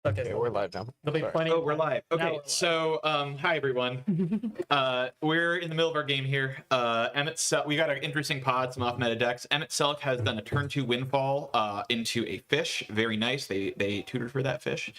Okay, we're live now. There'll be Sorry. plenty. Oh, we're live. Now Okay, we're live. so hi everyone. We're in the middle of our game here. We got an interesting pod, some off-meta decks. Emmett Selk has done a turn 2 windfall into a fish. Very nice. They tutored for that fish.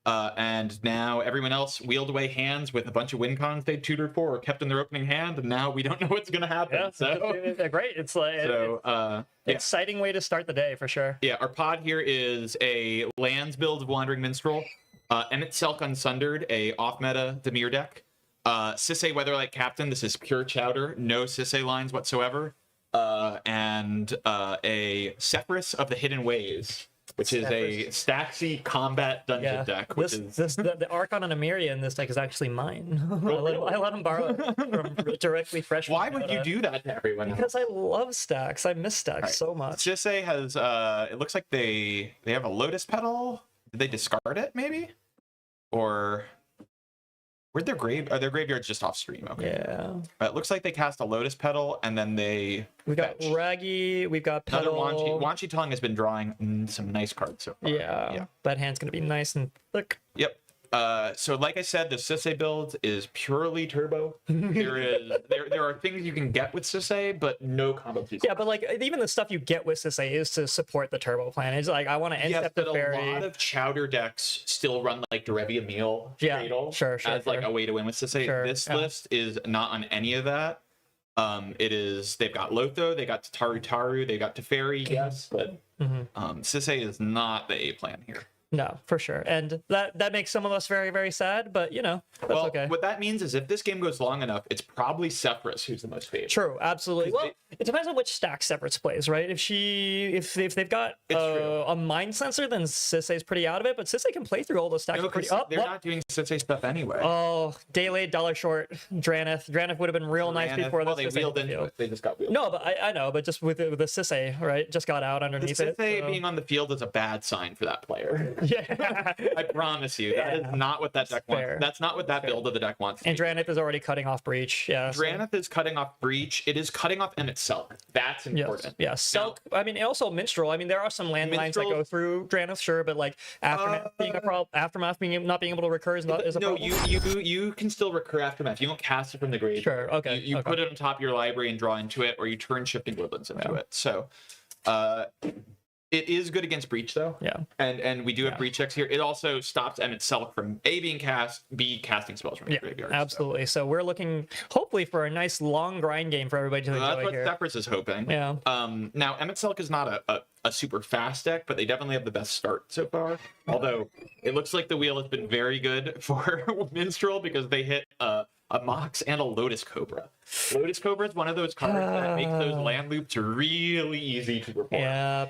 And now everyone else wheeled away hands with a bunch of win cons they tutored for or kept in their opening hand, and now we don't know what's gonna happen. Yeah, so it's great. It's like yeah. exciting way to start the day for sure. Yeah, our pod here is a lands build of Wandering Minstrel, Emmett Selk Unsundered, a off-meta Demir deck, Sisay Weatherlight Captain, this is pure chowder, no Sisay lines whatsoever, and a Sephirus of the Hidden Ways, which is a Staxy combat dungeon deck. Which the Archon and Emiria in this deck is actually mine. I let him borrow it from directly fresh. Why would you do that to everyone else? Because I love stacks. I miss stacks so much. Sisay has, it looks like they have a Lotus Petal. Did they discard it, maybe? Or where'd their their graveyard's just off stream? Okay. Yeah. It looks like they cast a Lotus Petal and then they. We got Raggy. We've got Petal. Wanchi Tongue has been drawing some nice cards so far. Yeah. That hand's gonna be nice and thick. Yep. So like I said, the Sisay build is purely turbo. There are things you can get with Sisay, but no combo pieces. Yeah, but like even the stuff you get with Sisay is to support the turbo plan. It's like I want to end step the fairy. A lot of chowder decks still run like Derevia Meal sure, as like a way to win with Sisay. This list is not on any of that. They've got Lotho, they got Taru, they got Teferi, yes, but Sisay is not the A plan here. No, for sure. And that makes some of us very, very sad, but you know, that's okay. What that means is if this game goes long enough, it's probably Sephirus who's the most favored. True, absolutely. Well, it depends on which stack Sephirus plays, right? If they've got a Mind Sensor, then Sisay's pretty out of it, but Sisay can play through all those stacks. They're not doing Sisay stuff anyway. Oh, day late, dollar short, Draneth. Draneth would have been real nice before this. They wheeled into it. They just got wheeled. No, but I know, but just with the Sisay, right? Just got out underneath it. Sisay being on the field is a bad sign for that player. Yeah. I promise you, that is not what that deck wants. That's not what that build of the deck wants. And Draneth is already cutting off Breach. Yeah. Draneth is cutting off Breach. It is cutting off Emmett Selk. That's important. Yes. Selk. I mean, also Minstrel. I mean, there are some landmines that go through Draneth, sure, but like Aftermath being a problem. Aftermath not being able to recur is a problem. No, you can still recur Aftermath. You don't cast it from the grave. Sure. Okay. You put it on top of your library and draw into it, or you turn Shifting Woodlands into it. So, it is good against Breach, though. Yeah. And we do have Breach checks here. It also stops Emmett Selk from A, being cast, B, casting spells from the graveyard. Absolutely. So we're looking, hopefully, for a nice long grind game for everybody to enjoy here. That's what Sephirus is hoping. Yeah. Now, Emmett Selk is not a super fast deck, but they definitely have the best start so far. Although, it looks like the wheel has been very good for Minstrel because they hit a Mox and a Lotus Cobra. Lotus Cobra is one of those cards that makes those land loops really easy to perform. Yeah,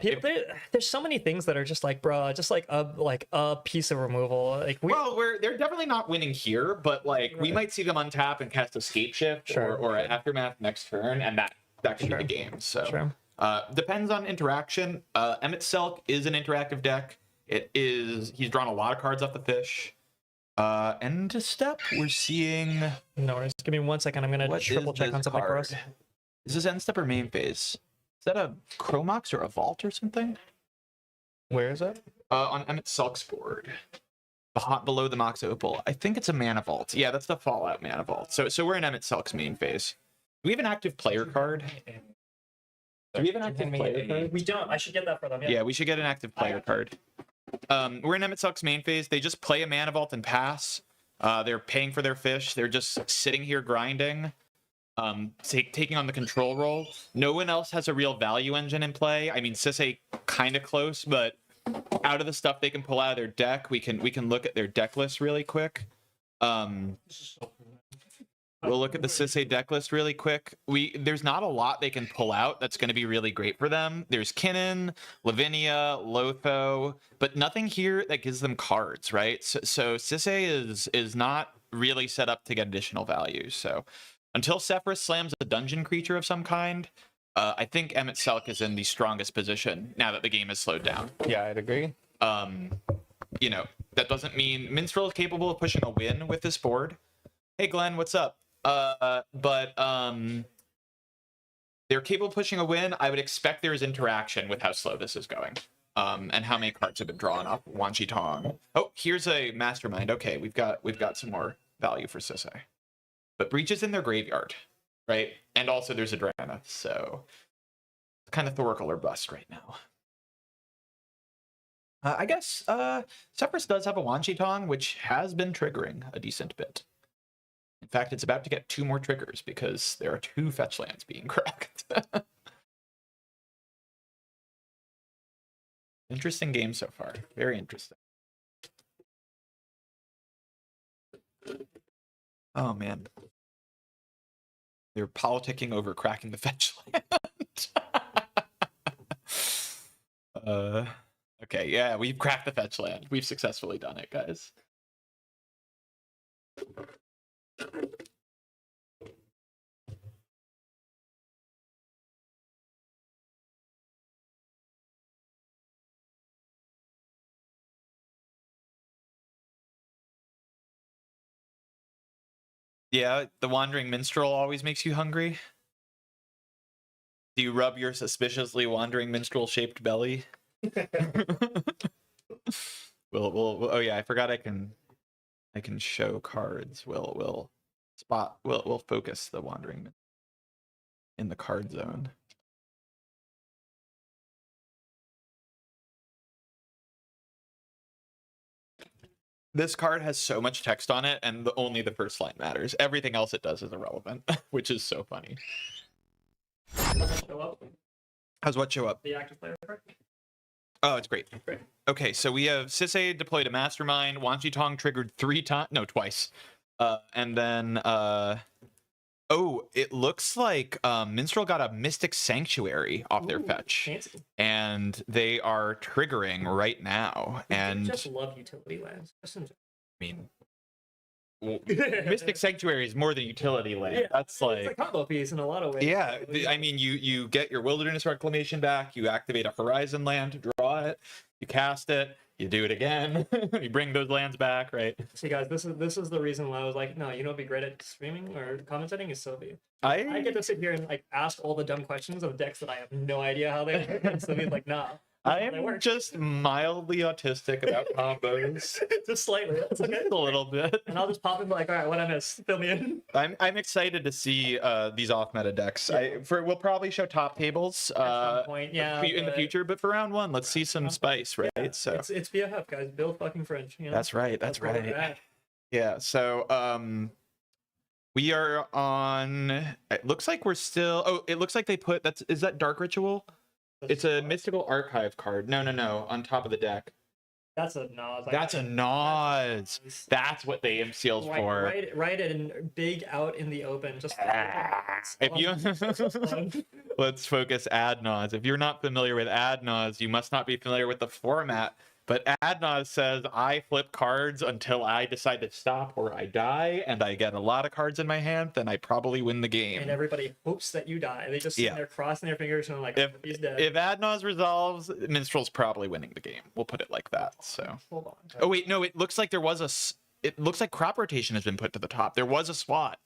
there's so many things that are just like, bro, just like a piece of removal. Like they're definitely not winning here, but like we might see them untap and cast Escape Shift or Aftermath next turn, and that could be the game. So depends on interaction. Emmett Selk is an interactive deck. He's drawn a lot of cards off the fish. End step, we're seeing. No worries. Give me 1 second. I'm gonna triple check on something for us. Is this end step or main phase? Is that a Chromox or a Vault or something? Where is it? On Emmett Selk's board, below the Mox Opal. I think it's a Mana Vault. Yeah, that's the Fallout Mana Vault. So we're in Emmett Selk's main phase. Do we have an active player card? We don't. I should get that for them. Yeah, we should get an active player card. We're in Emmett Selk's main phase. They just play a Mana Vault and pass. They're paying for their fish. They're just sitting here grinding, taking on the control role. No one else has a real value engine in play. I mean, Sisay kind of close, but out of the stuff they can pull out of their deck, we can look at their deck list really quick. We'll look at the Sisay deck list really quick. There's not a lot they can pull out that's going to be really great for them. There's Kinnan, Lavinia, Lotho, but nothing here that gives them cards, right? So Sisay is not really set up to get additional value. So until Sephirus slams a dungeon creature of some kind, I think Emmett Selk is in the strongest position now that the game has slowed down. Yeah, I'd agree. You know, that doesn't mean Minstrel is capable of pushing a win with this board. Hey, Glenn, what's up? But they're capable of pushing a win. I would expect there is interaction with how slow this is going. and how many cards have been drawn off Wan Shi Tong. Oh, here's a Mastermind. Okay, we've got some more value for Sisay. But Breach is in their graveyard, right? And also there's a Drana, so kind of Thoracle or bust right now. I guess Sephiroth does have a Wan Shi Tong, which has been triggering a decent bit. In fact, it's about to get 2 more triggers because there are 2 fetch lands being cracked. Interesting game so far. Very interesting. Oh, man. They're politicking over cracking the fetch land. Okay, yeah, we've cracked the fetch land. We've successfully done it, guys. Yeah, the Wandering Minstrel always makes you hungry. Do you rub your suspiciously Wandering Minstrel-shaped belly? we'll oh yeah, I forgot I can show cards. We'll focus the Wandering in the card zone. This card has so much text on it, and only the first line matters. Everything else it does is irrelevant, which is so funny. Show up. How's what show up? The active player card. Oh, it's great. Great. Okay, so we have Sisay deployed a Mastermind. Wan Shi Tong triggered twice. And then, oh, it looks like Minstrel got a Mystic Sanctuary off their fetch. Fancy. And they are triggering right now. And just love utility lands. I mean, well, Mystic Sanctuary is more than utility land. Yeah, that's it's a combo piece in a lot of ways. Yeah, I mean, you get your Wilderness Reclamation back, you activate a Horizon land, draw it, you cast it, you do it again, you bring those lands back, right? See, guys, this is the reason why I was like, no, you know what'd be great at streaming or commentating is Sylvie. I get to sit here and like ask all the dumb questions of decks that I have no idea how they work, and Sylvie's like, nah. I am just mildly autistic about combos. Just slightly. That's okay. Just a little bit. And I'll just pop in and be like, all right, what I missed? Fill me in. I'm excited to see these off-meta decks. Yeah. We'll probably show top tables at some point, yeah, in the future, but for round 1, let's see some spice, right? Yeah, so it's BFF, guys. Build fucking French. You know? That's right. That's right. Yeah. So we are on. It looks like we're still. Oh, it looks like they put is that Dark Ritual? It's a Mystical Archive card. No. On top of the deck. That's a Nas. That's a Nas. That's what they imp seals for. Write it in big out in the open. Just if you let's focus Ad Nas. If you're not familiar with Ad Nas, you must not be familiar with the format. But Ad Nas says I flip cards until I decide to stop or I die, and I get a lot of cards in my hand, then I probably win the game. And everybody hopes that you die. They just sit there crossing their fingers and like, he's dead. If Ad Nas resolves, Minstrel's probably winning the game. We'll put it like that. So. Hold on. Oh wait, no. It looks like there was It looks like crop rotation has been put to the top. There was a SWAT.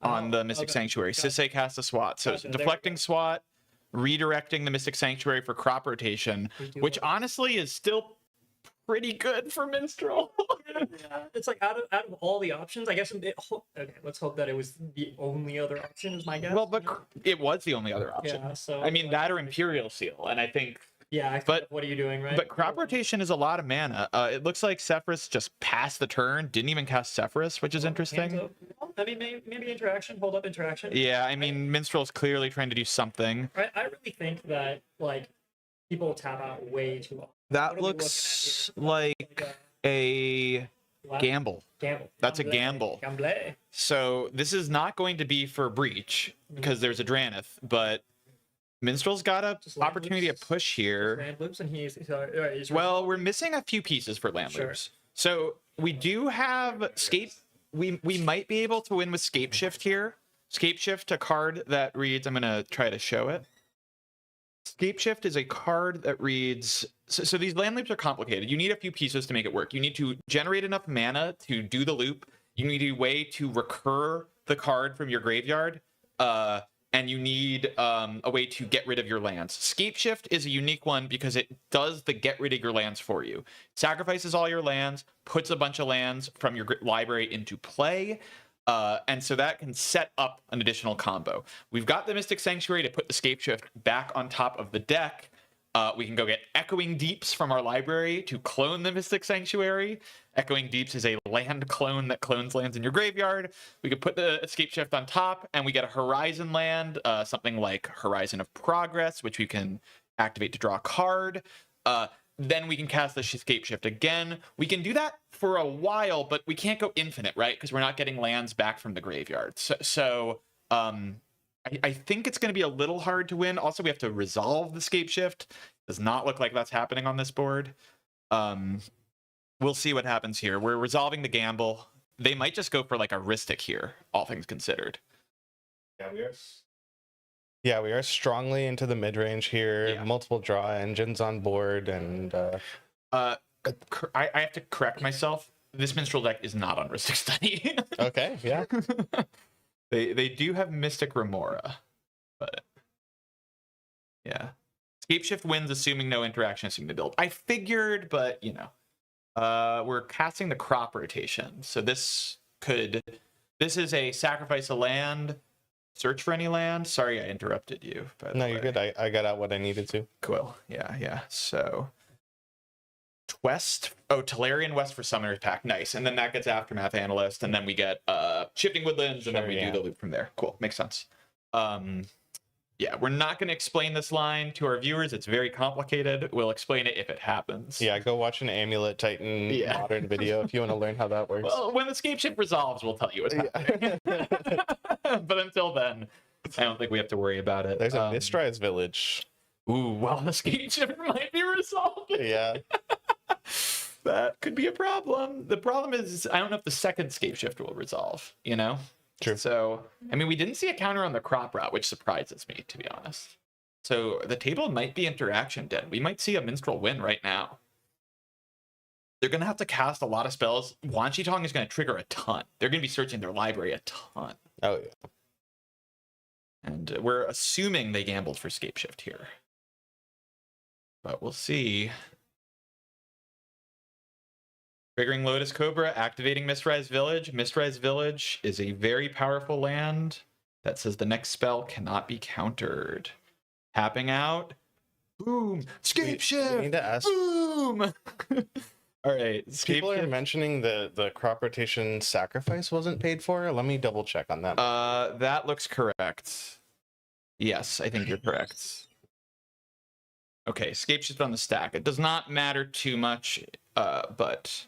On the Mystic Sanctuary. Gotcha. Sisay cast a SWAT. So deflecting SWAT, redirecting the Mystic Sanctuary for crop rotation, which honestly is still pretty good for Minstrel. Yeah, it's like out of all the options, I guess. Okay, let's hope that it was the only other option. Is my guess. Well, but it was the only other option. Yeah, so I mean that or Imperial Seal, and I think. Yeah, but what are you doing, right? But crop rotation is a lot of mana. It looks like Sephiroth just passed the turn, didn't even cast Sephiroth, which is interesting. I mean, maybe interaction, hold up interaction. Yeah, I mean, Minstrel's clearly trying to do something. I really think that like people tap out way too often. That looks like a gamble. That's a gamble. So this is not going to be for Breach because there's a Dranith, but Minstrel's got an opportunity to push here. Land loops and he's well, we're missing a few pieces for land loops. So we do have Scape. We might be able to win with Scape Shift here. Scape Shift, a card that reads. I'm gonna try to show it. Scape Shift is a card that reads. So these land loops are complicated. You need a few pieces to make it work. You need to generate enough mana to do the loop. You need a way to recur the card from your graveyard. and you need a way to get rid of your lands. Scapeshift is a unique one because it does the get rid of your lands for you. Sacrifices all your lands, puts a bunch of lands from your library into play, and so that can set up an additional combo. We've got the Mystic Sanctuary to put the Scapeshift back on top of the deck. We can go get Echoing Deeps from our library to clone the Mystic Sanctuary. Echoing Deeps is a land clone that clones lands in your graveyard. We could put the Scapeshift on top, and we get a Horizon land, something like Horizon of Progress, which we can activate to draw a card. Then we can cast the Scapeshift again. We can do that for a while, but we can't go infinite, right? Because we're not getting lands back from the graveyard. I think it's going to be a little hard to win. Also, we have to resolve the Scapeshift. Does not look like that's happening on this board. We'll see what happens here. We're resolving the gamble. They might just go for like a Rhystic here, all things considered. Yeah, we are strongly into the mid-range here. Yeah. Multiple draw engines on board, and I have to correct myself. This Minstrel deck is not on Rhystic Study. Okay, yeah. They do have Mystic Remora, but yeah. Scapeshift wins, assuming no interaction, assuming the build. I figured, but you know, we're casting the crop rotation, so this is a sacrifice a land, search for any land. Sorry, I interrupted you. No, you're good. I got out what I needed to. Cool. Yeah. So West, Tolarian West for Summoner's Pack, nice. And then that gets Aftermath Analyst, and then we get Shifting Woodlands, and then we do the loop from there. Cool, makes sense. Yeah, we're not going to explain this line to our viewers. It's very complicated. We'll explain it if it happens. Yeah, go watch an Amulet Titan modern video if you want to learn how that works. Well, when the Scapeshift resolves, we'll tell you what's happening. But until then, I don't think we have to worry about it. There's a Mistrise Village. Ooh, well, the Scapeshift might be resolved. Yeah. That could be a problem. The problem is, I don't know if the second Scapeshift will resolve, you know? True. So, I mean, we didn't see a counter on the crop route, which surprises me, to be honest. So the table might be interaction dead. We might see a Minstrel win right now. They're going to have to cast a lot of spells. Wan Shi Tong is going to trigger a ton. They're going to be searching their library a ton. Oh, yeah. And we're assuming they gambled for Scapeshift here. But we'll see. Triggering Lotus Cobra, activating Mistrise Village. Mistrise Village is a very powerful land that says the next spell cannot be countered. Tapping out. Boom. Scapeshift. We need to ask. Boom. All right. People are mentioning the crop rotation sacrifice wasn't paid for. Let me double check on that. That looks correct. Yes, I think you're correct. Okay, Scapeshift on the stack. It does not matter too much, but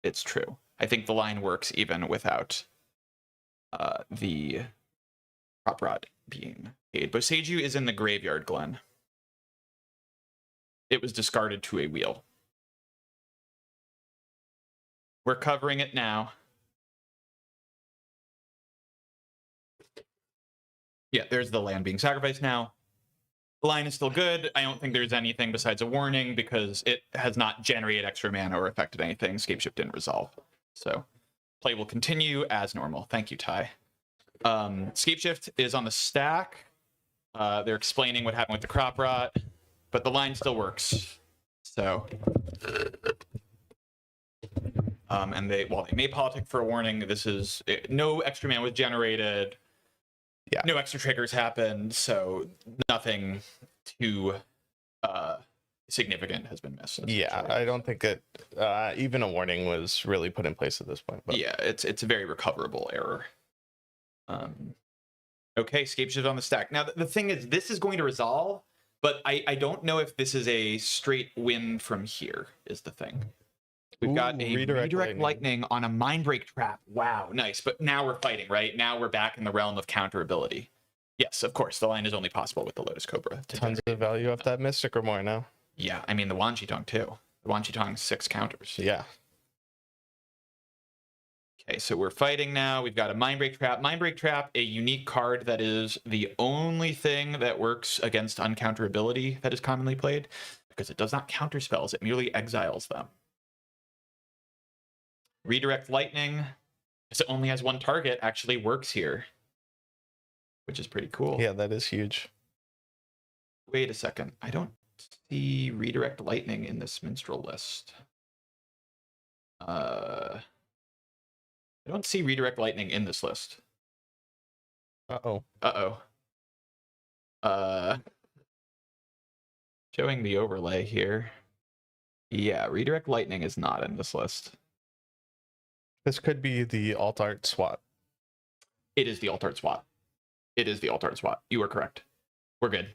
it's true. I think the line works even without the crop rod being paid. But Seiju is in the graveyard, Glenn. It was discarded to a wheel. We're covering it now. Yeah, there's the land being sacrificed now. The line is still good. I don't think there's anything besides a warning because it has not generated extra mana or affected anything. Scapeshift didn't resolve. So play will continue as normal. Thank you, Ty. Scapeshift is on the stack. They're explaining what happened with the crop rot, but the line still works. So, and while they may politic for a warning, this is no extra mana was generated. Yeah. No extra triggers happened, so nothing too significant has been missed. Yeah, I don't think it even a warning was really put in place at this point. But yeah, it's a very recoverable error. Okay, Scapeshift on the stack. Now the thing is, this is going to resolve, but I don't know if this is a straight win from here. Is the thing. We've got a redirect lightning on a Mindbreak Trap. Wow, nice. But now we're fighting, right? Now we're back in the realm of counterability. Yes, of course. The line is only possible with the Lotus Cobra. Tons of value off that Mystic or more now. Yeah, I mean, the Wan Shi Tong, too. The Wan Shi Tong's 6 counters. Yeah. Okay, so we're fighting now. We've got a Mindbreak Trap. Mindbreak Trap, a unique card that is the only thing that works against uncounterability that is commonly played, because it does not counter spells. It merely exiles them. Redirect Lightning, because it only has one target, actually works here. which is pretty cool. Yeah, that is huge. Wait a second. I don't see redirect lightning in this minstrel list. I don't see redirect lightning in this list. Uh-oh. Showing the overlay here. Yeah, redirect lightning is not in this list. This could be the alt art SWAT. It is the alt art SWAT. It is the alt art SWAT. You are correct. We're good.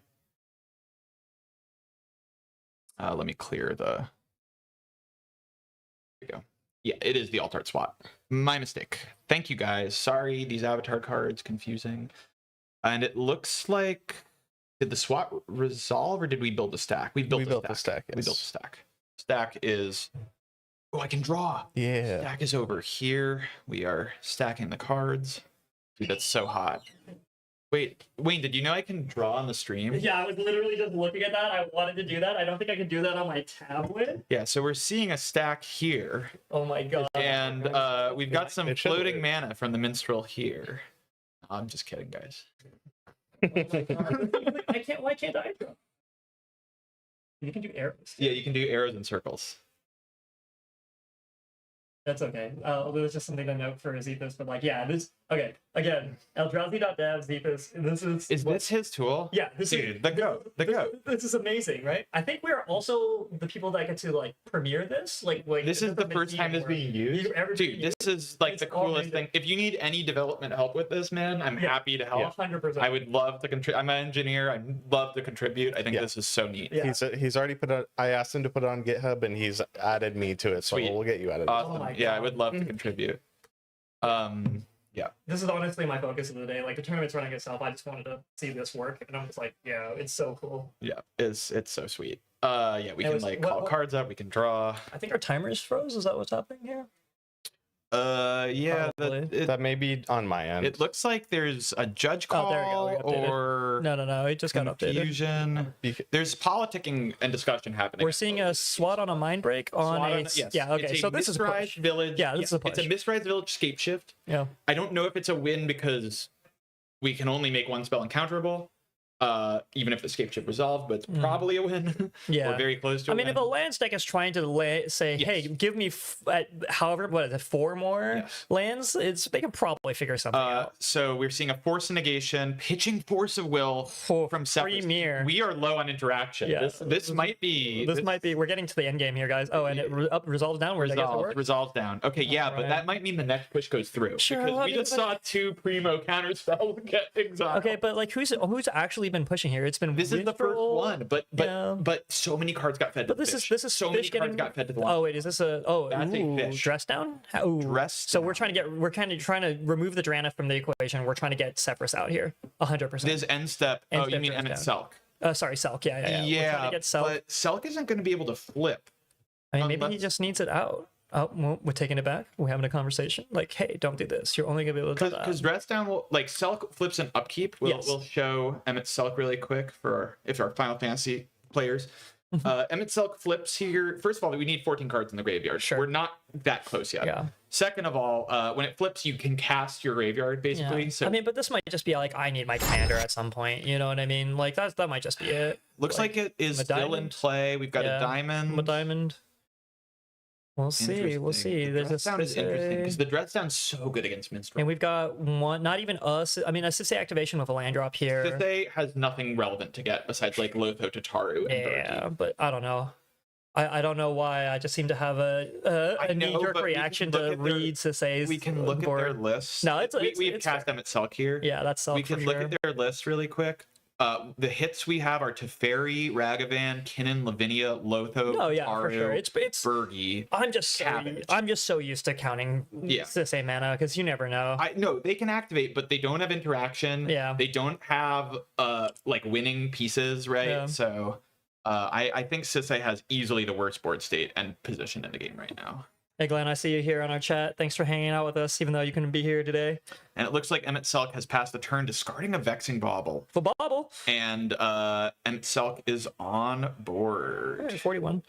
Let me clear the... There we go. Yeah, it is the alt art SWAT. My mistake. Thank you guys. Sorry, these avatar cards, confusing. And it looks like... Did the SWAT resolve or did we build the stack? We built the stack. Yes. We built the stack. Stack is... Oh, I can draw. Yeah. Stack is over here. We are stacking the cards. Dude, that's so hot. Wait, Wayne, did you know I can draw on the stream? Yeah, I was literally just looking at that. I wanted to do that. I don't think I can do that on my tablet. Yeah, so we're seeing a stack here. Oh my god. And we've got some floating mana from the minstrel here. I'm just kidding, guys. I can't. Why can't I draw? You can do arrows. Yeah, you can do arrows and circles. That's okay. It was just something to note for Zethus, but like, yeah, this. Okay, again, Eldrazi.dev, Zethus. This is this his tool? Yeah, this dude, is the goat. This is amazing, right? I think we're also the people that get to like premiere this. Like this is the first time this being used. Dude, this is like the coolest thing. If you need any development help with this, man, I'm happy to help. 100%. I would love to contribute. I'm an engineer. I'd love to contribute. I think this is so neat. Yeah. He's already put it. I asked him to put it on GitHub, and he's added me to it. So we'll get you added. Awesome. Yeah, I would love to contribute. Yeah. This is honestly my focus of the day. Like the tournament's running itself. I just wanted to see this work, and I'm just like, yeah, it's so cool. Yeah, it's so sweet. Yeah, we can call cards up. We can draw. I think our timers froze. Is that what's happening here? Yeah, that may be on my end. It looks like there's a judge call or no, it just got updated. Confusion. There's politicking and discussion happening. We're seeing a SWAT on a mind break on a yeah. Okay, so this is a push. Village. Yeah, this is a push. It's a misrise village scape shift. Yeah. I don't know if it's a win because we can only make one spell uncounterable. Even if the scape shift resolved, but it's probably a win. Yeah, we're very close to. I mean, if a lands deck is trying to say, "Hey, give me however what is it, 4 more lands," they can probably figure something out. So we're seeing a force of negation, pitching force of will from Premier. We are low on interaction. Yeah. This might be. This might be. We're getting to the end game here, guys. Oh, and it resolves downward. Resolves down. Okay, yeah, but that might mean the next push goes through. Sure, because we just saw 2 primo counter spells get exiled. Okay, but like who's actually been pushing here? It's been this is the first one, but so many cards got fed to the fish. This is so many cards got fed to the line. Oh wait, is this a that's a fish. Dress down? So we're kind of trying to remove the Drana from the equation. We're trying to get Sephiroth out here 100%. There's end step. Oh, you mean Emmett Selk? Sorry, Selk. Yeah. Yeah, but Selk isn't going to be able to flip. I mean, maybe he just needs it out. Oh, well, we're taking it back. We're having a conversation. Like, hey, don't do this. You're only gonna be able to do that. Because dress down will Selk flips an upkeep. We'll show Emmett Selk really quick for our Final Fantasy players. Emmett Selk flips here. First of all, we need 14 cards in the graveyard. Sure. We're not that close yet. Yeah. Second of all, when it flips, you can cast your graveyard basically. Yeah. So I mean, but this might just be like I need my commander at some point. You know what I mean? Like that might just be it. Looks like it is still in play. We've got a diamond. A diamond. We'll see. There's a sound is interesting because the dread sounds so good against Minstrel. And we've got one, not even us. I mean, a Sisei activation with a land drop here. Sisei has nothing relevant to get besides like Lotho, Tataru, and Berkey. But I don't know. I don't know why. I just seem to have a knee-jerk reaction to read Sisei's. We can look at their list. No, we've cast them at Selk here. Yeah, that's Selk. We can look at their list really quick. The hits we have are Teferi, Ragavan, Kinnan, Lavinia, Lotho, for sure. It's Bergy. I'm just so used to counting Sisei mana because you never know. No, they can activate, but they don't have interaction. Yeah. They don't have like winning pieces, right? Yeah. So I think Sisei has easily the worst board state and position in the game right now. Hey Glenn, I see you here on our chat. Thanks for hanging out with us, even though you couldn't be here today. And it looks like Emmett Selk has passed the turn, discarding a Vexing Bauble. For Bauble. And Emmett Selk is on board. 41.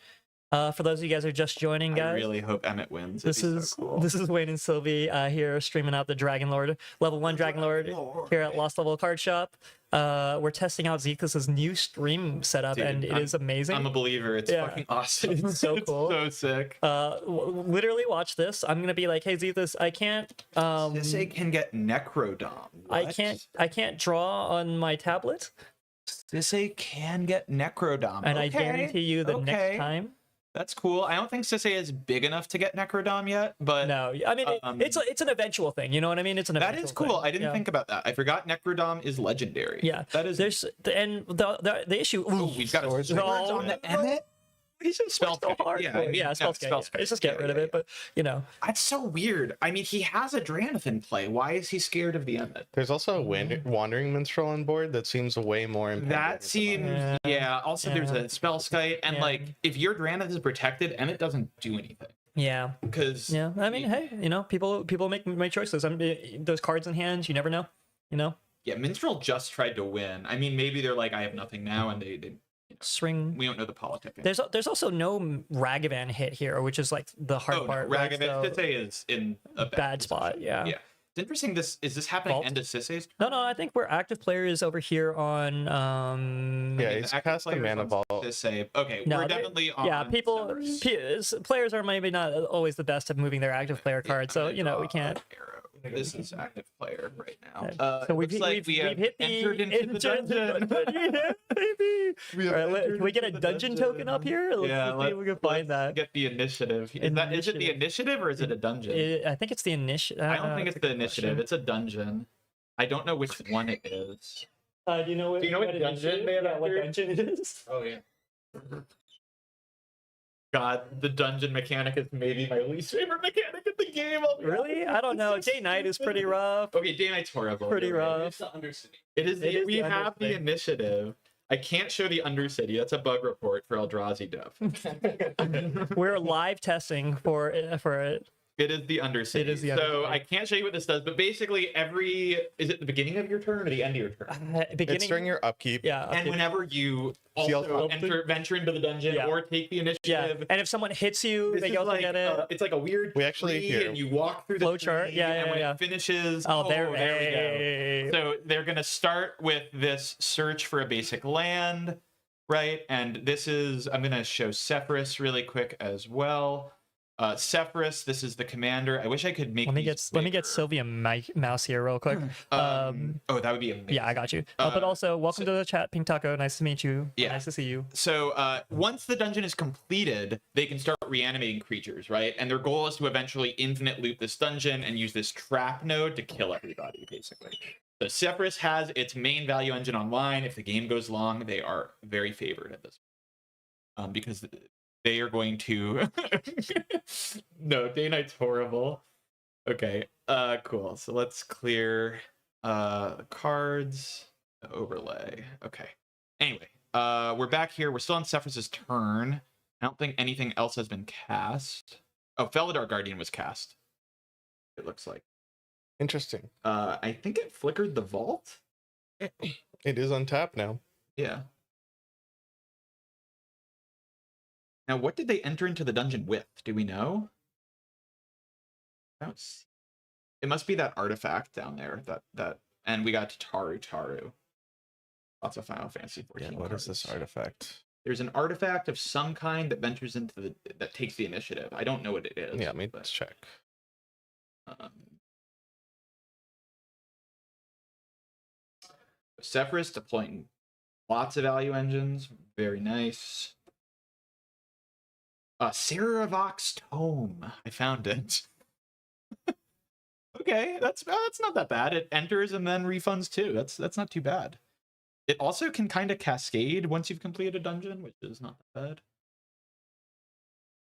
For those of you guys who are just joining, guys, I really hope Emmett wins. This is so cool. This is Wayne and Sylvie here streaming out the Dragon Lord level 1 Dragon Lord here at Lost Level Card Shop. We're testing out Zeekless's new stream setup, Dude, and it is amazing. I'm a believer. It's fucking awesome. It's so cool. So sick. Literally watch this. I'm gonna be like, hey Zeekless, I can't. Sisay can get Necrodom. What? I can't draw on my tablet. Sisay can get Necrodom, and I guarantee you the next time. That's cool. I don't think Sisay is big enough to get Necrodom yet, but no, I mean it's an eventual thing. You know what I mean? It's an that is cool. Thing. I didn't think about that. I forgot Necrodom is legendary. Yeah, that is. The issue. Oh, we've got swords on the Emmet. He's just spell so hard. Yeah, spell skate. Let's just get rid of it. But you know, that's so weird. I mean, he has a Dranith in play. Why is he scared of the Emmet? There's also a Wandering Minstrel on board that seems way more impactful. That seems Also, there's a spell skite, and like if your Dranith is protected, Emmet doesn't do anything. Yeah, because I mean, hey, you know, people make choices. I mean, those cards in hand, you never know. You know. Yeah, Minstrel just tried to win. I mean, maybe they're like, I have nothing now, and they swing. We don't know the politics. There's also no Ragavan hit here, which is like the hard part. No, Ragavan Sisay is in a bad spot. Yeah. It's interesting. Is this happening end of Sisay's turn? No, I think we're active players over here on. He's past the mana vault. Sisay. Okay, we're definitely on. Yeah, players are maybe not always the best at moving their active player cards, so you know we can't. This is active player right now. So we've hit entered into the dungeon. Can we get a dungeon token up here? Let's see if we can find that. Get the initiative. Is it the initiative or is it a dungeon? I think it's the initiative. I don't think it's the initiative. It's a dungeon. I don't know which one it is. Do you know what dungeon? What dungeon it is? Oh yeah. God, the dungeon mechanic is maybe my least favorite mechanic in the game. Really? I don't know. Day Night is pretty rough. Okay, Day Night's horrible. Pretty rough. It's the Undercity. We have the initiative. I can't show the Undercity. That's a bug report for Eldrazi dev. We're live testing for it. It is the Undercity. It is the Undercity. So I can't show you what this does, but basically is it the beginning of your turn or the end of your turn? It's during your upkeep. Yeah. And whenever you also venture into the dungeon or take the initiative. Yeah. And if someone hits you, they also get it. It's like a weird tree, and you walk through the flow chart. And when it finishes, there we go. So they're going to start with this search for a basic land, right? And this is, I'm going to show Sephiroth really quick as well. Sephiroth, this is the commander. I wish I could make. Let me get Sylvia mouse here real quick. That would be amazing. Yeah, I got you. But also, welcome to the chat, Pink Taco. Nice to meet you. Yeah, nice to see you. So once the dungeon is completed, they can start reanimating creatures, right? And their goal is to eventually infinite loop this dungeon and use this trap node to kill everybody, basically. So Sephiroth has its main value engine online. If the game goes long, they are very favored at this point. Because they are going to no, Day Night's horrible. Okay, cool. So let's clear the cards, the overlay. Okay. Anyway, we're back here. We're still on Sephiroth's turn. I don't think anything else has been cast. Oh, Felidar Guardian was cast. It looks like. Interesting. I think it flickered the vault. It is on tap now. Yeah. Now, what did they enter into the dungeon with? Do we know? I don't see. It must be that artifact down there. And we got Taru. Lots of Final Fantasy 14. Yeah, what is this artifact? There's an artifact of some kind that ventures into that takes the initiative. I don't know what it is. Yeah, let's check. Sephiroth deploying lots of value engines. Very nice. Saravok's Tome. I found it. Okay, that's not that bad. It enters and then refunds too. That's not too bad. It also can kind of cascade once you've completed a dungeon, which is not that bad.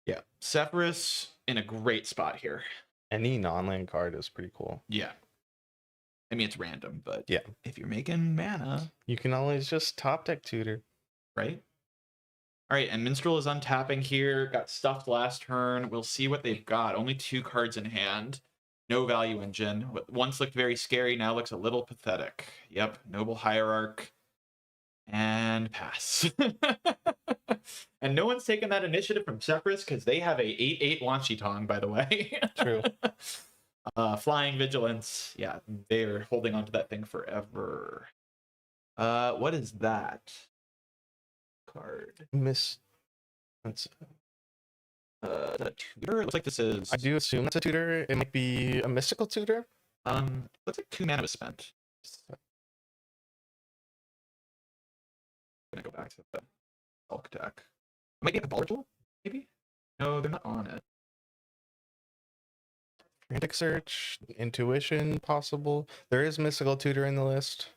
Yeah, Sephiroth in a great spot here. Any non-land card is pretty cool. Yeah. I mean, it's random, but yeah, if you're making mana, you can always just top deck tutor. Right? All right, and Minstrel is untapping here. Got stuffed last turn. We'll see what they've got. Only 2 cards in hand. No value engine. What once looked very scary now looks a little pathetic. Yep, Noble Hierarch. And pass. And no one's taken that initiative from Sephiroth because they have a 8/8 Wanshi Tong, by the way. True. Flying Vigilance. Yeah, they're holding on to that thing forever. What is that card? That's That tutor? It looks like this is. I do assume that's a tutor. It might be a mystical tutor. Looks like 2 mana was spent. I'm gonna go back to the Elk deck. Might be a ball ritual, maybe? No, they're not on it. Frantic Search, Intuition, possible. There is mystical tutor in the list.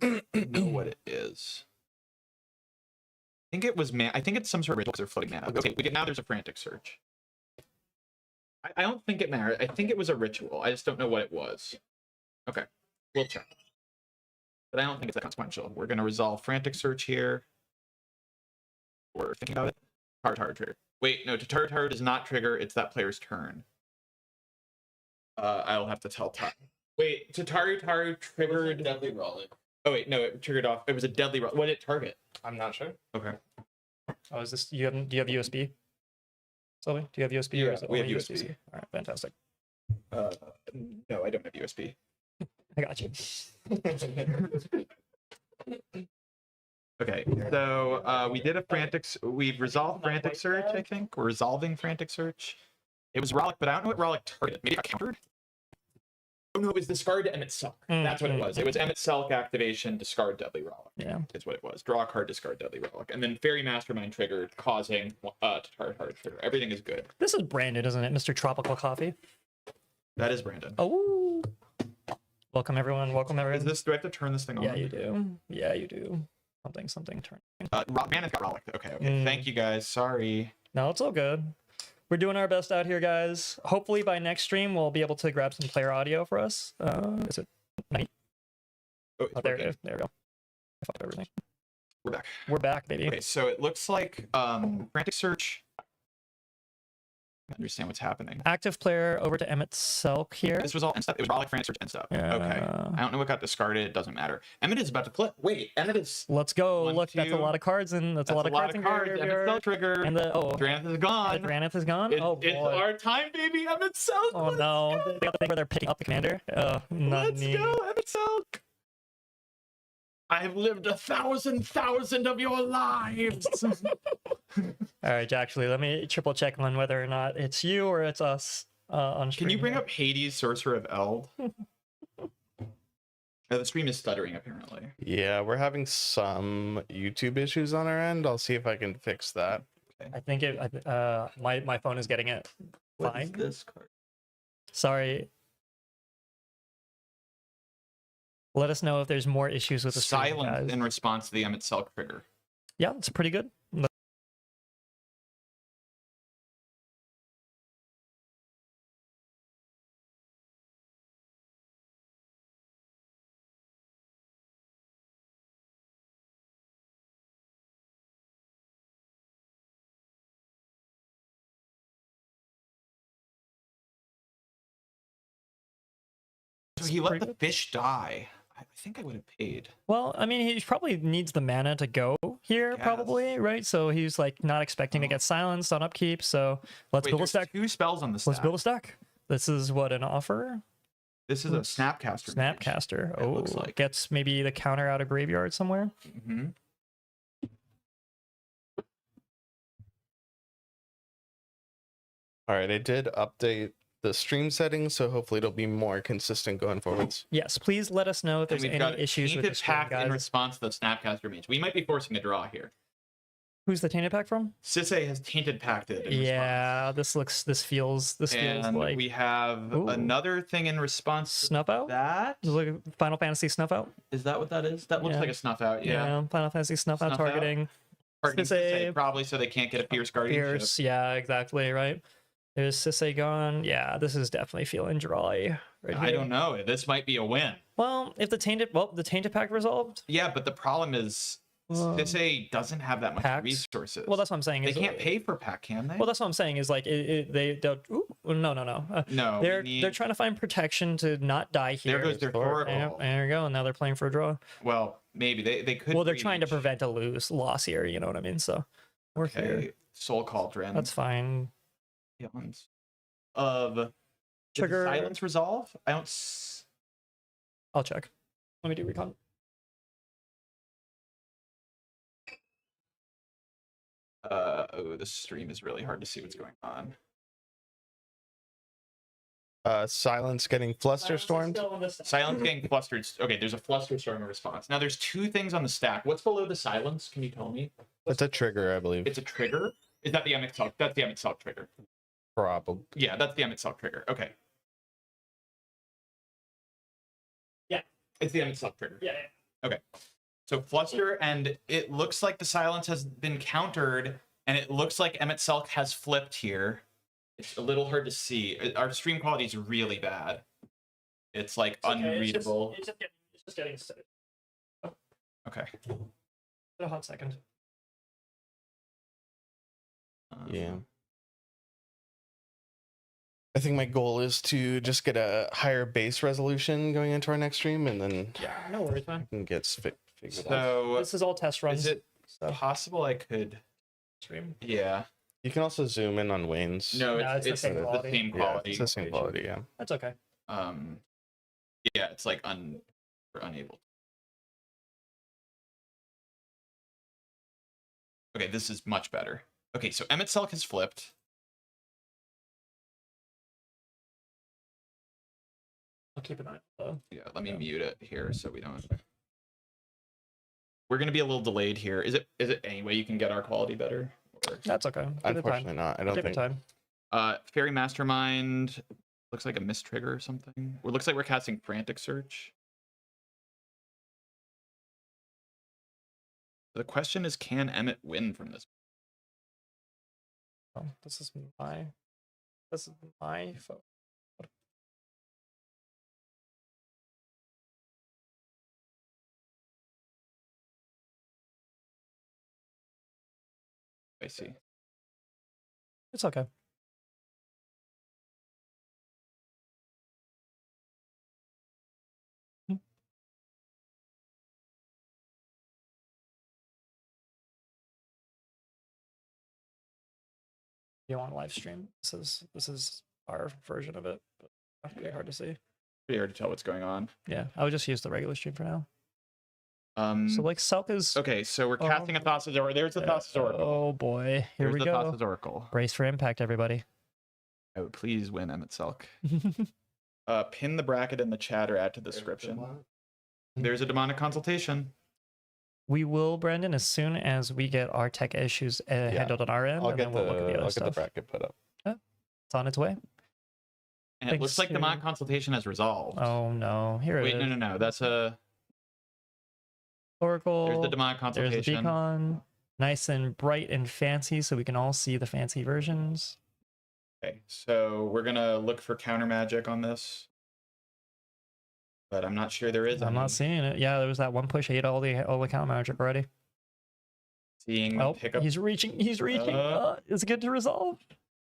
I don't know what it is. I think it was I think it's some sort of ritual because they're floating mana. Okay, now there's a Frantic Search. I don't think it mattered. I think it was a ritual. I just don't know what it was. Okay, we'll check. But I don't think it's that consequential. We're going to resolve Frantic Search here. We're thinking about it. Tartar trigger. Wait, no, Tartar does not trigger. It's that player's turn. I'll have to tell time. Wait, Tartar triggered... Deadly Rolling. Oh, wait, no, it triggered off. It was a deadly roll. What did it target? I'm not sure. Okay. Oh, is this... Do you have USB? Sylvie, do you have USB? Yeah, or is it we have only USB. All right, fantastic. No, I don't have USB. I got you. Okay, so we did a we've resolved Frantic Search, I think. We're resolving Frantic Search. It was Rollick, but I don't know what Rollick targeted. Maybe it got countered? Oh no, it was discard to Emmett Selk. That's what it was. It was Emmett Selk activation, discard Deadly Rollick. Yeah. Is what it was. Draw a card, discard Deadly Rollick. And then Fairy Mastermind triggered, causing Tartar trigger. Everything is good. This is branded, isn't it, Mr. Tropical Coffee? That is Brandon. Oh. Welcome everyone. Welcome everyone. Do I have to turn this thing on? Yeah, you do. Yeah, you do. Something turn. Brandon's got Rollick. Okay. Thank you guys. Sorry. No, it's all good. We're doing our best out here, guys. Hopefully by next stream we'll be able to grab some player audio for us. Is it 90? Oh, there it is. There we go. I fucked everything. We're back. We're back, baby. Okay, so it looks like Frantic Search. I understand what's happening. Active player over to Emmett Selk here. This was all end stuff. It was Rollick, Frantic Search, end stuff. Yeah. Okay. I don't know what got discarded. It doesn't matter. Emmett is about to flip. Wait, Emmett is. Let's go. One, Look, that's a two. lot of cards and that's a lot of cards. Emmett Selk trigger. And the Dranath is gone. Dranath is gone. Oh boy. It's our time, baby. Emmett Selk. Oh no. They got the thing where they're picking up the commander. Let's go, Emmett Selk. I have lived 1,000 of your lives. All right, actually, let me triple check on whether or not it's you or it's us on stream. Can you bring up Hades, Sorcerer of Eld? The stream is stuttering, apparently. Yeah, we're having some YouTube issues on our end. I'll see if I can fix that. Okay. I think it. My phone is getting it. What is Fine. this card? Sorry. Let us know if there's more issues with the stream, Silence guys. in response to the Emmett Selk trigger. Yeah, it's pretty good. So he let the fish die. I think I would have paid. Well, I mean, he probably needs the mana to go here, Yes. probably, right? So he's like not expecting to get silenced on upkeep. So let's build a there's stack. 2 spells on the stack. Let's build a stack. This is what, an offer? This is a Snapcaster. Snapcaster. It looks Oh, like. gets maybe the counter out of graveyard somewhere. Mm-hmm. All right, I did update the stream settings, so hopefully it'll be more consistent going forwards. Yes, please let us know if there's We've any got issues with the Tainted stream, Pact in guys. response to the Snapcaster mage. We might be forcing a draw here. Who's the tainted pack from? Sisay has Tainted Pacted in Yeah, response. this feels And like we have Ooh. another thing in response to Snuff Out. that. Look at Final Fantasy Snuff Out. Is that what that is? That looks Yeah. like a Snuff Out, yeah. Final Fantasy Snuff Out Snuff Out. targeting. Targeting Sisay. Sisay, probably so they can't get a Fierce Guardianship. Pierce, yeah, exactly, right. There's Sisay gone. Yeah, this is definitely feeling dry. Right I here. don't know. This might be a win. Well, if the tainted pack resolved. Yeah, but the problem is Sisay doesn't have that much Packs? resources. Well, that's what I'm saying. They Is can't pay for pack, can they? Well, that's what I'm saying. Is like they'll. Ooh, no. No, They're trying to find protection to not die here. There goes their Thoracle. There you go. And now they're playing for a draw. Well, maybe they could. Well, they're trying to prevent a loss here. You know what I mean? So we're here. Soul Cauldron. That's fine. Of trigger silence resolve. I'll check. Let me do recon. Oh, this stream is really hard to see what's going on. Silence getting flusterstormed. Silence getting flustered. Okay, there's a flusterstorm response. Now there's two things on the stack. What's below the silence? Can you tell me? It's a trigger, I believe. It's a trigger? Is that the Emmet-Selk? That's the Emmet-Selk trigger. Probably. Yeah, that's the Emmet-Selk trigger. Okay. Yeah. It's the Emmet-Selk trigger. Yeah. Okay. So fluster, and it looks like the silence has been countered, and it looks like Emmet-Selk has flipped here. It's a little hard to see. Our stream quality is really bad. It's like unreadable. It's just getting started. Okay. A hot second. Yeah. I think my goal is to just get a higher base resolution going into our next stream, and then no worries, man. It gets figured out. So this is all test runs. Is it possible I could stream? Yeah. You can also zoom in on Wayne's. No, it's the same quality. Yeah, it's the same quality, yeah. That's okay. Yeah, it's like we're unable. Okay, this is much better. Okay, so Emmet-Selk has flipped. I'll keep an eye on Yeah, let me mute it here so we don't. We're gonna be a little delayed here. Is it any way you can get our quality better? Or... That's okay. Unfortunately not. I don't think. Time. Fairy Mastermind looks like a mistrigger or something. Or looks like we're casting Frantic Search. The question is, can Emmet win from this? Oh, this is my phone. I see. It's okay. You want a live stream? This is our version of it, but it's pretty hard to see. Pretty hard to tell what's going on. Yeah, I would just use the regular stream for now. So like Selk is okay. So we're casting a Thassa's Oracle. There's the Thassa's Oracle. Oh boy, here we go. There's the Thassa's Oracle. Brace for impact, everybody. I would please win Emmet-Selk. Pin the bracket in the chat or add to the description. There's a demonic consultation. We will, Brandon, as soon as we get our tech issues handled on our end, I'll and get then we'll look at the other stuff. the bracket put up. It's on its way. And it looks like the demonic consultation has resolved. Oh no, here it is. Wait, no. That's a Oracle. There's the demonic consultation. There's the beacon. Nice and bright and fancy, so we can all see the fancy versions. Okay, so we're gonna look for counter magic on this, but I'm not sure there is. I'm not seeing it. Yeah, there was that one push. I ate all the counter magic already. Seeing pick up. He's reaching. He's reaching. Is it good to resolve?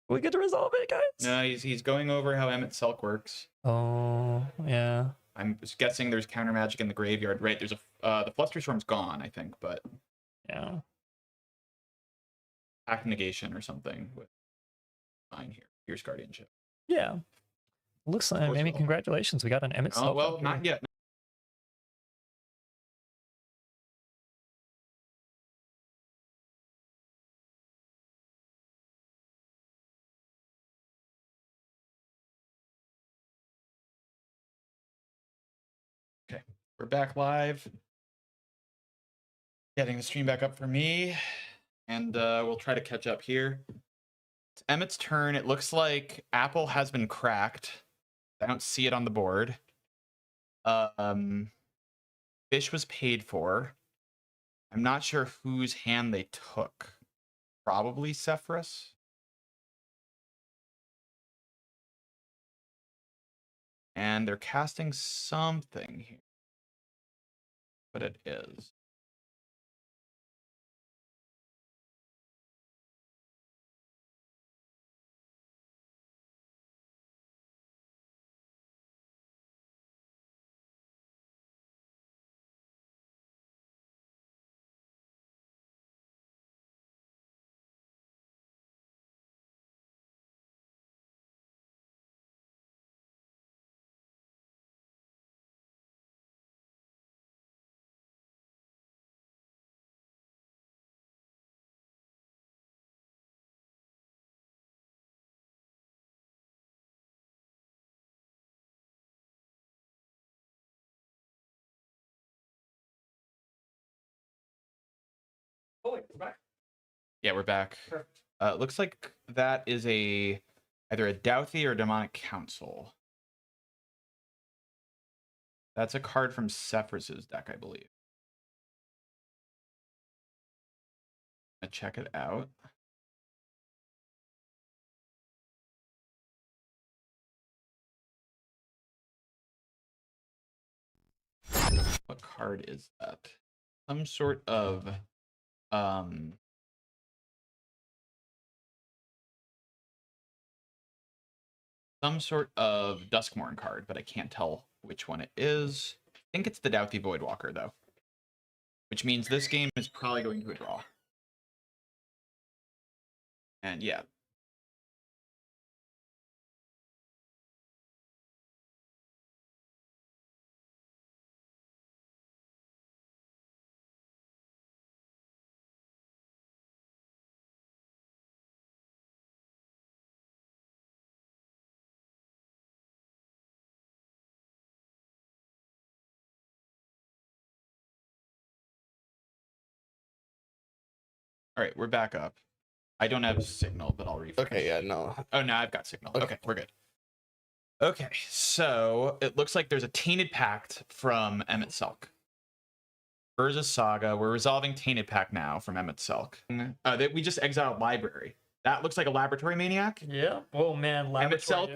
Are we good to resolve it, guys? No, he's going over how Emmet-Selk works. Oh yeah. I'm just guessing there's counter magic in the graveyard, right? There's the Flusterstorm's gone, I think, but yeah. Act negation or something with fine here. Here's guardianship. Yeah. Looks like maybe congratulations. We got an Emmet-Selk. Oh well, not yet. Okay, we're back live. Getting the stream back up for me, and we'll try to catch up here. It's Emmett's turn. It looks like Apple has been cracked. I don't see it on the board. Fish was paid for. I'm not sure whose hand they took. Probably Sephiroth. And they're casting something here. But it is. Yeah, we're back. Looks like that is either a Douthie or a Demonic Council. That's a card from Sephiroth's deck, I believe. Check it out. What card is that? Some sort of Duskmourn card, but I can't tell which one it is. I think it's the Douthie Voidwalker, though. Which means this game is probably going to a draw. And yeah. All right, we're back up. I don't have signal, but I'll refresh. Okay, yeah, no. Oh, no, I've got signal. Okay, we're good. Okay, so it looks like there's a Tainted Pact from Emmett Selk. Urza Saga. We're resolving Tainted Pact now from Emmett Selk. We just exiled Library. That looks like a Laboratory Maniac. Yeah. Oh, man. Emmett Selk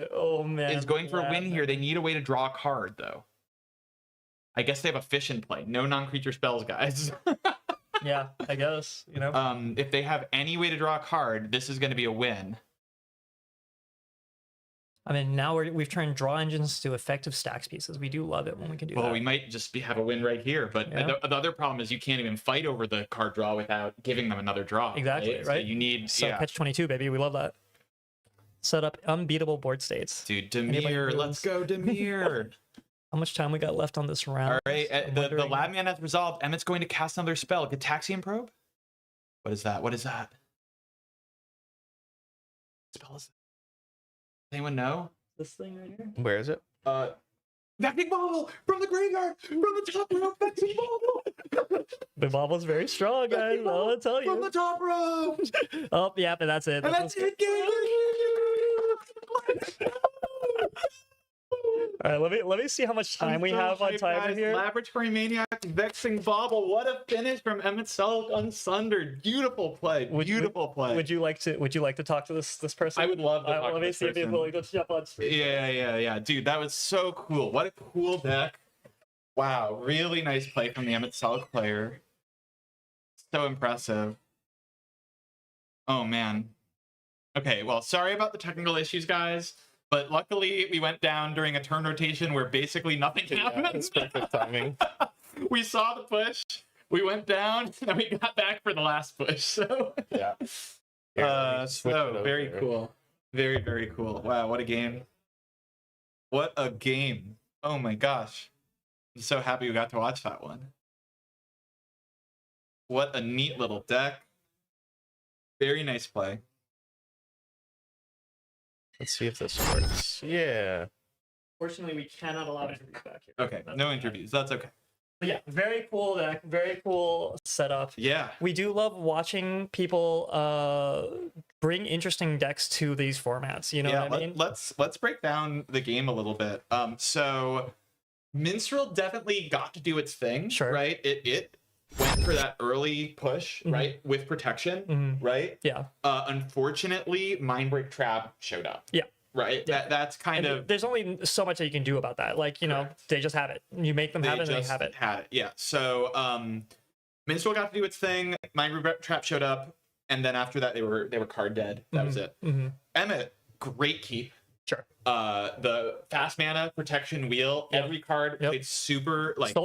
is going for a win here. They need a way to draw a card, though. I guess they have a fish in play. No non-creature spells, guys. Yeah, I guess, you know. If they have any way to draw a card, this is going to be a win. I mean, now we've turned draw engines to effective stacks pieces. We do love it when we can do that. Well, we might just have a win right here, but the other problem is you can't even fight over the card draw without giving them another draw. Exactly, right? So you need catch 22, baby. We love that. Set up unbeatable board states. Dude, Demir, let's go, Demir. How much time we got left on this round? All right, the lab man has resolved. Emmett's going to cast another spell. Gataxian Probe? What is that? What is that? What spell is it? Does anyone know? This thing right here? Where is it? Vecting Bauble from the graveyard, from the top row, Vecting Bauble. The Bauble's very strong, guys. I'll tell you. From the top row. Oh, yeah, but that's it. And that's it, game. All right, let me see how much time we have on timer here. Laboratory Maniac, Vexing Bauble. What a finish from Emmett Selk, Unsundered. Beautiful play. Beautiful play. Would you like to talk to this person? I would love to talk to let me see if he's willing to jump on screen. Yeah. Dude, that was so cool. What a cool deck. Wow, really nice play from the Emmett Selk player. So impressive. Oh man. Okay, well, sorry about the technical issues, guys. But luckily, we went down during a turn rotation where basically nothing happened. It's perfect timing. We saw the push, we went down, and we got back for the last push. So yeah. So very cool. Very, very cool. Wow, what a game. What a game. Oh my gosh. I'm so happy we got to watch that one. What a neat little deck. Very nice play. Let's see if this works. Yeah. Fortunately, we cannot allow interviews back here. Okay, no interviews. That's okay. But yeah, very cool deck. Very cool setup. Yeah. We do love watching people bring interesting decks to these formats. You know what I mean? Let's break down the game a little bit. So Minstrel definitely got to do its thing. Sure. Right? It went for that early push, right? With protection, right? Yeah. Unfortunately, Mindbreak Trap showed up. Yeah. Right? Yeah. That's kind of... There's only so much that you can do about that. Like, you know, they just have it. You make them have it, and they have it. Yeah. So Minstrel got to do its thing. Mindbreak Trap showed up. And then after that, they were card dead. That was it. Emmett, great keep. Sure. The fast mana protection wheel, every card played super... like.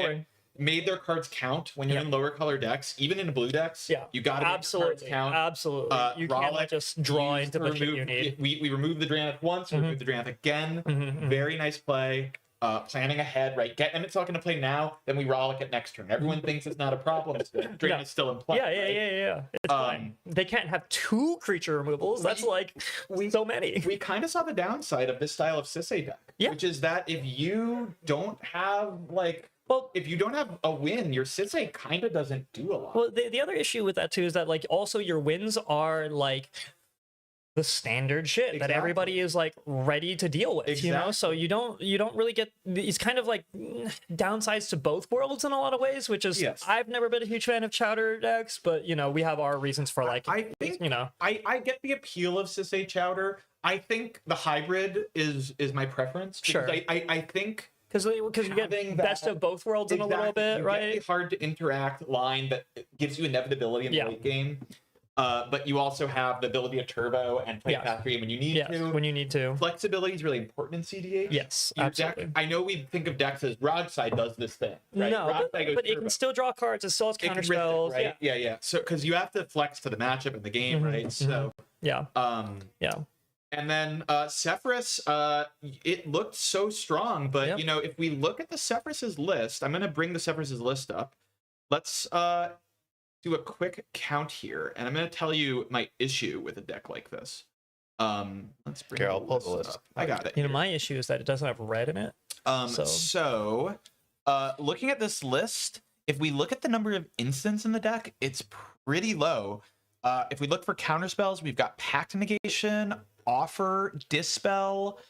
Made their cards count when you're in lower color decks, even in blue decks. Yeah, you got to make your cards count. Absolutely, you can't just draw into the shit you need. We removed the Drannith once, removed the Drannith again. Very nice play. Planning ahead, right? Get Emmett Selk into play now, then we Rollick it next turn. Everyone thinks it's not a problem. Drannith's still in play. Yeah. It's fine. They can't have 2 creature removals. That's so many. We kind of saw the downside of this style of Sisay deck, which is that if you don't have like Well, if you don't have a win, your Sisei kind of doesn't do a lot. Well, the other issue with that too is that like also your wins are like the standard shit that everybody is like ready to deal with, you know? So you don't really get these kind of like downsides to both worlds in a lot of ways, which is I've never been a huge fan of chowder decks, but you know, we have our reasons for like I think, you know, I get the appeal of Sisei chowder. I think the hybrid is my preference. Sure. I think because you get best of both worlds in a little bit, right? Get the hard to interact line that gives you inevitability in the late game. But you also have the ability to turbo and play path 3 when you need to. When you need to. Flexibility is really important in cEDH. Yes, Your absolutely. deck, I know we think of decks as Broadside does this thing, right? No, but it can still draw cards. It still has counter spells. Right? Yeah. So because you have to flex to the matchup in the game, right? So yeah. And then Sephiroth, it looked so strong, but you know, if we look at the Sephiroth's list, I'm gonna bring the Sephiroth's list up. Let's do a quick count here, and I'm going to tell you my issue with a deck like this. Let's bring I'll pull the list up. I got it. You know, my issue is that it doesn't have red in it. So looking at this list, if we look at the number of instants in the deck, it's pretty low. If we look for counter spells, we've got Pact Negation, Offer, Dispel,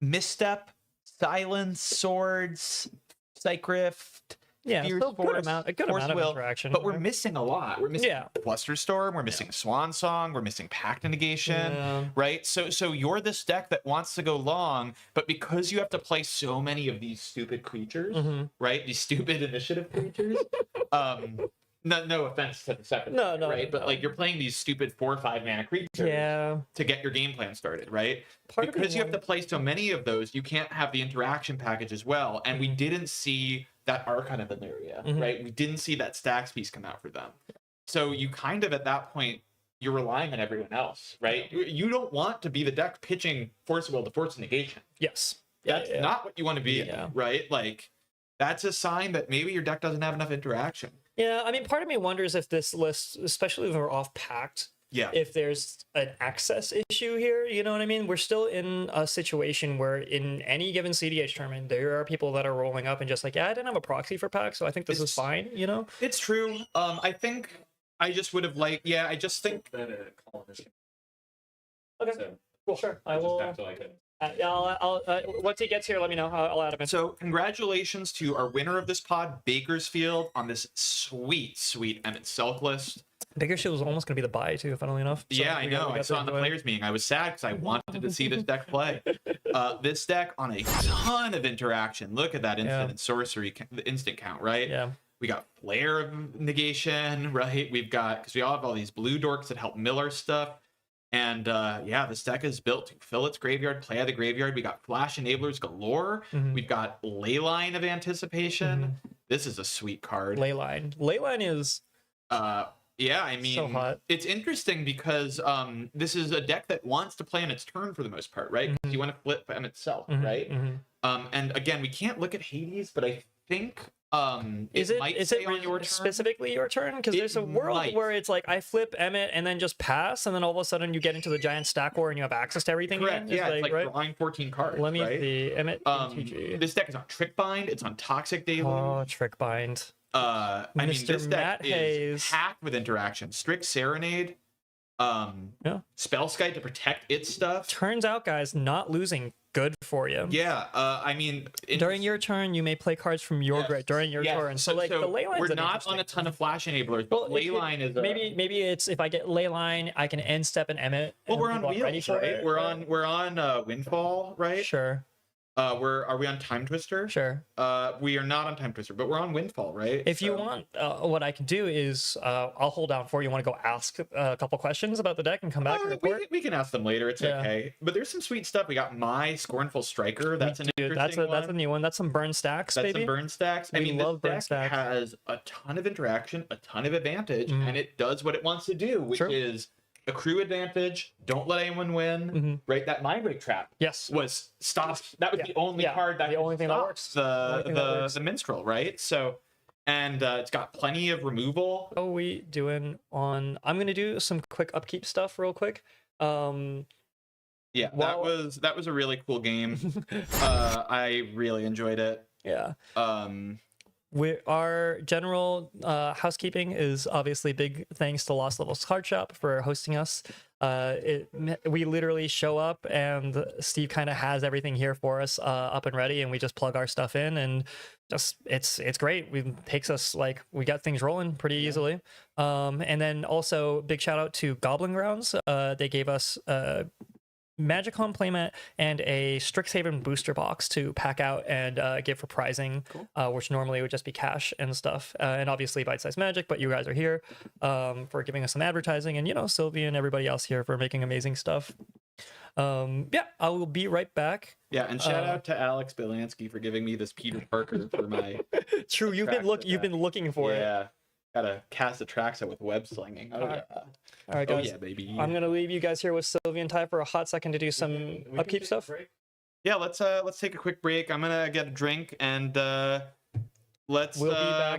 Misstep, Silence, Swords, Psychrift. Yeah, so a good amount of interaction. But we're missing a lot. We're missing Flusterstorm, we're missing Swan Song, we're missing Pact Negation, right? So you're this deck that wants to go long, but because you have to play so many of these stupid creatures, right? These stupid initiative creatures. No offense to the second, right? But like you're playing these stupid 4 or 5 mana creatures to get your game plan started, right? Because you have to play so many of those, you can't have the interaction package as well. And we didn't see that Archon of an area, right? We didn't see that stacks piece come out for them. So you kind of at that point, you're relying on everyone else, right? You don't want to be the deck pitching Force Will to Force Negation. Yes. That's not what you want to be, right? Like that's a sign that maybe your deck doesn't have enough interaction. Yeah, I mean, part of me wonders if this list, especially if we're off Pact, if there's an access issue here, you know what I mean? We're still in a situation where in any given cEDH tournament, there are people that are rolling up and just like, I didn't have a proxy for Pact, so I think this is fine, you know? It's true. I think I just would have liked, I just think that okay, so, cool, sure. I will. I'll once he gets here, let me know. I'll add him in. So congratulations to our winner of this pod, Bakersfield, on this sweet Emmett Selk list. Bakersfield was almost going to be the buy too, funnily enough. So I know. I saw in the players meeting. I was sad because I wanted to see this deck play. This deck on a ton of interaction. Look at that instant and sorcery, the instant count, right? Yeah. We got Flare of Negation, right? We've got, because we all have all these blue dorks that help mill our stuff. And this deck is built to fill its graveyard, play out of the graveyard. We got Flash Enablers galore. We've got Leyline of Anticipation. This is a sweet card. Leyline is... I mean, so hot. It's interesting because this is a deck that wants to play on its turn for the most part, right? You want to flip on itself, right? And again, we can't look at Hades, but I think... is it on your turn? Specifically your turn? Because there's a world where it's like I flip Emmett and then just pass, and then all of a sudden you get into the giant stack war and you have access to everything. Correct. It's like drawing 14 cards. Let me see. Emmett MTG. This deck is on Trick Bind. It's on Toxic Deluge. Oh, Trick Bind. I mean, this deck is packed with interaction. Strict Serenade. Spellskite to protect its stuff. Turns out, guys, not losing good for you. I mean, during your turn, you may play cards from your grid during your turn. So like the Leyline, we're not on a ton of Flash Enablers, but Leyline is maybe it's if I get Leyline, I can end step and Emmett. Well, we're on Wheels, right? We're on Windfall, right? Sure. Are we on Time Twister? Sure. We are not on Time Twister, but we're on Windfall, right? If you want, what I can do is I'll hold down for you. Want to go ask a couple questions about the deck and come back and report? We can ask them later. It's okay. But there's some sweet stuff. We got My Scornful Striker. That's that's a new one. That's some burn stacks, baby. That's some burn stacks. I mean, love this deck has a ton of interaction, a ton of advantage, and it does what it wants to do, which is accrue advantage, don't let anyone win, right? That Mind Break Trap was stopped. That was the only card that the only thing that works. The Minstrel, right? So, and it's got plenty of removal. How are we doing on... I'm going to do some quick upkeep stuff real quick. Yeah, Well- that was a really cool game. I really enjoyed it. Yeah. Um, Our general housekeeping is obviously big thanks to Lost Levels Card Shop for hosting us. We literally show up and Steve kind of has everything here for us up and ready, and we just plug our stuff in, and just it's great. It takes us like we got things rolling pretty easily. And then also big shout out to Goblin Grounds. They gave us Magicon playmat and a Strixhaven booster box to pack out and give for prizing, which normally would just be cash and stuff, and obviously Bite Size Magic, but you guys are here for giving us some advertising, and Sylvie and everybody else here for making amazing stuff. Yeah, I will be right back. yeah, and shout out to Alex Bilansky for giving me this Peter Parker for my True, you've been looking for it. yeah. Gotta cast Atraxa with web slinging. Oh yeah. All right, guys. Oh yeah, baby. I'm gonna leave you guys here with Sylvie and Ty for a hot second to do some upkeep stuff. Yeah, let's take a quick break. I'm gonna get a drink and we'll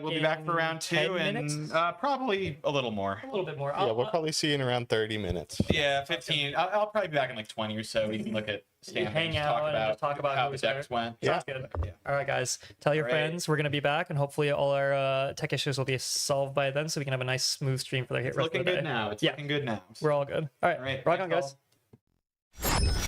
be back for round 2 and probably a little more. A little bit more. Yeah, we'll probably see you in around 30 minutes. Yeah, 15. I'll probably be back in like 20 or so. We can look at standings, hang out and talk about how who the was decks there. went. Sounds good. Yeah. All right, guys. Tell your All right. friends we're gonna be back, and hopefully all our tech issues will be solved by then, so we can have a nice smooth stream for the It's rest looking of the day. good now. It's Yeah. looking good now. We're all good. All right, All right, rock on, thanks, guys. all.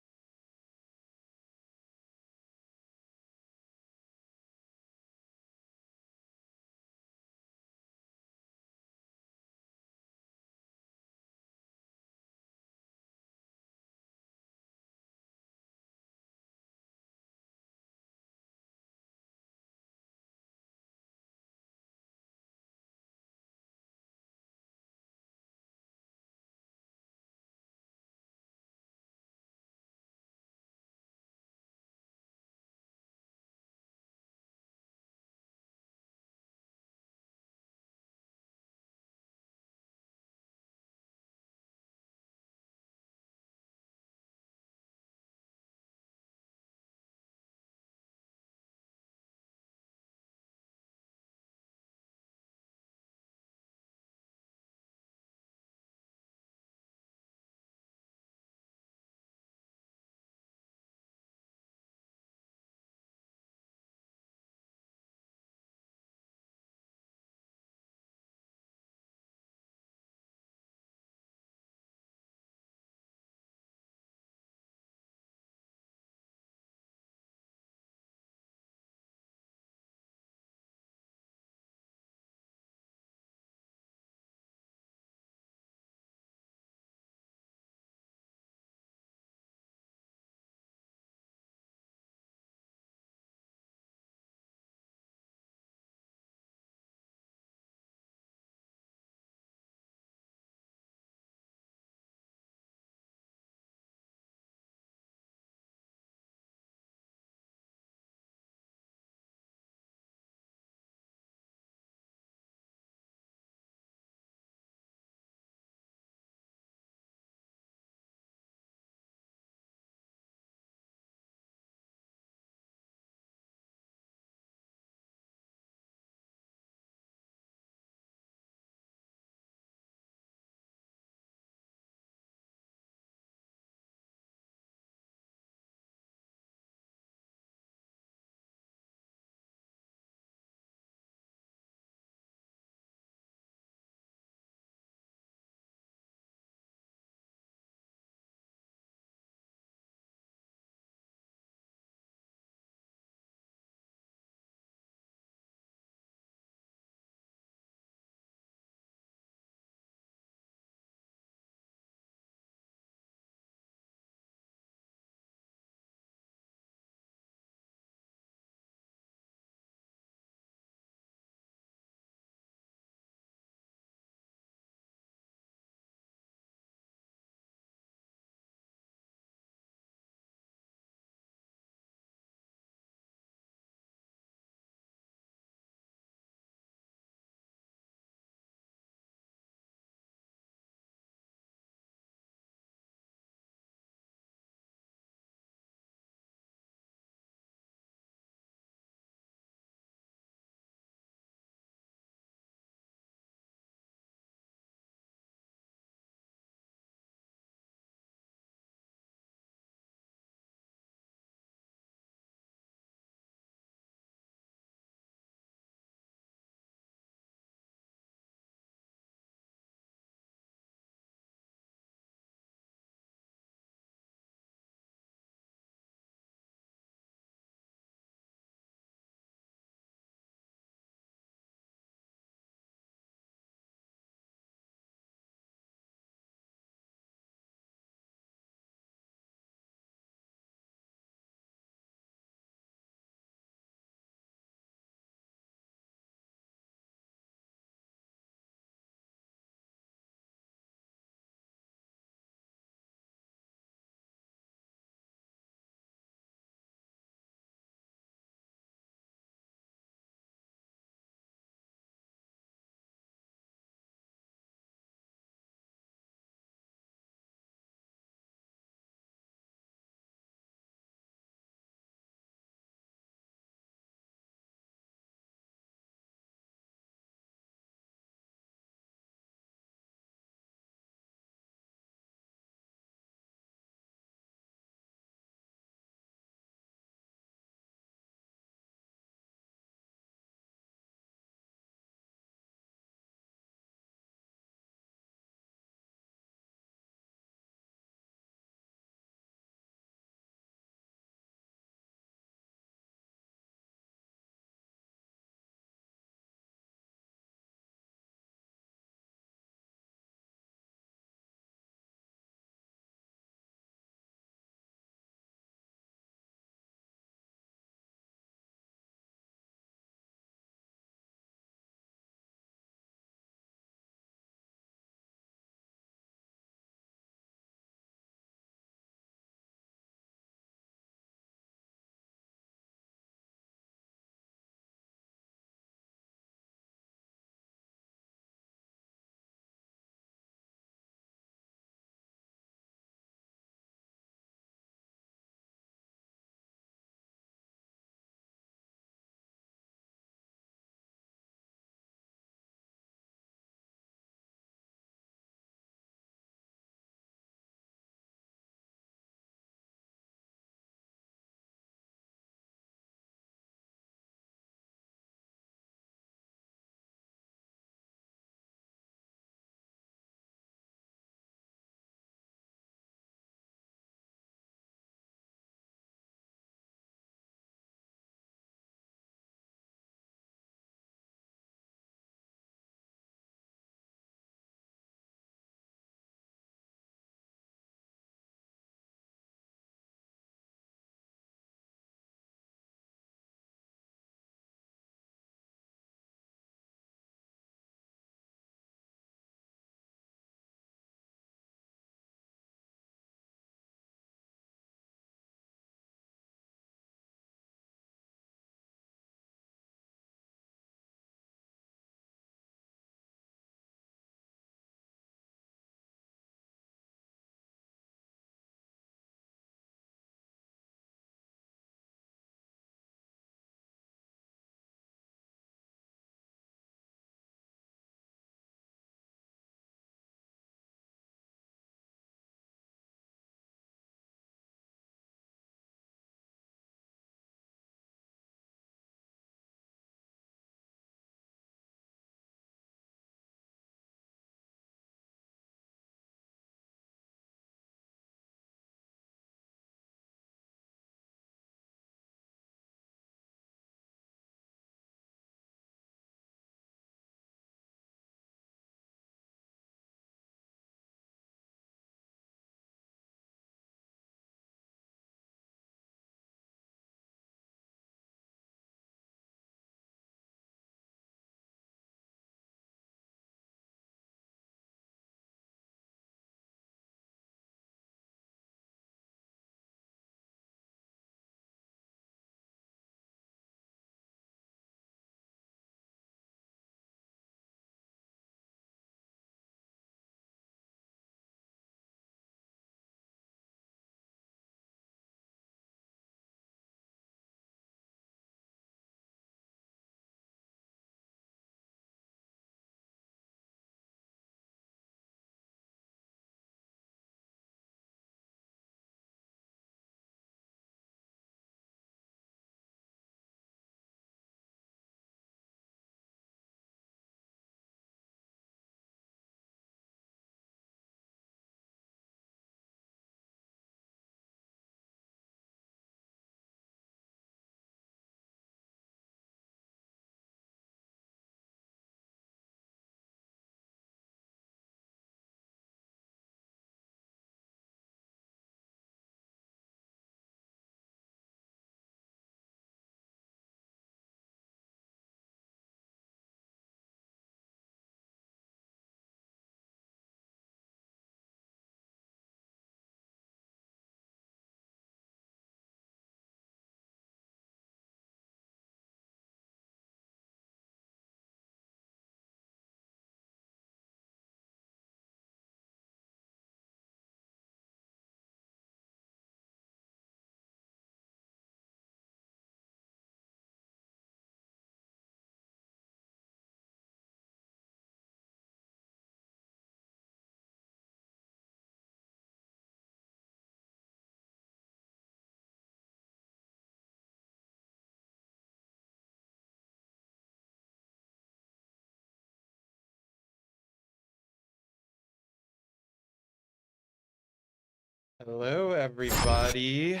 Hello, everybody.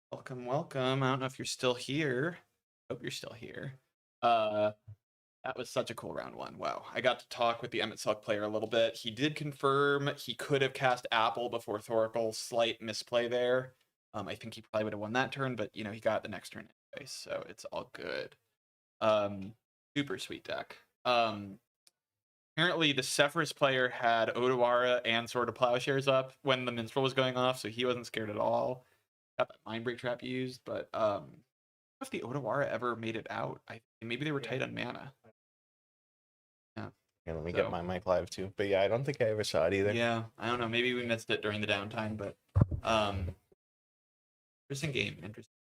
Welcome, welcome. I don't know if you're still here. Hope you're still here. That was such a cool round one. Wow. I got to talk with the Emmett Selk player a little bit. He did confirm he could have cast Apple before Thoracle. Slight misplay there. I think he probably would have won that turn, but you know, he got the next turn anyway, so it's all good. Super sweet deck. Apparently the Sephiroth player had Odawara and Sword of Plowshares up when the Minstrel was going off, so he wasn't scared at all. Got that Mind Break trap used, but I don't know if the Odawara ever made it out. Maybe they were tight on mana. Yeah, let me get my mic live too. But yeah, I don't think I ever saw it either. Yeah, I don't know. Maybe we missed it during the downtime, but interesting game. Interesting.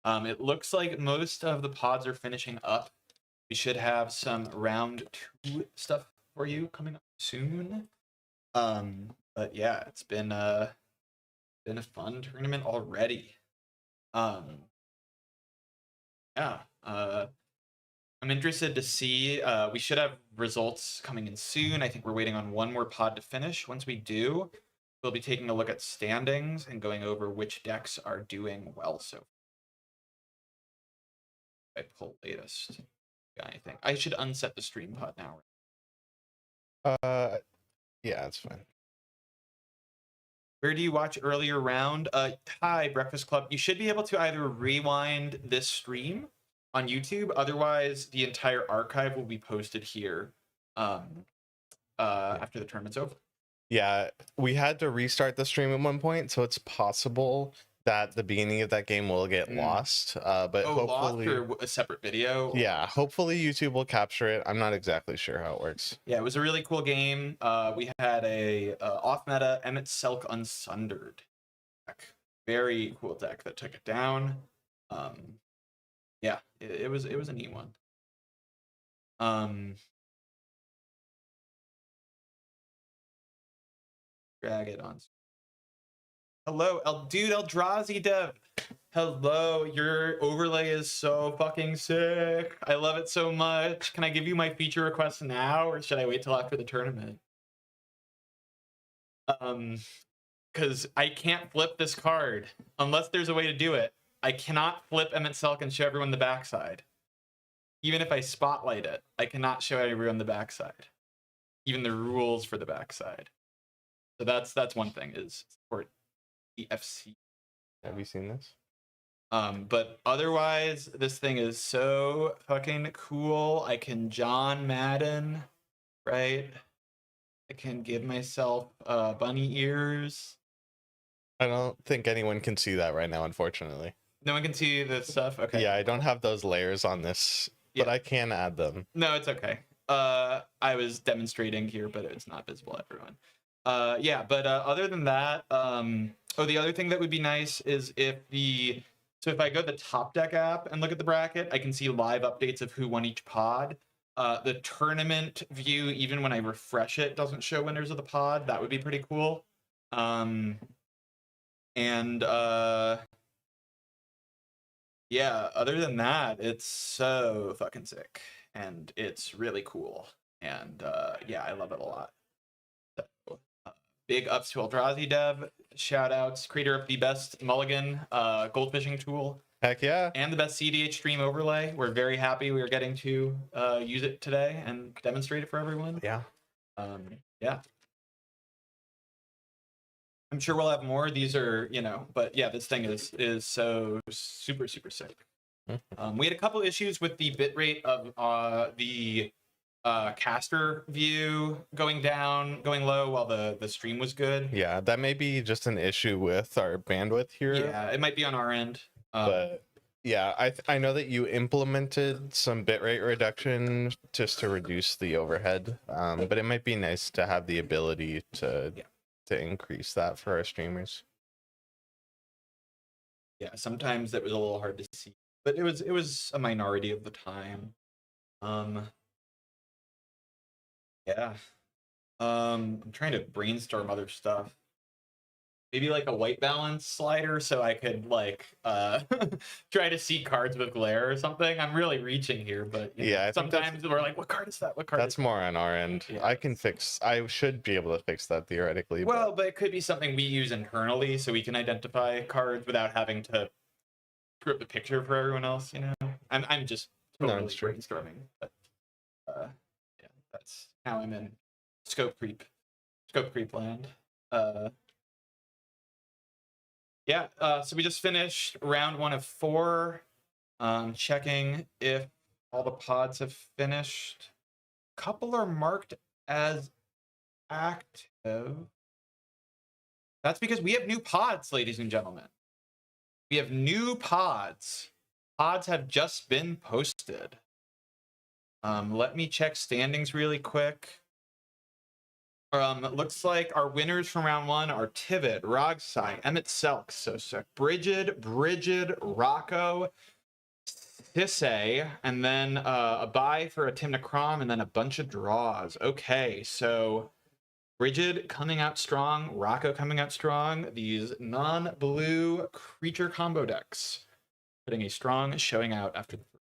It looks like most of the pods are finishing up. We should have some round 2 stuff for you coming up soon. But yeah, it's been a fun tournament already. Yeah. I'm interested to see. We should have results coming in soon. I think we're waiting on one more pod to finish. Once we do, we'll be taking a look at standings and going over which decks are doing well so far. I pull latest. Got anything? I should unset the stream pod now. Yeah, that's fine. Where do you watch earlier round? Hi, Breakfast Club. You should be able to either rewind this stream on YouTube. Otherwise, the entire archive will be posted here after the tournament's over. Yeah, we had to restart the stream at one point, so it's possible that the beginning of that game will get lost. But hopefully, lost or a separate video. Yeah, hopefully YouTube will capture it. I'm not exactly sure how it works. Yeah, it was a really cool game. We had a off-meta Emmett Selk Unsundered deck. Very cool deck that took it down. Yeah, it was a neat one. Drag it on. Hello, dude, Eldrazi Dev. Hello, your overlay is so fucking sick. I love it so much. Can I give you my feature request now, or should I wait till after the tournament? Because I can't flip this card unless there's a way to do it. I cannot flip Emmett Selk and show everyone the backside. Even if I spotlight it, I cannot show everyone the backside. Even the rules for the backside. So that's one thing, is support EFC. Have you seen this? But otherwise, this thing is so fucking cool. I can John Madden, right? I can give myself bunny ears. I don't think anyone can see that right now, unfortunately. No one can see the stuff? Okay. Yeah, I don't have those layers on this, but I can add them. No, it's okay. I was demonstrating here, but it's not visible to everyone. Yeah, but other than that, the other thing that would be nice is if I go to the Top Deck app and look at the bracket, I can see live updates of who won each pod. The tournament view, even when I refresh it, doesn't show winners of the pod. That would be pretty cool. Yeah, other than that, it's so fucking sick. And it's really cool. And yeah, I love it a lot. So, big ups to Eldrazi Dev. Shout outs, creator of the best mulligan goldfishing tool. Heck yeah. And the best cEDH stream overlay. We're very happy we are getting to use it today and demonstrate it for everyone. Yeah. Yeah. I'm sure we'll have more. These are, but yeah, this thing is so super, super sick. We had a couple issues with the bitrate of the caster view going low while the stream was good. Yeah, that may be just an issue with our bandwidth here. Yeah, it might be on our end. But yeah, I know that you implemented some bitrate reduction just to reduce the overhead. But it might be nice to have the ability to increase that for our streamers. Yeah, sometimes that was a little hard to see, but it was a minority of the time. Yeah. I'm trying to brainstorm other stuff. maybe like a white balance slider so I could like try to see cards with glare or something. I'm really reaching here, but you know, I think sometimes we're like, what card is that? What card that's is that? more on our end. Yeah. I should be able to fix that theoretically. Well, but it could be something we use internally so we can identify cards without having to screw up the picture for everyone else, you know? I'm just totally it's true. brainstorming, but yeah, that's how I'm in scope creep land. Yeah, so we just finished round 1 of 4. Checking if all the pods have finished. A couple are marked as active. That's because we have new pods, ladies and gentlemen. We have new pods. Pods have just been posted. Let me check standings really quick. It looks like our winners from round 1 are Tivit, Rogsai, Emmett Selk, Sosek, Brigid, Rocco, Sisse, and then a bye for a Timnacrom, and then a bunch of draws. Okay, so Brigid coming out strong, Rocco coming out strong. These non-blue creature combo decks putting a strong showing out after the first.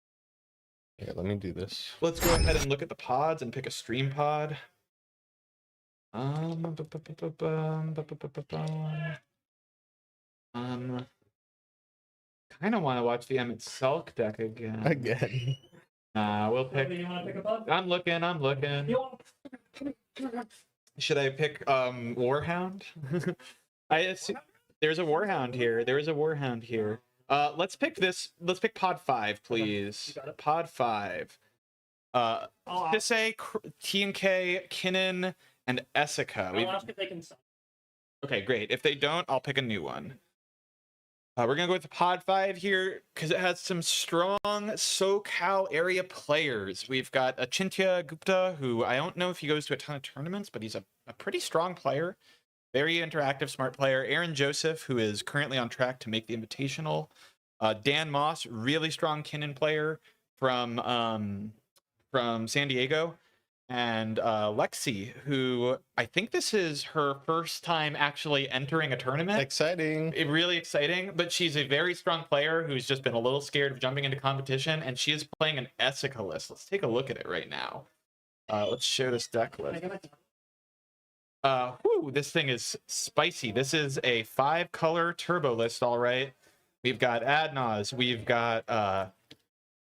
Yeah, let me do this. Let's go ahead and look at the pods and pick a stream pod. Kind of want to watch the Emmett Selk deck again. We'll pick. You want to pick a pod? I'm looking. Should I pick Warhound? I assume there's a Warhound here. Let's pick this. Let's pick pod 5, please. Pod 5. Sisse, TNK, Kinnan, and Essica. I'll ask if they can. Okay, great. If they don't, I'll pick a new one. We're gonna go with the pod 5 here because it has some strong SoCal area players. We've got Achintya Gupta, who I don't know if he goes to a ton of tournaments, but he's a pretty strong player. Very interactive, smart player. Aaron Joseph, who is currently on track to make the Invitational. Dan Moss, really strong Kinnan player from San Diego. And Lexi, who I think this is her first time actually entering a tournament. Exciting. Really exciting, but she's a very strong player who's just been a little scared of jumping into competition, and she is playing an Essica list. Let's take a look at it right now. Let's show this deck list. This thing is spicy. This is a 5-color turbo list, all right. We've got Adnaz, we've got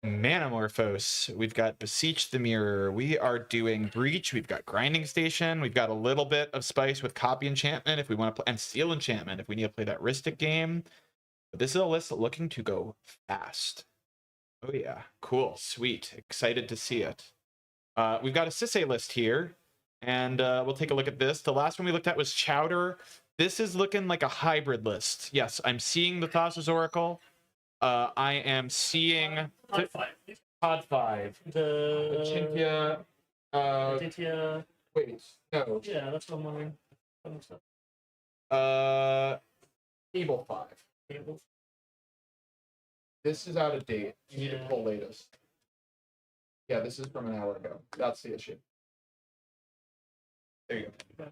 Manamorphose, we've got Beseech the Mirror, we are doing Breach, we've got Grinding Station, we've got a little bit of spice with Copy Enchantment if we want to play, and Seal Enchantment if we need to play that Ristic game. But this is a list looking to go fast. Oh yeah, cool, sweet, excited to see it. We've got a Sisse list here, and we'll take a look at this. The last one we looked at was Chowder. This is looking like a hybrid list. Yes, I'm seeing the Thassa's Oracle. I am seeing pod 5. The Achintya. Wait, no. Yeah, that's what I'm wondering. Able 5. This is out of date. You need to pull latest. Yeah, this is from an hour ago. That's the issue. There you go.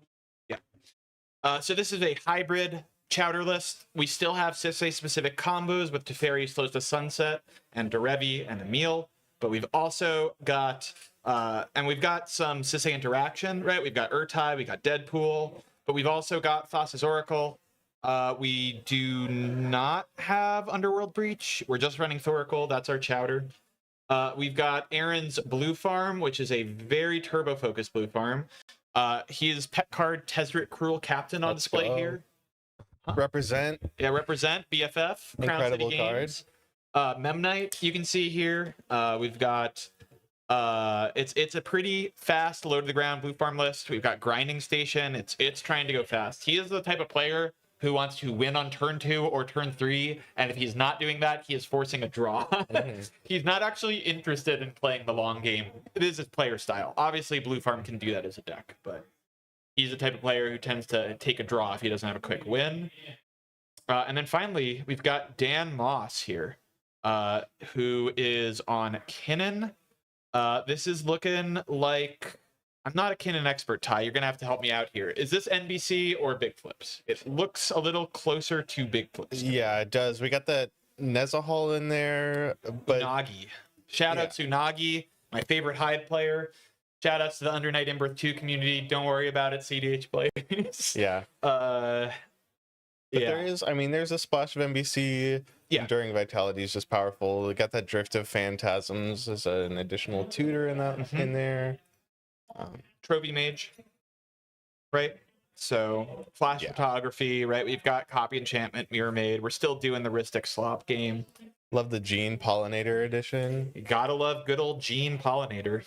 Yeah. So this is a hybrid Chowder list. We still have Sisse specific combos with Teferi Slows to Sunset and Derevi and Emil, but we've also got and we've got some Sisse interaction, right? We've got Urtai, we got Deadpool, but we've also got Thassa's Oracle. We do not have Underworld Breach. We're just running Thoracle. That's our Chowder. We've got Aaron's Blue Farm, which is a very turbo-focused Blue Farm. His pet card, Tezzeret Cruel Captain, on display here. Represent. Yeah, represent BFF. Incredible card. Memnite, you can see here. We've got it's a pretty fast low to the ground Blue Farm list. We've got Grinding Station. It's trying to go fast. He is the type of player who wants to win on turn 2 or turn 3, and if he's not doing that, he is forcing a draw. He's not actually interested in playing the long game. It is his player style. Obviously, Blue Farm can do that as a deck, but he's the type of player who tends to take a draw if he doesn't have a quick win. And then finally, we've got Dan Moss here, who is on Kinnan. This is looking like I'm not a Kinnan expert, Ty. You're gonna have to help me out here. Is this NBC or big flips? It looks a little closer to big flips. Yeah, it does. We got the Nezahal in there, but Unagi. Shout out to Unagi, my favorite Hyde player. Shout outs to the Under Night Inbirth 2 community. Don't worry about it, cEDH players. yeah. But There is, I mean, there's a splash of NBC. Yeah. During Vitality is just powerful. We got that Drift of Phantasms as an additional tutor in that in there. Trophy Mage, right? So flash photography, right? We've got Copy Enchantment, Mirror Maid. We're still doing the Ristic Slop game. Love the Gene Pollinator edition. You gotta love good old Gene Pollinator.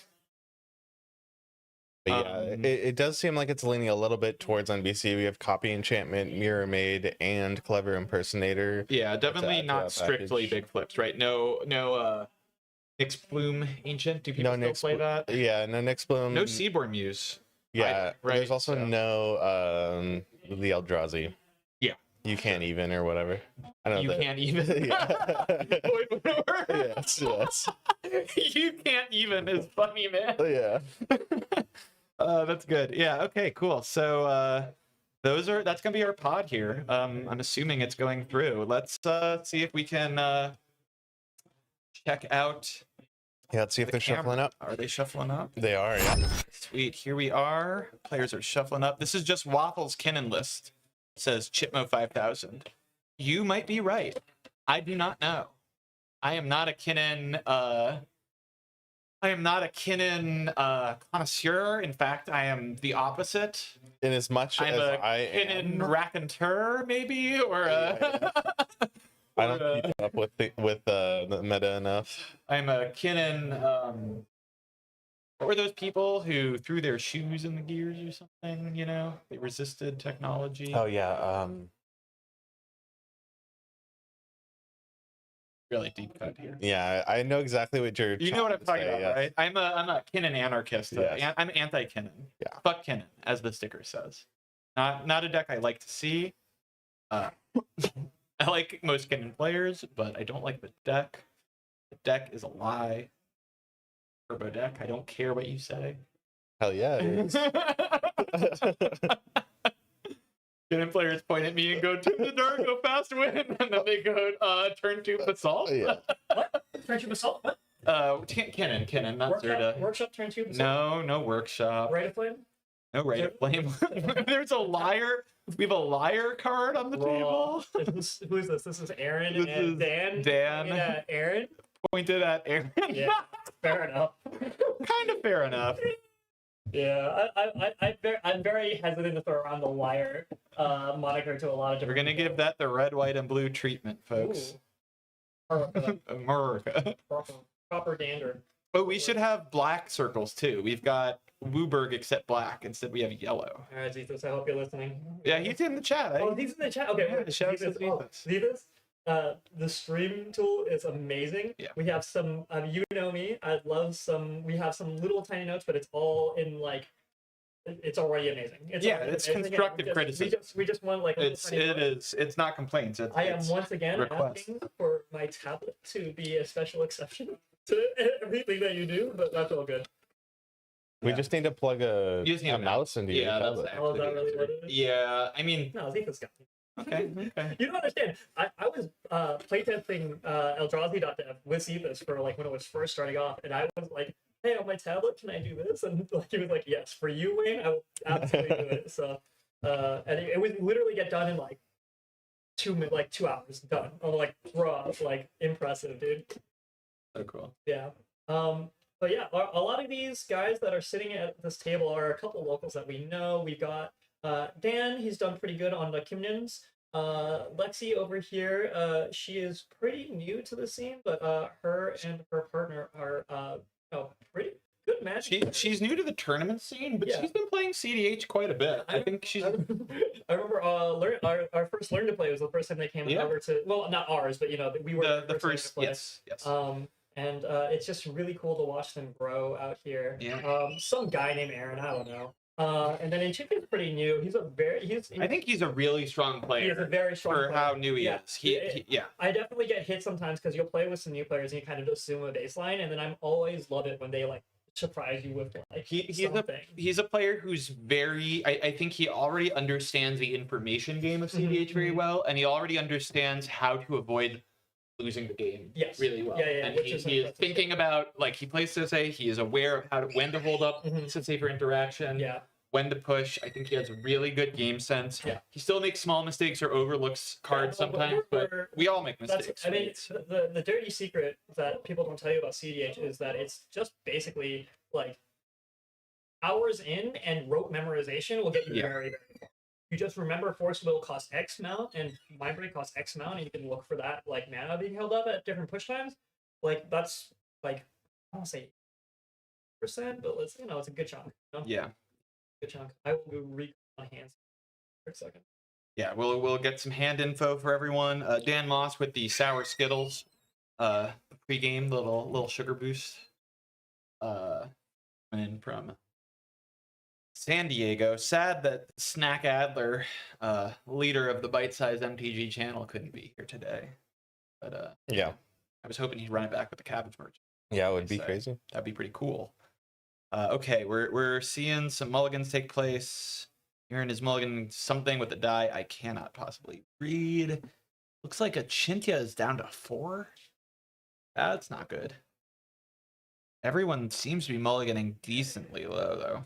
But yeah, it does seem like it's leaning a little bit towards NBC. We have Copy Enchantment, Mirror Maid, and Clever Impersonator. Yeah, definitely not that strictly package. big flips, right? No Nyx Bloom Ancient. Do people still play that? Yeah, no Nyx Bloom. No Seaborn Muse. Yeah, right, there's also so- no the Eldrazi. Yeah. You can't even or whatever. I don't know. You can't even. Yes, yes. You can't even is funny, man. Yeah. That's good. Yeah. Okay. Cool. So that's gonna be our pod here. I'm assuming it's going through. Let's see if we can check out. Yeah, let's see if the they're camera. shuffling up. Are they shuffling up? They are, yeah. Sweet. Here we are. Players are shuffling up. This is just Waffle's Kinnan list. It says Chipmo 5000. You might be right. I do not know. I am not a Kinnan. Connoisseur. In fact, I am the opposite. In as much I'm as a I Kinnan am, raconteur, maybe, or I don't keep up with the meta enough. I'm a Kinnan. What were those people who threw their shoes in the gears or something? You know, they resisted technology. Oh yeah. Really deep cut here. Yeah, I know exactly what you're. You know what I'm trying to talking say, about, yes. right? I'm a Kinnan anarchist. Yes. I'm anti-Kinnan. Yeah. Fuck Kinnan, as the sticker says. Not a deck I like to see. I like most Kinnan players, but I don't like the deck. The deck is a lie. Turbo deck. I don't care what you say. Hell yeah. It is. Kinnan players point at me and go, "Tip the dark, go fast, win," and then they go, "Turn 2 basalt." Yeah. Turn 2 basalt? What? Kinnan, not Zerda. Workshop turn 2 basalt? No workshop. Right of flame? No Rite of Flame. There's a liar. We have a liar card on the table. Who is this? This is Aaron This and is Dan. Dan. Yeah, Aaron. Pointed at Aaron. Yeah, fair enough. Kind of fair enough. Yeah, I'm very hesitant to throw around the liar moniker to a lot of different. We're gonna give that the red, white, and blue treatment, folks. America. Proper dander. But we should have black circles too. We've got Wooburg except black. Instead, we have yellow. All right, Jesus, I hope you're listening. Yeah, he's in the chat. Oh, he's in the chat. Okay, Yeah, shout out to Jesus. Jesus. See this? The stream tool is amazing. Yeah. We have some, you know me, I love some, we have some little tiny notes, but it's all in like, it's already amazing. It's Yeah, already it's amazing, and constructive criticism. We just want like a little tiny note. It's not complaints. I am once again request. asking for my tablet to be a special exception to everything that you do, but that's all good. We just need to plug a You just need a mouse into your Yeah, that's tablet. Oh, is that really what it is? Yeah, I mean, No, Zika's got me. okay. You don't understand. I was playtesting Eldrazi.dev with Cephas for like when it was first starting off, and I was like, "Hey, on my tablet, can I do this?" And like he was like, "Yes, for you, Wayne, I will absolutely do it." So, and it would literally get done in like 2 hours. Done. I'm like, bruh, like impressive, dude. So cool. Yeah. But yeah, a lot of these guys that are sitting at this table are a couple locals that we know. We got Dan, he's done pretty good on the Kimnins. Lexi over here, she is pretty new to the scene, but her and her partner are pretty good match. She's new to the tournament scene, but Yeah. she's been playing cEDH quite a bit. I think she's. I remember our first Learn to Play was the first time they came over to, well, not ours, but you know, we were the first. Learn to Play. Yes. And it's just really cool to watch them grow out here. Yeah. Some guy named Aaron, I don't know. And then Enchipin's pretty new. I think he's a really strong player. He is a very strong for player. how new he Yeah. is. He yeah. I definitely get hit sometimes because you'll play with some new players and you kind of assume a baseline, and then I always love it when they like surprise you with like he's something. he's a player who's very. I think he already understands the information game of cEDH very well, and he already understands how to avoid losing the game really well. And he is thinking about, like, he plays Sisei, he is aware of when to hold up Sisei for interaction, when to push. I think he has a really good game sense. He still makes small mistakes or overlooks cards sometimes, but we all make mistakes. I mean, the dirty secret that people don't tell you about cEDH is that it's just basically like hours in and rote memorization will get you very, very far. You just remember Force Will costs X amount and Mind Break costs X amount, and you can look for that like mana being held up at different push times. Like that's like, I don't say %, but it's it's a good chunk. You know? Yeah, good chunk. I will go read my hands for a second. Yeah, we'll get some hand info for everyone. Dan Moss with the sour Skittles, pregame little sugar boost. Coming in from San Diego. Sad that Snack Adler, leader of the Bite Size MTG channel, couldn't be here today. But yeah, I was hoping he'd run it back with the cabbage merchant. Yeah, it would be crazy. That'd be pretty cool. Okay, we're seeing some mulligans take place. Aaron is mulligan something with the die I cannot possibly read. Looks like a Chintia is down to 4. That's not good. Everyone seems to be mulliganing decently low, though.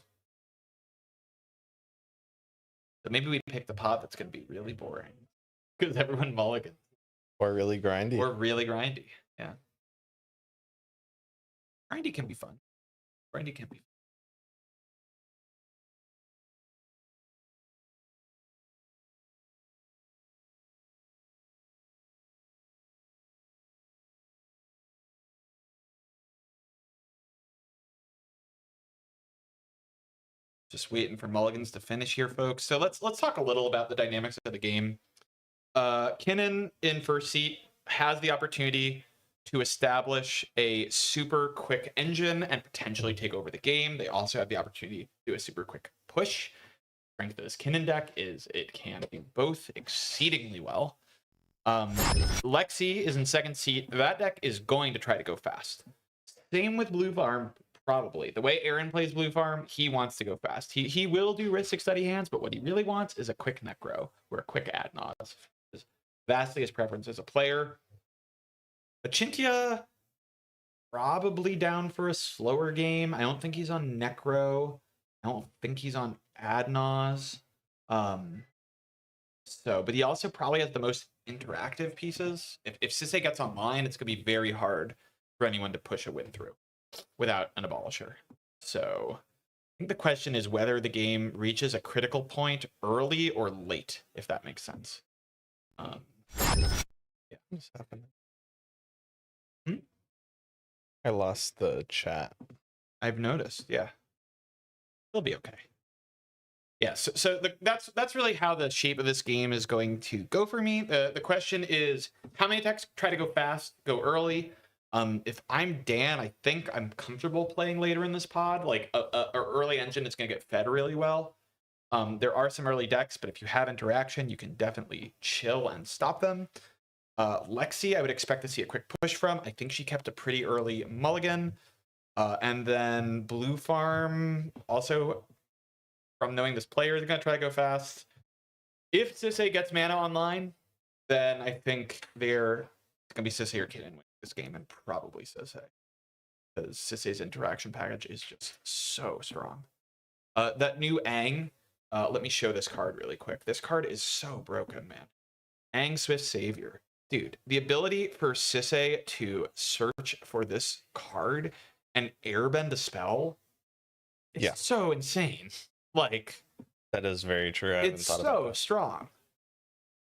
So maybe we pick the pot that's going to be really boring. Because everyone mulligans. Or really grindy. Or really grindy, yeah. Grindy can be fun. Grindy can be fun. Just waiting for mulligans to finish here, folks. So let's talk a little about the dynamics of the game. Kinnan in first seat has the opportunity to establish a super quick engine and potentially take over the game. They also have the opportunity to do a super quick push. Strength of this Kinnan deck is it can do both exceedingly well. Lexi is in second seat. That deck is going to try to go fast. Same with Blue Farm. Probably. The way Aaron plays Blue Farm, he wants to go fast. He will do Ristic Study Hands, but what he really wants is a quick Necro or a quick Adnos. Vastly his preference as a player. Achintia, probably down for a slower game. I don't think he's on Necro. I don't think he's on Adnos. But he also probably has the most interactive pieces. If Sisei gets online, it's going to be very hard for anyone to push a win through without an abolisher. So I think the question is whether the game reaches a critical point early or late, if that makes sense. Yeah. What's happening? I lost the chat. I've noticed, yeah. It'll be okay. Yeah, that's really how the shape of this game is going to go for me. The question is, how many attacks try to go fast, go early? If I'm Dan, I think I'm comfortable playing later in this pod. Like a early engine is going to get fed really well. There are some early decks, but if you have interaction, you can definitely chill and stop them. Lexi, I would expect to see a quick push from. I think she kept a pretty early mulligan. And then Blue Farm, also from knowing this player is going to try to go fast. If Sisei gets mana online, then I think it's going to be Sisei or Kinnan winning this game, and probably Sisei. Because Sisei's interaction package is just so strong. That new Aang, let me show this card really quick. This card is so broken, man. Aang Swift Savior. Dude, the ability for Sisei to search for this card and airbend a spell is so insane. Like, that is very true. I haven't thought about that. It's so strong.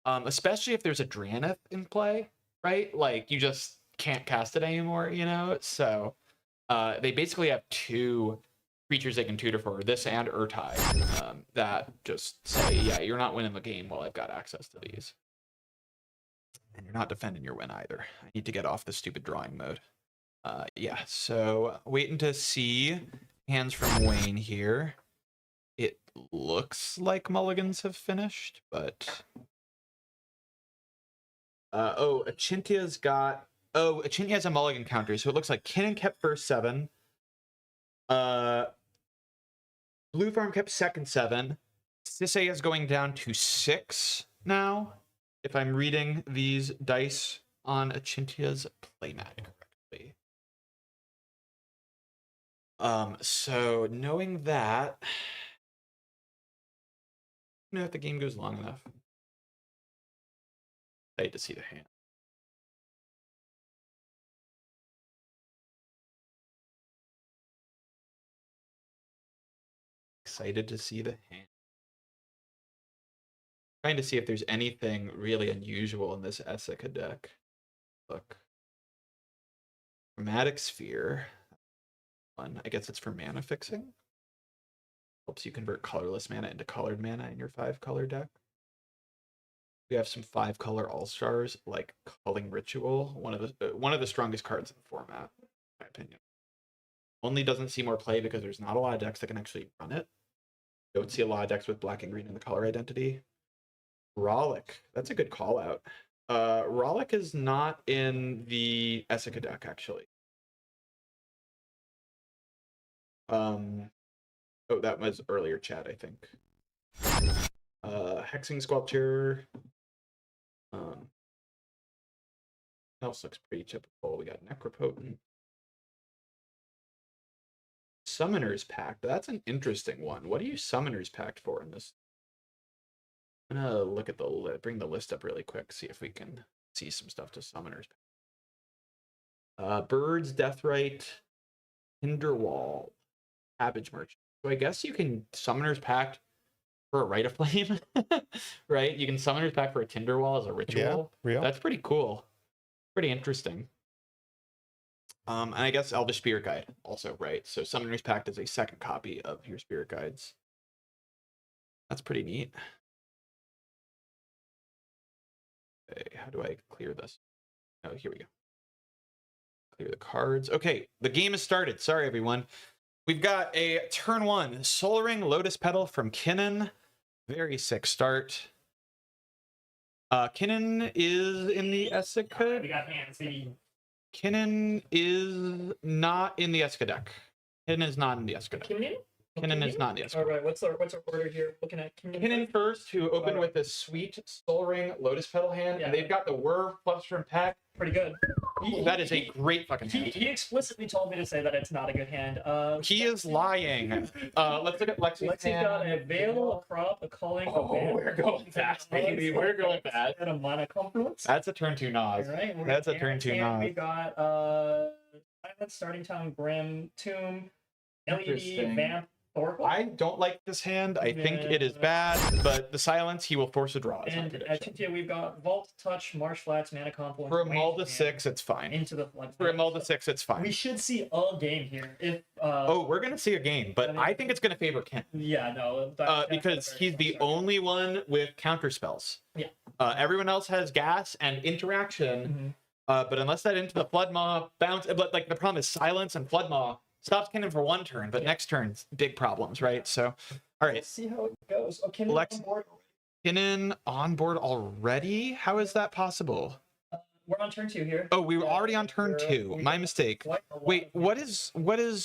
Especially if there's a Draneth in play, right? Like, you just can't cast it anymore, you know? So they basically have 2 creatures they can tutor for, this and Urtai, that just say, yeah, you're not winning the game while I've got access to these. And you're not defending your win either. I need to get off the stupid drawing mode. Yeah, so waiting to see hands from Wayne here. It looks like mulligans have finished, but... Achintia has a mulligan counter, so it looks like Kinnan kept first 7. Blue Farm kept second 7. Sisei is going down to 6 now, if I'm reading these dice on Achintia's playmat correctly. So knowing that, you know, if the game goes long enough, I hate to see the hand. Excited to see the hand. Trying to see if there's anything really unusual in this Essica deck. Look. Chromatic Sphere. One. I guess it's for mana fixing. Helps you convert colorless mana into colored mana in your 5-color deck. We have some 5-color all-stars like Culling Ritual, one of the strongest cards in the format, in my opinion. Only doesn't see more play because there's not a lot of decks that can actually run it. Don't see a lot of decks with black and green in the color identity. Rollick, that's a good call out. Rollick is not in the Essica deck, actually. Oh, that was earlier chat, I think. Hexing Sculpture. Else looks pretty typical. We got Necropotent. Summoner's Pact. That's an interesting one. What do you Summoner's Pact for in this? I'm gonna look at the bring the list up really quick, see if we can see some stuff to Summoner's Pact. Birds, Deathrite, Hinderwall, Cabbage Merchant. So I guess you can Summoner's Pact for a Rite of Flame, right? You can Summoner's Pact for a Tinderwall as a ritual. Yeah, real. That's pretty cool. Pretty interesting. And I guess Elvish Spirit Guide also, right? So Summoner's Pact is a second copy of your Spirit Guides. That's pretty neat. Okay, how do I clear this? Oh, here we go. Clear the cards. Okay, the game has started. Sorry, everyone. We've got a turn 1 Soul Ring Lotus Petal from Kinnan. Very sick start. Kinnan is in the Essica. We got hands. Kinnan is not in the Essica deck. Kinnan is not in the Essica deck. Kinnan is not in the Essica. All right, what's our order here? Looking at Kinnan first, who opened with a sweet Soul Ring Lotus Petal hand, and they've got the Whir plus from Pack. Pretty good. That is a great fucking hand. He explicitly told me to say that it's not a good hand. He is lying. Let's look at Lexi's hand. Got a Veil, a Crop, a Culling, a Veil. We're going fast, baby. We're going fast. And a Mana Confluence. That's a turn 2 Nas. Right, That's a turn 2 Nas. We got Silent, Starting Town, Grim, Tomb, LED, Interesting. Vamp, Oracle. I don't like this hand. I think it is bad, but the silence, he will force a draw. And at Chintia, we've got Vault, Touch, Marsh Flats, Mana Confluence. For a Mulda 6, it's fine. Into the Flood. For a Mulda 6, it's fine. We should see a game here. If oh, we're going to see a game, but I think it's going to favor Ken. Yeah, no. Because he's the only one with counter spells. Yeah. Everyone else has gas and interaction, but unless that into the Flood Maw bounce, but like the problem is silence and Flood Maw stops Kinnan for 1 turn, but next turn's big problems, right? So, all right. Let's see how it goes. Okay, Kinnan on board already? How is that possible? We're on turn 2 here. Oh, we were already on turn 2. My mistake. Wait, what is?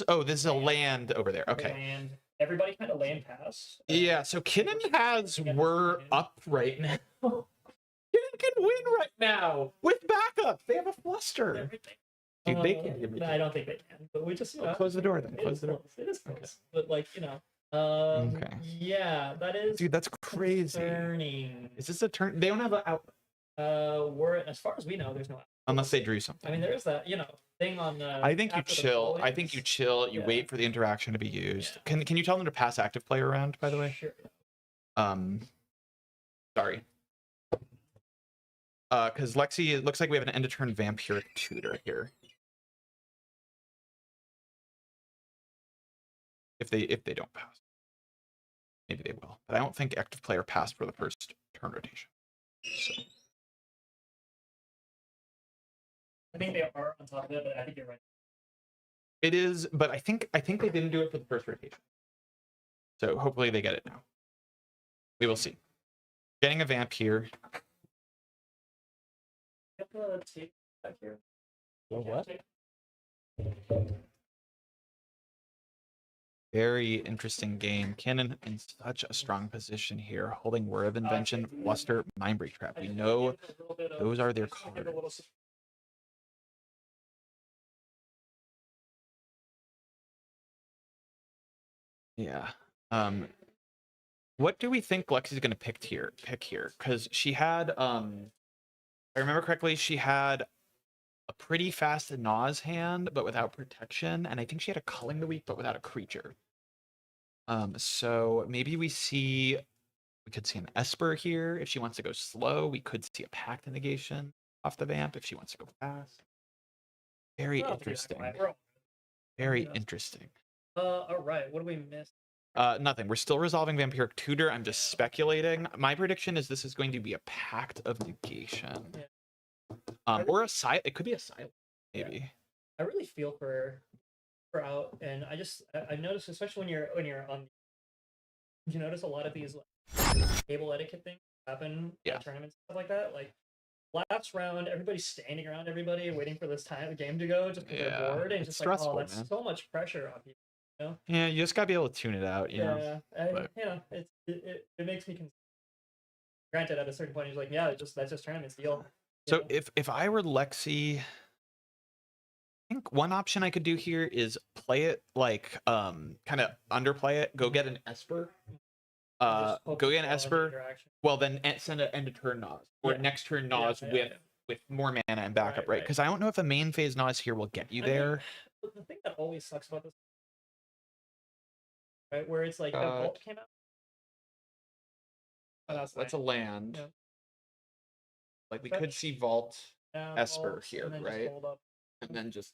Oh, this is a land over there. Okay. Land. Everybody kind of land pass. Yeah, so Kinnan has Whir up right now. Kinnan can win right now with backup. They have a fluster. Dude, they can't give me. No, I don't think they can. But we just close the door then. Close the door. It is close. Okay. But like, you know. Okay. Yeah, that is. Dude, that's crazy. Concerning. Is this a turn? They don't have an out. We're as far as we know, there's no out. Unless they drew something. I mean, there's that, you know, thing on. I think you chill. I think you chill. You wait for the interaction to be used. Yeah. Can you tell them to pass active player around? By the way. Sure. Sorry. Because Lexi, it looks like we have an end of turn Vampiric Tutor here. If they don't pass, maybe they will. But I don't think active player passed for the first turn rotation. So. I think they are on top of it, but I think you're right. It is, but I think they didn't do it for the first rotation. So hopefully they get it now. We will see. Getting a vamp here. Take back here. What? Very interesting game. Cannon in such a strong position here, holding Word of Invention, Fluster, Mindbreak Trap. We know those are their cards. Yeah. What do we think Lexi's gonna pick here? Because she had, if I remember correctly, she had a pretty fast Nas hand, but without protection, and I think she had a Culling the Weak, but without a creature. So maybe we could see an Esper here if she wants to go slow. We could see a Pact Negation off the Vamp if she wants to go fast. Very interesting. Very interesting. All right. What do we miss? Nothing. We're still resolving Vampiric Tutor. I'm just speculating. My prediction is this is going to be a Pact of Negation. Yeah. Or a silent. It could be a silent, maybe. Yeah. I really feel for out, and I noticed, especially when you're on, you notice a lot of these like, table etiquette things happen at tournaments, stuff like that. Like last round, everybody's standing around everybody, waiting for this game to go, just because they're bored, and it's just stressful, like, oh, that's man. so much pressure on you. You know? Yeah, you just gotta be able to tune it out. Yeah, it makes me. Granted, at a certain point, he's like, yeah, that's just tournament's deal. So if I were Lexi, I think one option I could do here is play it like kind of underplay it. Go get an Esper. Go get an Esper. Well, then send an end of turn Nas or next turn Nas with more mana and backup, right? Because I don't know if a main phase Nas here will get you there. The thing that always sucks about this, right, where it's like the vault came out. Oh, that's a land. Yeah. Like we could see Vault Esper here, right? And then just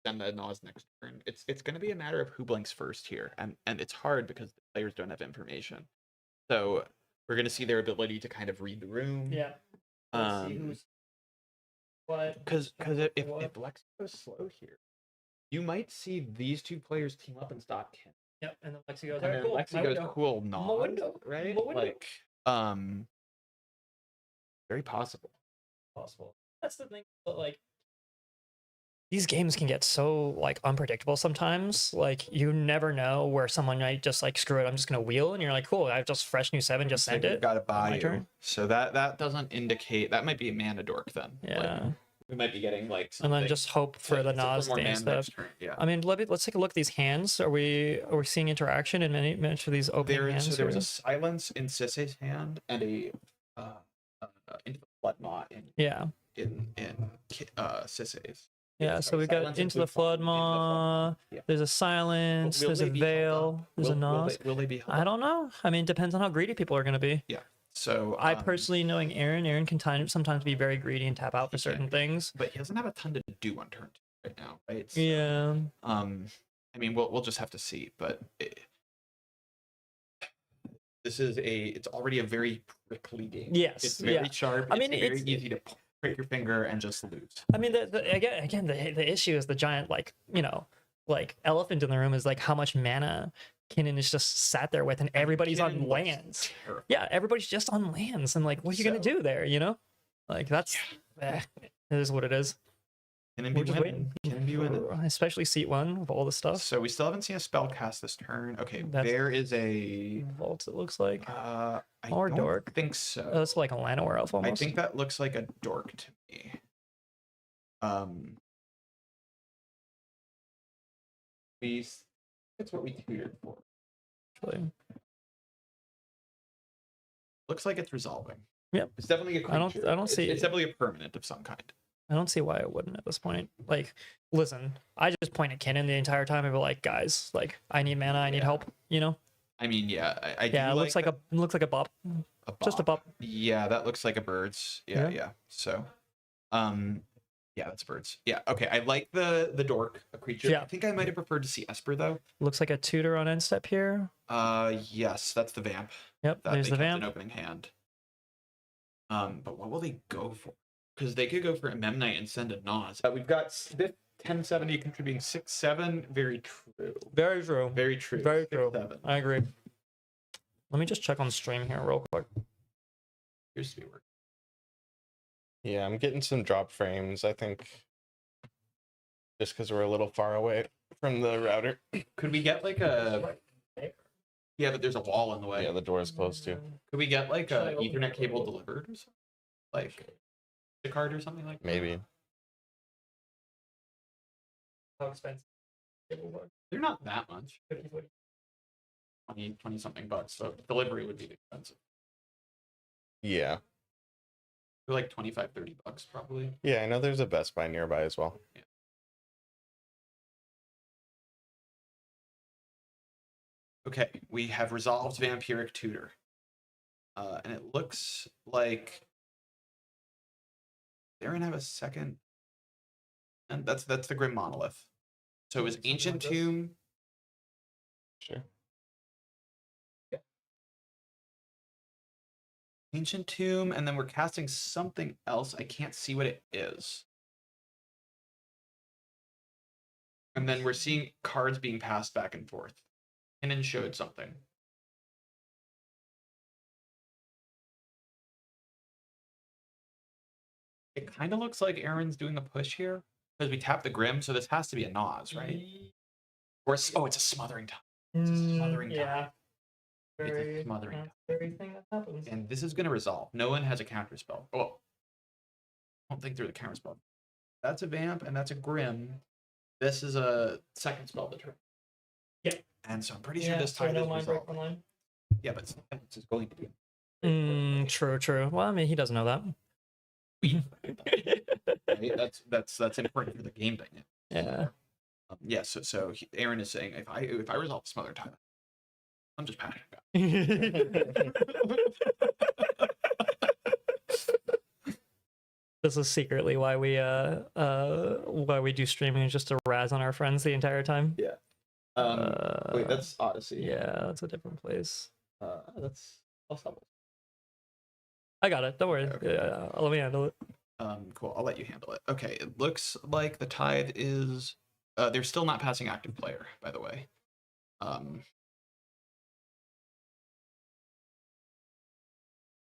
send the Nas next turn. It's going to be a matter of who blinks first here, and it's hard because the players don't have information. So we're going to see their ability to kind of read the room. Yeah. Let's see who's what. Because if Lexi goes slow here, you might see these two players team up and stop Ken. Yep, and then Lexi goes. And then Lexi goes cool Nas, right? Like very possible. That's the thing, but like these games can get so like unpredictable sometimes. Like you never know where someone might just like screw it, I'm just gonna wheel, and you're like, cool, I've just fresh new 7, just send it. Got to buy you. Turn. So that doesn't indicate, that might be a mana dork then. Yeah. Like, we might be getting like and then just hope for the Nas thing stuff. Yeah. I mean, let's take a look at these hands. Are we seeing interaction in many of these opening hands? So there was a silence in Sisse's hand and a into the Flood Maw in Sisse's. Yeah, so we've got into the Flood Maw. Yeah. There's a silence. There's a veil. There's a Nas. Will they be? I don't know. I mean, it depends on how greedy people are going to be. Yeah. So I personally, knowing Aaron can sometimes be very greedy and tap out for certain things. But he doesn't have a ton to do on turn 2 right now, right? So, yeah. I mean, we'll just have to see, but it's already a very prickly game. Yes. It's very sharp. I mean, it's very easy to prick your finger and just lose. I mean, the issue is the giant, like, like elephant in the room is like how much mana Kinnan is just sat there with, and everybody's on lands. Yeah, everybody's just on lands, and like, what are you gonna do there? Like that's it is what it is. We're just waiting. Can be winning, especially seat 1 with all the stuff. So we still haven't seen a spell cast this turn. Okay, there is a vault. It looks like or dork. Think so. That's like a Llanowar elf almost. I think that looks like a dork to me. It's what we tutored for. Actually. Looks like it's resolving. Yep. It's definitely a creature. I don't see. It's definitely a permanent of some kind. I don't see why it wouldn't at this point. Like, listen, I just point at Kinnan the entire time and be like, guys, like, I need mana, I need help. I mean, yeah, I it looks like a bop. Just a bop. Yeah, that looks like a bird's. Yeah. So, yeah, that's birds. Yeah, okay. I like the dork, a creature. Yeah. I think I might have preferred to see Esper though. Looks like a tutor on end step here. Yes, that's the vamp. Yep, there's the vamp. An opening hand. But what will they go for? Because they could go for a Memnite and send a Nas. We've got 1070 contributing 6/7. Very true. Very true. Very true. Very true. 6/7. I agree. Let me just check on stream here real quick. Here's to be working. Yeah, I'm getting some drop frames, I think. Just because we're a little far away from the router. Could we get like a Yeah, but there's a wall in the way. Yeah, the door is closed too. Could we get like a Ethernet cable delivered or something? Like the card or something like that? Maybe. How expensive? They're not that much. 20 something bucks. So delivery would be expensive. Yeah. They're like 25, 30 bucks probably. Yeah, I know there's a Best Buy nearby as well. Yeah. Okay, we have resolved Vampiric Tutor. And it looks like they're gonna have a second. And that's the Grim Monolith. So is Ancient Tomb. Sure. Ancient Tomb, and then we're casting something else. I can't see what it is. And then we're seeing cards being passed back and forth. And then showed something. It kind of looks like Aaron's doing the push here. Because we tap the Grim, so this has to be a Naz, right? Or oh, it's a Smothering Tide. It's a Smothering Tide. It's a Smothering Tide. Very thing that happens. And this is going to resolve. No one has a counter spell. Oh, I don't think there's a counter spell. That's a Vamp, and that's a Grim. This is a second spell to turn. Yeah. And so I'm pretty sure this Tide is resolved. Yeah, but this is going to be. True. Well, I mean, he doesn't know that. Right? That's important for the game dynamic. Yeah. Yeah. So Aaron is saying if I resolve Smother Tide, I'm just passionate about it. This is secretly why we do streaming, is just to razz on our friends the entire time. Yeah. Wait, that's Odyssey. Yeah, that's a different place. That's also. I got it. Don't worry. Okay. Yeah, let me handle it. Cool. I'll let you handle it. Okay. It looks like the Tide is. They're still not passing active player, by the way.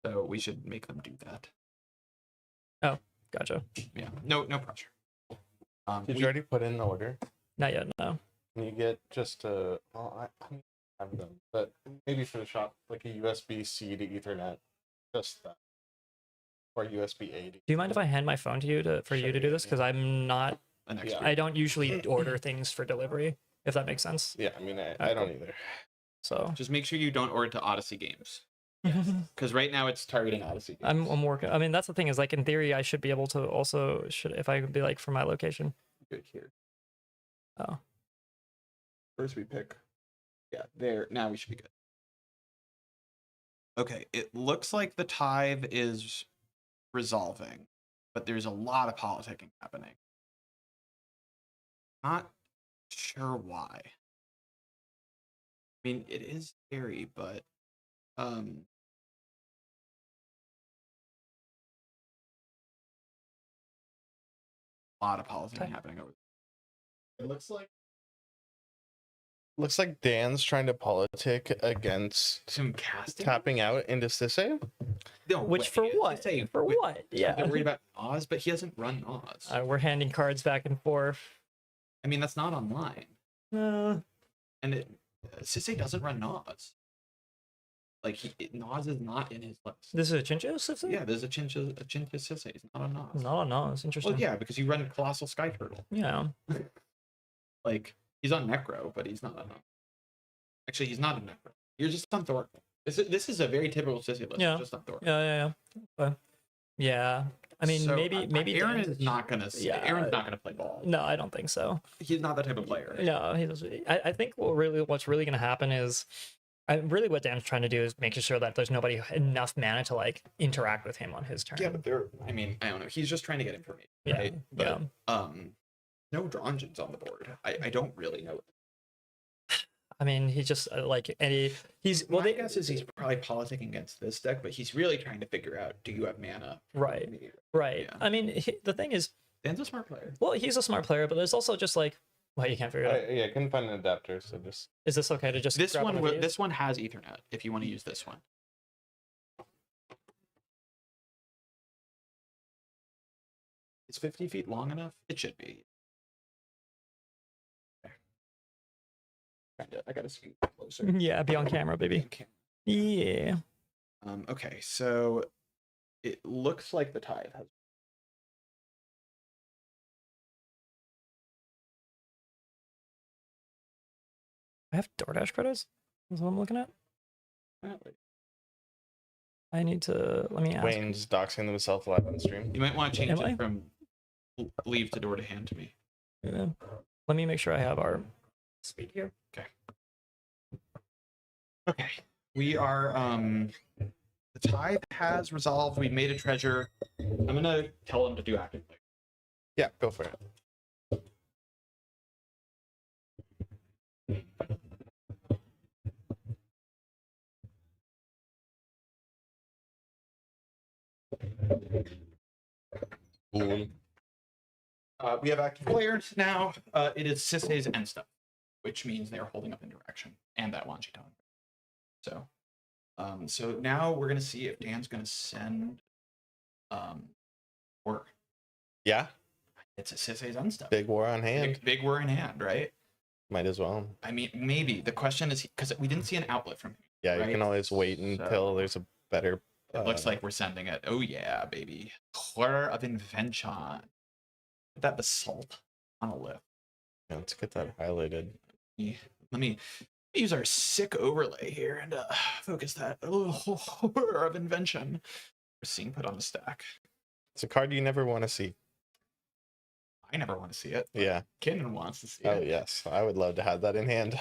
So we should make them do that. Oh, gotcha. Yeah. No pressure. Did you already put in the order? Not yet. No. Can you get just a? Well, I have them, but maybe for the shop, like a USB-C to Ethernet, just that, or USB-A. Do you mind if I hand my phone to you for you to do this? Because I'm not. Yeah. I don't usually order things for delivery, if that makes sense. Yeah, I mean, I don't either. So just make sure you don't order to Odyssey games. Because right now it's targeting Odyssey games. I'm working. I mean, that's the thing is, like, in theory, I should be able to also if I could be like for my location. Good here. Oh. First we pick. Yeah, there. Now we should be good. Okay, it looks like the Tithe is resolving, but there's a lot of politicking happening. Not sure why. I mean, it is scary, but a lot of politicking happening over there. It looks like Dan's trying to politic against some casting tapping out into cEDH. No, Which for what? For what? Yeah. They're worried about Oz, but he doesn't run Oz. We're handing cards back and forth. I mean, that's not online. And cEDH doesn't run Oz. Like Nas is not in his list. This is a Chincha system? Yeah, there's a Chincha Sisse. He's not on Nas. No, it's interesting. Well, yeah, because you run Colossal Sky Turtle. Yeah. Like he's on Necro, but he's not on. Actually, he's not on Necro. You're just on Thor. This is a very typical Sisse list. Yeah. Just on Thor. Yeah. I mean, So, maybe Aaron is not gonna. Yeah, Aaron's not gonna play ball. No, I don't think so. He's not that type of player. No, he doesn't. I think what's really gonna happen is. Really, what Dan's trying to do is making sure that there's nobody enough mana to like interact with him on his turn. Yeah, but I mean, I don't know. He's just trying to get information. Yeah, right? But, no Dronjins on the board. I don't really know. I mean, he just he's well. My guess is he's probably politicking against this deck, but he's really trying to figure out: do you have mana? Right. Yeah. I mean, the thing is, Dan's a smart player. Well, he's a smart player, but there's also just like. Well, you can't figure it out. Yeah, I couldn't find an adapter, so just. Is this okay to just? This one has Ethernet. If you want to use this one. Is 50 feet long enough? It should be. I gotta scoot closer. Yeah, be on camera, baby. Yeah. Okay, so it looks like the tide has. I have DoorDash credits. That's what I'm looking at. I need to let me ask. Wayne's doxing himself live on stream. You might want to change Am I? it from leave to door to hand to me. Yeah. Let me make sure I have our speed here. Okay. We are the tide has resolved. We've made a treasure. I'm gonna tell them to do active play. Yeah, go for it. Cool. We have active players now. It is Sisei's end step, which means they are holding up interaction and that Wanji tone. So, so now we're gonna see if Dan's gonna send, or Yeah, it's a Sisei's end step. big war on hand. Big war in hand, right? Might as well. I mean, maybe the question is because we didn't see an outlet from him. Yeah, you Right? can always wait until there's a better. It looks like we're sending it. Oh yeah, baby. Horror of Invention. Put that basalt on a lift. Yeah, let's get that highlighted. Let me use our sick overlay here and focus that. Oh, Horror of Invention. We're seeing put on the stack. It's a card you never want to see. I never want to see it. Yeah. Kinnan wants to see Oh it. yes, I would love to have that in hand.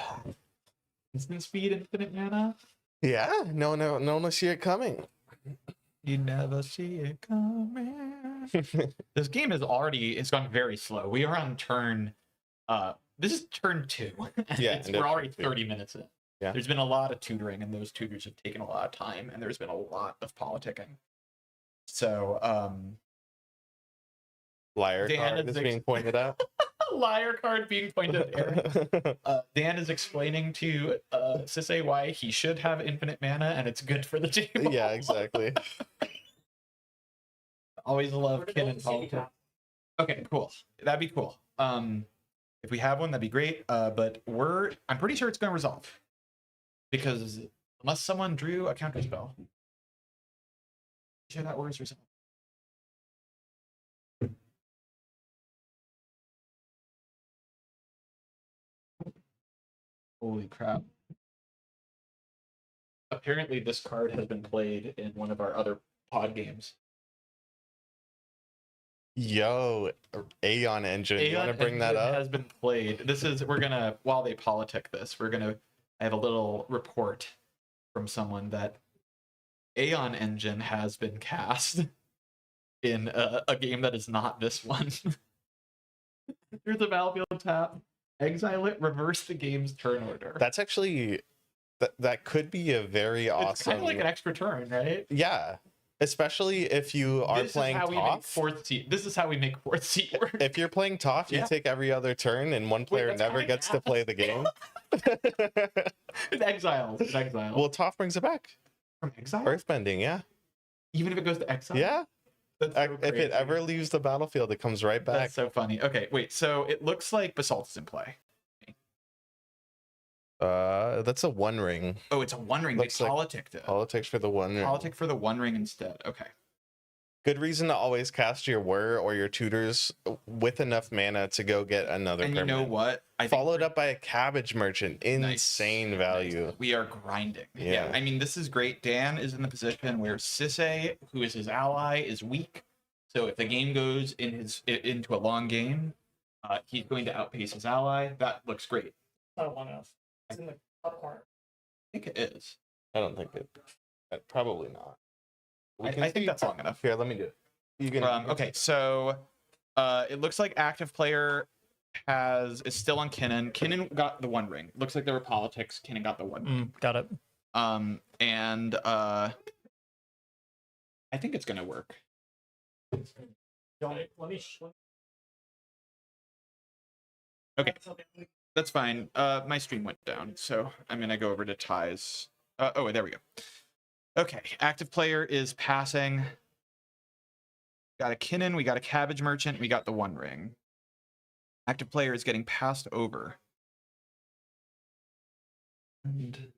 Instant speed, infinite mana. Yeah, no one will see it coming. You never see it coming. This game it's gone very slow. We are on turn this is turn 2. Yeah, and we're already 30 minutes in. Yeah. There's been a lot of tutoring and those tutors have taken a lot of time and there's been a lot of politicking. So Liar Dan card is is being pointed out. liar card being pointed at Aaron. Dan is explaining to Sisei why he should have infinite mana and it's good for the table. Yeah, exactly. Always love Kinnan politics. Okay, cool. That'd be cool. If we have one, that'd be great. But I'm pretty sure it's gonna resolve. Because unless someone drew a counter spell. Sure that word's resolved. Holy crap. Apparently this card has been played in one of our other pod games. Yo, Aeon Engine. You want to bring that up? Has been played. While they politic this, I have a little report from someone that Aeon Engine has been cast in a game that is not this one. Here's a battlefield tap. Exile it, reverse the game's turn order. That's actually that could be a very awesome. It's kind of like an extra turn, right? Yeah, especially if you are playing ToF. This is how we make fourth seat work. If you're playing ToF, you take every other turn, and one player never gets to play the game. It's exile. It's exile. Well, ToF brings it back. From exile? Earthbending, yeah. Even if it goes to exile? Yeah. That's so If it crazy. ever leaves the battlefield, it comes right back. That's so funny. Okay, wait. So it looks like Basalt is in play. That's a One Ring. Oh, it's a One Ring. They Looks like politicked it. Politics for the One Ring. Politic for the One Ring instead. Okay. Good reason to always cast your Whir or your tutors with enough mana to go get another. And you know what? Followed up by a Cabbage Merchant. Insane value. Nice. We are grinding. Yeah. I mean, this is great. Dan is in the position where Sisei, who is his ally, is weak. So if the game goes into a long game, he's going to outpace his ally. That looks great. Not long enough. It's in the top corner. I think it is. I don't think it. Probably not. I think that's long enough. Here, let me do it. You can. Okay, so it looks like active player is still on Kinnan. Kinnan got the One Ring. Looks like there were politics. Kinnan got the One Ring. Got it. And I think it's gonna work. Okay, that's fine. My stream went down, so I'm gonna go over to Ty's. Oh, there we go. Okay, active player is passing. Got a Kinnan, we got a Cabbage Merchant, we got the One Ring. Active player is getting passed over. And is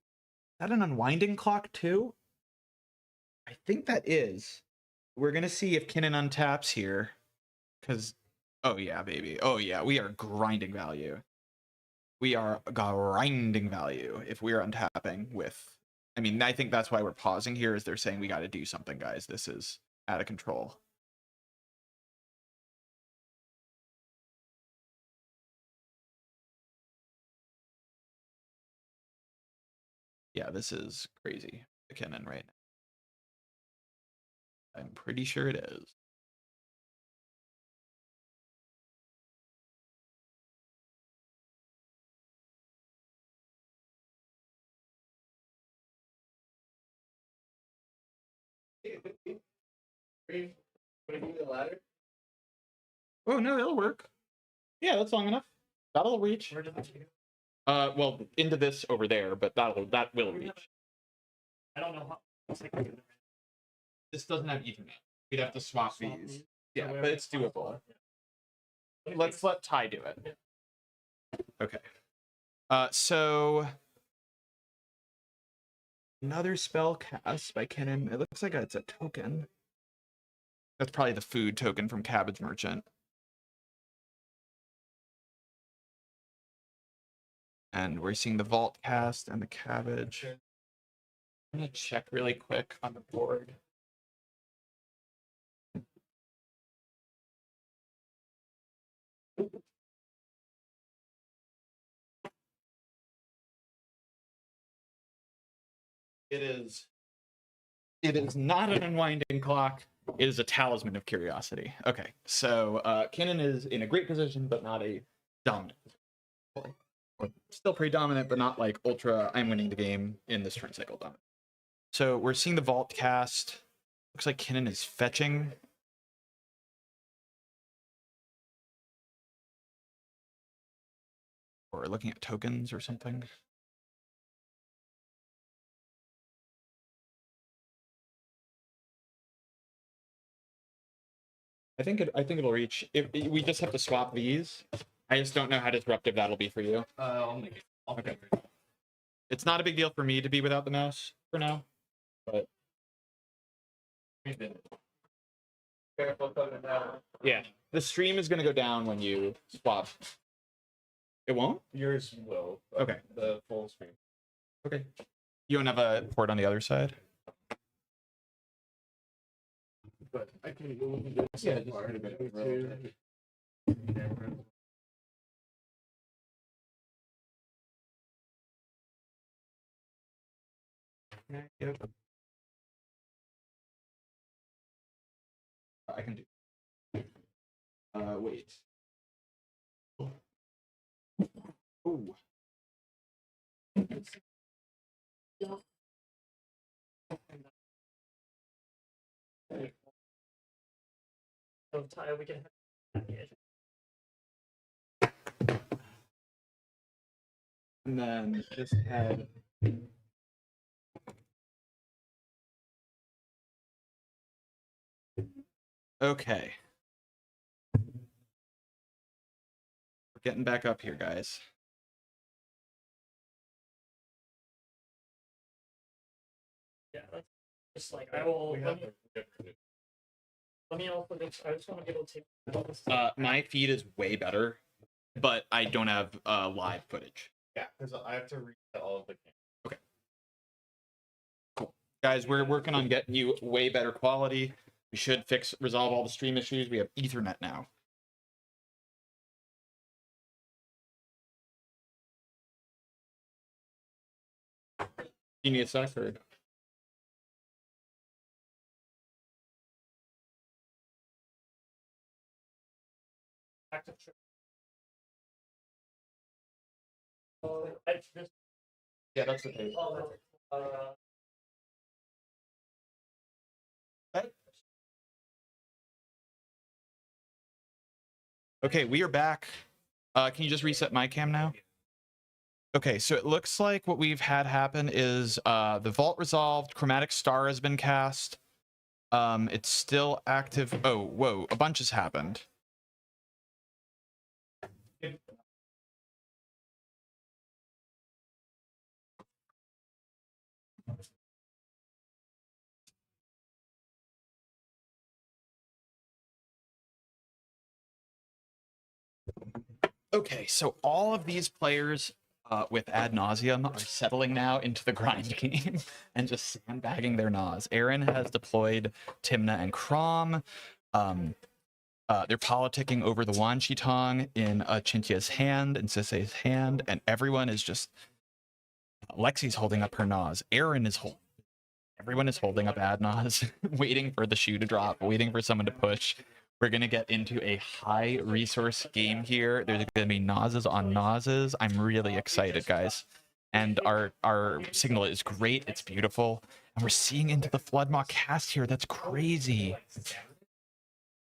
that an unwinding clock too? I think that is. We're gonna see if Kinnan untaps here. Cause oh yeah, baby. Oh yeah, we are grinding value. We are grinding value if we're untapping with. I mean, I think that's why we're pausing here, is they're saying we gotta do something, guys. This is out of control. Yeah, this is crazy. Kinnan right now. I'm pretty sure it is. Oh no, it'll work. Yeah, that's long enough. That'll reach. Well, into this over there, but that will reach. I don't know how. This doesn't have Ethernet. We'd have to swap these. Yeah, but it's doable. Let's let Ty do it. Okay. So another spell cast by Kinnan. It looks like it's a token. That's probably the food token from Cabbage Merchant. And we're seeing the Vault cast and the Cabbage. I'm gonna check really quick on the board. It is not an unwinding clock. It is a talisman of curiosity. Okay, so Kinnan is in a great position, but not a dominant position. Still pretty dominant, but not like ultra, I'm winning the game in this turn cycle dominant. So we're seeing the Vault cast. Looks like Kinnan is fetching. Or looking at tokens or something. I think it'll reach. We just have to swap these. I just don't know how disruptive that'll be for you. I'll make it. Okay. It's not a big deal for me to be without the mouse for now, but yeah, the stream is going to go down when you swap. It won't? Yours will. Okay. The full screen. Okay. You don't have a port on the other side? But I can go with this. Yeah, just a bit of Yep. I can do. Wait. Ooh. So Ty, we can. And then just head. Okay. We're getting back up here, guys. Yeah, that's just like I will. Let me also just. I just want to be able to take. My feed is way better, but I don't have live footage. Yeah, because I have to reset all of the games. Okay. Cool. Guys, we're working on getting you way better quality. We should resolve all the stream issues. We have Ethernet now. You need a sec or? Yeah, that's the page. Okay, we are back. Can you just reset my cam now? Okay, so it looks like what we've had happen is the vault resolved, chromatic star has been cast. It's still active. Oh, whoa, a bunch has happened. Okay, so all of these players with ad nauseum are settling now into the grind game and just sandbagging their Nas. Aaron has deployed Timna and Crom. They're politicking over the Wanshi Tong in Chintia's hand and Sisei's hand, and everyone is just... Lexi's holding up her Nas. Aaron is holding... Everyone is holding up ad Nas, waiting for the shoe to drop, waiting for someone to push. We're going to get into a high resource game here. There's going to be Nazes on Nazes. I'm really excited, guys. And our signal is great. It's beautiful. And we're seeing into the Floodmaw cast here. That's crazy.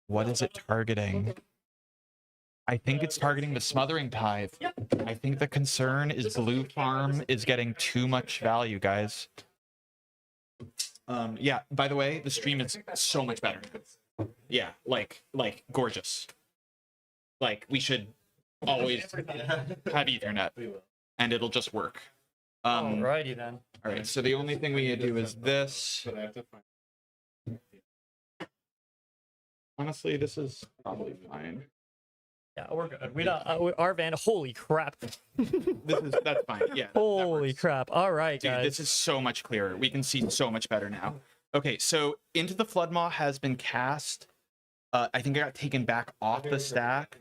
What is it targeting? I think it's targeting the Smothering Tithe. I think the concern is Blue Farm is getting too much value, guys. Yeah, by the way, the stream is so much better. Yeah, like gorgeous. Like, we should always have Ethernet, and it'll just work. Alrighty then. All right, so the only thing we need to do is this. Honestly, this is probably fine. Yeah, we're good. We don't. Our van. Holy crap! That's fine. Yeah. Holy crap! All right, dude, guys. this is so much clearer. We can see so much better now. Okay, so Into the Floodmaw has been cast. I think it got taken back off the stack.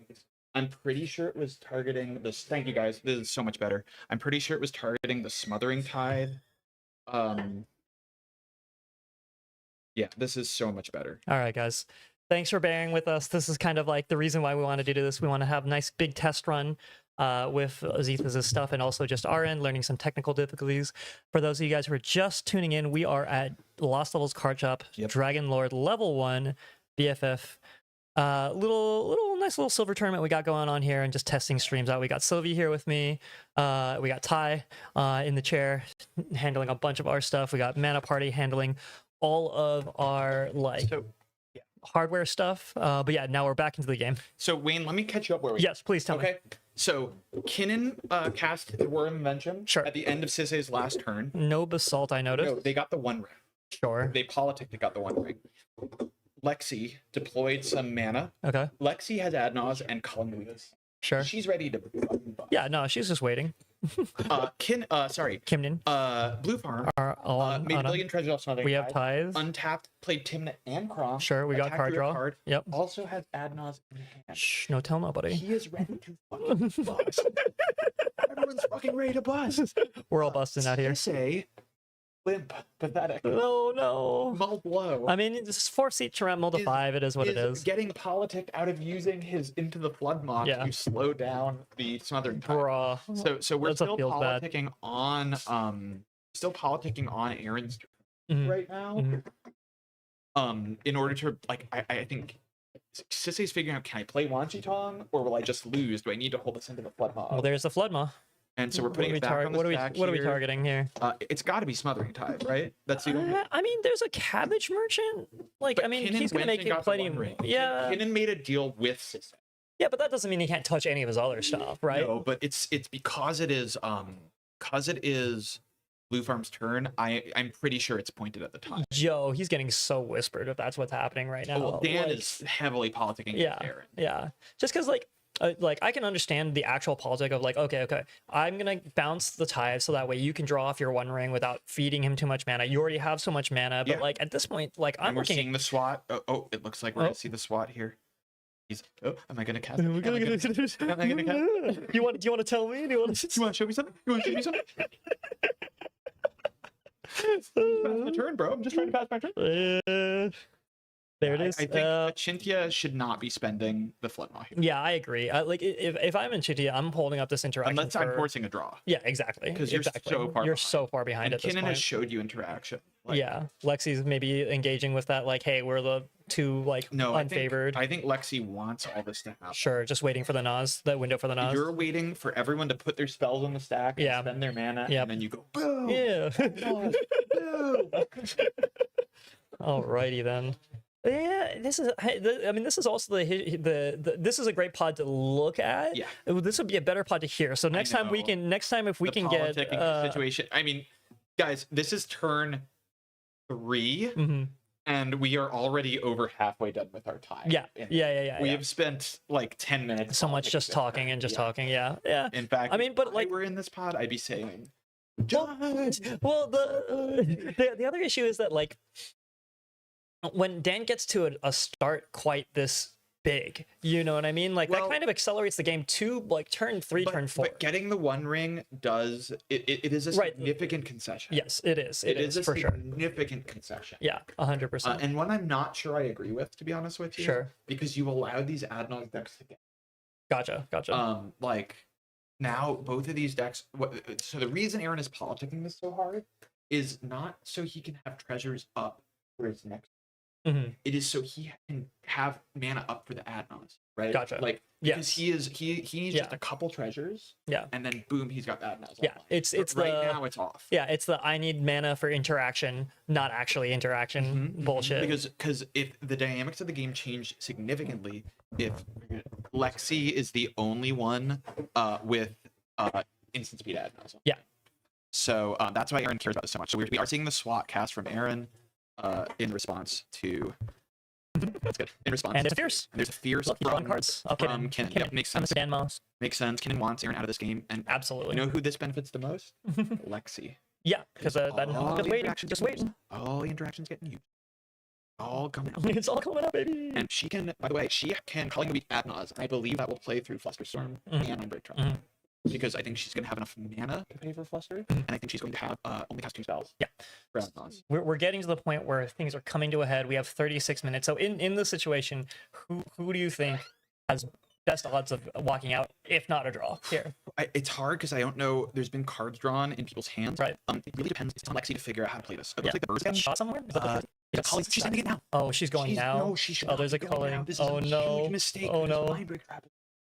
I'm pretty sure it was targeting this. Thank you, guys. This is so much better. I'm pretty sure it was targeting the Smothering Tithe. Yeah, this is so much better. All right, guys. Thanks for bearing with us. This is kind of like the reason why we wanted to do this. We want to have a nice big test run with Zethas' stuff and also just our end, learning some technical difficulties. For those of you guys who are just tuning in, we are at Lost Levels Card Shop, Dragon Lord Level 1, BFF. Nice little silver tournament we got going on here and just testing streams out. We got Sylvie here with me. We got Ty in the chair handling a bunch of our stuff. We got ManaParty handling all of our hardware stuff. But yeah, now we're back into the game. So Wayne, let me catch you up where we Yes, please tell me. Okay. So Kinnan cast the War of Invention at the end of Sisei's last turn. No basalt, I noticed. No, they got the one ring. Sure. They politicked, got the one ring. Lexi deployed some mana. Okay. Lexi has Adnaz and Column. Sure. She's ready to. Yeah, no, she's just waiting. Kimnin. Blue Farm. Made a billion treasures off something. We have Tithes. Untapped, played Timna and Crom. Sure, we got card draw. Yep. Also has Adnaz in hand. Shh, no tell nobody. He is ready to fucking bust. Everyone's fucking ready to bust. We're all busting out here. Say limp, pathetic. Oh no. Mulled low. I mean, it's 4 seats around Mull to 5. It is what it is. Getting politicked out of using his Into the Floodmaw to slow down the Smothering Tithe. Bruh. So we're still politicking on Aaron's turn right now. In order to I think Sisei's figuring out, can I play Wanshi Tong or will I just lose? Do I need to hold this Into the Floodmaw? Well, there's the Floodmaw. And so we're putting it back on the stack What are we targeting here? It's got to be Smothering Tithe, right? That's the only... I mean, there's a Cabbage Merchant. I mean, Kinnan he's gonna make it plenty. Yeah. Kinnan made a deal with Sisei. Yeah, but that doesn't mean he can't touch any of his other stuff, right? No, but it's because it is Blue Farm's turn. I'm pretty sure it's pointed at the time. Joe, he's getting so whispered if that's what's happening right now. Well, Dan is heavily politicking. Aaron. Yeah. Just because I can understand the actual politic of okay, I'm gonna bounce the Tithe so that way you can draw off your one ring without feeding him too much mana. You already have so much mana, but at this point, I'm we're seeing the SWAT. Oh, it looks like we're gonna see the SWAT here. Am I gonna cast? Am I gonna cast? Do you want to tell me? Do you want to show me something? You want to show me something? Pass my turn, bro. I'm just trying to pass my turn. There it is. I think Chintia should not be spending the Floodmaw here. Yeah, I agree. If I'm in Chintia, I'm holding up this interaction. Unless I'm forcing a draw. Yeah, exactly. Because you're so far behind. And at this Kinnan has showed you interaction. Yeah, Lexi's maybe engaging with that. Hey, we're the two unfavored. I think Lexi wants all this to happen. Sure, just waiting for the Nas, that window for the Nas. You're waiting for everyone to put their spells on the stack and spend their mana, and then you go boom. Yeah. Boom. Alrighty then. Yeah, this is also this is a great pod to look at. Yeah, this would be a better pod to hear. So next time if we can get situation. I mean, guys, this is turn 3. And we are already over halfway done with our time. Yeah. We have spent like 10 minutes. So much just talking and just talking. Yeah. In fact, I mean, but if like, we're in this pod, I'd be saying, well, the other issue is that like when Dan gets to a start quite this big, you know what I mean? Like that kind of accelerates the game to like turn 3, turn 4. But getting the one ring does it is a significant concession. Yes, it is. It is a for sure. Significant concession. Yeah, 100%. And one I'm not sure I agree with, to be honest with you. Sure. Because you allowed these Adnod decks to get. Gotcha. Like now both of these decks. So the reason Aaron is politicking this so hard is not so he can have treasures up for his next. It is so he can have mana up for the Adnons, right? Gotcha. Like because he needs just a couple treasures. Yeah. And then boom, he's got the Adnons. Yeah. It's right now it's off. Yeah, it's the I need mana for interaction, not actually interaction bullshit. Because if the dynamics of the game change significantly, if Lexi is the only one with instant speed Adnons. Yeah. So that's why Aaron cares about this so much. So we are seeing the SWAT cast from Aaron. In response to that's good. In response, and it's fierce. And there's a fierce from cards. Okay, Kinnan. Yep, makes sense. Dan Moss. Makes sense. Kinnan wants Aaron out of this game, and absolutely. You know who this benefits the most? Lexi. Yeah, because that just waiting. All the interactions getting used. All coming up. It's all coming up, baby. And she can, by the way, calling the week Adnaz. I believe that will play through Flusterstorm and Mindbreak Trap. Because I think she's going to have enough mana to pay for Fluster, and I think she's going to have only cast 2 spells. Yeah. We're getting to the point where things are coming to a head. We have 36 minutes. So in this situation, who do you think has best odds of walking out, if not a draw here? It's hard because I don't know. There's been cards drawn in people's hands. Right. It really depends. It's on Lexi to figure out how to play this. It looks like the bird's getting shot somewhere. She's sending it now. Oh, she's going now. No, she should. Oh, there's a culling. Oh no. Huge mistake. Oh no.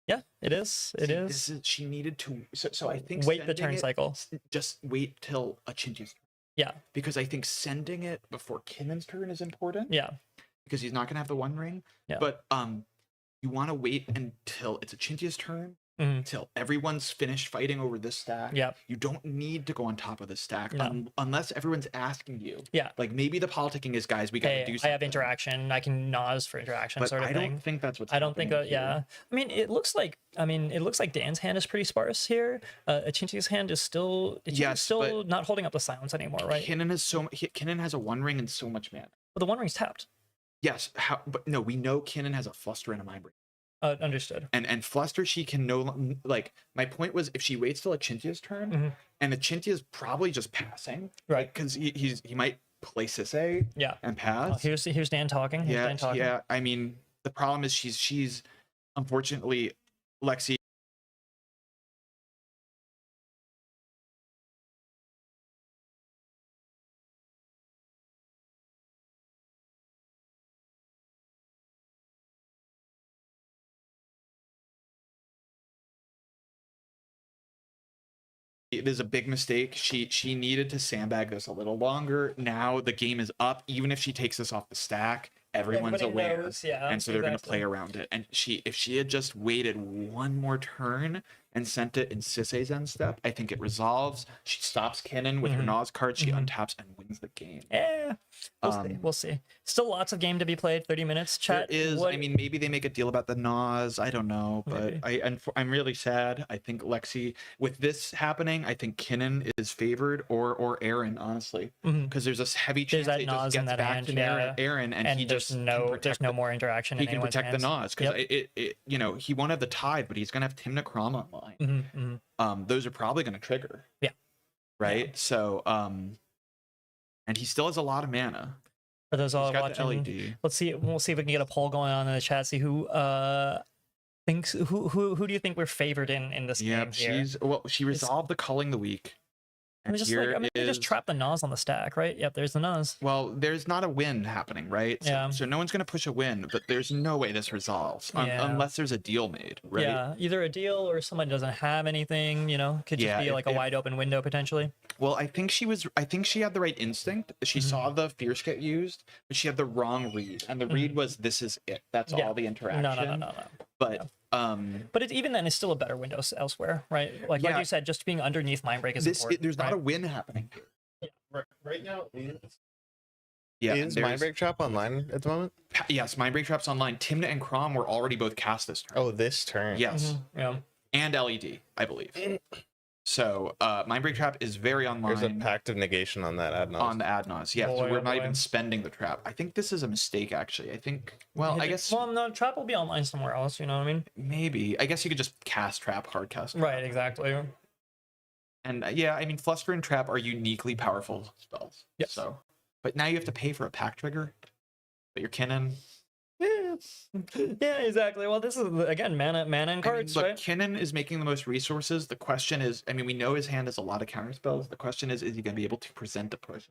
Yeah, it is. She needed to. So I think wait the turn cycle. Just wait till Achintia's turn. Yeah. Because I think sending it before Kinnan's turn is important. Yeah. Because he's not gonna have the one ring. Yeah. But you want to wait until it's Achintia's turn. Until everyone's finished fighting over this stack. Yeah. You don't need to go on top of the stack no. Unless everyone's asking you. Yeah. Like maybe the politicking is, guys, we got to do something. I have interaction. I can nause for interaction, but sort of thing. I don't think that's what's happening. Yeah. I mean, it looks like Dan's hand is pretty sparse here. Achintia's hand is still not holding up the silence anymore, right? Kinnan has a one ring and so much mana. But the one ring's tapped. Yes. But no, we know Kinnan has a Fluster and a Mindbreak. Understood. And Fluster, she can like. My point was, if she waits till Achintia's turn, and Achintia's probably just passing, right? Because he might play Sisay, and pass. Oh, here's Dan talking. Yeah. I mean, the problem is she's unfortunately Lexi. It is a big mistake. She needed to sandbag this a little longer. Now the game is up. Even if she takes this off the stack, everyone's aware, knows, and so they're going to play around it. And if she had just waited one more turn and sent it in Sisay's end step, I think it resolves. She stops Kinnan with her Nas card. She untaps and wins the game. Yeah, we'll see. Still lots of game to be played. 30 minutes. Chat there is. I mean, maybe they make a deal about the Nas. I don't know, but I'm really sad. I think Lexi, with this happening, I think Kinnan is favored, or Aaron, honestly, because there's a heavy chance that it Nas just in gets that back hand, to Aaron, and he just there's no more interaction. He can protect the Nas because he won't have the Tide, but he's gonna have Tim Necrom online. Those are probably gonna trigger. Yeah. Right. Yeah. So and he still has a lot of mana. For those all watching, we'll see if we can get a poll going on in the chat. See who thinks who do you think we're favored in this game here? She resolved the culling the week. And they just trap the Nas on the stack, right? Yep, there's the Nas. Well, there's not a win happening, right? So no one's going to push a win, but there's no way this resolves unless there's a deal made, right? Yeah, either a deal or somebody doesn't have anything, could just be like a wide open window potentially. Well, I think she had the right instinct. She saw the Fierce get used, but she had the wrong read. And the read was, this is it. That's all the interaction. No. But but even then, it's still a better window elsewhere, right? Like you said, just being underneath Mindbreak is important. There's not a win happening. Right now, Yeah. Is Mindbreak Trap online at the moment? Yes, Mindbreak Trap's online. Timna and Crom were already both cast this turn. Oh, this turn. Yes. Yeah. And LED, I believe. So Mindbreak Trap is very online. There's a Pact of Negation on that Adnos. On the Adnos, yeah. So Boy, we're oh not boy. even spending the trap. I think this is a mistake, actually. I think, well, I guess Well, no, trap will be online somewhere else. You know what I mean? maybe. I guess you could just cast trap, hard cast. Trap. Right. Exactly. And yeah, I mean, Fluster and Trap are uniquely powerful spells. Yes. So, but now you have to pay for a pack trigger. But you're Kinnan. Yeah, exactly. Well, this is again mana and cards, Look, right? Kinnan is making the most resources. The question is, I mean, we know his hand has a lot of counter spells. The question is he going to be able to present a push?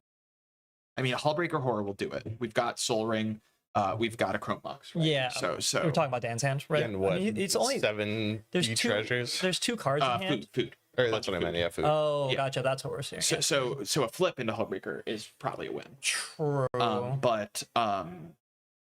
I mean, a Hullbreaker Horror will do it. We've got Soul Ring. We've got a Chrome Box. Right? Yeah. So We're talking about Dan's hand, right? And what? I mean, it's only 7 there's E two treasures. There's 2 cards in hand. food. Or that's what I meant. Yeah, food. Oh, Yeah. gotcha. That's what we're seeing. So a flip into Hullbreaker is probably a win. True.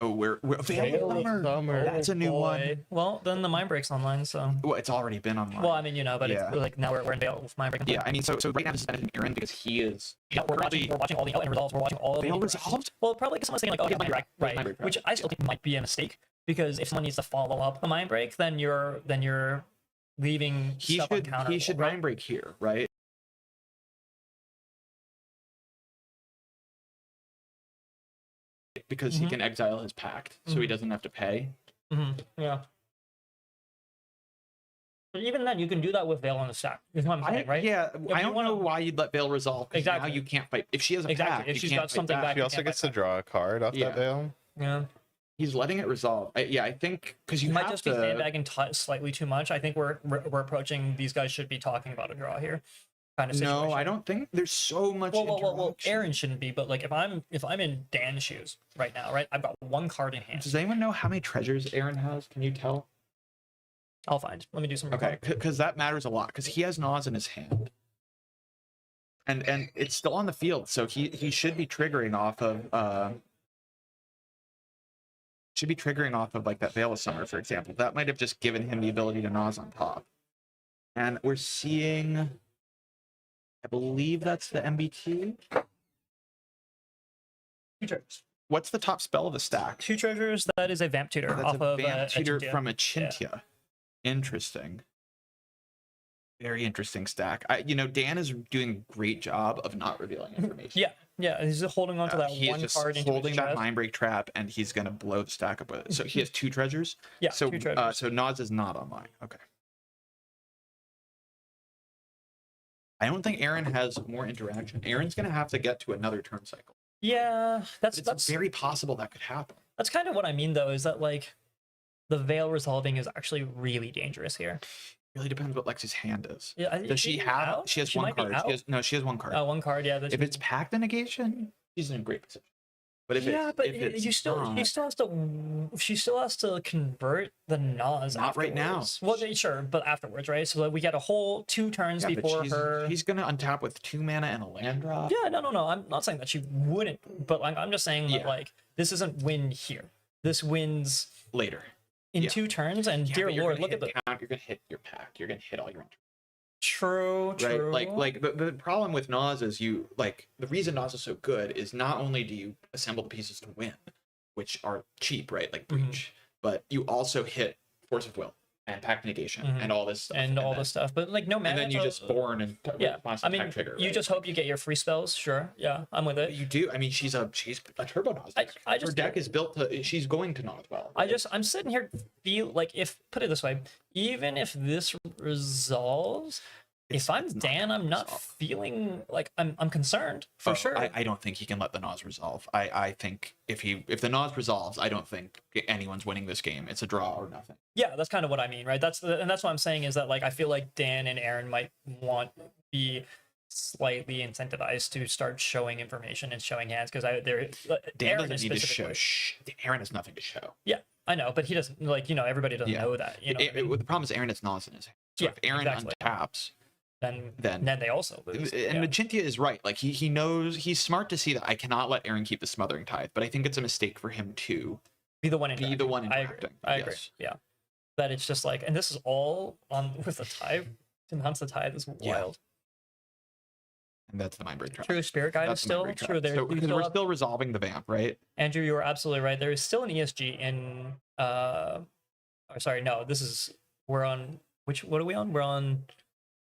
We're Veil of Summer. That's a new one. Well, then the Mind Break's online, so. Well, it's already been online. Well, I mean, but Yeah. it's like now we're in Veil with Mind Break. Yeah, I mean, so right now this is benefiting Aaron because he is. Yeah, we're watching all the end results. We're watching all Veil the resolved? Well, probably because someone's saying like, oh, yeah, Mind Break, Mind right? Break, Which I still think might be a mistake because if someone needs to follow up a Mind Break, then you're leaving He stuff should uncounterable, right? mind break here, right? Because he can exile his pact, so he doesn't have to pay. Yeah. But even then, you can do that with Veil on the stack. Is what I'm saying, right? Yeah, I you don't wanna- know why you'd let Veil resolve. 'Cause Exactly. Now you can't fight. If she has a Exactly, pact, if you she's can't got fight something back. She also can't gets fight to draw a card off Yeah. that veil. Yeah. He's letting it resolve. I think because you You might have just be to. sandbagging slightly too much. I think we're approaching. These guys should be talking about a draw here, kind of situation. No, I don't think there's so much. Well, interaction. Aaron shouldn't be, but like if I'm in Dan's shoes right now, right? I've got 1 card in hand. Does anyone know how many treasures Aaron has? Can you tell? I'll find. Let me do some. Okay, because that matters a lot. Because he has Nas in his hand, and it's still on the field, so he should be triggering off of like that Veil of Summer, for example. That might have just given him the ability to Nas on top. And we're seeing, I believe that's the MBT. 2 treasures. What's the top spell of the stack? 2 treasures. That is a Vamp Tutor That's off a of Vamp Tutor Achintia. from Achintia. Interesting. Very interesting stack. Dan is doing a great job of not revealing information. Yeah. He's just holding on to that he is 1 just card into holding his that chest. Mindbreak Trap, and he's gonna blow the stack up with it. So he has 2 treasures. Yeah, So 2 treasures. so Nas is not online. Okay. I don't think Aaron has more interaction. Aaron's gonna have to get to another turn cycle. Yeah, But it's very possible that could happen. that's kind of what I mean though. Is that like the Veil resolving is actually really dangerous here. Really depends what Lexi's hand is. Yeah, Does she have? out? She has She 1 might be card. out. She has 1 card. 1 card. Yeah. If it's Pact the Negation, she's in a great position. But if she still has to convert the Nas. Not right now. afterwards. Well, sure, but afterwards, right? So we get a whole 2 turns Yeah, but before her. He's gonna untap with 2 mana and a land drop. Yeah, no. I'm not saying that she wouldn't, but I'm just saying that like this isn't win here. This wins Later. in Yeah. 2 turns, and dear but you're lord, gonna look at hit the count. You're gonna hit your pact. You're gonna hit all your true. right. Like the problem with Nas is the reason Nas is so good is not only do you assemble the pieces to win, which are cheap, right? Like Breach, but you also hit Force of Will and Pact Negation and all this stuff. and all this stuff, but like no matter. And then you just born and yeah. I mean, pact trigger. you right? just hope you get your free spells. Sure, yeah, I'm with it. You do. I mean, she's a turbo Nas. I just her deck is built to. She's going to Nas well. I'm sitting here feel like if put it this way, even if this resolves, if I'm Dan, I'm not feeling like I'm concerned for sure. I don't think he can let the Nas resolve. I think if the Nas resolves, I don't think anyone's winning this game. It's a draw or nothing. Yeah, that's kind of what I mean, right? That's what I'm saying is that like I feel like Dan and Aaron might be slightly incentivized to start showing information and showing hands because they're Dan Aaron doesn't need to show. specifically- Aaron has nothing to show. Yeah, I know, but he doesn't everybody doesn't know that. The problem is Aaron has Nas in his hand. So Yeah, if Aaron exactly. untaps, then they also lose. and Magintia is right. Like he knows, he's smart to see that I cannot let Aaron keep the Smothering Tithe, but I think it's a mistake for him to be the one interacting. I agree. Yeah, that it's just like, and this is all on with the tithe. To announce the tithe is wild. And that's the mind break trap. True, Spirit Guide is That's the mind still break trap. true. There, So, you because still we're have- still resolving the vamp, right? Andrew, you are absolutely right. There is still an ESG in or sorry, no, this is we're on what are we on? We're on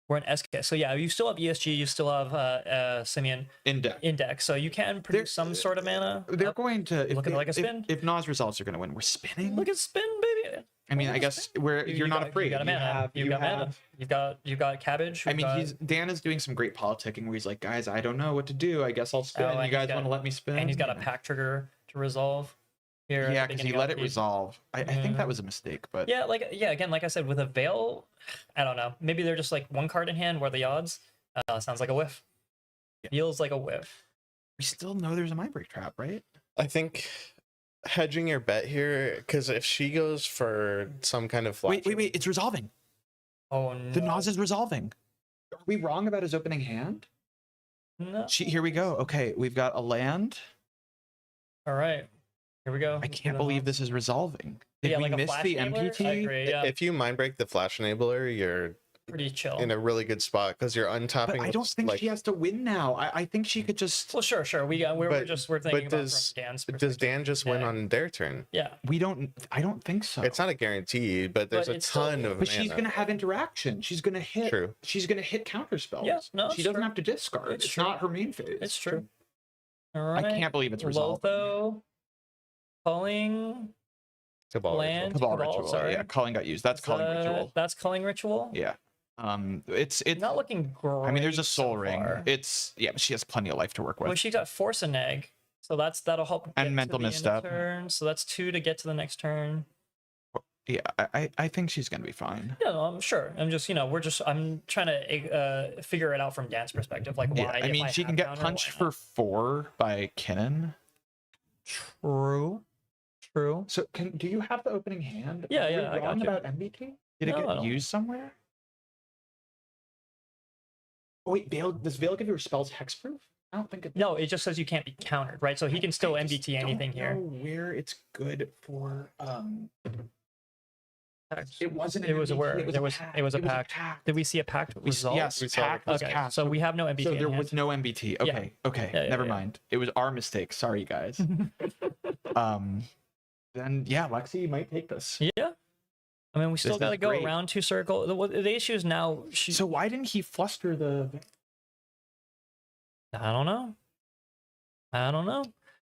SK. So yeah, you still have ESG, you still have Simeon index. So you can produce some sort of mana. They're going to looking like a spin. If Nas resolves, they're going to win. We're spinning. Look at spin, baby. I mean, I guess you're not afraid. You got a mana. You got mana. You got cabbage. I mean, Dan is doing some great politicking where he's like, guys, I don't know what to do. I guess I'll spin. Oh, you guys want to let me spin? And he's got a pack trigger to resolve. Here yeah, because he let it resolve. I think that was a mistake, but yeah, again, like I said, with a veil, I don't know. Maybe they're just like one card in hand. What are the odds? Sounds like a whiff. Yeah. Feels like a whiff. We still know there's a mind break trap, right? I think hedging your bet here, because if she goes for some kind of flash, wait, it's resolving. Oh no, the Nas is resolving. Are we wrong about his opening hand? No. Here we go. Okay, we've got a land. All right. Here we go. I can't believe this is resolving. Did we like miss the MPT? I agree, yeah. If you mind break the flash enabler, you're pretty chill in a really good spot because you're untapping. But I don't think she has to win now. I think she could just. Well, sure. We're thinking about from Dan's perspective. Does Dan just win on their turn? Yeah. I don't think so. It's not a guarantee, but there's a ton of. But she's gonna have interaction. She's gonna hit. True. She's gonna hit counter spells. Yeah, no, she doesn't have to discard. It's not her main phase. It's true. All right. I can't believe it's resolved. Lotho, calling. Cabal ritual. Sorry. Yeah, calling got used. That's calling ritual. That's calling ritual. Yeah. It's not looking great. I mean, there's a soul ring. It's but she has plenty of life to work with. Well, she got force and egg, so that'll help. And mental misstep. Turn, so that's 2 to get to the next turn. Yeah, I think she's gonna be fine. Yeah, no, I'm sure. I'm just I'm trying to figure it out from Dan's perspective, like why. Yeah, I mean, she can get punched for 4 by Kinnan. True. So do you have the opening hand? Yeah, I got you. About MBT? Did it get used somewhere? Oh, wait, does Veil give your spells hexproof? I don't think it does. No, it just says you can't be countered, right? So he can still MBT anything here. I don't know where it's good for it wasn't it was a pact. Did we see a pact result? Yes, pact was okay, cast. so we have no MBT. So there was no MBT. Okay, okay, never mind. It was our mistake. Sorry, guys. Then yeah, Lexi might take this. Yeah. I mean, we still got to go around 2 circle. The issue is now. So why didn't he fluster the? I don't know.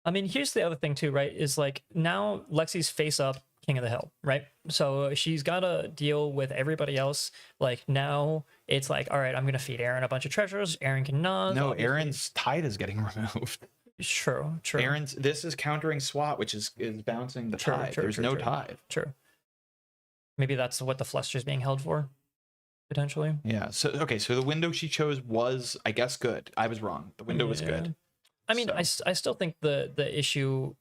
I mean, here's the other thing too, right? Is like now Lexi's face up King of the Hill, right? So she's got to deal with everybody else. Like now it's like, all right, I'm gonna feed Aaron a bunch of treasures. Aaron can Nas. No, Aaron's tide is getting removed. True. This is countering SWAT, which is bouncing the tide. There's no tide. True. Maybe that's what the fluster's being held for, potentially. Yeah. So okay. So the window she chose was, I guess, good. I was wrong. The window was good. I mean, I still think the issue.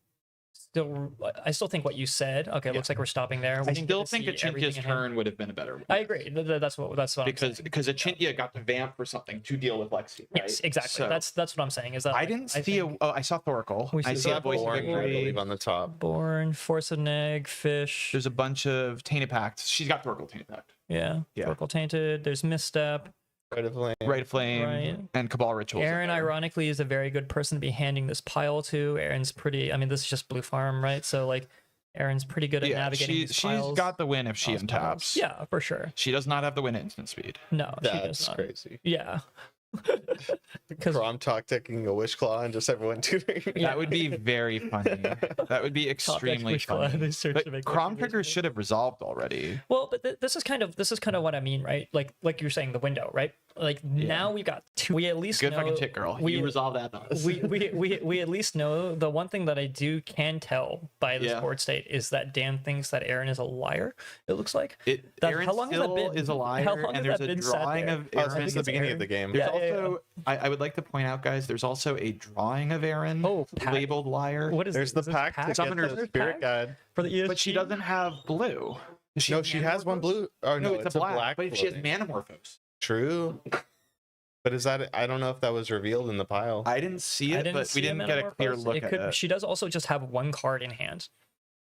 I still think what you said. Okay, it looks like we're stopping there. I still think Achintya's turn would have been a better one. I agree. That's what because Achintya got to vamp for something to deal with Lexi. Right? Yes, exactly. So, that's what I'm saying. Is that I didn't see I saw Thoracle. I see a voice of victory, I believe, on the top. Born, Force of Neg, Fish. There's a bunch of Tainted Pacts. She's got Thoracle Tainted Pact. Yeah. Thoracle Tainted. There's Misstep. Rite of Flame, and Cabal Rituals. Aaron, ironically, is a very good person to be handing this pile to. Aaron's pretty. I mean, this is just blue farm, right? So like, Aaron's pretty good at navigating these piles. She's got the win if she untaps. Yeah, for sure. She does not have the win at instant speed. No, she does that's not. crazy. Yeah. Crom Talk taking a Wish Claw and just everyone tuning. That would be very funny. That would be extremely funny. But Crom triggers should have resolved already. Well, but this is kind of what I mean, right? Like you're saying, the window, right? Like now we've got 2. We at least good know, fucking tick, girl. You resolve that. we at least know the one thing that I can tell by this board state is that Dan thinks that Aaron is a liar. It looks like Aaron still is a liar, and there's a drawing of Aaron since the beginning of the game. There's also I would like to point out, guys, there's also a drawing of Aaron labeled liar. What is there's the pack to get the spirit guide for the ESG? But she doesn't have blue. No, she has one blue. Oh no, it's a black. But she has Manamorphose. True. But is that? I don't know if that was revealed in the pile. I didn't see it, but we didn't get a clear look at it. She does also just have one card in hand,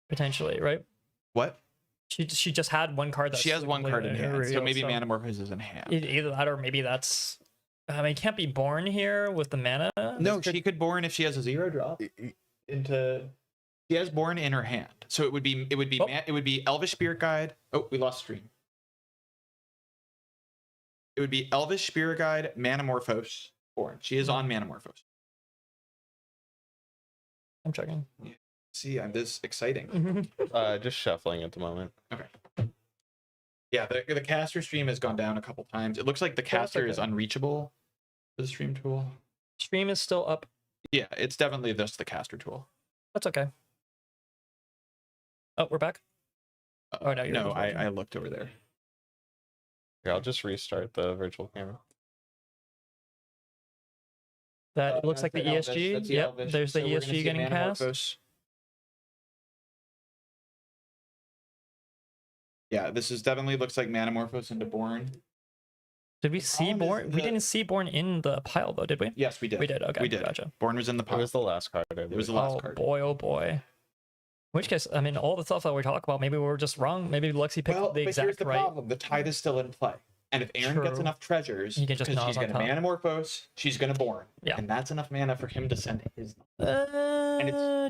potentially, right? What? She just had one card. She has one card in hand, so maybe Manamorphose is in hand. Either that, or maybe that's I mean, can't be born here with the mana. No, she could born if she has a 0 drop into. She has born in her hand, so it would be Oh. it would be Elvish Spirit Guide. Oh, we lost stream. It would be Elvish Spirit Guide, Manamorphose, born. She is on Manamorphose. I'm checking. See, I'm this exciting. Just shuffling at the moment. Okay. Yeah, the caster stream has gone down a couple times. It looks like the caster is unreachable for the stream tool. Stream is still up. Yeah, it's definitely just the caster tool. That's okay. Oh, we're back. Oh, no, you're no, just watching. I looked over there. Here, I'll just restart the virtual camera. That looks like the Elvish. ESG. That's the Yep, Elvish. there's the So we're gonna ESG see getting cast. Manamorphose. Yeah, this is definitely looks like Manamorphose into Born. Did we see problem is Born? We the- didn't see Born in the pile though, did we? Yes, we did. We did. Okay, We did. Gotcha. Born was in the It pile. was the last card. I It was believe. the last Oh card. boy, oh boy. In which case, I mean, all the stuff that we talk about, maybe we were just wrong. Maybe Lexi picked Well, the but here's exact the right. problem: the tithe is still in play, and if Aaron gets True. enough treasures, He can just because Nas she's on going to top. Manamorphose, she's going to Born, Yeah. and that's enough mana for him to send his.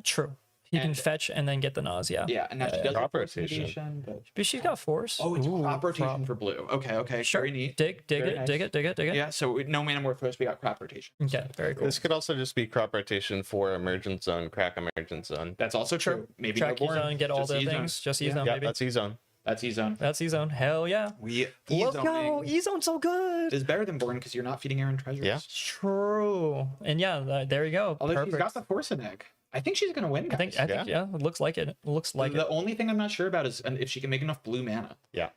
True. He can and- fetch and then get the Nas. Yeah. Yeah, and now she Yeah, does Crop have force rotation. negation, but But she's got force. oh, it's Ooh, crop rotation crop. for blue. Okay, Sure. very neat. Dig Very it, nice. dig it, dig it, dig it. Yeah, so no Manamorphose, we got crop rotation. Okay, very cool. This could also just be crop rotation for emergent zone, crack emergent zone. That's also Sure. true. Maybe Track no E Born, zone, get all just the E-zone. things. Just E Yeah. zone, Yeah, baby. that's E-zone. That's E-zone. That's E zone. Hell yeah. We Let's go. E-zoning E zone's so good. is better than Born because you're not feeding Aaron treasures. Yeah. True. And yeah, there you go. Although Perfect. she's got the Force egg. I think she's gonna win. I think guys. yeah, it looks like it. It looks like the it. only thing I'm not sure about is if she can make enough blue mana. Yeah.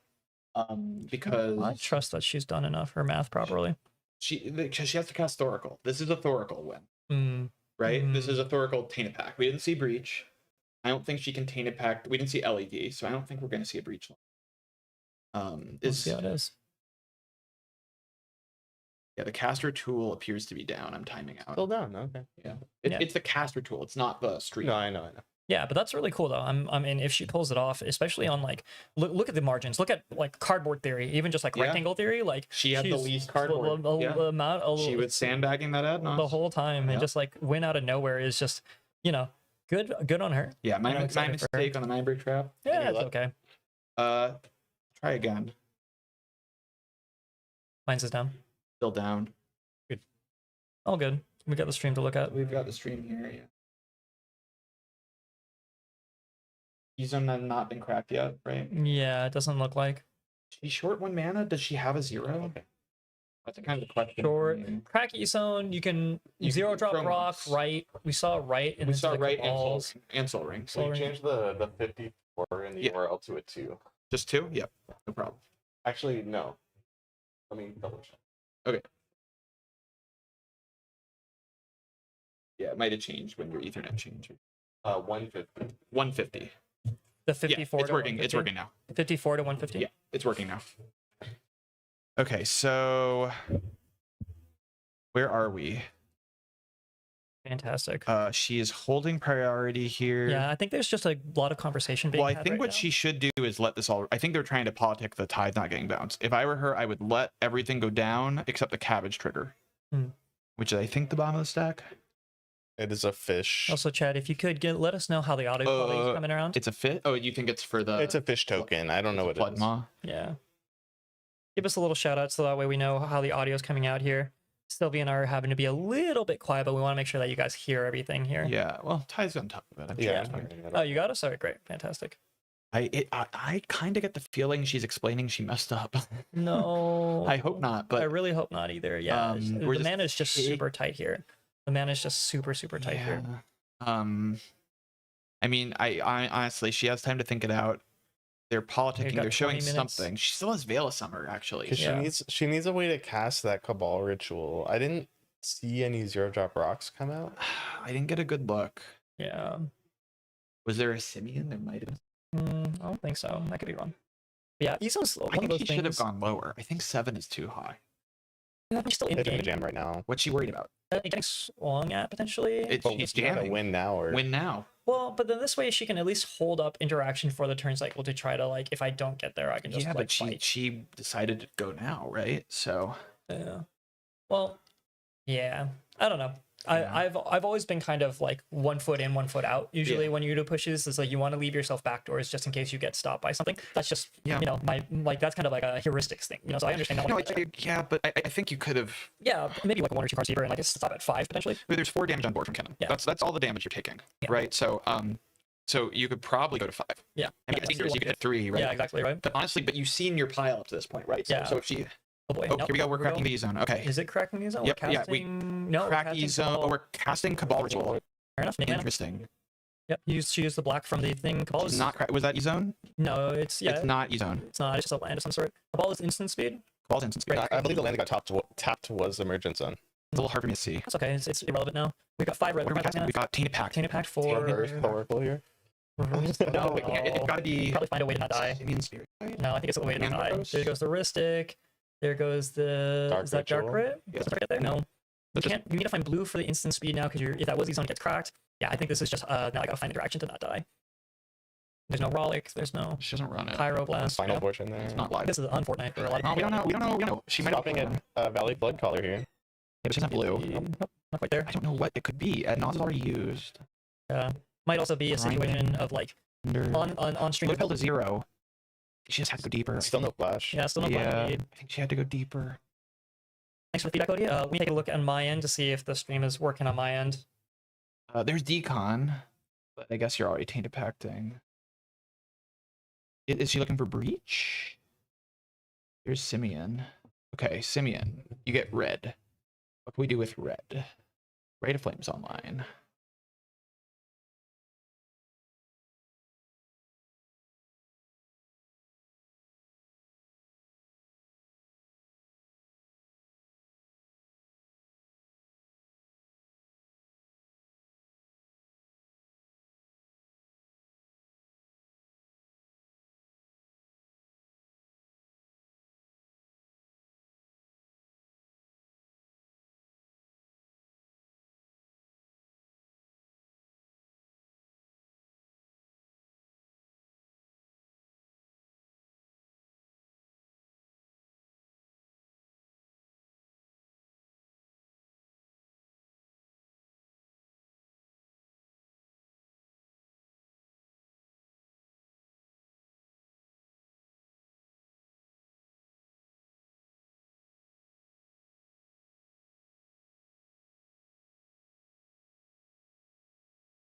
Because I trust that she's done enough her math properly. because she has to cast Thoracle. This is a Thoracle win, Mm. right? This is a Thoracle Tainted Pact. We didn't see Breach. I don't think she can Tainted Pact. We didn't see LED, so I don't think we're gonna see a Breach. We'll see how it is. Yeah, the caster tool appears to be down. I'm timing out. Still down. Okay. Yeah. Yeah. It's the caster tool. It's not the stream. No, I know. Yeah, but that's really cool though. I mean, if she pulls it off, especially on like, look at the margins. Look at like cardboard theory, even just like Yeah. rectangle theory. Like She had the she's least cardboard. Yeah. She was sandbagging that ad the whole time Yeah. and just like win out of nowhere is just, good on her. Yeah, my I'm excited for her. mistake on the mind break trap. Yeah, Any it's luck? okay. Try again. Mine's is down. Still down. All good. We got the stream to look at. We've got the stream here. Yeah. E-zone has not been cracked yet, right? Yeah, it doesn't look like. She's short 1 mana. Does she have a 0? That's a kind of the question. Short. Crack E-zone, you can You zero can drop throw rock, once. right. We saw right and We into saw the right balls. and Soul Ring. Soul Ring. change the 54 in the Yeah. URL to a 2. Just 2? Yep. No problem. Actually, no. Let me double check. Yeah, it might have changed when your Ethernet changed. 150. 150. The Yeah, 54 it's to working. It's 150? working now. 54 to 150. Yeah, it's working now. Okay, so where are we? Fantastic. She is holding priority here. Yeah, I think there's just a lot of conversation being Well, I had think right what now. she should do is let this all. I think they're trying to politic the tide not getting bounced. If I were her, I would let everything go down except the cabbage trigger, which is I think the bottom of the stack. It is a fish. Also, Chad, if you could let us know how the audio quality is coming around. It's a fit. Oh, you think it's for the? It's a fish token. I don't know what it Blood is. maw. Yeah. Give us a little shout out so that way we know how the audio is coming out here. Sylvia and I are having to be a little bit quiet, but we want to make sure that you guys hear everything here. Yeah. Well, tide's on top of it. I'm sure Yeah. it's fine. Oh, you got us? All right, great. Fantastic. I kind of get the feeling she's explaining she messed up. No. I hope not, I but really hope not either. Yeah. we're The just mana is just take- super tight here. The mana is just super, super tight here. I mean, I honestly, she has time to think it out. They're politicking. got They're showing 20 minutes. something. She still has Veil of Summer, actually. 'Cause Yeah. she needs a way to cast that Cabal ritual. I didn't see any 0-drop rocks come out. I didn't get a good look. Yeah. Was there a Simeon? There might have been. I don't think so. I could be wrong. Yeah, Iso's I one of think those she should have things. gone lower. I think 7 is too high. Yeah, but she's still in the It's in the game. jam right now. What's she worried about? Getting swung at potentially. But She's you gotta jamming. win now or Win now. Well, but then this way she can at least hold up interaction for the turn cycle to try to like, if I don't get there, I can just Yeah, like but fight. she decided to go now, right? So Yeah. Well, yeah, I don't know. I've always been kind of like 1 foot in, 1 foot out. Usually when you do pushes, it's like you want to leave yourself backdoors just in case you get stopped by something. That's just you know my like that's kind of like a heuristics thing. You know, so I understand that. No, yeah, but I think you could have. Yeah, maybe like 1 or 2 cards deeper and like it's stop at 5 potentially. But there's 4 damage on board from cannon. Yeah. That's all the damage you're taking, right? So so you could probably go to 5. Yeah, I mean, you could hit 3, right? Yeah, exactly, right. But honestly, you've seen your pile up to this point, right? So, Yeah. so if she. Oh boy. Oh, nope, here we go. We're cracking the E zone. Okay. Is it cracking the zone? Yep, We're yeah, casting... No, crack casting E zone. Cabal. Oh, we're casting Cabal Ritual. Fair enough. Make mana. Interesting. Yep. She used the black from the thing. Cabal is... Not crack. Was that E zone? No, it's yeah. It's not E zone. It's not. It's just a land of some sort. Cabal is instant speed. Cabal's instant speed. I believe the land that got tapped was Emergent Zone. It's a little hard for me to see. That's okay. It's irrelevant now. We've got 5 red. What are we casting? We've got Tainted Pact. Tainted Pact for... Oracle here. No, it's gotta be. Probably find a way to not die. Simian Spirit, right? No, I think it's a way to not die. Manacles? There goes the Ristic. There goes the... Dark is that Dark Ritual? Crit? Yeah. Is that there? No. You That's just- can't. You need to find blue for the instant speed now because if that was zone gets cracked. Yeah, I think this is just now I gotta find interaction to not die. There's no Rollick. There's no She doesn't run it. Pyroblast. Final no. portion there. It's not live. This is on Fortnite for a lot of Oh, we people. don't know. We don't know. We don't know. She might have Stopping at Valley Blood Collar here. Yeah, but she's not blue. Nope, not quite there. I don't know what it could be. Naz is already used. Might also be a situation Grinding. of like Under. on stream. Load held to 0. She just had to go deeper. Still no flash. Yeah, still no Yeah, blind I lead. think she had to go deeper. Thanks for the feedback, Cody. Let me take a look on my end to see if the stream is working on my end. There's Decon, but I guess you're already Tainted Pacting. Is she looking for Breach? Here's Simeon. Okay, Simeon, you get red. What can we do with red? Ray of Flames online.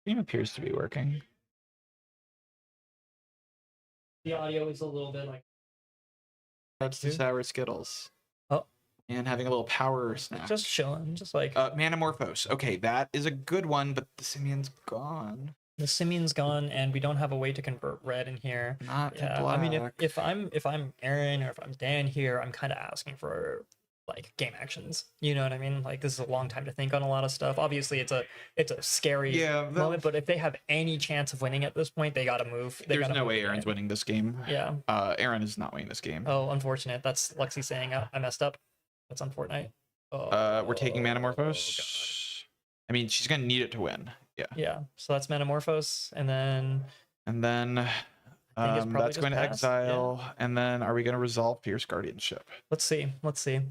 Stream appears to be working. The audio is a little bit like That's the sour Skittles. Oh. And having a little power snack. just chilling, just like Manamorphose. Okay, that is a good one, but the Simeon's gone. the Simeon's gone, and we don't have a way to convert red in here. Not to Yeah, black. I mean, if I'm Aaron or if I'm Dan here, I'm kind of asking for like game actions. You know what I mean? Like this is a long time to think on a lot of stuff. Obviously, it's a scary moment, but if they have any chance of winning at this point, they gotta move. There's no way Aaron's winning this game. Yeah. Aaron is not winning this game. Oh, unfortunate. That's Lexi saying I messed up. That's on Fortnite. We're taking God. Manamorphose. I mean, she's gonna need it to win. Yeah. Yeah. So that's Manamorphose, and then I think it's probably that's just going to pass, yeah. exile, and then are we going to resolve Fierce Guardianship? let's see.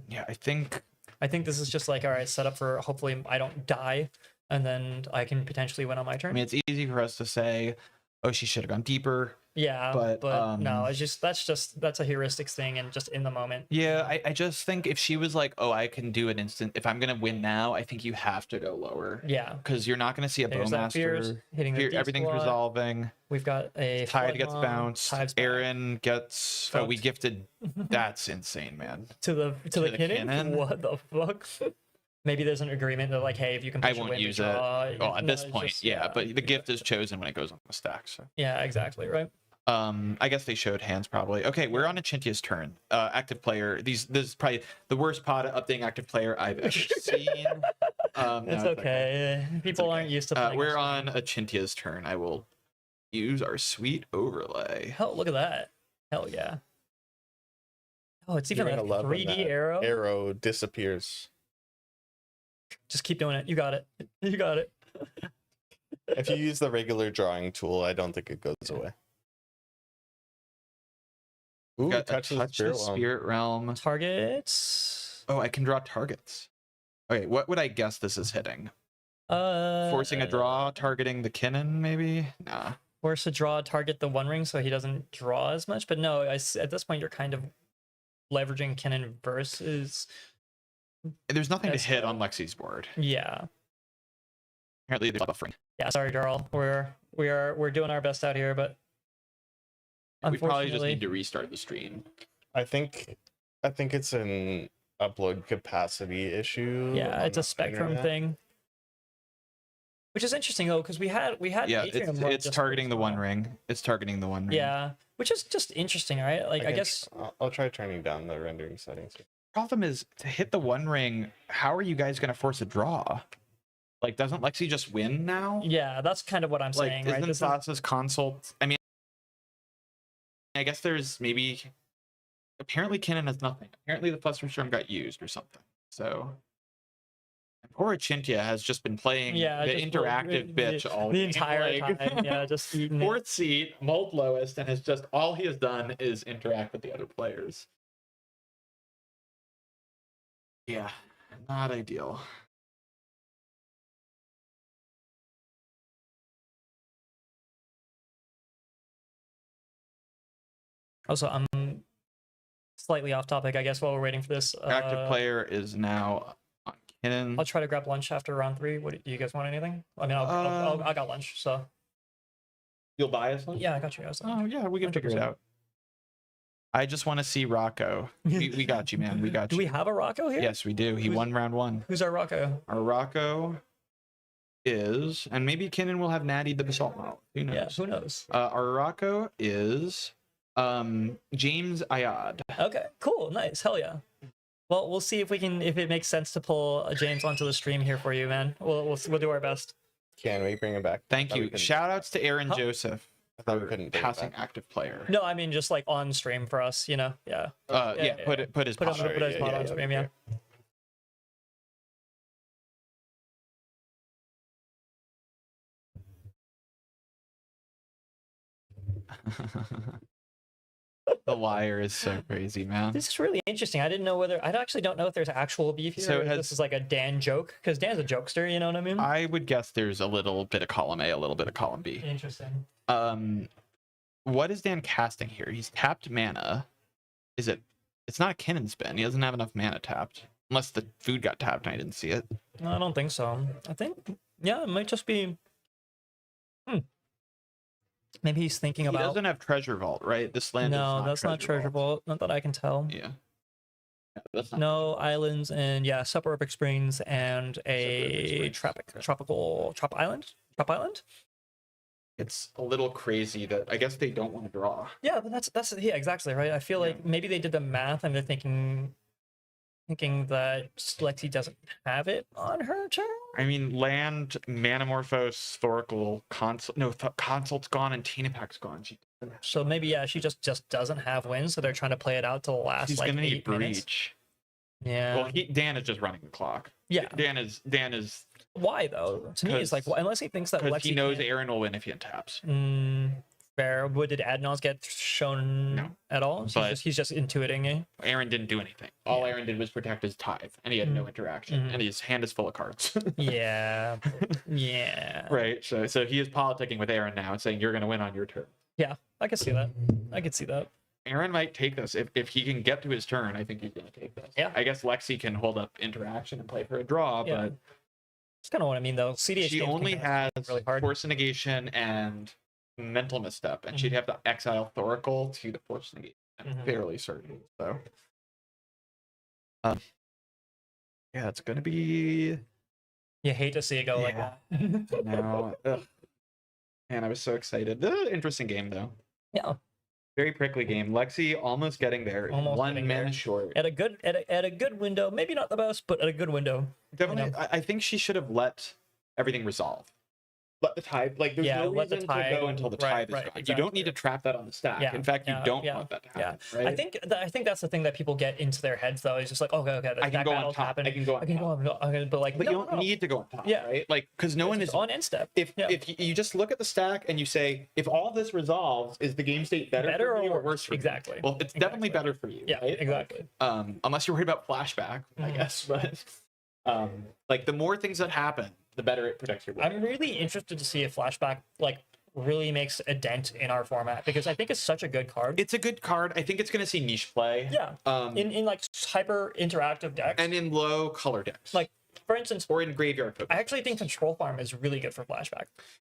Yeah, I think I think this is just like, all right, set up for hopefully I don't die, and then I can potentially win on my turn. I mean, it's easy for us to say, oh, she should have gone deeper. Yeah, but, no, it's just that's a heuristics thing and just in the moment. Yeah, I just think if she was like, oh, I can do an instant, if I'm going to win now, I think you have to go lower. Yeah, Because you're not going to see a there's that Fears Bowmaster. hitting the Everything's D-squad. resolving. We've got a Tide gets Floodmon, bounced. Tide's back. Aaron gets. Oh, we Fucked. gifted. That's insane, man. to the the cannon? cannon? What the fuck? Maybe there's an agreement that like, hey, if you can I push a won't win to use it. draw, Oh, at no, this it's point, just- yeah. But the gift is chosen when it goes on the stack. So. yeah, exactly, right. I guess they showed hands probably. Okay, we're on Achintia's turn. Active player. This is probably the worst pot of updating active player I've ever seen. It's okay. People aren't used to playing. We're this on game. Achintia's turn. I will use our sweet overlay. Hell, look at that. Hell yeah. Oh, it's even You're a gonna love when 3D that arrow. Arrow disappears. Just keep doing it. You got it. You got it. If you use the regular drawing tool, I don't think it goes away. Ooh, Got touch the touch spirit the realm. spirit realm. Targets. Oh, I can draw targets. Okay, what would I guess this is hitting? Uh, Forcing a draw, targeting the Kinnan, maybe? Nah. Force a draw, target the One Ring so he doesn't draw as much. But no, at this point, you're kind of leveraging Kinnan versus. There's nothing to Yes. hit on Lexi's board. Yeah. Apparently they're buffering. Yeah, sorry, Darl. We're doing our best out here, but We probably just unfortunately, need to restart the stream. I think it's an upload capacity issue. yeah, on it's a the Spectrum internet. thing. Which is interesting though, because we had Yeah, Atrium run it's Discord targeting the as One well. Ring. It's targeting the One Ring. Yeah, which is just interesting, right? Like I can guess I'll try turning down the rendering settings. Problem is, to hit the One Ring, how are you guys going to force a draw? Like, doesn't Lexi just win now? yeah, that's kind of what I'm Like, saying, right? isn't This is- Sasha's consult? I mean, I guess there's maybe. Apparently, Kinnan has nothing. Apparently, the Fluster Storm got used or something. So. Poor Chintia has just been playing yeah, the just interactive bitch all the game, entire like- time. Yeah, just eating it. Fourth seat, mold lowest, and has just all he has done is interact with the other players. Yeah, not ideal. Also, I'm slightly off topic, I guess, while we're waiting for this. Active player is now on Kinnan. I'll try to grab lunch after round 3. What do you guys want? Anything? I mean, I got lunch, so You'll buy us one? yeah, I got you guys. Oh yeah, we can figure it 100%. out. I just want to see Rocco. We got you, man. We got Do you. we have a Rocco here? Yes, we do. He Who's- won round 1. Who's our Rocco? Our Rocco is, and maybe Kinnan will have Natty the Basalt model. Who knows? Yeah, who knows? Our Rocco is James Ayad. Okay, cool, nice, hell yeah. Well, we'll see if it makes sense to pull James onto the stream here for you, man. We'll do our best. Can we bring it back? Thank Thought we you. couldn't- Shout outs to Aaron Huh? Joseph, I thought we couldn't bring it passing back. active player. No, I mean just like on stream for us, you know. Yeah. Yeah, put his Put his pod. Sure, put his yeah, mod yeah, on yeah, stream, yeah. yeah. The liar is so crazy, man. This is really interesting. I actually don't know if there's actual beef here. So or if has- this is like a Dan joke, because Dan's a jokester, you know what I mean? I would guess there's a little bit of column A, a little bit of column B. Interesting. What is Dan casting here? He's tapped mana. Is it? It's not a Kinnan spin. He doesn't have enough mana tapped, unless the food got tapped and I didn't see it. No, I don't think so. I think, yeah, it might just be. Maybe he's thinking He about. doesn't have Treasure Vault, right? This land. No, is that's not Treasure Vault. Not that I can tell. Yeah. Yeah, that's not. No islands and yeah, Suburbic Springs and a Springs. Okay. tropical Trop Island. Trop Island. It's a little crazy that I guess they don't want to draw. Yeah, but that's yeah, exactly right. I feel Yeah. like maybe they did the math and they're thinking that Lexi doesn't have it on her turn. I mean, land, Manamorphose, Thoracle, Consult. No, Consult's gone and Tinapak's gone. She doesn't have. So maybe yeah, she just doesn't have wins, so they're trying to play it out to the last She's like gonna need 8 minutes. Breach. Yeah. Well, Dan is just running the clock. Yeah. Dan is Why though? To me, it's like 'Cause- unless he thinks that because Lexi he knows can't- Aaron will win if he untaps. Fair. Did Adnos get shown No. at all? But- He's just intuiting it. Aaron didn't do anything. All Aaron did was protect his tithe, and he had no interaction, Mhm. and his hand is full of cards. Yeah. Yeah. Right. So he is politicking with Aaron now and saying you're going to win on your turn. Yeah, I can see that. I can see that. Aaron might take this if he can get to his turn. I think he's going to take this. Yeah. I guess Lexi can hold up interaction and play for a draw, Yeah. but That's kind of what I mean, though. CDH she games can only kinda has be really hard. force negation and mental misstep, and she'd have to exile Thoracle to the force negation. I'm Mhm. fairly certain. So, yeah, it's gonna be You hate to see it go like Yeah. that. now. Man, I was so excited. Interesting game though. Yeah. Very prickly game. Lexi almost getting there. Almost One getting mana there. short. At a good window, maybe not the best, but at a good window. Definitely, know. I think she should have let everything resolve. Let the tide, like, there's Yeah, no let the reason tide- to go until the right, tide is right, gone. You don't need to exactly. trap that on the stack. Yeah, In fact, you yeah, don't yeah, want that to yeah. happen. Right? I think that's the thing that people get into their heads though. Is just like, okay, the I can stack go on battle's top. happening. I can go on I can top. go on, okay, but like, But no, you don't no. need to go on top, Yeah. right? Like, because no one It's is on end step. If Yeah. you just look at the stack and you say, if all this resolves, is the game state better Better for you or or worse for you? Exactly. Well, it's definitely Exactly. better for you. Yeah, right? exactly. Unless you're worried about flashback, I Mhm. guess. But Like the more things that happen, the better it protects your board. I'm really interested to see if flashback like really makes a dent in our format because I think it's such a good card. It's a good card. I think it's going to see niche play. Yeah. In like hyper interactive decks and in low color decks. Like for instance, or in graveyard focus. I actually think Control Farm is really good for flashback.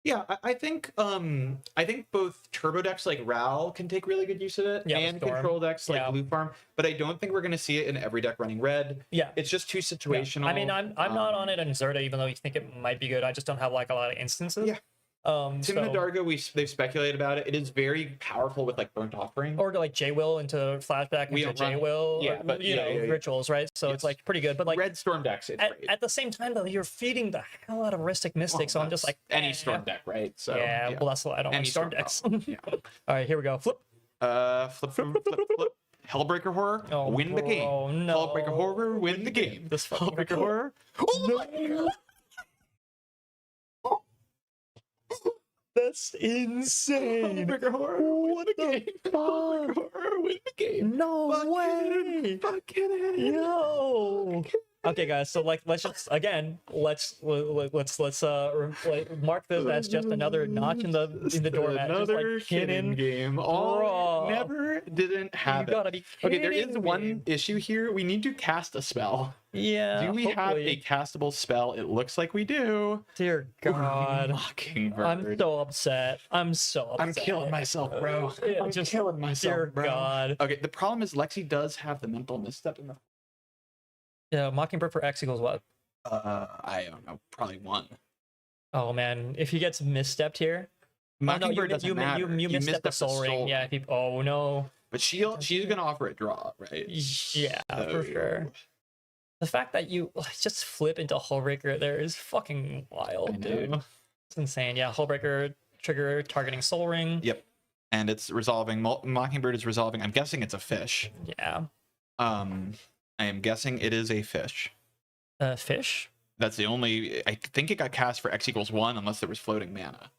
Yeah, I think both turbo decks like Ral can take really good use of it, and control decks like Blue Farm. But I don't think we're going to see it in every deck running red. Yeah, it's just too situational. Yeah. I mean, I'm not on it in Zerta, even though you think it might be good. I just don't have like a lot of instances. Yeah. Timna Dargo, they've speculated about it. It is very powerful with like Burnt Offering, or like J Will into flashback into J Will. Yeah, but you know, rituals, right? So it's like pretty good. But like red Storm decks, at the same time though, you're feeding the hell out of Ristic Mystic. So I'm just like any Storm deck, right? So yeah, well that's why I don't like Storm decks. Yeah. All right, here we go. Flip. Flip. Hellbreaker Horror, win the game. Oh no. Hellbreaker Horror, win the game. This Hellbreaker Horror. Oh my god. That's insane. Hellbreaker Horror, win the game. Hellbreaker Horror, win the game. No way. Fucking it. Yo. Okay, guys. So like, let's just again, let's mark this as just another notch in the doormat. Another just like hidden game. Oh, never didn't have you gotta be okay, there is kidding one me. issue here. We need to cast a spell. Yeah. Do we have a castable spell? It looks like we do. Dear God. Mockingbird. I'm so upset. I'm killing myself, bro. I'm just killing myself, dear bro. God. Okay, the problem is Lexi does have the mental misstep in the. Yeah, Mockingbird for X equals what? I don't know. Probably 1. Oh man, if he gets misstepped here. Mockingbird doesn't matter. You misstepped the Soul Ring. Yeah. Oh no. But she's gonna offer a draw, right? Yeah, for sure. The fact that you just flip into Hullbreaker there is fucking wild, dude. It's insane. Yeah, Hullbreaker trigger targeting Soul Ring. Yep. And it's resolving. Mockingbird is resolving. I'm guessing it's a fish. Yeah. I am guessing it is a fish. Fish? That's the only. I think it got cast for X equals 1 unless there was floating mana.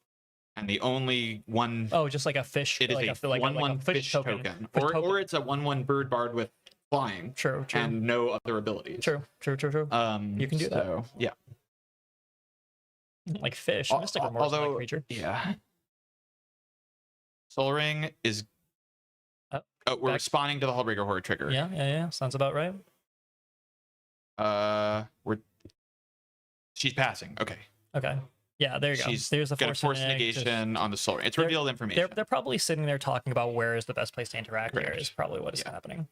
And the only one. Oh, just like a fish. It is like a 1/1 fish token. Or it's a 1/1 bird bard with flying. True. And no other abilities. True. You can do that. Yeah. Like fish. Mystic Remorse like creature. Yeah. Soul Ring is. We're responding to the Hullbreaker Horror trigger. Yeah. Sounds about right. She's passing. Okay. Yeah, there you go. There's a force negation on the Soul Ring. It's revealed information. They're probably sitting there talking about where is the best place to interact. Here is probably what is happening.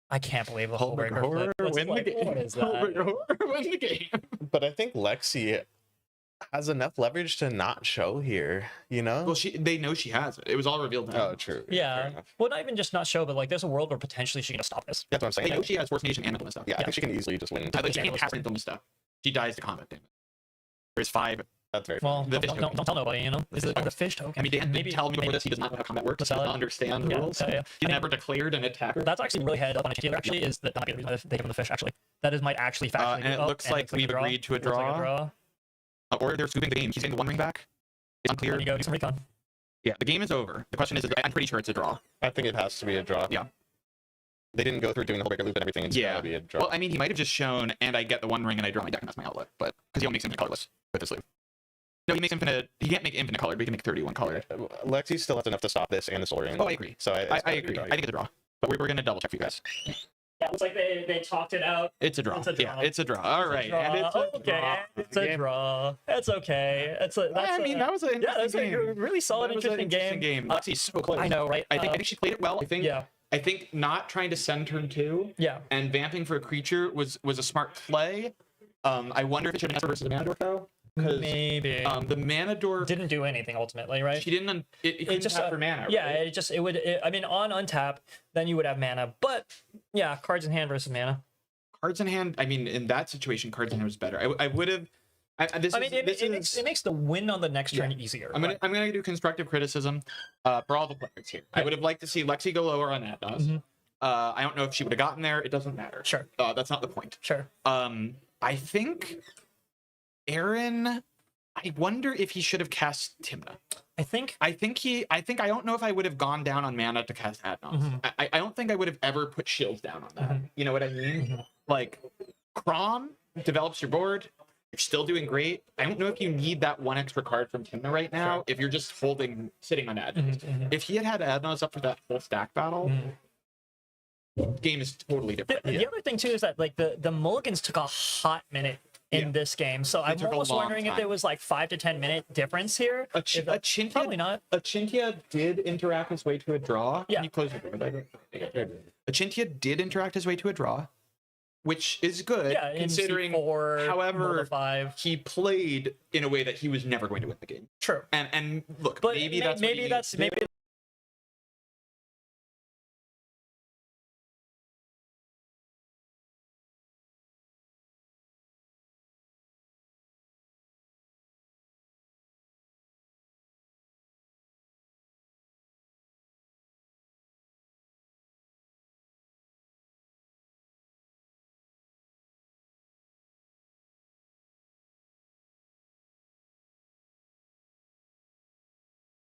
I can't believe the Hullbreaker Horror win the game. What is that? Hullbreaker Horror win the game. But I think Lexi has enough leverage to not show here, you know? Well, they know she has it. It was all revealed to her. Oh, true. Yeah. Well, not even just not show, but like there's a world where potentially she can stop this. That's what I'm saying. They know she has Force Negation and Mental Stuff. Yeah, I think she can easily just win. I think she can't have Mental Stuff. She dies to combat damage. There's 5. That's very well. Don't tell nobody, you know. Is it the fish token? I mean, Dan did tell me before this. He does not know how combat works. He does not understand the rules. He never declared an attacker. That's actually really head up on a TTL. Actually, is that might be the reason they give him the fish? Actually, that might actually factually. And it looks like we've agreed to a draw. Or they're scooping the game. He's getting the 1 ring back. It's unclear. There you go. Do some recon. Yeah, the game is over. The question is, I'm pretty sure it's a draw. I think it has to be a draw. Yeah. They didn't go through doing the Hullbreaker loop and everything. It's gotta be a draw. Well, I mean, he might have just shown, and I get the 1 ring and I draw my deck and that's my outlet. But because he only makes infinite colorless with this loop. No, he makes infinite. He can't make infinite color, but he can make 31 color. Lexi still has enough to stop this and the Soul Ring. Oh, I agree. So I agree. I think it's a draw. But we're going to double check for you guys. Yeah, it's like they talked it out. It's a draw. Yeah, it's a draw. All right. And it's a draw. It's a draw. It's okay. That was an interesting game. A really solid, interesting game. Lexi's so close. I know, right? I think she played it well. I think not trying to send turn 2 and vamping for a creature was a smart play. I wonder if it should have been versus the Mana though. Maybe the Mana Door didn't do anything ultimately, right? She didn't. It couldn't tap for mana. Yeah, right? it would. I mean, on untap, then you would have mana. But yeah, cards in hand versus mana. Cards in hand. I mean, in that situation, cards in hand was better. I would have. It makes the win on the next turn easier. I'm gonna do constructive criticism for all the players here. I would have liked to see Lexi go lower on that. I don't know if she would have gotten there. It doesn't matter. Sure. That's not the point. Sure. I think Aaron, I wonder if he should have cast Timna. I don't know if I would have gone down on mana to cast Adnos. I don't think I would have ever put shields down on that. You know what I mean? Like, Crom develops your board. You're still doing great. I don't know if you need that one extra card from Timna right now. If you're just sitting on Adnos. If he had Adnos up for that full stack battle, game is totally different. The other thing too is that like the mulligans took a hot minute in this game, so I'm took a almost long wondering if time. there was like 5 to 10 minute difference here. Probably not. Achintia did interact his way to a draw. Yeah. Can you close your door? Achintia did interact his way to a draw, which is good Yeah, considering. in C4, However, 5. he played in a way that he was never going to win the game. True. And look, But maybe that's what he maybe that's needs to do. maybe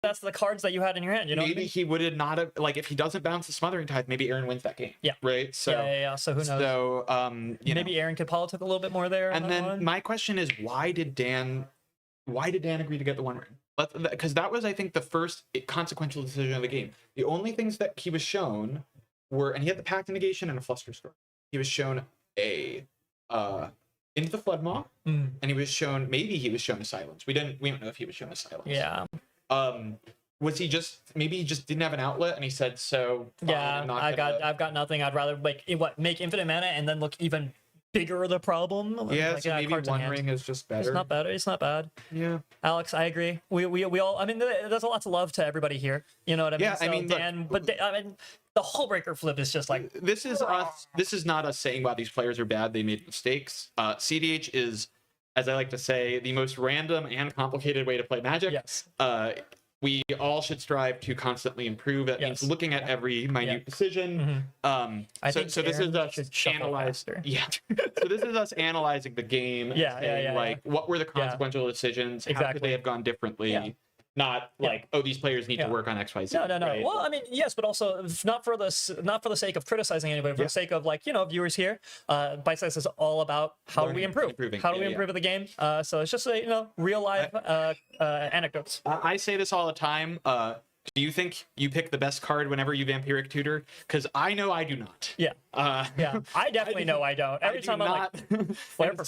that's the cards that you had in your hand. You know, Maybe he would not have, like, if he doesn't bounce the Smothering Tithe, maybe Aaron wins that game. Yeah. Right. So yeah. So who knows? So you know. Maybe Aaron could politic a little bit more there. And on that then one. my question is, why did Dan agree to get the 1 ring? Because that was, I think, the first consequential decision of the game. The only things that he was shown were, and he had the Pact Negation and a Fluster Storm. He was shown into the Flood Maw, and he was shown a Silence. We don't know if he was shown a Silence. Yeah. Was he maybe he just didn't have an outlet, and he said, so fine, Yeah, I've got nothing. I'd rather make infinite mana and then look even bigger the problem. Yeah, like, so maybe cards in 1 hand. ring is just better. It's not bad. It's not bad. Yeah. Alex, I agree. We all. I mean, there's a lot of love to everybody here. You know what I mean? Yeah, I mean, look, Dan, I mean, the whole breaker flip is just like this is us. This is not us saying, wow, these players are bad, they made mistakes. CEDH is, as I like to say, the most random and complicated way to play Magic. yes. We all should strive to constantly improve. That means Yes. looking at every minute decision. I think So this is Aaron us should shuffle faster. Yeah. So this is us analyzing the game. And saying, like, what were the consequential decisions? How could Exactly. they have gone differently? Yeah. Not like, oh, these players need Yeah. to work on X, Y, Z. No. right? Well, I mean, yes, but also not for the sake of criticizing anybody, for the sake of, like, viewers here. Bite Size is all about how do we improve? Improving. How do we Yeah, improve the game? So it's just real life anecdotes. I say this all the time. Do you think you pick the best card whenever you Vampiric Tutor? Because I know I do not. Yeah. Yeah. I definitely know I don't. Every time I'm like, flare for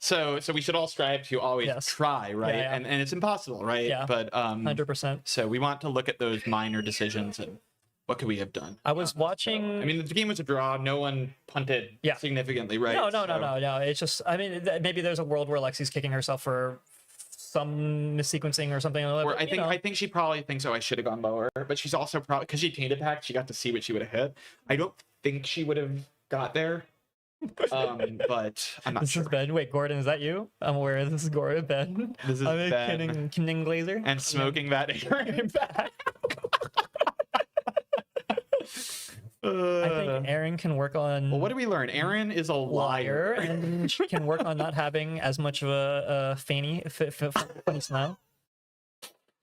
So we should all strive to always try, right? Yeah. And it's impossible, right? Yeah. But 100%. so we want to look at those minor decisions and what could we have done? I was watching. I mean, the game was a draw. No one punted significantly, right? No. It's just, I mean, maybe there's a world where Lexi's kicking herself for some missequencing or something like that. Or I think she probably thinks, oh, I should have gone lower. But she's also probably, because she tainted packed, she got to see what she would have hit. I don't think she would have got there. But I'm not This sure. is Ben. Wait, Gordon, is that you? I'm aware this is Gordon. Ben. This is I'm Ben. Kidding Glazer. And smoking that Aaron back. I think Aaron can work on. Well, what do we learn? Aaron is a liar. and she can work on not having as much of a funny smile.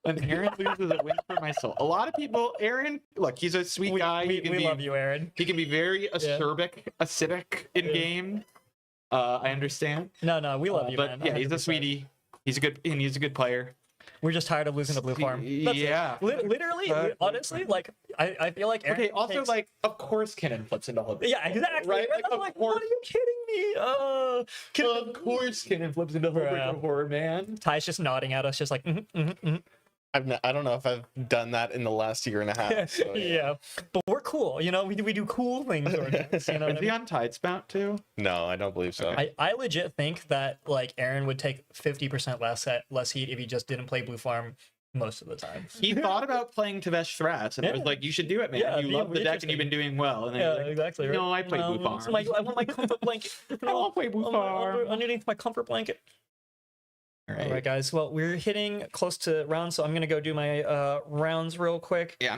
And Aaron loses a win for my soul. A lot of people, Aaron, look, he's a sweet guy. We love you, Aaron. He can be very acidic in game. I understand. No, we love you, but man. yeah, he's a 100%. sweetie. He's a good player. We're just tired of losing to Blue Farm. That's it. Yeah. Literally, honestly, like I feel like Aaron Okay. Also, takes... like, of course, Kinnan flips into Hood. Yeah, exactly. Right? Like, Like, I'm like, what are you kidding me? Of course, Kinnan flips into Hood horror, man. Ty's just nodding at us, just like, I don't know if I've done that in the last year and a half. So, yeah. But we're cool, we do cool things. George, you know what I Is mean? he on Tide Spout too? No, I don't believe so. I legit think that like Aaron would take 50% less heat if he just didn't play Blue Farm most of the time. He thought about playing Tavesh Thras, and it was like, you should do it, man. Yeah, you it'd love be the deck, and you've been doing well. And then Yeah, he's like, exactly. Right? No, I play Blue Farm. I want my comfort blanket. I won't play Blue Farm. Underneath my comfort blanket. All All right, guys. Well, we're hitting close to rounds, so I'm gonna go do my rounds real quick. Yeah,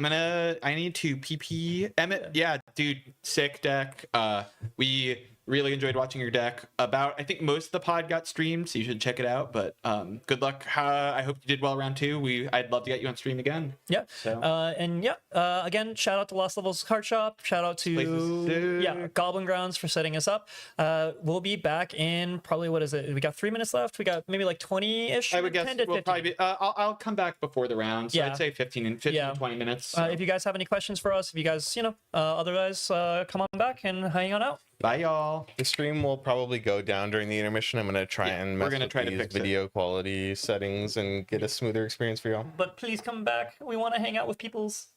I need to PP Emmett. Yeah, dude, sick deck. We Really enjoyed watching your deck. I think most of the pod got streamed, so you should check it out. But good luck. I hope you did well round 2. I'd love to get you on stream again. Yeah. So. And yeah, again, shout out to Lost Levels Card Shop. Shout out to Goblin Grounds for setting us up. We'll be back in probably, what is it? We got 3 minutes left. We got maybe like 20-ish. I would guess 10 to we'll 15. probably be, I'll come back before the round. So I'd say 15 to 20 minutes. So. If you guys have any questions for us, if you guys, otherwise, come on back and hang on out. Bye, y'all. The stream will probably go down during the intermission. I'm gonna try and mess with try to these fix video quality settings and get a smoother experience for y'all. But please come back. We want to hang out with peoples.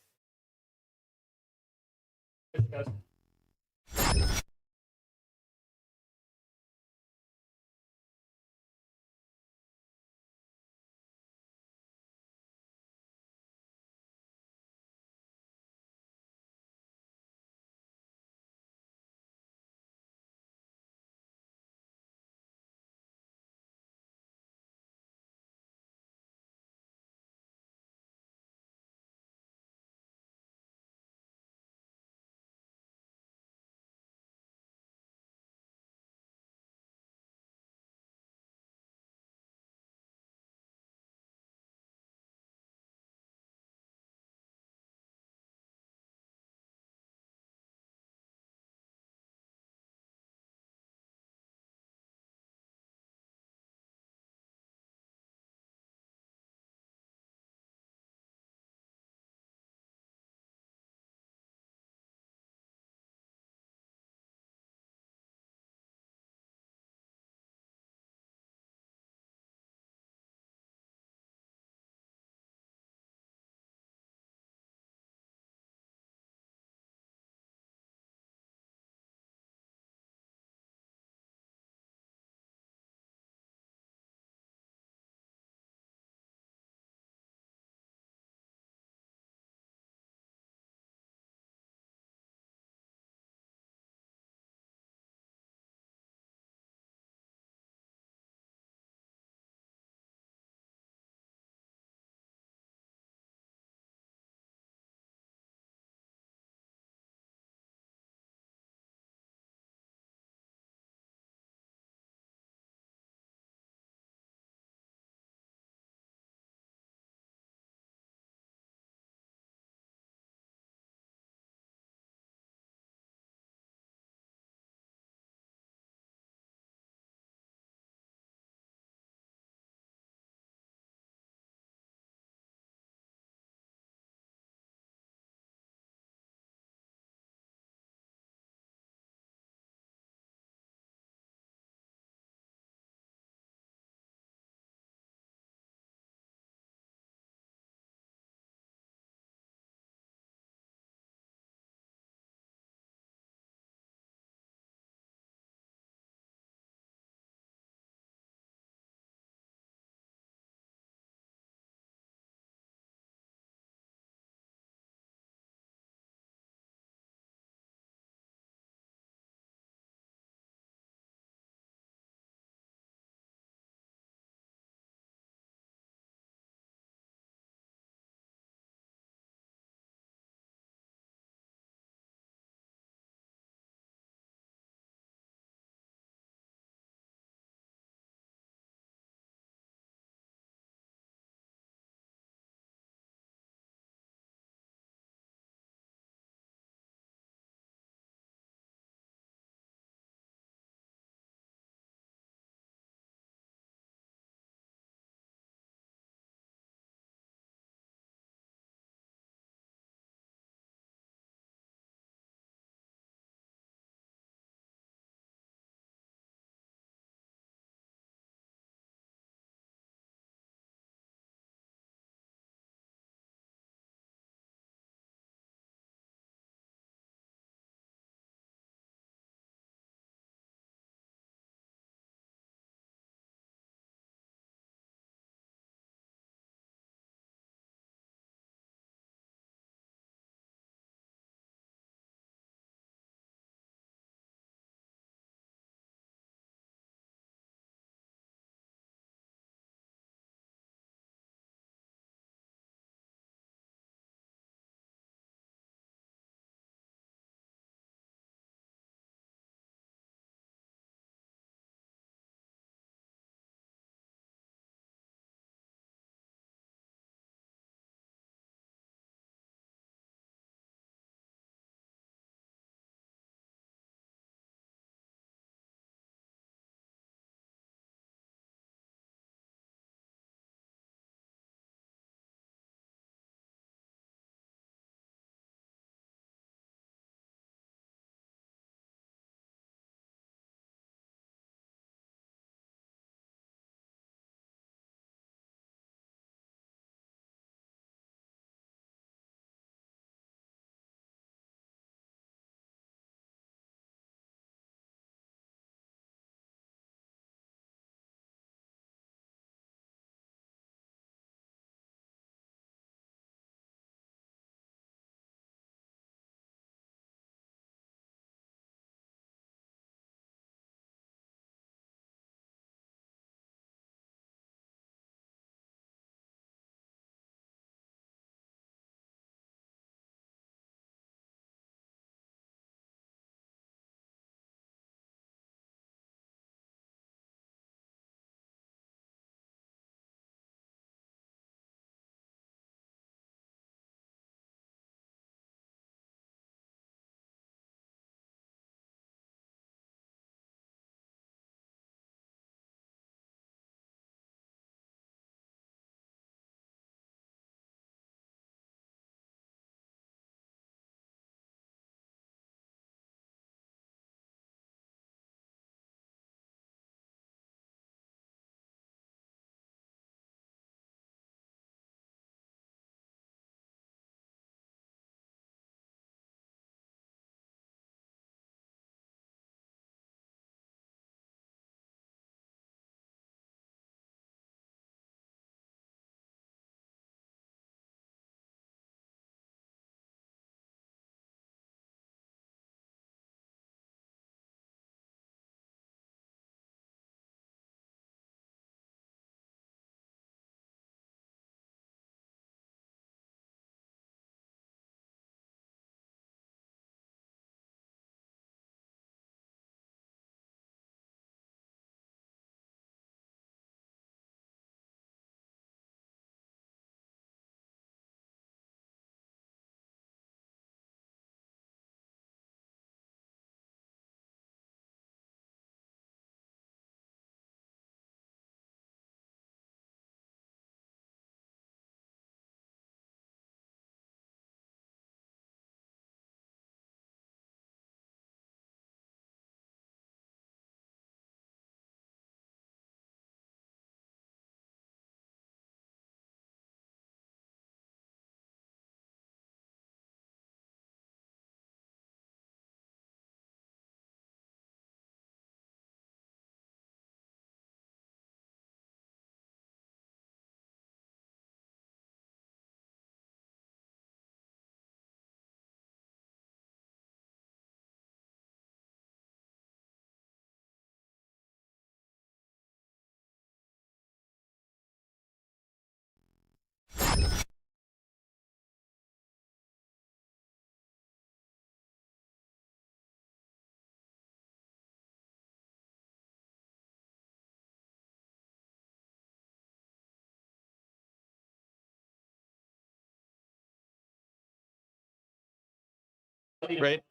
right?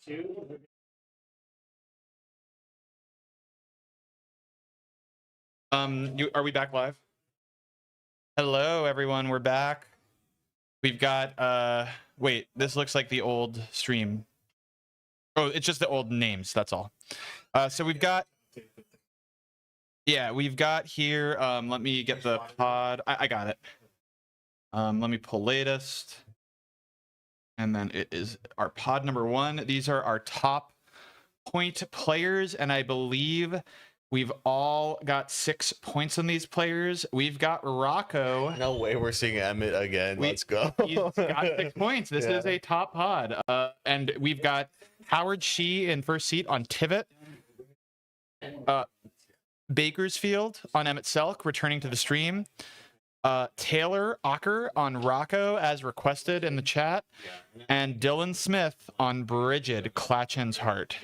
Are we back live? Hello, everyone. We're back. We've got wait, this looks like the old stream. Oh, it's just the old names, that's all. So we've got we've got here, let me get the pod. I got it. Let me pull latest. And then it is our pod number 1. These are our top point players, and I believe we've all got 6 points on these players. We've got Rocco. No way we're seeing Emmett again. Let's go. He's got 6 points. This is a top pod. And we've got Howard Shee in first seat on Tivit. Bakersfield on Emmett Selk, returning to the stream. Taylor Ocker on Rocco, as requested in the chat. And Dylan Smith on Bridget, Clatchen's Heart.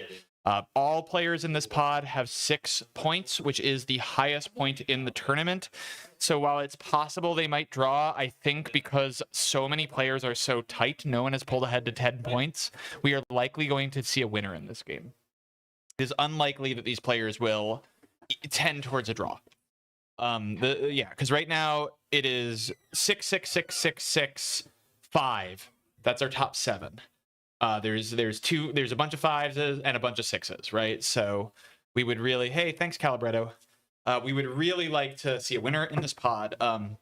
All players in this pod have 6 points, which is the highest point in the tournament. So while it's possible they might draw, I think because so many players are so tight, no one has pulled ahead to 10 points, we are likely going to see a winner in this game. It is unlikely that these players will tend towards a draw. Because right now it is 6, 6, 6, 6, 6, 5. That's our top 7. There's a bunch of 5s and a bunch of 6s, right? So we would really, hey, thanks Calibretto. We would really like to see a winner in this pod. So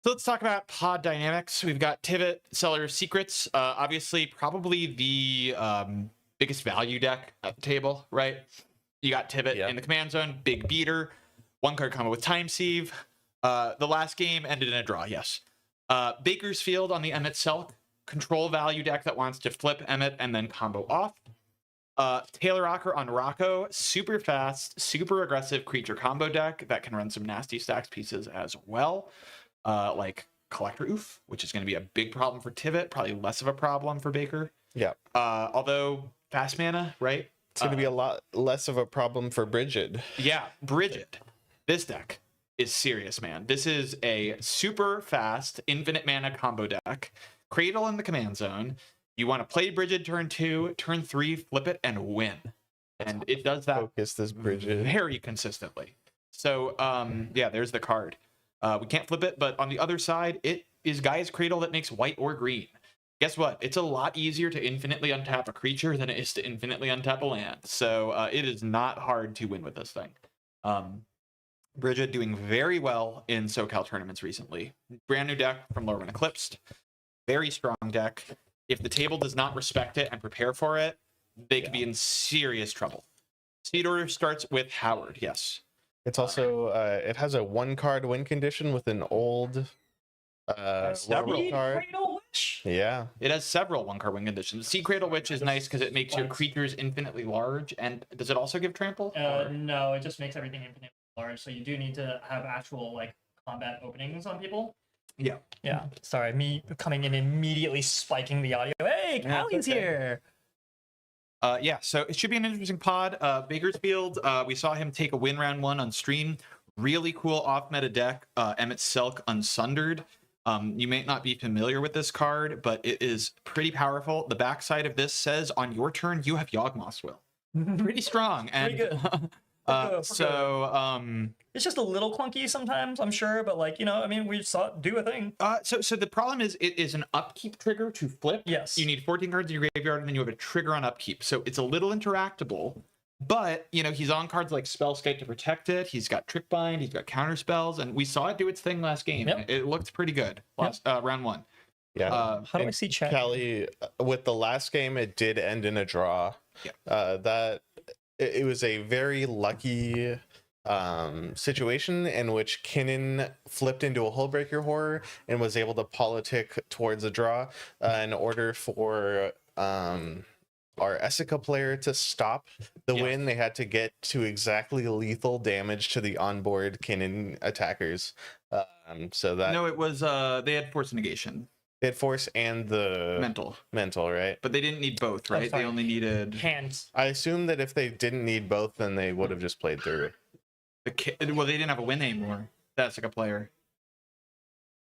let's talk about pod dynamics. We've got Tivit, Seller's Secrets, obviously probably the biggest value deck at the table, right? You got Tivit in the command zone, big beater, 1-card combo with Time Sieve. The last game ended in a draw, yes. Bakersfield on the Emmett Selk, control value deck that wants to flip Emmett and then combo off. Taylor Rocker on Rocco, super fast, super aggressive creature combo deck that can run some nasty stacks pieces as well. Like Collector Oof, which is going to be a big problem for Tivit, probably less of a problem for Baker. Yeah. Although fast mana, right? It's going to be a lot less of a problem for Bridget. Yeah, Bridget. This deck is serious, man. This is a super fast infinite mana combo deck. Cradle in the command zone. You want to play Bridget turn 2, turn 3, flip it, and win. And it does that Focus this Bridget very consistently. So, there's the card. We can't flip it, but on the other side, it is Gaia's Cradle that makes white or green. Guess what? It's a lot easier to infinitely untap a creature than it is to infinitely untap a land. So it is not hard to win with this thing. Bridget doing very well in SoCal tournaments recently. Brand new deck from Lorwyn Eclipsed. Very strong deck. If the table does not respect it and prepare for it, they could be in serious trouble. Seed order starts with Howard, yes. It's also, it has a 1-card win condition with an old several card. Yeah. It has several 1-card win conditions. Sea Cradle Witch is nice because it makes your creatures infinitely large. And does it also give trample? No, it just makes everything infinitely large. So you do need to have actual like combat openings on people. Yeah. Yeah. Sorry, me coming in immediately spiking the audio. Hey, Callie's here. So it should be an interesting pod. Bakersfield, we saw him take a win round 1 on stream. Really cool off-meta deck. Emmett Selk Unsundered. You may not be familiar with this card, but it is pretty powerful. The backside of this says, on your turn, you have Yawgmoth's Will. Pretty strong. And Pretty good. It's just a little clunky sometimes, I'm sure, but like, I mean, we saw it do a thing. So the problem is it is an upkeep trigger to flip. Yes. You need 14 cards in your graveyard, and then you have a trigger on upkeep. So it's a little interactable, but he's on cards like Spellskite to protect it. He's got Trick Bind, he's got counter spells, and we saw it do its thing last game. Yep. It looked pretty good last round 1. Yeah. How do I see chat? Callie, with the last game, it did end in a draw. Yeah. It was a very lucky situation in which Kinnan flipped into a Hullbreaker Horror and was able to politic towards a draw in order for our Essica player to stop the win. They had to get to exactly lethal damage to the onboard Kinnan attackers. No, it was they had Force Negation. Hit force and the mental, right? But they didn't need both, right? They only needed hands. I assume that if they didn't need both, then they would have just played through. Well, they didn't have a win anymore. That's like a player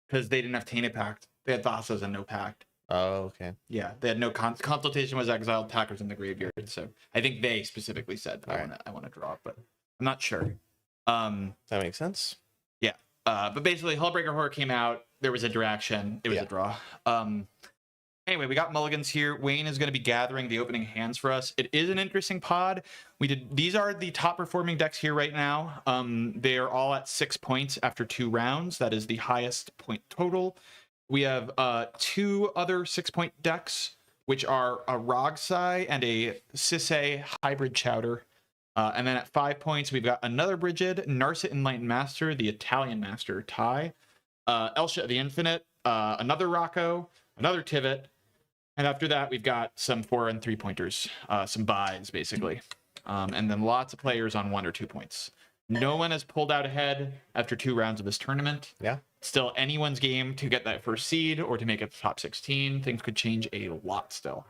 because they didn't have Tainted Pact. They had Thassa's and no Pact. Oh, okay. Yeah, they had no consultation was exiled, attackers in the graveyard. So I think they specifically said I want to draw, but I'm not sure. That makes sense. Yeah. But basically, Hullbreaker Horror came out. There was a interaction. It was a draw. Anyway, we got mulligans here. Wayne is going to be gathering the opening hands for us. It is an interesting pod. These are the top performing decks here right now. They are all at 6 points after 2 rounds. That is the highest point total. We have 2 other 6-point decks, which are a Rogsai and a cEDH hybrid Chowder. And then at 5 points, we've got another Brigid, Narset Enlightened Master, the Italian Master, Ty, Elsha the Infinite, another Rocco, another Tivit. And after that, we've got some 4 and 3 pointers, some buys, basically. And then lots of players on 1 or 2 points. No one has pulled out ahead after 2 rounds of this tournament. Yeah. Still anyone's game to get that first seed or to make it the top 16. Things could change a lot still.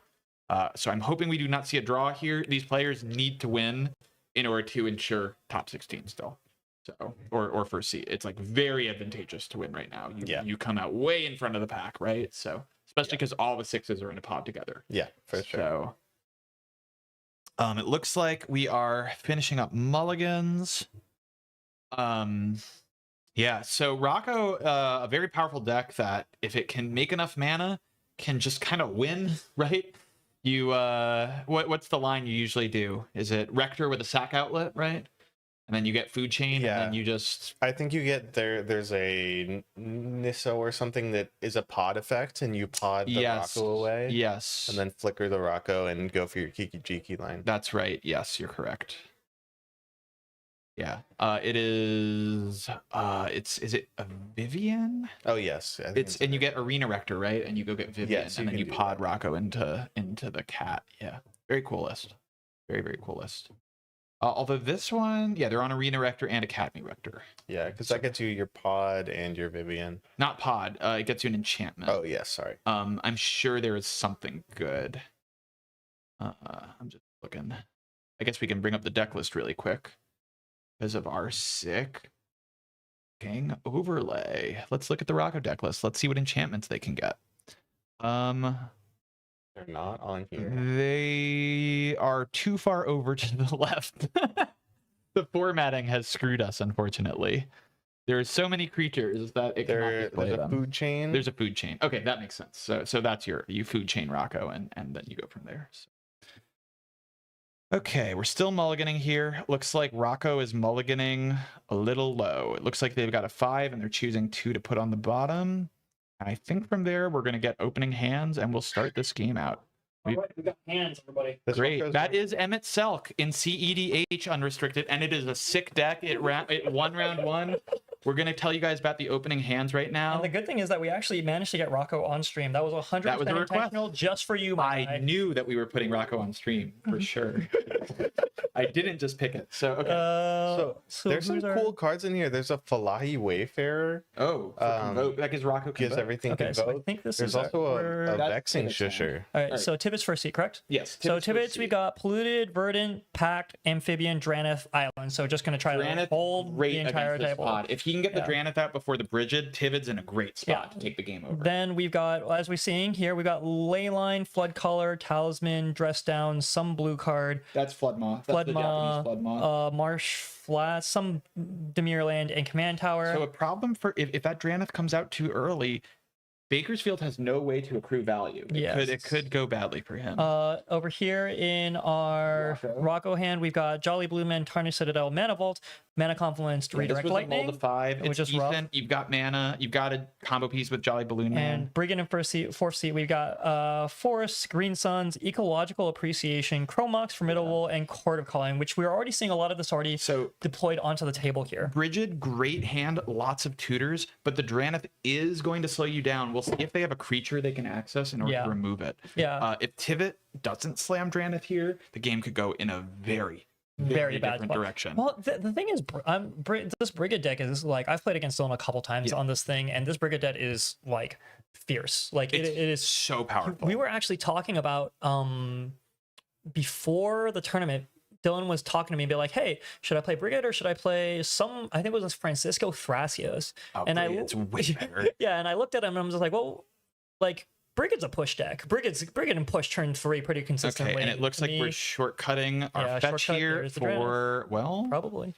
So I'm hoping we do not see a draw here. These players need to win in order to ensure top 16 still. So, or first seed. It's like very advantageous to win right now. You come out way in front of the pack, right? So, especially because all the 6s are in a pod together. Yeah, for sure. So, it looks like we are finishing up mulligans. Yeah, so Rocco, a very powerful deck that if it can make enough mana, can just kind of win, right? You, what's the line you usually do? Is it Rector with a sack outlet, right? And then you get food chain, and then you just... I think you get there's a Nisso or something that is a pod effect, and you pod the Rocco away. Yes. And then flicker the Rocco and go for your Kiki Jiki line. That's right. Yes, you're correct. Yeah. It is... is it a Vivian? Oh, yes. It's and you get Arena Rector, right? And you go get Vivian, and then you pod Rocco into the cat. Yeah. Very cool list. Very, very cool list. Although this one, they're on Arena Rector and Academy Rector. Yeah, because that gets you your pod and your Vivian. Not pod. It gets you an enchantment. Oh, yeah, sorry. I'm sure there is something good. I'm just looking. I guess we can bring up the deck list really quick because of our sick king overlay. Let's look at the Rocco deck list. Let's see what enchantments they can get. They're not on here. They are too far over to the left. The formatting has screwed us, unfortunately. There are so many creatures that it cannot display there's them. A food chain. There's a food chain. Okay, that makes sense. So that's you food chain Rocco, and then you go from there. So. Okay, we're still mulliganing here. Looks like Rocco is mulliganing a little low. It looks like they've got a 5, and they're choosing 2 to put on the bottom. And I think from there, we're going to get opening hands, and we'll start this game out. All right, we got hands, everybody. Great. That is Emmett Selk in cEDH unrestricted, and it is a sick deck. It won round 1. We're going to tell you guys about the opening hands right now. And the good thing is that we actually managed to get Rocco on stream. That was 100% intentional just for you, my guy. I knew that we were putting Rocco on stream, for sure. I didn't just pick it. So, okay. So there's some cool cards in here. There's a Falahi Wayfarer. Oh, convoke. That gives Rocco convoke. Gives everything okay, convoke. So I think this there's is also a Vexing Shusher. All right, so Tibbet's first seat, correct? Yes. So Tibbet's, we got Polluted, Verdant, Pact, Amphibian, Draneth, Island. So just going to try to hold the entire table. Pod. If he can get the Draneth out before the Brigid, Tibbet's in a great spot to take the game over. Then we've got, as we're seeing here, we've got Leyline, Flood Color, Talisman, Dress Down, some blue card. That's Floodmaw. That's the Japanese Floodmaw. Marsh Flat, some Demirland, and Command Tower. So a problem for if that Draneth comes out too early, Bakersfield has no way to accrue value. It could go badly for him. Over here in our Rocco hand, we've got Jolly Blue Men, Tarnished Citadel, Mana Vault, Mana Confluence, Redirect Lightning. This was a mold of 5. Which it's is rough. decent. You've got mana. You've got a combo piece with Jolly Balloon Man. And Brigand in fourth seat, we've got Forests, Green Suns, Ecological Appreciation, Chromox, Formidable, and Court of Calling, which we're already seeing a lot of this already deployed onto the table here. Brigid, great hand, lots of tutors, but the Draneth is going to slow you down. We'll see if they have a creature they can access in order to remove it. Yeah. If Tivit doesn't slam Draneth here, the game could go in a very bad different direction. Well, the thing is, this Brigid deck is like, I've played against Dylan a couple times on this thing, and this Brigid deck is like fierce. Like it is so powerful. We were actually talking about before the tournament. Dylan was talking to me and be like, hey, should I play Brigid or should I play I think it was Francisco Thrasios. Oh, and it's way better. Yeah, and I looked at him and I was just like, well, like Brigade's a push deck. Brigade and push turn 3 pretty consistently. Okay, and it looks To like we're me, shortcutting our Yeah, fetch shortcut, here there's the for, well, probably.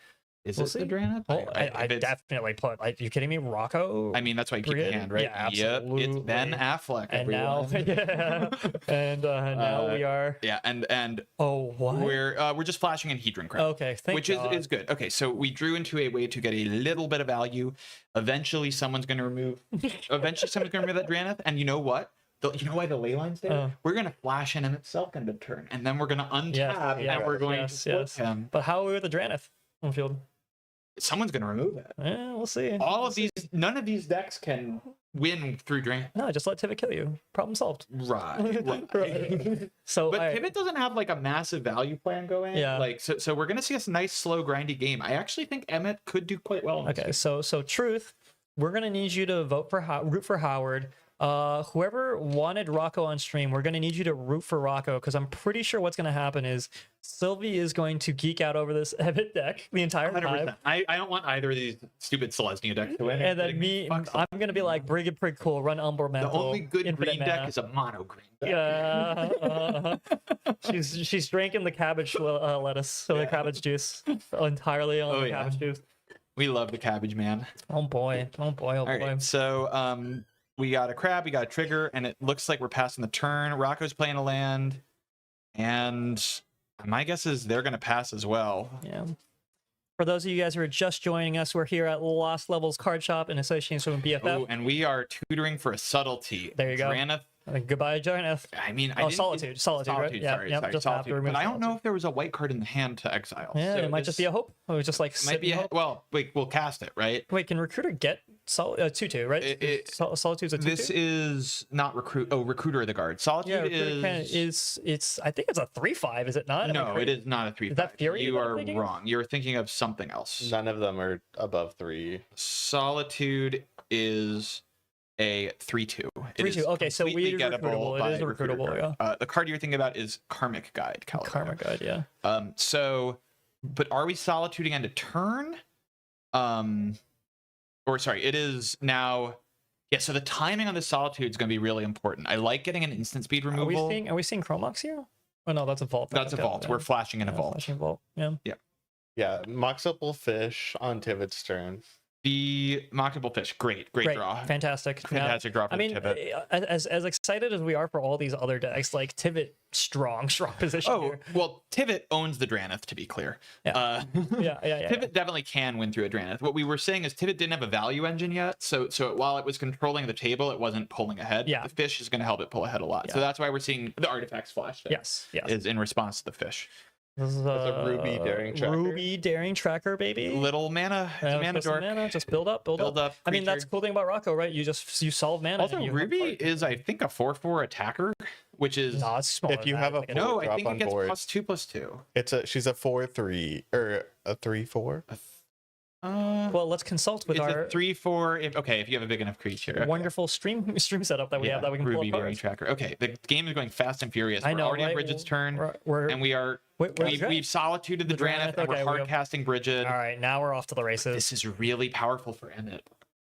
is We'll it the see. Draenith? Well, I if it's- definitely put. Like, you kidding me? Rocco. I mean, that's why you keep Brigade? your hand, right? Yeah, Yep, it's Ben absolutely. Affleck, and now, everyone. yeah, and now we are. Yeah, and Oh, what? we're just flashing in Hedron Crown. Okay, thank Which God. is good. Okay, so we drew into a way to get a little bit of value. Eventually, someone's going to remove. Eventually, someone's going to remove that Draenith, and you know what? You know why the ley line's there? We're going to flash in itself into turn, and then we're going to untap, and we're going to flip him. But how are we with the Draenith on field? Someone's going to remove it. Yeah, we'll see. None of these decks can win through Draenith. No, just let Tivit kill you. Problem solved. Right. Right. So, But all right. Pivot doesn't have like a massive value plan going. Yeah. Like so we're gonna see a nice, slow, grindy game. I actually think Emmett could do quite well. in this Okay, game. so Truth, we're gonna need you to root for Howard. Whoever wanted Rocco on stream, we're gonna need you to root for Rocco because I'm pretty sure what's gonna happen is Sylvie is going to geek out over this Ebbet deck the entire 100%. time. I don't want either of these stupid Celestia decks to win. And then I'm gonna be like, Brigade Prig cool, run Umbral The Mantle. only good infinite green deck mana. is a mono green deck. Yeah, she's drinking the cabbage lettuce, or the cabbage juice, entirely on the cabbage juice. We love the cabbage man. Oh boy, oh boy, oh All boy. right, so we got a crab, we got a trigger, and it looks like we're passing the turn. Rocco's playing a land, and my guess is they're gonna pass as well. Yeah. For those of you guys who are just joining us, we're here at Lost Levels Card Shop in association with BFF. Oh, and we are tutoring for a subtlety. There you go. Draenith. Goodbye, Jarneth. I mean, I Oh, didn't- Solitude, right? Sorry, Yep, sorry, just have to Solitude. remove But I don't know Solitude. if there was a white card in the hand to exile. Yeah, so it might just be a hope. It was just like It might be hope. well. Wait, we'll cast it, right? Wait, can Recruiter get 2/2, right? Solitude's a 2/2? This is not recruit. Oh, Recruiter of the Guard. Solitude Yeah, Recruiter is. it's I think it's a 3/5, is it not? No, it is not a 3/5. Is that Fury You that I'm are thinking? wrong. You're thinking of something else. None of them are above 3. Solitude is a 3/2. It is 3/2. Okay, so completely it is gettable recruitable. It by is a Recruiter recruitable, card. The card you're thinking about is Karmic Guide. Calico. Karma Guide, yeah. So, but are we solituding end of turn? Or sorry, it is now. Yeah, so the timing on the solitude is going to be really important. I like getting an instant speed removal. Are we seeing Chromox here? Oh no, that's a vault. That's a vault. We're flashing in a vault. Flashing vault. Yeah. Yeah, Moxuple Fish on Tivit's turn. The Mockable Fish, great draw. Fantastic. Fantastic draw for I mean, Tivit. as excited as we are for all these other decks, like Tivit, strong position Oh, here. well, Tivit owns the Draenith, to be clear. Yeah. Yeah. Tivit definitely can win through a Draenith. What we were saying is Tivit didn't have a value engine yet, so while it was controlling the table, it wasn't pulling ahead. Yeah. The fish is going to help it pull ahead a lot. So Yeah. that's why we're seeing the artifacts flash there. Yes. Is in response to the fish. This is a Ruby Daring Tracker. Ruby Daring Tracker, baby. Little mana. It's a mana Just some dork. mana, just build up. I mean, that's creature. the cool thing about Rocco, right? You solve mana. Also, and you Ruby have is, I think, a 4/4 attacker, which is no, it's smaller If you than have that. a Like, full- no, I drop think on it gets board. +2/+2. She's a 4/3 or a 3/4. well, let's consult with It's our a 3/4. If you have a big enough creature. Okay. wonderful stream setup that we have that we can pull Ruby apart. Daring Tracker. Okay, the game is going fast and furious. I We're know, already on right? Bridget's turn, We're and we are Wait, we've solituded the The Draenith, Draenith, and we're okay, we hard have- casting Bridget. all right. Now we're off to the races. This is really powerful for Emmett.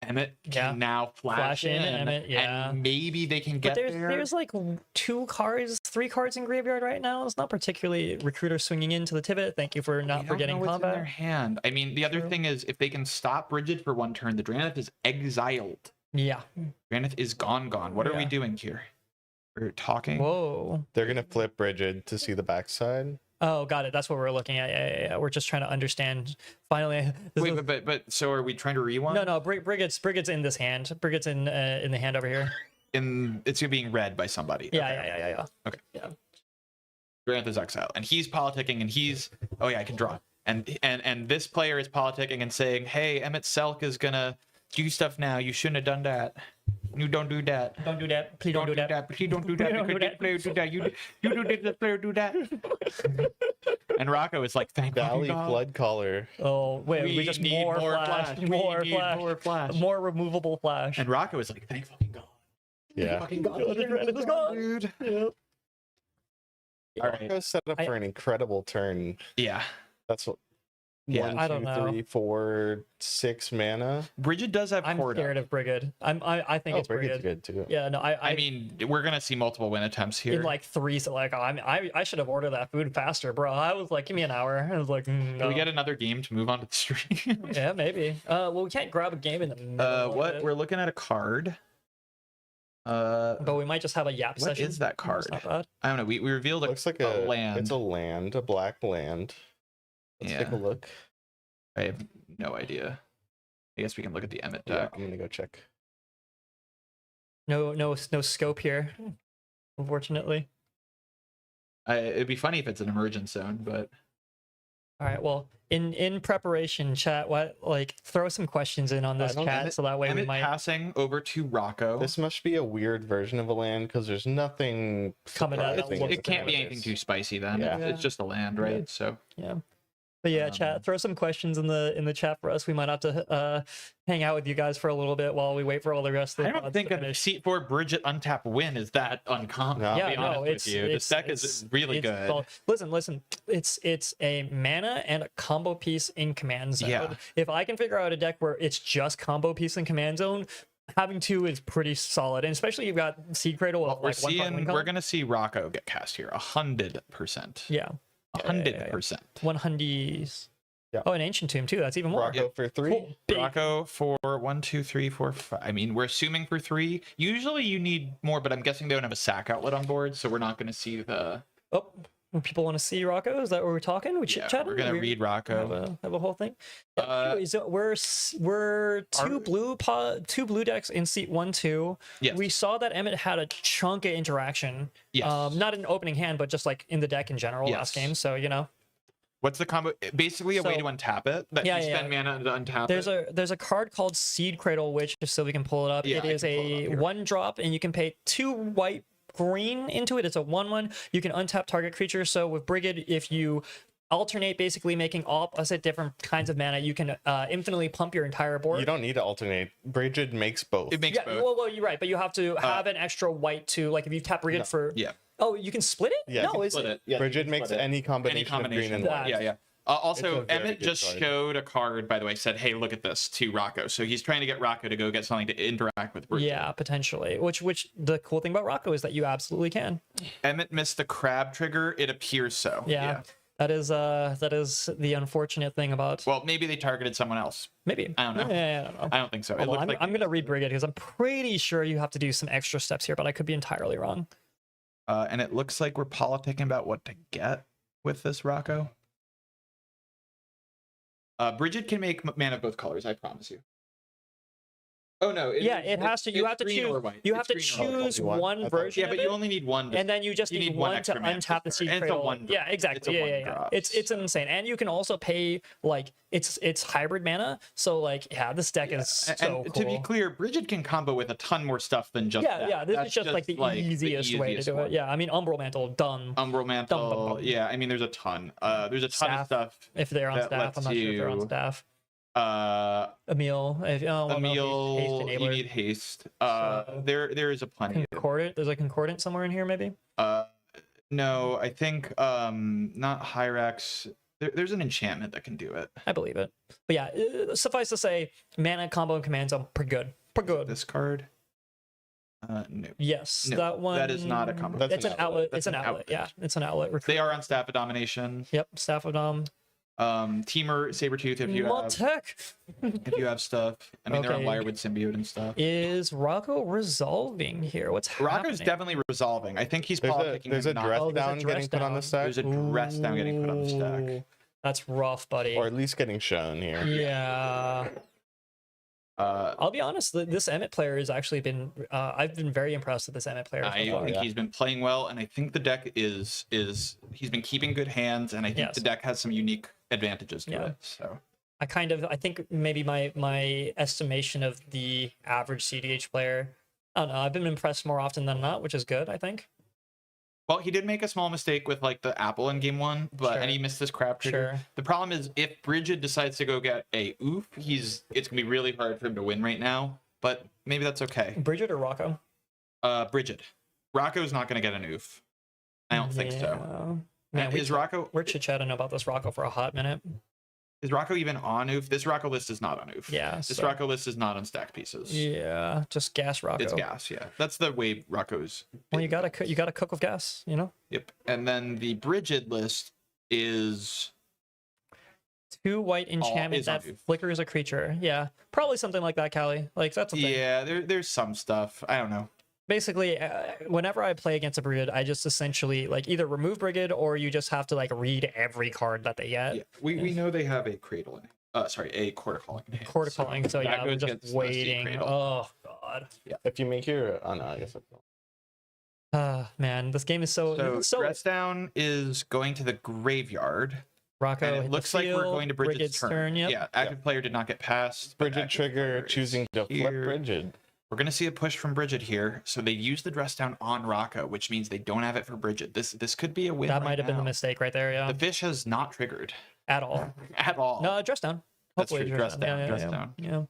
Emmett Yeah. can now flash in, Emmett, yeah. and maybe they can But get there's like 3 cards in graveyard right now. It's not particularly Recruiter swinging into the Tivit. Thank you for We not don't forgetting know what's in their combat. hand. I mean, the other True. thing is if they can stop Bridget for one turn, the Draenith is exiled. Yeah. Draenith is gone. What are we Yeah. doing here? We're talking. Whoa. They're gonna flip Bridget to see the backside. Oh, got it. That's what we're looking at. Yeah. We're just trying to understand. Finally. this is- Wait, but so are we trying to rewind? No. Brigade's in this hand. Brigade's in the hand over here. It's being read by somebody. Yeah. Okay. Yeah. Okay. Yeah. Draenith is exile, and he's politicking, and he's I can draw, and this player is politicking and saying, hey, Emmett Selk is gonna do stuff now. You shouldn't have done that. You don't do that. Don't do that. Please don't do that. Please don't do that. Don't do Because that. this player do that. You do this player do that. And Rocco is like, thank Valley fucking God. Flood Caller. Oh wait, we just need more flash. More We need flash. more flash. More removable flash. And Rocco is like, thank fucking God. Yeah. Fucking God. The Draenith is gone. Dude. Yeah. All right. Rocco's set up for an incredible turn. Yeah. That's what Yeah, 1, I don't 2, know. 3, 4, 6 mana. Bridget does have I'm Horde scared up. of Brigid. I think Oh, it's Brigid's Brigid. good too. Yeah, no, I mean, we're gonna see multiple win attempts here. in like 3, so like I should have ordered that food faster, bro. I was like, give me an hour. I was like, Can no. we get another game to move on to the stream? Yeah, maybe. Well, we can't grab a game in the middle. of What? it, We're looking at a card. but we might just have a yap What session. is that That's card? not bad. I don't know. We revealed Looks like a land. It's a land, a black land. Let's take a Yeah. look. I have no idea. I guess we can look at the Emmet Yeah, deck. I'm gonna go check. No scope here, unfortunately. It'd be funny if it's an emergent zone, but All right. Well, in preparation, chat, throw some questions in on this don't- chat, so that way we Emmet might passing over to Rocco. This must be a weird version of a land because there's nothing Coming out that surprising looks It can't be about anything this. too spicy then. Yeah. It's just a land, right? So yeah. But yeah, chat, throw some questions in the chat for us. We might have to hang out with you guys for a little bit while we wait for all the rest of the I don't pods think to a finish. seat 4 Bridget untap win is that uncommon. No. I'll Yeah, be no, honest with you. This deck is really good. Well, listen. It's a mana and a combo piece in command zone. Yeah. If I can figure out a deck where it's just combo piece in command zone, having 2 is pretty solid. And especially you've got Seed Cradle with We're like one seeing win we're con. gonna see Rocco get cast here 100%. Yeah. 100%. 100. Yeah. Oh, an Ancient Tomb too. That's even more. Rocco for 3. Cool. Big. Rocco for 1, 2, 3, 4, 5. I mean, we're assuming for 3. Usually you need more, but I'm guessing they don't have a sack outlet on board, so we're not going to see the. Oh, people want to see Rocco? Is that what we're talking? We Yeah, chatting? we're gonna read Rocco. Have a whole thing. Yeah, anyways, we're two blue decks in seat 1, 2. Yes. We saw that Emmett had a chunk of interaction. Yes. Not in opening hand, but just like in the deck in general last Yes. game. So What's the combo? Basically, a way So- to untap it. That Yeah, you spend mana to untap it. there's a card called Seed Cradle, which just so we can pull it up. Yeah, It I is can pull it a up here. 1-drop, and you can pay 2 white green into it. It's a 1/1. You can untap target creature. So with Brigid, if you alternate, basically making opposite different kinds of mana, you can infinitely pump your entire board. You don't need to alternate. Brigid makes both. It makes Yeah, both. well, you're right, but you have to have an extra white to, like, if you tap Brigid for. Yeah. Oh, you can split it? Yeah, you no, can is Split it? it. Yeah, Brigid you can makes split it. any combination, of green and That- white. Yeah, yeah. It's Also, a very Emmett good just card. showed a card, by the way, said, hey, look at this, to Rocco. So he's trying to get Rocco to go get something to interact with Bridget. Yeah, potentially. Which the cool thing about Rocco is that you absolutely can. Emmett missed the crab trigger. It appears so. Yeah. That is the unfortunate thing about Well, maybe they targeted someone else. maybe. I don't know. Yeah, I don't know. I don't think so. It Hold on, looks like I'm gonna read Brigid because I'm pretty sure you have to do some extra steps here, but I could be entirely wrong. and it looks like we're politicking about what to get with this Rocco. Bridget can make mana of both colors, I promise you. Oh no! Yeah, it has to. You have to choose. You have to choose One. I one thought- version. Yeah, but of you it, only need one. and then you just you need need one one to extra mana untap the to seed start. And it's a cradle. one Yeah, drop. exactly. It's a Yeah, one drop, It's insane, and you can also pay like it's hybrid mana. So like, yeah, this deck is so and to be cool. clear, Bridget can combo with a ton more stuff than just that. Yeah. This That's is just like the easiest way to do one. it. Yeah, I mean, Umbral Mantle done. Umbral Mantle. Dum. Yeah, I mean, there's a ton. There's a ton of Staff, stuff. If they're on that staff, I'm lets not sure if they're on you- staff. Uh, Emil, if, oh, well, no, haste Emil, you enabler. need haste. So- There is a plenty. Concordant. There's a concordant somewhere in here, maybe. No, I think not Hyrax. There's an enchantment that can do it. I believe it. But yeah, suffice to say, mana combo and command zone, pretty good. Pretty good. This card. No. Yes, No, that one. that is not a combo. That's It's an an outlet. That's It's an an outlet. outlet. Yeah, it's an outlet. They are on Staff of Domination. Yep, Staff of Dom. Teamer, Sabretooth, if you have stuff. I mean, they're on Okay. Wirewood Symbiote and stuff. Is Rocco resolving here? What's Rocco's happening? definitely resolving. I think he's There's politicking. a and not- dress Oh, there's a down dress getting put on the down. stack, There's a dress down getting put on the stack. Ooh, that's rough, buddy. or at least getting shown here. Yeah. I'll be honest. This Emmett player has actually been. I've been very impressed with this Emmett player. I so far. think he's been playing well, and I think the deck is he's been keeping good hands, and I think Yes. the deck has some unique advantages to Yeah. it. So I think maybe my estimation of the average cEDH player. I don't know. I've been impressed more often than not, which is good. I think. well, he did make a small mistake with like the apple in game 1, but Sure. and he missed this crap trigger. Sure. The problem is if Bridget decides to go get a oof, it's gonna be really hard for him to win right now. But maybe that's okay. Bridget or Rocco? Bridget, Rocco's not gonna get an oof. I don't think so. Man, And is Rocco we're chit chatting about this Rocco for a hot minute. Is Rocco even on Oof? This Rocco list is not on Oof. Yeah. This so- Rocco list is not on stacked pieces. Yeah, just gas Rocco. It's gas, yeah. That's the way Rocco's. Well, you gotta cook with gas, you know. Yep. And then the Bridget list is 2 white enchantment is on that Oof. flickers a creature. Yeah, probably something like that, Callie. Like that's a thing. yeah. There's some stuff. I don't know. Basically, whenever I play against a Brigid, I just essentially like either remove Brigid or you just have to like read every card that they get. Yeah. We know they have a cradle in it. Sorry, a quarter calling. In hand, Quarter calling, so that yeah, we're goes just against the Sea waiting. Cradle. Oh god. If you make your, oh no, I guess. Man, this game is so Dress Down is going to the graveyard. Rocco. And hit it the looks like we're field, going to Bridget's turn. Yep. Yeah, active player did not get passed. but Bridget active trigger player is choosing to flip here. Bridget. We're gonna see a push from Bridget here. So they use the Dress Down on Rocco, which means they don't have it for Bridget. This could be a win. That right might have been the now. mistake right there. Yeah, The fish has not triggered at all. at all. No, dress down. That's Hopefully true. Dress down. Dress down. Yeah.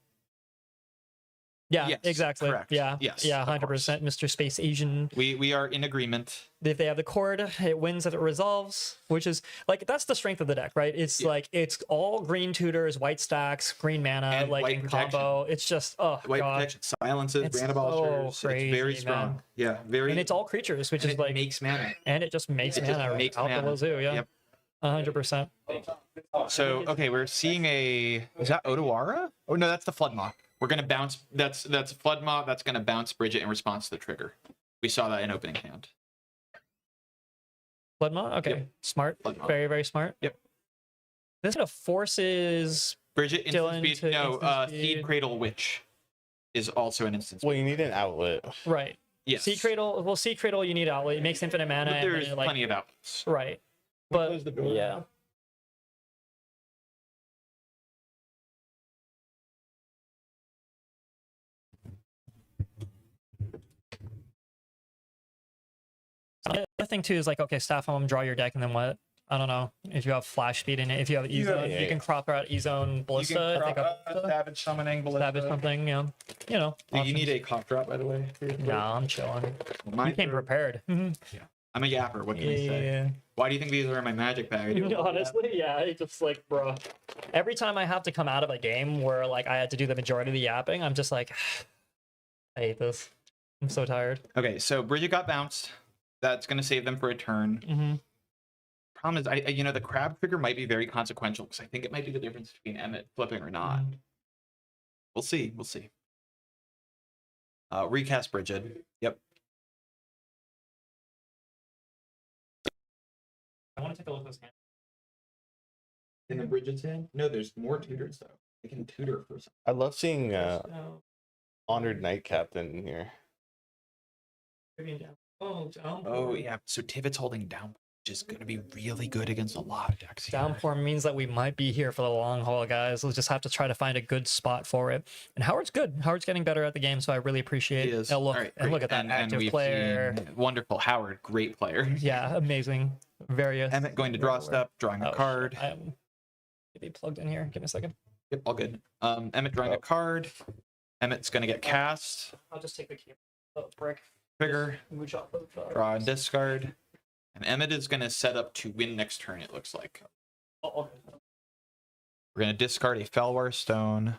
Yeah, Yes, exactly. correct. Yeah. Yes, Yeah, of 100%. Mr. Space Asian. We are in agreement. If they have the cord, it wins if it resolves, which is like that's the strength of the deck, right? It's like it's all green tutors, white stacks, green mana, And like white in combo. It's just White god. protection, silences, It's Brand Abolishers. so It's very crazy, strong. man. Yeah, very. And it's all creatures, which and is it like makes mana. and it just makes It just mana makes out the mana. wazoo, yeah. Yep. 100%. So okay, we're seeing a. Is that Otawara? Oh no, that's the Flood Maw. We're gonna bounce. That's Flood Maw. That's gonna bounce Bridget in response to the trigger. We saw that in opening hand. Bloodmaw? Okay. Yep. Smart. Bloodmaw. Very, very smart. Yep. This kind of forces Bridget Dylan instant speed. to No, instant Seed speed. Cradle Witch is also an instant speed. Well, you need an outlet. right. Yes. Sea Cradle. Well, Sea Cradle, you need outlet. It makes infinite mana. But and there's then, like, plenty of outlets. right. But Close the door. yeah. The other thing too is like, okay, staff home, draw your deck, and then what? I don't know if you have flash speed in it. If you have E-Zone, you can crop out E-Zone Ballista. I think Savage Summoning Ballista. Savage something, yeah. You know. Do you options. need a cough drop, by the way? No, I'm chilling. Mine You came are- prepared. I'm a yapper. What can I say? Yeah. Why do you think these are in my magic bag? I do Honestly, yeah, it's just like, bro. Every time I have to come out of a game where like I had to do the majority of the yapping, I'm just like, I hate this. I'm so tired. Okay, so Bridget got bounced. That's gonna save them for a turn. Mm-hmm. Problem is, I the crab trigger might be very consequential because I think it might be the difference between Emmett flipping or not. We'll see. We'll see. Recast Bridget. Yep. I want to take a look at this hand. In the Bridget's hand? No, there's more tutors though. They can tutor for something. I love seeing No, Honored Knight Captain in here. maybe down. Oh, down. Oh yeah. So Tivit's holding down, which is gonna be really good against a lot of decks. here. Downpour means that we might be here for the long haul, guys. We'll just have to try to find a good spot for it. And Howard's good. Howard's getting better at the game, so I really appreciate He it. is. Oh, look, All right, and look great. at that active we've player. seen wonderful Howard, great player. Yeah, amazing. Very. Emmett going to draw a step, drawing a card. I'm maybe plugged in here. Give me a second. Yep, all good. Emmett drawing a card. Emmett's gonna get cast. I'll just take the key. Oh, brick. Trigger. Mooch off of, Draw and discard. And Emmett is gonna set up to win next turn, it looks like. Oh, We're gonna discard a Felwar Stone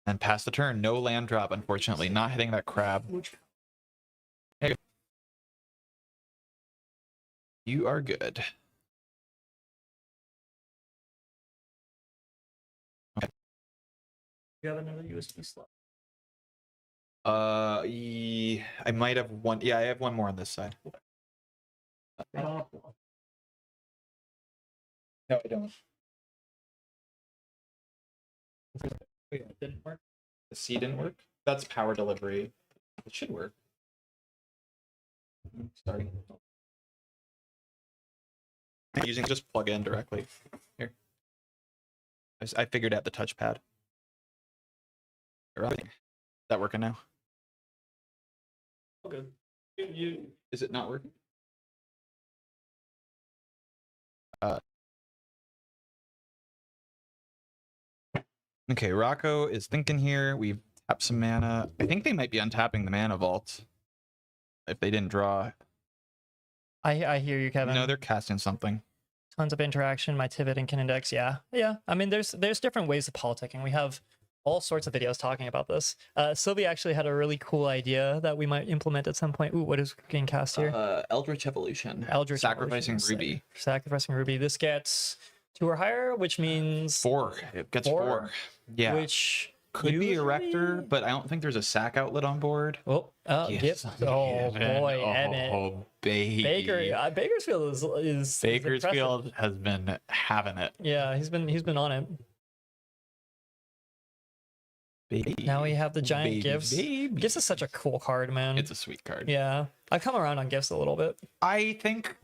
and pass the turn. No land drop, unfortunately. Not hitting that crab. Hey. You are good. you have another USB slot. I might have one. Yeah, I have one more on this side. No, I don't. Oh, yeah, it didn't work. The C didn't work. That's power delivery. It should work. Sorry. Using just plug in directly. Here. I figured out the touchpad. Is that working now? Oh, good. You Is it not working? Okay, Rocco is thinking here. We've tapped some mana. I think they might be untapping the mana vault if they didn't draw. I hear you, Kevin. No, they're casting something. Tons of interaction. My Tivit and Kin Index. Yeah. I mean, there's different ways of politicking. We have all sorts of videos talking about this. Sylvie actually had a really cool idea that we might implement at some point. Ooh, what is getting cast here? Eldritch Evolution. Eldritch Sacrificing Evolution, Ruby. Sacrificing Ruby. This gets 2 or higher, which means 4. It gets 4? 4. Yeah. which Could be Erector, usually- but I don't think there's a sack outlet on board. Oh, Yes, Gift. Oh boy, Emmett. Oh, baby. Bakersfield is Bakersfield has been having it. Yeah, he's been on it. Baby. Now we have the giant Baby, gifts. baby. Gifts is such a cool card, man. It's a sweet card. Yeah, I've come around on gifts a little bit. I think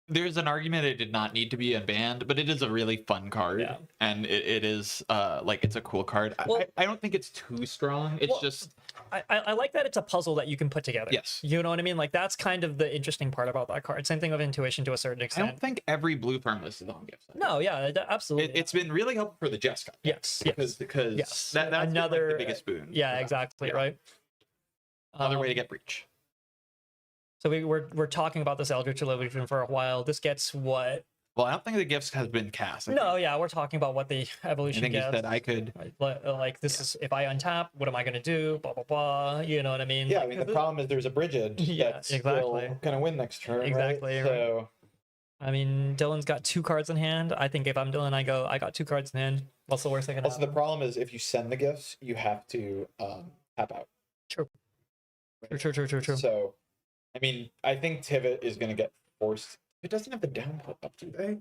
there's an argument it did not need to be unbanned, but it is a really fun card. Yeah. And it is like it's a cool card. Well- I don't think it's too strong. It's Well, just I like that it's a puzzle that you can put together. Yes. You know what I mean? Like that's kind of the interesting part about that card. Same thing with intuition to a certain I extent. don't think every blue farm list is on gifts. No, yeah, absolutely. It's been really helpful for the Jess cut. Yes, Because yes. that's been, like, Another the biggest boon. Yeah, for that. exactly, Yeah. right. Another way to get breach. So we're talking about this Eldritch Evolution for a while. This gets what? Well, I don't think the gifts has been cast. No, yeah, we're talking about what the I evolution think you gets. said I could. Like this is if I untap, what am I gonna do? Blah blah blah. You know what I mean? Yeah, Like, I mean the this- problem is there's a Bridget Yeah, that's exactly. still gonna win next turn, Exactly, right? right. So I mean, Dylan's got 2 cards in hand. I think if I'm Dylan, I got 2 cards in hand. What's the worst thing can also the happen? problem is if you send the gifts, you have to tap out. True. True. So, I mean, I think Tivit is gonna get forced. It doesn't have the down put up, do they?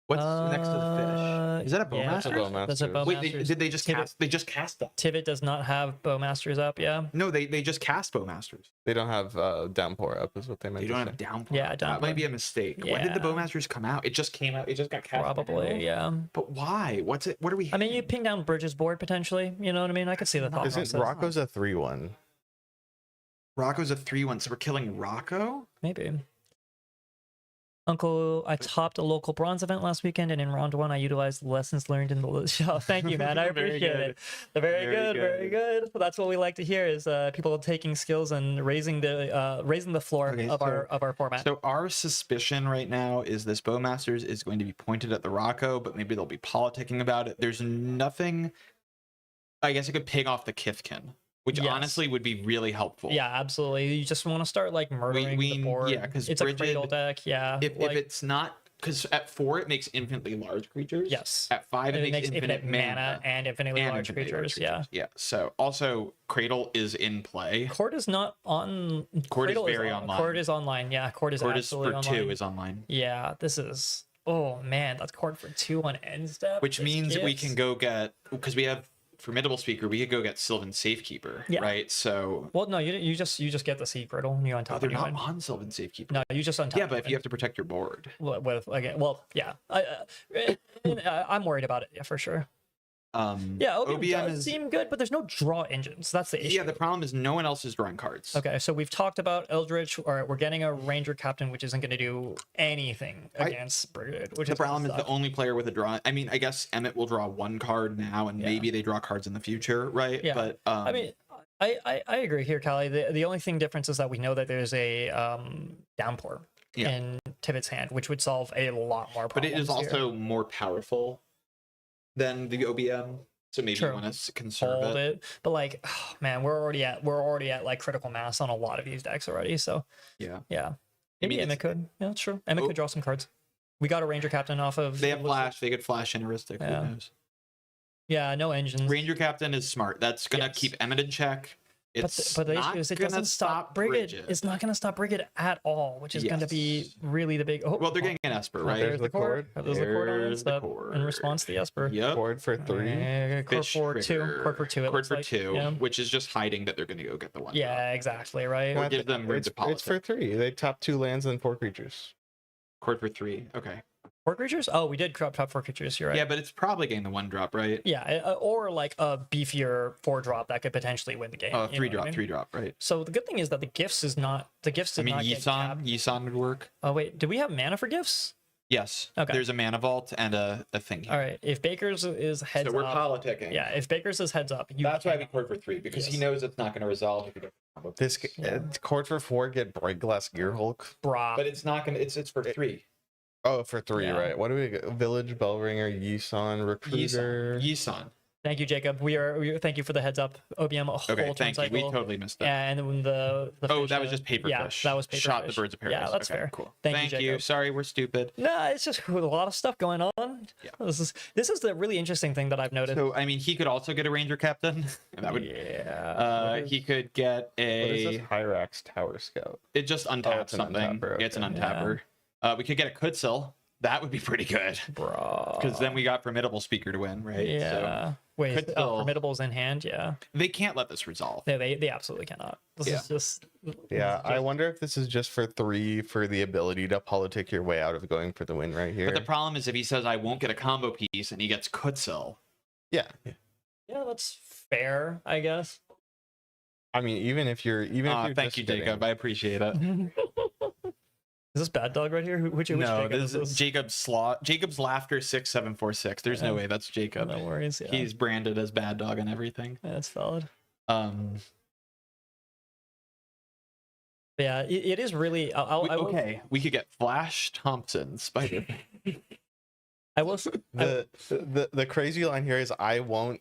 What's next to the fish? Is that a yeah, Bowmaster? Bowmaster. That's a Wait, Bowmaster. did they just Tivit- cast? They just cast that. Tivit does not have Bowmasters up, yeah. No, they just cast Bowmasters. They don't have downpour up, is what they meant They to don't say. have downpour. Yeah, That downpour. might be a mistake. When did the Yeah. Bowmasters come out? It just came out. It just got cast. Probably, yeah. But why? What's it? What are we? I mean, you ping down Bridges board potentially. You know what I mean? I could see the thought Is it process. Rocco's a 3/1? Rocco's a 3/1, so we're killing Rocco. Maybe. Uncle, I topped a local bronze event last weekend, and in round 1, I utilized the lessons learned in the show. Thank you, man. I Very appreciate good. it. Very good. That's what we like to hear is people taking skills and raising the floor Okay, of so- our format. So our suspicion right now is this Bowmasters is going to be pointed at the Rocco, but maybe they'll be politicking about it. There's nothing. I guess it could ping off the Kithkin, which Yes. honestly would be really helpful. Yeah, absolutely. You just want to start like murdering the board. yeah, 'cause it's a Bridget- cradle deck. Yeah. If like, it's not, because at 4 it makes infinitely large creatures. yes. At 5 And it makes infinite mana and infinitely and large infinitely creatures. Yeah. Yeah. So also Cradle is in play. Court is not on. Court is Cradle very online. Court is online. Yeah, Court is Court is absolutely for online. 2 is online. Yeah, this is. Oh man, that's Court for 2 on end step. Which This means we gifts. can go get, because we have Formidable Speaker, we could go get Sylvan Safekeeper, Yeah. right? So Well, no, you just get the seed Cradle and you on oh, top they're of not it. on Sylvan Safekeeper. No, you just on top. Yeah, but if you have to protect your board. with again, well, yeah, I'm worried about it. Yeah, for sure. Yeah, OBM does seem good, but there's no draw engines. That's the issue. Yeah, the problem is no one else is drawing cards. Okay, so we've talked about Eldritch, or we're getting a Ranger Captain, which isn't going to do anything against Brigade. Which The is gonna problem is the suck. only player with a draw. I mean, I guess Emmett will draw 1 card now, and Yeah. maybe they draw cards in the future, right? Yeah. But I mean, I agree here, Callie. The only thing difference is that we know that there's a downpour Yeah. in Tivit's hand, which would solve a lot more but problems. it is here. also more powerful than the OBM, so maybe True. you want to conserve hold it. it. But like, oh, man, we're already at like critical mass on a lot of these decks already. So Yeah. yeah, I maybe mean, Emmett could. Yeah, that's true. Emmett Oh. could draw some cards. We got a Ranger Captain off of. They have flash. They could flash in Heuristic. Yeah. Who knows? Yeah, no engines. Ranger Captain is smart. That's gonna Yes. keep Emmett in check. It's But the not issue is it gonna doesn't stop Brigade. Bridget. It's not going to stop Brigade at all, which is going to be Yes. really the big. Oh, Well, they're getting an Esper, oh, right? There's the the cord. cord. There's the cord on There's the step cord. in response to the Esper. Yep. Cord for 3. Cord Fish for 2. trigger. Cord for 2. It Cord looks for like. 2, Yeah. which is just hiding that they're gonna go get the 1. Yeah, exactly. Right. Or give them room it's, to politic. it's for 3. They top 2 lands and 4 creatures. Cord for 3. Okay. 4 creatures? Oh, we did crop top 4 creatures. You're right. Yeah, but it's probably getting the 1 drop, right? Yeah, or like a beefier 4 drop that could potentially win the game. Oh, you know 3 what I drop, mean? 3 drop, right? So the good thing is that the gifts is not the gifts. I Did mean, not get capped. Yisan would work. Oh wait, do we have mana for gifts? Yes. Okay. There's a mana vault and a thing here. All right. If Baker's is heads So we're up, politicking. yeah. If Baker's is heads up, you That's why can- we cord for 3 because he Yes. knows it's not going to resolve if you don't combo. This Yeah. cord for 4 get Bright Glass Gear Hulk. brah. But it's not going to. It's for 3. Oh, for 3, Yeah. right? What do we get? Village, Bellringer, Yisan, Recruiter. Yisan. Thank you, Jacob. Thank you for the heads up. OBM a whole Okay, turn thank you. cycle. We totally missed that. And then the Oh, fish, that was just paperfish. Yeah, that was paperfish. Shot the birds of paradise. Yeah, that's Okay, fair. Cool. Thank you, you. Jacob. Sorry, we're stupid. No, it's just a lot of stuff going on. Yeah. This is the really interesting thing that I've noticed. So I mean, he could also get a ranger captain. And that would. Yeah. He could get What is a. this? Hyrax Tower Scout. It just untaps it's an something. untapper, Yeah, it's an okay. untapper. We could get a Kutsil. That would be pretty good. Bro. Because then we got formidable speaker to win, right? Yeah. So Wait, could still- Formidable's in hand. Yeah. they can't let this resolve. They absolutely cannot. This Yeah. is just. Yeah, I wonder if this is just for 3 for the ability to politic your way out of going for the win right here. But the problem is if he says I won't get a combo piece and he gets Kutsil. Yeah. Yeah, that's fair, I guess. I mean, even if you're Thank just you, getting- Jacob. I appreciate it. Is this Bad Dog right here? Which No, Jacob this is Jacob's laughter 6746. There's no way that's Jacob. No worries. Yeah. He's branded as bad dog and everything. Yeah, that's valid. Um. Yeah, it is really. I will, Okay, we could get Flash Thompson, Spider. I will. The crazy line here is I won't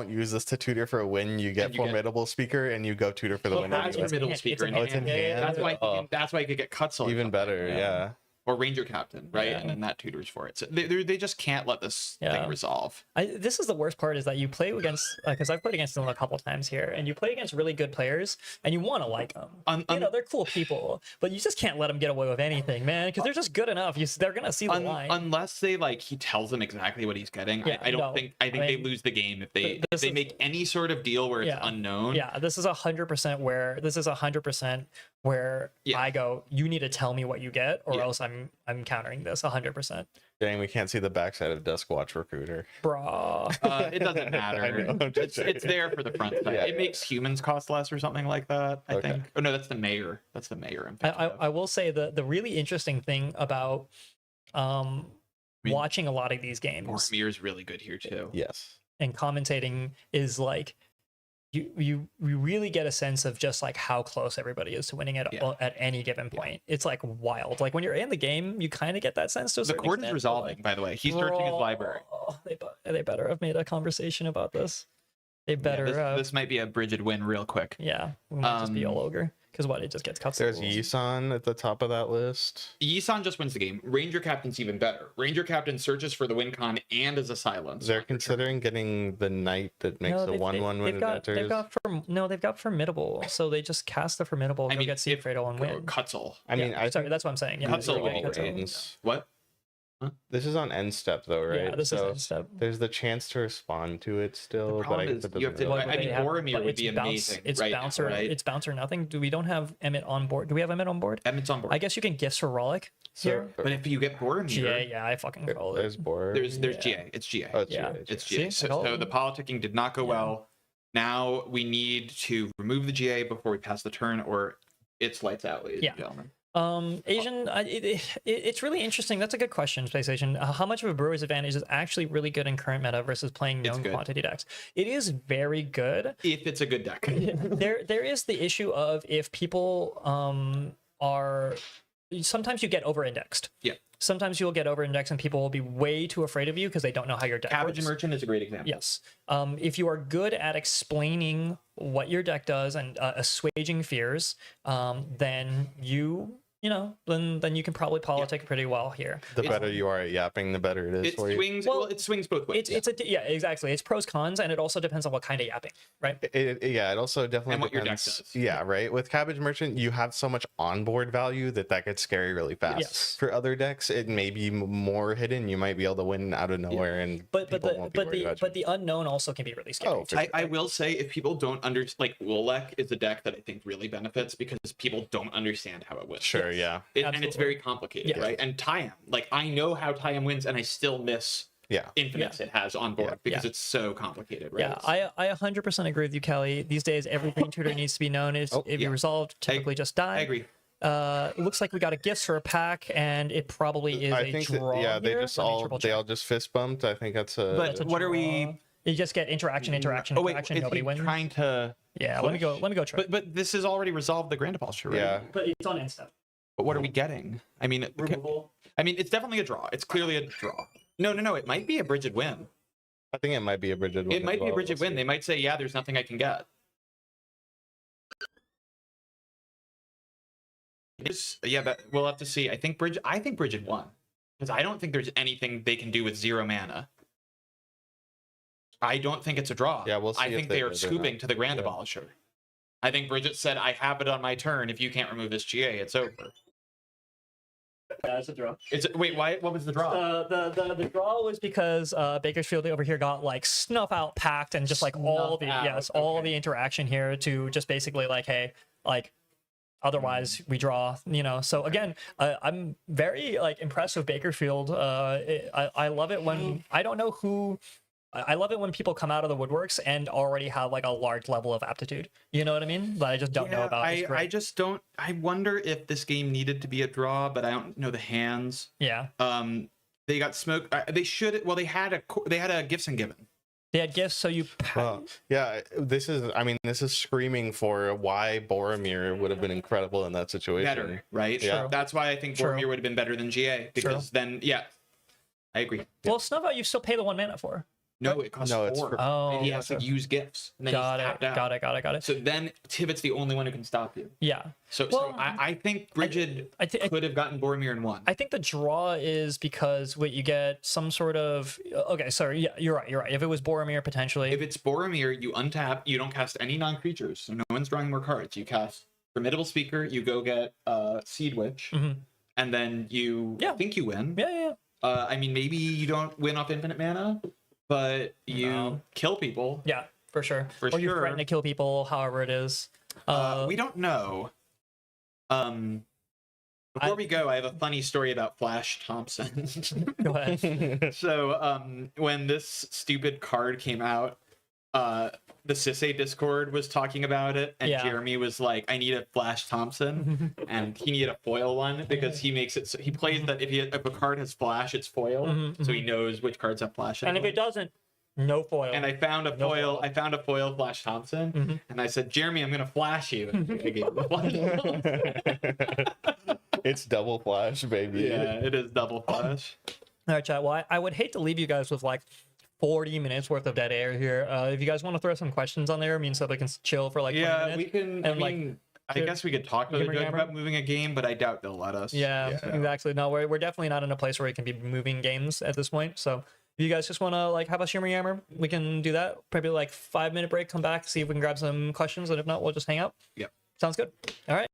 use this to tutor for a win. You get And you get- formidable speaker and you go tutor for the Well, win. that's anyway. middle it's speaker. in Oh, it's in hand. hand. That's why. Oh. That's why you could get Kutsil. or Even something, better, yeah. yeah. Or Ranger Captain, right? Yeah. And then that tutors for it. So they just can't let this Yeah. thing resolve. This is the worst part is that you play against because I've played against them a couple times here, and you play against really good players, and you want to like them. They're cool people, but you just can't let them get away with anything, man, because they're just good enough. They're gonna see the line. Unless they he tells them exactly what he's getting. Yeah, I don't no, think. I think they lose the game if they this is- make any sort of deal where it's Yeah. unknown. Yeah, this is 100% where Yeah. I go. You need to tell me what you get, or Yeah. else I'm countering this 100%. Dang, we can't see the backside of Dusk Watch Recruiter. Bro. It doesn't matter. I know, I'm just It's there for the front side. Yeah. It makes humans cost less or something like that. I Okay. think. Oh no, that's the mayor. That's the mayor. I'm thinking of. I will say the really interesting thing about mean, watching a lot of these games Boromir's really good here too. Yes. and commentating is like you really get a sense of just like how close everybody is to winning at any given point. It's like wild. Like when you're in the game, you kind of get that sense to a The certain court is extent, but, resolving, like, by the way. He's searching his library. They better have made a conversation about this. They better. This might be a Bridget win real quick. Yeah, we might just be all ogre because what it just gets cut. There's Yisan at the top of that list. Yisan just wins the game. Ranger Captain's even better. Ranger Captain searches for the win con and is a silence. They're considering getting the knight that makes a 1/1 when it enters. They've got formidable, so they just cast the formidable. I mean, get Seafredo and win. Kutzel. I mean, I sorry, think that's what I'm saying. Yeah, Kutzel you're right, winning Kutzel. wins. What? This is on end step though, right? Yeah, this is end step. There's the chance to respond to it still, The problem but is that you have doesn't to- really I mean, matter. Boromir but would it's be bounce- amazing It's right now, bouncer. right? It's bouncer nothing. We don't have Emmett on board. Do we have Emmett on board? Emmett's on board. I guess you can gifts for Rollick here. But if you get Boromir, GA, yeah, I fucking call it. There's board. there's Yeah. GA. It's GA. Oh, it's Yeah. GA. It's GA. See? So the politicking did not go well. Now we need to remove the GA before we pass the turn, or it's lights out, ladies and gentlemen. Asian, it's really interesting. That's a good question, PlayStation. How much of a brewer's advantage is actually really good in current meta versus playing known good. quantity decks? It is very good. If it's a good deck. There is the issue of if people are sometimes you get over indexed. Yeah. Sometimes you'll get over indexed and people will be way too afraid of you because they don't know how your deck Cabbage works. Merchant is a great example. Yes. If you are good at explaining what your deck does and assuaging fears, then then you can probably politic pretty well here. The better you are at yapping, the better it is It for you. swings. Well, it swings both ways. Exactly. It's pros cons, and it also depends on what kind of yapping, right? It also definitely And what your deck depends. does. Yeah, right. With Cabbage Merchant, you have so much onboard value that gets scary really fast. Yes. For other decks, it may be more hidden. You might be able to win out of nowhere, and people won't be worried about you. the unknown also can be really scary. Oh, too. for sure. I will say, if people don't understand, Wolek is a deck that I think really benefits because people don't understand how it wins. Sure, yeah. And it's very complicated, Yes. right? And Tayam, I know how Tayam wins, and I still miss Yeah. infinites it has on board because Yeah. it's so complicated, right? Yeah, I 100% agree with you, Kelly. These days, every green tutor needs to be known. If you resolved, typically just die. I agree. It looks like we got a gift for a pack, and it probably is I a think draw. they here. just Let me all triple they check. all just fist bumped. I think that's a. But It's a what are we? draw. You just get interaction, Oh wait, interaction. is Nobody he wins. trying to? Yeah, let me go try. But this has already resolved the Grand Apostle, right? Yeah. But it's on end step. But what are we getting? I mean, Removal. I mean, it's definitely a draw. It's clearly a draw. No. It might be a Bridget win. I think it might be a Bridget win. It might be a well. Bridget win. They might say, yeah, there's nothing I can get. Yeah, but we'll have to see. I think Bridget won. Because I don't think there's anything they can do with 0 mana. I don't think it's a draw. Yeah, we'll see I if think they they are did or scooping not. to the Grand Yeah. Abolisher. I think Bridget said, I have it on my turn. If you can't remove this GA, it's over. Yeah, it's a draw. Wait, why? What was the draw? The draw was because Bakersfield over here got like snuff out packed and just like all the Snuff out, all okay. the interaction here to just basically like, hey, like otherwise we draw, so again, I'm very like impressed with Bakersfield. I love it when I don't know who. I love it when people come out of the woodworks and already have like a large level of aptitude. You know what I mean? That I just don't know about. It's I great. just don't. I wonder if this game needed to be a draw, but I don't know the hands. Yeah. They got smoked. They should. Well, they had a gifts and given. They had gifts, so you. Well, yeah, this is screaming for why Boromir would have been incredible in that situation. Better, right? Yeah. True. That's why I think True. Boromir would have been better than GA because then, yeah, I agree. Well, snuff out you still pay the 1 mana for. No, it costs No, it's 4. for- Oh, and he has to use gifts. And then got he's it. tapped out. Got it. So then Tivit's the only one who can stop you. Yeah. So Well, I think Bridget could have gotten Boromir in 1. I think the draw is because what you get some sort of okay. Sorry, yeah, you're right. If it was Boromir potentially, If it's Boromir, you untap, you don't cast any non-creatures, so no one's drawing more cards. You cast Formidable Speaker, you go get Seed Witch, Mhm. and then you think you win. yeah. I mean, maybe you don't win off infinite mana, but you No. kill people. Yeah, for sure. For or you sure. threaten to kill people, however it is. We don't know. Before we go, I have a funny story about Flash Thompson. Go ahead. So, when this stupid card came out, the Sisse Discord was talking about it, and Yeah. Jeremy was like, "I need a Flash Thompson," and he needed a foil one because he makes it. So he plays that if a card has Flash, it's foil, Mhm, so he knows which cards have Flash. And if it doesn't, no foil. And I found a No foil. foil. I found a foil Flash Thompson, Mhm. and I said, "Jeremy, I'm gonna flash you." And I gave him the Flash. It's double flash, baby. Yeah, it is double Flash. All right, chat. Well, I would hate to leave you guys with like 40 minutes worth of dead air here. If you guys want to throw some questions on there, means so they can chill for like 20 Yeah, minutes. we can. and, like, I guess we could talk to the Gamer judge Jammer? about moving a game, but I doubt they'll let us. Yeah, Yeah. exactly. No, we're definitely not in a place where we can be moving games at this point. So if you guys just want to like have a shimmer yammer, we can do that. Probably like 5-minute break, come back, see if we can grab some questions, and if not, we'll just hang out. Yep. Sounds good. All right.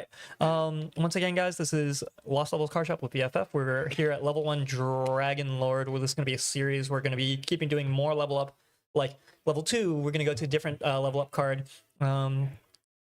Once again, guys, this is Lost Levels Card Shop with BFF. We're here at level 1 Dragon Lord. Where this is going to be a series. We're going to be keeping doing more level up. Like level 2, we're going to go to a different level up card.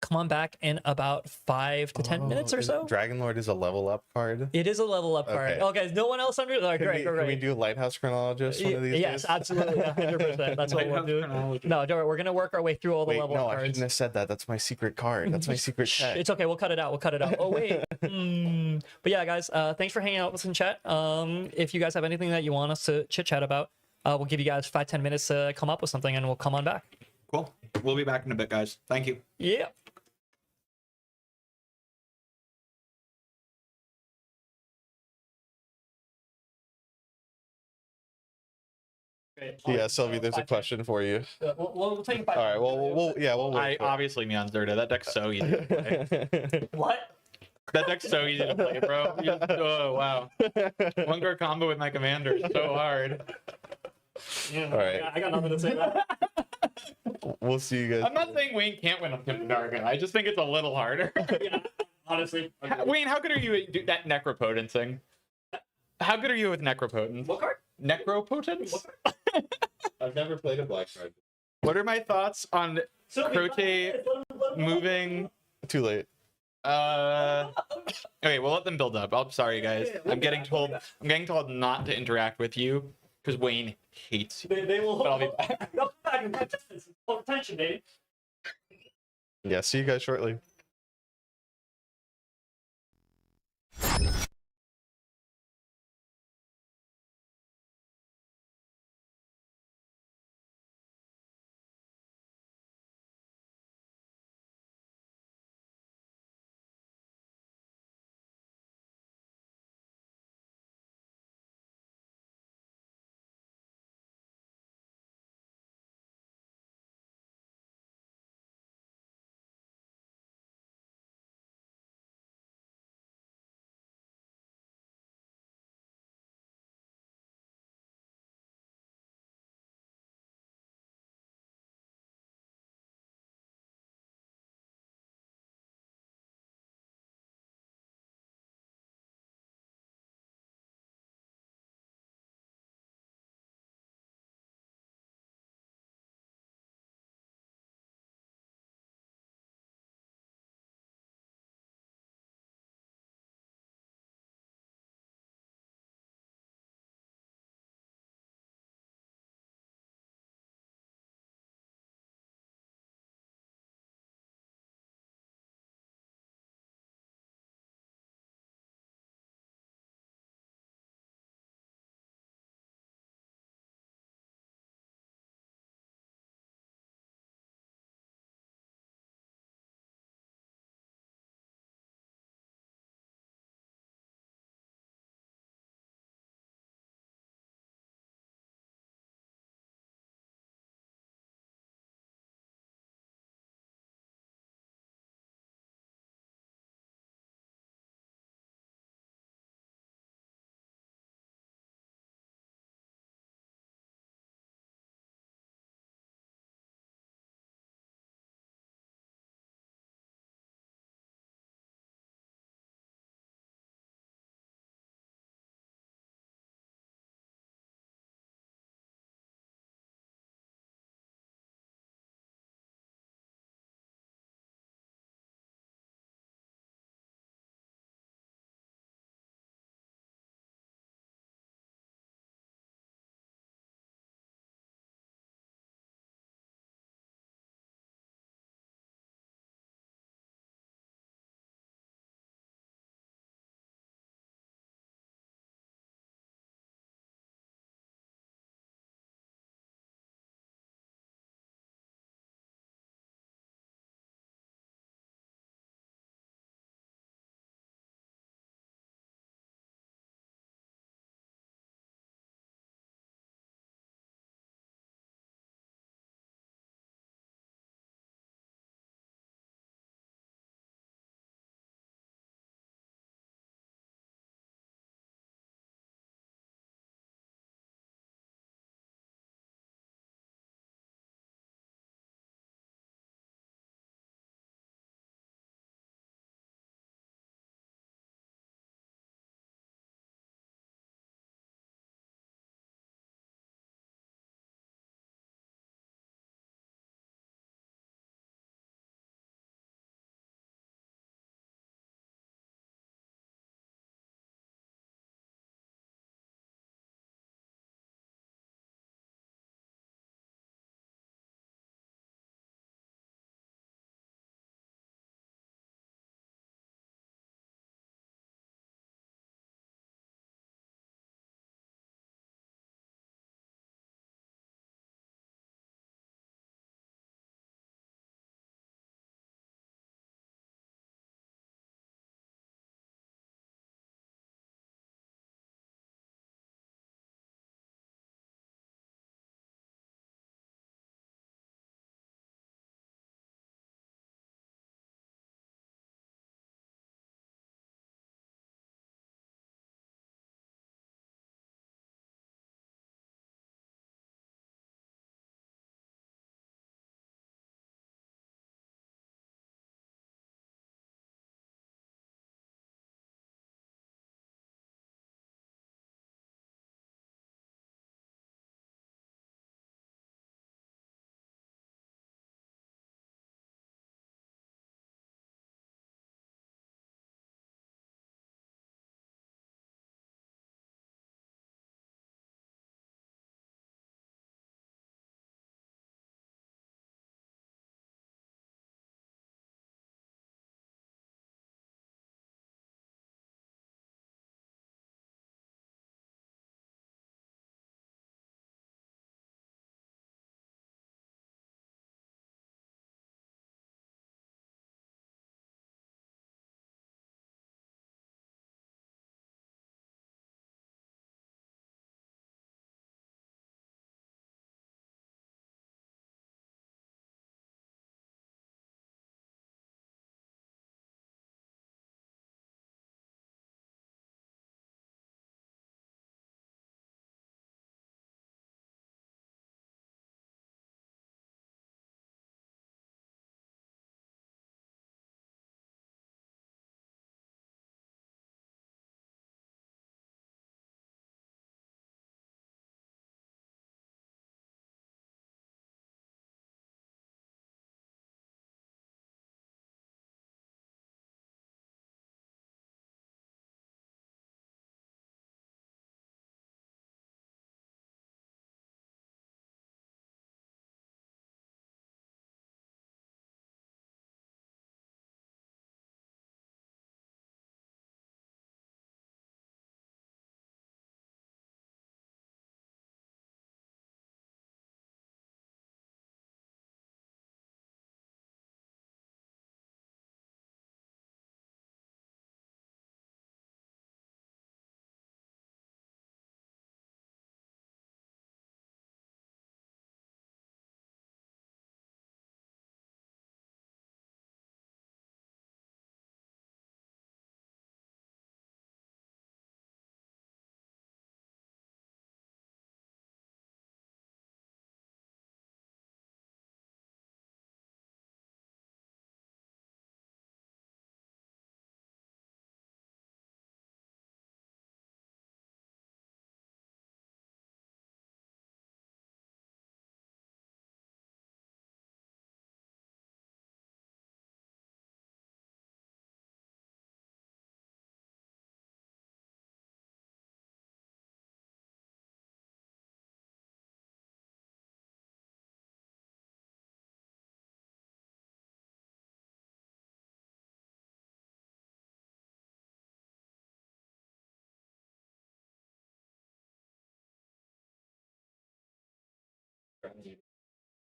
Come on back in about 5 to 10 minutes or so. Dragon Lord is a level up card. It is a level up card. Okay, no one else under. Like, great. Can we do Lighthouse Chronologist one of these Yes, days? absolutely, 100%. That's what we'll Lighthouse do. Chronology. No, don't worry, we're gonna work our way through all the Wait, level no, up I cards. shouldn't have said that. That's my secret card. That's my secret Shh, tech. it's okay. We'll cut it out. Oh wait. But yeah, guys, thanks for hanging out with us in chat. If you guys have anything that you want us to chit chat about, we'll give you guys 5-10 minutes to come up with something, and we'll come on back. Cool. We'll be back in a bit, guys. Thank you. Yeah. Yeah, Sylvie, there's a 5-10. question for you. We'll take 5. All right, we'll I wait. for it. obviously Meon's dirty. That deck's so easy to play. What? That deck's so easy to play, bro. Oh wow. One card combo with my commander. So hard. Yeah, All right. I got nothing to say about that. We'll see you guys. I'm not saying Wayne can't win on Tim Dargan. I just think it's a little harder. Yeah, honestly. Wayne, how good are you at that Necropotence thing? How good are you with Necropotence? What card? Necropotence? I've never played a black card. What are my thoughts on Crote moving? Too late. Okay, we'll let them build up. I'm sorry, guys. I'm getting told not to interact with you because Wayne hates you. They will. But I'll be back. They'll come back and catch us. Attention, baby. Yeah, see you guys shortly.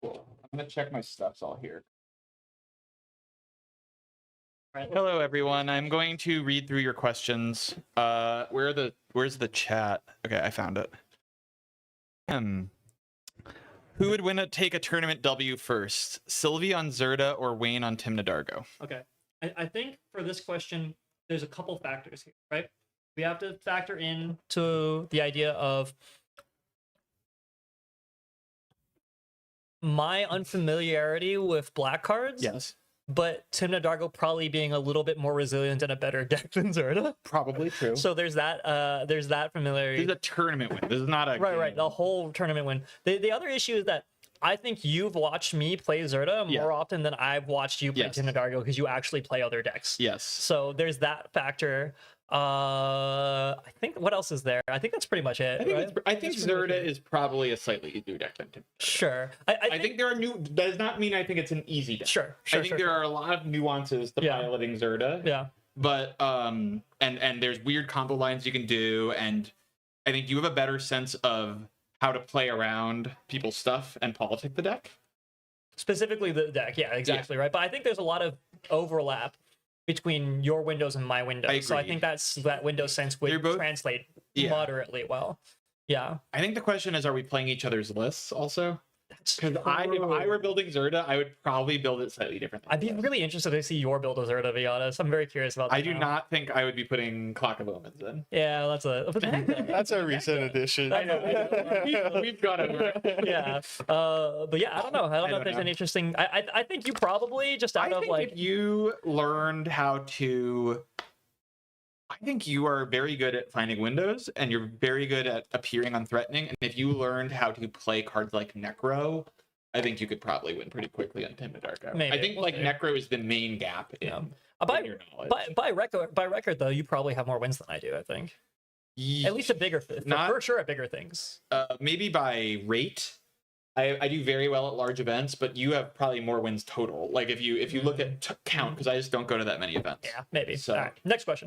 Cool. I'm gonna check my stuffs all here. Right. Hello, everyone. I'm going to read through your questions. Where's the chat? Okay, I found it. Who would take a tournament W first? Sylvie on Zerda or Wayne on Tim Nadargo? Okay. I think for this question, there's a couple factors here, right? We have to factor into the idea of my unfamiliarity with black cards. Yes. But Tim Nadargo probably being a little bit more resilient and a better deck than Zerda. Probably true. So there's that familiarity. This is a tournament win. This is not a right, game. the whole tournament win. The other issue is that I think you've watched me play Zerda more often than I've watched you play Tim Nadargo because you actually play other decks. Yes. So there's that factor. I think what else is there? I think that's pretty much it. I think Zerda is probably a slightly easier deck than Tim. Sure. I think there are does not mean I think it's an easy deck. Sure. I think there are a lot of nuances to piloting Zerda. Yeah. But and there's weird combo lines you can do, and I think you have a better sense of how to play around people's stuff and politic the deck. Specifically the deck, exactly, right. But I think there's a lot of overlap between your windows and my windows. So I think that window sense would translate moderately well. Yeah. I think the question is, are we playing each other's lists also? Because if I were building Zerda, I would probably build it slightly differently. I'd be really interested to see your build of Zerda, to be honest. I'm very curious about that. I do not think I would be putting Clock of Omens in. Yeah, that's a recent addition. I know. We've got it. Yeah. But yeah, I don't know. I don't know if there's an interesting. I think you probably just out of like if you learned how to. I think you are very good at finding windows, and you're very good at appearing unthreatening. And if you learned how to play cards like Necro, I think you could probably win pretty quickly on Tim Nadargo. I think Necro is the main gap in your knowledge. By record though, you probably have more wins than I do. I think at least for sure at bigger things. Maybe by rate. I do very well at large events, but you have probably more wins total. Like if you look at count, because I just don't go to that many events. Yeah, maybe. So all right. Next question.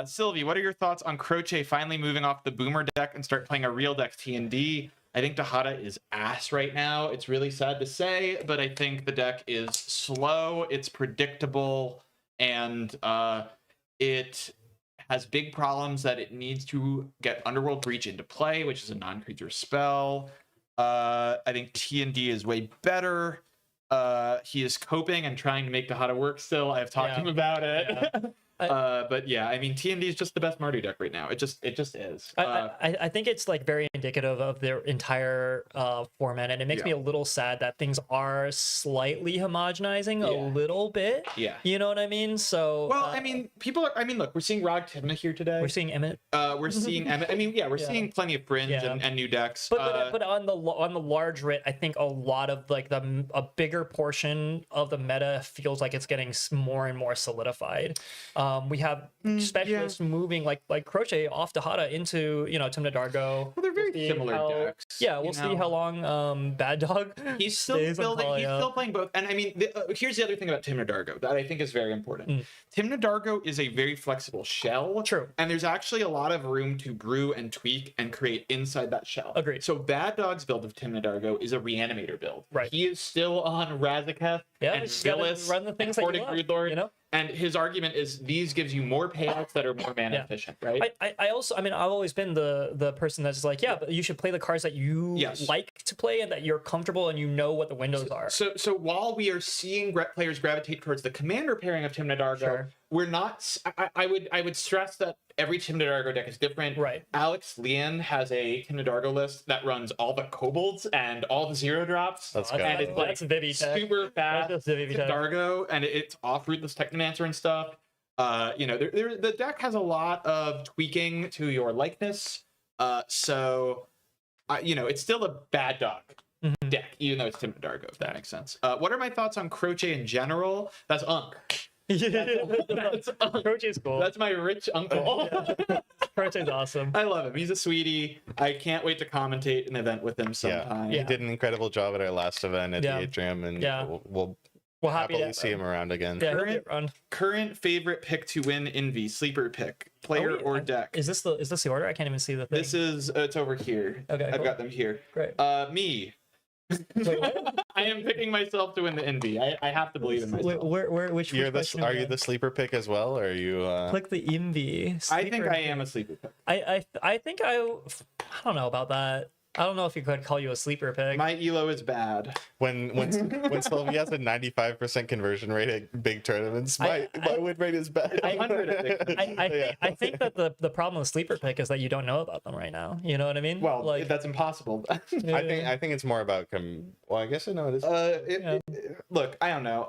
Sylvie, what are your thoughts on Croce finally moving off the Boomer deck and start playing a real deck T&D? I think Tejada is ass right now. It's really sad to say, but I think the deck is slow, it's predictable, and it has big problems that it needs to get Underworld Breach into play, which is a non-creature spell. I think T&D is way better. He is coping and trying to make Tejada work still. I've talked to him about it. But yeah, I mean, T&D is just the best Mardu deck right now. It just is. I think it's like very indicative of their entire format, and it makes me a little sad that things are slightly homogenizing a little bit. Yeah, you know what I mean. So I mean, look, we're seeing Rog Tivna here today. We're seeing Emmett. We're seeing Emmett. I mean, we're seeing plenty of Fringe and new decks. But on the large writ, I think a lot of like a bigger portion of the meta feels like it's getting more and more solidified. We have specialists moving like Croce off Tejada into Tim Nadargo. Well, they're very similar decks. Yeah, we'll see how long Bad Dog. He's still building. He's still playing both. And I mean, here's the other thing about Tim Nadargo that I think is very important. Tim Nadargo is a very flexible shell. True. And there's actually a lot of room to brew and tweak and create inside that shell. Agreed. So Bad Dog's build of Tim Nadargo is a Reanimator build. Right. He is still on Razaketh and Phyllis, run the things that you Brood Lord, And his argument is these gives you more payouts that are more mana efficient, right? I also, I mean, I've always been the person that's like, but you should play the cards that you like to play and that you're comfortable and you know what the windows are. So while we are seeing players gravitate towards the commander pairing of Tim Nadargo, we're not. I would stress that every Tim Nadargo deck is different. Right. Alex Leon has a Tim Nadargo list that runs all the kobolds and all the 0-drops. That's good. And it's like super fast Tim Nadargo, and it's off Rootless Technomancer and stuff. The deck has a lot of tweaking to your likeness. So it's still a Bad Dog deck, even though it's Tim Nadargo, if that makes sense. What are my thoughts on Croce in general? That's Unk. That's Croce's cool. That's my rich uncle. Croce's awesome. I love him. He's a sweetie. I can't wait to commentate an event with him sometime. He did an incredible job at our last event at the Atrium, and we'll We're happy happily to see him around again. Yeah, he'll get around. Current favorite pick to win Envy, sleeper pick, player or deck. Is this the order? I can't even see the thing. This is it's over here. Okay, I've cool. got them here. Great. Me. Wait, what? I am picking myself to win the Envy. I have to believe in myself. Which Are you the sleeper pick as well, or are you? Click the envy. I think I am a sleeper pick. I think I don't know about that. I don't know if you could call you a sleeper pick. My elo is bad. When Sylvie has a 95% conversion rate at big tournaments, my win rate is bad. I think that the problem with sleeper pick is that you don't know about them right now. You know what I mean? Well, like that's impossible. I think it's more about well, I guess I know it is. Look, I don't know.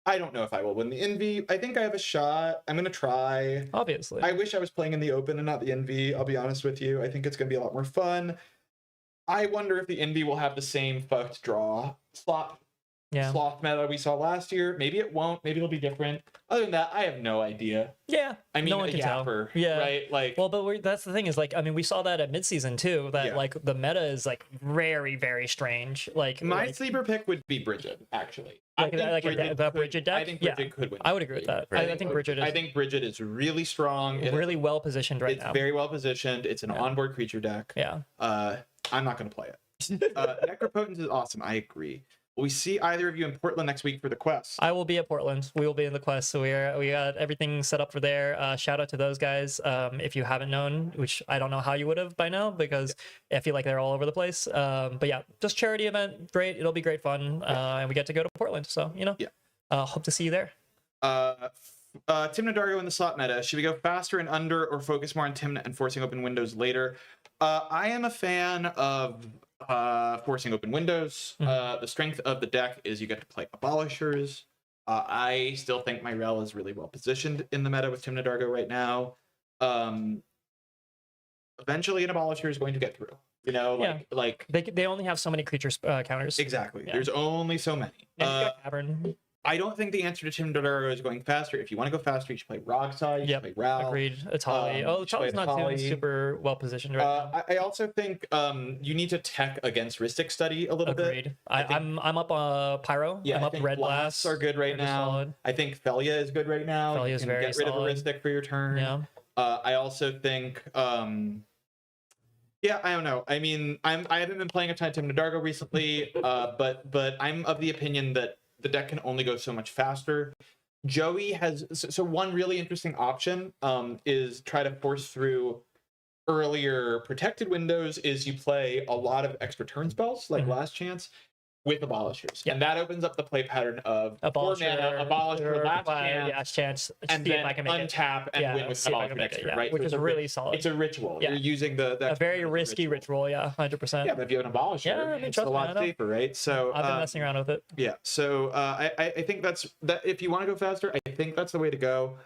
I don't know if I will win the Envy. I think I have a shot. I'm gonna try. Obviously. I wish I was playing in the Open and not the Envy. I'll be honest with you. I think it's gonna be a lot more fun. I wonder if the Envy will have the same fucked draw sloth meta we saw last year. Maybe it won't. Maybe it'll be different. Other than that, I have no idea. Yeah. I mean, no one a can yapper, tell. Yeah. right? Like, well, but that's the thing is like, I mean, we saw that at midseason too. That like the meta is like very, very strange. Like my sleeper pick would be Bridget, actually. Bridget deck. I think Bridget could win. I would agree with that. I think Bridget is. I think Bridget is really strong. Really well positioned right now. It's very well positioned. It's an onboard creature deck. Yeah. I'm not going to play it. Necropotence is awesome. I agree. Will we see either of you in Portland next week for the quest? I will be at Portland. We will be in the quest. So we got everything set up for there. Shout out to those guys. If you haven't known, which I don't know how you would have by now because I feel like they're all over the place. But yeah, just charity event. Great. It'll be great fun. And we get to go to Portland. So, hope to see you there. Timna Dargo in the slot meta. Should we go faster and under or focus more on Timna and forcing open windows later? I am a fan of forcing open windows. The strength of the deck is you get to play abolishers. I still think my rel is really well positioned in the meta with Timna Dargo right now. Eventually an abolisher is going to get through. You know, like they only have so many creatures counters. Exactly. Yeah. There's only so many. Cavern. I don't think the answer to Timna Dargo is going faster. If you want to go faster, you should play Rogsai, you should play Ral. Agreed. Atali. Atali's not too super well positioned right now. I also think you need to tech against Rhystic Study a little bit. I'm up Pyro. Yeah, I'm up Red Blasts are good right now. Solid. I think Felia is good right now. Felia is very get rid solid. of a Rhystic for your turn. Yeah. I also think I don't know. I mean, I haven't been playing a ton of Timna Dargo recently, but I'm of the opinion that the deck can only go so much faster. Joey has so one really interesting option is try to force through earlier protected windows. Is you play a lot of extra turn spells like Last Chance with abolishers, and that opens up the play pattern of abolisher, last chance, and then untap and win with abolisher next turn, right? Which is really solid. It's a ritual. You're using a very risky ritual, 100%. Yeah, but if you have an abolisher, it's a lot safer, right? So I've been messing around with it. Yeah, so I think that's that. If you want to go faster, I think that's the way to go.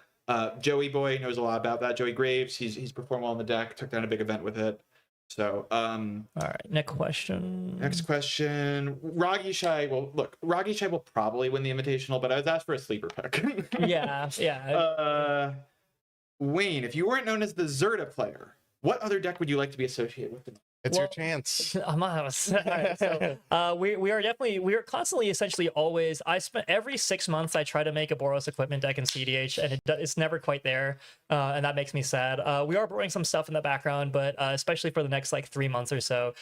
Joey Boy knows a lot about that. Joey Graves, he's performed well on the deck, took down a big event with it. So, all right. Next question. Ragi Shai. Well, look, Ragi Shai will probably win the Invitational, but I was asked for a sleeper pick. Yeah. Wayne, if you weren't known as the Zerta player, what other deck would you like to be associated with? It's your chance. I'm not. Right, so, we are constantly, essentially, always. I spent every 6 months. I try to make a Boros equipment deck in cEDH, and it's never quite there, and that makes me sad. We are brewing some stuff in the background, but especially for the next 3 months or so,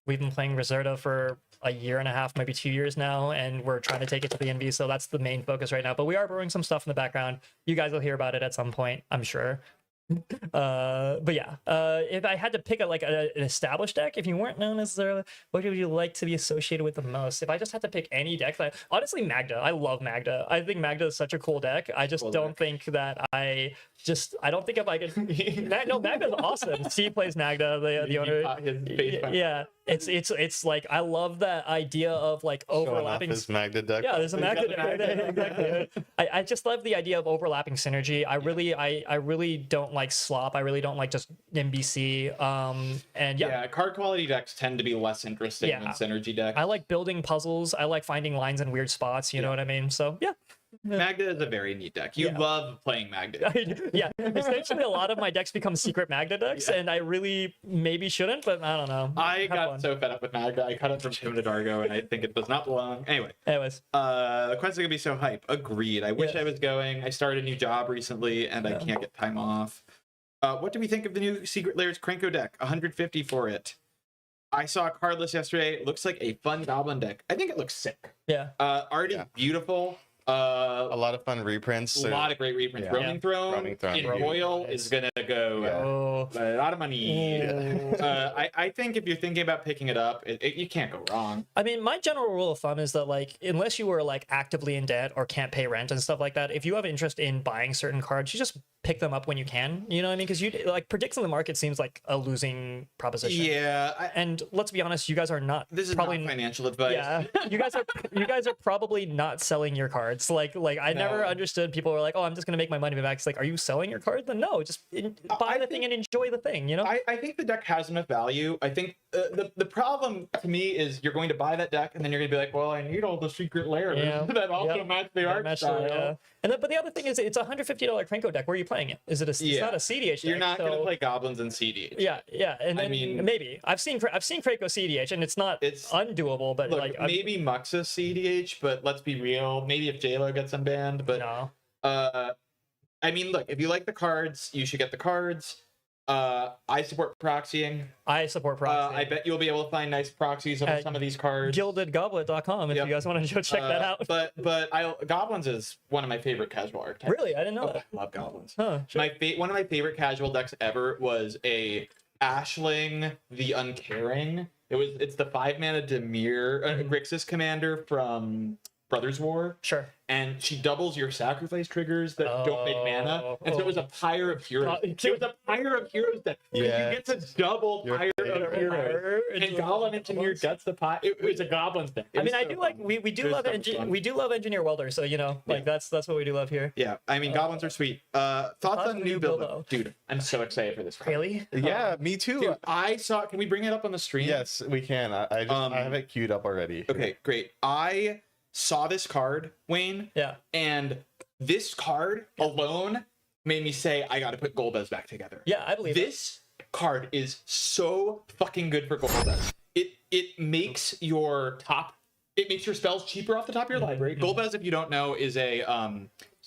we've been playing Reserta for a year and a half, maybe 2 years now, and we're trying to take it to the NV. So that's the main focus right now. But we are brewing some stuff in the background. You guys will hear about it at some point, I'm sure. But yeah, if I had to pick an established deck, if you weren't known as what would you like to be associated with the most? If I just had to pick any deck, honestly, Magda. I love Magda. I think Magda is such a cool deck. I just don't think that I don't think if I could. No, Magda's awesome. Steve plays Magda, the owner. Yeah, it's like I love that idea of overlapping. This Magda deck. Yeah, there's a Magda deck. Exactly. I just love the idea of overlapping synergy. I really don't like slop. I really don't like just NBC. And card quality decks tend to be less interesting than synergy decks. I like building puzzles. I like finding lines in weird spots. You know what I mean? So yeah. Magda is a very neat deck. You Yeah. love playing Magda. Yeah, essentially a lot of my decks become secret Magda decks, and I really maybe shouldn't, but I don't know. I Have got fun. so fed up with Magda. I cut it from Tim to Dargo, and I think it does not belong. Anyway, Anyways, the quest is gonna be so hype. Agreed. I wish Yeah. I was going. I started a new job recently, and I can't get time off. What do we think of the new Secret Layers Krenko deck? 150 for it. I saw a card list yesterday. It looks like a fun goblin deck. I think it looks sick. yeah. Art is beautiful. A lot of fun reprints. A lot of great reprints. Yeah. Roaming Throne, Roaming Throne, in yeah. Royal is gonna go Oh. a lot of money. Yeah. I think if you're thinking about picking it up, you can't go wrong. I mean, my general rule of thumb is that, like, unless you were like actively in debt or can't pay rent and stuff like that, if you have interest in buying certain cards, you just pick them up when you can. You know what I mean? Because you like predicting the market seems like a losing proposition. Yeah, And let's be honest, you guys are not. this is probably not financial advice. Yeah, you guys are probably not selling your cards. Like I never No. understood people were like, oh, I'm just gonna make my money back. It's like, are you selling your card? Then no, just buy the thing and enjoy the thing. You know? I think the deck has enough value. I think the problem to me is you're going to buy that deck and then you're going to be like, well, I need all the secret layers that also match the art style. Yeah. And then, but the other thing is, it's a $150 Krenko deck. Where are you playing it? Is it it's not a CEDH deck? You're not going to so- play goblins in CEDH. Yeah, yeah, and then mean- maybe I've seen Krenko CEDH, and it's not undoable, but Look, like maybe Muxa CEDH, but let's be real. Maybe if JLo gets unbanned, but no. I mean, look, if you like the cards, you should get the cards. I support proxying. I support proxy. I bet you'll be able to find nice proxies on some of these cards. GildedGoblet.com if Yep. you guys want to go check that out. But Goblins is one of my favorite casual archetypes. Really, I didn't know Oh, that. I love Goblins. Huh. One of my favorite casual decks ever was a Ashling the Uncaring. It's the 5-mana Demir Grixis commander from Brothers War. Sure. And she doubles your sacrifice triggers that don't make mana. And so it was a Pyre of Heroes. It was a Pyre of Heroes deck. Yeah. You get to double Pyre of Heroes. And Goblin Engineer gets the Pyre. It was a Goblins deck. I mean, I do like we do love Engineer Welder, so you know, like that's what we do love here. Yeah, I mean, Goblins are sweet. Thoughts on new Bilbo? Dude, I'm so excited for this card. Really? Yeah, me too. Dude, I saw. Can we bring it up on the stream? Yes, we can. I have it queued up already. Okay, great. I saw this card, Wayne. Yeah. And this card alone made me say I got to put Golbez back together. Yeah, I believe this card is so fucking good for Golbez. It makes your spells cheaper off the top of your library. Golbez, if you don't know, is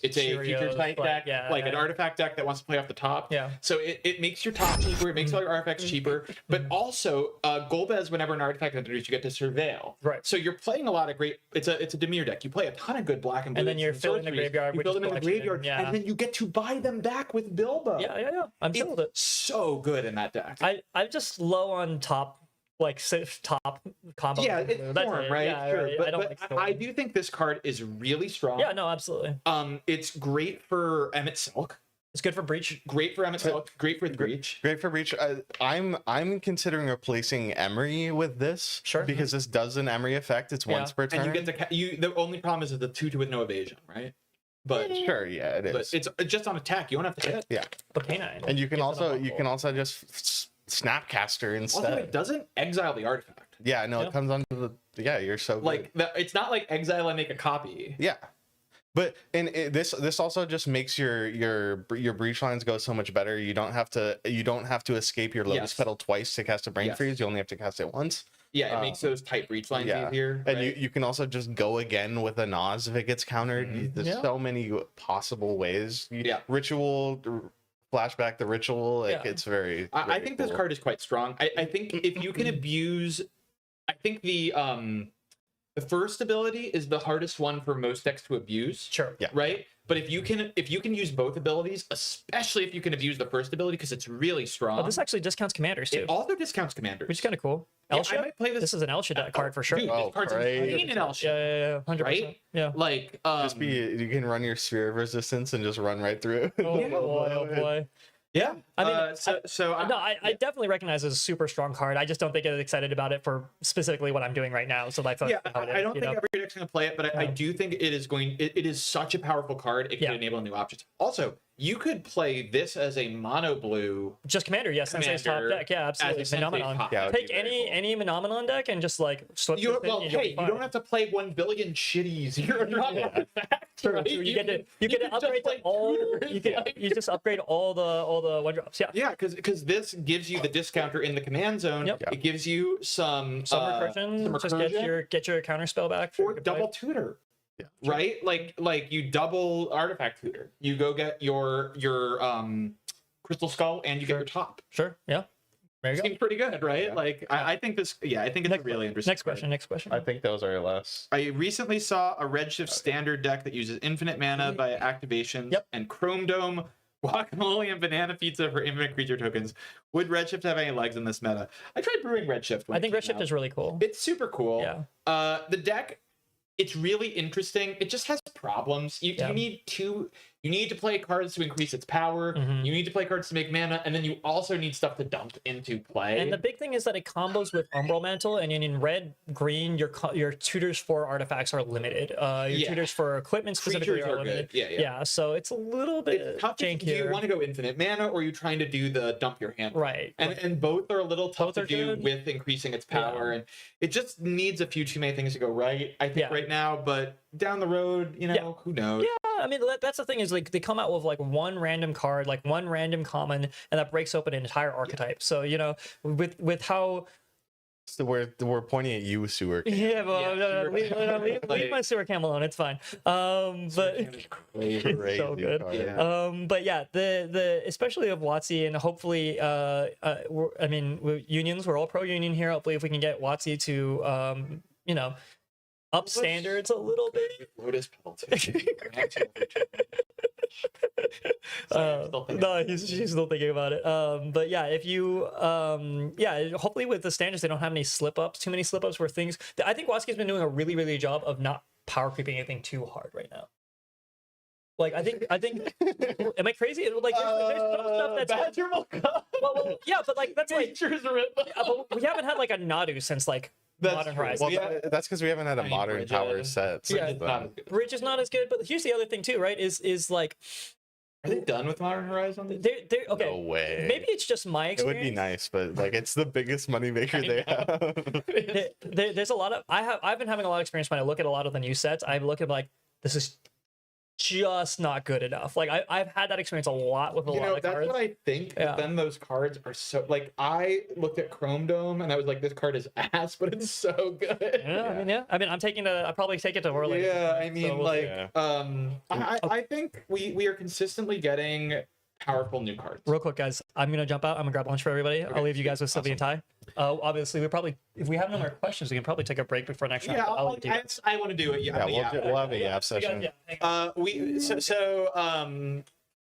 it's a Cheerios, future type deck, like an artifact deck that wants to play off the top. Yeah. So it makes your top cheaper, it makes all your artifacts cheaper, but also Golbez, whenever an artifact enters, you get to surveil. Right. So you're playing a lot of great. It's a Dimir deck. You play a ton of good black and blue. And then you're filling the graveyard. You with fill them in the collection, graveyard, yeah. and then you get to buy them back with Bilbo. Yeah. I'm chill with it. So good in that deck. I'm just low on top, like top combo. Yeah, it's That's Storm, it. right? Yeah, Sure. right. But, I don't but like Storm. I do think this card is really strong. Yeah, no, absolutely. It's great for Emmett Silk. It's good for Breach. Great for Emmett Silk. Great for the Breach. Great for Breach. I'm considering replacing Emery with this. Sure. Because this does an Emery effect. It's once per turn. And you get to the only problem is the 2/2 with no evasion, right? But Sure, yeah, it but is. it's just on attack. You don't have to hit. Yeah. Okay, nine. And you can Gives it a also just Snapcaster instead. Also, it doesn't exile the artifact. Yeah, no, Yeah. it comes onto the. Yeah, you're so good. Like it's not like exile and make a copy. Yeah, but this also just makes your breach lines go so much better. You don't have to escape your Lotus Yes. Petal twice to cast a Brain Yes. Freeze. You only have to cast it once. Yeah, it makes those tight breach lines Yeah, easier. and right? you can also just go again with a Nas if it gets countered. There's Yeah. so many possible ways. Yeah. Ritual, flashback the ritual. Like Yeah. it's very. I very think this cool. card is quite strong. I think if you can abuse, I think the first ability is the hardest one for most decks to abuse. Sure. Yeah. Right. But if you can use both abilities, especially if you can abuse the first ability because it's really strong. Oh, this actually discounts commanders too, it also discounts commanders. which is kind of cool. Yeah, Elsha? I might play this. This is an Elsha card for sure. Dude, Oh, this card's great. insane in Elsha. Yeah, 100%. Right? Yeah. Like Just you can run your sphere of resistance and just run right through. Oh Yeah. boy, oh boy. yeah. I mean, I definitely recognize it's a super strong card. I just don't think I'm excited about it for specifically what I'm doing right now. So like, Yeah, I don't think every deck's going to play it, but I Yeah. do think it is such a powerful card. It can Yeah. enable new options. Also, you could play this as a mono blue. Just Commander, yes, Sensei's top Commander deck, yeah, absolutely. as a Sensei Phenomenon. top Yeah, deck. would be Take very any Phenomenon deck and just like slip You, this in well, and you'll hey, be you fine. don't have to play 1 billion shitties. You're not True, right? true. You get to can just upgrade play all. tutors, You just upgrade all the 1-drops. Yeah. Yeah, because this gives you the discounter in the command zone. Yep. It gives you some Recursion. some Just recursion, get your counter spell back. for or good double play. tutor. Yeah. Right? Like you double artifact tutor. You go get your crystal skull and you get your top. Sure. Yeah. There you go. Seems pretty good, right? Yeah. Like I think this. Yeah, I think it's Next- a really interesting. Next question. Next question. I think those are our last. I recently saw a Redshift standard deck that uses infinite mana by activations Yep. and Chrome Dome, Guacamole, and Banana Pizza for infinite creature tokens. Would Redshift have any legs in this meta? I tried brewing Redshift. when I it think came Redshift out. is really cool. It's super cool. Yeah. The deck, it's really interesting. It just has problems. You need to play cards to increase its power. Mhm. You need to play cards to make mana, and then you also need stuff to dump into play. And the big thing is that it combos with Umbral Mantle, and in red, green, your tutors for artifacts are limited. Your Yeah. tutors for equipment specifically Creatures are are limited. good. Yeah. So it's a little bit It's tough. Do you jankier. want to go infinite mana, or are you trying to do the dump your hand? Right. And both are a little tough Both to are do good. with increasing its power, and it just needs a few too many things to go right. I think Yeah. right now, but down the road, Yeah. who knows? Yeah, I mean that's the thing is like they come out with like one random card, like one random common, and that breaks open an entire archetype. So with how So we're pointing at you, Sewer. yeah, well, Yeah, no, sure. leave Like- my sewer cam alone. It's fine. But Crazy. it's so good. card. Yeah. But yeah, the especially of WotC and hopefully, unions. We're all pro union here. Hopefully, if we can get WotC to, up standards a little bit. Lotus penalty. No, she's still thinking about it. But yeah, if you, hopefully with the standards, they don't have any slip ups, too many slip ups where things. I think Watsky's been doing a really, really good job of not power creeping anything too hard right now. Like I think, am I crazy? Like there's some stuff that's Badger will come. well, yeah, but like that's like Nature's rhythm. but we haven't had like a Nadu since like That's Modern true. Horizons. Well, that's because we haven't had a I mean, modern Bridget. power set. since Yeah. It's then. not as good. Bridge is not as good. But here's the other thing too, right? Is like Are they done with Modern Horizons? they're okay. No way. Maybe it's just my It experience. would be nice, but like it's the biggest moneymaker they have. There's a lot of I've been having a lot of experience when I look at a lot of the new sets. I look at like this is just not good enough. Like I've had that experience a lot with a lot of That's cards. what I think. Yeah. But then those cards are so like I looked at Chrome Dome and I was like, this card is ass, but it's so good. Yeah. I mean, I'll probably take it to Whirling. Yeah, I mean, So we'll like, see. I think we are consistently getting powerful new cards. Real quick, guys, I'm gonna jump out. I'm gonna grab lunch for everybody. I'll leave you guys with Sylvie and Ty. Obviously, if we have no more questions, we can probably take a break before next round. Yeah, but I'll leave you guys. I want to do it. Yeah, we'll have a yap You guys, session. yeah, hang on.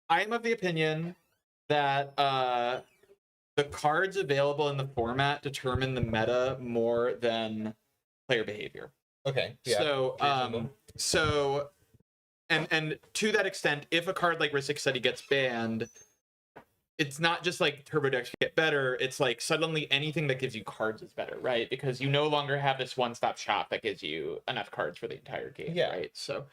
I'm of the opinion that the cards available in the format determine the meta more than player behavior. Okay. So and to that extent, if a card like Risic Study gets banned, it's not just like turbo decks get better, it's like suddenly anything that gives you cards is better, right? Because you no longer have this one-stop shop that gives you enough cards for the entire game, Yeah. right? So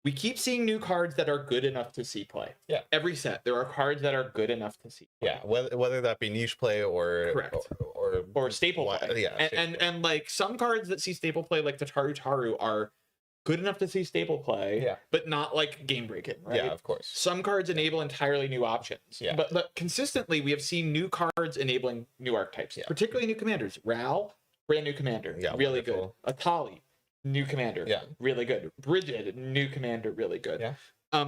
we keep seeing new cards that are good enough to see play. Yeah. Every set, there are cards that are good enough to see play. Yeah, whether that be niche play or Correct. or Staple Why- play. yeah, And like some cards that see staple play, like the Taru are good enough to see staple play, Yeah. but not like game breaking, right? yeah, of course. Some cards enable entirely new options. Yeah. But consistently we have seen new cards enabling new archetypes, Yeah. particularly new commanders. Ral, brand new commander, Yeah, really wonderful. good. Atali, new commander, Yeah. really good. Bridget, new commander, really good. Yeah.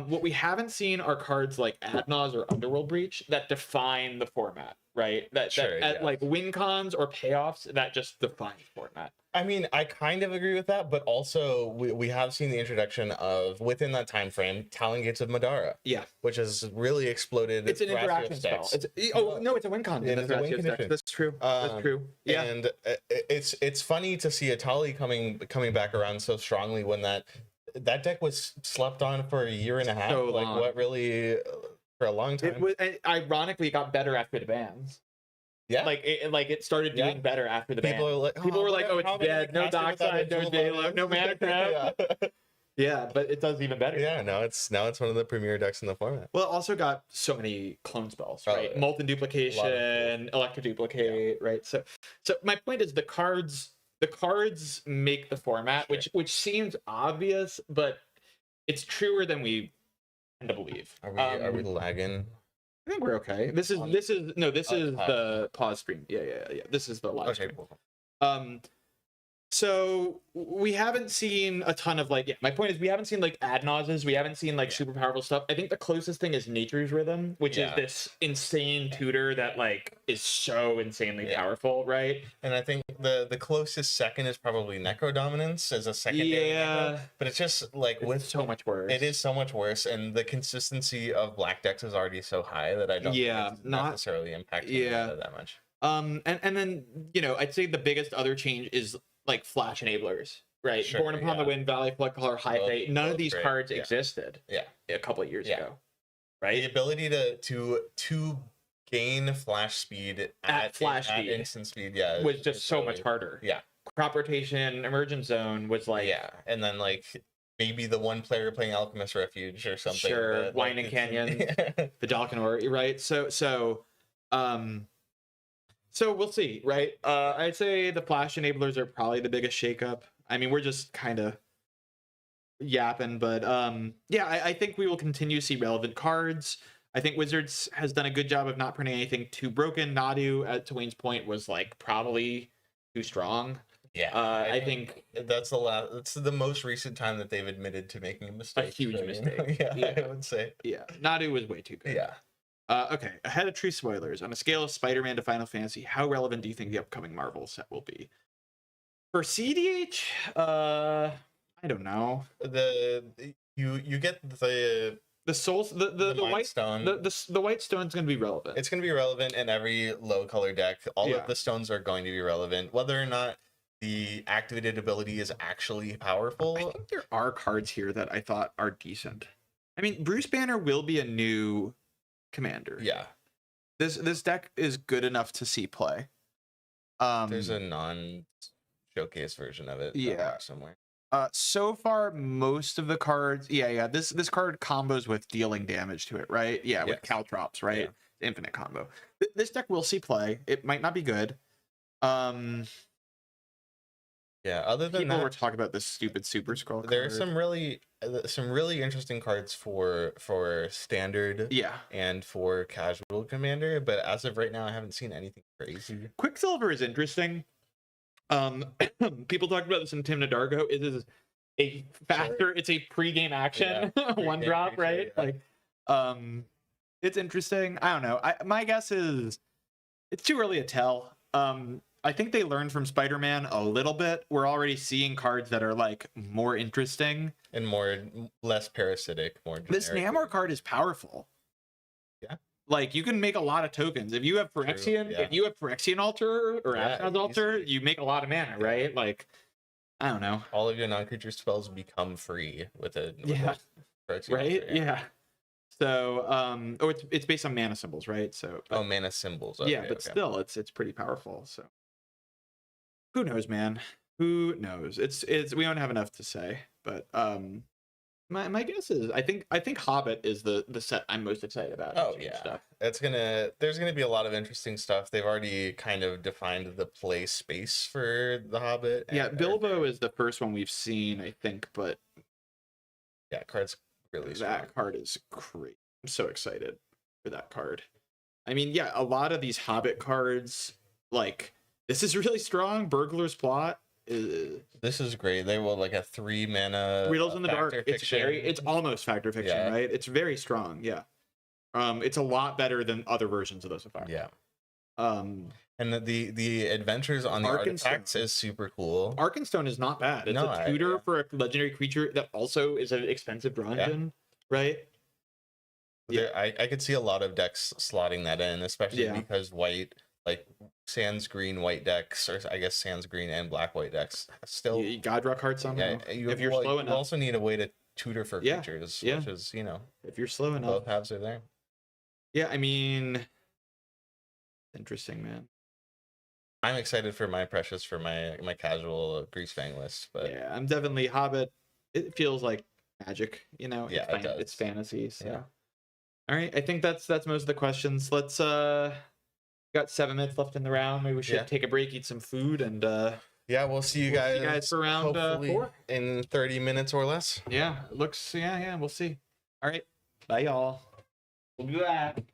What we haven't seen are cards like Adnaz or Underworld Breach that define the format, right? Sure, yeah. Like win cons or payoffs that just define the format. I mean, I kind of agree with that, but also we have seen the introduction of within that time frame, Talon Gates of Madara, Yeah, which has really exploded. it's an Thrasios interaction spell. decks. No, it's a win con. It is a win Thrasios deck. condition. That's true. That's true. Yeah. And it's funny to see Atali coming back around so strongly when that deck was slept on for a year and a half. So like long. what really for a long time. It was ironically it got better after the bans. yeah. Like it started doing Yeah. better after the People ban. are like, People were like, "Oh, how it's am I dead. No gonna cast it without Dockside, no a dual J-Lo, mana?" no mana trap." Yeah. Yeah, but it does even better. Yeah, now it's one of the premier decks in the format. Well, it also got so many clone spells, Oh, right? yeah. Molten Duplication, Electroduplicate, right? So my point is the cards make the format, Sure. which seems obvious, but it's truer than we tend to believe. Are we lagging? I think we're okay. This is On- the pause stream. Yeah. This is the live Okay, stream. cool. So we haven't seen a ton of my point is we haven't seen like ad nauseas, we haven't seen like super powerful stuff. I think the closest thing is Nature's Rhythm, which is this insane tutor that like is so insanely powerful, right? And I think the closest second is probably Necro Dominance as a secondary. Yeah. But it's just like It's so much worse. It is so much worse, and the consistency of black decks is already so high that I don't think it's not necessarily impacting meta that much. And then I'd say the biggest other change is like flash enablers, right? Sure, Born Upon the Wind, Valley Flood Color, High Fate. None of these great. cards existed a couple of years ago, right? The ability to gain flash speed at instant speed, was just so much harder. Yeah. Crop rotation, emergent zone was like and then like maybe the one player playing Alchemist Refuge or something. Sure, Winding Canyon, the Dalkinor, right? So we'll see, right? I'd say the flash enablers are probably the biggest shakeup. I mean, we're just kind of yapping, but I think we will continue to see relevant cards. I think Wizards has done a good job of not printing anything too broken. Nadu, to Wayne's point, was like probably too strong. Yeah, I think that's the most recent time that they've admitted to making a mistake. A huge mistake. I would say. Yeah, Nadu was way too good. Yeah. Okay, ahead of true spoilers. On a scale of Spider-Man to Final Fantasy, how relevant do you think the upcoming Marvel set will be? For CEDH, I don't know. You get the souls, the white stone. The white stone's going to be relevant. It's going to be relevant in every low color deck. All of the stones are going to be relevant, whether or not the activated ability is actually powerful. I think there are cards here that I thought are decent. I mean, Bruce Banner will be a new commander. Yeah, this deck is good enough to see play. There's a non-showcase version of it. Somewhere. So far, most of the cards, this card combos with dealing damage to it, right? Yeah, with caltrops, right? Yeah. Infinite combo. This deck will see play. It might not be good. Yeah, other than people that, were talking about this stupid Super Scroll card. There are some really interesting cards for standard and for casual commander, but as of right now I haven't seen anything crazy. Quicksilver is interesting. People talked about this in Tim Nadargo. It is a faster, it's a pre-game action, one drop, right? Like it's interesting. I don't know. My guess is it's too early to tell. I think they learned from Spider-Man a little bit. We're already seeing cards that are like more interesting and less parasitic, more generic. This Namor card is powerful. Yeah. Like you can make a lot of tokens. If you have Phyrexian Altar or Ashnod's Altar, you make a lot of mana, right? Like I don't know. All of your non-creature spells become free with a right? Altar, yeah. So it's based on mana symbols, right? So mana symbols. Okay, still it's pretty powerful. So who knows, man? Who knows? It's we don't have enough to say, but my guess is I think Hobbit is the set I'm most excited about. Oh yeah, there's gonna be a lot of interesting stuff. They've already kind of defined the play space for the Hobbit. Yeah, Bilbo is the first one we've seen, I think, but card's really strong. That card is great. I'm so excited for that card. I mean, a lot of these Hobbit cards, like this is really strong. Burglar's Plot. This is great. They will like a 3 mana Riddles in the Dark. It's almost Factor Fiction, right? It's very strong. Yeah. It's a lot better than other versions of those so far. Yeah. And the adventures on the artifacts is super cool. Arkenstone is not bad. It's a tutor for a legendary creature that also is an expensive draw engine, right? Yeah, I could see a lot of decks slotting that in, especially because white, like sans green white decks, or I guess sans green and black white decks still. You gotta draw cards somehow. If you're slow enough. You also need a way to tutor for creatures, which is if you're slow enough, both halves are there. Yeah, I mean, interesting, man. I'm excited for my precious for my casual Greasefang list, but yeah, I'm definitely Hobbit. it feels like magic, you know. Yeah, it does. It's fantasy. So, Yeah. all right, I think that's most of the questions. Let's got 7 minutes left in the round. Maybe we should Yeah. take a break, eat some food, and Yeah, we'll see you We'll guys, see you guys for round, hopefully 4. in 30 minutes or less. yeah, it looks yeah, we'll see. All right, bye y'all. We'll be back.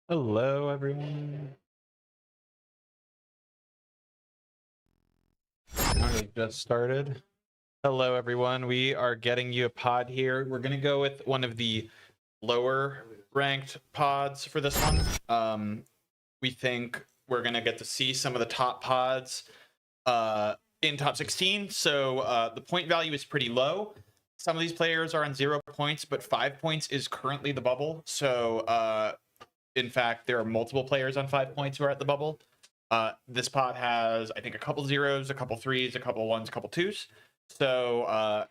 Hello, everyone. We just started. Hello, everyone. We are getting you a pod here. We're gonna go with one of the lower ranked pods for this one. We think we're gonna get to see some of the top pods in top 16. So the point value is pretty low. Some of these players are on 0 points, but 5 points is currently the bubble. So in fact, there are multiple players on 5 points who are at the bubble. This pod has, I think, a couple zeros, a couple threes, a couple ones, a couple twos. So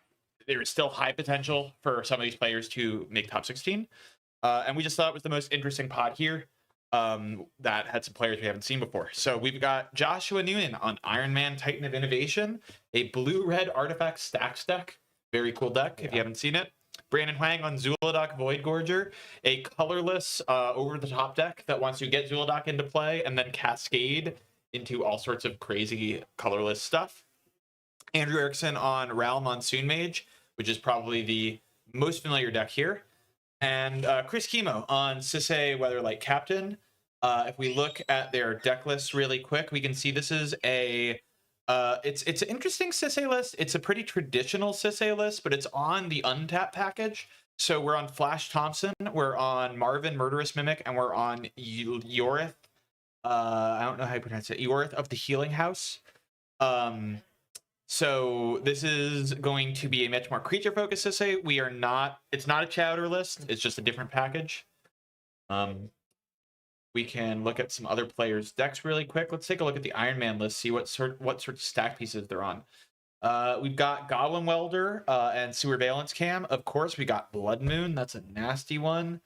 there is still high potential for some of these players to make top 16. And we just thought it was the most interesting pod here that had some players we haven't seen before. So we've got Joshua Noonan on Iron Man Titan of Innovation, a blue-red artifact stacks deck. Very cool deck if you haven't seen it. Brandon Huang on Zuladok Void Gorger, a colorless over-the-top deck that wants to get Zuladok into play and then cascade into all sorts of crazy colorless stuff. Andrew Erickson on Ral Monsoon Mage, which is probably the most familiar deck here. And Chris Kimo on Sisay Weatherlight Captain. If we look at their deck list really quick, we can see this is a it's an interesting Sisay list. It's a pretty traditional Sisay list, but it's on the Untap package. So we're on Flash Thompson, we're on Marvin Murderous Mimic, and we're on Yorith. I don't know how you pronounce it. Yorith of the Healing House. So this is going to be a much more creature focused Sisay. It's not a chowder list. It's just a different package. We can look at some other players' decks really quick. Let's take a look at the Iron Man list, see what sort of stack pieces they're on. We've got Goblin Welder and Sewer Valence Cam. Of course, we got Blood Moon. That's a nasty one.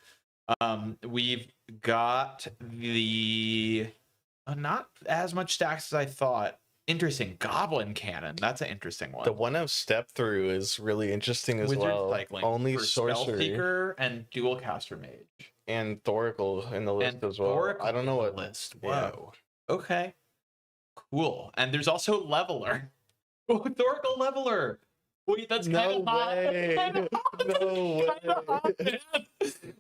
We've got the not as much stacks as I thought. Interesting. Goblin Cannon. That's an interesting one. The one of Step Through is really interesting as Wizard well. Cycling Only for sorcery Spellseeker and Dual Caster Mage. and Thoracle in the list And as well. Thoracle I don't know in the what list. Yeah. Whoa. Okay. Cool. And there's also Leveler. Oh, Thoracle Leveler. Wait, that's kind of hot. way. That's kinda hot. No Kinda hot, man.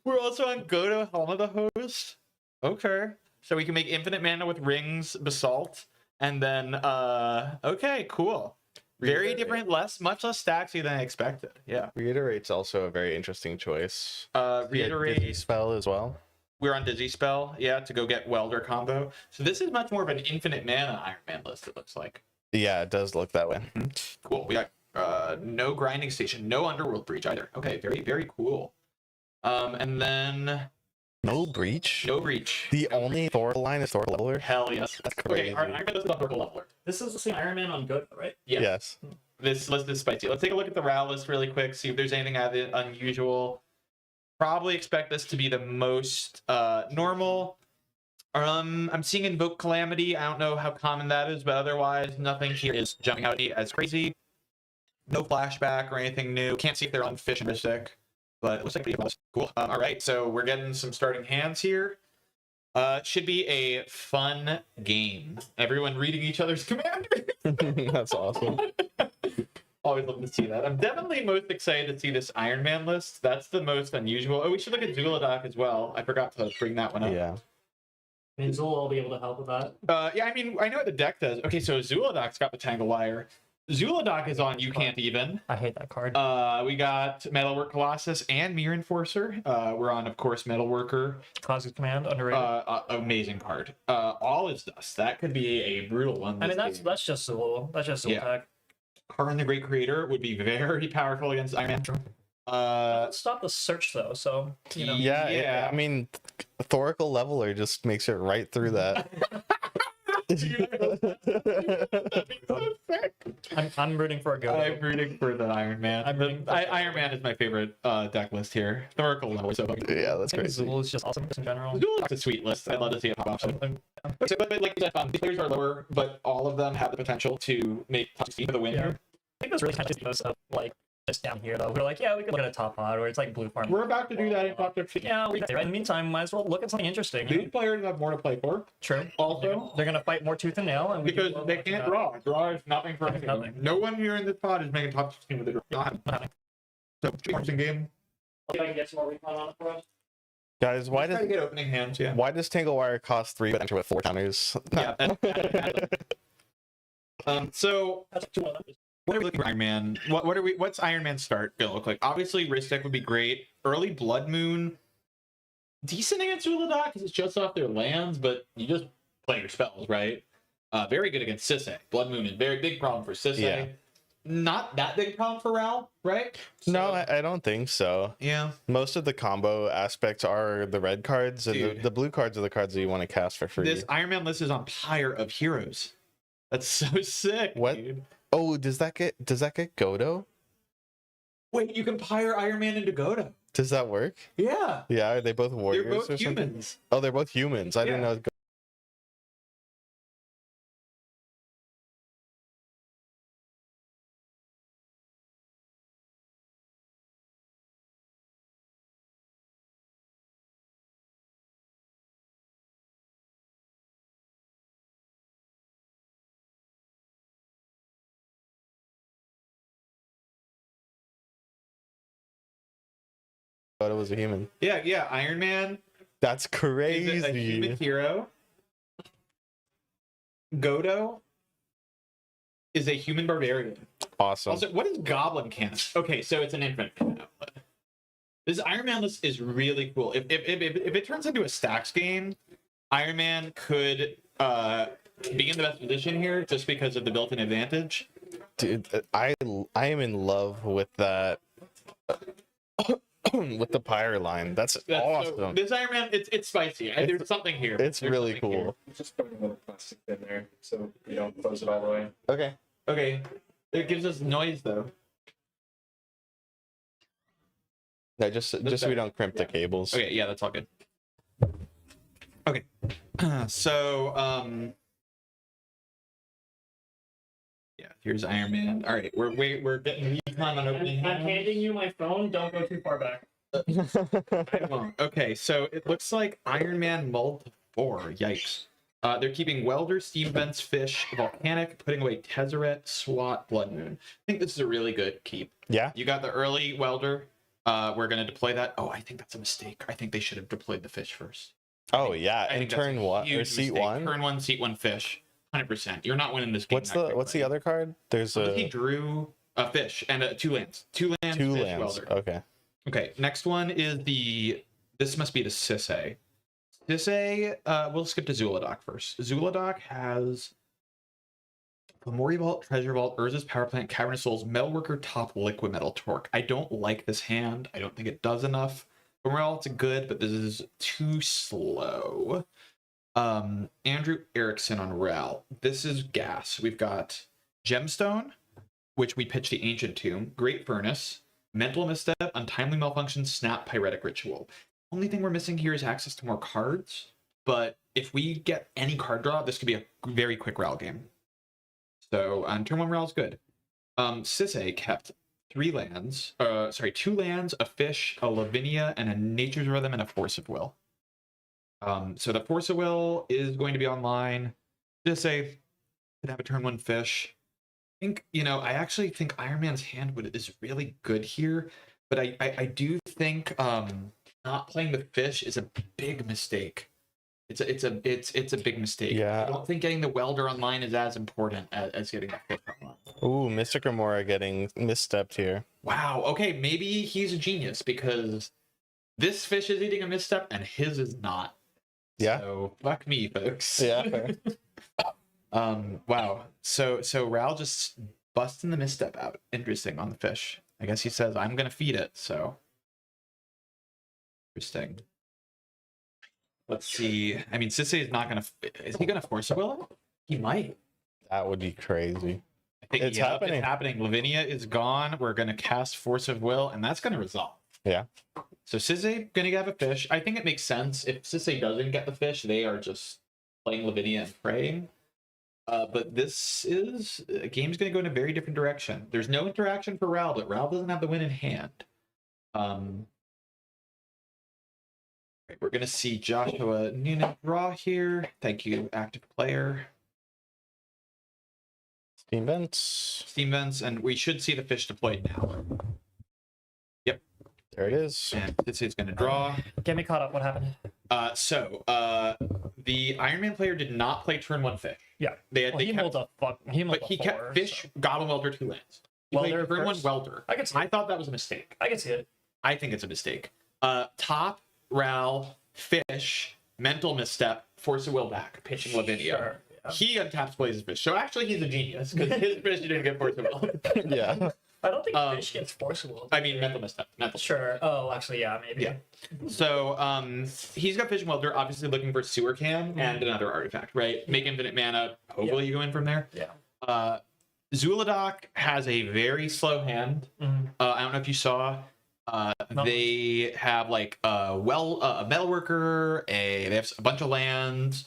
We're also on Go to Helma the Host. Okay. So we can make infinite mana with Rings, Basalt, and then okay, cool. Very different, much less stacksy than I expected. Yeah. Reiterate's also a very interesting choice. Reiterate. Dizzy Spell as well. We're on Dizzy Spell, yeah, to go get Welder combo. So this is much more of an infinite mana Iron Man list, it looks like. Yeah, it does look that way. Cool. We got no Grinding Station, no Underworld Breach either. Okay, very, very cool. And then No Breach. no Breach. The only Thoracle line is Thoracle Leveler. Hell yes. That's Okay, crazy. our Iron Man list is on Purple Leveler. This is the same Iron Man on Good, right? Yeah. Yes. This list is spicy. Let's take a look at the RAL list really quick, see if there's anything unusual. Probably expect this to be the most normal. I'm seeing Invoke Calamity. I don't know how common that is, but otherwise nothing here is jumping out at me as crazy. No flashback or anything new. Can't see if they're on Fish and Mystic, but it looks like pretty cool. All right, so we're getting some starting hands here. Should be a fun game. Everyone reading each other's commander. That's awesome. Always love to see that. I'm definitely most excited to see this Iron Man list. That's the most unusual. Oh, we should look at Zuladok as well. I forgot to bring that one up. Yeah. I mean, Zul will be able to help with that. Yeah, I mean, I know what the deck does. Okay, so Zuladok's got the Tangle Wire. Zuladok is on You Can't Even. I hate that card. We got Metalwork Colossus and Mirror Enforcer. We're on, of course, Metalworker. Cosmic Command, underrated. Amazing card. All is Dust. That could be a brutal one. I mean, this game. that's just Zul. That's just Zul Yeah. tech. Karn the Great Creator would be very powerful against Iron Man. Stop the search though, so you know. Yeah, Yeah. I mean, Thoracle Leveler just makes it right through that. I'm rooting for a go. I'm rooting for the Iron Man. Iron Man is my favorite deck list here. Thoracle Leveler. So Yeah, that's I think crazy. Zul is just awesome in general. Zulodok's a sweet list. I'd love to see it pop off. Okay, but like you said, these players are lower, but all of them have the potential to make top 16 for the win Yeah. here. I think that's really kind of most of like just down here though. We're like, yeah, we could look at a top mod where it's like blue farm. We're about to do that in top 15. Yeah, we right. In the meantime, might as well look at something interesting. You know? These players have more to play for. True. Also, They're gonna fight more tooth and nail, and we because can- they can't draw. Draw is nothing for Nothing. anyone. No one here in this pod is making top 16 with a draw. Nothing. So, interesting game. See if I can get some more recon on it for us. Guys, why Try to does get opening hands? Yeah. why does Tangle Wire cost 3 but enter with 4 counters? Yeah. So That's 2 of them. what are we looking for Iron Man? What's Iron Man start gonna look like? Obviously, Wrist deck would be great. Early Blood Moon, decent against Uladot because it's just off their lands, but you just play your spells, right? Very good against Sisay. Blood Moon is very big problem for Sisay. Yeah. Not that big problem for Ral, right? No, So- I don't think so. Yeah. Most of the combo aspects are the red cards, and Dude. the blue cards are the cards that you want to cast for free. This Iron Man list is on Pyre of Heroes. That's so sick. What? Dude. Oh, does that get Godo? Wait, you can Pyre Iron Man into Godo. Does that work? Yeah. Yeah, are they both warriors They're both or something? humans. Oh, they're both humans. I didn't Yeah. know. Godo was a human. Yeah. Iron Man That's is crazy. a human hero. Godo is a human barbarian. Awesome. Also, what is Goblin Cannon? Okay, so it's an infant cannon. This Iron Man list is really cool. If it turns into a stacks game, Iron Man could be in the best position here just because of the built-in advantage. Dude, I am in love with that. With the Pyre line. That's So awesome. this Iron Man, it's spicy. There's something here. It's There's really something here. cool. Just putting a little plastic in there so you don't close it all the way. Okay. Okay, it gives us noise though. No, just so we better. don't crimp the cables. Okay, yeah, that's all good. Okay, so yeah, here's Iron Man. All right, we're getting recon on opening. I'm handing you my phone. Don't go too far back. I won't. Okay, so it looks like Iron Man mulled to 4. Yikes. They're keeping Welder, Steam Vents, Fish, Volcanic, putting away Tezzeret, SWAT, Blood Moon. I think this is a really good keep. Yeah. You got the early Welder. We're going to deploy that. Oh, I think that's a mistake. I think they should have deployed the Fish first. Oh yeah. I And think that's turn a what? Or huge seat mistake. 1? Turn 1, seat 1, Fish. 100%. You're not winning this game. What's the other card? There's He a drew a Fish and 2 lands. 2 lands, two Fish, lands. Welder. Okay. Okay, next one is this must be the Sisay. Sisay, we'll skip to Zuladoc first. Zuladoc has Memory Vault, Treasure Vault, Urza's Power Plant, Cavern of Souls, Metalworker, Top, Liquid Metal, Torque. I don't like this hand. I don't think it does enough. Overall, it's good, but this is too slow. Andrew Erickson on Ral. This is gas. We've got Gemstone, which we pitched the Ancient Tomb, Great Furnace, Mental Misstep, Untimely Malfunction, Snap, Pyretic Ritual. Only thing we're missing here is access to more cards, but if we get any card draw, this could be a very quick Ral game. So on turn 1, Ral's good. Sisay kept 2 lands, a Fish, a Lavinia, and a Nature's Rhythm, and a Force of Will. So the Force of Will is going to be online. Sisay could have a turn 1 Fish. I think, I actually think Iron Man's hand is really good here, but I do think not playing the Fish is a big mistake. It's a big mistake. Yeah. I don't think getting the Welder online is as important as getting the Fish online. Ooh, Mystic Remora getting misstepped here. Wow. Okay, maybe he's a genius because this Fish is eating a misstep and his is not. Yeah. So fuck me, folks. Yeah. Wow. So Ral just busting the misstep out. Interesting on the Fish. I guess he says I'm gonna feed it. So interesting. Let's see. I mean, Sisay is not gonna. Is he gonna Force Will it? He might. That would be crazy. I think It's yep, happening. It's happening. Lavinia is gone. We're gonna cast Force of Will, and that's gonna resolve. Yeah. So Sisay gonna have a Fish. I think it makes sense. If Sisay doesn't get the Fish, they are just playing Lavinia and praying. But this is a game's gonna go in a very different direction. There's no interaction for Ral, but Ral doesn't have the win in hand. Right, we're gonna see Joshua Noonan draw here. Thank you, active player. Steam Vents. Steam Vents, and we should see the Fish deployed now. Yep. There it is. And this is going to draw. Get me caught up. What happened? The Iron Man player did not play turn 1 fish. Yeah. They He kept, mulled a fuck. He mulled but a he kept four, fish, so- Goblin Welder, 2 lands. He Welder played turn 1 first? Welder. I can see I it. thought that was a mistake. I can see it. I think it's a mistake. Top, Ral, fish, mental misstep, force of will back, pitching Lavinia. Sure. Yeah. He untaps, plays his fish. So actually, he's a genius because his fish didn't get force of will. Yeah. I don't think Um, fish gets forcible. I mean, mental misstep. Mental. Sure. Oh, actually, yeah, maybe. Yeah. So he's got Fishing Welder, obviously looking for Sewer Can and another artifact, right? Make infinite mana. Hopefully you go in from there. Yeah. Zuladoc has a very slow hand. Mhm. I don't know if you saw. No. They have like a metalworker, they have a bunch of lands,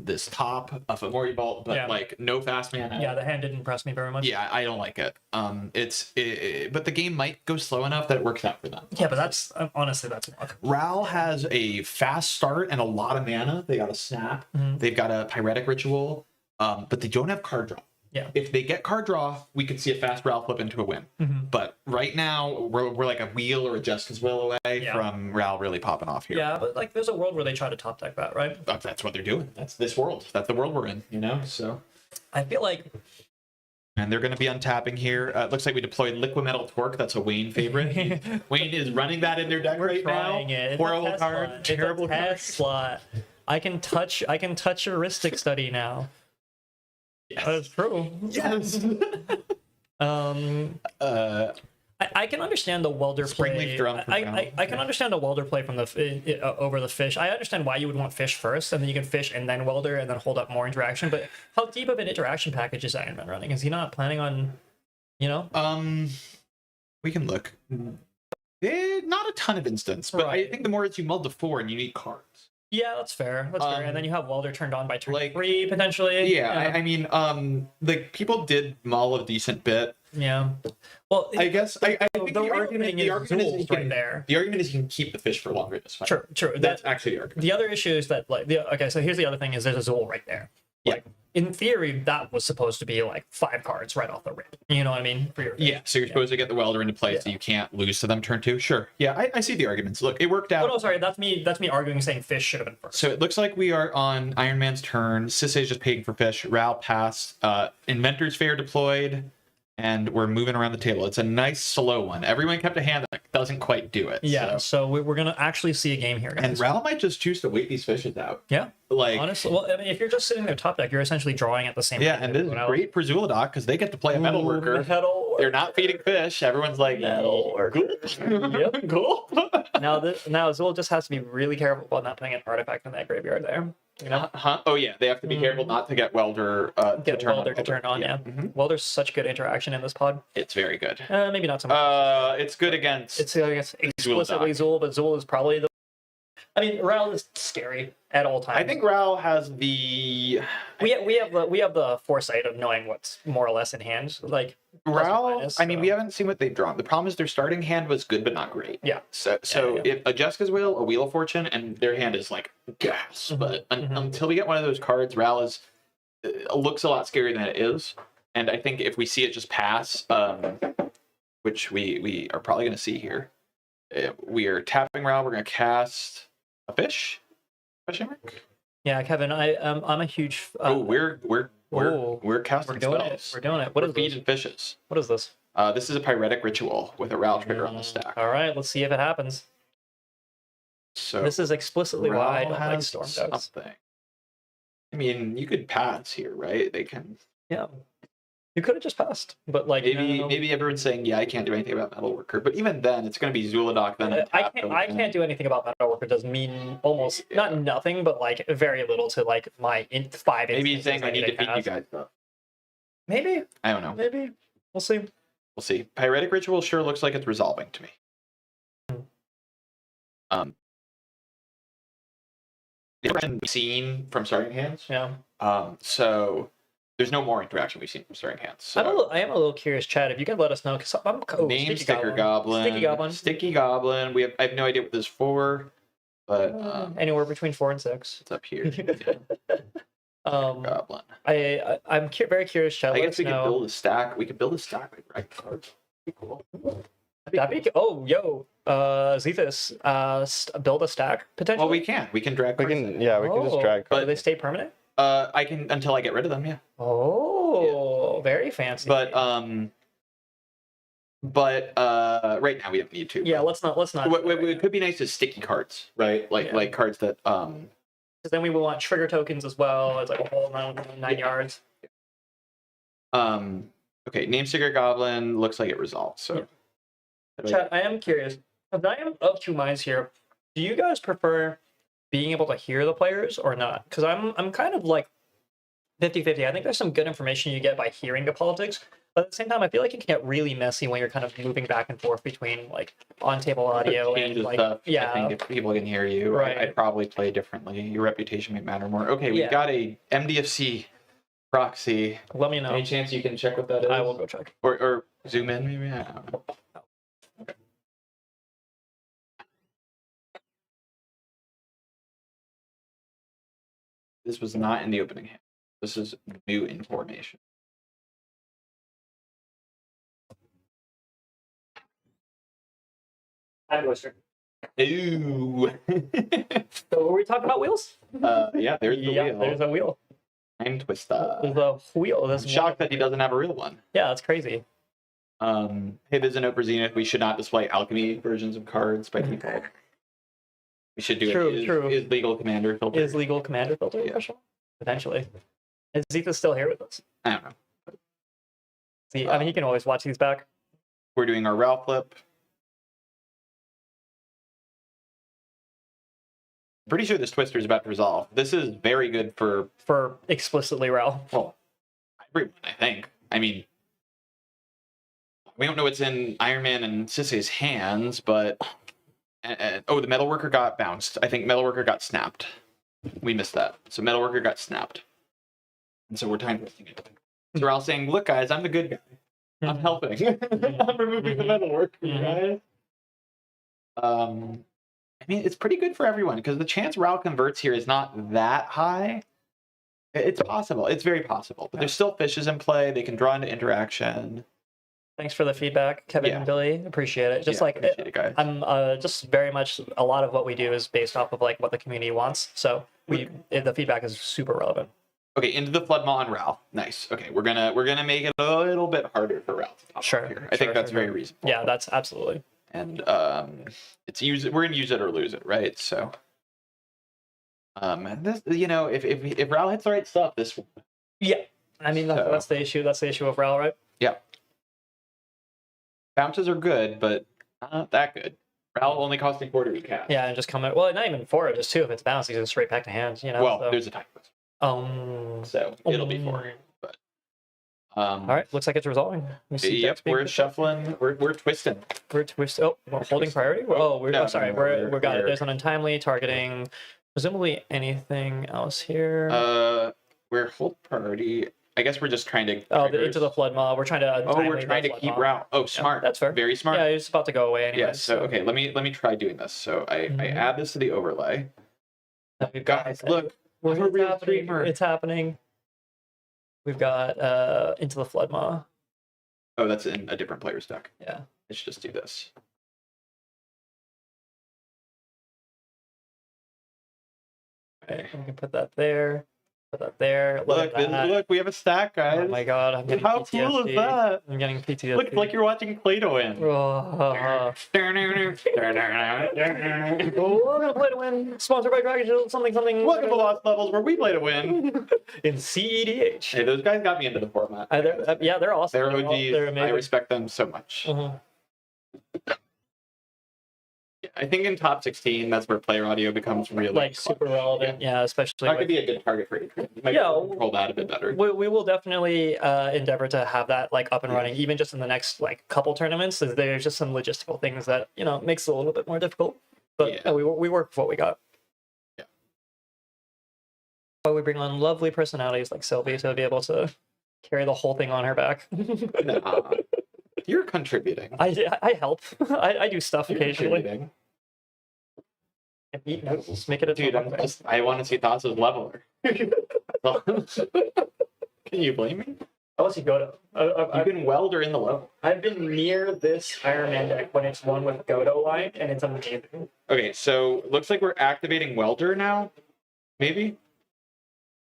this top of a Mori Vault, but Yeah. like no fast mana. Yeah, the hand didn't impress me very much. Yeah, I don't like it. But the game might go slow enough that it works out for them. Yeah, but that's honestly that's luck. Ral has a fast start and a lot of mana. They got a snap. Mhm. They've got a pyretic ritual, but they don't have card draw. Yeah. If they get card draw, we could see a fast Ral flip into a win. Mhm. But right now, we're like a wheel or a Jessica's Will away Yeah. from Ral really popping off here. Yeah, but like there's a world where they try to top deck that, right? That's what they're doing. That's this world. That's the world we're in, you know? So, I feel like and they're going to be untapping here. It looks like we deployed Liquid Metal Torque. That's a Wayne favorite. Wayne is running that in their deck we're right trying now. it. It's Horrible a test card. slot. Terrible it's a card. test slot. I can touch heuristic study now. Yes. That's true. Yes. I can understand the welder play. Springleaf Drum for I can understand the welder play from the over the fish. I understand why you would want fish first, and then you can fish and then welder and then hold up more interaction. But how deep of an interaction package is Iron Man running? Is he not planning on, you know? We can look. Not a ton of instance, but I Right. think the more it's you mulled to 4 and you need cards. Yeah, that's fair. That's fair. And then you have welder turned on by turn like- 3 potentially. Yeah, I mean, like people did mull a decent bit. Yeah. Well, I guess I think the argument is Zul's right there. The argument is you can keep the fish for longer this fight. True. That's actually the argument. The other issue is that okay, so here's the other thing is there's a Zul right there. Yeah. Like in theory, that was supposed to be like 5 cards right off the rip. You know what I mean? For your Yeah, so you're supposed to get the welder into play so you can't lose to them turn 2. Sure. Yeah, I see the arguments. Look, it worked out. Oh no, sorry, that's me arguing saying fish should have been first. So it looks like we are on Iron Man's turn. Sisei is just paying for fish. Ral passed. Inventor's Fair deployed. And we're moving around the table. It's a nice slow one. Everyone kept a hand that doesn't quite do it. Yeah, So. so we're gonna actually see a game here, guys. And Ral might just choose to wait these fishes out. Yeah, Like, honestly, well, I mean, if you're just sitting there top deck, you're essentially drawing at the same. yeah, time and as this is everyone else. great for Zuladoc because they get to play a metal worker. Metalworker. They're not feeding fish. Everyone's like, Metalworker. Yep. cool. Now Zul just has to be really careful about not putting an artifact in that graveyard there. You know, Huh? Oh yeah, they have to be careful not to get welder get to turn welder on to turn on. Yeah, Mhm. Welder's such good interaction in this pod. It's very good. Maybe not so much. It's good against. It's I guess explicitly Zul, but Zul is probably the. I mean, Ral is scary at all times. I think Ral has the we have the foresight of knowing what's more or less in hand. Like plus or Ral. minus, I mean, so. we haven't seen what they've drawn. The problem is their starting hand was good but not great. Yeah. So Yeah. if a Jessica's Will, a Wheel of Fortune, and their hand is like gas. Mhm, But mhm. until we get one of those cards, Ral is looks a lot scarier than it is. And I think if we see it just pass, which we are probably going to see here, we are tapping Ral. We're going to cast a fish. Question mark? Yeah, Kevin, I'm a huge. We're casting we're doing spells. it. We're doing it. What We're is this? feeding fishes. What is this? This is a pyretic ritual with a Ral trigger on the stack. All right, let's see if it happens. So This is explicitly why I Ral don't like has storm decks. something. I mean, you could pass here, right? They can Yeah, you could have just passed, but like maybe everyone's saying, yeah, I can't do anything about Metalworker, but even then, it's going to be Zuladoc. Then I can't do anything about Metalworker. Does mean almost not nothing, but like very little to like my 5. Maybe he's instances saying I need to feed you cast. guys stuff. Maybe, I don't know. maybe we'll see. We'll see. Pyretic Ritual sure looks like it's resolving to me. Interaction seen from starting hands. Yeah, So there's no more interaction we've seen from starting hands. So I am a little curious, Chad. If you can let us know, because I'm name Sticky Sticker Goblin. Sticky Goblin. Sticky Goblin. I have no idea what this is for, but Anywhere between 4 and 6. it's up here. Goblin. I'm very curious, Chad. I Let guess us we could know. build a stack. We could build a stack with red cards. Pretty cool. That'd be oh yo Zethus build a stack potentially. Well, we can drag. We cards can, in. yeah, we can just Oh, drag. do they stay permanent? I can until I get rid of them. Yeah. Oh, very fancy. But right now we don't need to. yeah, let's not. What could be nice is sticky cards, right? Like Yeah. like cards that Because then we will want trigger tokens as well. It's like a whole nine yards. Okay, Namesticker Goblin looks like it resolved. So Chat, I am curious. I am of two minds here. Do you guys prefer being able to hear the players or not? Because I'm kind of like 50-50. I think there's some good information you get by hearing the politics. But at the same time, I feel like it can get really messy when you're kind of moving back and forth between like on-table audio and changes like stuff. yeah. I think if people can hear you, Right. I'd probably play differently. Your reputation may matter more. Okay, we've Yeah. got a MDFC proxy. Let me know. Any chance you can check what that is? I will go check. Or zoom in, maybe? I don't know. Okay. This was not in the opening hand. This is new information. Ooh. So were we talking about wheels? Yeah, there's the yeah, wheel. there's a wheel. Time twister. There's a wheel. I'm This shocked that he doesn't have a real one. Yeah, that's crazy. Hey, there's a note for Zenith. We should not display alchemy versions of cards by default. We should do True, it. true. Is legal commander filter? Is legal commander filter Yeah. question? Potentially. Is Zeta still here with us? I don't know. See, I mean, he can always watch these back. We're doing our Ralph flip. Pretty sure this twister is about to resolve. This is very good for explicitly Rel. well, everyone. I think. I mean, we don't know what's in Iron Man and Sissy's hands, but oh, the Metalworker got bounced. I think Metalworker got snapped. We missed that. So Metalworker got snapped, and so we're time twisting it. So we're all saying, "Look, guys, I'm the good guy. I'm helping. I'm removing the Metalworker, guys." I mean, it's pretty good for everyone because the chance Raul converts here is not that high. It's possible. It's very possible. But there's still fishes in play. They can draw into interaction. Thanks for the feedback, Kevin Yeah. and Billy. Appreciate it. Just Yeah, like appreciate it, guys. I'm just very much a lot of what we do is based off of like what the community wants. So the feedback is super relevant. Okay, into the Flood Maw on Raul. Nice. Okay, we're gonna make it a little bit harder for Raul to top Sure, up here. I sure, think that's sure, very sure. reasonable. Yeah, that's absolutely. And we're gonna use it or lose it, right? So this, you know, if Raul hits the right stuff, this Yeah. I mean, So- that's the issue. That's the issue of Rel, right? bounces are good, but not that good. Raul only costing 4 to recast. Yeah, and just come in. Well, not even 4, just 2 if it's balanced. He's just straight back to hand, you know? Well, so. there's a time twist, so it'll be 4. But All right, looks like it's resolving. We see yep, decks being we're picked up. shuffling. We're twisting. We're we're holding priority. Oh, we're No, sorry. no, We got it. we're- There's an untimely targeting. Presumably anything else here. We're hold priority. I guess we're just trying to. Into the flood mob. We're trying to. Oh, we're untimely trying the to flood keep mob. Raul. Oh, smart. that's fair. Very smart. Yeah, he's about to go away anyway. Yeah, so okay, let me try doing this. So I Mhm. add this to the overlay. We've got, Guys, look, we're I'm a real happening. streamer. It's happening. We've got into the flood maw. Oh, that's in a different player's deck. Yeah. Let's just do this. Okay, we can put that there. Put that there. Look, look, we have a stack, guys. Oh my god, I'm getting How PTSD. cool is that? I'm getting PTSD. Look, like you're watching Play-Doh in. Oh, we're gonna play to win. Sponsored by Dragon Shield. Something. Welcome to Lost Levels, where we play to win. In cEDH. Hey, those guys got me into the format. Yeah, they're awesome. They're They're OGs. I amazing. respect them so much. Mhm. I think in top 16, that's where player audio becomes really Like clutch. super relevant. Yeah, especially. That could with- be a good target for Adrian. You might Yeah, control that a bit better. we will definitely endeavor to have that like up and running, even just in the next like couple tournaments. There's just some logistical things that makes it a little bit more difficult. But Yeah. yeah, we work with what we got. Yeah. But we bring on lovely personalities like Sylvie to be able to carry the whole thing on her back. Nah. You're contributing. I help. I do stuff You're occasionally. contributing. And eat noodles, make it a Dude, total I want to see Thassa's leveler. Can you blame me? Unless you go to. You can weld or in the level. I've been near this Iron Man deck when it's one with Godo line, and it's amazing. Okay, so looks like we're activating welder now. Maybe.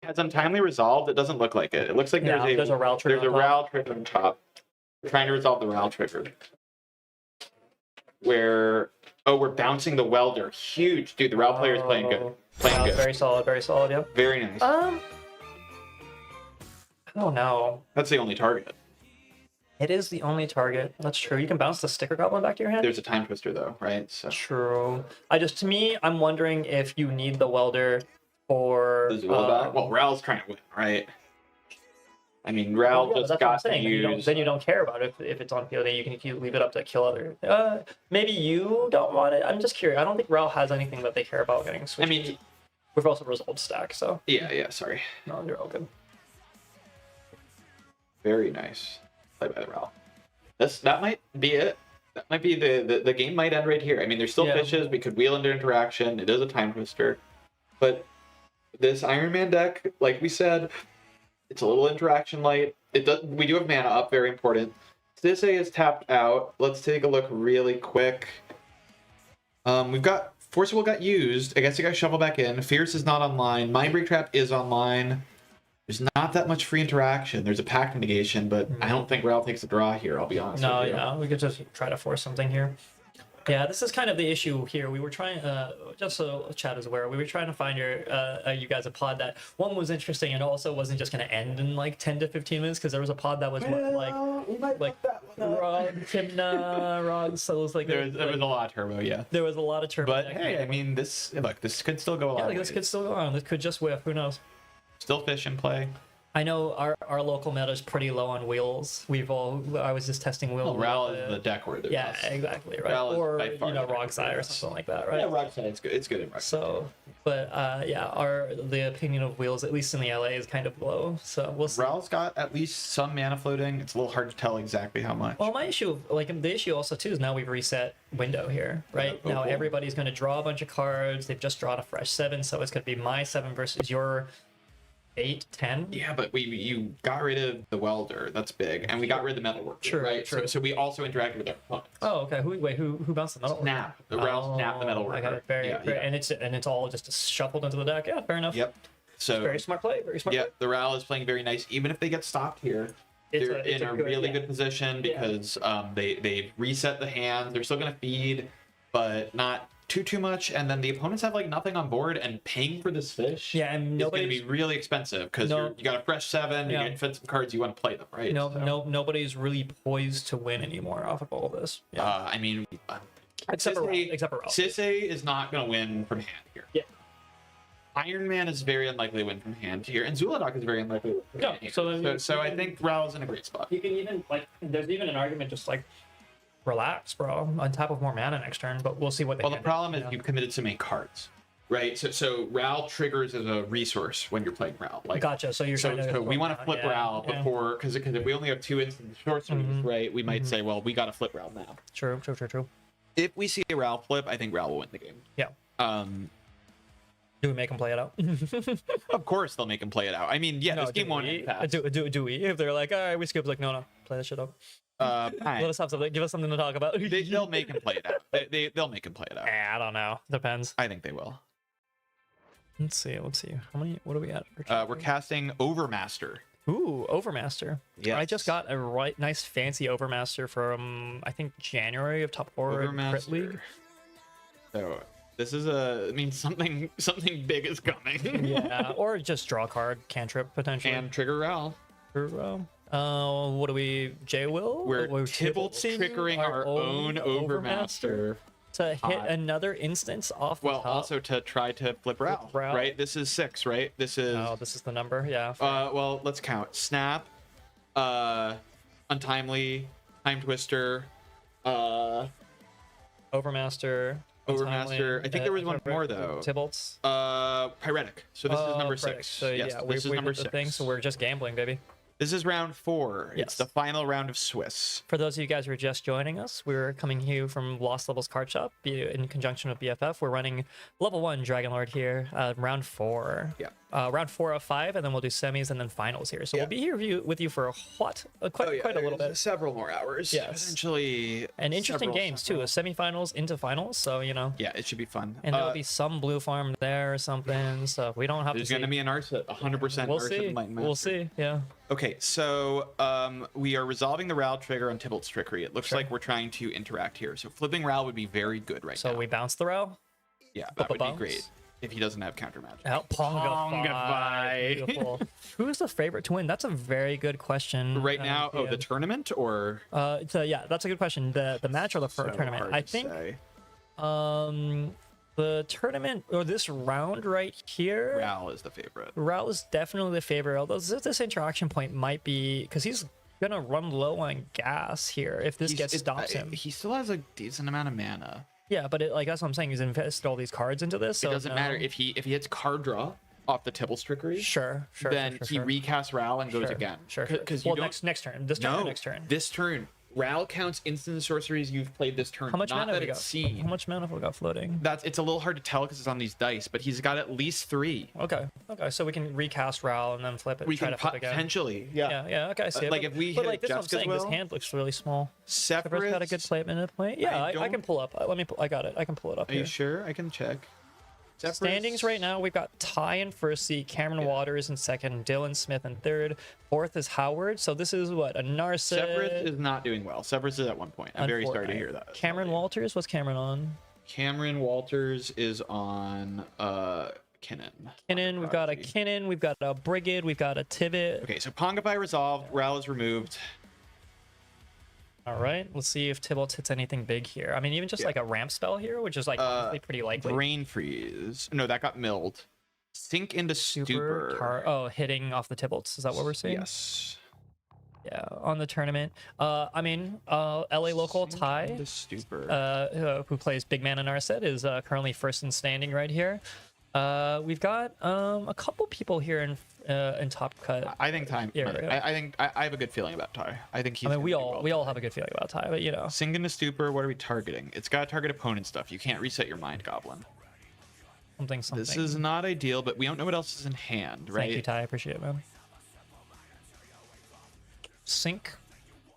Has untimely resolved. It doesn't look like it. It looks like There's a Ral trigger. There's a Ral trigger on top. We're trying to resolve the Ral trigger. We're bouncing the welder. Huge, dude. The Ral player is playing good. Playing good. Very solid. Very solid. Yeah. Very nice. I don't know. That's the only target. It is the only target. That's true. You can bounce the sticker goblin back to your hand. There's a time twister though, right? So True. To me, I'm wondering if you need the welder for. the Zul'Adak. Well, Ral's trying to win, right? I mean, Ral just got to use. Then you don't care about it if it's on field. Then you can leave it up to kill other. Maybe you don't want it. I'm just curious. I don't think Ral has anything that they care about getting switched. I mean, we've also resolved stack, so. Yeah. Sorry. No, you're all good. Very nice play by the Ral. That might be it. That might be the game might end right here. I mean, there's still fishes. We could wheel into interaction. It is a time twister, but this Iron Man deck, like we said, it's a little interaction light. We do have mana up, very important. cEDH is tapped out. Let's take a look really quick. We've got Forcible got used. I guess it got shuffled back in. Fierce is not online. Mindbreak Trap is online. There's not that much free interaction. There's a pact negation, but I don't think Ral takes a draw here, I'll be honest with you. No, we could just try to force something here. Yeah, this is kind of the issue here. We were trying, just so chat is aware, we were trying to find you guys a pod that one was interesting and also wasn't just going to end in like 10 to 15 minutes because there was a pod that was like Rog, Timna, Rog, so it was like there was a lot of turbo, yeah. There was a lot of turbo. But hey, I mean, this could still go a lot. Yeah, this could still go on. This could just whiff. Who knows? Still fish in play. I know our local meta is pretty low on wheels. I was just testing wheels. Well, Ral is the deck where they're yeah, exactly, right. Ral or you know, Rogside or something like that, right? Yeah, Rogside, it's good. It's good in Rogside. So, but the opinion of wheels, at least in the LA, is kind of low. So we'll see. Ral's got at least some mana floating. It's a little hard to tell exactly how much. Well, the issue also too is now we've reset window here, right? Now everybody's going to draw a bunch of cards. They've just drawn a fresh 7, so it's going to be my 7 versus your 8, 10. Yeah, but you got rid of the welder. That's big, and we got rid of the metalwork. True, right? true. So we also interacted with our opponents. Oh, okay. Who bounced the metal? Snap. The Ral snapped the metalwork. I got it. Very. And it's all just shuffled into the deck. Yeah, fair enough. Yep. So very smart play. Very smart. Yeah, play. the Ral is playing very nice. Even if they get stopped here, they're in a really good position because they've reset the hands. They're still gonna feed, but not too much, and then the opponents have like nothing on board, and paying for this fish and it's going to be really expensive because you got a fresh 7, you're getting fit some cards, you want to play them, right? Nobody's really poised to win anymore off of all of this. I mean, except for Ral. cEDH is not going to win from hand here. Yeah. Iron Man is very unlikely to win from hand here, and Zul'Adak is very unlikely to win from hand here. So I think Ral is in a great spot. You can even there's even an argument just like relax, bro, on top of more mana next turn, but we'll see what they the problem is you've committed so many cards, right? So Ral triggers as a resource when you're playing Ral. Like, gotcha. So we want to flip Ral before, because if we only have 2 instant sorceries, right, we might say, well, we got to flip Ral now. True. If we see a Ral flip, I think Ral will win the game. Yeah. Do we make them play it out? Of course they'll make them play it out. I mean, this game won't end fast. Do we? If they're like, all right, we skip, like, no, play that shit up. Let us have something. Give us something to talk about. They'll make him play it out. They'll make him play it out. I don't know. Depends. I think they will. Let's see. How many? What are we at? We're casting Overmaster. Ooh, Overmaster. Yeah. I just got a nice fancy Overmaster from I think January of Top 4 Crit League. So this is something big is coming. Yeah. Or just draw a card, cantrip potentially. And trigger Ral. What do we? J-Will? We're triggering our own Overmaster to hit another instance off the top. Also to try to flip Ral, right? This is 6, right? This is the number, yeah. Well, let's count. Snap, Untimely, Time Twister, Overmaster. I think there was one more though. Tybalt's. Pyretic. So this is number 6. So yes, this is number 6. So we're just gambling, baby. This is round 4. Yes. It's the final round of Swiss. For those of you guys who are just joining us, we're coming here from Lost Levels Card Shop in conjunction with BFF. We're running level 1 Dragon Lord here, round 4. Yeah. Round 4 of 5, and then we'll do semis and then finals here. So Yeah. we'll be here with you for quite a little bit. Several more hours. Yes. Essentially. And interesting games too, semifinals into finals. So Yeah, it should be fun. and there'll be some blue farm there or something. So we don't have There's to. going to be an Arset, 100% We'll Arset see. Enlightened We'll Master. see. Yeah. Okay, so we are resolving the Ral trigger on Tybalt's Trickery. It looks Sure. like we're trying to interact here. So flipping Ral would be very good right now. So we bounce the row. Yeah, that would be bounce. great if he doesn't have counter magic. Out Pongify. Pongify. Beautiful. Who's the favorite to win? That's a very good question. Right now, yeah. the tournament or So yeah, that's a good question. The match or the So tournament? hard I to think say. the tournament or this round right here. Ral is the favorite. Raul is definitely the favorite. Although this interaction point might be because he's gonna run low on gas here if this stops him. He still has a decent amount of mana. Yeah, but that's what I'm saying. He's invested all these cards into this. So It doesn't matter if he hits card draw off the Tybalt's Trickery. Sure. Then he recasts Ral and goes Sure, again. Sure. Because Well, next turn. This turn. Or next turn. This turn. Ral counts instant sorceries you've played this turn. How much not mana that have we it's got? seen. How much mana have we got floating? It's a little hard to tell because it's on these dice, but he's got at least 3. Okay. So we can recast Raul and then flip it. We try can to flip again. potentially, Yeah. Okay. I see it. like if we but hit like this, one I'm Jessica's saying this will, hand looks really small. Separate. Separate got a good play minute play. Yeah, I can don't- pull up. I got it. I can pull it up Are here. you sure? I can check. Separate. Standings right now, we've got Ty in first seat, Cameron Waters in second, Dylan Smith in third, fourth is Howard. So this is what a Narset. Separate is not doing well. Separate is at one point. I'm very sorry to hear that. Cameron Walters, what's Cameron on? Cameron Walters is on Kinnan. Kinnan, we've got a Kinnan, we've got a Brigid, we've got a Tivit. Okay, so Pongify resolved. Ral is removed. All right, let's see if Tybalt hits anything big here. I mean, even just like a ramp spell here, which is like honestly pretty likely. Brain freeze. No, that got milled. Sink into stupor. Oh, hitting off the Tybalts. Is that what we're seeing? Yes. Yeah, on the tournament. I mean, LA local Sink Ty, into stupor. who plays big man in our set, is currently first in standing right here. We've got a couple people here in top cut. I think Ty. Yeah, right. I think I have a good feeling about Ty. I think he's. I mean, we gonna do all well we all today. have a good feeling about Ty, but you know, Sink into stupor. What are we targeting? It's got to target opponent stuff. You can't reset your mind, Goblin. something. This is not ideal, but we don't know what else is in hand, right? Thank you, Ty. I appreciate it, man. Sync.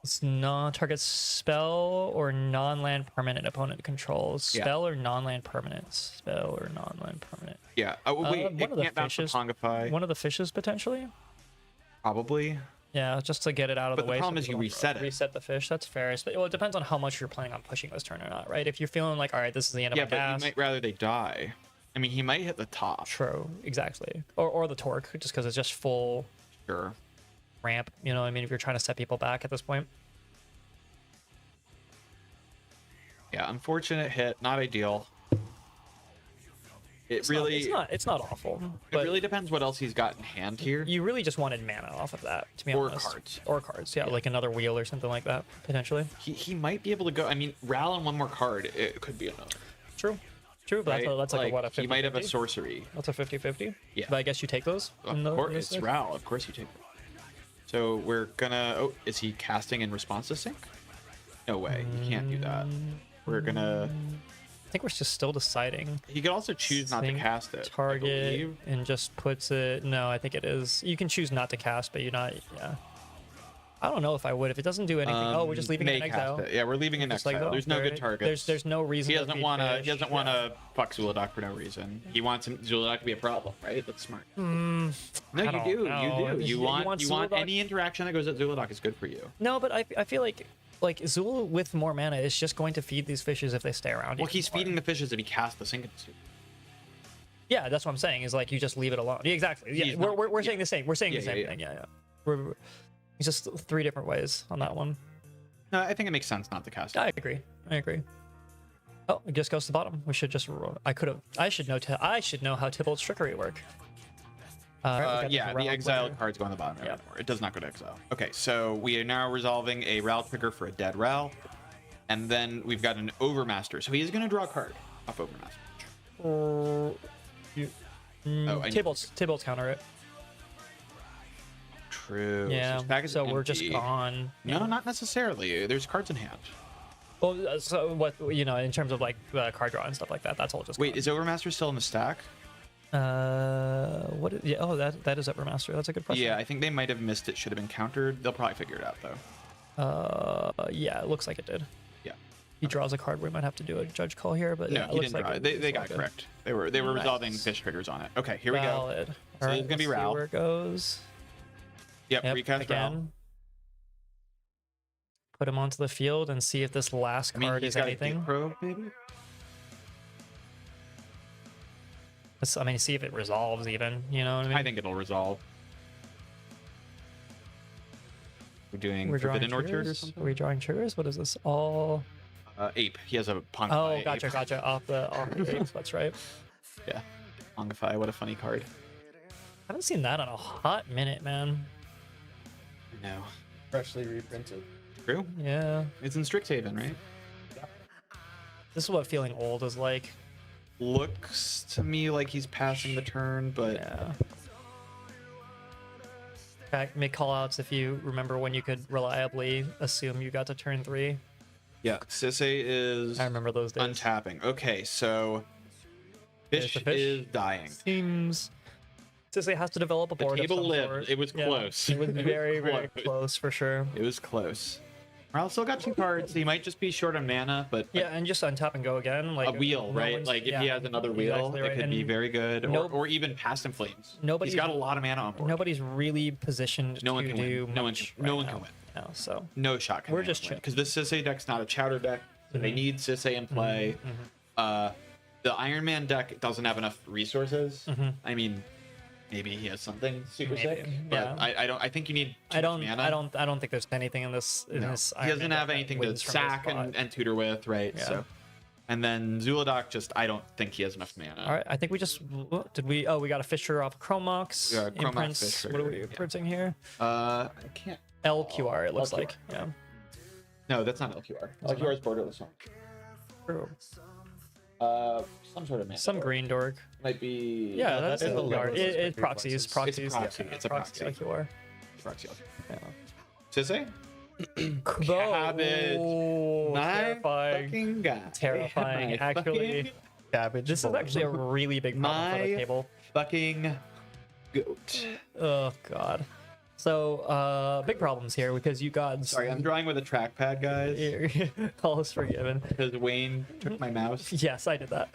It's non-target spell or non-land permanent opponent controls. Spell or non-land permanent. Spell or non-land permanent. Yeah. Oh wait, one it of the can't bounce the fishes- Pongify. One of the fishes potentially. Probably. Yeah, just to get it out of But the the way. problem is people you don't reset it. Reset the fish. That's fair. Well, it depends on how much you're planning on pushing this turn or not, right? If you're feeling like, all right, this is the end of Yeah, my but gas. you might rather they die. I mean, he might hit the top. True, exactly. Or the torque, just because it's just full Sure. ramp. You know what I mean? If you're trying to set people back at this point. Yeah, unfortunate hit. Not ideal. It really. It's not awful. It But really depends what else he's got in hand here. you really just wanted mana off of that, to be Or honest. cards. Or cards, yeah, like another wheel or something like that, potentially. He might be able to go. I mean, Ral on one more card. It could be enough. True, but Right? that's like a what, a 50 he might have a sorcery. That's a 50-50? Yeah. But I guess you take those? Of in course, this it's Ral. Of course you take it. So we're gonna. Oh, is he casting in response to sync? No way. He can't do that. We're gonna. I think we're just still deciding. He could also choose not to Sync, cast it. I Target believe. and just puts it. No, I think it is. You can choose not to cast, but you're not. Yeah. I don't know if I would. If it doesn't do anything. Oh, we're just leaving it may in cast exile. it. Yeah, we're leaving it in Just like exile. that. There's no good Alright. targets. There's no reason. He to doesn't feed want to. fish. He doesn't want to fuck Zuladok for no reason. He wants him Zuladok to be a problem, right? That's smart. Hmm, No, I you don't do. know. You do. You You want. want You want Zuladok- any interaction that goes at Zuladok is good for you. No, but I feel like Zul with more mana is just going to feed these fishes if they stay around. Well, even he's more. feeding the fishes if he casts the sink into. Yeah, that's what I'm saying. Is like you just leave it alone. Yeah, exactly. Yeah, He's we're not- saying the same. We're saying Yeah, the same yeah, yeah. thing. Yeah. It's just 3 different ways on that one. No, I think it makes sense not to cast it. I agree. Oh, it just goes to the bottom. We should just. I should know how Tybalt's trickery work. Alright, we got Yeah, Ral the exiled player. cards go on the bottom there Yeah. anymore. It does not go to exile. Okay, so we are now resolving a Ral trigger for a dead Ral. And then we've got an Overmaster. So he is going to draw a card off Overmaster. I need- Tybalt's counter it. True. Yeah, his bag is so we're just empty. gone. No, not necessarily. There's cards in hand. Well, so what, you know, in terms of like card draw and stuff like that, that's all just Wait, gone. is Overmaster still in the stack? What? Yeah. Oh, that is Evermaster. That's a good question. Yeah, I think they might have missed it. Should have been countered. They'll probably figure it out though. Yeah, it looks like it did. Yeah. He draws a card. We might have to do a judge call here, but No, yeah, it he looks didn't like draw. it. They got it correct. They were resolving Nice. fish triggers on it. Okay, here we go. Valid. So All right, it's gonna be let's see Ral. where it goes. Yep, Yep, recast Ral. again. Put him onto the field and see if this last I mean, card he's is got anything. a pro, maybe. I mean, see if it resolves even. You know what I mean? I think it'll resolve. We're doing We're drawing Forbidden Orchard or triggers. something. Are we drawing triggers? What is this? All. Ape. He has a Pongify. Oh, ape. gotcha. Off the base. That's right. Yeah. Pongify. What a funny card. I haven't seen that in a hot minute, man. No. Freshly reprinted. True. Yeah. It's in Strixhaven, right? This is what feeling old is like. Looks to me like he's passing the turn, but Yeah. In fact, make callouts if you remember when you could reliably assume you got to turn 3. yeah. Sisei is I remember those days. untapping. Okay, so There's fish the fish. is dying. Seems. Sisei has to develop a The board. of table some lived. sort. It was Yeah, close. It was very, very Close. close for sure. It was close. Ral still got 2 cards. He might just be short on mana, but Yeah, and just untap and go again. Like a wheel, no right? one's- Like if yeah, he has another wheel, exactly right. it could be And very good. no- Or even Past in Flames. Nobody's- He's got a lot of mana on board. Nobody's really positioned No one to can win. do No one much can- no right one now. can win. No, so No shot. We're just chill. because this Sisei deck's not a chowder deck, so they need Sisei in play. The Iron Man deck doesn't have enough resources. I mean, maybe he has something super Maybe, sick, yeah. but I don't. I think you need. I don't, mana. I don't think there's anything in this. In No. this He Iron doesn't Man have deck that anything to wins from this sack spot. and tutor with, right? Yeah. So, and then Zuladoc just I don't think he has enough mana. All right, I think we just what did we? Oh, we got a Fisher off Chromox. Yeah, Chromox Imprints. Fisher, What are we yeah. printing here? I can't. LQR. It looks LQR. like. Yeah. No, that's not LQR. LQR is borderless. True. Some sort of mana. Some green dork. might be. Yeah, that's is a LQR. level It suspect proxies. reflexes. Proxies. It's a proxy. Yeah, It's a proxy. LQR. Proxy. Yeah. Sisei? Cabbage. My Terrifying. fucking guy. Terrifying. My Actually, fucking- Cabbage. this is bowl. actually a really big problem for the My- table. fucking goat. Oh god. So big problems here because you got Sorry, I'm drawing with a trackpad, guys, all is forgiven. because Wayne took my mouse. Yes, I did that.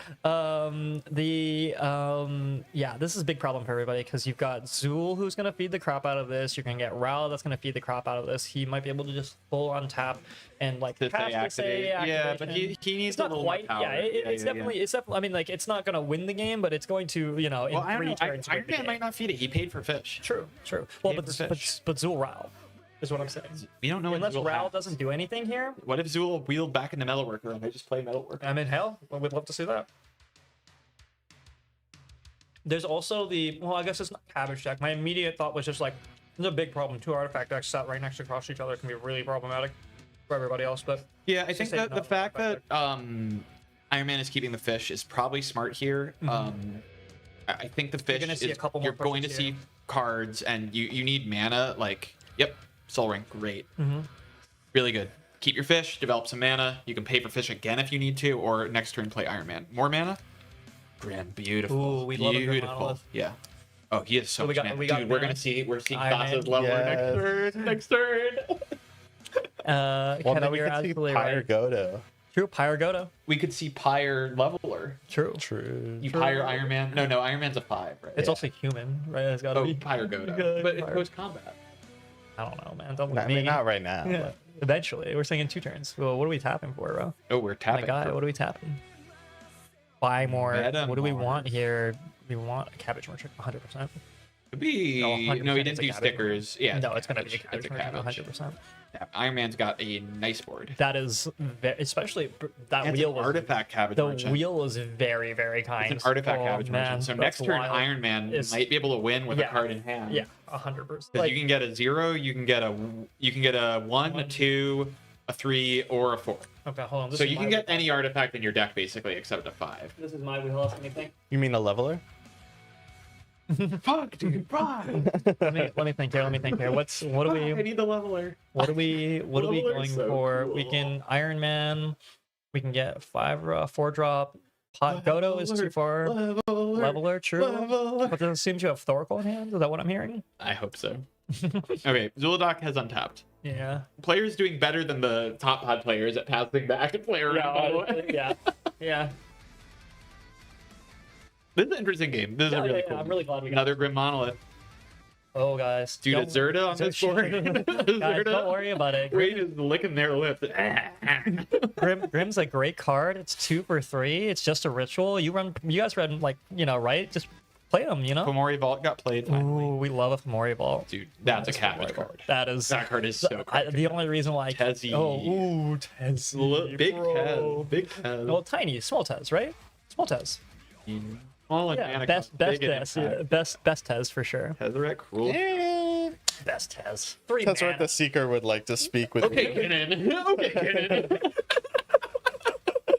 Yeah, this is a big problem for everybody because you've got Zool who's gonna feed the crap out of this. You're gonna get Ral that's gonna feed the crap out of this. He might be able to just full on tap and like To cast say activate. Yeah, but activation. he needs It's not a little quite. more power. Yeah, it's definitely. It's definitely. I mean, like, it's not gonna win the game, but it's going to, you know, in Well, I don't 3 know. turns. win Iron the Man game. might not feed it. He paid for fish. True. Well, Paid for fish. but Zool Ral is what I'm saying. We don't know Unless what Zool Ral has. doesn't do anything here, What if Zool wheeled back into Metalworker and they just play Metalworker? I'm in hell. We'd love to see that. There's also well, I guess it's not cabbage deck. My immediate thought was just like, there's a big problem. 2 artifact decks sat right next to across each other can be really problematic for everybody else. But Yeah, I think say that no the fact to that Iron Man is keeping the fish is probably smart here. I think the fish gonna see is a couple more you're going to pushes here. see cards and you need mana. Like, yep, Soul Ring, great, really good. Keep your fish, develop some mana. You can pay for fish again if you need to, or next turn play Iron Man. More mana, grand, beautiful, Ooh, we love a good beautiful. monolith. Yeah. Oh, he has so much mana. Dude, we're mana. we're seeing Iron classes Man. level Yes. next turn. Well, Kenna, then we you're can see absolutely Pyre right. Godo. True, Pyrogoto. We could see Pyre Leveler. True. True. You Pyre Iron Man? No, Iron Man's a 5, right? It's also human, right? It's gotta Oh, be. Pyre Godo. Good, But it's Pyre. post combat. I don't know, man. Don't look I at mean, me. not right now. Yeah. But Eventually, we're saying in 2 turns. Well, what are we tapping for, bro? Oh, we're My tapping. guy, for- what are we tapping? Buy more. Meta What do we more. want here? We want a cabbage merchant, 100%. Could be. Oh, No, 100% he it's didn't a do cabbage. stickers. Yeah. No, it's gonna be a It's cabbage merchant, 100%. Yeah, Iron Man's got a nice board. That is, especially that It's wheel an was artifact cabbage the merchant. wheel is very, very kind. It's an artifact Oh, cabbage man, merchant. So that's next turn, wild. Iron Man It's- might be able to win with Yeah. a card in hand. Yeah, 100%. Because you can get a 0, you can get a 1, a 2, a 3, or a 4. Okay, hold on. This So is you my can get wheelhouse. any artifact in your deck basically except a 5. This is my wheelhouse. Anything? you mean a leveler? Fuck, dude, fuck. let me think here. Let me think here. What do I we need the leveler. what are we Leveler's going so for? We cool. can Iron Man. We can get 4 drop. Pot Godo is too far. Leveler, true. Leveler. But it assumes you have Thoracle in hand. Is that what I'm hearing? I hope so. Okay, Zul'Doc has untapped. Yeah. Players doing better than the top pod players at passing back and play around. by the way. Yeah. Yeah. This is an interesting game. This is a really cool. I'm really glad we got Another Grim Monolith. Oh, guys. Dude, Don't- it's Zerda on this board. Guys, don't worry about it. Great is licking their lips. Grim's a great card. It's 2 for 3. It's just a ritual. You guys run like, right? Just play them, Fomori Vault got played finally. Ooh, we love a Fomori Vault. Dude, that's a Fomori cabbage Vault. card. That is. That card is so cool. The only reason why. Tezzy. Oh, Tezzy. Big bro. Tez. Big Tez. Well, tiny, small Tez, right? Small Tez. Small and Yeah, mana best cost, big in Tez. Yeah, impact. best Tez for sure. Tezzeret, cool. Best Tez. 3 That's mana. what the Seeker would like to speak with. Okay, Kenan. Okay, Kenan.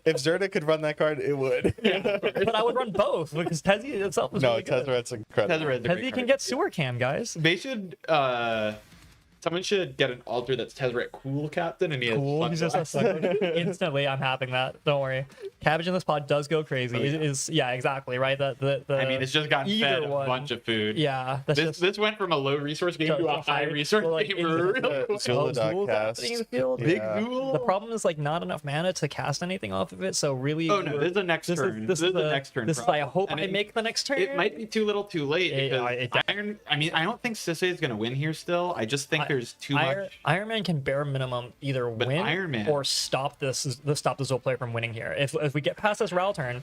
If Zerda could run that card, it would. But I would run both because Tezzy itself is No, really good. Tezzeret's incredible. Tezzeret's a great Tezzy can card. get Sewer Cam, guys. They should, someone should get an altar that's Tezzeret Cool Captain, and he has Cool. fun He's just a guys. sucker. Instantly, I'm having that. Don't worry. Cabbage in this pod does go crazy. Oh, yeah. It is, yeah, exactly, right? The I mean, it's just gotten either fed a one. bunch of food. yeah, that's This just this went from a low resource game to a high resource like, game. it's- Real quick. Zul'Doc Zul'Doc cast. happening in the field. Big Yeah. Zool. The problem is like not enough mana to cast anything off of it. So really, Oh no, this is the next turn. This is the next turn. This is I problem. hope And I it- make the next turn. It might be too little, too late. It- Because it- Iron. I mean, I don't think Sisse is gonna win here. Still, I just think there's too much. Iron Man can bare minimum either But win Iron Man- or stop the Zul player from winning here. If we get past this Ral turn,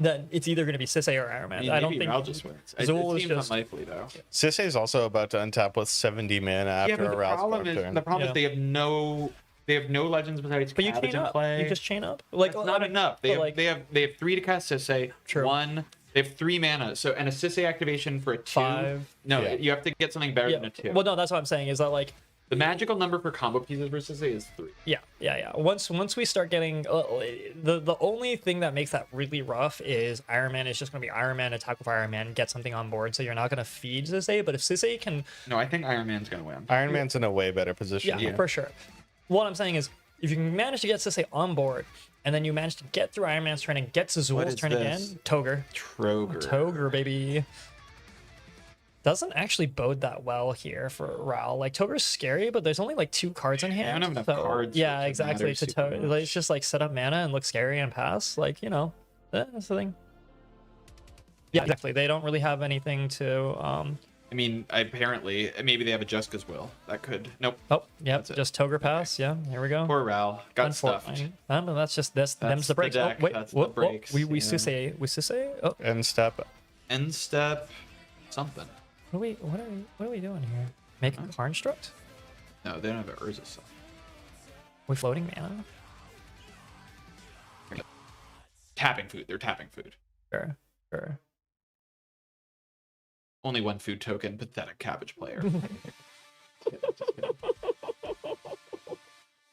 then it's either going to be Sisse or Iron Man. I mean, I don't maybe think Ral just wins. Zul It is seems just- unlikely though. Sisse is also about to untap with 70 mana after Yeah, but a the Ral's problem turn. is the problem Yeah. is they have no legends besides But you Cabbage chain in up. play. You just chain up. Like That's not enough. They but, have they have 3 to cast Sisse. True. 1. They have 3 mana. So and a Sisse activation for a 2. 5. No, Yeah. you have to get something better Yeah. than a 2. Well, no, that's what I'm saying. Is that like The magical number for combo pieces for Sisse is 3. yeah. Once we start getting the only thing that makes that really rough is Iron Man is just going to be Iron Man, attack with Iron Man, get something on board. So you're not going to feed Sisse. But if Sisse can, No, I think Iron Man's gonna win. Iron Man's in a way better position. yeah, for sure. What I'm saying is, if you can manage to get Sisse on board, and then you manage to get through Iron Man's turn and get to What Zul's is turn this? again, Toger. Toger, baby. Doesn't actually bode that well here for Ral. Like Toger's scary, but there's only like 2 cards in hand. don't have enough so, cards Yeah, to exactly. matter To super much. like, it's just like set up mana and look scary and pass. Like that's the thing. Yeah, exactly. They don't really have anything to. I mean, apparently, maybe they have a Juska's Will. That could. Nope. Oh, yep. That's it. Just Toger pass. Yeah, here we go. Poor Ral. Got stuffed. Unfortunately. But that's just this. Them's That's the the breaks. deck, Oh, wait. that's the Whoop, whoop. breaks, We yeah. Sisse. Oh, And step. End step. Something. what are we doing here? Make a construct? No, they don't have an Urza stuff. We floating mana? Tapping food. They're tapping food. Sure. Only 1 food token. Pathetic cabbage player.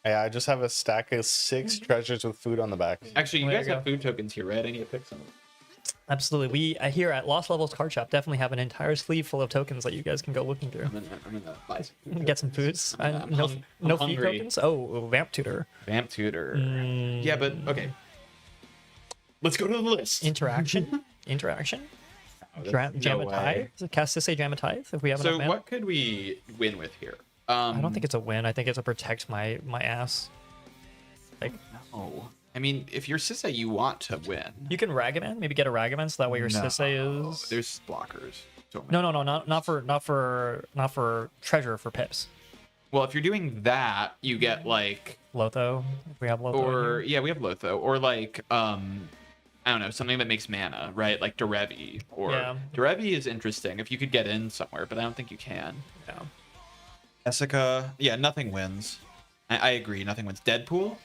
Yeah, I just have a stack of 6 treasures with food on the back. Actually, you There guys you have go. food tokens here, right? I need to pick some. Absolutely. We here at Lost Levels Card Shop definitely have an entire sleeve full of tokens that you guys can go looking through. I'm gonna buy some food Get some tokens. foods. I'm No hung- no I'm feed hungry. tokens. Oh, Vamp Tutor. Vamp tutor. Mm, Yeah, but okay. Let's go to the list. Interaction. No Dramatithe. Cast Sisse Dramatithe if we have So enough mana. what could we win with here? I don't think it's a win. I think it's a protect my ass. No. I mean, if you're Sisse, you want to win. You can Ragavan. Maybe get a Ragavan so that way your Sisse is. There's blockers. So No, not for treasure, for pips. Well, if you're doing that, you get like, Lotho. If we have Lotho. in or here. yeah, we have Lotho, or like, I don't know, something that makes mana, right? Like Derevi, or Yeah. Derevi is interesting if you could get in somewhere, but I don't think you can. Yeah. Jessica, yeah, nothing wins. I agree, nothing wins. Deadpool.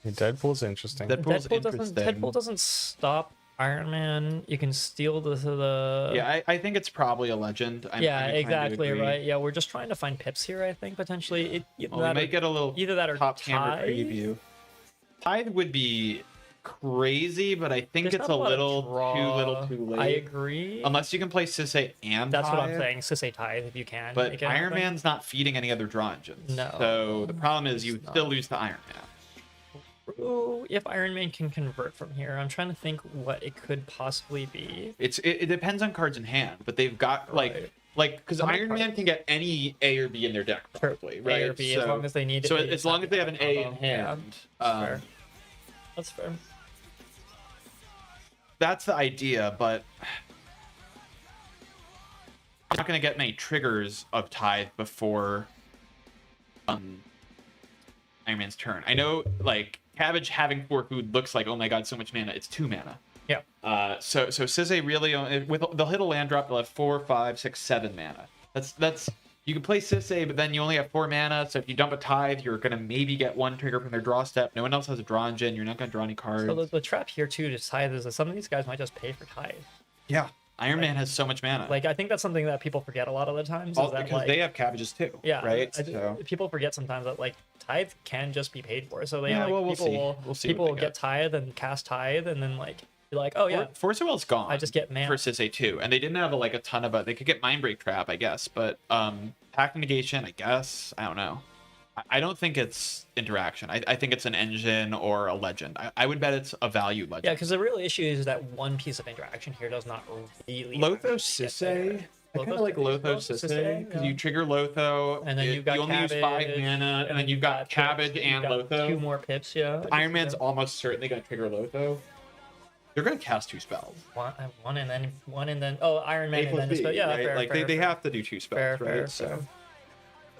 Deadpool's interesting. Deadpool's Deadpool doesn't stop Iron Man. You can steal the Yeah, I think it's probably a legend. I'm yeah, kinda trying to exactly agree. right. Yeah, we're just trying to find pips here. I think potentially Well, we might get a little either that or top camera Tithe. preview. Tithe would be crazy, but I think There's it's not a lot of little draw. too late. I agree. Unless you can play Sisay and That's what I'm Tithe. saying. Sisay Tithe if you can. But make it Iron happen. Man's not feeding any other draw engines. No, So the problem is you it's still not. lose to Iron Man. Ooh, if Iron Man can convert from here, I'm trying to think what it could possibly be. It depends on cards in hand, but they've got Right. because How many Iron Man cards? can get any A or B in their deck probably, right? A or B, as long as they need it. so to be as long as they have an A in combo. hand, Yeah, fair. That's fair. that's the idea. But I'm not gonna get many triggers of Tithe before Iron Man's turn. I know like Cabbage having 4 food looks like, oh my god, so much mana. It's 2 mana. Yeah. So Sisay really they'll hit a land drop. They'll have 4, 5, 6, 7 mana. That's you can play Sisay, but then you only have 4 mana. So if you dump a Tithe, you're gonna maybe get 1 trigger from their draw step. No one else has a draw engine. You're not gonna draw any cards. So the trap here too to Tithe is that some of these guys might just pay for Tithe. Yeah. Iron Man has so much mana. Like I think that's something that people forget a lot of the times. All, Is that, because like, they have cabbages too. yeah, Right. so people forget sometimes that like Tithe can just be paid for. So they Yeah, like, well, we'll people see. will We'll see people what will they get get. Tithe and cast Tithe and then like you're like, oh yeah, Force of Will's gone. I just get mana. for Sisay too, and they didn't have like a ton of they could get Mind Break Trap, I guess, but Pact Negation, I guess. I don't know. I don't think it's interaction. I think it's an engine or a legend. I would bet it's a value legend. Yeah, because the real issue is that one piece of interaction here does not really. Lotho actually get there. Sisay. I kind of Lotho's like pretty Lotho close to Sisay because yeah. you trigger Lotho, And then you've got you only use 5 Cabbage, mana, and then you've got pips, Cabbage you've and got Lotho. 2 more pips, yeah. Iron Man's almost certainly going to trigger Lotho. They're going to cast 2 spells. one and then oh Iron Man A and plus then B, this, but yeah, right? fair, Like fair, they fair. have to do 2 spells, Fair, right? fair, So. fair.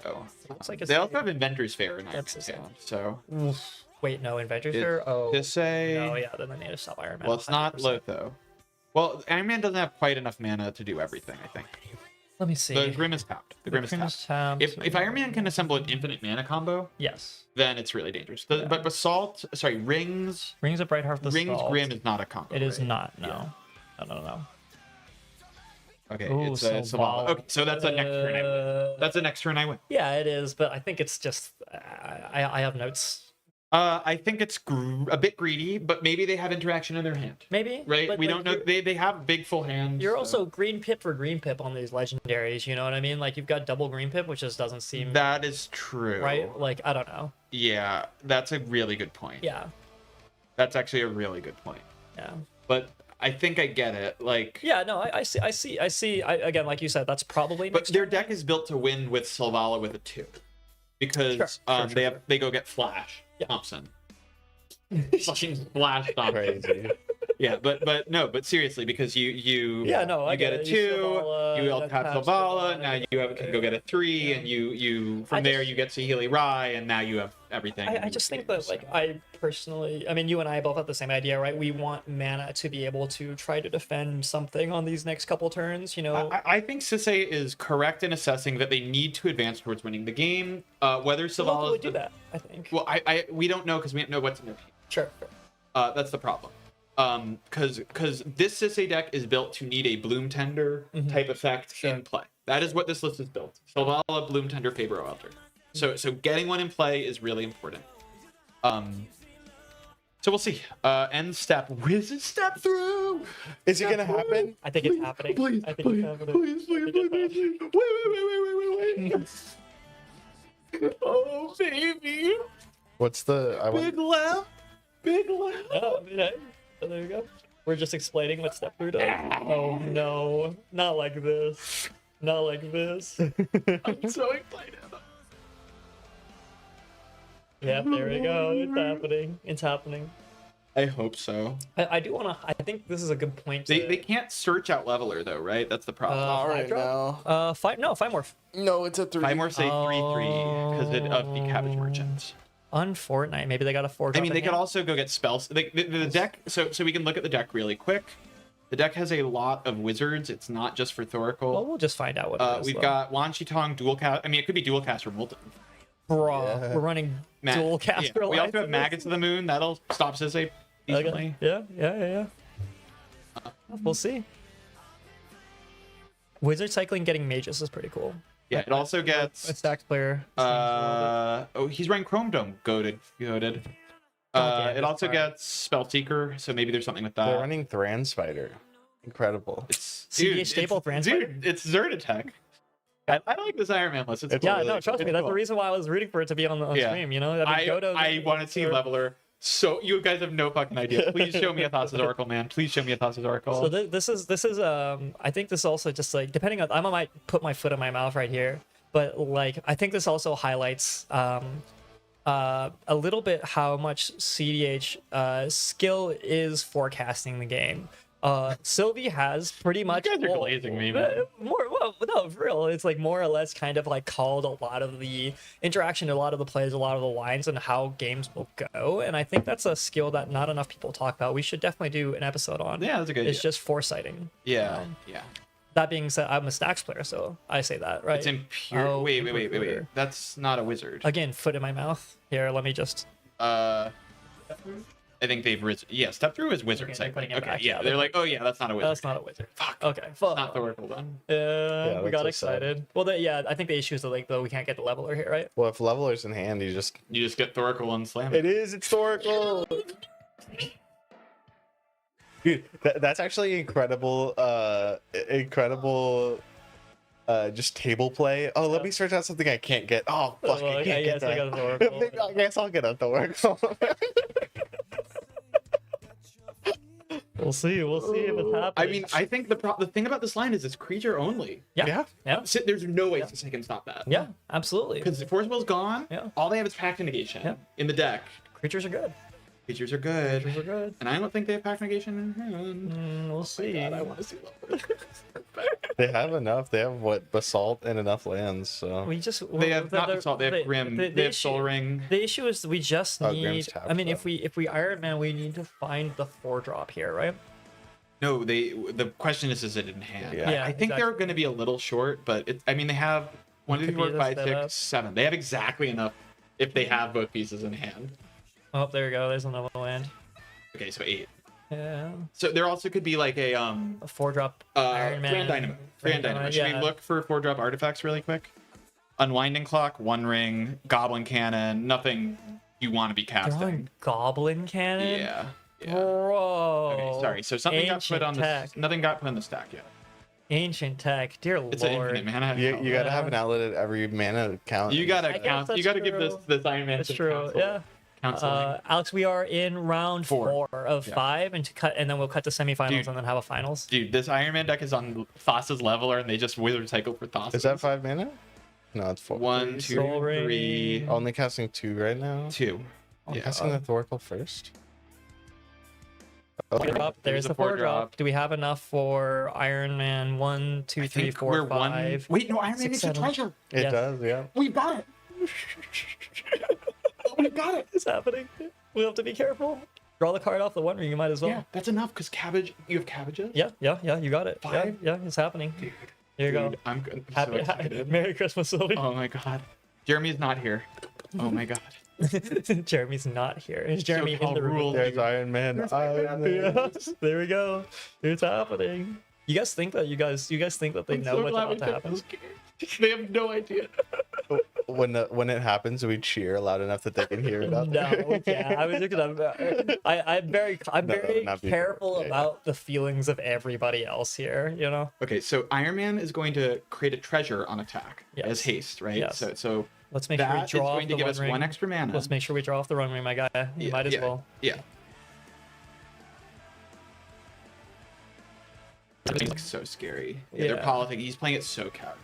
Oh. Looks like it's They also have Inventor's Fair in Iron That's Man's the hand, so Oof. Wait, no, Inventors It's there? Oh, Sisay. no, yeah, then they need to stop Iron Man. Well, it's not 100%. Lotho. Well, Iron Man doesn't have quite enough mana to do everything, I think. Let me see. The Grim is tapped. The Grim is Grim tapped. is tapped. If Iron Man can assemble an infinite mana combo, Yes. then it's really dangerous. Yeah. But Basalt, sorry, Rings Rings of Brightheart the Rings Salt. Grim is not a combo. It is right? not, no. No. Okay, Ooh, it's so Savala. Okay, so that's a next turn I win. That's the next turn I win. Yeah, it is, but I think it's just I have notes. I think it's a bit greedy, but maybe they have interaction in their hand. Maybe. Right? but, We like, don't know. They have big full hands. You're so- also green pip for green pip on these legendaries, you know what I mean? Like you've got double green pip, which just doesn't seem That is true. right. Like I don't know. Yeah, that's a really good point. Yeah. That's actually a really good point. Yeah. But I think I get it. Like, Yeah, no, I see. Again, like you said, that's probably but next their turn. deck is built to win with Selvala with a 2, because Sure, they go get Flash Yeah. Thompson. Fucking Flash Thompson. Crazy. Yeah, but seriously, because you Yeah, no, I you get get a it. 2, Selvala, you will then tap tap Selvala, Selvala, now you can go get a 3, and you from I there just- you get Saheeli Rai, and now you have everything. I just think that like I personally, I mean, you and I both have the same idea, right? We want mana to be able to try to defend something on these next couple turns, you know. I think Sisay is correct in assessing that they need to advance towards winning the game. Whether Local Selvala would do that, I think. Well, we don't know because we don't know what's in their team. Sure. That's the problem. Because this Sisay deck is built to need a Bloom Tender type effect in play. That is what this list is built. Selvala, Bloom Tender, Fabro Elder. So getting one in play is really important. So we'll see. End step. Wizard step through. Is it gonna happen? I think it's happening. Please, I think it's happening. please. Wait. Oh baby. What's the? I Big want. left. Big left. Oh, yeah. So there you go. We're just explaining what step through does. Oh no, not like this. Not like this. I'm so excited. Yeah, there we go. It's happening. It's happening. I hope so. I do want to. I think this is a good point. To, They can't search out Leveler though, right? That's the problem. Not five right drop? now. Five. No, five more. No, it's a 3. Five more say 3/3 because of the Cabbage Merchants. On Fortnite, maybe they got a 4. I mean, they could also go get spells. The deck. So we can look at the deck really quick. The deck has a lot of wizards. It's not just for Thoracle. Well, we'll just find out what it is. We've though. got Wan Chitong dual cast. I mean, it could be dual cast or multi. Bro, Yeah. we're running Ma- dual caster. Yeah. We also have licenses. Maggots of the Moon. That'll stop Sisay easily. Okay. Yeah. We'll see. Wizard cycling getting mages is pretty cool. Yeah. It also A gets. stacked player. Oh, he's running Chrome Dome. Goated. It also gets Spellseeker, so maybe there's something with They're that. running Thran Spider. Incredible. It's CEDH staple Thran Spider? Dude, it's Zertatech. I like this Iron Man list. It's It's Yeah, cool. no, trust me. That's the cool. reason why I was rooting for it to be on Yeah. stream. You know, I mean, I want to see Leveler. So you guys have no fucking idea. Please show me a Thassa's Oracle, man. Please show me a Thassa's Oracle. So this is I think this also just like depending on I might put my foot in my mouth right here, but like I think this also highlights a little bit how much cEDH skill is forecasting the game. Sylvie has pretty much You guys are glazing me, man. no, for real. It's like more or less kind of like called a lot of the interaction, a lot of the plays, a lot of the lines, and how games will go. And I think that's a skill that not enough people talk about. We should definitely do an episode on. Yeah, that's a good It's idea. just foresighting. Yeah, yeah. That being said, I'm a stacks player, so I say that, right? It's impure. Oh, wait. impure. That's not a wizard. Again, foot in my mouth. Here, let me just. I think they've risen. Yeah, step through is wizard. Okay, they're putting it Okay, back, yeah, yeah. they're like, oh yeah, that's not a wizard. That's not a wizard. Fuck. Okay, It's fuck. not the Oracle then. Yeah, we that's got so sad. excited. Well, yeah, I think the issue is that like though we can't get the leveler here, right? Well, if Leveler's in hand, you just. You just get Thoracle and slam It is. It's Oracle. Dude, that's actually incredible. Incredible. Just table play. Oh, let me search out something I can't get. Oh, fuck! Well, I can't yes, get I that. got Oracle. I guess I'll get a Oracle. We'll see. We'll see if it's happening. I mean, I think the thing about this line is it's creature only. yeah, yeah, There's no way Sisay can stop that. yeah, absolutely. Because Force Will's gone. Yeah. All they have is Pact Negation Yeah. in the deck. Creatures are good. Creatures are good. Creatures are good. And I don't think they have Pact Negation in hand. We'll see. God, I want to see Leveler. They have enough. They have what basalt and enough lands. So We just They have not Basalt, they have Grim, they have Soul Ring. The issue is we just Oh, need. Grim's tapped, I mean, though. if we Iron Man, we need to find the 4-drop here, right? No, the question is it in hand? Yeah. Yeah, I think they're going to be a little short, but I mean, they have 1, 2, Could 3, 4, be 5, the 6, setup. 7. They have exactly enough if they have both pieces in hand. Oh, there we go. There's another land. Okay, so 8. Yeah, So there also could be like a a 4-drop Iron Man. Fran Dynamo. Fran Dynamo. Should yeah. we look for 4-drop artifacts really quick? Unwinding Clock, One Ring, Goblin Cannon, nothing you want to be They're casting. on Goblin Cannon. Yeah. Yeah. Bro. Okay, sorry. So something got put Ancient on the tech. nothing got put on the stack yet. Ancient tech. Dear It's an lord. infinite mana. you gotta Yeah. have an outlet at every mana count. You gotta I guess count. You that's gotta give true. this Iron Man. That's some true. counsel. Yeah. Counseling. Alex, we are in round 4 of Yeah. 5, and then we'll cut to semifinals Dude. and then have a finals. Dude, this Iron Man deck is on Thassa's Leveler, and they just wizard cycle for Thassa's. Is that 5 mana? No, it's 4. 1, Please. 2, Soul Ring. 3, Only casting 2 right now. 2. I'm Yeah. casting the Thoracle first. Oh, Drop. There's the 4-drop. Do we have enough for Iron Man 1, 2, I 3, think 4, we're 5? Wait, no, Iron Man 6, needs a 7. treasure. it Yes. does, yeah. We got it. We got it. It's happening. We have to be careful. Draw the card off the 1 ring. You might as well. Yeah, that's enough because cabbage. You have cabbages. Yeah. You got it. 5? Yeah, it's happening. Here you go. Dude, I'm good. I'm so Happy, excited. Merry Christmas, Sylvie. Oh my god. Jeremy's not here. Oh my god. Jeremy's not here. Is Jeremy in SoCal the room? rules. There's Iron Man. Iron Man. Yes, there we go. It's happening. You guys think that they I'm know so what's glad about we to took happen? this game. They have no idea. When it happens, we cheer loud enough that they can hear it out No, there. yeah, I was looking. I'm very No, not before. careful Yeah. about the feelings of everybody else here. You know. Okay, so Iron Man is going to create a treasure on attack Yes. as haste, right? Yes. So Let's make sure we that is draw off going the to give one us ring. 1 extra mana. Let's make sure we draw off the run ring, my guy. You Yeah, might as yeah, well. Yeah. It's so scary. Yeah, they're Yeah. politic. He's playing it so casual.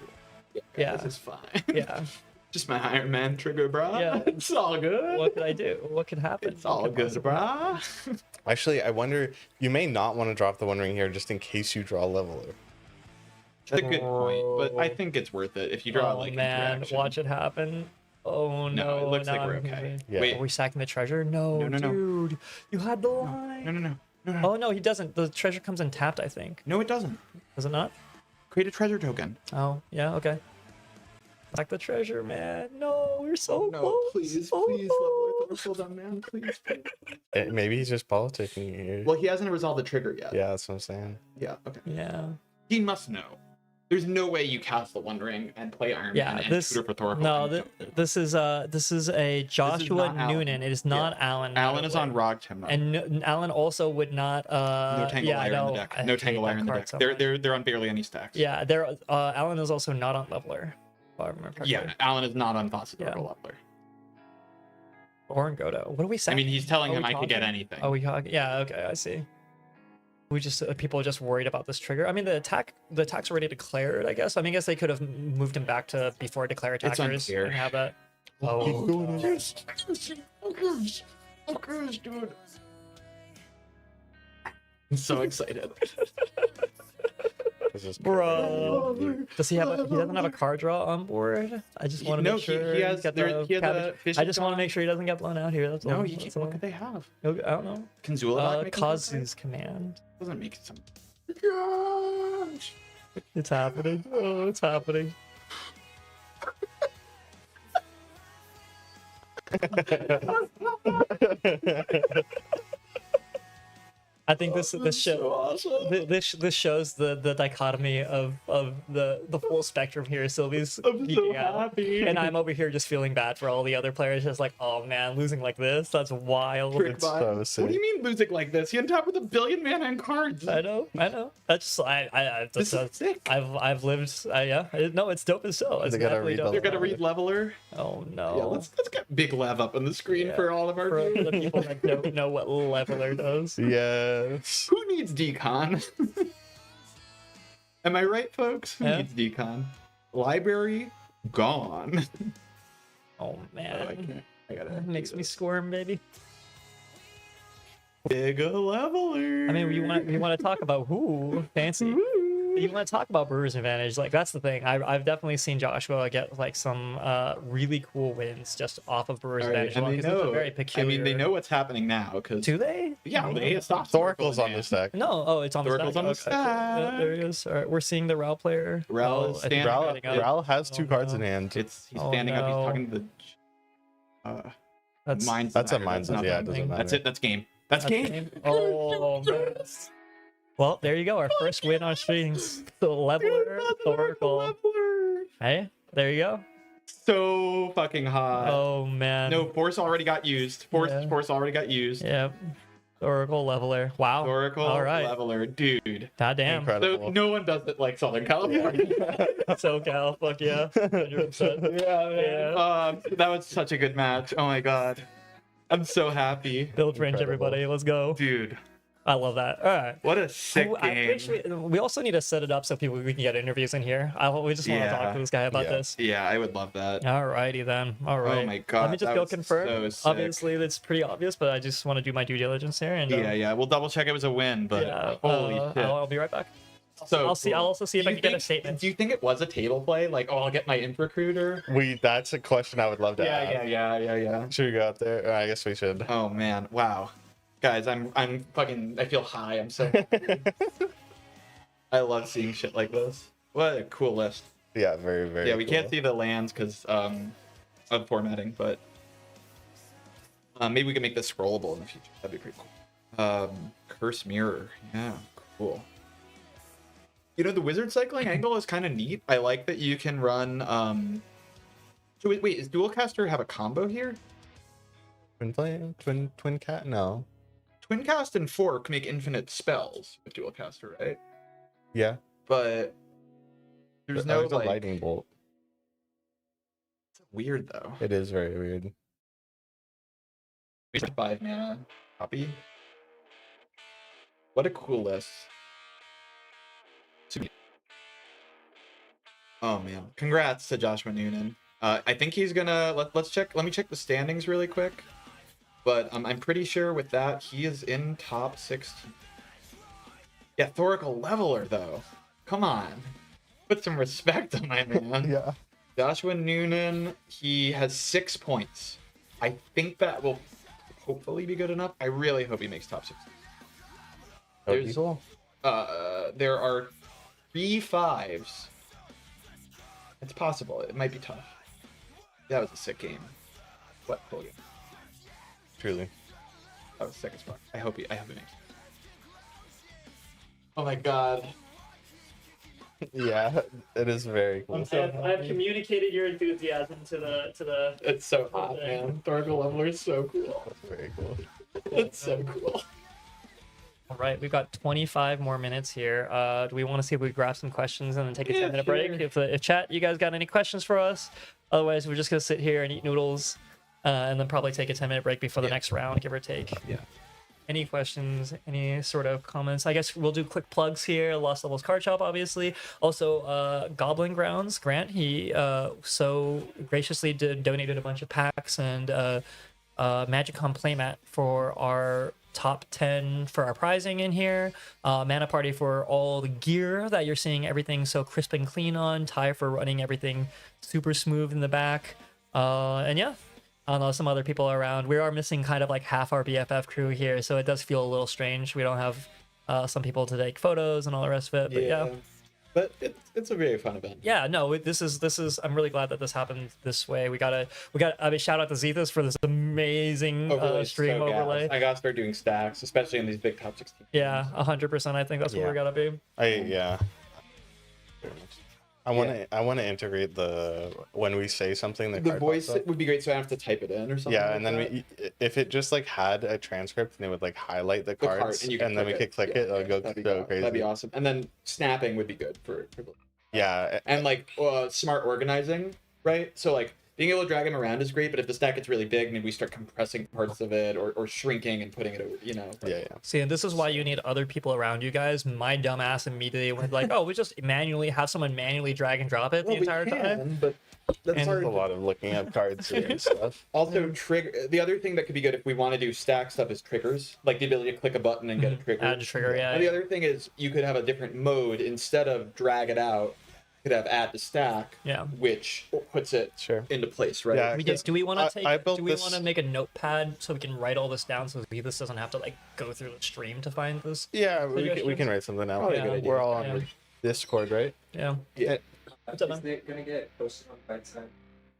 Yeah. This is fine. Yeah. Just my Iron Man trigger, brah. Yeah. It's all good. What could I do? What could happen? It's all What could good, possibly happen? brah. Actually, I wonder, you may not want to drop the 1 ring here just in case you draw Leveler. It's a good point, but I think it's worth it if you draw Oh like man, interaction. watch it happen. Oh no. No, it looks like now we're I'm okay. confused. Yeah. Wait. Are we sacking the treasure? No, No. dude. You had the line. No. Oh no, he doesn't. The treasure comes in tapped, I think. No, it doesn't. Does it not? Create a treasure token. Oh, yeah, okay. Sack the treasure, man. No, we're so No, close. please, so please, close. Hold on, man, please. Maybe he's just politicking here. Well, he hasn't resolved the trigger yet. Yeah, that's what I'm saying. Yeah. Okay. Yeah. He must know. There's no way you cast the One Ring and play Iron Yeah, Man and this tutor for Thoracle. no, this is a Joshua not Alan. Noonan. It is not Alan. Alan is on Notably. Rog Timber. And Alan also would not. No Tangle Yeah, Wire no, in the deck. I No hate Tangle that Wire in the card deck. so They're much. they're on barely any stacks. Yeah, there. Alan is also not on Leveler. If I remember correctly. Yeah, Alan is not on Thoughts of Yeah. Leveler. Or in Godo. What are we I saying? mean, he's telling Are him we I could get talking? anything. Oh, we talk. Yeah. Okay, I see. We just people are just worried about this trigger. I mean, the attack's already declared. I guess. I guess they could have moved him back to before declare It's attackers unclear. and have that. Oh, dude. I'm so excited. This is bro. Does he have? He doesn't have a card draw on board. I just want to No, make sure. he has. he's got There, the he has cabbage. a fish I just want to gone. make sure he doesn't get blown out here. That's No, all. he That's can't. all. What could they have? I don't know. Can Zulabak make him Kazu's command. Doesn't make some. Gosh. It's happening. Oh, it's happening. I think this show this shows the dichotomy of the full spectrum here. Sylvie's geeking out, happy. and I'm over here just feeling bad for all the other players. Just like, oh man, losing like this—that's wild. Trick It's bot. so What sick. do you mean losing like this? He on top with 1 billion mana and cards. I know. That's This is sick. I've lived. Yeah, no, it's dope as so. It's They gotta definitely read dope. They're gonna read Leveler. Oh no. Yeah, let's get Big Lev up on the screen Yeah. for all of our For viewers. the people that don't know what Leveler does. Yes. Who needs decon? Am I right, folks? Who Yeah. needs decon? Library gone. Oh I man, can't. I gotta. that makes me squirm, baby. Big leveler. I mean, we want to talk about who fancy. You want to talk about Brewer's Advantage? Like that's the thing. I've definitely seen Joshua get like some really cool wins just off of Brewer's Advantage. and they because it's a know. very peculiar. I mean, they know what's happening now because Do they? yeah, they stopped Thoracle's on this deck. No. Oh, it's on the Thoracle's stack. on the Okay, cool. Yeah, there he stack. is. All right, we're seeing the Rao player. Rao Oh, is I think standing he's Ral, getting up. Ral has Oh, 2 cards no. in hand. He's Oh, standing up. He's no. talking to the Minds. That's a Desire, Minds. that's Yeah, it nothing. doesn't matter. That's it. That's game. That's game. Oh man. Well, there you go. Our first win on strings. The leveler, Thoracle. Leveler. Hey, there you go. So fucking hot. Oh man. No, Force already got used. Force Yeah. already got used. Yep. Oracle leveler. Wow. Oracle All right. Leveler, dude. God damn. Incredible. So no one does it like Southern California. SoCal. Fuck yeah. 100%. Yeah. That was such a good match. Oh my god. I'm so happy. Build range, Incredible. everybody. Let's go. Dude, I love that. All right. what a sick I game. think we also need to set it up so we can get interviews in here. We just want to Yeah. talk to this guy about Yeah. this. Yeah, I would love that. Alrighty then. All right. my God, Let me just that go was confirm. so sick. Obviously, that's pretty obvious, but I just want to do my due diligence here. And Yeah, we'll double check it was a win, but yeah. holy shit. I'll be right back. So I'll see. cool. I'll also see if Do I you can get a think- statement. Do you think it was a table play? Like, oh, I'll get my imp recruiter? That's a question I would love to ask. Yeah. Should we go out there? I guess we should. Oh man, wow. Guys, I'm fucking I feel high. I'm so I love seeing shit like this. What a cool list. Yeah, very, very. Yeah, we can't cool. see the lands because of formatting, but maybe we can make this scrollable in the future. That'd be pretty cool. Curse Mirror. Yeah, cool. You know, the wizard cycling angle is kind of neat. I like that you can run so wait, is Dualcaster have a combo here? Twin cat? No. Twin Cast and Fork make infinite spells with Dualcaster, right? Yeah. But there's no There's a like lightning bolt. It's weird though. It is very weird. 5 mana copy. What a cool list. Oh man, congrats to Joshua Noonan. I think he's gonna let's check. Let me check the standings really quick. But I'm pretty sure with that he is in top 16. Yeah, Thoracle leveler though. Come on, put some respect on my man. Yeah. Joshua Noonan, he has 6 points. I think that will hopefully be good enough. I really hope he makes top 16. There's- Cool. There are 3 5s. It's possible. It might be tough. That was a sick game. What cool game. Truly. That was sick as fuck. I hope he makes it. Oh my god. Yeah, it is very cool. I'm so I have happy. communicated your enthusiasm to the. It's so hot, man. Thoracle Leveler is so cool. That's very cool. It's so cool. All right, we've got 25 more minutes here. Do we want to see if we grab some questions and then take a 10-minute break? If chat, you guys got any questions for us? Otherwise, we're just gonna sit here and eat noodles, and then probably take a 10-minute break before the next round, give or take. Yeah. Any questions? Any sort of comments? I guess we'll do quick plugs here. Lost Levels Card Shop, obviously. Also, Goblin Grounds, Grant, he so graciously donated a bunch of packs and Magicom playmat for our top 10 for our prizing in here. ManaParty for all the gear that you're seeing everything so crisp and clean on. Ty for running everything super smooth in the back. And yeah. I don't know, some other people around. We are missing kind of like half our BFF crew here, so it does feel a little strange. We don't have some people to take photos and all the rest of it. But yeah. But it's a very fun event. Yeah, no, this is. I'm really glad that this happened this way. We got. I mean, shout out to Zethus for this amazing stream overlay. I gotta start doing stacks, especially in these big top 16. Yeah, 100%. I think that's what we gotta be. Yeah. I want to integrate the when we say something The card voice pops up. would be great, so I have to type it in or something. Yeah, like and then if it just like had a transcript and it would like highlight the card, cards, and then we could click it. It'll go that'd be so crazy. That'd be awesome. And then snapping would be good for Yeah, and like smart organizing, right? So like being able to drag them around is great, but if the stack gets really big and we start compressing parts of it or shrinking and putting it over, you know. Like, yeah. See, and this is why you need other people around you guys. My dumb ass immediately went like, oh, we just manually have someone manually drag and drop it the entire time. But that's And hard. A lot of looking up cards and stuff. Also, trigger. The other thing that could be good if we want to do stack stuff is triggers, like the ability to click a button and get a trigger. Add a trigger, yeah. And the other thing is you could have a different mode instead of drag it out. You could have add to stack, Yeah. which puts it Sure. into place, right? Yeah. Do we want to take? I built Do we this- want to make a notepad so we can write all this down so this doesn't have to like go through the stream to find this? Yeah, we Suggestions? can write something out. Probably a good idea. We're all on Yeah. Discord, right? Yeah. Yeah. What's up, Is man? it gonna get posted on Bite-Side?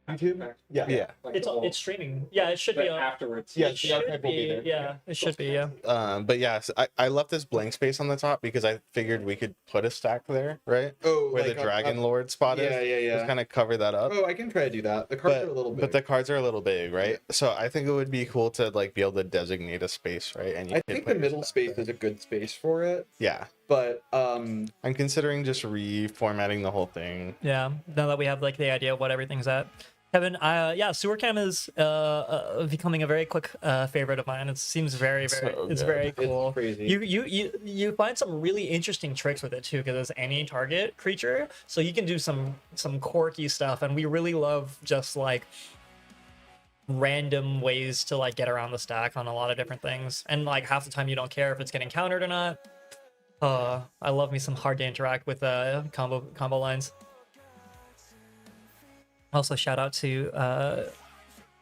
YouTube? Yeah. Yeah. Like It's the whole- it's streaming. Yeah, it should be. but afterwards. Yeah, It the archive should will be be. there. Yeah, it should be. Yeah. But yeah, so I left this blank space on the top because I figured we could put a stack there, right? Oh, Where like the Dragon Lord spot is. Yeah, yeah, yeah. Just kind of cover that up. Oh, I can try to do that. The cards But, are a little bit. but the cards are a little big, right? So I think it would be cool to like be able to designate a space, right? And you I could think put the your middle stuff space there. is a good space for it, Yeah, but I'm considering just reformatting the whole thing. Yeah. Now that we have like the idea of what everything's at. Kevin, yeah, Sewer Cam is becoming a very quick favorite of mine. It seems very, very, So it's good. very cool. crazy. You find some really interesting tricks with it too, because it's any target creature, so you can do some quirky stuff, and we really love just like random ways to like get around the stack on a lot of different things, and like half the time you don't care if it's getting countered or not. I love me some hard to interact with combo lines. Also, shout out to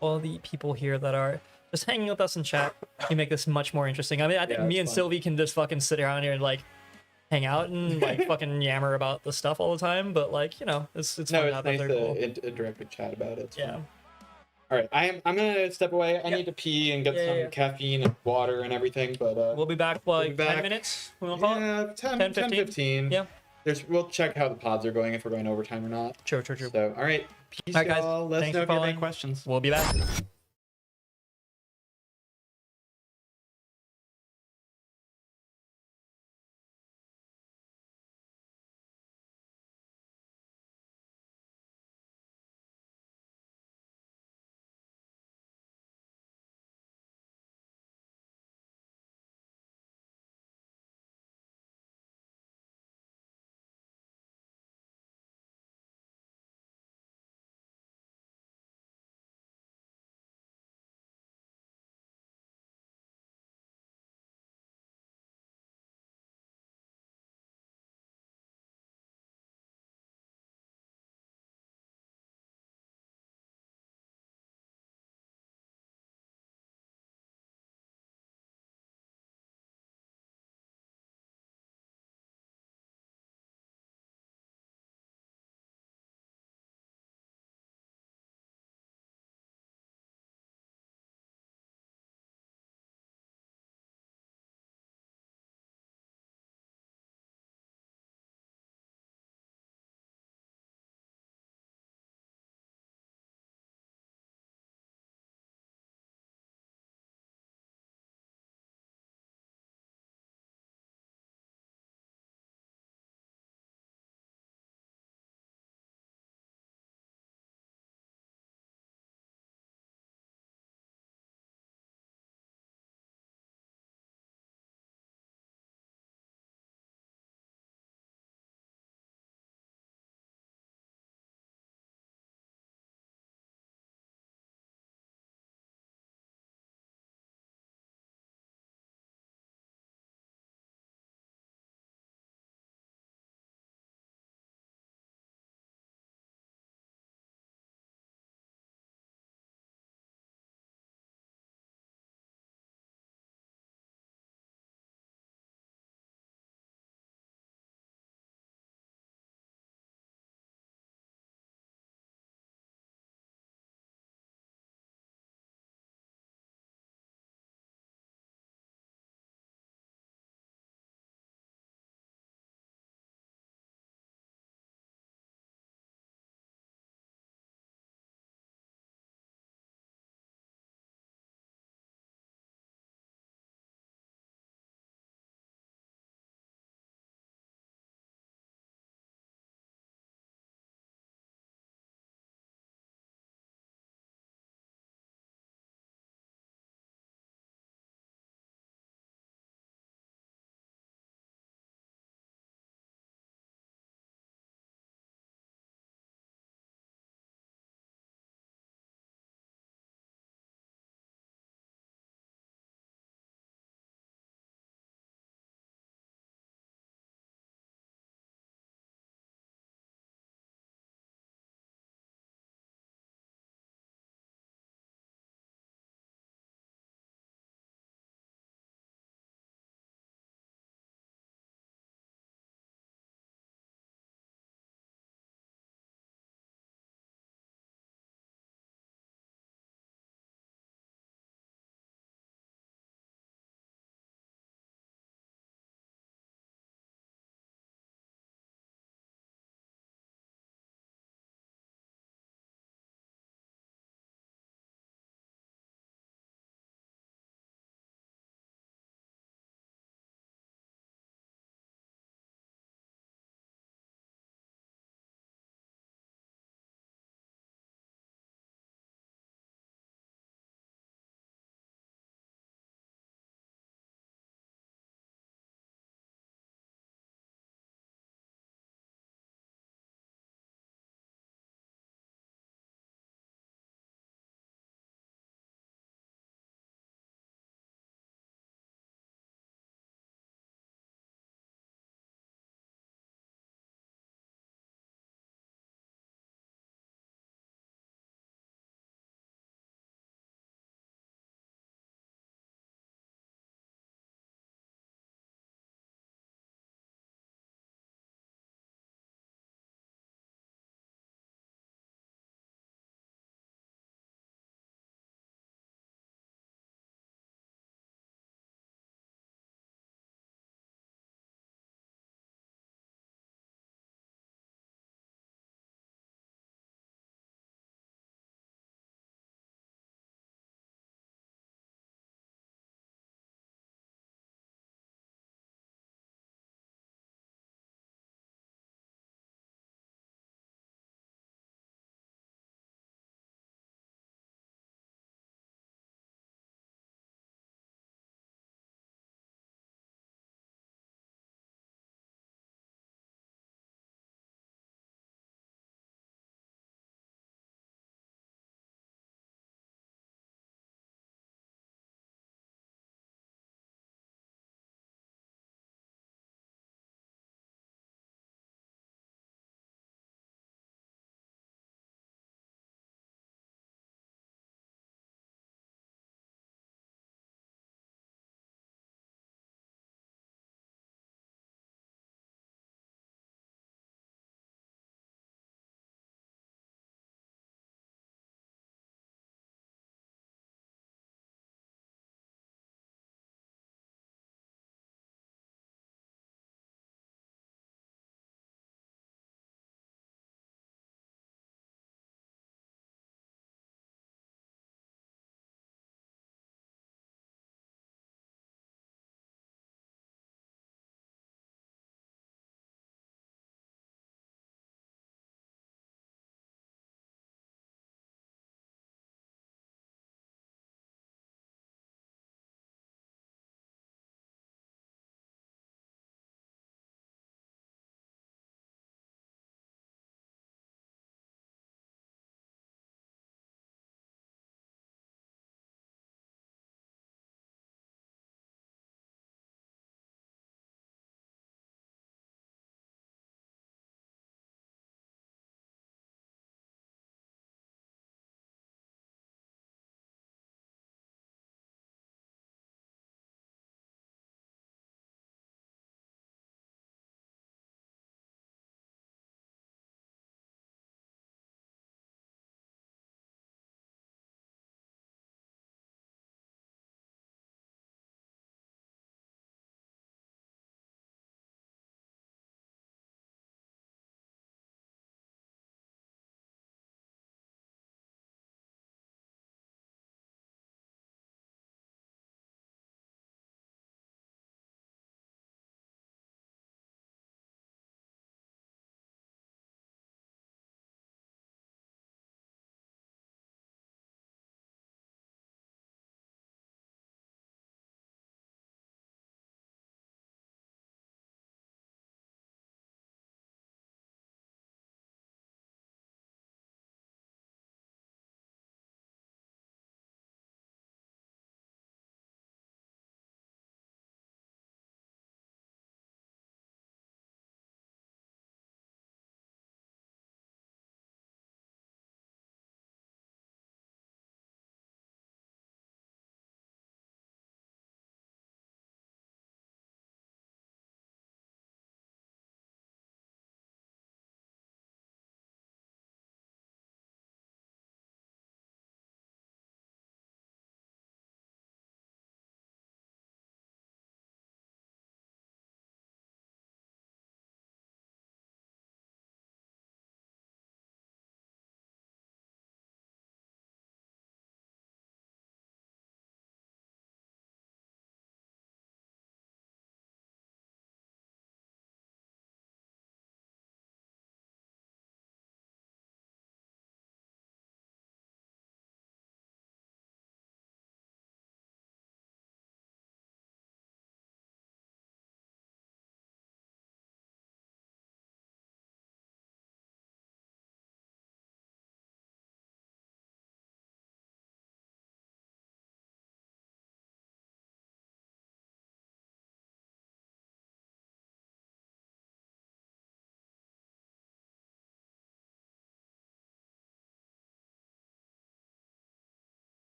all the people here that are just hanging with us in chat. You make this much more interesting. I mean, I think Yeah, me it's and fun. Sylvie can just fucking sit around here and like hang out and like fucking yammer about the stuff all the time. But like, you know, it's no, fun to it's have nice that to third cool. interact and chat about it. It's Yeah. fun. All right, I'm gonna step away. I Yeah. need to pee and get Yeah, some yeah. caffeine and water and everything. But We'll be back like be 10 back. minutes. We want to call it? yeah, 10, 10, 10, 15? 15. Yeah. We'll check how the pods are going, if we're going overtime or not. True. So, all right, peace, All right, guys. y'all. Let us Thanks know for if you have any following. questions. We'll be back.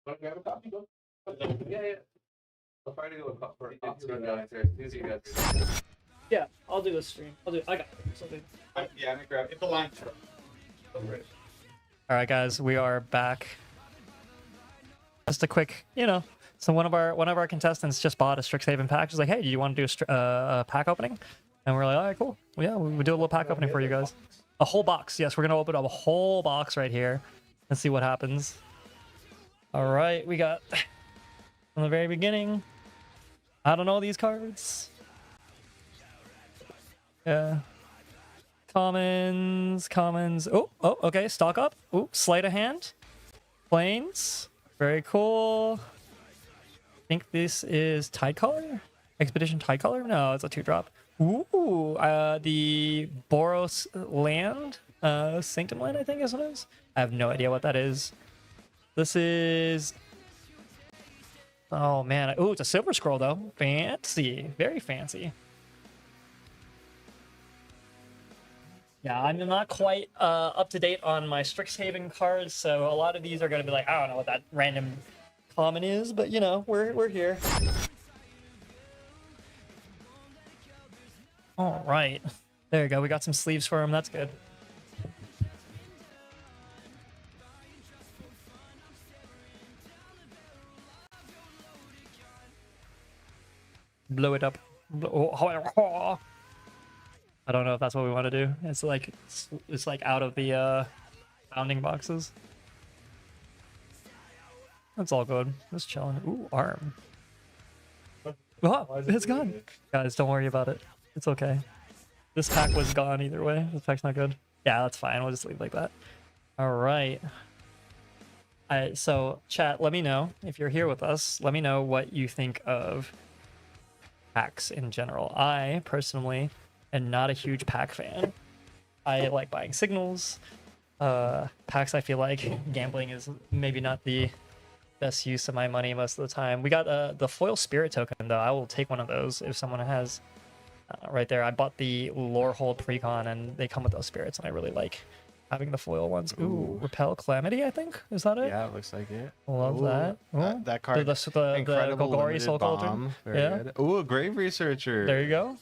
Want to grab a copy? Go. Yeah, yeah. I'll try to do a cup for a copy. Easy guys. Yeah, I'll do the stream. I got something. Yeah, I'm gonna grab if the line. All right, guys, we are back. Just a quick, so one of our contestants just bought a Strixhaven pack. She's like, "Hey, do you want to do a pack opening?" And we're like, "All right, cool. Well, yeah, we'll do a little pack opening for you guys. A whole box. Yes, we're gonna open up a whole box right here and see what happens." All right, we got from the very beginning. I don't know these cards. Yeah. Commons. Oh, okay. Stock up. Ooh, sleight of hand. Planes. Very cool. I think this is Tide Color? Expedition Tide Color? No, it's a 2-drop. Ooh, the Boros Land. Sanctum Land, I think is what it is. I have no idea what that is. This is... Oh, man. Oh, it's a Silver Scroll, though. Fancy. Very fancy. Yeah, I'm not quite up to date on my Strixhaven cards, so a lot of these are going to be like, I don't know what that random common is, but, we're here. All right. There you go. We got some sleeves for him. That's good. Blow it up. I don't know if that's what we want to do. It's like out of the bounding boxes. That's all good. Just chilling. Ooh, arm. Oh, it's gone. Guys, don't worry about it. It's okay. This pack was gone either way. This pack's not good. Yeah, that's fine. We'll just leave it like that. All right. So chat, let me know if you're here with us. Let me know what you think of packs in general. I personally am not a huge pack fan. I like buying signals. Packs, I feel like gambling is maybe not the best use of my money most of the time. We got the foil spirit token though. I will take one of those if someone has. Right there, I bought the Lorehold Precon, and they come with those spirits, and I really like having the foil ones. Ooh, Repel Calamity, I think. Is that it? Yeah, it looks like it. Love Ooh, that. Ooh. That card. The Incredible Golgari limited Soul Cauldron. bomb. Very Yeah. good. Ooh, a Grave Researcher. There you go.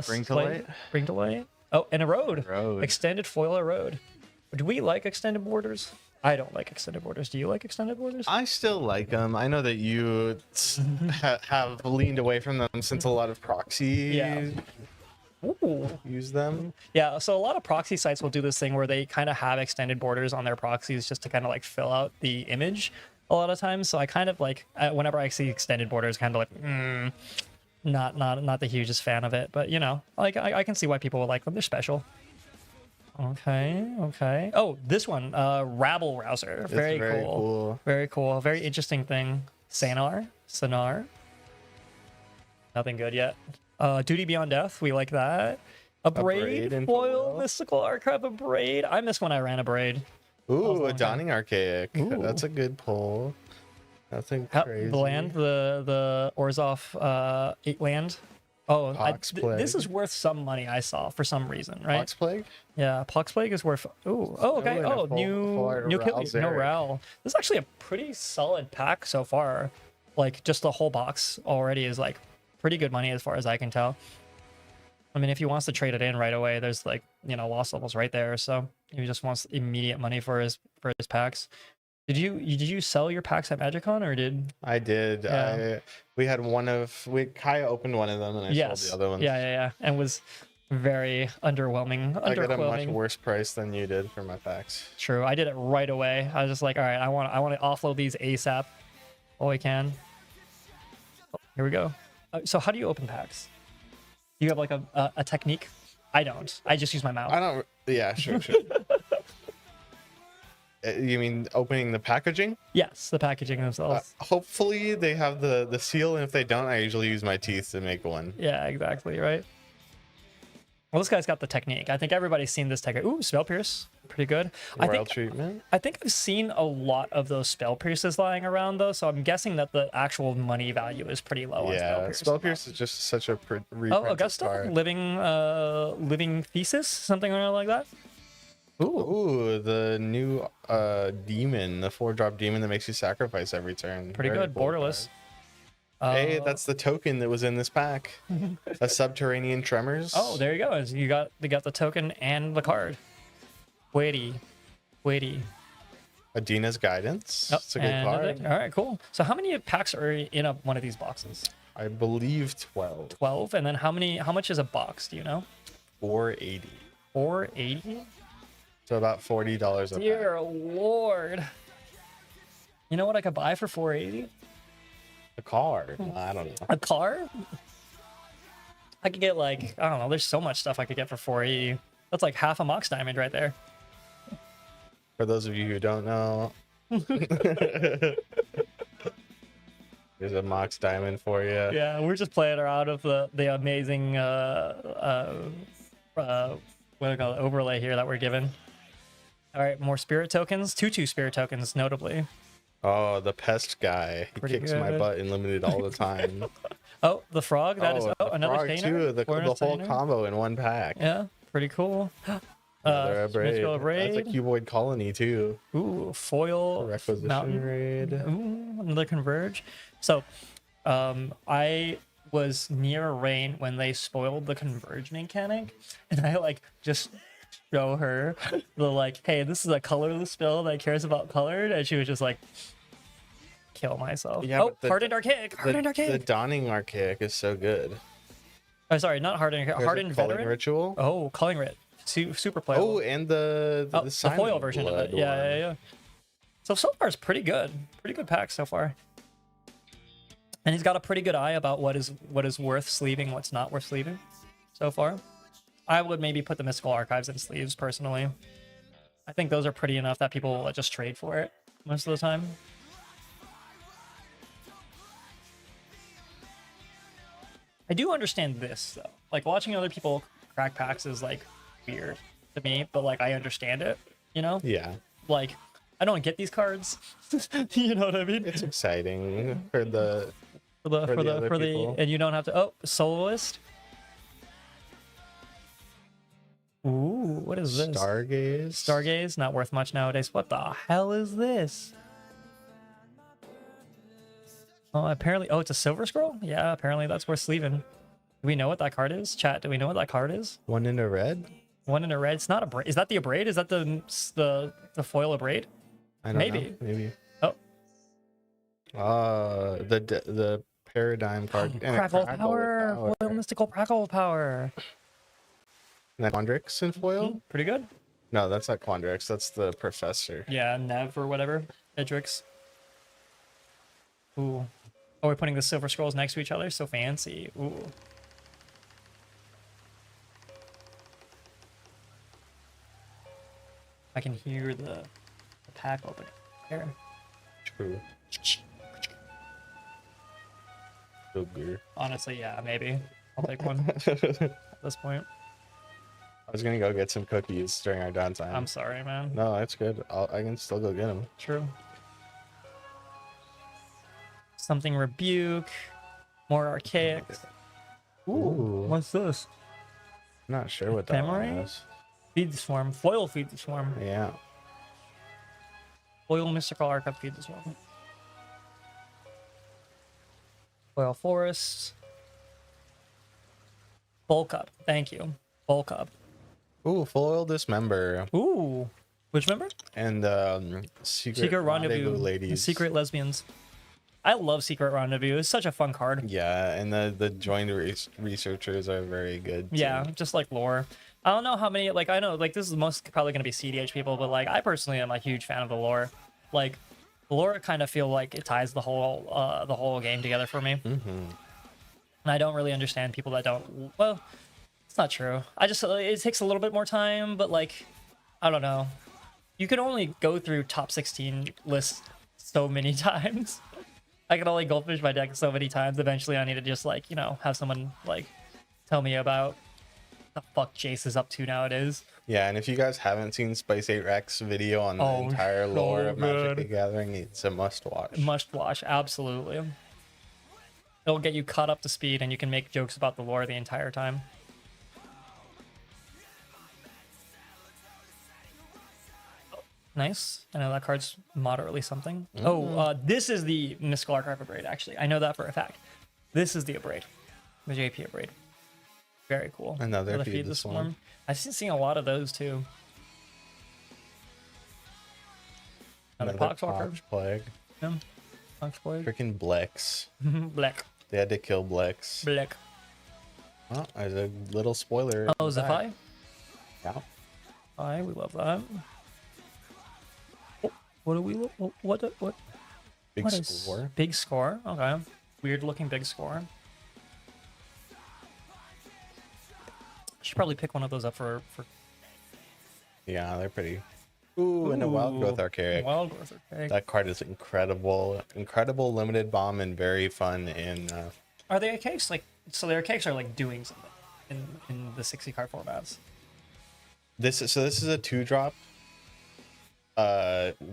Bring to Slate- light. Bring to light. Oh, and Erode. Erode. Extended foil Erode. Do we like extended borders? I don't like extended borders. Do you like extended borders? I still like them. I know that you have leaned away from them since a lot of proxy Yeah. Ooh. use them. Yeah, so a lot of proxy sites will do this thing where they kind of have extended borders on their proxies just to kind of like fill out the image a lot of times. So I kind of like, whenever I see extended borders, kind of like, not the hugest fan of it. But, like I can see why people would like them. They're special. Okay. Oh, this one, Rabble Rouser. Very cool. Very cool. Very interesting thing. Sonar. Nothing good yet. Duty Beyond Death. We like that. A braid in foil foil. mystical archive. A braid. I miss when I ran a braid. Ooh, a Dawning Archaic. Ooh. That's a good pull. Nothing The crazy. land, the Orzhov 8 land. Oh, Pox Plague. this is worth some money. I saw for some reason, right? Pox Plague? Yeah, Pox Plague is worth. Ooh, oh, okay. and a Oh, full art new Ral kill. No Zarek. Ral. This is actually a pretty solid pack so far. Like just the whole box already is like pretty good money as far as I can tell. I mean, if he wants to trade it in right away, there's like loss levels right there. So he just wants immediate money for his packs. Did you sell your packs at MagicCon or did? I did. Yeah. We had Kaya opened one of them and I sold the other ones. Yeah, and was very underwhelming. I got a much worse price than you did for my packs. True, I did it right away. I was just like, all right, I want to offload these ASAP, while we can. Oh, here we go. So how do you open packs? Do you have like a technique? I don't. I just use my mouth. I don't. Yeah, sure. You mean opening the packaging? Yes, the packaging themselves. Hopefully they have the seal, and if they don't, I usually use my teeth to make one. Yeah, exactly, right? Well, this guy's got the technique. I think everybody's seen this technique. Ooh, Spell Pierce. Pretty good. Royal treatment. I think I've seen a lot of those Spell Pierces lying around, though, so I'm guessing that the actual money value is pretty low on Spell Yeah, Pierce. Spell Pierce is just such a Oh, Augusta? card. Living Thesis? Something like that? Ooh, the new demon, the 4-drop demon that makes you sacrifice every turn. pretty Very good. cool Borderless. Hey, that's the token that was in this pack. A subterranean tremors. Oh, there you go. You got the token and the card. Weighty. Adina's guidance. Oh, It's a good and card. all right, cool. So how many packs are in one of these boxes? I believe 12. 12. And then how much is a box? Do you know? 480. 480. So about $40 a pack. Dear Lord. You know what I could buy for 480? A card. I don't know. A car? I could get like, I don't know, there's so much stuff I could get for 480. That's like half a Mox Diamond right there. For those of you who don't know, there's a Mox Diamond for you. Yeah, we're just playing around of the amazing what do I call it, overlay here that we're given. All right, more spirit tokens. 2/2 spirit tokens, notably. Oh, the pest guy. He Pretty kicks my good. butt in limited all the time. Oh, the frog. That is the another frog trainer. too. The Awareness whole trainer. combo in one pack. Yeah, pretty cool. Another Mithril Abrade. That's a Abrade. cuboid colony too. Ooh, foil. Requisition Mountain. raid. Ooh, another converge. So, I was near Rain when they spoiled the converge mechanic, and I like just show her the like, hey, this is a colorless spell that cares about colored, and she was just like, kill myself. Yeah, Oh, but the- hardened archaic. Hardened The archaic. Dawning Archaic is so good. Oh, sorry, not hardened. There's a Hardened Calling veteran. Ritual. Oh, calling writ. Super playable. Oh, and the the foil Silent version of it. Blood Yeah, one. yeah. So far it's pretty good. Pretty good pack so far. And he's got a pretty good eye about what is worth sleeving, what's not worth sleeving so far. I would maybe put the Mystical Archives in sleeves personally. I think those are pretty enough that people will just trade for it most of the time. I do understand this though. Like watching other people crack packs is like weird to me, but like I understand it, you know? Yeah, Like I don't get these cards. You know what I mean? it's exciting for the For the other people. and you don't have to. Oh, soloist. Ooh, what is this? Stargaze. Stargaze, not worth much nowadays. What the hell is this? Oh, apparently. Oh, it's a silver scroll. Yeah, apparently that's worth sleeving. Do we know what that card is? Chat, do we know what that card is? One in a red. One in a red. It's not a braid. Is that the abrade? Is that the foil abrade? I don't Maybe. know. Maybe. Oh, The paradigm card. and a Crackle Crackle power. power. Foil mystical Crackle power. And that Quandrix in foil? Pretty good. No, that's not Quandrix. That's the professor. Yeah, Nev or whatever. Edrix. Ooh. Oh, we're putting the silver scrolls next to each other? So fancy. Ooh. I can hear the pack opening. There. True. So good. Honestly, yeah, maybe. I'll take one at this point. I was gonna go get some cookies during our downtime. I'm sorry, man. No, that's good. I can still go get them. True. Something rebuke. More archaic. Ooh. What's this? I'm not sure what that one Ephemerate? is. Feed the swarm. Foil feed the swarm. Yeah. Foil mystical archive feed the swarm. Foil forest. Bulk up. Thank you. Bulk up. Ooh, foil dismember Ooh. Which member? and secret Rendezvous. ladies. Secret lesbians. I love Secret Rendezvous. It's such a fun card. Yeah, and the joined researchers are very good. Too. Yeah, just like lore. I don't know how many, like, I know, like, this is most probably going to be CDH people, but, like, I personally am a huge fan of the lore. Like, the lore kind of feel like it ties the whole game together for me. Mm-hmm. And I don't really understand people that don't, well, it's not true. It takes a little bit more time, but, like, I don't know. You can only go through top 16 lists so many times. I can only goldfish my deck so many times. Eventually, I need to just, like, you know, have someone, like, tell me about the fuck Jace is up to nowadays. Yeah, and if you guys haven't seen Spice 8 Rex video on the Oh, entire lore so of Magic the good. Gathering, it's a must watch. Must watch, absolutely. It'll get you caught up to speed, and you can make jokes about the lore the entire time. Nice. I know that card's moderately something. Oh, this is the Mystical Archive Abrade, actually. I know that for a fact. This is the Abrade. The JP Abrade. Very cool. Another Feed the Swarm. Swarm. I've seen a lot of those, too. Another Poxwalker. Pox Plague. Yeah. Poxwalker. Freaking Blex. Black. They had to kill Blex. Black. Oh, there's a little spoiler. Oh, Zephi? Yeah. Hi, we love that. Oh, what do we look? What? Big What is- score. Big score. Okay. Weird looking big score. Should probably pick one of those up for Yeah, they're pretty. Ooh, and a Wild Growth Archaic. Wild Growth Archaic. That card is incredible. Incredible limited bomb and very fun in Are they archaics? Like, so their archaics are like doing something in the 60 card formats. this is a 2-drop.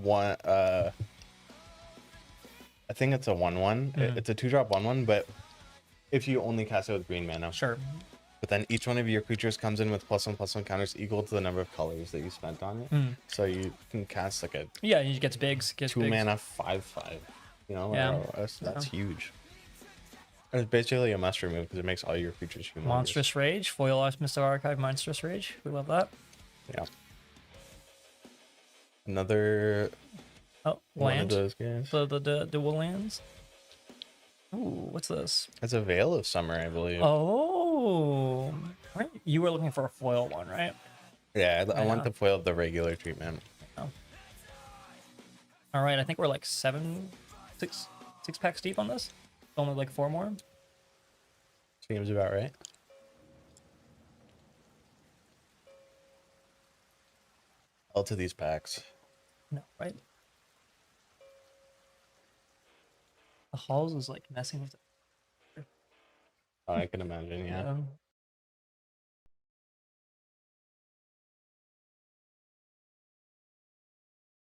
One I think it's a 1/1. It's a 2-drop 1/1, but if you only cast it with green mana. Sure. But then each one of your creatures comes in with +1/+1 counters equal to the number of colors that you spent on it. So you can cast like a Yeah, he gets bigs. Gets 2 bigs. mana 5/5. You know, Yeah. that's huge. It's basically a must remove because it makes all your creatures humongous. Monstrous Rage. Foil Arts Mystical Archive. Monstrous Rage. We love that. Yeah. Another Oh, one of land. those guys. The dual lands. Ooh, what's this? It's a Veil of Summer, I believe. Oh, right. You were looking for a foil one, right? Yeah, I want Yeah. the foil of the regular treatment. All right, I think we're like six packs deep on this. Only like 4 more. Seems about right. All to these packs. No, right? The halls is like messing with it. Oh, I can imagine, yeah.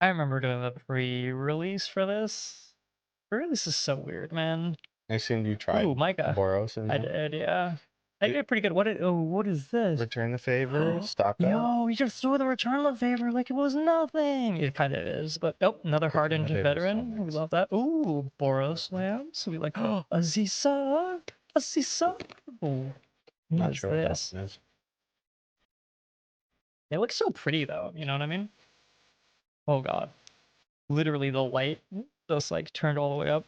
I remember doing the pre-release for this. Pre-release is so weird, man. I assumed you tried Ooh, Micah. Boros in I there. did, yeah. I did pretty good. What is this? Return the favor, stock up. Yo, you just threw the return of favor like it was nothing. It kind of is, but nope, another Return the hardened favor veteran. We summons. love that. Ooh, Boros lands. We like, oh, Aziza. Ooh, what Not is sure what that this? one is. They look so pretty though, you know what I mean? Oh god. Literally the light just like turned all the way up.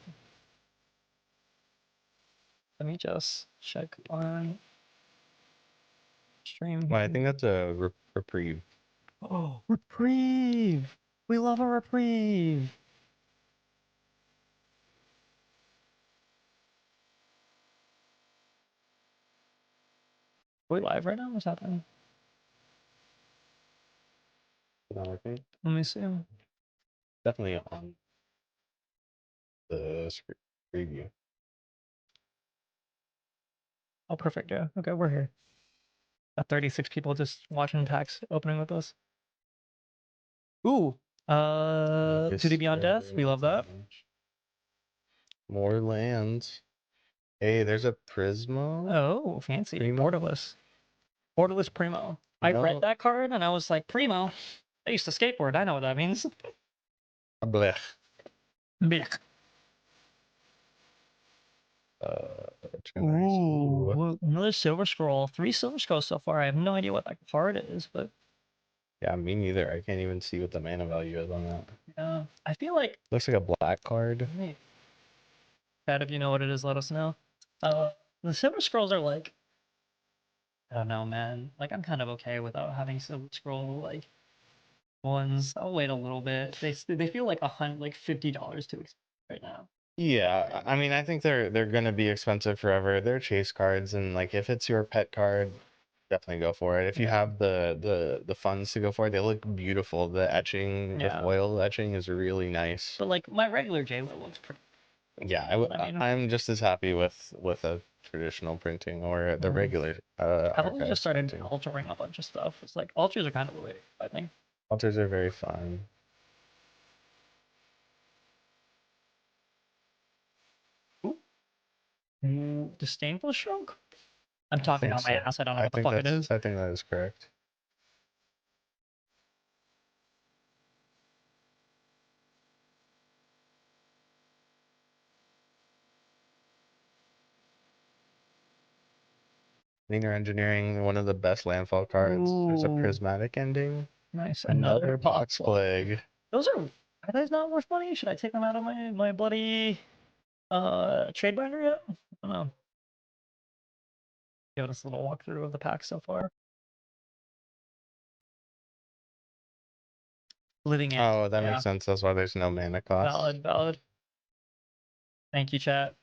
Let me just check on stream. Well, I think that's a reprieve. Oh, reprieve! We love a reprieve! Are we live right now? What's happening? Another thing. Let me see. Definitely on the preview. Oh, perfect. Yeah. Okay, we're here. Got 36 people just watching packs opening with us. Ooh. 2D Beyond Death. We love that. More lands. Hey, there's a Prismo. Oh, fancy. Primo? Borderless. Borderless Primo. I No. read that card and I was like, Primo. I used to skateboard. I know what that means. Blech. Blech. Ooh, well, another Silver Scroll. 3 Silver Scrolls so far. I have no idea what that card is, but Yeah, me neither. I can't even see what the mana value is on that. yeah, I feel like. Looks like a black card. Wait. Chat, if you know what it is, let us know. The Silver Scrolls are like, I don't know, man. Like, I'm kind of okay without having Silver Scroll like ones. I'll wait a little bit. They feel like like $50 too expensive right now. Yeah, I mean, I think they're gonna be expensive forever. They're chase cards, and like if it's your pet card, definitely go for it. If you Yeah. have the funds to go for it, they look beautiful. The etching, the Yeah. foil etching is really nice. But like my regular JLo looks pretty. Yeah, I mean- I'm just as happy with a traditional printing or the Mhm. regular. I've only archive just started printing. altering a bunch of stuff. It's like alters are kind of the way, I think. Alters are very fun. Disdainful Stroke? I'm talking think out my so. ass. I don't know what the fuck it is. I think that is correct. Linear Engineering, one of the best landfall cards. There's a Ooh. Prismatic Ending. Nice. Another Pox Plague. Those are those not worth money? Should I take them out of my bloody trade binder yet? I don't know. Give us a little walkthrough of the pack so far. Living End. Oh, that Yeah. makes sense. That's why there's no mana cost. Valid, valid. Thank you, chat.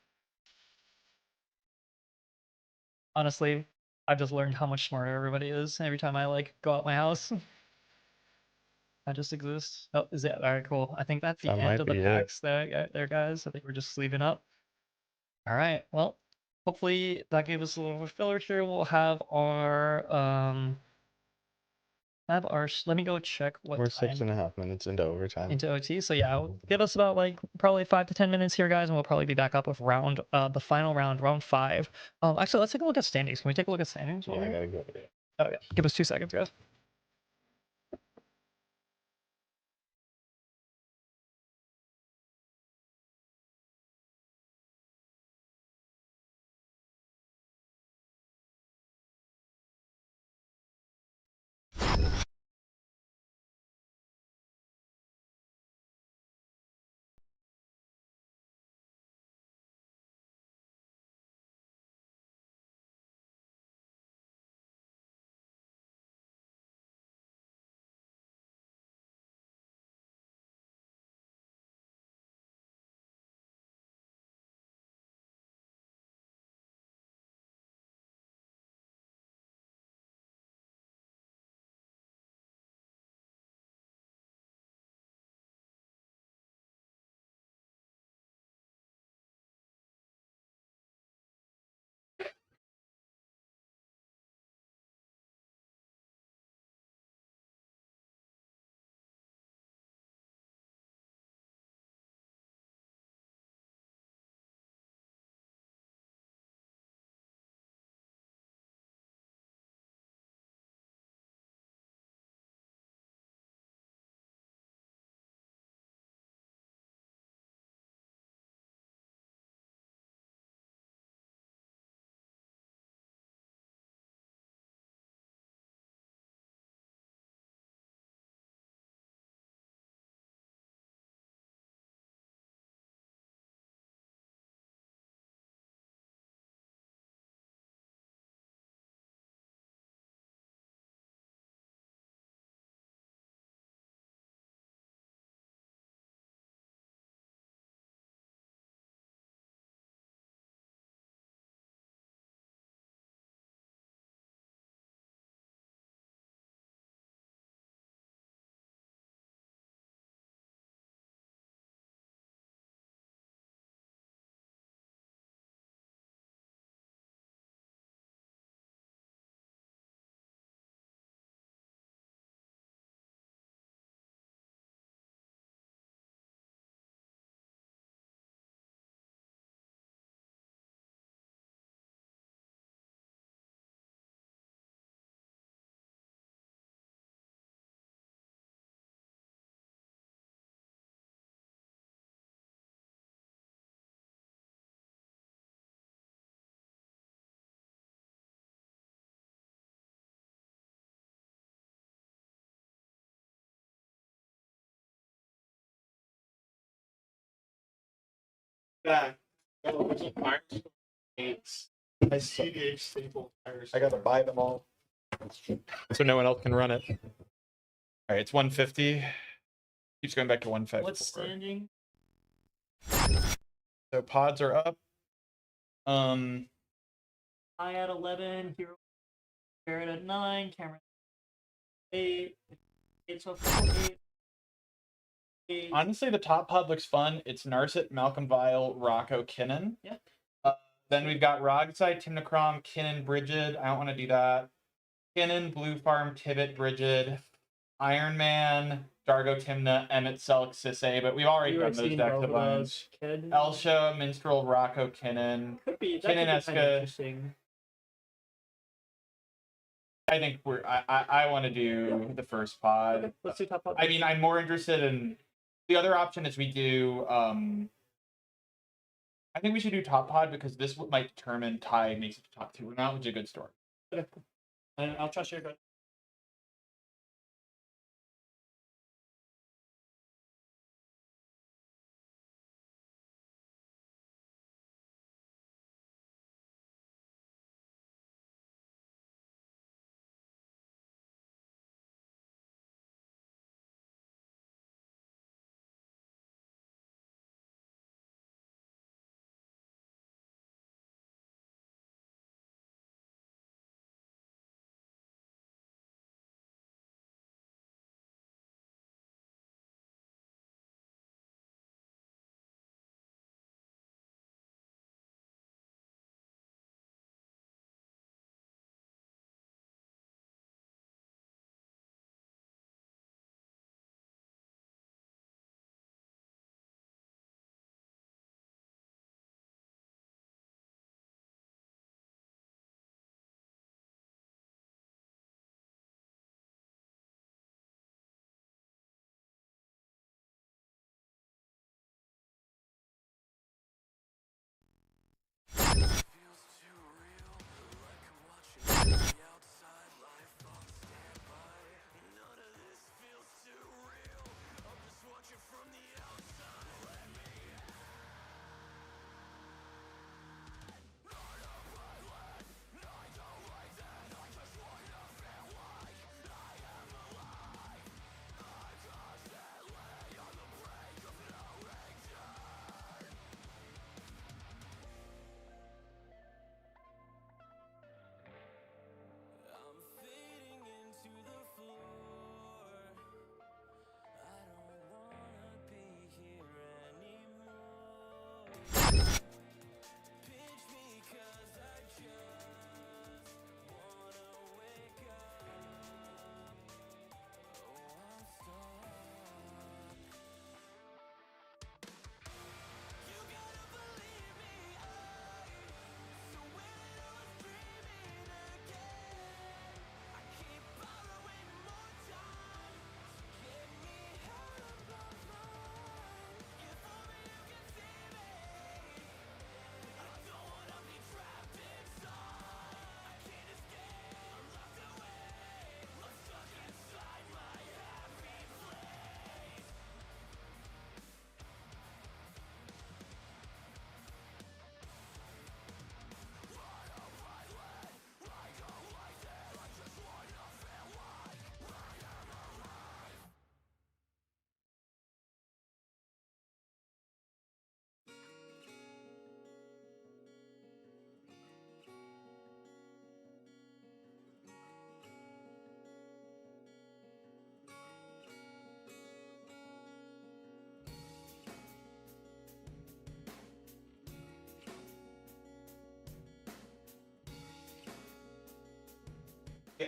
Honestly, I've just learned how much smarter everybody is every time I like go out my house. I just exist. Oh, is it? All right, cool. I think that's the That end might of the be it. packs there, guys. I think we're just leaving up. All right. Well, hopefully that gave us a little filler here. We'll have our let me go check what We're time 6.5 minutes into overtime. into OT. So yeah, give us about like probably 5 to 10 minutes here, guys, and we'll probably be back up with the final round 5. Actually, let's take a look at standings. Can we take a look at standings? Yeah, I gotta go. Oh yeah. Give us 2 seconds, guys. Back. cEDH staple tires. I gotta buy them all. So no one else can run it. All right, it's 150. Keeps going back to 150. What's standing? So pods are up. I at 11, Hero Barrett at 9, Cameron 8, 8 so 8. Honestly, the top pod looks fun. It's Narset, Malcolm Vile, Rocco, Kinnan. Yeah. Then we've got Rogside, Timnacrom, Kinnan, Brigid. I don't want to do that. Kinnan, Blue Farm, Tibbet, Brigid, Iron Man, Dargo, Timna, Emmett, Selk, Sisse, but we've already done those decks a bunch. Elsha, Minstrel, Rocco, Kinnan. Could be Kinnan, Eska. interesting. I think I want to do the first pod. Okay, let's do top pod. I mean, I'm more interested in the other option is we do I think we should do top pod because this might determine Ty makes it to top 2 or not, which is a good story. Okay. I'll trust your gut.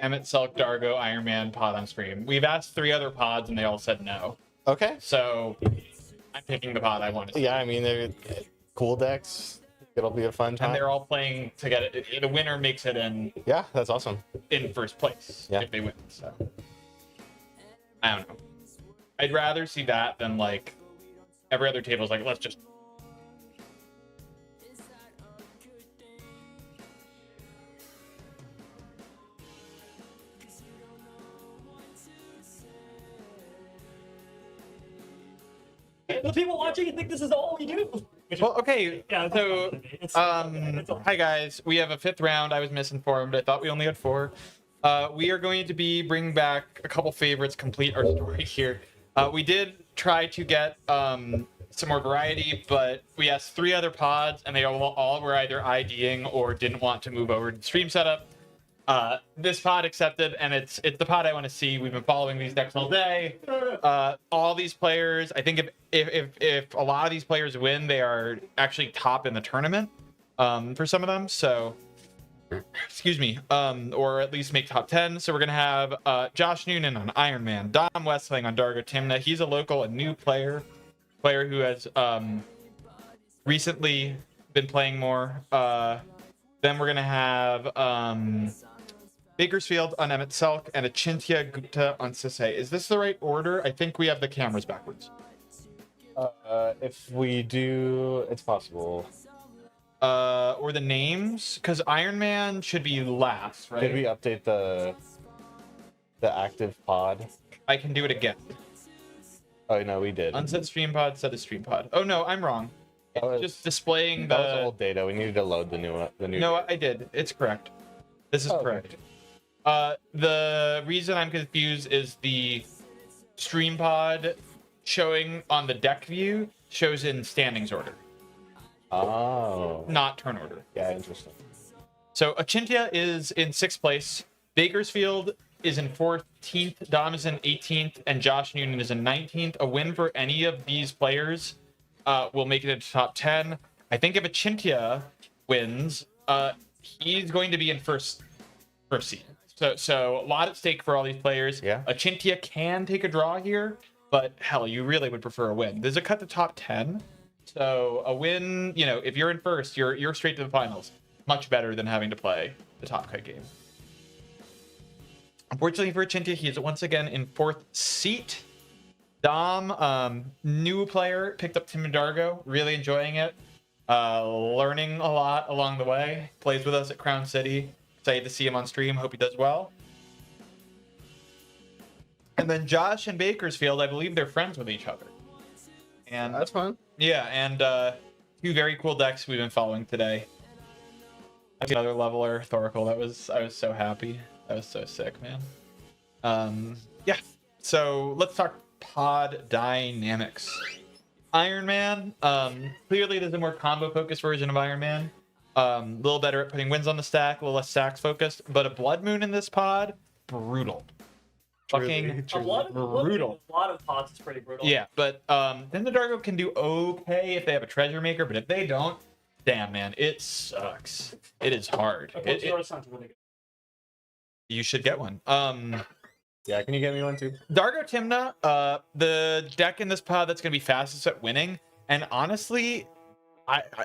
Emmett, Selk, Dargo, Iron Man, pod on stream. We've asked 3 other pods and they all said no. Okay. So I'm picking the pod I want to see. Yeah, I mean, they're cool decks. It'll be a fun time. And they're all playing to get it. The winner makes it Yeah, that's awesome. in first place Yeah. if they win. So I don't know. I'd rather see that than like every other table is like, let's just. The people watching think this is all we do. Well, okay. Yeah, So, it's all- hi guys. We have a 5th round. I was misinformed. I thought we only had 4. We are going to be bringing back a couple favorites, complete our story here. We did try to get some more variety, but we asked 3 other pods, and they all were either IDing or didn't want to move over to the stream setup. This pod accepted, and it's the pod I want to see. We've been following these decks all day. All these players, I think if a lot of these players win, they are actually top in the tournament for some of them. So, excuse me, or at least make top 10. So we're gonna have Josh Noonan on Iron Man, Dom Westling on Dargo Timna. He's a local, a new player who has recently been playing more. Then we're gonna have Bakersfield on Emmett Selk and Achintya Gupta on Sisay. Is this the right order? I think we have the cameras backwards. If we do, it's possible. Or the names, because Iron Man should be last, right? Did we update the active pod? I can do it again. Oh no, we did. Unset stream pod, set a stream pod. Oh no, I'm wrong. That It's was- just displaying That the. was old data. We needed to load the new one. No, I did. It's correct. This is Oh, okay. correct. The reason I'm confused is the stream pod showing on the deck view shows in standings order, Oh. not turn order. Yeah, interesting. So Achintia is in 6th place. Bakersfield is in 14th. Dom is in 18th, and Josh Noonan is in 19th. A win for any of these players will make it into top 10. I think if Achintia wins, he's going to be in first seed. So a lot at stake for all these players. Yeah. Achintia can take a draw here, but hell, you really would prefer a win. There's a cut to top 10. So a win, you know, if you're in first, you're straight to the finals. Much better than having to play the top cut game. Unfortunately for Achintia, he is once again in 4th seat. Dom, new player, picked up Tim Dargo, really enjoying it. Learning a lot along the way. Plays with us at Crown City. Excited to see him on stream. Hope he does well. And then Josh and Bakersfield, I believe they're friends with each other. And That's fun. yeah, and 2 very cool decks we've been following today. Another leveler, Thoracle. I was so happy. That was so sick, man. Yeah. So let's talk pod dynamics. Iron Man. Clearly there's a more combo focused version of Iron Man. A little better at putting wins on the stack, a little less stacks focused. But a Blood Moon in this pod, brutal. Fucking A lot of brutal. A lot of pods is pretty brutal. Yeah, but then the Dargo can do okay if they have a treasure maker, but if they don't, damn man, it sucks. It is hard. Sounds really good. You should get one. Yeah, can you get me one too? Dargo Timna, the deck in this pod that's gonna be fastest at winning, and honestly,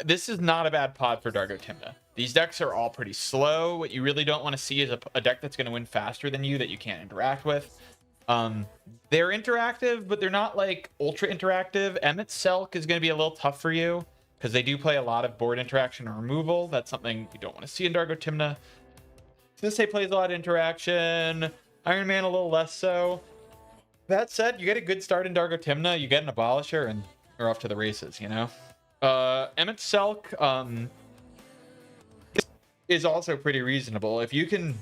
this is not a bad pod for Dargo Timna. These decks are all pretty slow. What you really don't want to see is a deck that's going to win faster than you that you can't interact with. They're interactive, but they're not like ultra interactive. Emmett Selk is going to be a little tough for you because they do play a lot of board interaction or removal. That's something you don't want to see in Dargo Timna. Sisei plays a lot of interaction. Iron Man a little less so. That said, you get a good start in Dargo Timna, you get an Abolisher, and you're off to the races, you know? Emmett Selk, is also pretty reasonable. If you can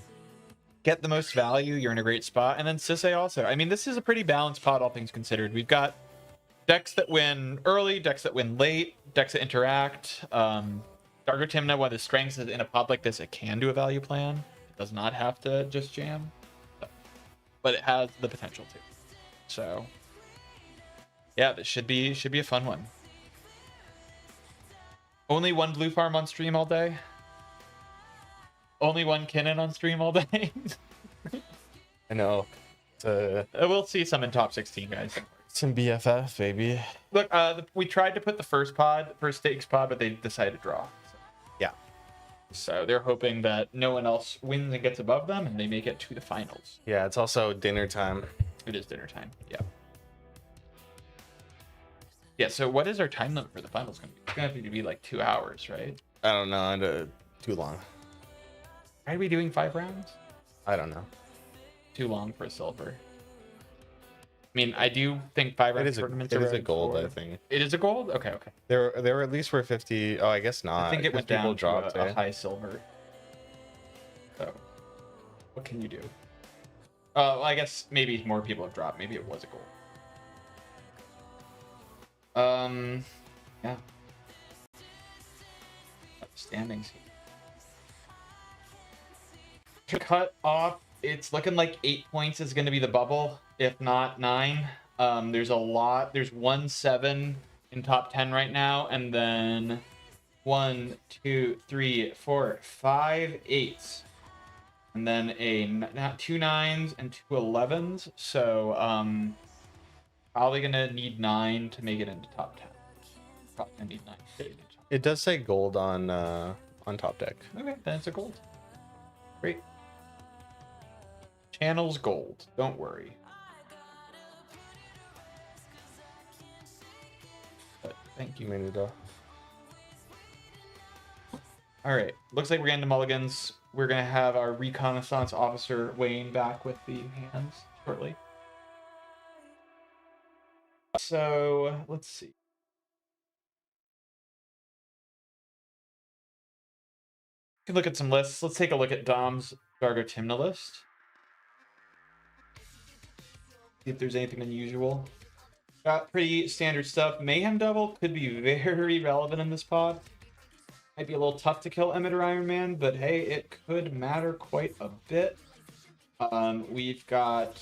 get the most value, you're in a great spot. And then Sisei also. I mean, this is a pretty balanced pot, all things considered. We've got decks that win early, decks that win late, decks that interact. Dargo Timna, one of the strengths is in a pod like this, it can do a value plan. It does not have to just jam. But it has the potential to. So yeah, this should be a fun one. Only one blue farm on stream all day. Only one Kinnan on stream all day. I know. We'll see some in top 16, guys. Some BFF, baby. Look, we tried to put the first stakes pod, but they decided to draw. So. Yeah. So they're hoping that no one else wins and gets above them, and they make it to the finals. Yeah, it's also dinner time. It is dinner time. Yeah. Yeah. So what is our time limit for the finals going to be? It's going to have to be like 2 hours, right? I don't know. Too long. Are we doing 5 rounds? I don't know. Too long for a silver. I mean, I do think 5 round tournaments It is are a gold, for- I think. It is a gold? Okay. There were at least for 50. Oh, I guess not. I think it 'cause went people down dropped to a it. high silver. So, what can you do? Well, I guess maybe more people have dropped. Maybe it was a gold. Yeah. Standings. To cut off, it's looking like 8 points is going to be the bubble, if not 9. There's a lot. There's 1-7 in top 10 right now, and then 1, 2, 3, 4, 5 8s, and then 2 9s and 2 11s. So probably gonna need 9 to make it into top 10. Probably gonna need 9 to make it into top It does say gold on top deck. 10. Okay, then it's a gold. Great. Channel's gold. Don't worry. But thank you. Minuto. All right. Looks like we're getting to mulligans. We're gonna have our reconnaissance officer Wayne back with the hands shortly. So let's see. We can look at some lists. Let's take a look at Dom's Gargo Timna list. See if there's anything unusual. Got pretty standard stuff. Mayhem Double could be very relevant in this pod. Might be a little tough to kill Emitter Iron Man, but hey, it could matter quite a bit. We've got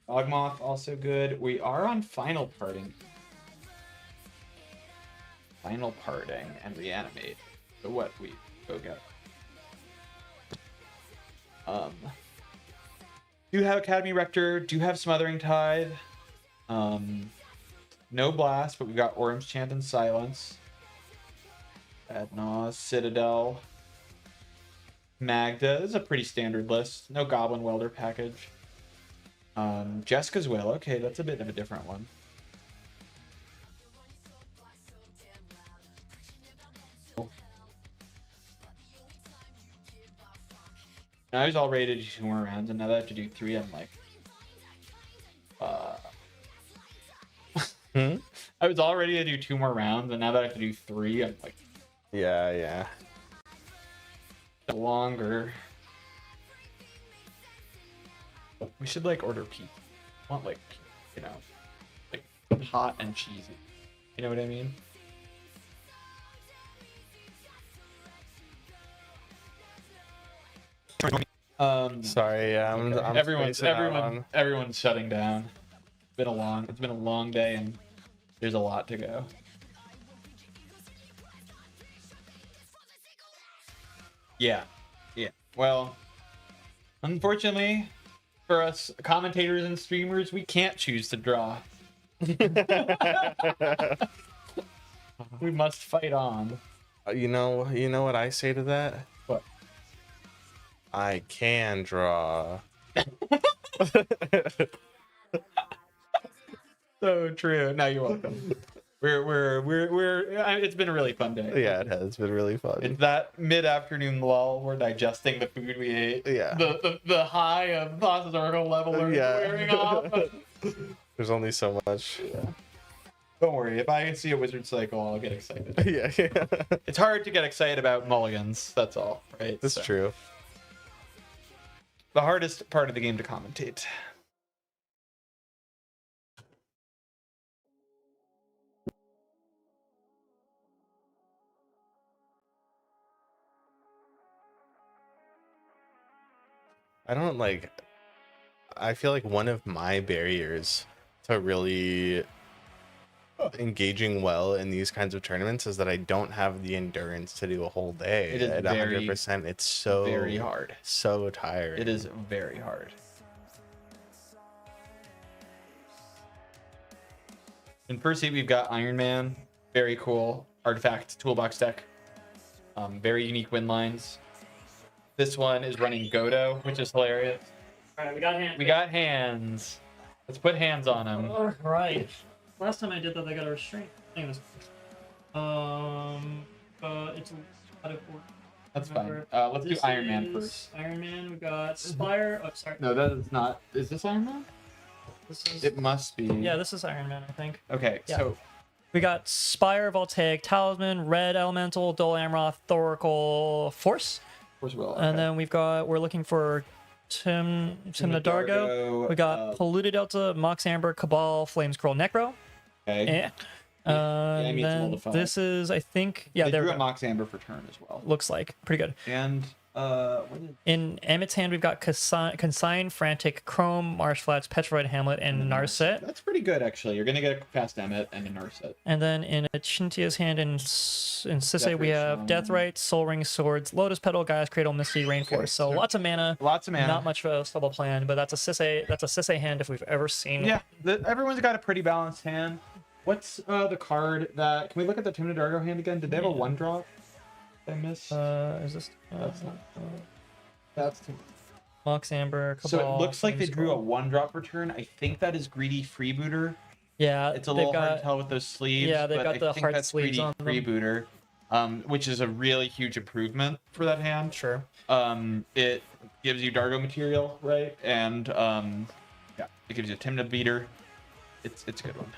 Dogmoth, also good. We are on Final Parting. Final Parting and Reanimate. So what we go get. Do have Academy Rector, do have Smothering Tide. No Blast, but we've got Orm's Chant and Silence. Adnaw, Citadel, Magda. This is a pretty standard list. No Goblin Welder package. Jessica's Will. Okay, that's a bit of a different one. I was all ready to do 2 more rounds, and now that I have to do 3, I'm like, I was all ready to do 2 more rounds, and now that I have to do 3, I'm like, Yeah. longer. We should like order pizza. I want like, you know, like hot and cheesy. You know what I mean? Sorry, yeah, I'm everyone's shutting down. It's been a long day, and there's a lot to go. Yeah. Well, unfortunately for us commentators and streamers, we can't choose to draw. We must fight on. You know what I say to that? What? I can draw. So true. Now you're welcome. It's been a really fun day. Yeah, it has been really fun. It's that mid-afternoon lull. We're digesting the food we ate. Yeah. The high of Boss's Oracle level are wearing off. There's only so much. Yeah. Don't worry. If I see a wizard cycle, I'll get excited. Yeah. It's hard to get excited about mulligans. That's all, right? That's true. The hardest part of the game to commentate. I feel like one of my barriers to really engaging well in these kinds of tournaments is that I don't have the endurance to do a whole day. It is at 100%. It's so very hard. So tiring. It is very hard. In first seat, we've got Iron Man. Very cool artifact toolbox deck. Very unique win lines. This one is running Godo, which is hilarious. All right, we got hands. We got hands. Let's put hands on them. All right. Last time I did that, I got a restraint. Anyways. It's a lot of work. That's fine. Let's do Iron Man first. Iron Man, we got Spire. Oh, sorry. No, that is not. Is this Iron Man? This is... It must be. Yeah, this is Iron Man, I think. Okay, Yeah. so We got Spire, Voltaic, Talisman, Red Elemental, Dol Amroth, Thoracle, Force. Force Will. And then we're looking for Tim Nadargo. We got Polluted Delta, Mox Amber, Cabal, Flame Scroll, Necro. Okay. And means then multiply. this is, I think, yeah, they there drew a Mox Amber for turn as well. looks like pretty good. And what did... In Emmett's hand, we've got Consign, Frantic, Chrome, Marsh Flats, Petrified Hamlet, and Narset. That's pretty good, actually. You're gonna get a fast Emmett and a Narset. And then in Chintia's hand in Sisay, we have Deathrite, Soul Ring, Swords, Lotus Petal, Gaia's Cradle, Misty, Rainforest. Okay, so lots of mana. Lots of mana. Not much of a stubble plan, but that's a Sisay hand if we've ever seen Yeah, one. everyone's got a pretty balanced hand. What's the card that... Can we look at the Tim Nadargo hand again? Did they have a one drop? Did I miss? Is this? That's not... That's too... Mox Amber, Cabal. So it looks like they Flame drew a Scroll. one drop return. I think that is Greedy Freebooter. Yeah, It's a they've little hard got- to tell with those sleeves. Yeah, they've but got I the think heart that's sleeves Greedy on them. Freebooter. which is a really huge improvement for that hand. Sure. It gives you Dargo material, right? And yeah, it gives you a Tymna beater. It's a good one.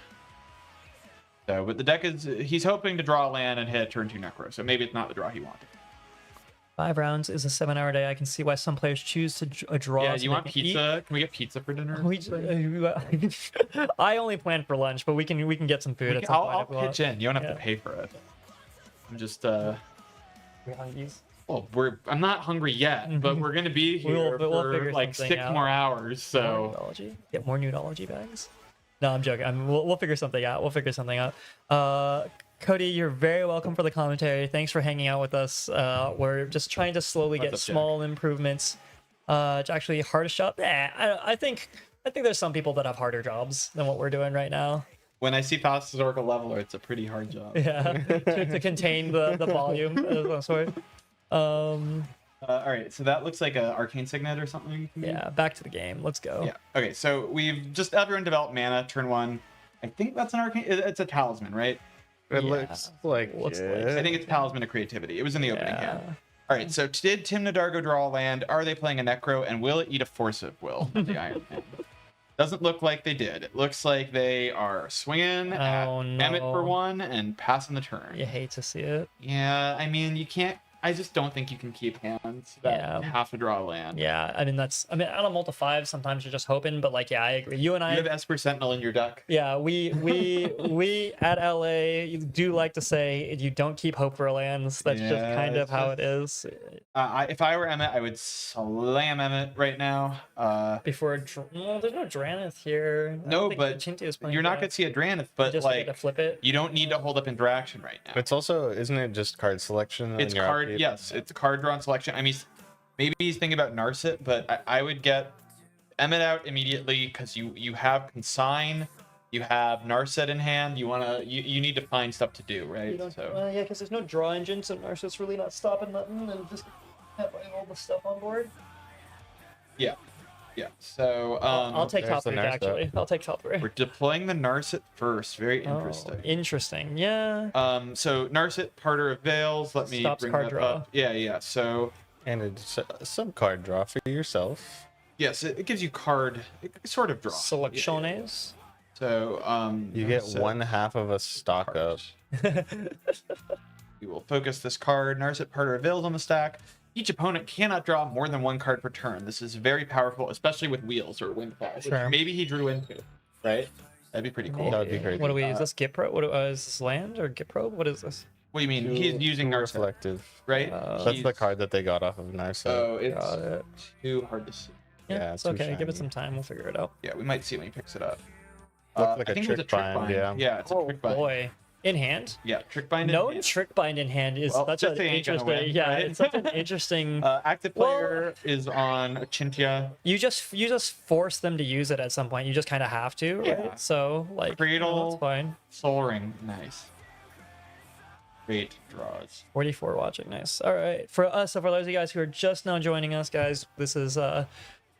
So, but the deck he's hoping to draw a land and hit turn 2 Necro, so maybe it's not the draw he wanted. 5 rounds is a 7-hour day. I can see why some players choose to draw. Yeah, so you they want can pizza? eat. Can we get pizza for dinner? I only planned for lunch, but we can get some food. At some point I'll if we want. pitch in. You don't have Yeah. to pay for it. I'm just We hungries? well, I'm not hungry yet, but we're gonna be here We'll for figure like something 6 out. more hours. So More nudology? Get more nudology bags? No, I'm joking. We'll figure something out. We'll figure something out. Cody, you're very welcome for the commentary. Thanks for hanging out with us. We're just trying to slowly get What's up, small improvements. It's actually hardest job. I think there's some people that have harder jobs than what we're doing right now. when I see Thassa's Oracle Leveler, it's a pretty hard job. Yeah, to contain the volume of some sort. All right, so that looks like a Arcane Signet or something. Yeah, back to the game. Let's go. Yeah. Okay, so we've just everyone developed mana turn 1. I think that's an Arcane. It's a Talisman, right? It Yeah. looks like Looks like- it. I think it's Talisman of Creativity. It was in the opening Yeah. hand. All right, so did Tymna Dargo draw a land? Are they playing a Necro? And will it eat a Force of Will of the Iron Man? Doesn't look like they did. It looks like they are swinging at Oh, Emmet for no. 1 and passing the turn. You hate to see it. Yeah, I mean, you can't. I just don't think you can keep hands that Yeah. have to draw a land. Yeah, I mean on a multi-5, sometimes you're just hoping, but like, yeah, I agree. You and You I, have Esper Sentinel in your deck. yeah, we at LA do like to say you don't keep hope for lands. That's just Yeah, kind of it's how it is. If I were Emmet, I would slam Emmet right now. Before, well, there's no Dranith here. I No, don't think but Chinti is playing You're not Dranith. going to see a Dranith, You but just get to like, flip it. you don't need to hold up interaction right now. It's also, isn't it just card selection? and It's your card, upkeep? yes, it's a card drawn selection. I mean, maybe he's thinking about Narset, but I would get Emmet out immediately because you have Consign, you have Narset in hand. You need to find stuff to do, right? So Yeah, because there's no draw engine, so Narcissus really not stopping nothing, and just have all the stuff on board. yeah. So I'll take there's top the 3 Narset. actually. I'll take top 3. we're deploying the Narset first. Very Oh, interesting. interesting. Yeah. So Narset, Parter of Veils. Let me Stops bring card that draw. up. Yeah. So And it's some card draw for yourself. yes, it gives you card sort of draw. Selecciones. So You get Narset 1/2 of a stock up. We will focus this card. Narset, Parter of Veils on the stack. Each opponent cannot draw more than 1 card per turn. This is very powerful, especially with Wheels or Windfall. which Sure. Maybe he drew into, right? That'd be pretty cool. That would be crazy. What do we? Is this Git Pro? What is this land or Git Pro? What is this? What do you mean? He's using Too Narset, reflective. right? That's the He's- card that they got off of Narset. Oh, it's Got it. too hard to see. Yeah, Yeah, it's too okay. Give it shiny. some time. We'll figure it out. Yeah, we might see when he picks it up. Looked like I a think it was a trick trick bind, bind. yeah. Yeah, it's a Oh trick bind. boy, in hand. Yeah, trick bind. in No hand. trick bind in hand is Well, such just an they ain't gonna interesting. win, Yeah, right? it's such an interesting. Active Well- player is on Chintia. You just force them to use it at some point. You just kind of have to, right? Yeah. So like, Cradle. that's fine. Soul Ring. Nice. Great draws. 44 watching, nice. All right, for us, so for those of you guys who are just now joining us, guys, this is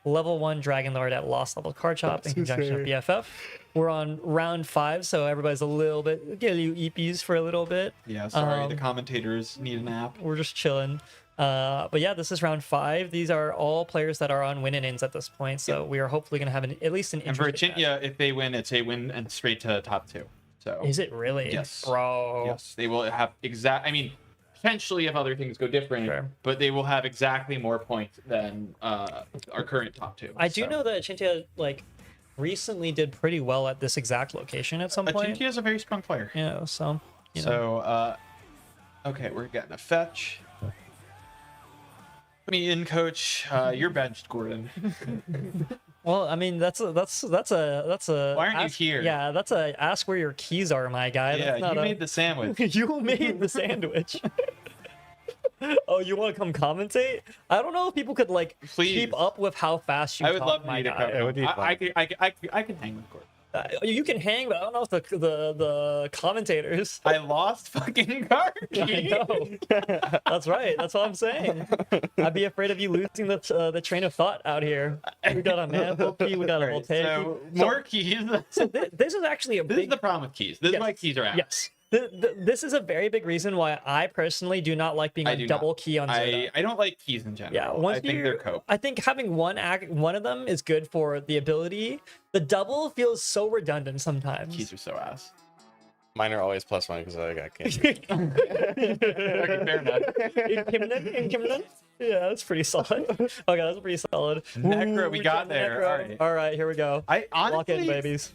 level 1 Dragon Lord at Lost Level Card Shop in conjunction with BFF. We're on round 5, so everybody's a little bit get you EPs for a little bit. Yeah, sorry, the Um, commentators need a nap. We're just chilling. But yeah, this is round 5. These are all players that are on win-and-ins at this point, so we are hopefully going to have at least an And for interesting match. Chintia, if they win, it's a win and straight to top 2. So Is it really? Yes. Bro. yes, they will have exact. I mean, potentially if other things go different, Sure. but they will have exactly more points than our current top 2. I do know that Chintia, like, recently did pretty well at this exact location at some point. Chintia is a very strong player. Yeah, so, you know. So, okay, we're getting a fetch. Put me in, coach. You're benched, Gordon. Well, I mean, that's a. Why aren't you ask- here? Yeah, that's a ask where your keys are, my guy. Yeah, That's not you a, made the sandwich. you made the sandwich. Oh, you want to come commentate? I don't know if people could like Please. keep up with how fast you I would talk, love for my you to guy. come. It would be I can hang with Gordon. You can hang, but I don't know if the commentators. I lost fucking card I key. know. That's right. That's what I'm saying. I'd be afraid of you losing the train of thought out here. We got a manifold key. We got a Alright, voltaic so key. more keys. So this is actually a This big. is the problem with keys. This Yes. is why keys are out. Yes. This is a very big reason why I personally do not like being I on do double not. key on Zoda. I don't like keys in general. Yeah, once I think they're cope. I think having one of them is good for the ability. The double feels so redundant sometimes. Keys are so ass. Mine are always +1 because I got candy. Okay, fair enough. In Kimnon? Yeah, that's pretty solid. Okay, that's pretty solid. Necro, we got getting the there. Necro. All right. All right, here we go. I Lock in, honestly, babies.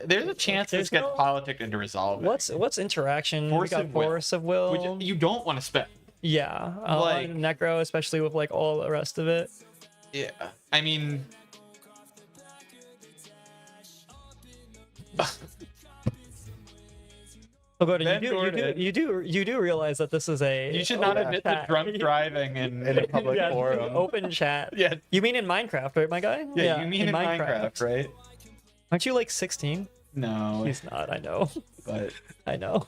there's a chance this There's gets no- politicked into resolve. What's interaction? Force we got of will. force of will. Which you don't want to spend. Yeah, like- Necro, especially with like all the rest of it. Yeah. I mean, Oh, God, Ben you Gordon. do realize that this is a you should not open admit to chat. drunk driving in In a public Yeah, forum. open chat. Yeah. You mean in Minecraft, right, my guy? Yeah, you mean in Minecraft, right? Aren't you like 16? No, He's not. I know. but I know.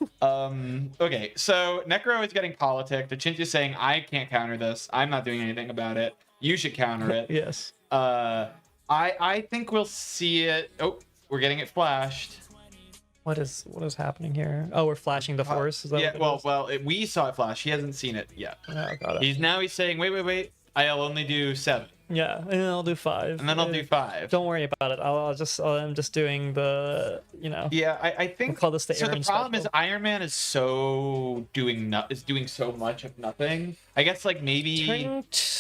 okay. So Necro is getting politicked. Achinti's saying, "I can't counter this. I'm not doing anything about it. You should counter it." Yes. I think we'll see it. Oh, we're getting it flashed. What is happening here? Oh, we're flashing the force. Is that Yeah. what it is? We saw it flash. He hasn't seen it yet. Oh, got it. He's saying, wait. I'll only do 7, Yeah, and then I'll do 5. and then I'll do 5. Don't worry about it. I'm just doing the, Yeah, I think. We'll call this the so. The Aaron problem is special. Iron Man is doing so much of nothing. I guess like maybe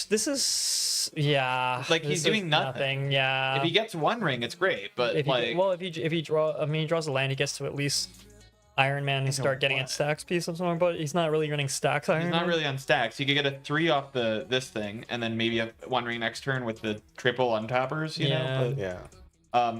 This is Like, he's this is doing nothing. Yeah. if he gets 1 ring, it's great. But if he, like, if he draws a land, he gets to at least Iron Man and start getting what? at stacks piece of something, but he's not really running stacks Iron he's Man. not really on stacks. You could get a 3 off this thing, and then maybe a 1 ring next turn with the triple untappers. You Yeah. know. But, Yeah.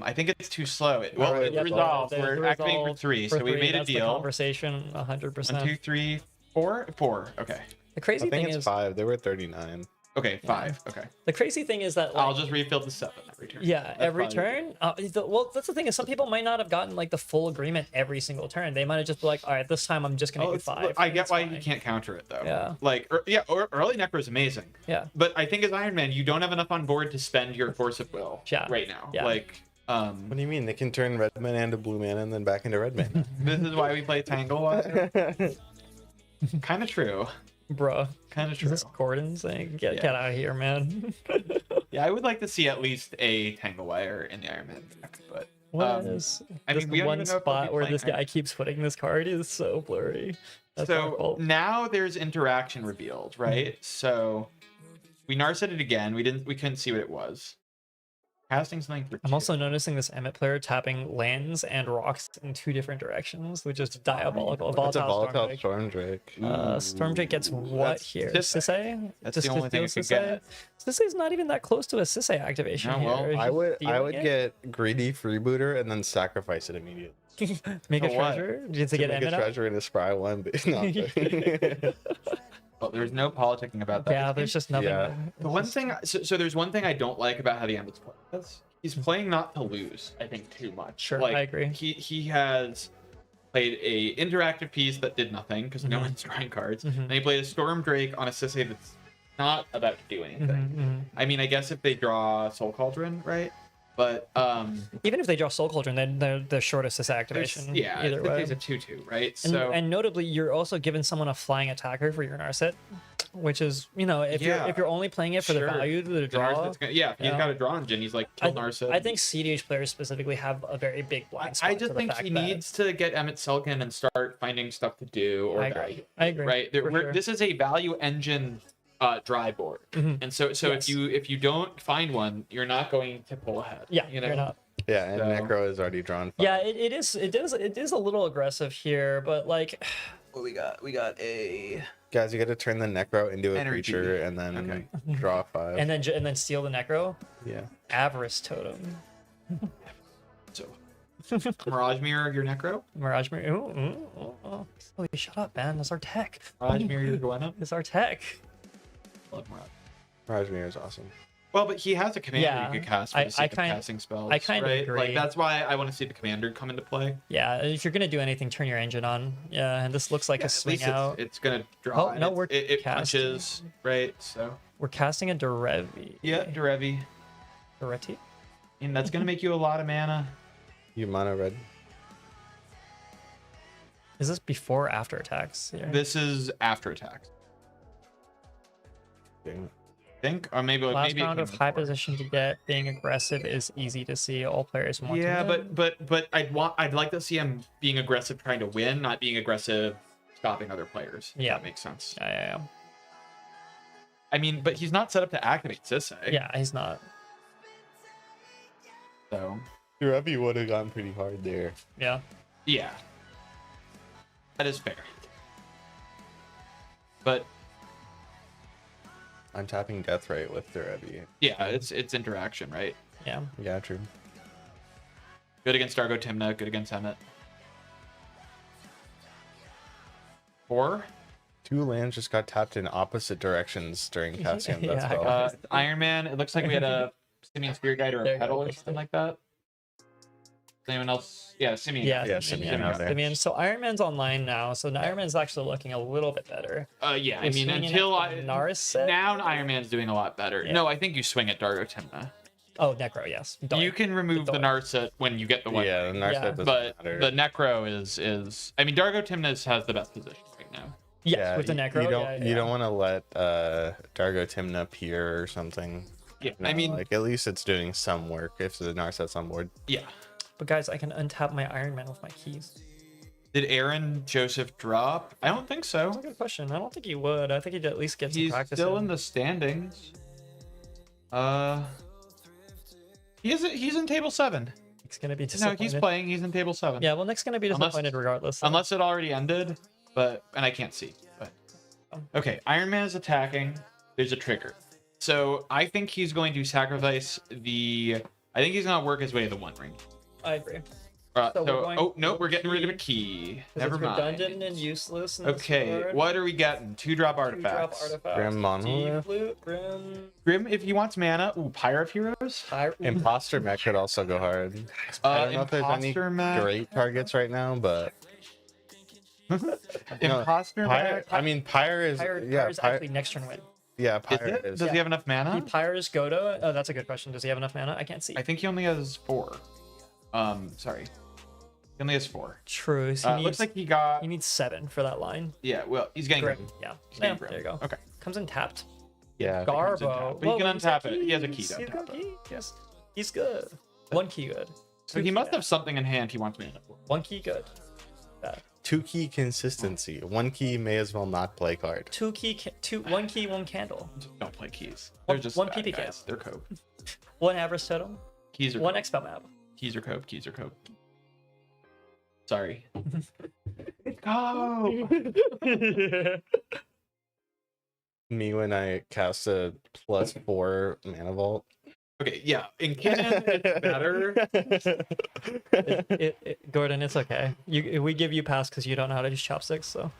I think it's too slow. It Yeah, resolved. there's We're the activating for resolve 3, so we three. made a That's the deal. conversation 100%. 1, 2, 3, 4. 4. Okay. The I crazy think thing it's is 5. They were 39. Okay. 5. Okay. the crazy thing is that like, I'll just refill the 7 every turn. yeah, That's every probably- turn. Well, that's the thing is some people might not have gotten like the full agreement every single turn. They might have just been like, all right, this time I'm just gonna Oh, do it's- 5. I and get it's why you fine. can't counter it though. Yeah. Like, early Necro is amazing. Yeah. But I think as Iron Man, you don't have enough on board to spend your force of will Yeah. right now. Yeah. Like, What do you mean? They can turn red mana into blue mana and then back into red mana. this is why we play Tangle Wire. Kind of true. Bruh. Kind of Is true. this Gordon saying, get Yeah. out of here, man? Yeah, I would like to see at least a Tangle Wire in the Iron Man deck, but What is I this mean, we don't one even know if they'll be spot where playing this guy Iron- keeps putting this card is so blurry. That's our so fault. now there's interaction revealed, right? So we narset it again. We couldn't see what it was. Casting something for I'm 2. also noticing this Emmet player tapping lands and rocks in 2 different directions, which is diabolical. It's a Volatile volatile Storm Drake. Storm Drake. Storm Drake gets what That's here? Sisei. Sisei? That's Just the only thing it steal could get. Sisei's not even that close to a Sisei activation No, well, here. I would Stealing it? get greedy freebooter and then sacrifice it immediately. Make a For what? treasure to To get make a Emmet out? treasure in a spry one, but no. Well, there's no politicking about that. Yeah, there's just nothing. Yeah. The one thing, so there's one thing I don't like about how the Emmett's playing. He's playing not to lose, I think, too much. Sure, like, I agree. He has played a interactive piece that did nothing because no Mhm. one's drawing cards, Mhm. and he played a Storm Drake on a Sisei that's not about to do anything. Mhm. I mean, I guess if they draw Soul Cauldron, right? But Even if they draw Soul Cauldron, then they're shortest this there's- activation. yeah, either it's way. a 2/2, right? And, So and notably, you're also giving someone a flying attacker for your Narset, which is, if Yeah. you're only playing it for the Sure. value of the the draw. Narset's gonna, yeah, if he's Yeah. got a draw engine, he's like kill I, Narset. I think CEDH players specifically have a very big blind spot. I to just the think fact he that- needs to get Emmett Selkin and start finding stuff to do or I agree. value. I agree. Right? for sure. This is a value engine dry board, Mhm. and so Yes. if you don't find one, you're not going to pull ahead. Yeah, you know. you're not. Yeah, and So- Necro is already drawn 5. Yeah, it is a little aggressive here, but like, what we got a Guys, you got to turn the Necro into a Energy. creature and then Okay. draw 5. and then steal the Necro. yeah. Avarice Totem. So Mirage Mirror, your Necro. Mirage Mirror. Oh, shut up, man. That's our tech. Mirage Mirror, your Gwenna. It's our tech. Love Mirage. Mirage Mirror is awesome. Well, but he has a commander Yeah, you could cast for I- the sake of I casting spells. I kinda right? agree. Like that's why I want to see the commander come into play. Yeah, if you're gonna do anything, turn your engine on. Yeah, and this looks like Yeah, a at swing least out. it's gonna draw. Oh, and no, it's- we're it casting. punches, right? So We're casting a Derevi. yeah, Derevi, Dureti? and that's gonna make you a lot of mana. You mono red. Is this before or after attacks? Here? This is after attacks. Dang. Think, or maybe Last maybe it round came of high before. position to get. Being aggressive is easy to see. All players want Yeah, to win. but I'd like to see him being aggressive trying to win, not being aggressive stopping other players. Yeah. That makes sense. Yeah. I mean, but he's not set up to activate Sisei. Yeah, he's not. So Derevi would have gone pretty hard there. Yeah. yeah, that is fair. But I'm tapping Death Ray with Derevi. yeah, it's interaction, right? Yeah. Yeah, true. Good against Dargo Timna, good against Emmett. 4. 2 lands just got tapped in opposite directions during casting Yeah, that I spell. got Iron Man, it looks like we had a Simeon Spirit Guide or There a you Petal go. or something like that. Anyone else? Yeah, Simeon. Yeah, Yeah, Simeon, Simeon out there. Simeon. So Iron Man's online now. So Iron Man's actually looking a little bit better. Yeah, I We're mean, swinging until at the Narset? now Iron Man's doing a lot better. Yeah. No, I think you swing at Dargo Timna. Oh, Necro, yes. You can remove the Dark. Narset when you get the one. Yeah, the Narset Yeah. doesn't But matter. the Necro is I mean, Dargo Timna has the best position right now. Yes, yeah, with the Necro. You don't, yeah, you don't want to let Dargo Timna peer or something. Yeah, No, I mean, like at least it's doing some work if the Narset's on board. yeah. But guys, I can untap my Iron Man with my keys. Did Aaron Joseph drop? I don't think so. That's a good question. I don't think he would. I think he'd at least get some He's practice. still in the standings. He's in table 7. He's gonna be No, disappointed. he's playing. He's in table 7. Yeah, well, Nick's gonna be Unless- disappointed regardless. so- Unless it already ended, and I can't see. But okay, Iron Man is attacking. There's a trigger, so I think he's going to sacrifice the. I think he's gonna work his way to the One Ring. I agree. So, So we're going oh no, for we're getting rid of a key. key. 'Cause Never it's mind. redundant and useless. in this Okay, card. what are we getting? 2-drop 2-drop artifacts. artifacts. Grim Monolith. Deep Flute, Grim. Grim, if he wants mana. Ooh, Pyre of Heroes. Imposter mech could also go hard. I don't know if there's any Imposter mech. great targets right now, but Imposter Pyre. mech. I mean, Pyre is Pyre's Pyre, actually next turn win. yeah, Is Pyre it? is. Does he have enough He mana? Pyre's Godo. Oh, that's a good question. Does he have enough mana? I can't see. I think he only has 4. Sorry. He only has 4. True. So he needs, Looks like he got. he needs 7 for that line. Yeah, well, he's getting Grim. Grim. Yeah. He's Yeah, getting Grim. there you go. Okay. Comes in tapped. Yeah. comes in Garbo. tapped, but he can Whoa, untap it. He has a key keys. to He's got untap it. key. Yes. He's good. 1 key good. So 2 he key must bad. have something in hand he wants mana for. 1 key good. Bad. 2 key consistency. 1 key may as well not play card. 2 key. 1 key. 1 candle. Just don't play keys. One- They're just one bad PPK. guys. They're cope. 1 average totem. Keys are 1 cope. expel map. Keys are cope. Keys are cope. Sorry. Oh. Me when I cast a +4 mana vault. Okay, yeah. In canon, it's better. Gordon, it's okay. We give you pass because you don't know how to use chopsticks. So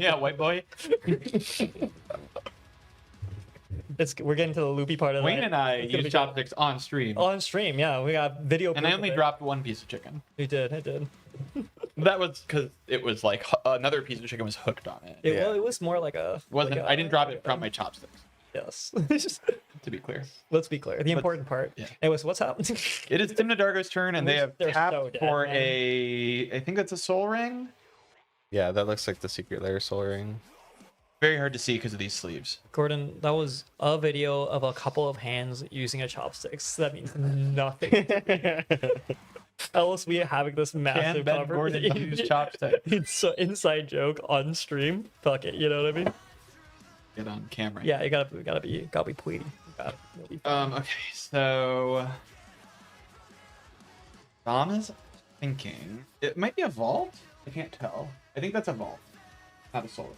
Yeah, white boy. we're getting to the loopy part of Wayne that. and I It's gonna use be chopsticks on stream, on stream. Yeah, we got video. and I proof only of it. dropped 1 piece of chicken. We did. I did. That was because it was like another piece of chicken was hooked on it. It, Yeah. well, it was more like a. Wasn't like a- I didn't drop it from my chopsticks, Yes. to be clear. Let's be clear. The important part. yeah. Anyways, what's happening? It is Timna Dargo's turn, and they have They're tapped so dead, for man. I think that's a soul ring. Yeah, that looks like the secret layer soul ring. Very hard to see because of these sleeves. Gordon, that was a video of a couple of hands using a chopsticks. That means nothing. Else we are having this massive Ben Gordon use chopsticks? It's so inside joke on stream. Fuck it, you know what I mean? Get on camera. Yeah, you gotta be pleaty. Okay, so Dom is thinking it might be a vault. I can't tell. I think that's a vault, not a soul.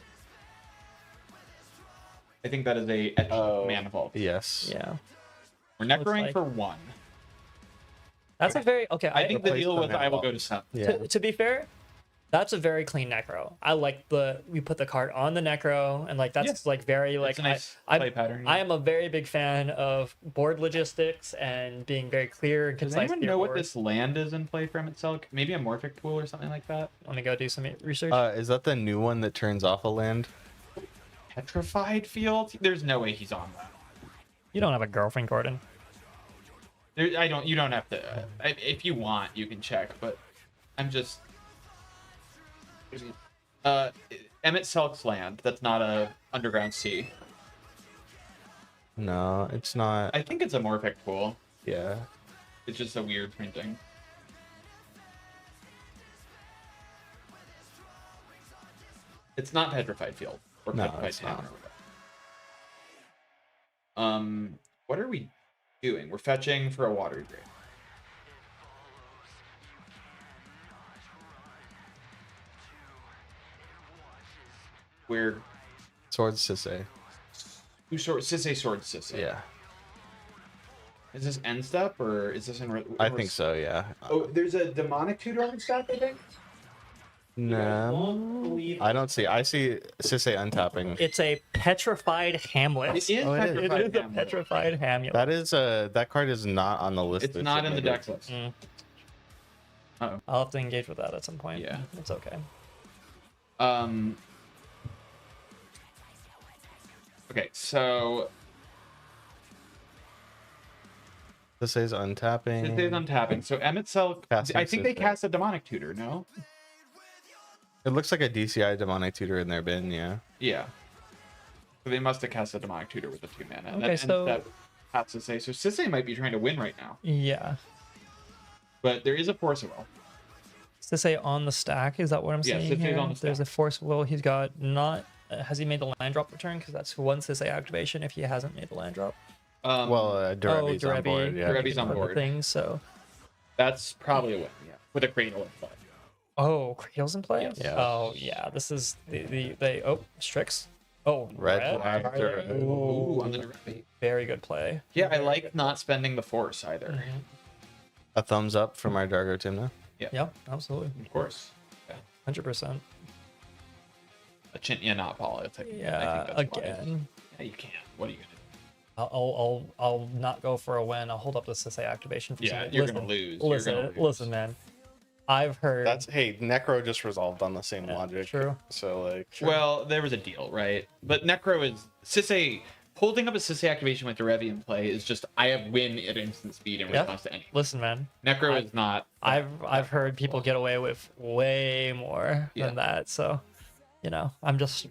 I think that is a etched mana vault. Yes. Yeah, We're necroing like- for 1. that's a very okay. I think the replace deal the was mana I will vault. go to 7. Yeah. To be fair, that's a very clean necro. I like we put the card on the necro and like that's like very like It's a nice I play pattern. I am a very big fan of board logistics and being very clear and Does concise. anyone know what this land is in play from itself? Maybe a Morphic pool or something like that. Want to go do some research? Is that the new one that turns off a land? Petrified field? There's no way he's on that. You don't have a girlfriend, Gordon. You don't have to. If you want, you can check, but I'm just. Emmett Selk's land. That's not a underground sea. No, it's not. I think it's a Morphic pool. Yeah. It's just a weird printing. It's not Petrified Field or No, Petrified it's Town not. or whatever. What are we doing? We're fetching for a water drain. We're Sword Sisse. Sisse sword Sisse. Yeah. Is this end step or is this in? I think so, yeah. Oh, there's a demonic tutor on the stack, I think. No. I don't see. I see Sisse untapping. It's a petrified Hamlet. It is Oh, it is. It Petrified is a Hamlet. petrified Hamlet. That is that card is not on the list. It's that not in the submitted. deck list. Mm. Uh-oh. I'll have to engage with that at some point. Yeah. It's okay. Okay, so Sisse's untapping. it is untapping. So Emmett Selk, Casting I think they Sisse. cast a demonic tutor. No. It looks like a DCI demonic tutor in their bin, yeah. Yeah. So they must have cast a demonic tutor with the 2 mana. Okay, so- that has to say. So Sisse might be trying to win right now, Yeah. but there is a Force of Will. Sisse on the stack, is that what I'm Yeah, saying Sisse's here? on the There's a stack. force will. He's got not. Has he made the land drop return? Because that's one Sisse activation if he hasn't made the land drop. Well, Derevi's on Derevi. board, yeah. Derevi's on Other board. Things, so. That's probably a win. Yeah, with a cradle in play. Oh, Cradle's in play? Yes. Yeah. Oh, yeah. This is the oh, Strix. Oh, Red flag, Red. Derevi. Ooh, on the Derevi. Very good play. Yeah, I like not spending the Force either. Mm-hmm. A thumbs up from our Dargo Timna. Yeah, absolutely. Of course. 100%. A Chintya not politics. Yeah, again. Yeah, you can't. What are you gonna do? I'll not go for a win. I'll hold up the Sisse activation for Yeah, some- you're listen, gonna lose. Listen, You're gonna lose. listen, man. I've heard. That's hey, Necro just resolved on the same Yeah, logic. true. So like Well, there was a deal, right? But Necro is Sisse holding up a Sisse activation with Derevi in play is just I have win at instant speed in Yeah. response to anything. Listen, man. Necro is not. I've heard people get away with way more Yeah. than that. So, I'm just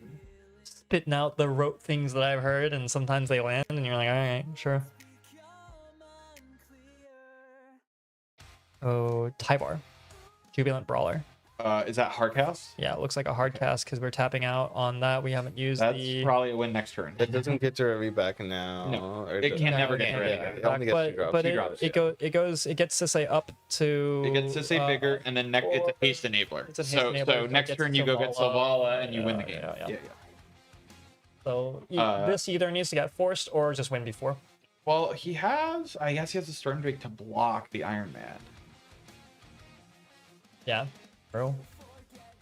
spitting out the rote things that I've heard, and sometimes they land, and you're like, all right, sure. Oh, Tybar, Jubilant Brawler. Is that Hardcast? Yeah, it looks like a hard cast because we're tapping out on that. We haven't used That's the. probably a win next turn. it doesn't get Derevi back now. No, or it can does- never No, get yeah, Derevi yeah, back. It only gets two drops. but Two drops, yeah. it gets Sisse up to. It gets Sisse bigger, and then it's a haste enabler. It's a haste So enabler, so so it next gets turn you go get Silvala, and you Yeah, win the game. yeah, yeah. yeah. So Uh, this either needs to get forced or just win before. Well, I guess he has a Stormdrake to block the Iron Man. Yeah, bro.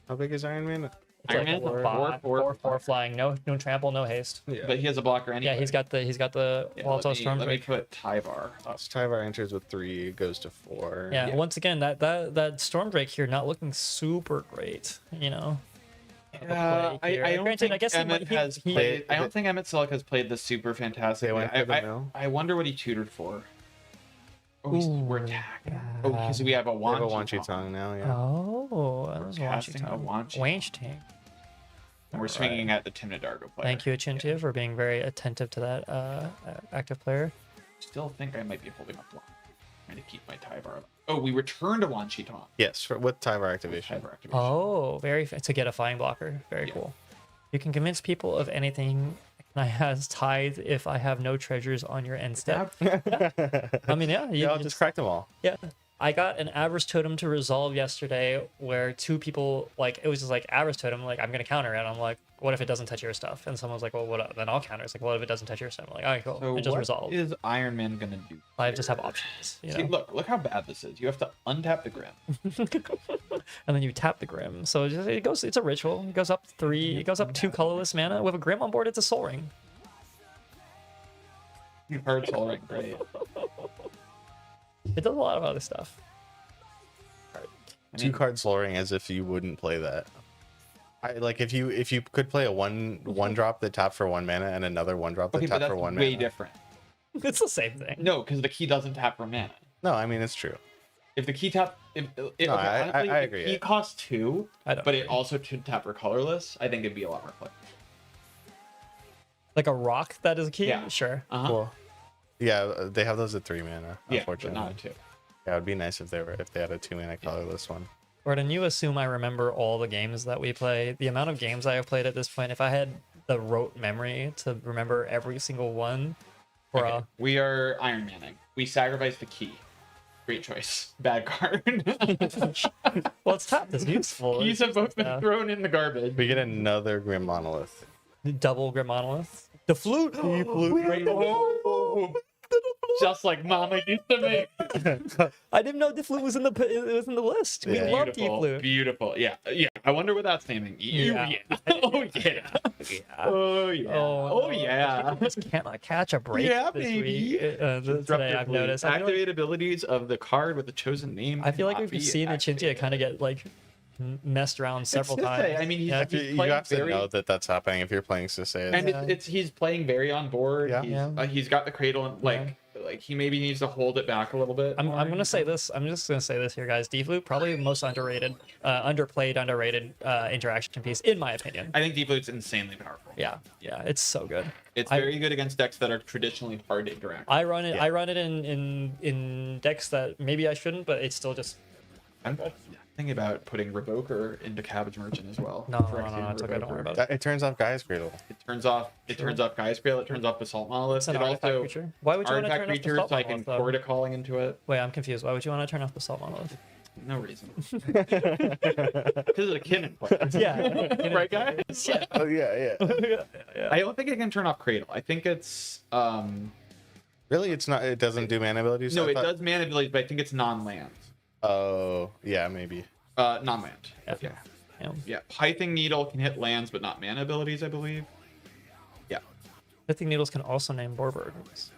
How big is Iron Man? It's Iron like Man's a 4/4 flying, no trample, no haste. Yeah. But he has a blocker anyway. Yeah, he's got the Yeah, Volatile let me Stormdrake. put Tyvar up. Tyvar enters with 3, goes to 4. Yeah, yeah. once again, that Stormdrake here not looking super great, I don't Granted, think I guess he Emmett might- he- has he- played. I don't think Emmett Selk has played this super fantastic. They went for the mill? I wonder what he tutored for. Oh, we're Ooh, attacking. Oh, because we have a We have a Wanchi Wanchi tongue now, yeah. Oh, that was casting a Wanchi. Wanch Tank. And we're swinging at the Timnadargo player. Thank you, Achintia, for being very attentive to that active player. Still think I might be holding up one. Trying to keep my Tyvar. Oh, we returned a Wanchi Taunt. Yes, with Tyvar activation. Tyvar activation. Oh, to get a flying blocker. Very Yeah. cool. You can convince people of anything. Can I has tithe if I have no treasures on your end step? I mean, yeah. Yeah, I'll just crack them all. Yeah. I got an Avarice Totem to resolve yesterday where 2 people, it was just like, Avarice Totem, I'm going to counter it. I'm like, what if it doesn't touch your stuff? And someone's like, well, what? Then I'll counter. It's like, what if it doesn't touch your stuff? I'm like, all right, cool. So It just what resolved. is Iron Man gonna do? I just have here? options. See, look how bad this is. You have to untap the Grim. And then you tap the Grim. So it's a ritual. It goes up 3, it goes up 2 colorless mana. With a Grim on board, it's a Soul Ring. You heard Soul Ring, great. It does a lot of other stuff. I 2 mean, card slowing as if you wouldn't play that. If you could play a one drop that tap for 1 mana and another 1 drop that okay, but tap that's for 1 way mana. different. It's the same thing. No, because the key doesn't tap for mana. No, I mean it's true. If the key tap, No, I agree. Key costs 2, I don't but it agree. also should tap for colorless. I think it'd be a lot more play. Like a rock that is a key? Yeah. Sure. Uh-huh. Cool. Yeah, they have those at 3 mana. Yeah, but Unfortunately, not a 2. yeah, it'd be nice if they had a 2 mana colorless one. Gordon, you assume I remember all the games that we play. The amount of games I have played at this point, if I had the rote memory to remember every single one, Okay. We are Iron Manning. We sacrifice the key. Great choice. Bad card. well, it's tapped. It's useful. Keys have both been thrown in the garbage. We get another Grim Monolith. Double Grim Monolith. The flute. Oh, just like Mama used to make. I didn't know the flute was in the list. We Yeah. love Beautiful, flute. beautiful. Yeah, yeah. I wonder what that's naming. Yeah. Oh yeah. Oh yeah. Oh yeah. Just cannot catch a break. Yeah, this baby. week. Today I've noticed. I feel like- Activate abilities of the card with the chosen name. I feel like cannot we've be seen Achintia activated. kind of get like messed around several times. I mean, he's, Yeah. he's You playing have to very, know that that's happening if you're playing Sisei. and Yeah. it's he's playing very on board. Yeah. He's, Yeah. He's got the cradle and like he maybe needs to hold it back a little bit. I'm more. gonna say this. I'm just gonna say this here, guys. Deep Loop probably the most underrated, underrated interaction piece in my opinion. I think Deep Loop's insanely powerful. Yeah, it's so good. It's I- very good against decks that are traditionally hard to interact. I run it. Yeah. I run it in decks that maybe I shouldn't, but it's still just I'm thinking about putting Revoker into Cabbage Merchant as well. no. Phyrexian It's okay. Don't worry Revoker. about it. It turns off Gaia's Cradle. It turns off. It turns off Gaia's Grail. It turns off Basalt Monolith. It's an It artifact also creature. Why would you want to artifact turn off the creatures, salt so I can monolith, though? Corda calling into it. Wait, I'm confused. Why would you want to turn off the salt monolith? No reason. Because it's a Kinnan play. Yeah. Right, guys? Yeah. Oh yeah. I don't think it can turn off Cradle. I think it's Really, it's not. It doesn't do mana abilities. no, I it thought- does mana abilities, but I think it's non-land. Oh yeah, maybe. Non-land. Yeah. Yeah. Yeah. Pithing Needle can hit lands, but not mana abilities, I believe. Yeah. Pithing Needles can also name Borbirds.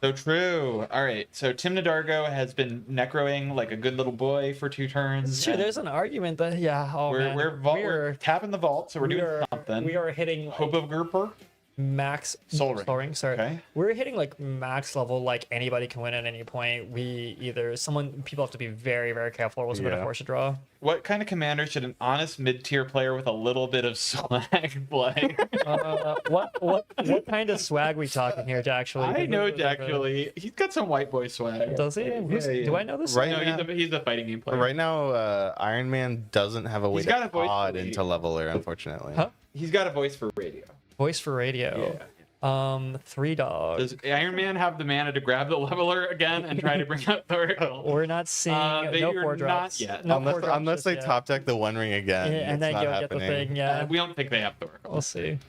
So true. All right. So Tim Nadargo has been necroing like a good little boy for 2 turns. Sure, and there's an argument that we're tapping the vault, so we're doing something. We are hitting Hope of Gerper. max Soul Ring. Sorry. Okay. We're hitting like max level, like anybody can win at any point. People have to be very, very careful or else we're gonna Yeah. force a draw. What kind of commander should an honest mid-tier player with a little bit of swag play? What kind of swag we talking here, actually? I know actually. He's got some white boy swag. Does he? Yeah. Do I know this? Right No, now- he's a fighting game player. Right now, Iron Man doesn't have a way He's got to a voice pod for into radio. leveler, unfortunately. Huh? He's got a voice for radio. Voice for radio. 3 dogs. Does Iron Man have the mana to grab the leveler again and try to bring out Thoracle? We're not seeing They no are 4 not drops. yet. No unless 4 drops unless just they yet. top deck the One Ring again, Yeah, it's and then not you'll happening. get the thing. Yeah, We don't think they have Thoracle. we'll see.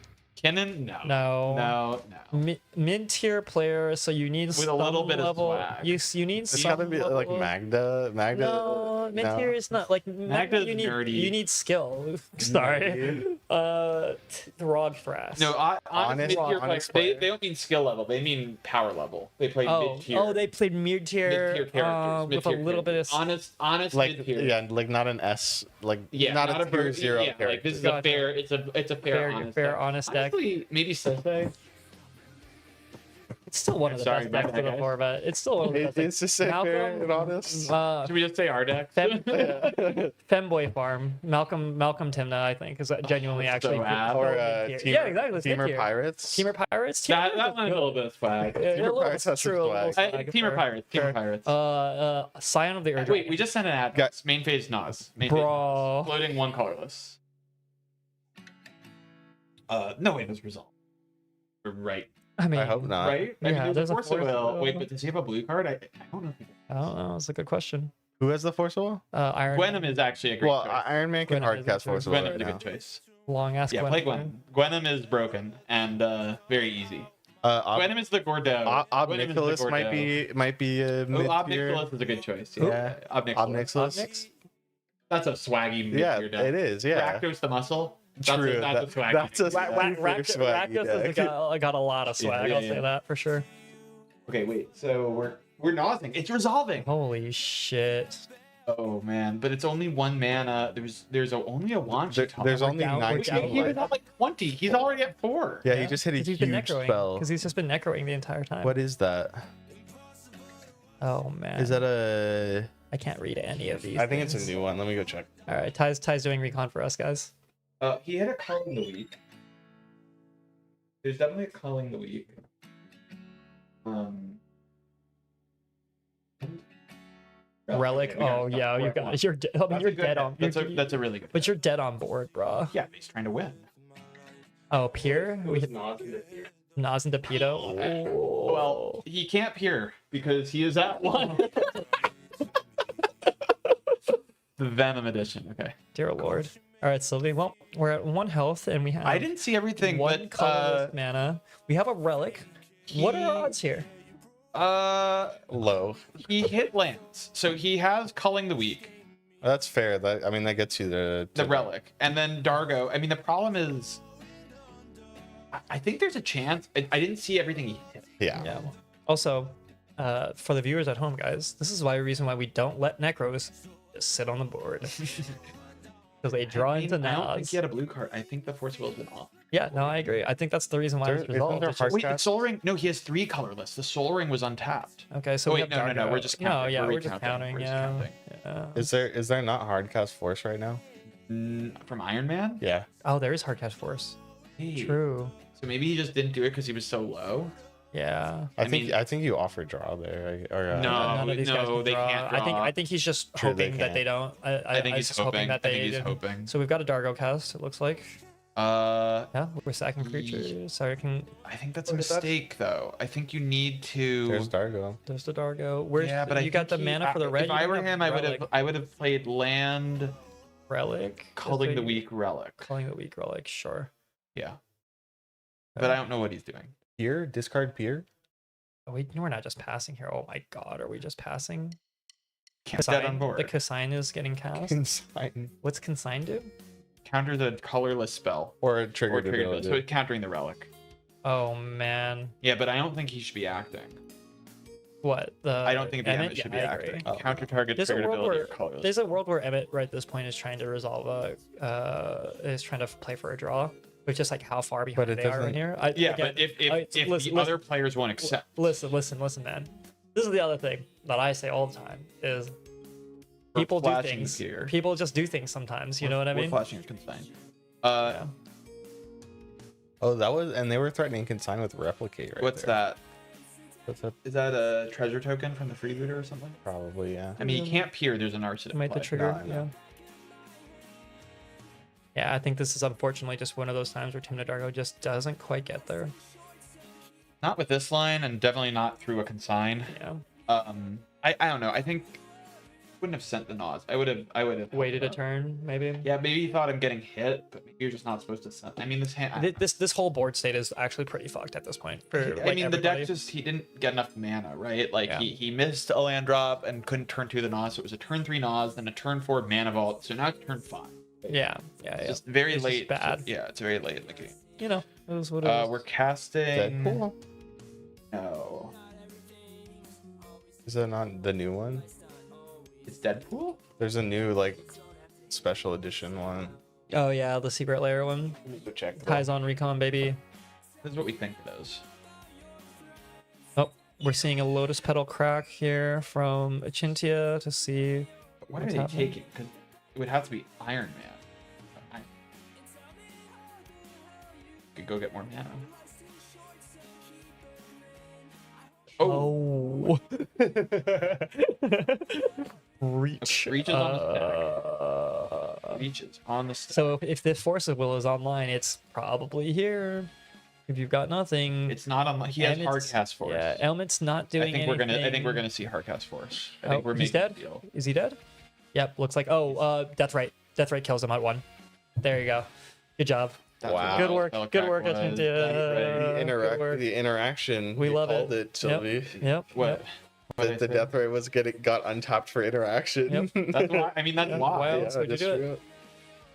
Kinnan? No. No. No. Mid-tier player, so you need With a some little bit of level. swag. You need It's some gotta be like level- Magda. No, mid-tier is not like Magda's you need nerdy. you need skill. Sorry. Throg Thrash. No, Honest- mid-tier honest players, player. they don't mean skill level. They mean power level. They play mid-tier. Oh, they played mid-tier, mid-tier characters. with a mid-tier little bit of characters. honest Like mid-tier. yeah, like not an S, like Yeah, not a tier bird- 0 yeah, character. like this is Gotcha. a fair. It's a fair, honest fair deck. honest deck. Honestly, maybe Sensei. It's still one of the Sorry, best my decks bad, to the guys. format. It's still one of the best. It's just say fair and honest. Should we just say our deck? Femboy Farm. Malcolm Timna, I think, is genuinely that's so actually. bad. Or mid-tier. Teamer, Yeah, exactly. it's Teamer mid-tier. Pirates. Teamer Pirates. that Teamer that one's a little bit of swag. Teamer Pirates has some true. swag. Teamer Pirates. Teamer Pirates. Scion of the Earth. Wait, we just sent an ad. Got- Main phase Nas. Main phase Bro. Floating 1 colorless. No, wait, it was resolved. Right. I mean, I hope not. Right? I yeah, mean, there's a Force of Force of Will. Will. Wait, but does he have a blue card? I don't know. If he does. I don't know. It's a good question. Who has the Force of Will? Iron Gwenum is actually a great Well, choice. Iron Man can Gwenum hard is cast a Force of Will Gwenum right is a now. good choice. long ass. Yeah, play Gwen. Gwenum is broken and very easy. Gwenum is the Gordo. Ob Gwenum is the Nicholas might Gordo. be a Oh, Ob mid-tier. Nicholas is a good choice. Who? Yeah, Ob Ob Nicholas. Nicholas. That's a swaggy Yeah, mid-tier deck. it is. Yeah. Rakdos the muscle. That's True. That's a swaggy. That's a mid-tier deck. super swaggy Rakdos has deck. got a lot of swag. Yeah, I'll yeah. say that for sure. Okay, wait. So we're nosing. It's resolving. Holy shit. Oh man, but it's only 1 mana. There's only a wand. There's only down- 19 He was left. at like 20. He's already at 4. Yeah, he just hit a Because he's been huge necroing. spell. Because he's just been necroing the entire time. What is that? Oh man. Is that a? I can't read any of these. I think it's a things. new one. Let me go check. All right, Ty's doing recon for us, guys. He had a calling the week. There's definitely a calling the week. Relic. Oh yeah, you got. You're. I mean, you're dead on. That's a really good. But you're dead on board, bro. Yeah, he's trying to win. Oh, Pier. We hit Nas into here. Nas and Depito. Oh. Well, he can't peer because he is at 1. The Venom edition. Okay. Dear Lord. All right, Sylvie. Well, we're at 1 health, and we have. I didn't see everything, one but colorless mana. We have a relic. What are our he- odds here? Low. he hit lands, so he has Culling the Weak, That's fair. That I mean, that gets you the to Relic, and then Dargo. I mean, the problem is, I think there's a chance. I didn't see everything he hit. Yeah. Yeah. Also, for the viewers at home, guys, this is why reason why we don't let Necros just sit on the board because they draw into I don't think Nas. he had a blue card. I think the Force Will's been off. Yeah, no, I agree. I think that's the reason why There- it's isn't resolved. there It's hard just- Wait, cast? the Soul Ring. No, he has 3 colorless. The Soul Ring was untapped. Okay, so Oh, we wait, have no, Dargo. we're just No, counting. yeah, We're we're just recounting. counting. We're just Yeah. counting. Yeah. Is there not hardcast force right now? From Iron Man. Yeah. Oh, there is Hardcast Force. Hey. True. So maybe he just didn't do it because he was so low. Yeah. I mean- think you offer draw there. Or, No, None of these guys no, can they draw. can't I draw. think he's just Sure, they hoping that can. they don't. I think he's just hoping hoping. that I they think he's didn't. hoping. So we've got a Dargo cast. It looks like. Yeah, we're sacking creatures. Sorry, can I think that's a Look at that. mistake, though. I think you need to. There's Dargo. there's the Dargo. Where's Yeah, but you got the mana for the red? If you I don't were have him, I would have played land, relic. Culling the Weak. Weak Relic. Calling the weak relic. Sure. Yeah, but I don't know what he's doing. Pier, discard Pier. Oh, we're not just passing here. Oh my God, are we just passing? Can't dead on board. The Consign is getting cast. Consign. What's Consign do? Counter the colorless spell Or a or triggered trigger. ability. So it's countering the relic. Oh man. Yeah, but I don't think he should be acting. What the? I don't think the Emmett? Emmett should Yeah, be I agree. acting. Oh. Counter target There's a triggered world ability where or colorless. there's a world where Emmett right at this point is trying to resolve is trying to play for a draw, but just like how far behind it they are in doesn't- here. Yeah, Again, but if listen, the other players won't accept, listen, man. This is the other thing that I say all the time is people do flashing things. here. People just do things sometimes. You know what I we're mean? flashing your consign. Yeah. Oh, that was, and they were threatening consign with replicate right What's there. that? What's that? Is that a treasure token from the freebooter or something? Probably, yeah. I mean, you can't peer. There's an Arsenal. Might the trigger. I know. Yeah. Yeah, I think this is unfortunately just one of those times where Tim Dargo just doesn't quite get there. Not with this line, and definitely not through a consign. Yeah. I don't know. I think wouldn't have sent the Nas. I would have Waited a helped out. turn, maybe. Yeah, maybe he thought I'm getting hit, but maybe you're just not supposed to send. I mean, this hand. This whole board state is actually pretty fucked at this point. For, I like, mean, the everybody. deck just he didn't get enough mana, right? Like Yeah. he missed a land drop and couldn't turn 2 the Nas. So it was a turn 3 Nas, then a turn 4 mana vault. So now it's turn 5. Yeah. It's just very It's just late. bad. Yeah, it's very late in the game. You know, it was what it was. We're casting. Deadpool? No, Is that not the new one? it's Deadpool. There's a new, like, special edition one. Oh yeah, the secret layer one. Let me go check. Ties on recon, baby. This is what we think of those. Oh, we're seeing a lotus petal crack here from Achintia to see. What are What's they happening? taking? Because it would have to be Iron Man. Could go get more mana. Oh, Reach. Reach is on the reaches on the stack. So if the Force of Will is online, it's probably here. If you've got nothing, It's not on. He has and it's- Hardcast Force. Yeah, Element's not doing I think anything. we're gonna see Hardcast Force. I Oh, think we're he's making dead? a deal. Is he dead? Yep, looks like. Oh, Death Right. Death Right kills him at 1. There you go. Good job. That's Wow. what Good the work. spell Good crack work, was. Achintia. Good work. The interaction. We you love called it. Sylvie. Yep. What? Yep. What The did I say? death rate got untapped for interaction. Yep. That's why. I mean, that's Yeah, why. wow. That's what you that's do it. true.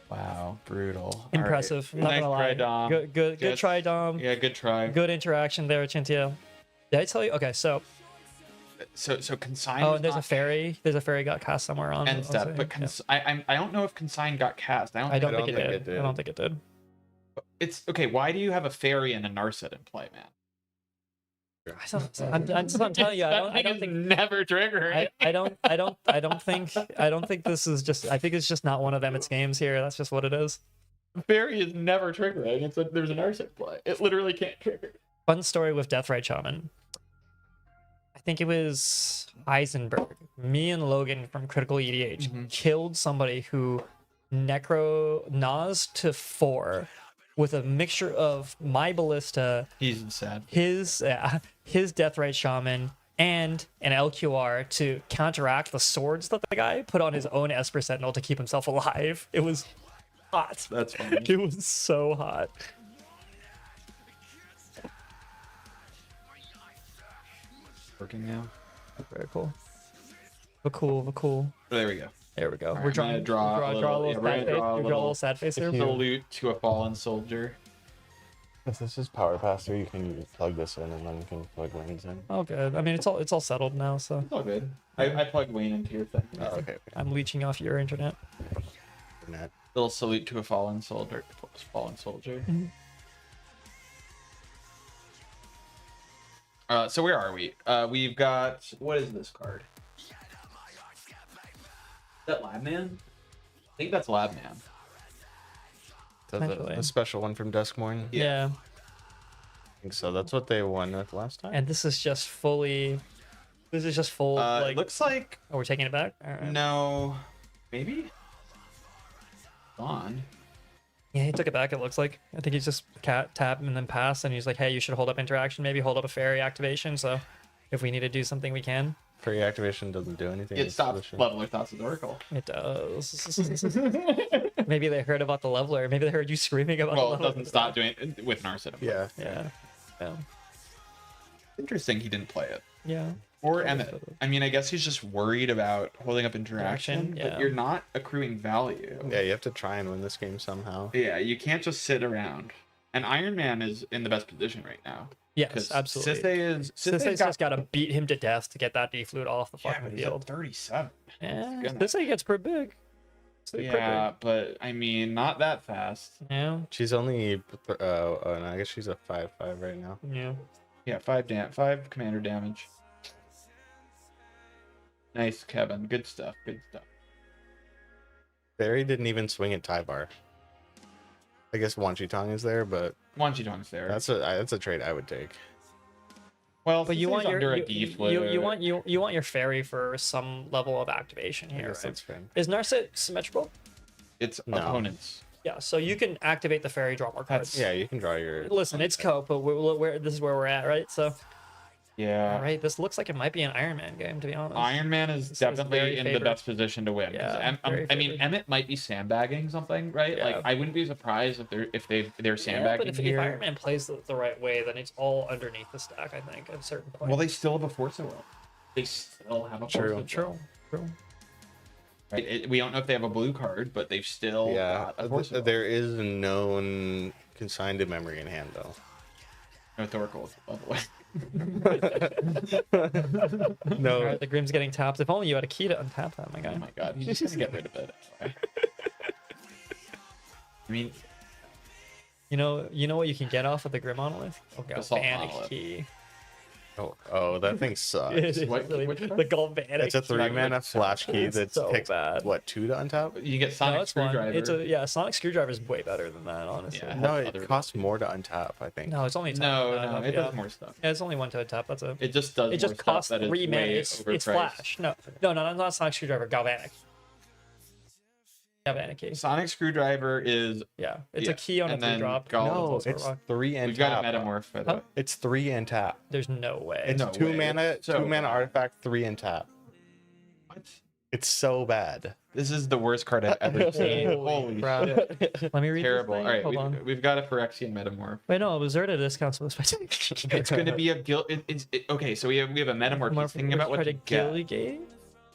Wow, brutal. All Impressive. right. Not Nice gonna try, lie. Dom. Good Good. try, Dom. Yeah, good try. Good interaction there, Achintia. Did I tell you? Okay, so So consign. oh, was and there's a not fairy. There's a fairy got cast somewhere on. end step, but I don't know if consign got cast. I don't. I don't I think don't it think did. it did. I don't think it did. It's okay. Why do you have a fairy and a Narset in play, man? I'm telling you, I don't think never trigger. I don't think this is just. I think it's just not one of Emmett's games here. That's just what it is. Fairy is never triggering. There's an Narset play. It literally can't trigger. Fun story with Deathrite Shaman. I think it was Heisenberg. Me and Logan from Critical EDH killed somebody who Nas to 4 with a mixture of my Ballista, He's sad. his Deathrite Shaman, and an LQR to counteract the swords that the guy put on his own Esper Sentinel to keep himself alive. It was hot. That's funny. It was so hot. Working now. Very cool. Cool. There we go. There we go. Alright, We're I'm drawing. gonna draw a Draw a little- little yeah, we're sad gonna face. draw a You draw a little- little sad face here. Salute to a fallen soldier. If this is power passer, you can plug this in and then you can plug wings in. Oh, good. I mean, it's all settled now. So It's all good. I plugged Wayne into your thing. Oh, okay. I'm leeching off your internet. Net. Little salute to a fallen soldier. So where are we? We've got, what is this card? Is that Labman? I think that's Labman. That's Actually. a special one from Duskmorn. Yeah. I think so. That's what they won with last time. And this is just fully. This is just full. It looks like, Oh, we're taking it back. All right. no, maybe? On. Yeah, he took it back. It looks like. I think he's just tap and then pass, and he's like, "Hey, you should hold up interaction. Maybe hold up a fairy activation. So, if we need to do something, we can." Free activation doesn't do anything. in It this stops position. Leveler Thoughts of the Oracle. It does. Maybe they heard about the leveler. Maybe they heard you screaming about Well, the it leveler. doesn't stop doing it with Narset. Yeah. Yeah. Interesting he didn't play it. Yeah. Or Emmett. I mean, I guess he's just worried about holding up interaction, Interaction, yeah. but you're not accruing value. Yeah, you have to try and win this game somehow. Yeah, you can't just sit around. And Iron Man is in the best position right now. Yes, absolutely. Sisei's Sisei's just got to beat him to death to get that deflute off the fucking field. 37. Yeah, goodness. Sisei gets pretty big. Yeah, but I mean, not that fast. Yeah. She's only, no, I guess she's a 5/5 right now. Yeah. Yeah, 5 commander damage. Nice, Kevin. Good stuff. Barry didn't even swing at Tybar. I guess Wanchitong is there, but Wanchitong's there. that's a trade I would take. Well, But you Sisei's want your under a you, deflate. you want your fairy for some level of activation I here, guess right? that's fair. Is Narset symmetrical? It's No. opponents. Yeah, so you can activate the fairy, draw more cards. Yeah, you can draw your. Listen, it's cope, but this is where we're at, right? So, Yeah. all right, this looks like it might be an Iron Man game, to be honest. Iron Man is This is definitely very in the favored. best position to win. 'Cause Yeah, very I mean, favored. Emmett might be sandbagging something, right? Yeah. Like, I wouldn't be surprised if they're Yeah, sandbagging but if here. Iron Man plays the right way, then it's all underneath the stack, I think, at a certain point. Well, they still have a Forza World. They still have a True. Forza World. True. Right? We don't know if they have a blue card, but they've still Yeah, got a Forza World. there is a known consigned to memory in hand though. No Thorkel, by the way. All No, right, the Grim's getting tapped. If only you had a key to untap that, my guy. Oh my god, he's just gonna get rid of it. Anyway. I mean, You know what you can get off of the Grim monolith? Oh, Assault Galvanic monolith. key. oh, that thing sucks. It is What- really, which the Galvanic. It's a key. 3-mana flash key It's that so takes bad. what 2 to untap? you can get No, Sonic it's one. Screwdriver. It's a Sonic Screwdriver is way better than that, honestly. Yeah. No, other- it costs more to untap. I think. No, it's only No, it yeah. does more stuff. Yeah, it's only one to untap. That's it. It just does. It just more stuff costs that is 3 mana. way It's overpriced. flash. No, not Sonic Screwdriver. Galvanic. Galvanic key. Sonic Screwdriver is. Yeah, it's Yeah, a key on a and then 3-drop. Gal- No, Also a it's rock. 3 and We've got a tap. metamorph by the Huh? way. It's 3 and tap. There's no way. It's No 2 way. mana, It's so 2 mana bad. artifact, 3 and tap. What? It's so bad. This is the worst card I've ever seen. Holy crap. shit. Let me read Terrible. this thing. All right, Hold on. we've got a Phyrexian metamorph. Wait, no, it was Zerta discounts for this. It's going to be a guild. Okay, so we have a metamorph. He's thinking about what to get. Gilligate?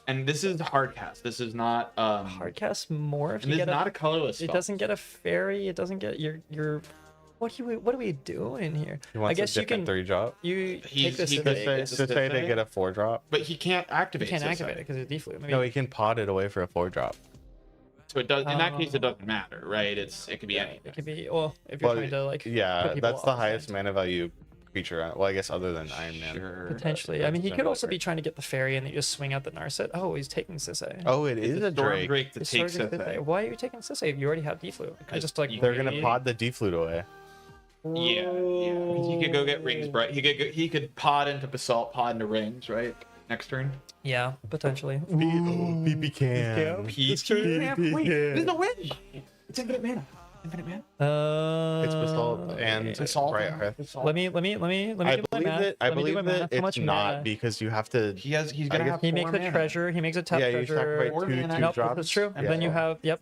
And this is hardcast. This is not Hardcast more if And you this is get not a colorless. It spell. doesn't get a fairy. It doesn't get your. What are we doing here? He wants I guess a you different can 3-drop. you He's- take this. he to could the- say- To say they get a 4-drop. But he can't you activate. can't Sisei. activate it because it's deflute. Maybe No, he can pot it away for a 4-drop. So it does. In that case, it Oh. doesn't matter, right? It could be anything. it could be if you're But trying to like. yeah, put people that's the off, highest right? mana value creature. Well, I guess other than Iron Man. Sure. Potentially. I mean, he could also be trying to get the fairy and then you just swing out the Narset. Oh, he's taking Sisay. Oh, it It's is a Storm Drake. Drake that He's takes starting Sisay. Sisay. Why are you taking Sisay if you already have D-Flute? I just like They're gonna wait. pod the D-Flute away. Yeah, because he could go get rings, right? He could pod into Basalt, pod into rings, right? Next turn. Yeah, potentially. PP Cam. Wait, there's no win. It's infinite mana. Infinite mana. It's Basalt and Basalt Bright and Hearth. Basalt. Let me I do my believe math. that. I Let me do believe my math. that How it's much not mana? because you have to. He's I gonna guess have He 4 makes a mana. treasure. He makes a top Yeah, you treasure. sacrifice Four two mana. two Nope, drops. that's true. And Yeah. then you have yep.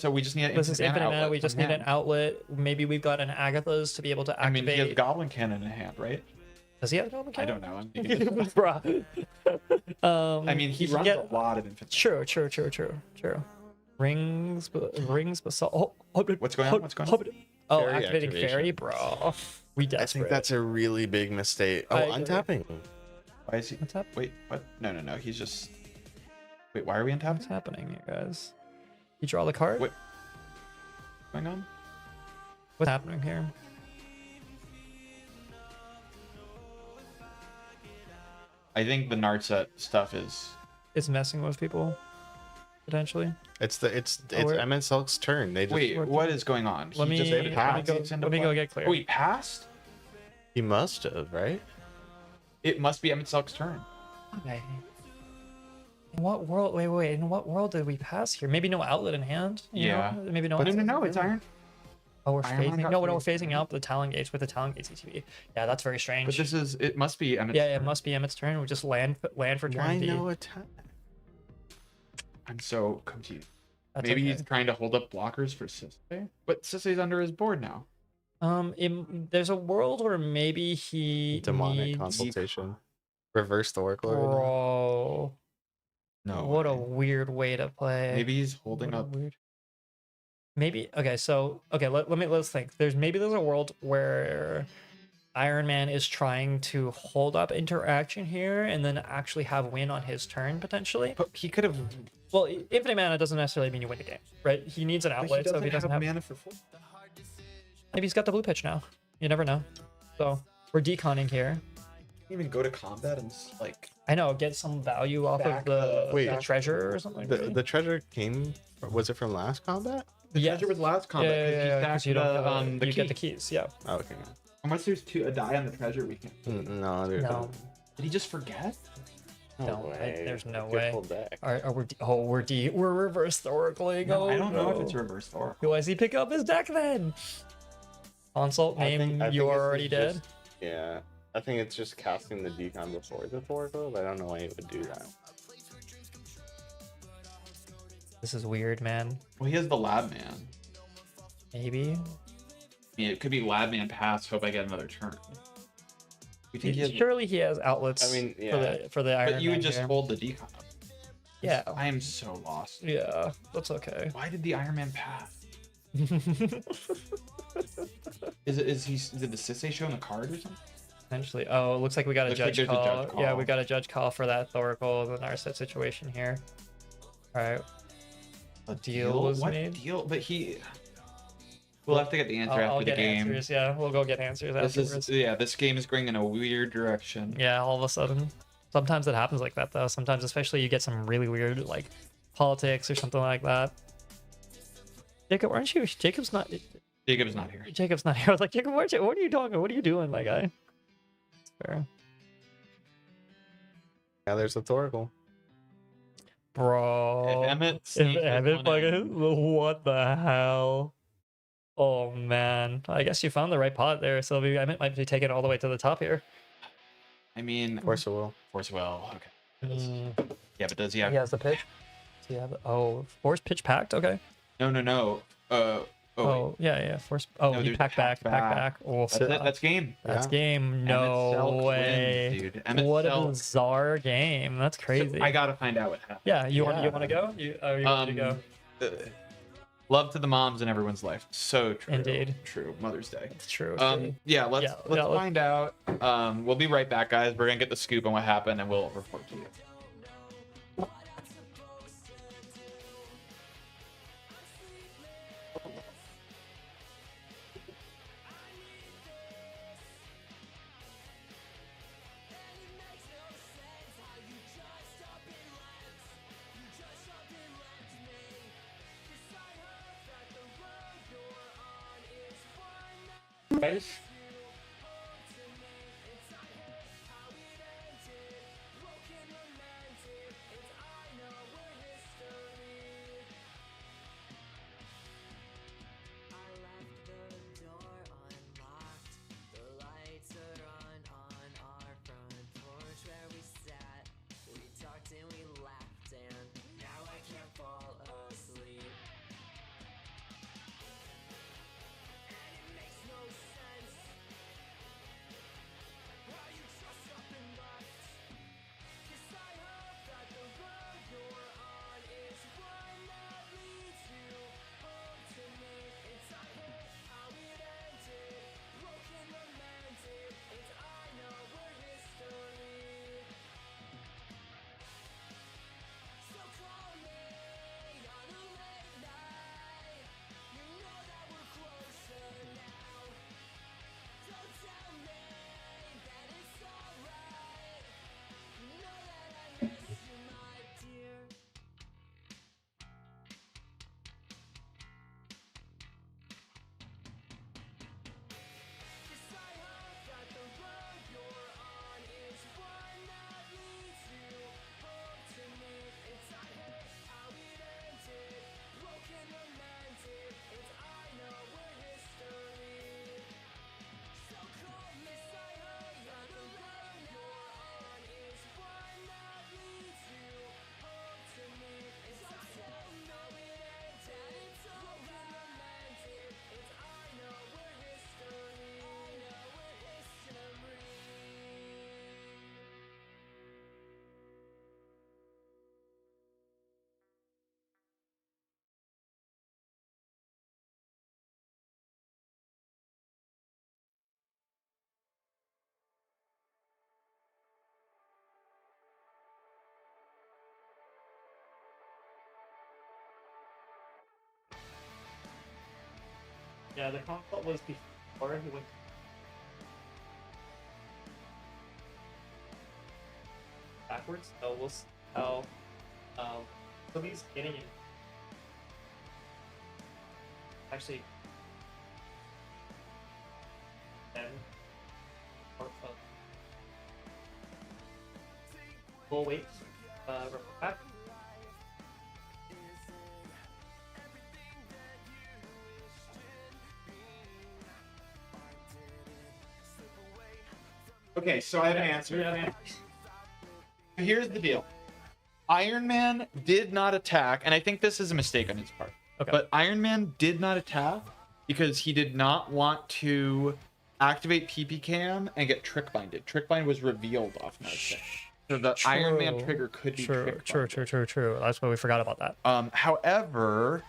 So we just need an This is infinite infinite mana. outlet We just from need an him. outlet. Maybe we've got an Agatha's to be able to I mean, activate. he has Goblin Cannon in hand, right? Does he have a Goblin I Cannon? don't know. I'm thinking Bruh. I mean, he you runs get- a lot of infinite. True. Rings, basalt. What's going on? What's going on? Oh, Fairy activating activation. fairy, bro. We I desperate. think that's a really big mistake. Oh, I agree. untapping. Why is he? What's up? Wait, what? No. He's just. Wait, why are we What's untapped? happening, you guys? You draw the card. Wait. What's going on? What's happening here? I think the Narset stuff is. It's messing with people, potentially. It's we're- Emmett Silk's turn. They just Wait, what is going on? Let me, just let me passed. go. It's into Let me go play? get clear. Oh, he passed? he must have, right? It must be Emmett Selk's turn. Okay. In what world? Wait. In what world did we pass here? Maybe no outlet in hand. You Yeah. know? Maybe no. But outlet no, in it's hand? Iron. Oh, we're Iron Man phasing. got No, we're phased. phasing out the Talon Gates with the Talon Gates ETB. Yeah, that's very strange. But it must be Emmett's Yeah, it turn. must be Emmett's turn. We just land for turn Why D. no attack? I'm so confused. That's Maybe okay. he's trying to hold up blockers for Sisay? But Sisay's under his board now. There's a world where maybe he Demonic needs... consultation. Reverse the workload. Bro, No. what a way. weird way to play. Maybe he's holding What a up. weird... Maybe okay. So okay, let's think. There's a world where Iron Man is trying to hold up interaction here and then actually have win on his turn potentially. But he could have. Well, infinite mana doesn't necessarily mean you win the game, right? He needs an outlet, so if he doesn't have, mana for full. maybe he's got the blue pitch now. You never know. So we're deconning here. Even go to combat and like. I know, get some value off of Back the, Wait. the treasure or something. The treasure came. Was it from last combat? The Yes. treasure was last Yeah, combat. yeah, 'Cause he yeah, 'cause stacked you don't the, get the you get the key. keys. Yeah. Oh, okay. Unless there's a die on the treasure, we can't. No, there's No, Did he just forget? no, there's no Good way. pull back. Are we're reverse thoracling. No, Oh, I don't know if no. it's reverse or. Who does he pick up his deck then? Consult I name. think You're it's already dead. just- Yeah, I think it's just casting the decon before the Oracle, but I don't know why it would do that. This is weird, man. Well, he has the lab man. Maybe. I mean, it could be lab man pass. Hope I get another turn. You think he has? Surely he has outlets. I mean, for the Iron But you Man would just here. hold the decon up. Yeah. I am so lost. Yeah, that's okay. Why did the Iron Man pass? Is it the Sisay showing the card or something? Potentially. Oh, it looks like we got a Looks like judge there's a call. judge Yeah, call. we got a judge call for that Thoracle, the Narset situation here. All right. A deal was what made? deal? But he. We'll have to get the answer I'll after the get game. answers. Yeah, we'll go get answers This afterwards. is this game is going in a weird direction. Yeah, all of a sudden. Sometimes it happens like that though. Sometimes, especially, you get some really weird like politics or something like that. Jacob, aren't you? Jacob's not. Jacob's not here. Jacob's not here. I was like, Jacob, what are you talking? What are you doing, my guy? It's fair. Yeah, there's a Oracle. Bro. If Emmett If sneaks this Emmett one in- fucking, what the hell? Oh man, I guess you found the right pot there, Sylvie. Emmett might be taking it all the way to the top here. I mean, Force of Will. Force well. Okay. Mm, Yeah, but does he have? he has the pitch. Does he have the, force pitch packed? Okay. No. Oh, yeah. Force. Oh, No, he there's packed back. Oh, That's it. That's game. that's Yeah. game. Emmett No Selk way. wins, dude. Emmett What a Selk- bizarre game. That's crazy. I gotta find out what happened. Yeah, you want Yeah. to go? You want to go? Love to the moms in everyone's life. So true. Indeed. True. Mother's Day. It's true. Yeah, let's Yeah, let's- find out. We'll be right back, guys. We're gonna get the scoop on what happened, and we'll report to you. Guys. Yeah, the consult was before he went. Backwards, so we'll see how. So he's getting it. Actually. Then. We'll wait. Back. Okay, so I have an answer. Here's the deal. Iron Man did not attack, and I think this is a mistake on his part. Okay. But Iron Man did not attack because he did not want to activate PP Cam and get trick binded. Trick bind was revealed off Narset. So the Iron Man trigger could be true. That's why we forgot about that. However,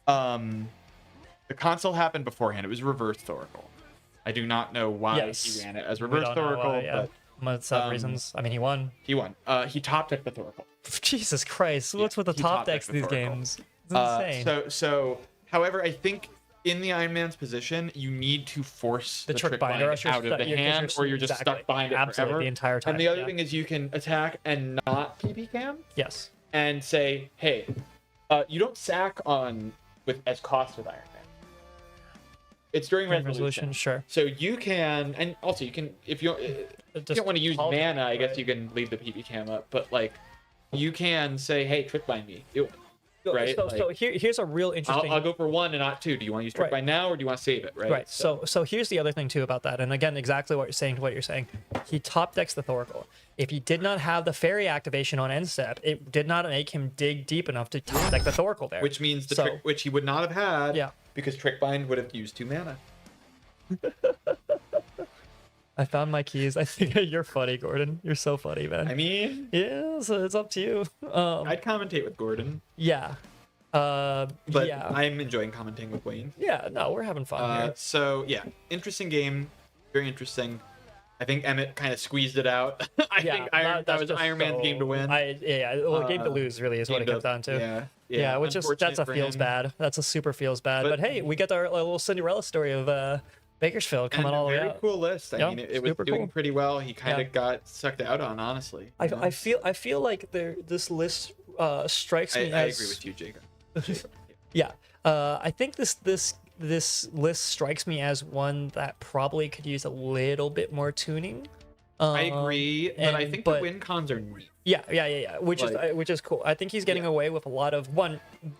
the console happened beforehand. It was reverse Thoracle. I do not know why he ran it as reverse Thoracle, but some reasons. I mean, he won. He won. He top decked the Thoracle. Jesus Christ! What's with the top decks these games? It's insane. So, however, I think in the Iron Man's position, you need to force the trick binder out of the hand, or you're just stuck behind it forever. The entire time. And the other thing is you can attack and not PP Cam. Yes. And say, hey, you don't sack on with as cost with Iron Man. It's during resolution. Sure. So you can, and also you can, if you don't want to use mana, I guess you can leave the PP Cam up. But like, you can say, hey, trick bind me. Do it. Right. So here's a real interesting. I'll go for 1 and not 2. Do you want to use trick bind now, or do you want to save it? Right. Right. So here's the other thing too about that, and again, exactly what you're saying. He top decks the Thoracle. If he did not have the fairy activation on end step, it did not make him dig deep enough to top deck the Thoracle there. Which means the trick, which he would not have had. Yeah. Because trick bind would have used 2 mana. I found my keys. I think you're funny, Gordon. You're so funny, man. I mean, yeah. So it's up to you. I'd commentate with Gordon. Yeah. But yeah. I'm enjoying commenting with Wayne. Yeah. No, we're having fun here. So yeah, interesting game. Very interesting. I think Emmett kind of squeezed it out. I think that was Iron Man's game to win. Game to lose really is what it comes down to. Yeah, which is that's a feels bad. That's a super feels bad. But hey, we get our little Cinderella story of Bakersfield coming all the way out. Very cool list. I mean, it was doing pretty well. He kind of got sucked out on, honestly. I feel like this list strikes me as. I agree with you, Jacob. Yeah, I think this this list strikes me as one that probably could use a little bit more tuning. I agree, but I and- think but- the win cons are neat. Yeah. Which is cool. I think he's getting away with a lot of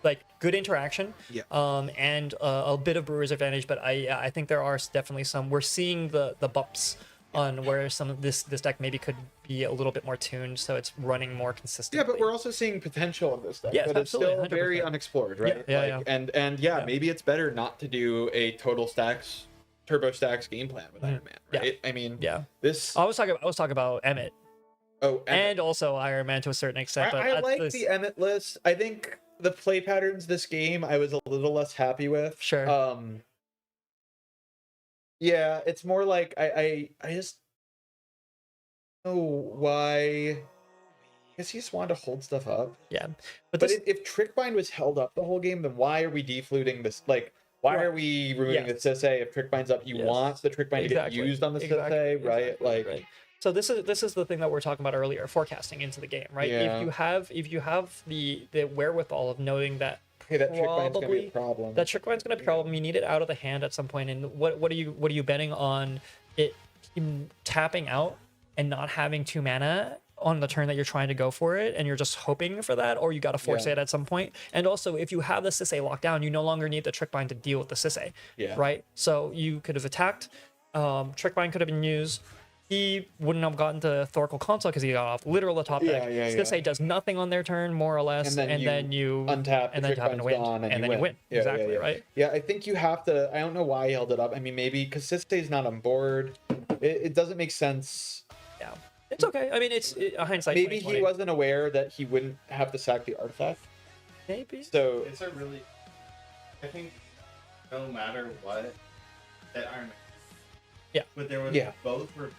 like good interaction. Yeah. And a bit of brewer's advantage, but I think there are definitely some. We're seeing the bumps on where some of this deck maybe could be a little bit more tuned, so it's running more consistently. Yeah, but we're also seeing potential of this deck. Yes, but it's still absolutely, very 100%. unexplored, right? Yeah. And maybe it's better not to do a total stacks, turbo stacks game plan with Iron Man, Yeah. right? I mean, Yeah. this. I was talking about Emmett Oh, and also Iron Man to a certain extent. But I like this, the Emmett list. I think the play patterns this game I was a little less happy with. Sure. Yeah, it's more like I just don't know why. I guess he just wanted to hold stuff up. yeah. But this, if Trickbind was held up the whole game, then why are we defluting this? Like, why Right. are we removing Yeah. the Sisei if Trickbind's up? You Yes. want the Trickbind to get used on the Sisei, right? Like, right. So this is the thing that we're talking about earlier, forecasting into the game, right? Yeah. If you have the wherewithal of knowing that hey, that Trickbind's gonna be probably a problem. that Trickbind's gonna be a problem, you need it out of the hand at some point. And what are you betting on it tapping out and not having 2 mana on the turn that you're trying to go for it, and you're just hoping for that, or you got to force Yeah. it at some point. And also, if you have the Sisei locked down, you no longer need the Trickbind to deal with the Sisei, Yeah. right? So you could have attacked, Trickbind could have been used. He wouldn't have gotten to Thoracle Console because he got off literal the top deck. Yeah. Sisei does nothing on their turn, more or less, and then you untap, and the then tap Trickbind's and win, gone, and then you win. Yeah, Exactly, yeah. right? Yeah, I think you have to. I don't know why he held it up. I mean, maybe because Sisei's not on board. It doesn't make sense. Yeah, it's okay. I mean, it's hindsight. Maybe he 2020. wasn't aware that he wouldn't have to sack the artifact. Maybe. So It's a really, I think, no matter what, that Iron Man. Yeah. But there was Yeah. both were.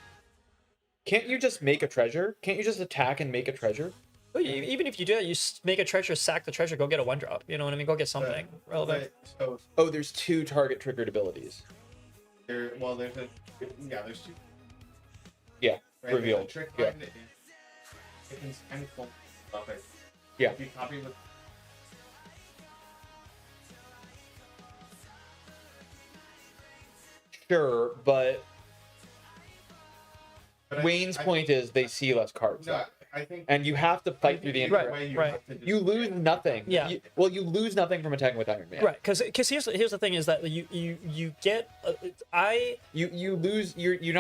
can't you just make a treasure? Can't you just attack and make a treasure? Well, even if you do that, you make a treasure, sack the treasure, go get a 1-drop. You know what I mean? Go get something relevant. So Oh, there's 2 target triggered abilities. there's there's 2. Yeah, Right? revealed. The trick Yeah. bind it can kind of pull stuff. Yeah. If you copy the Sure, but but Wayne's I point is they see less cards. No, I think. And you have to fight through the either entire. way you right. have to just- You lose nothing. Yeah. You lose nothing from attacking with Iron Man. Right, because here's the thing is that you get You lose. You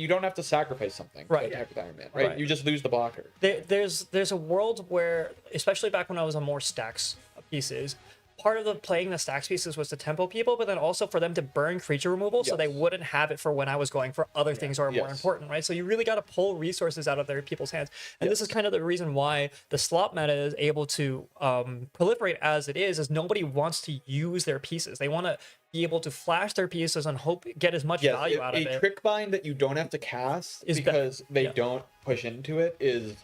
don't have to sacrifice something. Right. To attack with Iron Man. Right. Right. You just lose the blocker. there's a world where, especially back when I was on more stacks pieces, part of the playing the stacks pieces was to tempo people, but then also for them to burn creature removal so they Yes. wouldn't have it for when I was going for other things that are more Yes. important, right? So you really got to pull resources out of their people's hands, and this is kind of the reason why the slot meta is able to proliferate as it is nobody wants to use their pieces. They want to be able to flash their pieces and hope get as much Yes. value out of A it. trick bind that you don't have to cast Is better. because they Yeah. don't push into it is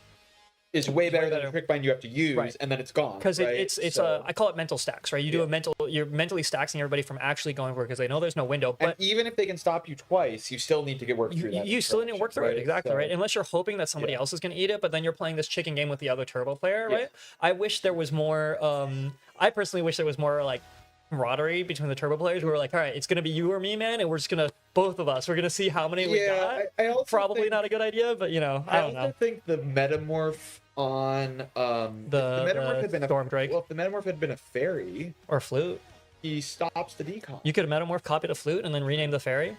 way better than a better. trick bind you have to use, Right. and then it's gone. Because right? it's So- I call it mental stacks, right? You do Yeah. you're mentally staxing everybody from actually going for it because they know there's no window. And But even if they can stop you twice, you still need to get work through that. you still need to work through it, right? exactly, So- right? Unless you're hoping that somebody Yeah. else is going to eat it, but then you're playing this chicken game with the other turbo player, Yeah. right? I wish there was more. I personally wish there was more like camaraderie between the turbo players. We were like, all right, it's going to be you or me, man, and we're just gonna both of us. We're gonna see how many we Yeah, got. I also Probably think- not a good idea, but you know, I don't also know. think the metamorph on if The metamorph had been Storm Drake. Well, if the metamorph had been a fairy, Or flute. he stops the decon. You could have metamorph, copied a flute, and then rename the fairy.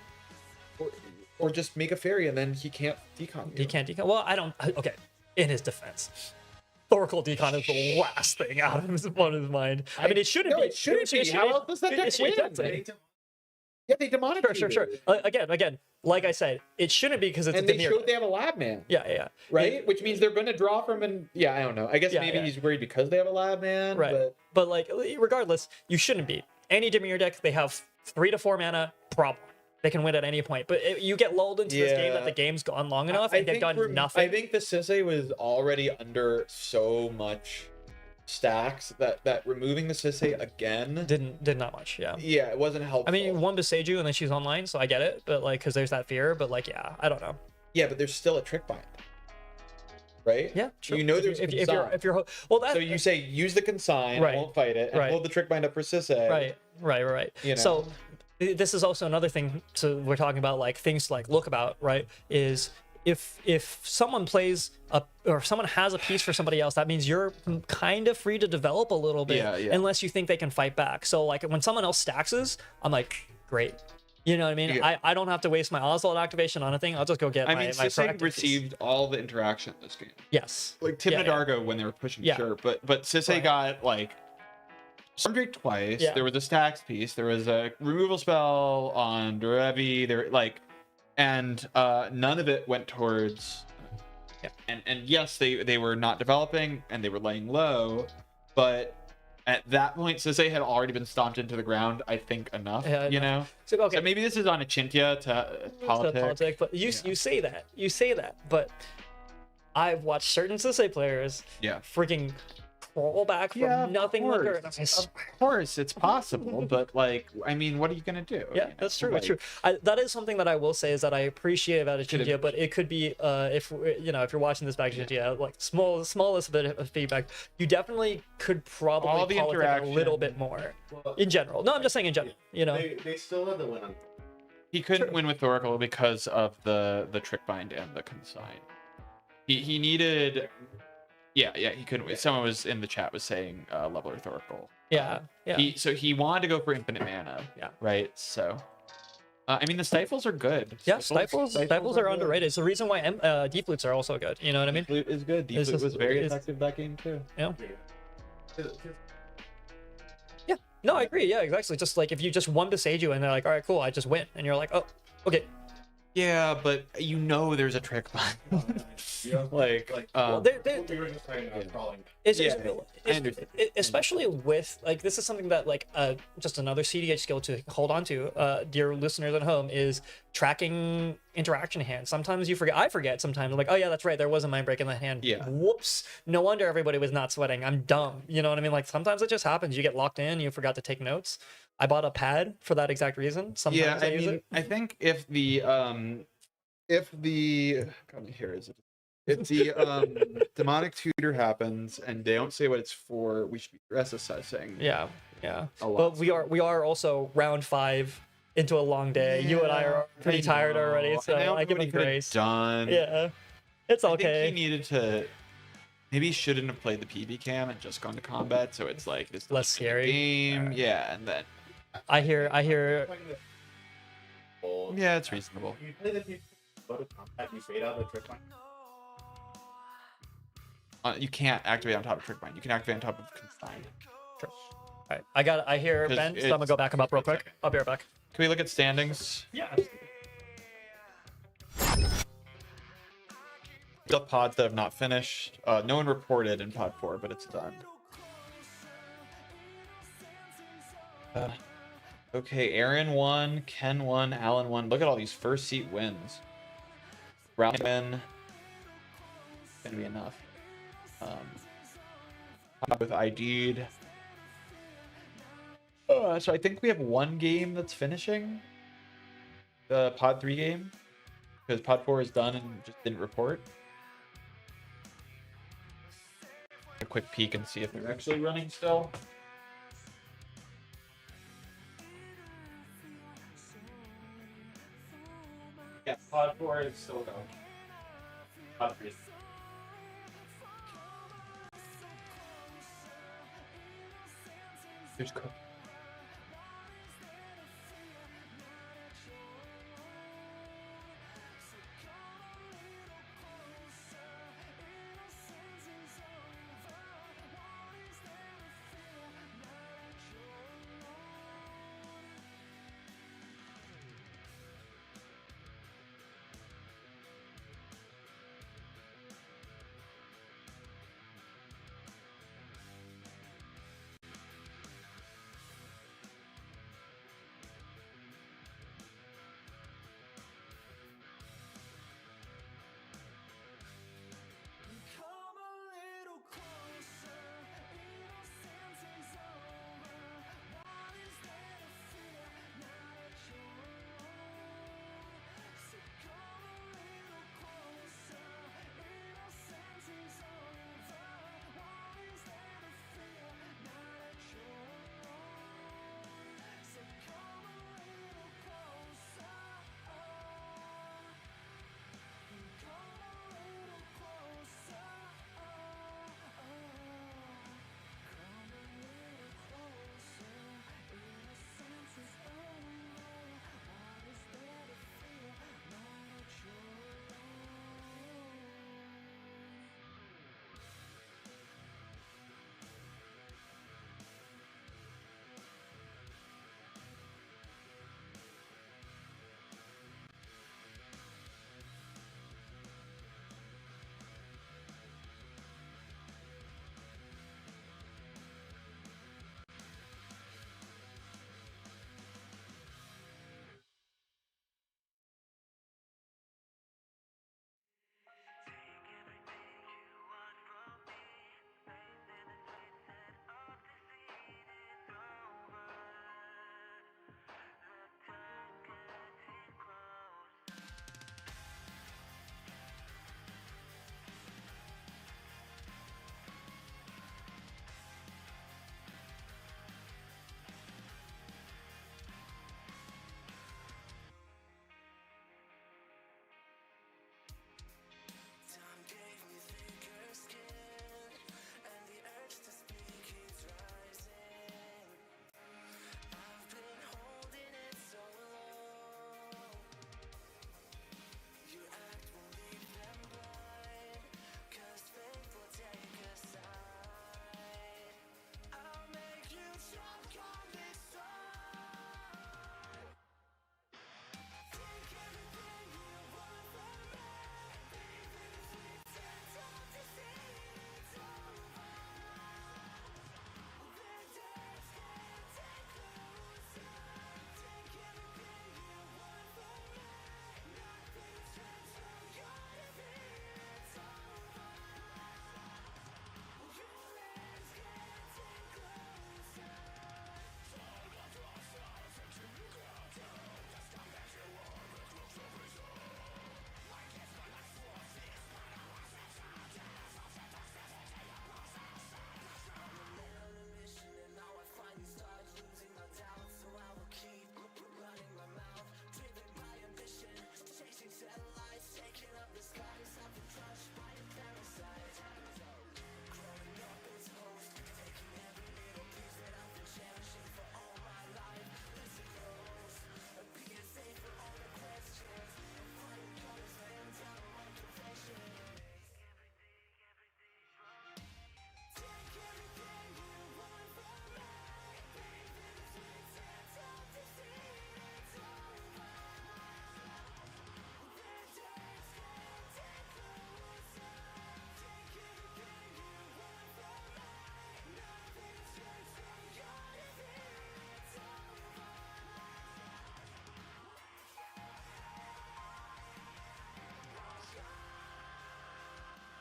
Or just make a fairy and then he can't decon you. He can't decon. Well, I don't. Okay, in his defense, Thoracle decon is the last thing out of his mind. I mean, it shouldn't No, be. it shouldn't be. How else does that deck win? Yeah, they demonicate Sure. you. Again, like I said, it shouldn't be because it's And a they Demir showed deck. they have a lab man. Yeah. Right? Which means they're going to draw from and yeah, I don't know. I guess Yeah, maybe yeah. he's worried because they have a lab man. Right. But like, regardless, you shouldn't be. Any Demir deck, they have 3 to 4 mana, problem. They can win at any point. But you get lulled into this game that Yeah. the game's gone long enough I and they've think done nothing. I think the Sisei was already under so much stacks that removing the Sisei again. did not much. Yeah. Yeah, it wasn't helpful. I mean, one Beseju and then she's online, so I get it. But like, because there's that fear. But like, yeah, I don't know. yeah, but there's still a trick bind. Right? Yeah, sure. You know there's if you're well that So you say use the consign, Right, I won't fight it, and right. hold the trick bind up for Sisei. Right. Right. You know? So this is also another thing. So we're talking about like things to like look about, right? Is if someone plays or someone has a piece for somebody else, that means you're kind of free to develop a little bit, Yeah. unless you think they can fight back. So like when someone else staxes, I'm like, great. You know what I mean? Yeah. I don't have to waste my Oswald activation on a thing. I'll just go get I my mean, my Sisei proactive piece. received all the interaction in this game. Yes. Like Tim Yeah, and yeah. Dargo when they were pushing, Yeah. sure, but Sisei Right. got like Stormdrake twice. Yeah. There was a stacks piece. There was a removal spell on Derevi. There like, and none of it went towards. Yeah. And yes, they were not developing and they were laying low, but at that point, Sisei had already been stomped into the ground. I think enough, Yeah, you know. So, okay. So maybe this is on a Chintia to politics. But you say that, but I've watched certain Sisei players freaking crawl back from nothing of liquor. course. Of course, it's possible, but like, I mean, what are you gonna do? Yeah, you know? that's true. Like, That's true. That is something that I will say is that I appreciate about Could've- Achintia, but it could be if if you're watching this back Achintia, like smallest bit of feedback, you definitely could probably All the politic a little interaction. bit more in general. No, I'm just saying in general. You know, They still had the win on. He couldn't win with Oracle because of the trick bind and the consign. He needed. Yeah, he couldn't win. Someone was in the chat was saying level Earth Oracle. yeah. He wanted to go for infinite mana. Yeah. Right. So, I mean, the stifles are good. Yeah, stifles are good. underrated. It's the reason why deep flutes are also good. You know what I mean? Deep Flute is good. Deep It's Flute just- was very it's- effective that game too. Yeah. Yeah. No, I agree. Yeah, exactly. Just like if you just one beside you and they're like, all right, cool, I just win, and you're like, oh, okay. Yeah, but you know there's a trick bind. like, Well, We were just talking about crawling. It's, Yeah, it's- I understand. especially with like this is something that like just another CDH skill to hold on to, dear listeners at home, is tracking interaction hands. Sometimes you forget. I forget sometimes. I'm like, oh yeah, that's right. There was a mind break in the hand. Yeah. Whoops. No wonder everybody was not sweating. I'm dumb. You know what I mean? Like sometimes it just happens. You get locked in. You forgot to take notes. I bought a pad for that exact reason. Sometimes Yeah, I use mean, it. I think if the God, here is it. If the demonic tutor happens and they don't say what it's for, we should be stress assessing. Yeah. A lot. But we are also round 5 into a long day. You and I are pretty tired already, so I give him grace. Done. Yeah, it's I okay. think he needed to. Maybe he shouldn't have played the PB cam and just gone to combat, so it's like this Less scary. game. Yeah, and then I hear. yeah, it's reasonable. You play the people go to combat, you fade out the trick line. You can't activate on top of trick bind. You can activate on top of consign. All right, I hear 'Cause Ben, so I'm gonna go back him up real quick. I'll be right back. Can we look at standings? Yeah. The pods that have not finished. No one reported in pod 4, but it's done. Okay, Aaron won, Ken won, Alan won. Look at all these first seat wins. Round win. Gonna be enough. With ID'd. So I think we have one game that's finishing. The pod 3 game. Because pod 4 is done and just didn't report. A quick peek and see if they're actually running still. Yeah, pod 4 is still going. Pod 3. There's Cook.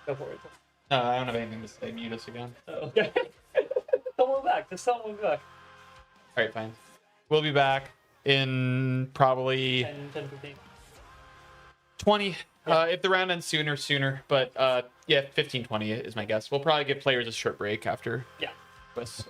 Go for it. I don't have anything to say. Mute us again. Okay. Someone back. Just someone back. All right, fine. We'll be back in probably 10, 15. 20. If the round ends sooner. But yeah, 15, 20 is my guess. We'll probably give players a short break after. Yeah. This.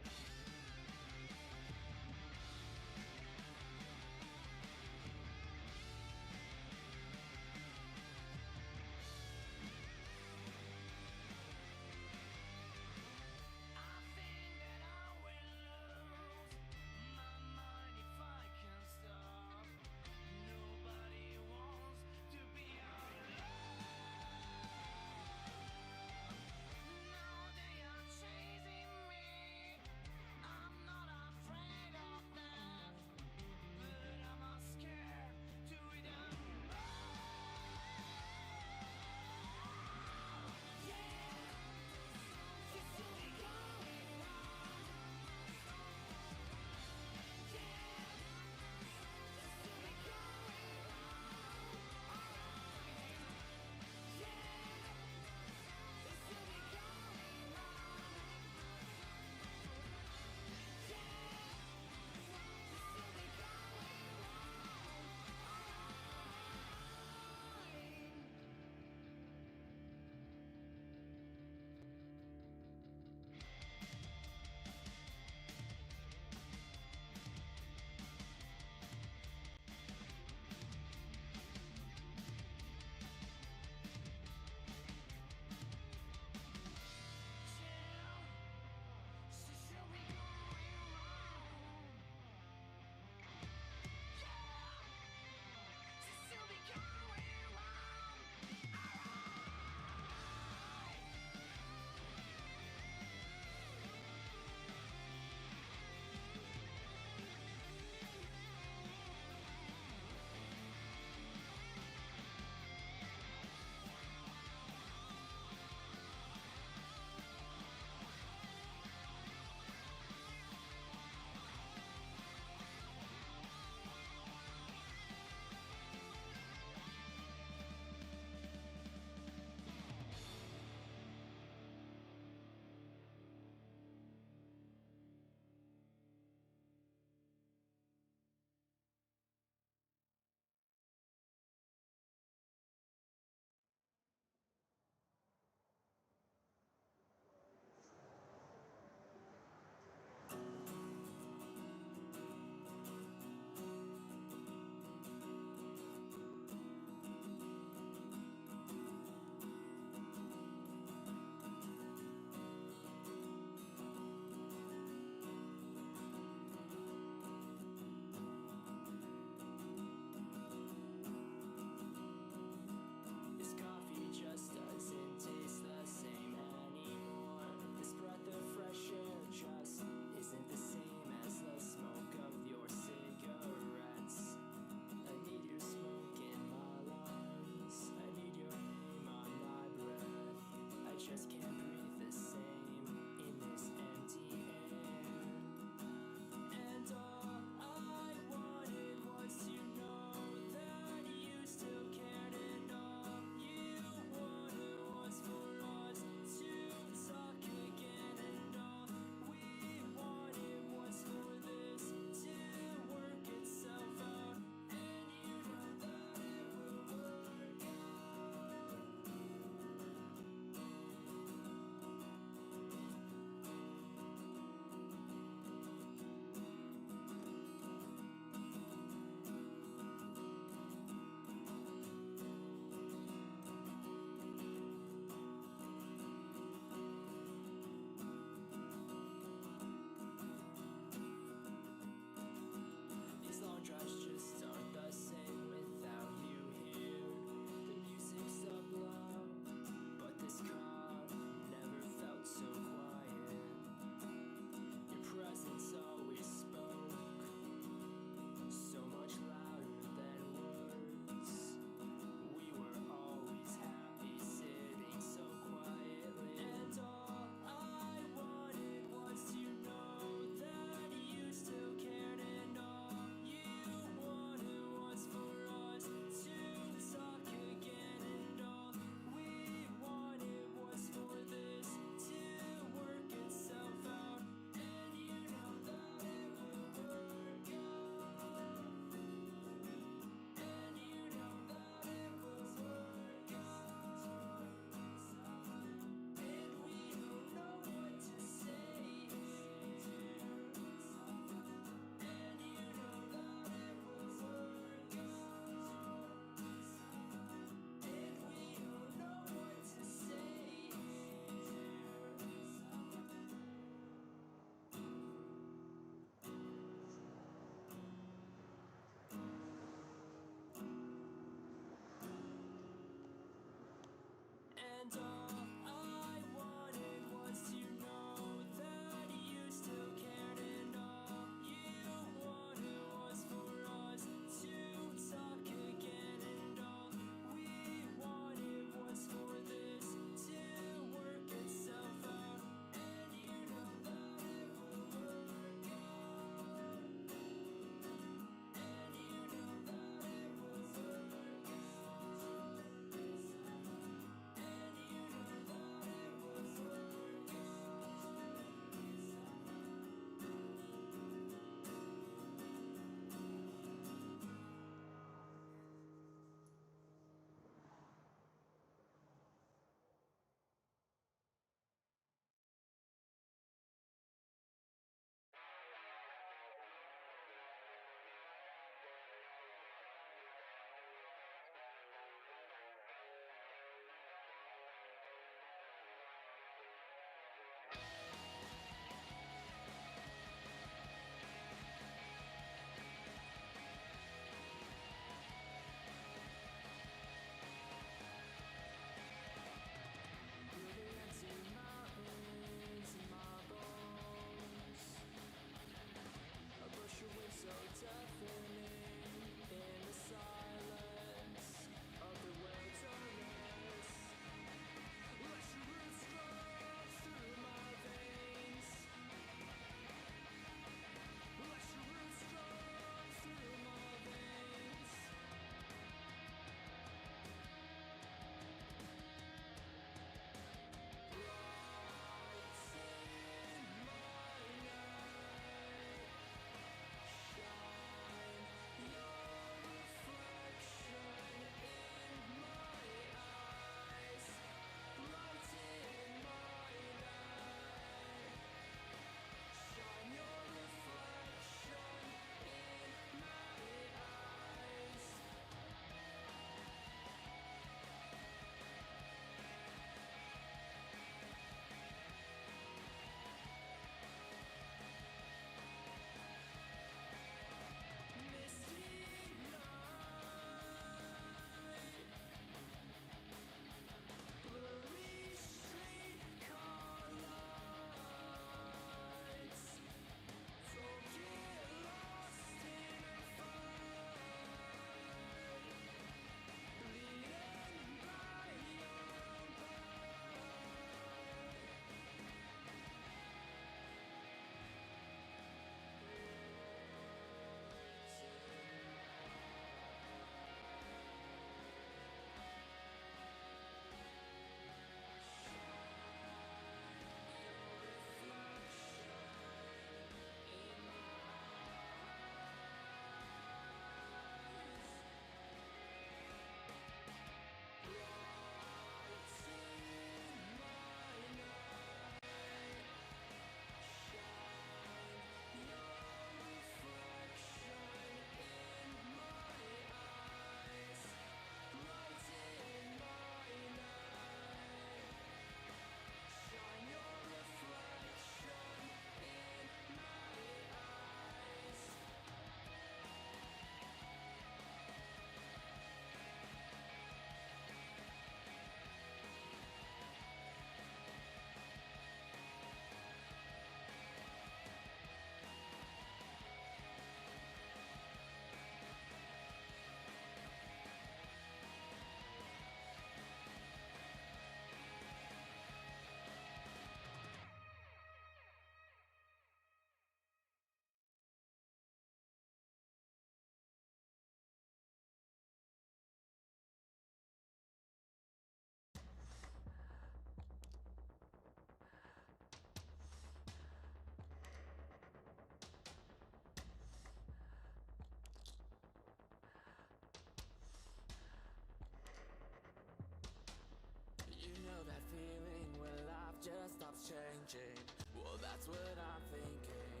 what I'm thinking.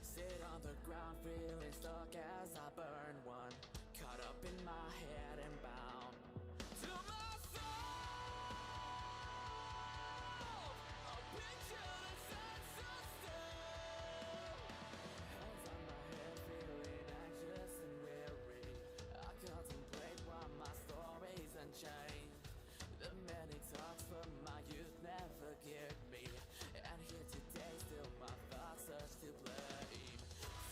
Sit on the ground, feeling stuck as I burn one. Caught up in my head and bound to my soul. A picture that stands so still. Hands on my head, feeling anxious and weary. I contemplate why my story's unchanged. The many talks from my youth never geared me, and here today still my thoughts search to blame.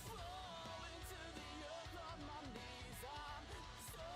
Falling to the earth on my knees, I'm so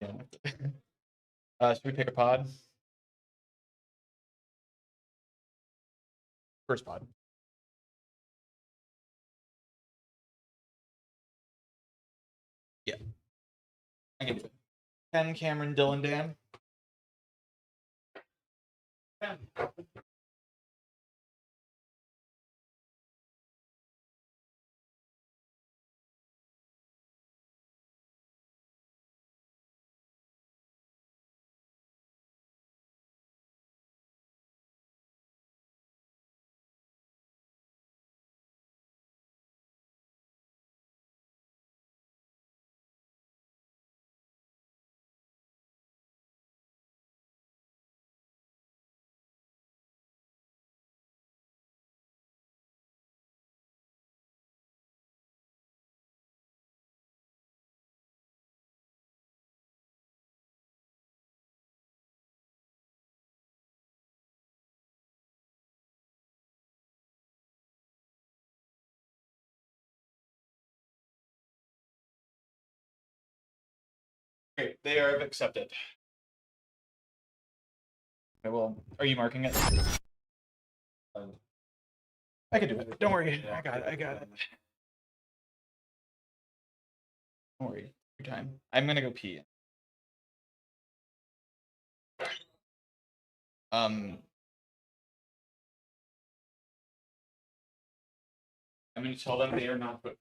Should we pick a pod? First pod. Yeah. I can do it. Ken, Cameron, Dylan, Dan. Ken. Great, they are accepted. Okay, well, are you marking it? I can do it. Don't worry. I got it. I got it. Don't worry. Your time. I'm gonna go pee. I'm gonna tell them they are not put.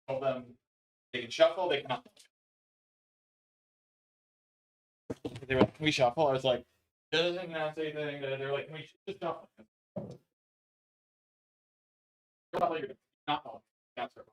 Tell them they can shuffle. They cannot. They were like, "Can we shuffle?" I was like, "Doesn't not say anything." They're like, "Can we just shuffle?" You're not following. That's her.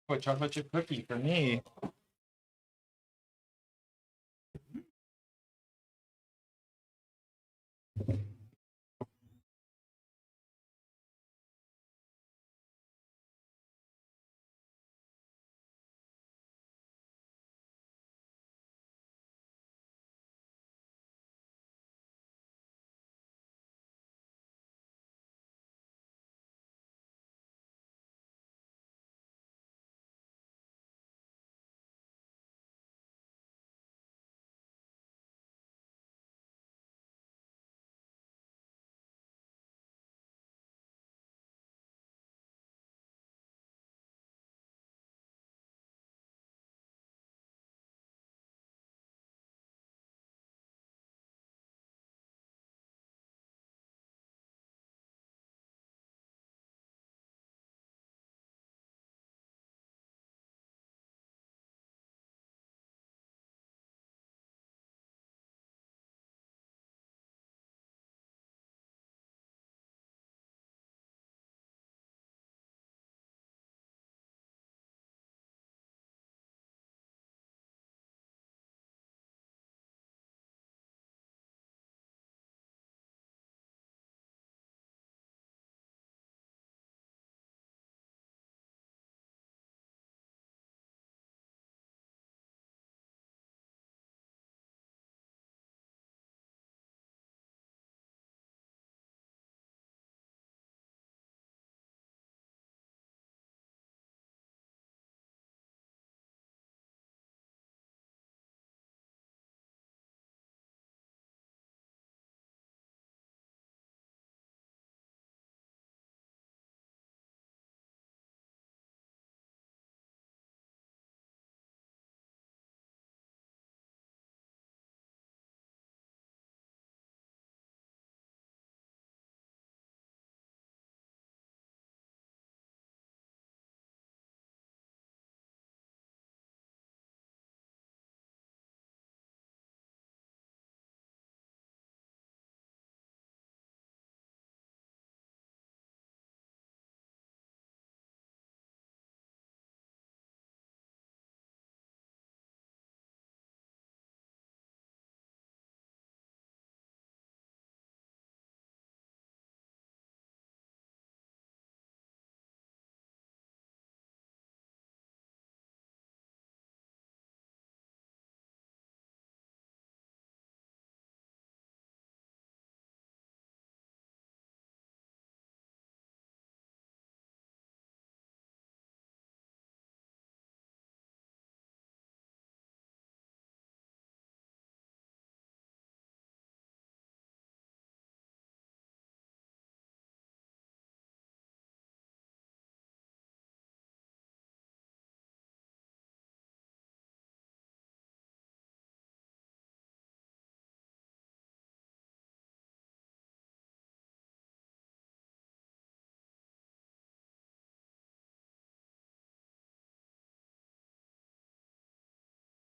What chocolate chip cookie for me?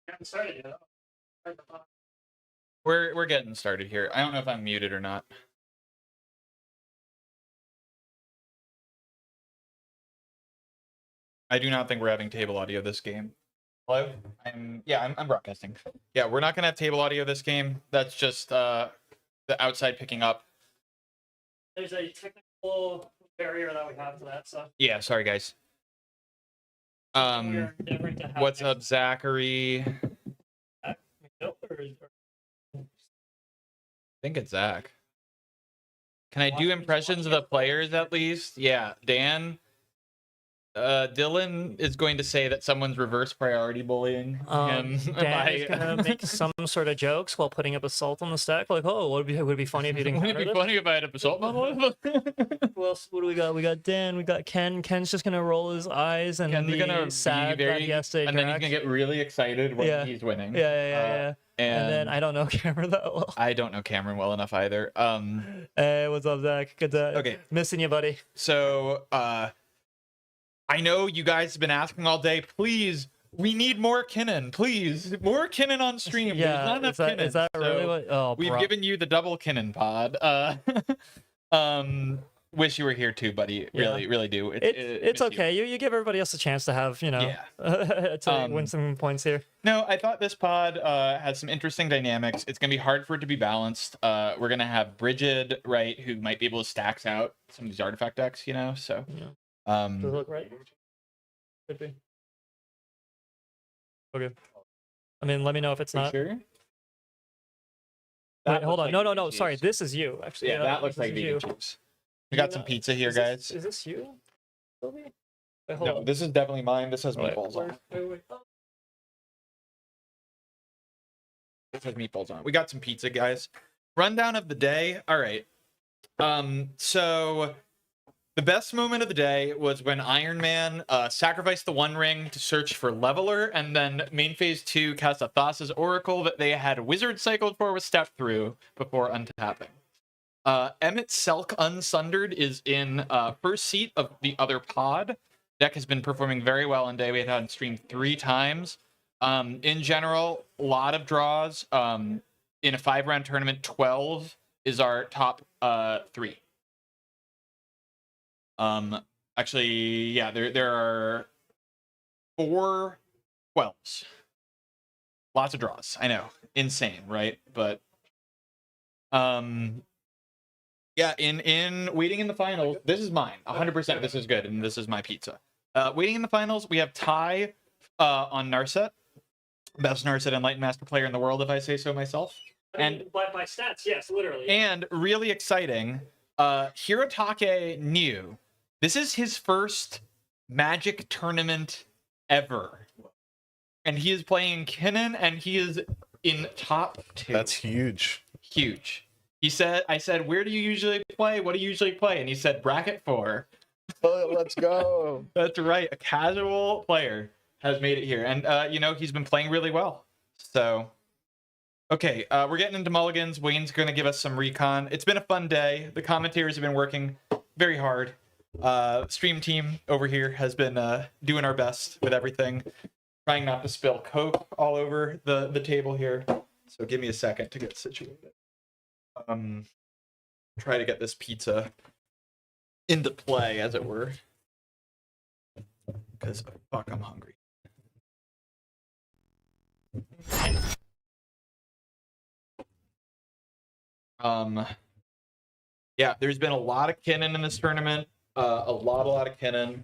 Haven't started yet. We're getting started here. I don't know if I'm muted or not. I do not think we're having table audio this game. Hello? I'm broadcasting. Yeah, we're not gonna have table audio this game. That's just the outside picking up. There's a technical barrier that we have to that, so Yeah, sorry guys. we're endeavoring to have What's up, Zachary? I think it's Zach. Can I do impressions of the players at least? Yeah, Dan. Dylan is going to say that someone's reverse priority bullying him. Dan is gonna make some sort of jokes while putting up assault on the stack. Like, oh, would it be funny if you didn't Wouldn't counter it be this? funny if I had a assault model? Who else? What do we got? We got Dan. We got Ken. Ken's just gonna roll his eyes and Ken's be gonna sad be that he has to and then he's interact. gonna get really excited when Yeah. he's winning. Yeah. And then I don't know Cameron that well. I don't know Cameron well enough either. Hey, what's up, Zach? Good to Okay. missing you, buddy. So I know you guys have been asking all day, please, we need more Kinnan, please. More Kinnan on stream. There's Yeah, not enough Kinnan. is that really So what? Oh, we've bro. given you the double Kinnan pod. Wish you were here too, buddy. Yeah. Really do. It's miss you. okay. You give everybody else a chance to have, to win some points here. No, I thought this pod had some interesting dynamics. It's gonna be hard for it to be balanced. We're gonna have Brigid, right, who might be able to stacks out some of these artifact decks, So Yeah. Does it look right? Could be. Okay. I mean, let me know if it's for not. sure. Wait, That hold looks on. like No. vegan Sorry, cheese. this is you. Actually, Yeah, that looks this like is vegan you. cheese. We got some pizza here, guys. Is this you, Sylvie? Wait, hold No, on. this is definitely mine. This has Wait, meatballs on. wait. Oh. This has meatballs on. We got some pizza, guys. Rundown of the day. All right. So the best moment of the day was when Iron Man sacrificed the One Ring to search for Leveler, and then main phase 2 cast a Thassa's Oracle that they had Wizard cycled for with Step Through before untapping. Emmett Selk Unsundered is in first seat of the other pod. Deck has been performing very well on day. We had on stream 3 times. In general, a lot of draws. In a 5-round tournament, 12 is our top 3. Actually, yeah, there are 4 12s. Lots of draws. I know. Insane, right? But yeah, in waiting in the finals, this is mine. 100% this is good, and this is my pizza. Waiting in the finals, we have Ty on Narset. Best Narset Enlightened Master player in the world, if I say so myself. And by stats, yes, literally. and really exciting, Hirotake New. This is his first Magic tournament ever. And he is playing Kinnan, and he is in top 2. That's huge. Huge. I said, where do you usually play? What do you usually play? And he said, bracket 4. Oh, let's go. That's right. A casual player has made it here. And, he's been playing really well. So, okay, we're getting into mulligans. Wayne's going to give us some recon. It's been a fun day. The commentators have been working very hard. Stream team over here has been doing our best with everything. Trying not to spill Coke all over the table here. So give me a second to get situated. Try to get this pizza into play, as it were. Because, fuck, I'm hungry. Yeah, there's been a lot of Kinnan in this tournament. A lot of Kinnan.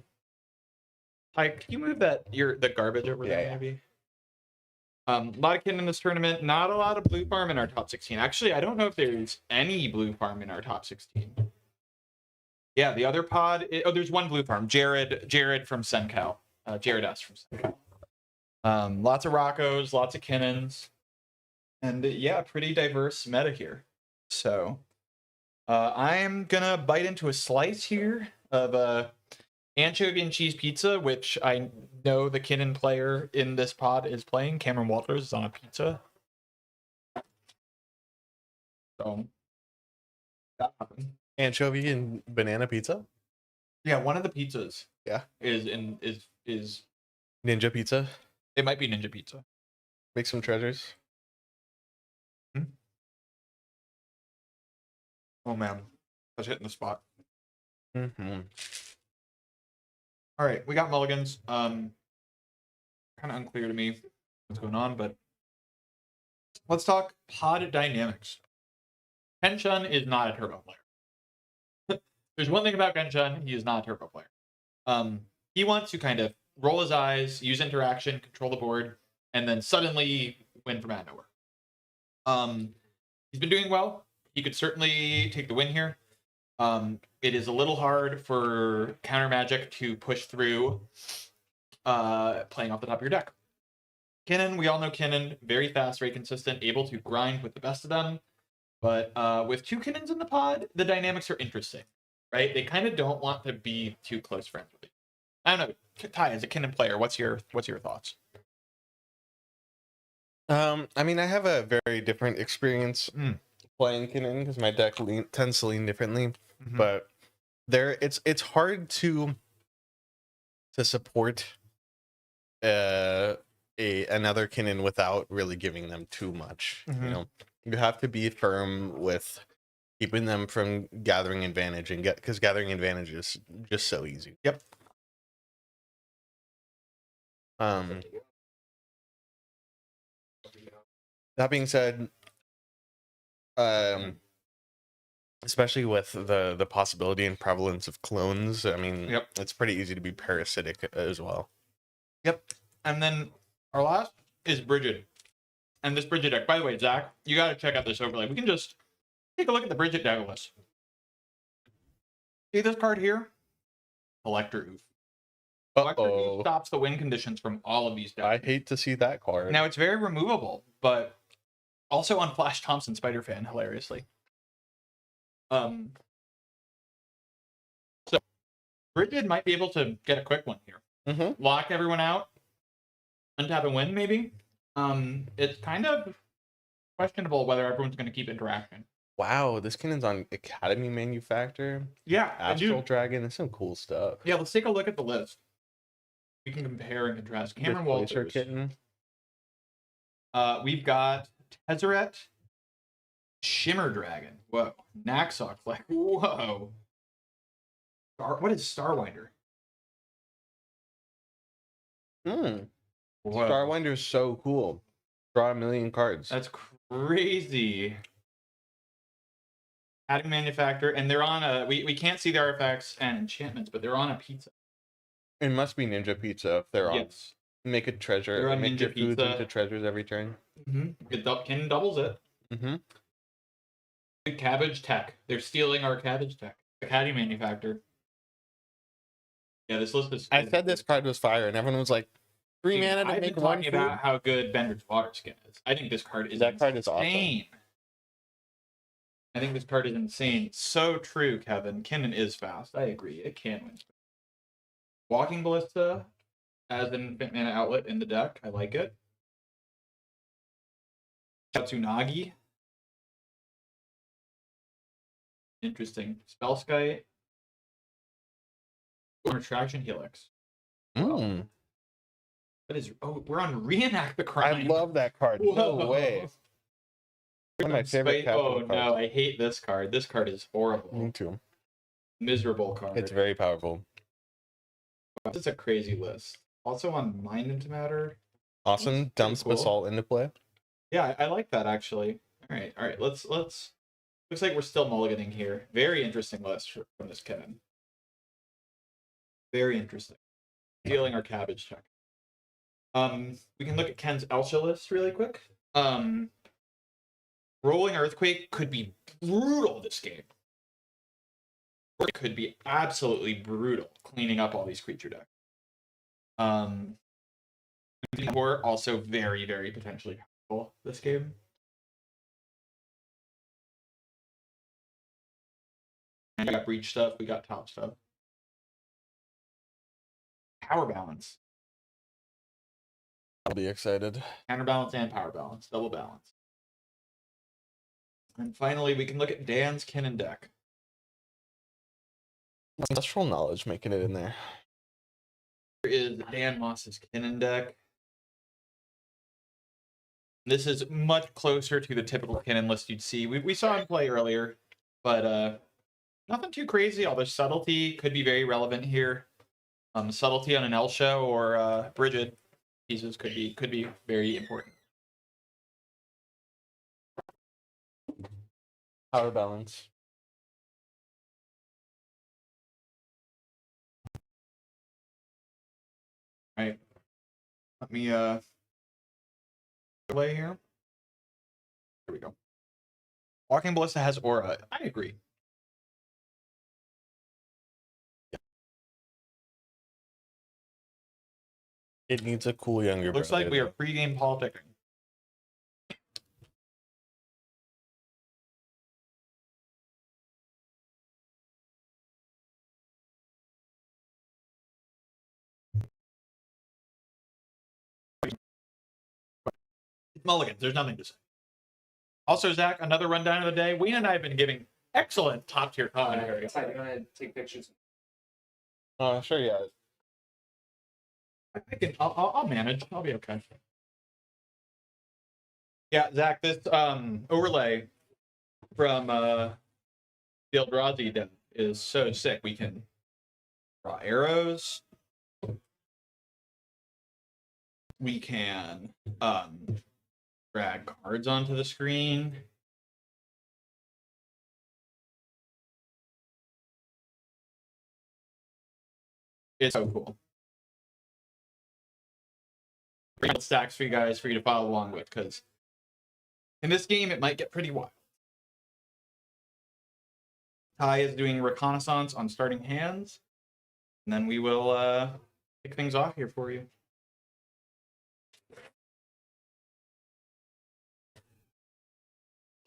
Hi, can you move the garbage over there, Yeah. maybe? A lot of Kinnan in this tournament. Not a lot of blue farm in our top 16. Actually, I don't know if there's any blue farm in our top 16. Yeah, the other pod. There's one blue farm. Jared from Sencal. Jared S from Sencal. Lots of Roccos, lots of Kinnans, and yeah, pretty diverse meta here. So I'm gonna bite into a slice here of anchovy and cheese pizza, which I know the Kinnan player in this pod is playing. Cameron Walters is on a pizza. So that happened. Anchovy and banana pizza? Yeah, one of the pizzas. Yeah. Is Ninja pizza? it might be Ninja Pizza. Make some treasures. Oh man, I was hitting the spot. Mm-hmm. All right, we got mulligans. Kind of unclear to me what's going on, but let's talk pod dynamics. Ken-Shun is not a turbo player. There's one thing about Ken-Shun, he is not a turbo player. He wants to kind of roll his eyes, use interaction, control the board, and then suddenly win from out of nowhere. He's been doing well. He could certainly take the win here. It is a little hard for counter magic to push through playing off the top of your deck. Kinnan, we all know Kinnan, very fast, very consistent, able to grind with the best of them. But with two Kinnans in the pod, the dynamics are interesting, right? They kind of don't want to be too close friends with each other. I don't know, Ty, as a Kinnan player, what's your thoughts? I mean, I have a very different experience playing Kinnan because my deck tends to lean differently. But it's hard to support another Kinnan without really giving them too much. You know, you have to be firm with keeping them from gathering advantage and because gathering advantage is just so easy. Yep. That being said, especially with the possibility and prevalence of clones, I mean, it's pretty easy to be parasitic as well. Yep. And then our last is Bridget. And this Bridget deck, by the way, Zach, you got to check out this overlay. We can just take a look at the Bridget deck list. See this card here? Collector Oof. Collector Oof stops the win conditions from all of these decks. I hate to see that card. Now, it's very removable, but also on Flash Thompson Spider-Fan, hilariously. So Bridget might be able to get a quick one here. Lock everyone out, untap and win, maybe. It's kind of questionable whether everyone's going to keep interacting. Wow, this Kinnan's on Academy Manufactor. Yeah, Astral Dragon. There's some cool stuff. Yeah, let's take a look at the list. We can compare and contrast. Cameron Walters. Kitten. We've got Tezzeret, Shimmer Dragon. Whoa. Naxok. Like, whoa. What is Starwinder? Starwinder is so cool. Draw a million cards. That's crazy. Academy Manufacturer, and they're on a. We can't see the artifacts and enchantments, but they're on a pizza. It must be Ninja Pizza if they're on. Yes. Make a treasure. They're on make Ninja your foods Pizza. into treasures every turn. Ken doubles it. Cabbage Tech. They're stealing our Cabbage Tech. Academy Manufacturer. Yeah, this list is. I said this card was fire, and everyone was like, 3 mana to I've make been one talking food? about how good Bender's Water Skin is. I think this card is That card is awesome. insane. I think this card is insane. So true, Kevin. Kinnan is fast. I agree. It can win. Walking Ballista as an infinite mana outlet in the deck. I like it. Katsunagi. Interesting. Spellskite. Retraction Helix. What is? Oh, we're on Reenact the Crime. I love that card. No way. One of my favorite Oh cards. no, I hate this card. This card is horrible. Me too. Miserable card. It's very powerful. This is a crazy list. Also on Mind into Matter. Awesome. That's Dumps pretty cool. Basalt into play. Yeah, I like that actually. All right. Let's. Looks like we're still mulliganing here. Very interesting list from this Kevin. Very interesting. Stealing our Cabbage check. We can look at Ken's Elsha list really quick. Rolling Earthquake could be brutal this game. Or it could be absolutely brutal cleaning up all these creature decks. Or also very, very potentially powerful this game. And we got breach stuff, we got top stuff. Power balance. I'll be excited. Counterbalance and power balance. Double balance. And finally, we can look at Dan's Kinnan deck. Industrial Knowledge making it in there. Here is Dan Moss's Kinnan deck. This is much closer to the typical Kinnan list you'd see. We saw him play earlier, but nothing too crazy. Although subtlety could be very relevant here. Subtlety on an L show or Bridget pieces could be very important. Power balance. Right. Let me play here. Here we go. Walking Ballista has aura. I agree. It needs a cool younger Looks brother, like we are though. pre-game politicking. Mulligans, there's nothing to say. Also, Zach, another rundown of the day. Wayne and I have been giving excellent top tier commentary. You want to take pictures? Oh, sure, yeah. I'll manage. I'll be okay. Yeah, Zach, this overlay from the Eldrazi deck is so sick. We can draw arrows. We can drag cards onto the screen. It's so cool. Stacks for you guys for you to follow along with, because in this game it might get pretty wild. Ty is doing reconnaissance on starting hands, and then we will kick things off here for you.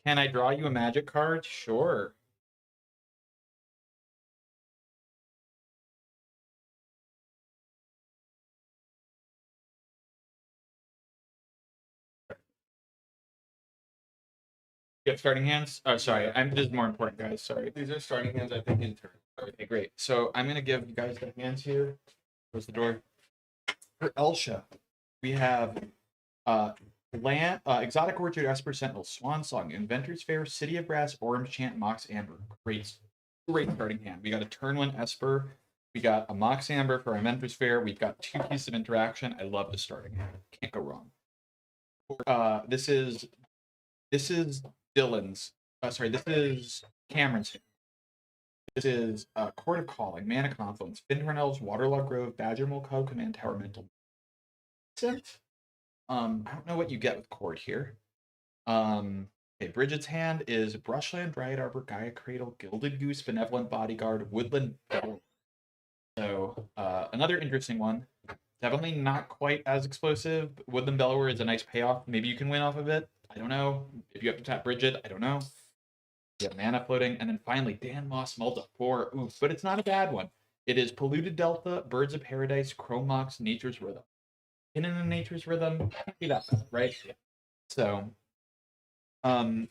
Can I draw you a magic card? Sure. You have starting hands? Oh, sorry. This is more important, guys. Sorry. These are starting hands, I think, in turn. Okay, great. So I'm going to give you guys the hands here. Close the door. For Elsha, we have Exotic Orchard, Esper Sentinel, Swan Song, Inventor's Fair, City of Brass, Orange Chant, Mox Amber. Great starting hand. We got a turn 1 Esper. We got a Mox Amber for Inventor's Fair. We've got 2 pieces of interaction. I love the starting hand. Can't go wrong. This is Dylan's. Sorry, this is Cameron's hand. This is Court of Calling, Mana Confluence, Findhorn Elves, Waterlog Grove, Badgermole Cove, Command Tower, Mental. I don't know what you get with Court here. Okay, Bridget's hand is Brushland, Dryad Arbor, Gaia Cradle, Gilded Goose, Benevolent Bodyguard, Woodland Bellower. So another interesting one. Definitely not quite as explosive. Woodland Bellower is a nice payoff. Maybe you can win off of it. I don't know. If you have to tap Bridget, I don't know. You have mana floating. And then finally, Dan Moss Multa 4. Oof, but it's not a bad one. It is Polluted Delta, Birds of Paradise, Chrome Mox, Nature's Rhythm. In Nature's Rhythm, can't be that bad, right? Yeah. So,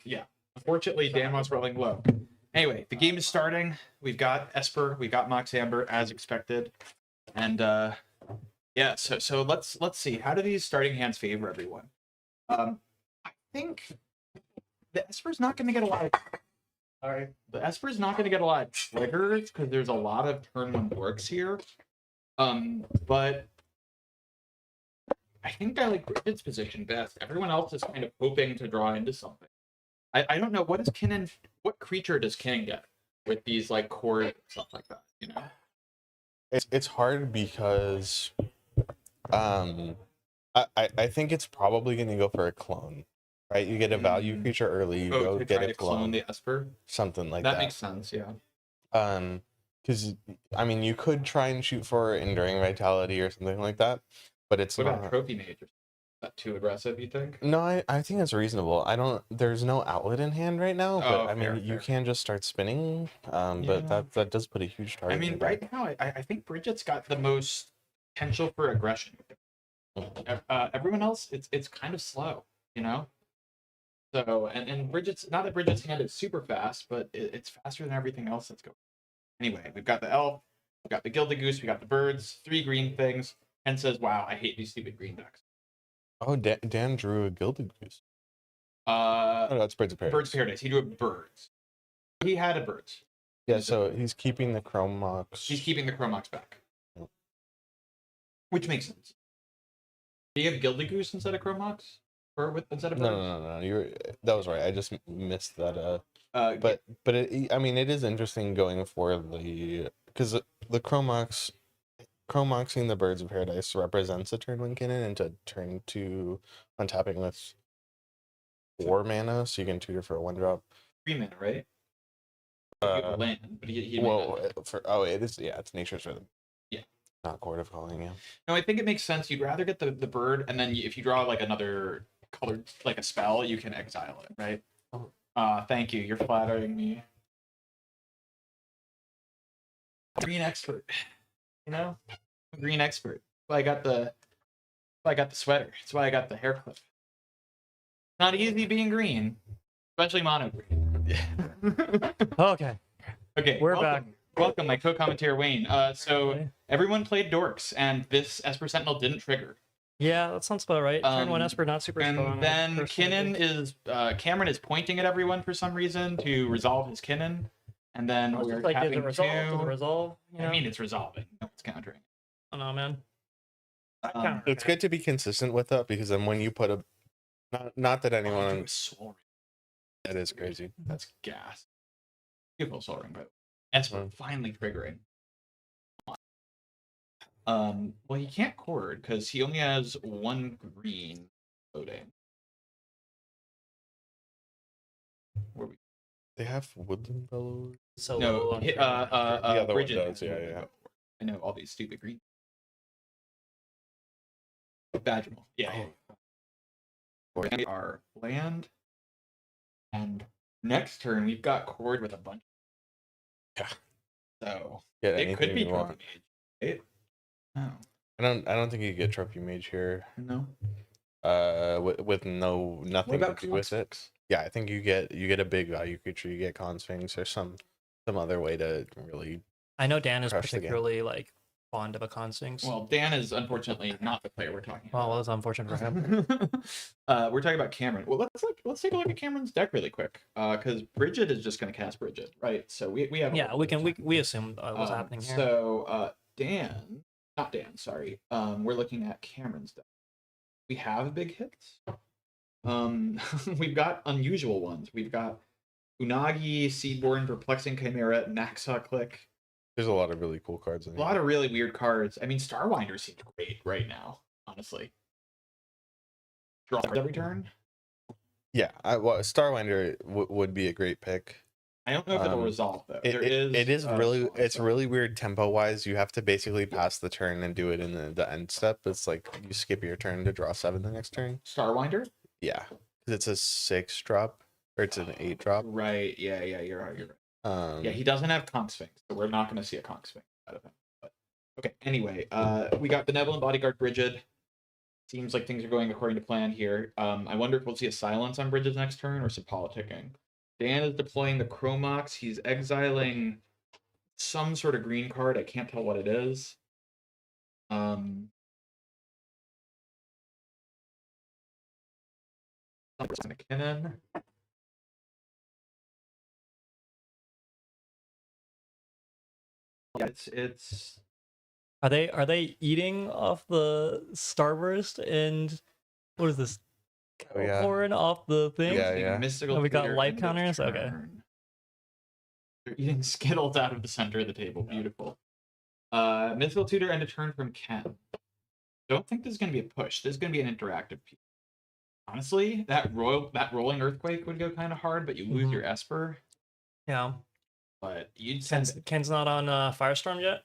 yeah. Unfortunately, Dan Moss rolling low. Anyway, the game is starting. We've got Esper, we've got Mox Amber as expected. And yeah, so let's see. How do these starting hands favor everyone? I think the Esper's not going to get a lot of. All right, the Esper's not going to get a lot of triggers because there's a lot of turn 1 works here. But I think I like Bridget's position best. Everyone else is kind of hoping to draw into something. I don't know, what creature does Kinnan get with these like core stuff like that, you know? It's hard because I think it's probably gonna go for a clone. Right? You get a value creature early, you go to get try a to clone. the Esper? Something like That that. makes sense, yeah. Because I mean you could try and shoot for Enduring Vitality or something like that, but it's What not. about Trophy Mage? Is that too aggressive, you think? No, I think it's reasonable. There's no outlet in hand right now, but Oh, I mean you fair. can just start spinning. Yeah. But that does put a huge target. I mean, right now, I think Bridget's got the most potential for aggression. Everyone else, it's kind of slow, you know? So, and Bridget's, not that Bridget's hand is super fast, but it's faster than everything else that's going. Anyway, we've got the elf, we've got the Gilded Goose, we got the birds, 3 green things, and says, wow, I hate these stupid green ducks. Oh, Dan drew a Gilded Goose. Uh, Oh, that's Birds of Paradise. Birds of Paradise. He drew a birds. He had a birds. Yeah, so he's keeping the Chrome Mox. He's keeping the Chromox back, Yep. which makes sense. Do you have Gilded Goose instead of Chromox, or instead of birds? No. That was right. I just missed that. But But I mean, it is interesting going for the because the Chromoxing the Birds of Paradise represents a turn one cannon into turn 2 untapping with 4 mana, so you can tutor for a 1-drop. 3 mana, right? You have a land, but he it is, yeah, it's Nature's Rhythm. Yeah. Not Court of Calling, yeah. No, I think it makes sense. You'd rather get the bird, and then if you draw like another colored, like a spell, you can exile it, right? Thank you. You're flattering me. Green expert, you know, green expert. That's why I got the sweater. That's why I got the hair clip. Not easy being green, especially mono green. Okay. Okay, We're welcome. back. Welcome, my co-commentator Wayne. So everyone played Dorks, and this Esper Sentinel didn't trigger. Yeah, that sounds about right. Turn 1 Um, Esper, not super strong. And then personally. Cameron is pointing at everyone for some reason to resolve his Kinnan. And then I was we're just like, did having the resolve? You know? I mean, it's resolving. No, it's countering. I don't know, man. It's good to be consistent with that because then when you put a not that anyone that is crazy. That's gas. Beautiful Soul Ring, but Esper finally triggering. Well, he can't chord because he only has 1 green loading. Where we They have Woodland Bellows. So no, low on hit, turn one. the other one Bridget does, has yeah, Woodland yeah. Bellows. I know all these stupid green. Badgermal, yeah. We are land, and next turn we've got chord with a bunch. Yeah. So Get it could anything be you want. Trophy Mage. Right? Oh I don't think you get Trophy Mage here. no. With nothing about to do with it. Consphinx? Yeah, I think you get a big value creature. You get Consphinx or some other way to really. I know Dan is Crush the game. particularly like fond of a Consphinx. Well, Dan is unfortunately not the player we're talking about. Well, that's unfortunate for him. We're talking about Cameron. Well, let's take a look at Cameron's deck really quick. Because Bridget is just going to cast Bridget, right? So we have. Yeah, we assume what's happening here. So not Dan. Sorry. We're looking at Cameron's deck. We have big hits. We've got unusual ones. We've got Unagi, Seedborn, Perplexing Chimera, Naxa Click. There's a lot of really cool cards in A here. lot of really weird cards. I mean, Starwinder seems great right now, honestly. Draw cards every turn. Yeah, Starwinder would be a great pick. I don't know if it'll resolve though. It's really weird tempo wise. You have to basically pass the turn and do it in the end step. It's like you skip your turn to draw 7 the next turn. Starwinder. Yeah, because it's a 6-drop or it's an 8-drop. Right. Yeah. You're right. Yeah, he doesn't have Conch Sphinx, so we're not going to see a Conch Sphinx out of him. But okay. Anyway, we got Benevolent Bodyguard Bridget. Seems like things are going according to plan here. I wonder if we'll see a silence on Bridget's next turn or some politicking. Dan is deploying the Chromox. He's exiling some sort of green card. I can't tell what it is. McKinnon. Yeah, it's. Are they eating off the Starburst and what is this? Oh, yeah. Corn off the thing? Yeah. Mystical Oh, we got Tutor life end of counters? Okay. turn. They're eating Skittles out of the center of the table. Beautiful. Mystical Tutor end of turn from Ken. Don't think this is going to be a push. This is going to be an interactive piece. Honestly, that rolling earthquake would go kind of hard, but you lose your Esper. Yeah. But you'd send. Ken's not on Firestorm yet.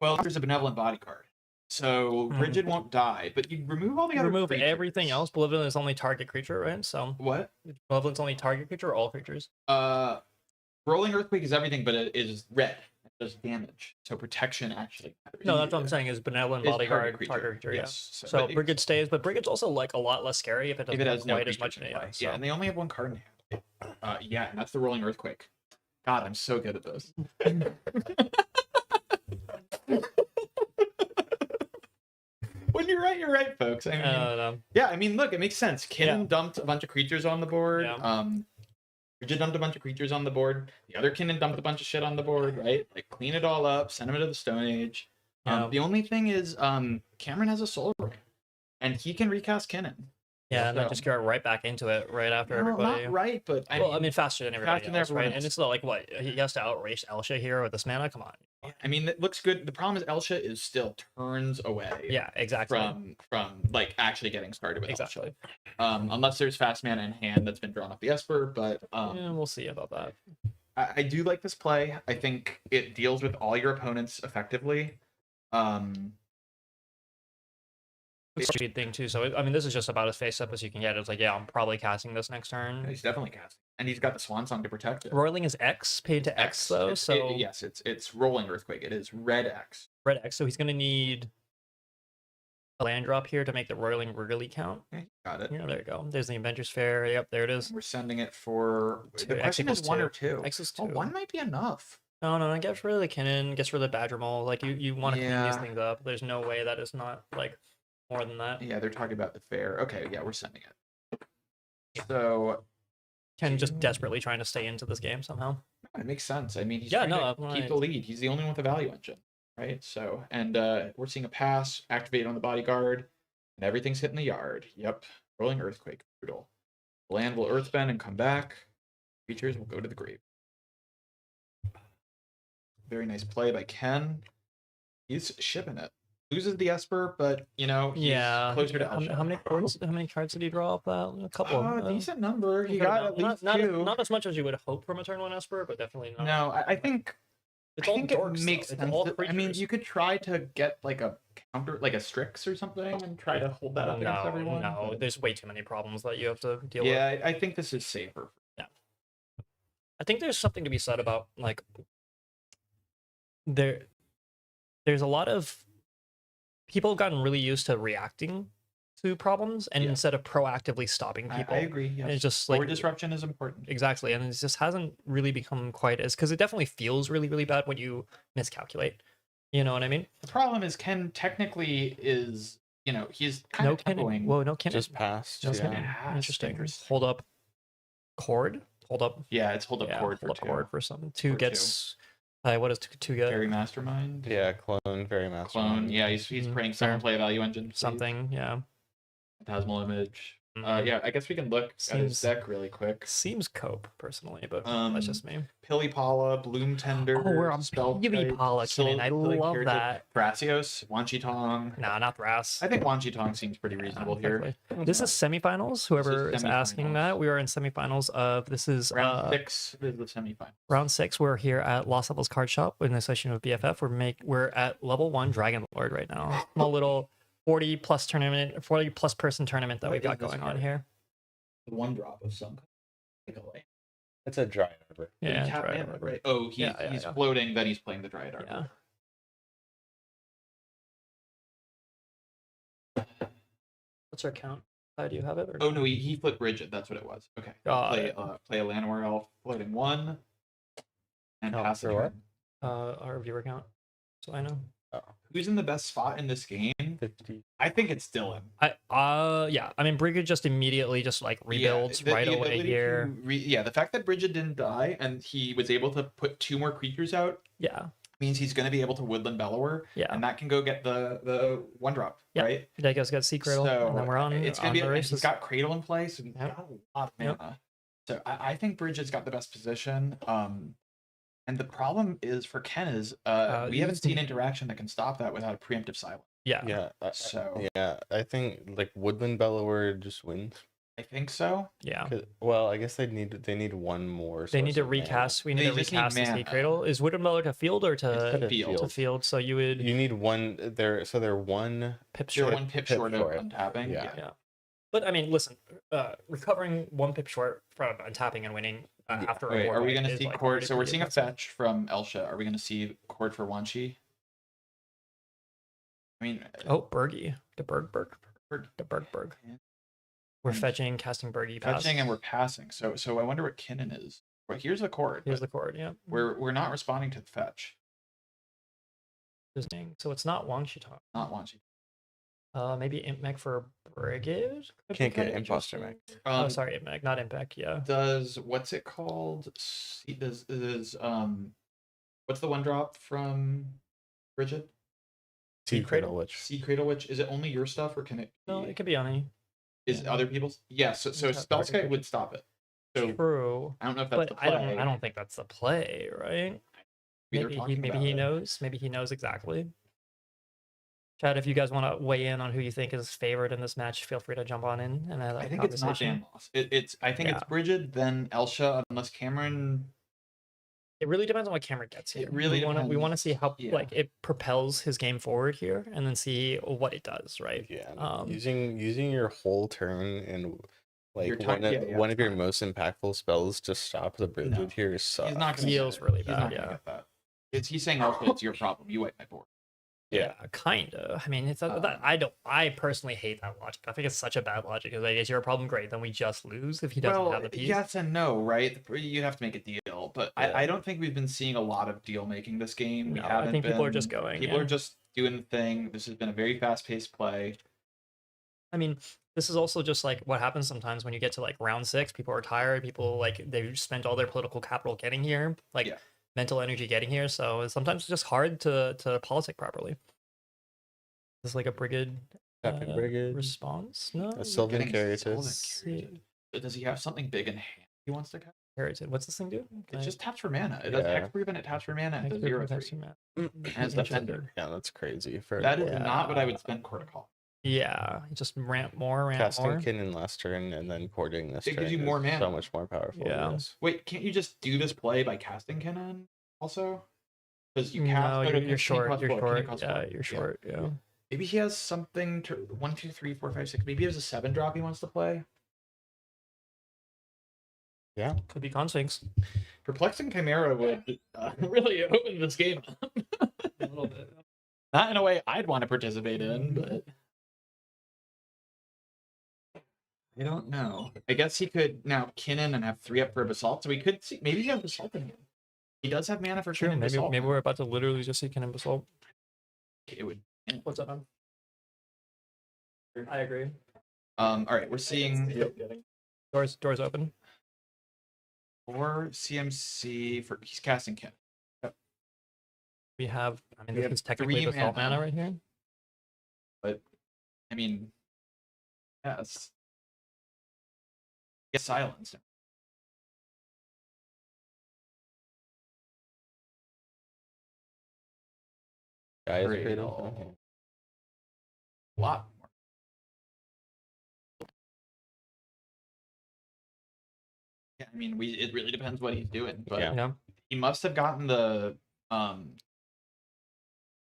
Well, there's a Benevolent Body card, so Bridget won't die. But you remove all the other. Remove creatures. everything else. Benevolent is only target creature, right? So What? Benevolent's only target creature or all creatures? Rolling Earthquake is everything, but it is red. It does damage, so protection actually matters. No, that's what I'm saying. Is Benevolent Is Bodyguard target target creature? yes. Yeah. So but Brigid stays, but Brigid's also like a lot less scary if it doesn't it have has no quite as much creatures in in it. play. So. Yeah, and they only have 1 card in hand. Yeah, and that's the Rolling Earthquake. God, I'm so good at this. Which when you're right, folks. I mean, no. yeah, I mean, look, it makes sense. Kinnan Yeah. dumped a bunch of creatures on the board. Yeah. Bridget dumped a bunch of creatures on the board. The other Kinnan dumped a bunch of shit on the board, right? Like, clean it all up, send him to the Stone Age. Yeah. The only thing is, Cameron has a soul ring, and he can recast Kinnan. Yeah, and then So- just go right back into it right after Well, everybody. not right, but I mean, faster than everybody faster than else, everyone right? And else. it's not like what he has to outrace Elsha here with this mana. Come on. I mean, it looks good. The problem is Elsha is still turns away. Yeah, exactly. From like actually getting started with Exactly. Elsha. Unless there's fast mana in hand that's been drawn off the Esper, but Yeah, we'll see about that. I do like this play. I think it deals with all your opponents effectively. Speed thing too. So I mean, this is just about as face up as you can get. It's like, yeah, I'm probably casting this next turn. He's definitely casting, and he's got the Swan Song to protect it. Roiling is X, paid to X though. So yes, it's rolling Earthquake. It is red X. red X. So he's gonna need a land drop here to make the roiling really count. Okay, got it. Yeah, there you go. There's the Avengers Fair. Yep, there it is. We're sending it for Two. the X question equals is one two. or two. X is Oh, two. one might be enough. No, gets rid of the Kinnan, gets rid of the Badgermole. Like you want to clean these Yeah. things up. There's no way that is not like more than that. Yeah, they're talking about the fair. Okay, yeah, we're sending it. So Ken just desperately trying to stay into this game somehow. it makes sense. I mean, he's Yeah, trying no, to keep right. the lead. He's the only one with a value engine, right? So, and we're seeing a pass, activate on the bodyguard, and everything's hitting the yard. Yep, rolling Earthquake, brutal. Land will Earthbend and come back. Creatures will go to the grave. Very nice play by Ken. He's shipping it. Loses the Esper, but you know, he's closer to Elsha. How many cards did he draw off that? A couple. Decent number. He fair got amount. at least not, two. not as much as you would hope from a turn one Esper, but definitely not. No, I think It's I all think dorks, it though. makes It's sense. all I mean, creatures. you could try to get like a counter, like a Strix or something, and try to hold that up against everyone. No, but- there's way too many problems that you have to deal with. Yeah, I think this is safer. I think there's something to be said about like there's a lot of people have gotten really used to reacting to problems and Yeah. instead of proactively stopping I people. agree. Yes. And it's just Or like disruption is important. exactly, and it just hasn't really become quite as because it definitely feels really really bad when you miscalculate. You know what I mean? The problem is Ken technically is, you know, he's kind No of Kinnan. tempoing. Whoa, no Kinnan. Just passed. Just yeah. Kinnan. Yeah, Interesting. interesting. Hold up. Cord. Hold up. Yeah, it's hold up Yeah, cord hold for up two. cord for something. Two For gets. What does two get? Fairy Mastermind. Yeah, clone, very master. Clone. Yeah, he's Mhm, playing fair. someone play a value engine. please. Something. Yeah. Phantasmal image. Mhm. Yeah, I guess we can look at his Seems- deck really quick. Seems cope personally, but Um, that's just me. Pilipala, Bloom Tender. Oh, we're on Spell Pilipala, Kinnan. I love that. Thrasios, Wanchitong. Nah, not Thras. I think Wanchitong seems pretty reasonable here. Exactly. This is semifinals. Whoever is asking semifinals. that, we are in semifinals of this is Round 6 is the semifinal. round 6. We're here at Lost Levels Card Shop in the session of BFF. We're at level 1 Dragon Lord right now. Small little 40 plus person tournament that What we've got is this going on card? here. The one drop of some kind. It's a dry arbor. Yeah, Tap Dryad mana, Arbor. right? Oh, he's Yeah. floating, then he's playing the Dryad Arbor. Yeah. What's our count? Do you have it? Or... Oh no, he flipped Bridget. That's what it was. Okay. Got Play it. play a Llanowar Elf, floating 1, and Oh, pass the for what? turn. Our viewer count. So I know. Who's in the best spot in this game? 50. I think it's Dylan. Yeah. I mean, Brigid just immediately just like rebuilds the right away ability here. to yeah, the fact that Bridget didn't die and he was able to put 2 more creatures out Yeah. means he's going to be able to Woodland Bellower, Yeah. and that can go get the 1 drop, Yeah. right? You guys got Secret, So and then we're on. It's going on to be. the And races. he's got Cradle in place, and he's Yep. got a lot of Yep. mana. So I think Bridget's got the best position. And the problem is for Ken is we haven't seen interaction that can stop that without a preemptive silence. Yeah. Yeah. So yeah, I think like Woodland Bellower just wins. I think so. Yeah. Well, I guess they need one more. They need source to of mana. recast. We need They to just need recast the mana. Sea Cradle. Is Woodenbeller to field or It's to to field. to field? So you would You need one. They're one. pip You're short. one pip pip short of short. untapping. Yeah. Yeah. But I mean, listen, recovering one pip short from untapping and winning after a Wait, board are we wipe going to is, see like, Cord? pretty- So we're pretty seeing a impressive. fetch from Elsha. Are we going to see Cord for Wanchi? I mean, Oh, Bergie. The Berg. Berg. The Berg. Yeah. We're And fetching, casting Bergie, pass. fetching and we're passing. So I wonder what Kinnan is. Well, here's the Cord. Here's but the chord, yeah. We're not responding to the fetch. Interesting. So it's not Wang Shitong. Not Wanchi. Maybe Imp Mech for Brigade? Could be Can't get kinda Imposter Mech. interesting. Oh, sorry, Imp Mech, not Imp Mech, yeah. Does what's it called? Does what's the one drop from Bridget? Seed Cradle Witch. Seed Cradle Witch. Is it only your stuff or can it? No, be- it could be any. Is yeah. other people's? Yeah. So It's Spell not Sky targeted. would stop it. So True. I don't know if that's But the play. I don't think that's the play, right? They're Maybe talking maybe about he it. knows. Maybe he knows exactly. Chad, if you guys want to weigh in on who you think is favored in this match, feel free to jump on in and have I that think it's not conversation. Dan Moss. It's I think it's Yeah. Bridget, then Elsha, unless Cameron. It really depends on what Cameron gets here. It really we want depends. to see how Yeah. like it propels his game forward here, and then see what it does. Right? Yeah, using your whole turn and like Your time- one of your time. most impactful spells to stop the Bridget No. here sucks. He's not gonna Feels get it. really He's bad, not gonna yeah. get that. He's saying Elsha, it's your problem. You wipe my board. Yeah. Kind of. I mean, it's that I personally hate that logic. I think it's such a bad logic. Because like, is your problem great? Then we just lose if he doesn't have the piece. Yes and no, right? You have to make a deal, but Yeah. I don't think we've been seeing a lot of deal making this game. We No, I haven't think people are been- just going, People yeah. are just doing the thing. This has been a very fast paced play. I mean, this is also just like what happens sometimes when you get to like round 6. People are tired. People like they spent all their political capital getting here, like Yeah. mental energy getting here. So sometimes it's just hard to politic properly. Is this like a brigade Epic Brigade. response? No, A Sylvan Getting Caritas. Sylvan Caritas. Does he have something big in hand he wants to cast? Inherited. What's this thing do? It just taps for mana. It does Yeah. hexproof and it taps for mana. It's a 0/3. As Interesting. defender. Yeah, that's crazy. For That is Yeah. not what I would spend Cortical. Yeah, just ramp more. casting Kin last turn and then courting this It turn gives you is more mana. so much more powerful. Yeah. yes. Wait, can't you just do this play by casting Kinnan also? Because you cast. No, oh, you're Kinnan short. costs You're 4, Kinnan short. costs Yeah, 4. you're short. Yeah. Maybe he has something to 1, 2, 3, 4, 5, 6. Maybe he has a 7 drop he wants to play. Yeah. Could be Consphinx. Perplexing Chimera would really open this game up. A little bit. Not in a way I'd want to participate in, but I don't know. I guess he could now Kinnan and have 3 up for Basalt, so we could see maybe he has Basalt in him. He does have mana for True. Kinnan Basalt. Maybe we're about to literally just see Cannon Basalt. It would. What's up, man? I agree. All right, we're seeing Doors open. 4 CMC for he's casting Kinnan. We have. I mean, We this have is technically 3 Basalt mana. mana right here. I mean, yes. Get silence. Guys, Great. Cradle. A lot more. Yeah, I mean, it really depends what he's doing, but Yeah. You know, he must have gotten the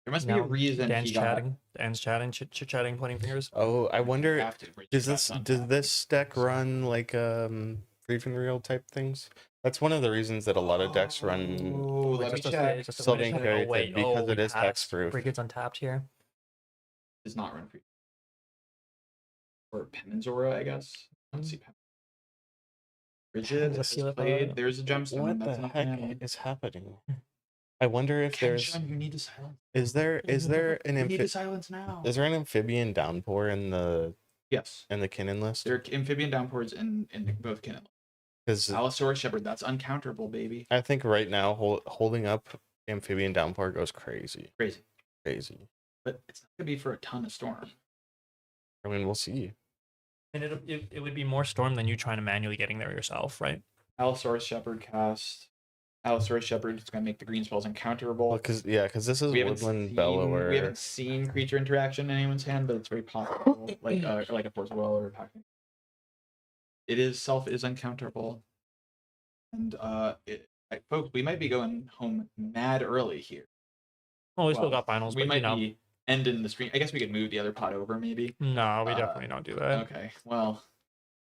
there must be a No, reason Dan's he got chatting. Dan's chatting, chatting, pointing fingers. Oh, I wonder have to bridge does that this sun does tap. this deck run like Grief and Real type things? That's one of the reasons that a lot of decks run Oh, let me Just a- check. just a Sylvan minute. Caritas wait, because we it is passed. hexproof. Brigade's untapped here. Does not run free. Or Pennenzora, I guess. Let's see. Bridget Let's has see what played. the- There's a gemstone. What That's the enough heck mana. is happening? I wonder if there's Kenshin, you need to silence. is there an You need to amphi- silence now. is there an amphibian downpour in the Yes. Kinnan list? There are amphibian downpours in both Kinnan. Because Allosaurus Shepherd, that's uncounterable, baby. I think right now holding up amphibian downpour goes crazy. Crazy. But it's not gonna be for a ton of storm. I mean, we'll see. And it would be more storm than you trying to manually getting there yourself, right? Allosaurus Shepherd cast. Allosaurus Shepherd is gonna make the green spells uncounterable. Because this is we haven't Woodland seen, Bellower. we haven't seen creature interaction in anyone's hand, but it's very possible. like a Force Well or a Pack. It is uncounterable. And folks, we might be going home mad early here. Well, we still Well, got finals, we but might you know. be ending the stream. I guess we could move the other pot over, maybe. No, we uh, definitely don't do that. Okay, well,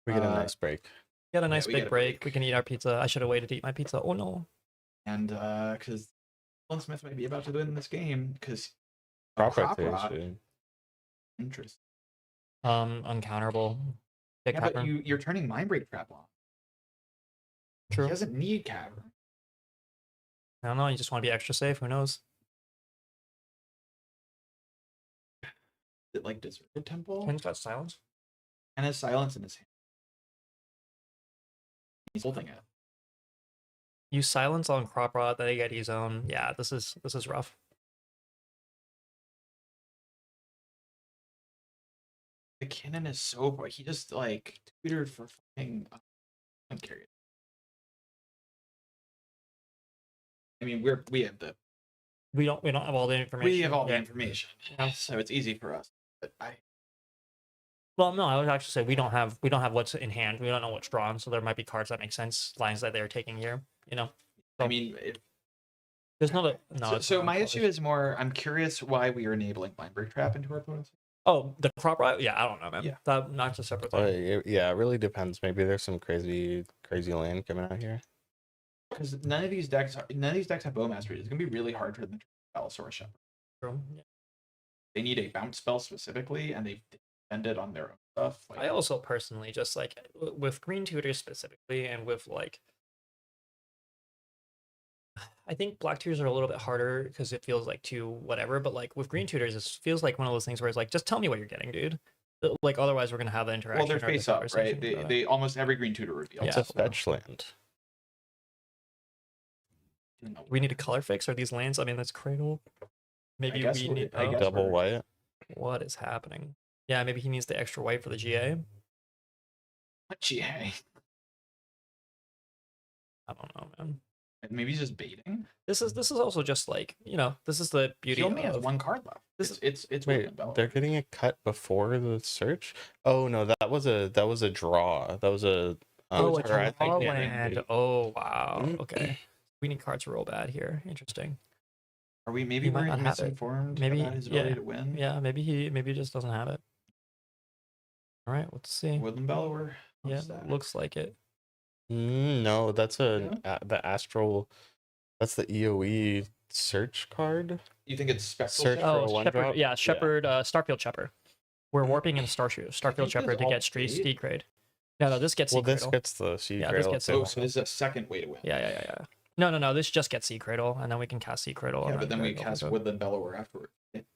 We get a uh, nice break. We got a nice we big get a break. break. We can eat our pizza. I should have waited to eat my pizza. Oh no. and because Alan Smith might be about to win this game because Crop Crop rotation. interest. Uncounterable. Big Yeah, but cavern. you're turning Mindbreak Trap on. True. He doesn't need Cavern. I don't know. You just want to be extra safe. Who knows? like Deserted Temple? Ken's got silence. And has silence in his hand. He's holding it. Use silence on crop rot, then they get his own. Yeah, this is rough. The cannon is so bright. He just like tutored for fucking. I'm curious. I mean, we have the We don't have all the information. we have all the yet. information, Yeah. so it's easy for us. But Well, no, I would actually say we don't have what's in hand. We don't know what's drawn, so there might be cards that make sense, lines that they're taking here. You know, I mean, there's not a no. so, it's so not my colors. issue is more. I'm curious why we are enabling Mindbreak Trap into our opponents. Oh, the crop rot. Yeah, I don't know, man. Yeah. That not a separate thing. Yeah, it really depends. Maybe there's some crazy land coming out here. Because none of these decks have Bowmastery. It's gonna be really hard for them to Allosaurus Shepherd. True. Yeah. They need a bounce spell specifically, and they depended on their own stuff. Like, I also personally just like with green tutors specifically, and with like, I think black tutors are a little bit harder because it feels like too whatever. But like with green tutors, it feels like one of those things where it's like, just tell me what you're getting, dude. Like otherwise, we're gonna have the interaction. well, they're or the face up, right? conversation. They almost every green tutor reveals. Yeah. It's a fetch land. We need a color fix. Are these lands? I mean, that's Cradle. Maybe guess we we- need. I guess Double we're- white. What is happening? Yeah, maybe he needs the extra white for the GA. GA. I don't know, man. Maybe he's just baiting. This is also just like, you know, this is the beauty He only has of one card left. This It's Wait, Woodland Bellow. they're getting it cut before the search? Oh no, that was a draw. That was a oh, a or I think draw they- land. Oh wow. Mm. Okay. We need cards real bad here. Interesting. Are we He maybe might we're not have it. misinformed Maybe- about his ability yeah. to win? Yeah, maybe he just doesn't have it. All right, let's see. Woodland Bellower. Yeah, What's that? looks like it. No, that's the astral. That's the EOE search card. You think it's Spectral Search Shepherd? for a Oh, one Shepherd. drop? Yeah, Yeah. Shepherd. Starfield Shepherd. We're warping in Starfield think Shepherd it's to all get eight? Steed grade. No, this gets Well, Seed this Cradle. gets the seed Yeah, this cradle gets too. Oh, so this is a second way to win. Yeah. No. This just gets Seed Cradle, and then we can cast Seed Cradle. Yeah, and but then we go cast for it. Woodland Bellower afterward.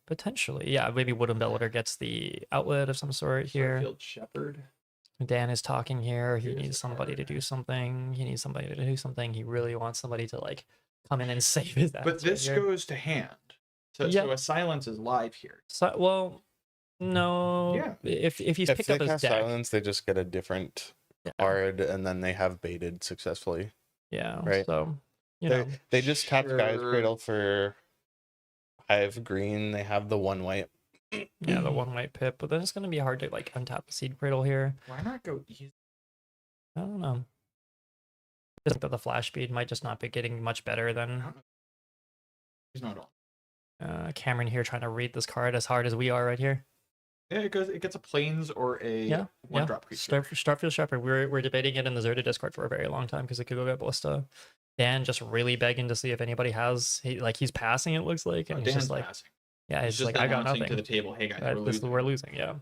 Potentially, yeah. Maybe Woodland Bellower gets the outlet of some sort here. Starfield Shepherd. Dan is talking here. He Here's needs the somebody to card. do something. He needs somebody to do something. He really wants somebody to like come in and save his ass. But right this here. goes to hand. So, Yeah. so a silence is live here. So, well, no. Yeah. If he's If picked they up his cast deck, silence, they just get a different Yeah. card, and then they have baited successfully. yeah. Right. So you know, They just tap Guy's Sure. Cradle for Hive Green. They have the one white. yeah, the one white pip. But then it's gonna be hard to like untap the Seed Cradle here. Why not go easy? I don't know. I think that the flash speed might just not be getting much better than He's not on. Cameron here trying to read this card as hard as we are right here. Yeah, it gets a plains or a Yeah, one yeah. drop creature. Starfield Shepherd. We're debating it in the Zerta Discord for a very long time because it could go get Ballista. Dan just really begging to see if anybody has. He's passing. It looks like, Oh, and he's Dan's just like, passing. yeah, He's he's just like, I got announcing nothing. to the table. Hey guys, Right, we're this- losing. we're losing. Yeah.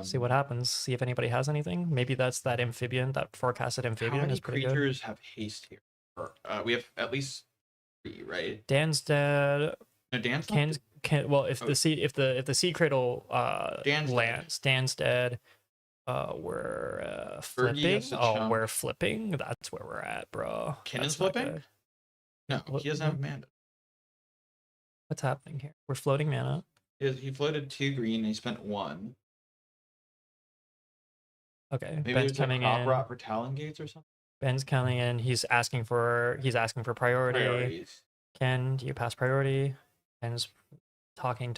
See what happens. See if anybody has anything. Maybe that's that amphibian, that forecasted How amphibian many is pretty good. creatures have haste here? We have at least 3, right? Dan's dead. No, Dan's not Can well if Oh. the seed if the seed cradle Dan's dead. lands, Dan's dead. We're Fergie flipping. has to Oh, chump. we're flipping. That's where we're at, bro. Kinnon's That's not flipping? good. No, What- he doesn't have mana. What's happening here? We're floating mana. He floated 2 green and he spent 1. Okay, Maybe Ben's there's a coming crop in. rot for Talon Gates or something. Ben's coming in. He's asking for priority. Priorities. Ken, do you pass priority? Ken's talking.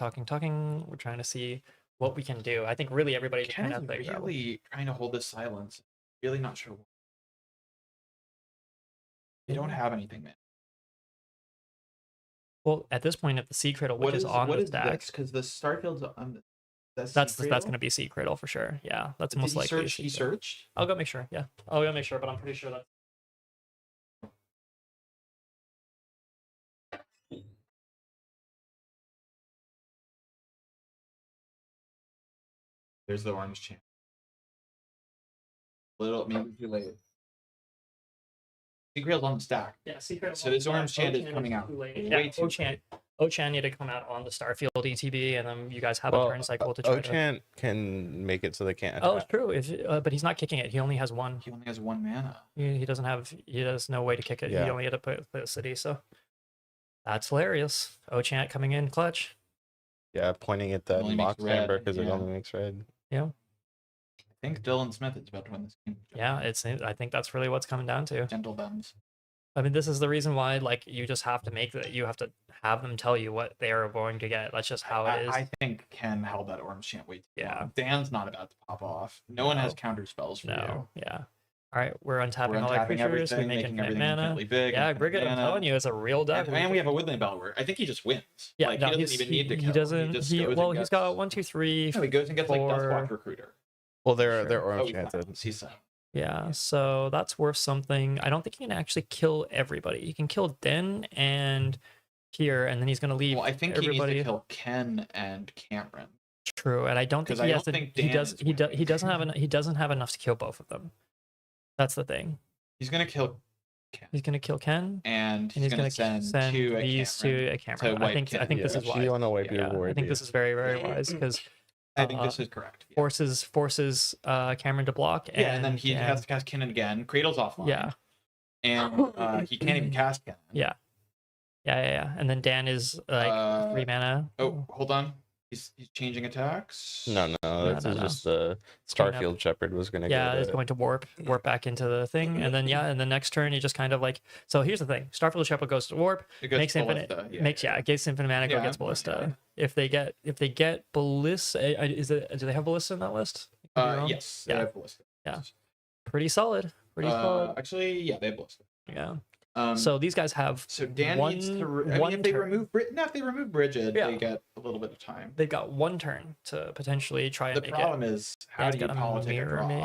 We're trying to see what we can do. I think really everybody just Ken kind is of like, really trying to hold this silence. Really not sure. They don't have anything, man. well, at this point, if the seed cradle, which is on the stack, Because the Starfield's on the. that's going to be seed cradle for sure. Yeah, that's most likely. Search, he seed cradle. searched. I'll go make sure. Yeah, I'll go make sure, but I'm pretty sure that. There's the orange champ. Maybe too late. Secret's on the stack. Yeah, seed cradle. So this orange chant is coming out. Yeah, Way too chant. Ochan need to come out on the Starfield ETB, and then you guys have a turn cycle to try to. Ochant can make it so they can't Oh, it's attack. true. But he's not kicking it. He only has one. He only has 1 mana. He doesn't have. He has no way to kick it. Yeah. He only had to play a city. So that's hilarious. Ochant coming in clutch. Yeah, pointing at that Only makes Mox Amber red, because it yeah. only makes red. Yeah. I think Dylan Smith is about to win this game. Yeah. I think that's really what's coming down to. Gentle Thumbs. I mean, this is the reason why, like, you just have to make that. You have to have them tell you what they are going to get. That's just how it is. I think Ken held that orange chant way too Yeah. long. Dan's not about to pop off. No one has counter spells for No. you. Yeah. All right, we're untapping We're all our untapping creatures. everything, We make making infinite everything mana. infinitely big. Yeah, infinite Brigid, I'm mana. telling you, it's a real deck. And we have a Woodland Bellower. I think he just wins. Yeah, Like, no, he doesn't even need to kill. He doesn't. just He, goes and well, he's gets- got 1, 2, 3. No, he goes and gets like 4. Dustwalk Recruiter. Well, they're Sure. orange he chanted. silence. He's silent. Yeah, so that's worth something. I don't think he can actually kill everybody. He can kill Den and here, and then he's gonna leave Well, I think everybody. he needs to kill Ken and Cameron. True, and I don't think 'Cause he I has don't to. think He Dan does. is He does. winning. He doesn't have. He doesn't have enough to kill both of them. That's the thing. He's gonna kill Ken, He's gonna kill Ken, and and he's, he's gonna gonna send send two these at Cameron. to a camera. wipe I think. I think Ken. this is She wise. want to wipe Yeah, your I think this is very, very wise because I think this is correct. Yeah. forces Cameron to block. And then he and- has to cast Kennen again. Cradle's offline. Yeah, And he can't even cast Kennen. yeah, yeah. And then Dan is like 3 mana. Oh, hold on. He's changing attacks. No, this no, is no. just the Clean up. Starfield Shepherd was gonna Yeah, go it's to going to warp back into the thing, and then and the next turn you just kind of like. So here's the thing: Starfield Shepherd goes to warp, It goes makes infinite, Ballista. it gets infinite mana, go Yeah, gets yeah. Ballista. If they get Ballista, do they have Ballista in that list? Could be wrong. Yes. Yeah. They have Ballista. Yeah. Pretty solid. Pretty solid. Actually, yeah, they have Ballista. Yeah. So So these guys have Dan needs to. If they remove if they remove Bridget, Yeah. they get a little bit of time. they've got 1 turn to potentially try and The make problem is how Dan's do you got a politic a mirror draw? me.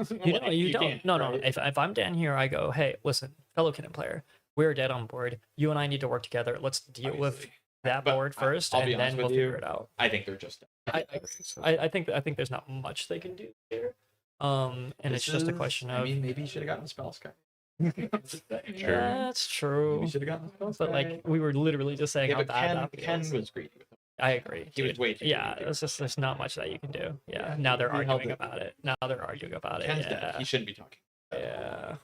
it. You Like, know, you don't. can't, No. right? If I'm Dan here, I go, hey, listen, fellow Kinnan player, we're dead on board. You and I need to work together. Let's deal with Obviously. that But board first, I'll be and honest then we'll with you, figure it out. I think they're just. I think there's not much they can do here. And it's This just a is- question I of mean, maybe you should have gotten the spell sky. Sure. that's true. Maybe should have gotten the spell But like we were literally just saying yeah, how but bad Ken that feels. was greedy with him. I agree. He was dude. way too Yeah, greedy. it's just there's not much that you can do. Yeah. Yeah, Now they're he held arguing it. about it. Now they're arguing about it. Ken's Yeah. dead. He shouldn't be talking. Yeah. Let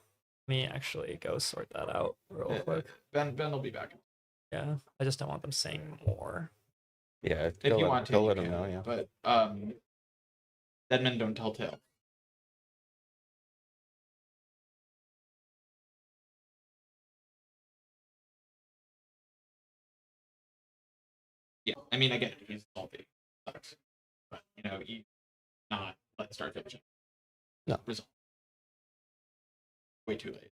me actually go sort that out real quick. Ben will be back. Yeah. I just don't want them saying more. If Yeah, you want to, go you let him can, know. Yeah. But dead men don't tell tale. Yeah, I mean, again, he's salty. Sucks. But, you not let Starfield check. No. Result. Way too late.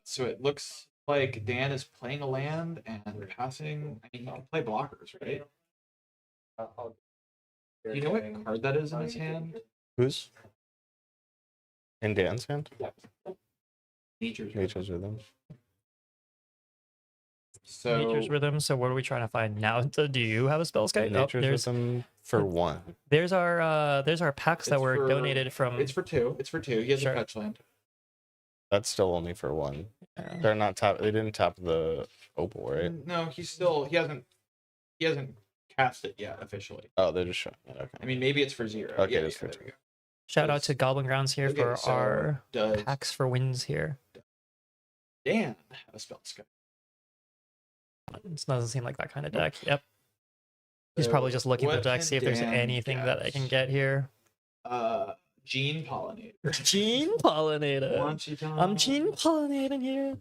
So it looks like Dan is playing a land and passing. I mean, he can play blockers, right? Do you know what card that is in his hand? Who's in Dan's hand? Nature's. Nature's Rhythm. So Nature's Rhythm. So what are we trying to find now? So do you have a spell sky? Oh, Nature's Rhythm for 1. there's our packs that It's were for- donated from. it's for 2. It's for 2. He has Sure. a fetch land. That's still only for 1. Yeah. They're not top. They didn't top the opal, right? No, he hasn't cast it yet officially. Oh, they're just showing it. I Okay. mean, maybe it's for 0. Okay, yeah, it's for there 2. we go. Shout out to Goblin Grounds here Okay, for so our does packs for wins here. Dan have a spell sky? It doesn't seem like that kind of deck. Yep. He's So probably just looking at the what deck, can see if there's Dan anything that I can get here. Gene Pollinator. Gene Pollinator. Wanchita. I'm Gene Pollinating here.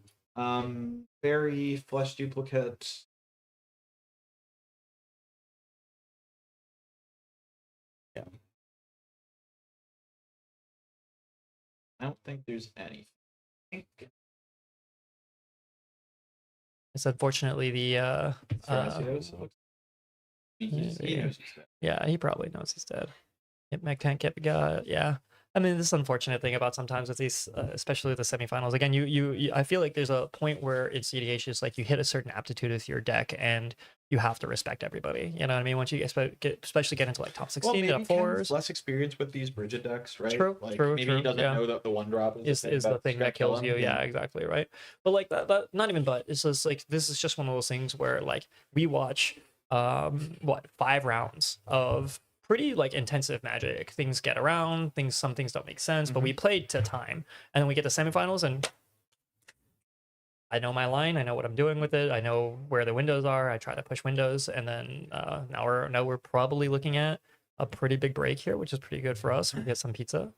Fairy flesh duplicate. Yeah. I don't think there's anything. It's unfortunately the Thrasios, it looks- he knows he's dead. yeah, he probably knows he's dead. It can't get yeah. I mean, this is unfortunate thing about sometimes with these, especially the semifinals. Again, you I feel like there's a point where in cEDH is like you hit a certain aptitude with your deck, and you have to respect everybody. You know what I mean? Once you especially get into like top 16, maybe top fours, less experience with these Bridget decks, right? True, Like, true, maybe true, he doesn't yeah. know that the one drop is the thing that kills you. Yeah, exactly, right. But like that not even but it's just like this is just one of those things where like we watch 5 rounds of pretty like intensive Magic. Things get around, some things don't make sense, but we played to time, and then we get to semifinals, and I know my line, I know what I'm doing with it, I know where the windows are, I try to push windows, and then now we're probably looking at a pretty big break here, which is pretty good for us. We get some pizza.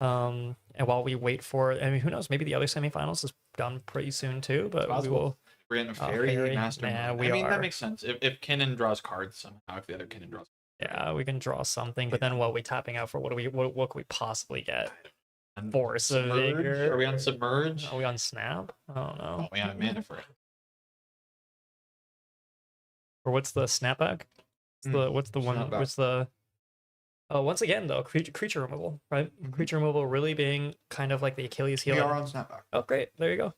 And while we wait for, I mean, who knows, maybe the other semifinals is done pretty soon too, but we will. We're in a fairy Fairy, master yeah, mode. we I mean, are. that makes sense. If Kinnan draws cards somehow, if the other Kinnan draws. Yeah, we can draw something, but then what are we tapping out for? What can we possibly get? And Force of Submerge? Vigor. Are we on Submerge? Are we on Snap? I don't know. Oh, we on a mana for it. Or what's the snapback? What's the one? Snapback. What's the? Oh, once again though, creature removal, right? Creature removal really being kind of like the Achilles heel. We are on Snapback. Oh, great! There you go.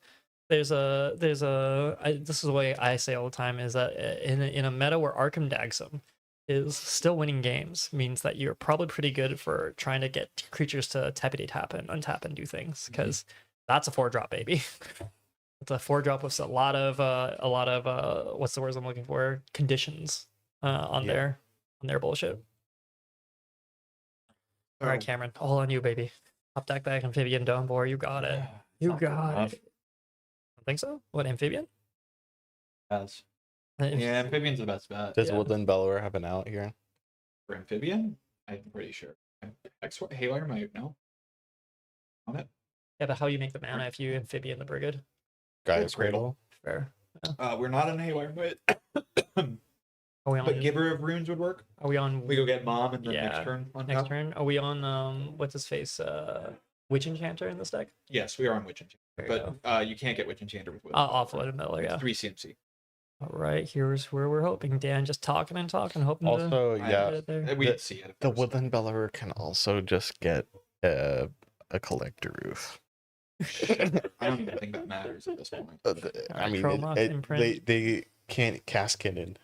This is the way I say all the time is that in a meta where Arkham Dagsum is still winning games means that you're probably pretty good for trying to get creatures to tappity tap and untap and do things, because that's a 4-drop baby. It's a 4-drop with a lot of what's the words I'm looking for, conditions on their bullshit. All right, Cameron, all on you, baby. Top deck back Amphibian Dome, boy, you got it. You got it. I think so. What, Amphibian? Yes. Yeah, Amphibian's the best bet. Does Woodland Bellower have an out here? For Amphibian? I'm pretty sure. Haywire might know. On it. Yeah, but how you make the mana if you Amphibian the Brigade? Guy's Cradle. Fair. We're not on Haywire might. Are we on? But Giver of Runes would work. Are we on? We go get Mom and then Yeah, next turn on next top. turn. Are we on what's his face? Witch Enchanter in this deck? Yes, we are on Witch Enchanter. There you But you can't get Witch Enchanter with offload Miller, yeah. 3 CMC. All right, here's where we're hoping. Dan just talking and talking, hoping Also, to yeah, get it there. We didn't see it. the Woodland Bellower can also just get a collector roof. I don't even think that matters at this point. I mean, Chromos imprint. they can't cast Kinnan.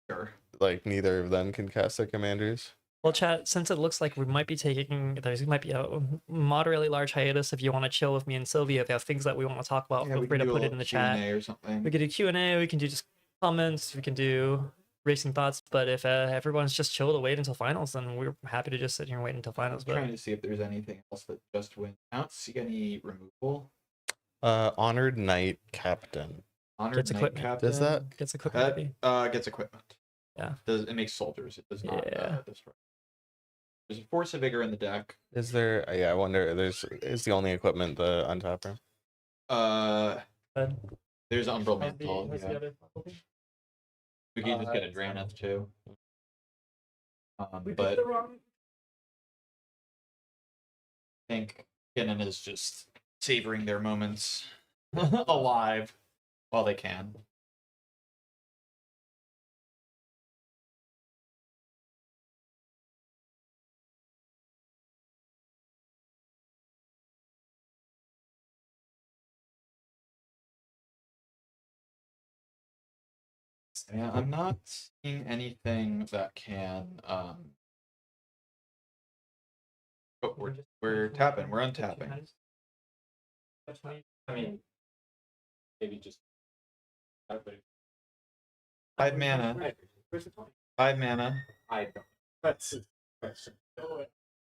Sure. Like neither of them can cast their commanders. Well, chat, since it looks like we might be there might be a moderately large hiatus. If you want to chill with me and Sylvia, if you have things that we want to talk about, feel free to put it in the chat. Q&A or something. We could do Q&A, we can do just comments, we can do racing thoughts, but if everyone's just chill to wait until finals, then we're happy to just sit here and wait until finals. I'm trying to see if there's anything else that just went. I don't see any removal. Honored Knight Captain. Honored Gets Knight equipment. Captain. Does that? Gets equipment, maybe. Gets equipment. Yeah. It makes soldiers. It does not Yeah. destroy. There's a Force of Vigor in the deck. Is there? Yeah, I wonder. Is the only equipment the untapper? There's Umbral Mantle. What's Yeah. the other faculty? We can just get a Draneth too. We But picked the wrong. I think Kinnan is just savoring their moments alive while they can. Yeah, I'm not seeing anything that can oh, we're tapping, we're untapping. I mean, maybe just. 5 mana. 5 mana. I don't. That's.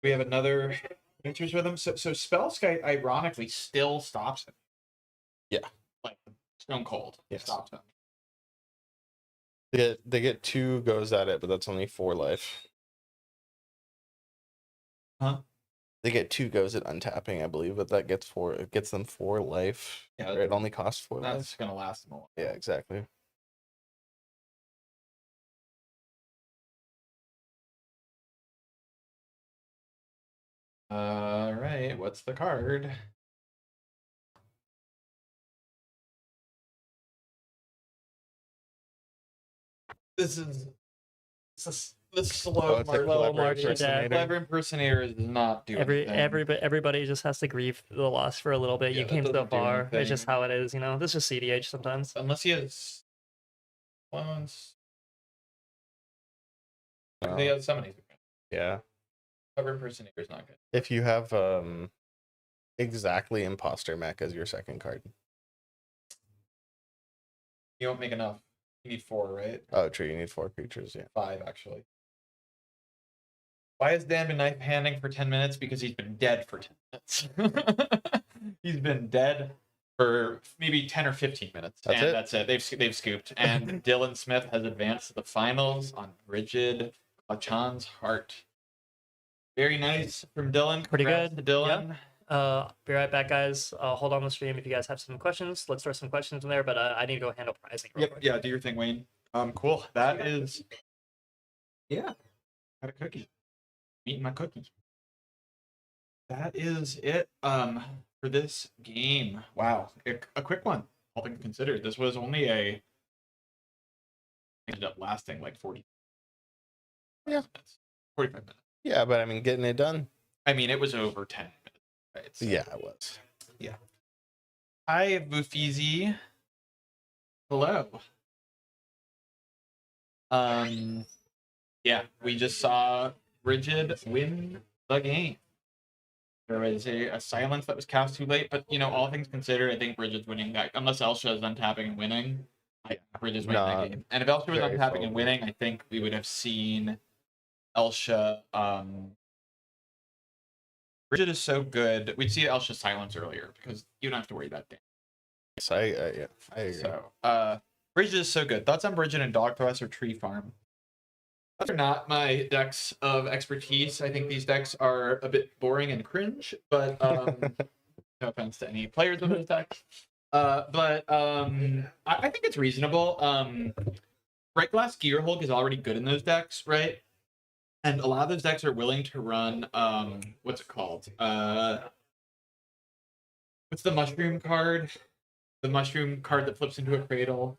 We have another Nature's Rhythm. So Spellskite ironically still stops him. Yeah. Like Stone Cold. Yes. Stops him. They get 2 goes at it, but that's only 4 life. Huh? They get 2 goes at untapping, I believe, but that gets them 4 life. Yeah, Or it only costs 4 that's life. gonna last them a while. Yeah, exactly. All right, what's the card? This is the slow it's like Slow Clever march Impersonator. Clever Impersonator is not doing anything. Everybody just has to grieve the loss for a little bit. Yeah, You that came so doesn't do far. It's just anything. how it is, you know. This is cEDH sometimes. Unless he has Clones. Oh, They have summoning. yeah. Cover impersonator is not good. If you have exactly imposter mech as your second card. You won't make enough. You need 4, right? Oh, true. You need 4 creatures. Yeah. 5 actually. Why has Dan been knife handing for 10 minutes? Because he's been dead for 10 minutes. He's been dead for maybe 10 or 15 minutes. That's and it? that's it. They've scooped. And Dylan Smith has advanced to the finals on Rigid Lachan's Heart. Very nice from Dylan. Pretty Congrats good. to Dylan. Be right back, guys. Hold on the stream if you guys have some questions. Let's throw some questions in there, but I need to go handle pricing. Real Yep. quick. Yeah. Do your thing, Wayne. Cool. That is. Yeah. Got a cookie. Eating my cookie. That is it. For this game. Wow. A quick one. All things considered, this was only a. Ended up lasting like 40. Yeah. Minutes. 45 minutes. Yeah, but I mean, getting it done. I mean, it was over 10 minutes. Right? So, Yeah, it was. Hi, Boofizi. Hello. Yeah, we just saw Rigid win the game. There was a silence that was cast too late, but you know, all things considered, I think Rigid's winning that. Unless Elsha is untapping and winning, Rigid's winning that game. And if Elsha was very untapping and solid. winning, I think we would have seen Elsha. Rigid is so good. We'd see Elsha silence earlier because you don't have to worry about that. Yes, I agree. So, Rigid is so good. Thoughts on Rigid and Dog Thrust or Tree Farm? Those are not my decks of expertise. I think these decks are a bit boring and cringe, but no offense to any players of those decks. But I think it's reasonable. Bright Glass Gearhulk is already good in those decks, right? And a lot of those decks are willing to run what's it called? What's the mushroom card? The mushroom card that flips into a cradle.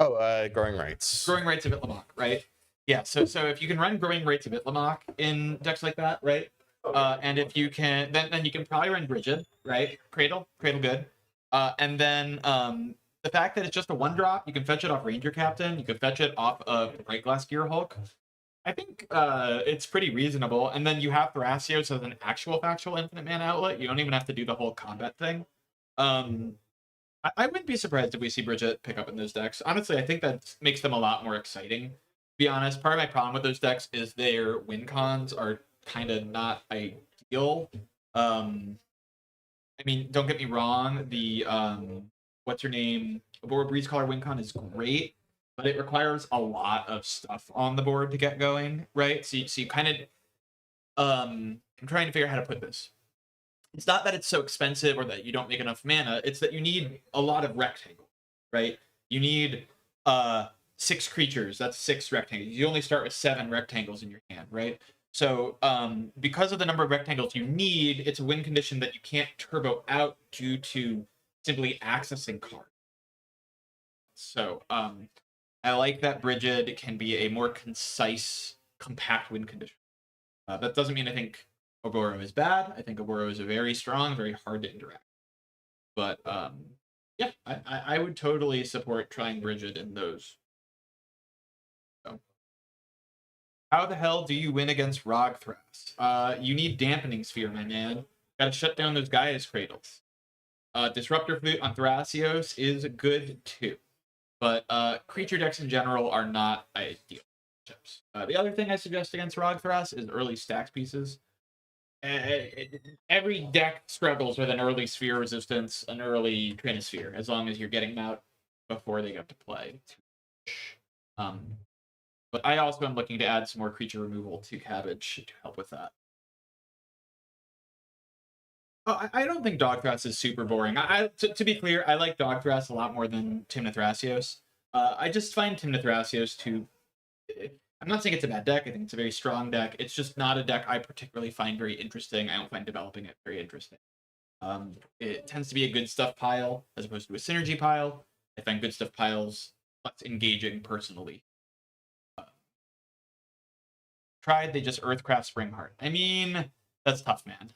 Oh, Growing Rights. Growing Rights of Itlamok, right? Yeah, so if you can run Growing Rights of Itlamok in decks like that, right? And if you can, then you can probably run Rigid, right? Cradle good. And then the fact that it's just a 1-drop, you can fetch it off Ranger Captain, you can fetch it off of Bright Glass Gearhulk. I think it's pretty reasonable. And then you have Thrasios as an actual factual infinite mana outlet. You don't even have to do the whole combat thing. I wouldn't be surprised if we see Bridget pick up in those decks. Honestly, I think that makes them a lot more exciting. To be honest, part of my problem with those decks is their win cons are kind of not ideal. I mean, don't get me wrong. The what's her name? Aurora Breezecaller win con is great, but it requires a lot of stuff on the board to get going, right? So you kind of I'm trying to figure out how to put this. It's not that it's so expensive or that you don't make enough mana. It's that you need a lot of rectangles, right? You need 6 creatures. That's 6 rectangles. You only start with 7 rectangles in your hand, right? So because of the number of rectangles you need, it's a win condition that you can't turbo out due to simply accessing cards. So I like that Brigid can be a more concise, compact win condition. That doesn't mean I think Oboro is bad. I think Oboro is a very strong, very hard to interact. But yeah, I would totally support trying Brigid in those. So. How the hell do you win against Rogthras? You need Dampening Sphere, my man. Gotta shut down those Gaia's Cradles. Disruptor Flute on Thrasios is good too. But creature decks in general are not ideal. The other thing I suggest against Rogthras is early stacks pieces. Every deck struggles with an early sphere resistance, an early Trinosphere, as long as you're getting them out before they get to play. But I also am looking to add some more creature removal to Cabbage to help with that. I don't think Dogthras is super boring. To be clear, I like Dogthras a lot more than Tymna Thrasios. I just find Tymna Thrasios too... I'm not saying it's a bad deck. I think it's a very strong deck. It's just not a deck I particularly find very interesting. I don't find developing it very interesting. It tends to be a good stuff pile as opposed to a synergy pile. I find good stuff piles less engaging personally. Tried, they just Earthcraft Springheart. I mean, that's tough, man.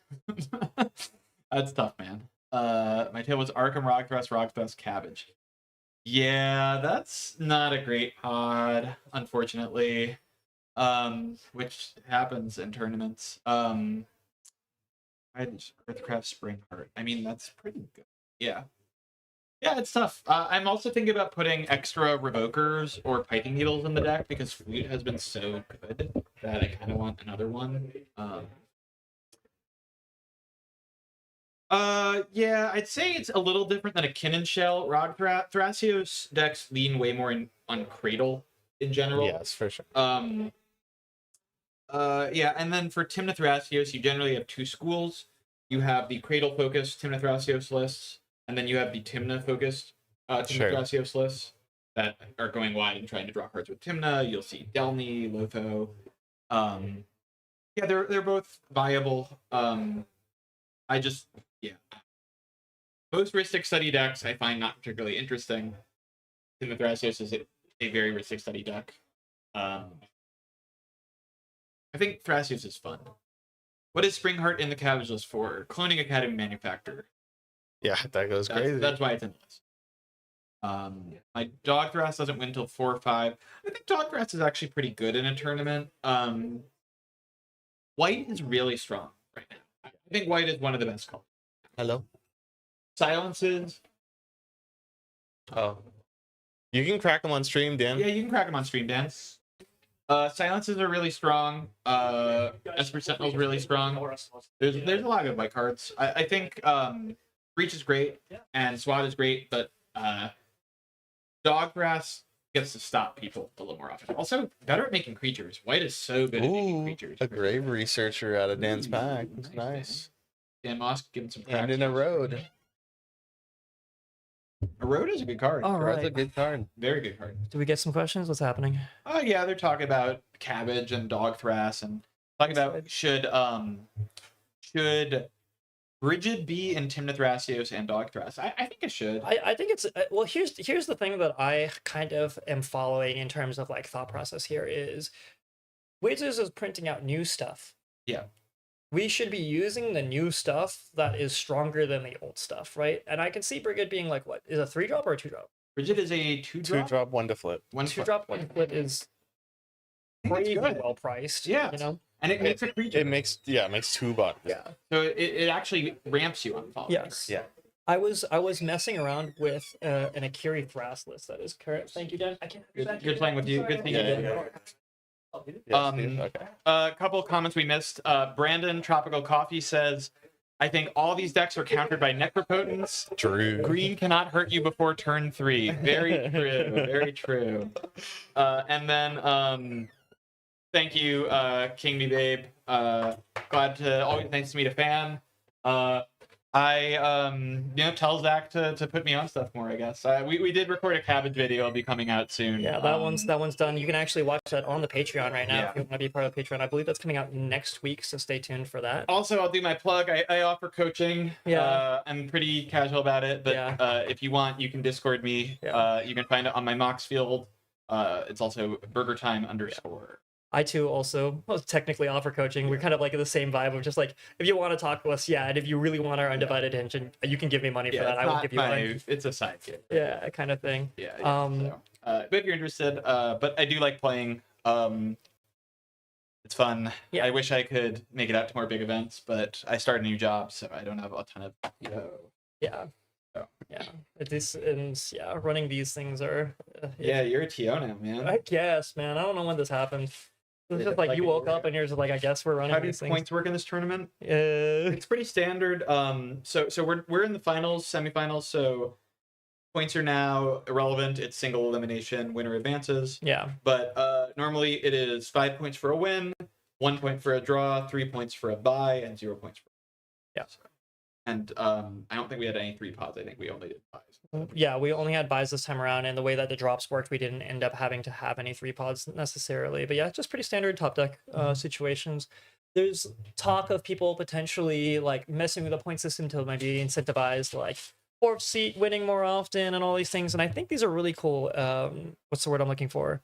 That's tough, man. My tail was Arkham, Rogthras, Cabbage. Yeah, that's not a great pod, unfortunately. Which happens in tournaments. Earthcraft Springheart. I mean, that's pretty good. Yeah. Yeah, it's tough. I'm also thinking about putting extra Revokers or Piping Needles in the deck because Flute has been so good that I kind of want another one. Yeah, I'd say it's a little different than a Kinnan Shell. Rod Thrasios decks lean way more on Cradle in general. Yes, for sure. Yeah, and then for Tymna Thrasios, you generally have two schools. You have the Cradle focused Tymna Thrasios lists, and then you have the Tymna focused Tymna Sure. Thrasios lists that are going wide and trying to draw cards with Tymna. You'll see Delny, Lotho. Yeah, they're both viable. Yeah. Most Ristic Study decks I find not particularly interesting. Tymna Thrasios is a very Ristic Study deck. I think Thrasios is fun. What is Springheart in the cabbage list for? Cloning Academy Manufacturer. Yeah, that goes crazy. That's why it's in the list. My Dogthras doesn't win until 4 or 5. I think Dogthras is actually pretty good in a tournament. White is really strong right now. I think white is one of the best colors. Hello. Silences. Oh. You can crack them on stream, Dan. Yeah, you can crack them on stream, Dan. Silences are really strong. Esper Sentinel's really strong. There's a lot of good white cards. I think Breach is great and SWAT is great, but Doggrass gets to stop people a little more often. Also, better at making creatures. White is so good at making Ooh, creatures. a grave researcher out of Dan's pack. That's nice. Dan Moss giving some And practice. in a road. A road is a good card. All That's a right. good card. Very good card. Do we get some questions? What's happening? Oh yeah, they're talking about cabbage and Dogthras and talking about should Brigid be in Tymna Thrasios and Dogthras? I think it should. I think it's well. Here's the thing that I kind of am following in terms of like thought process here is Wizards is printing out new stuff. Yeah. We should be using the new stuff that is stronger than the old stuff, right? And I can see Brigid being like, what is a 3-drop or a 2-drop? Brigid is a 2-drop. 2-drop, 1 to flip. One 2-drop, 1 flip is I think pretty it's good. well priced. Yeah. you know. And it makes a creature. It makes $2. Yeah. So it actually ramps you on follow. Yes. Yeah. I was messing around with an Akiri Thras list that is current. Thank you, Dan. I can't. Good playing with you. Good thing you did. Yes, dude. Okay. A couple of comments we missed. Brandon Tropical Coffee says, I think all these decks are countered by Necropotence. True. Green cannot hurt you before turn 3. Very true. Very true. And then thank you, King Me Babe. Glad to always nice to meet a fan. I tell Zach to put me on stuff more, I guess. We did record a cabbage video. It'll be coming out soon. Yeah, that one's done. You can actually watch that on the Patreon right now Yeah. if you want to be part of the Patreon. I believe that's coming out next week, so stay tuned for that. Also, I'll do my plug. I offer coaching. Yeah. I'm pretty casual about it, but Yeah. if you want, you can Discord me. Yeah. You can find it on my Mox field. It's also BurgerTime_. I too also technically offer coaching. We're kind of like in the same vibe of just like if you want to talk to us, yeah, and if you really want our undivided attention, you can give me money for that. I will give you money. It's a side gig. Yeah, kind of thing. Yeah. Um, but if you're interested, but I do like playing. It's fun. Yeah. I wish I could make it out to more big events, but I started a new job, so I don't have a ton of. Yeah. Oh. Yeah. Running these things are. Yeah, you're a TO now, man. I guess, man. I don't know when this happened. It's Yeah, just like like you a woke year up and you're just like, I guess we're running How do these things. points work in this tournament? Uh, It's pretty standard. So we're in the finals, semifinals. So points are now irrelevant. It's single elimination. Winner advances. yeah. But normally it is 5 points for a win, 1 point for a draw, 3 points for a bye, and 0 points for. Yeah. And I don't think we had any 3 pods. I think we only did buys. Yeah, we only had buys this time around, and the way that the drops worked, we didn't end up having to have any 3 pods necessarily. But yeah, just pretty standard top deck situations. There's talk of people potentially like messing with the point system to maybe incentivize like 4th seat winning more often and all these things. And I think these are really cool. What's the word I'm looking for?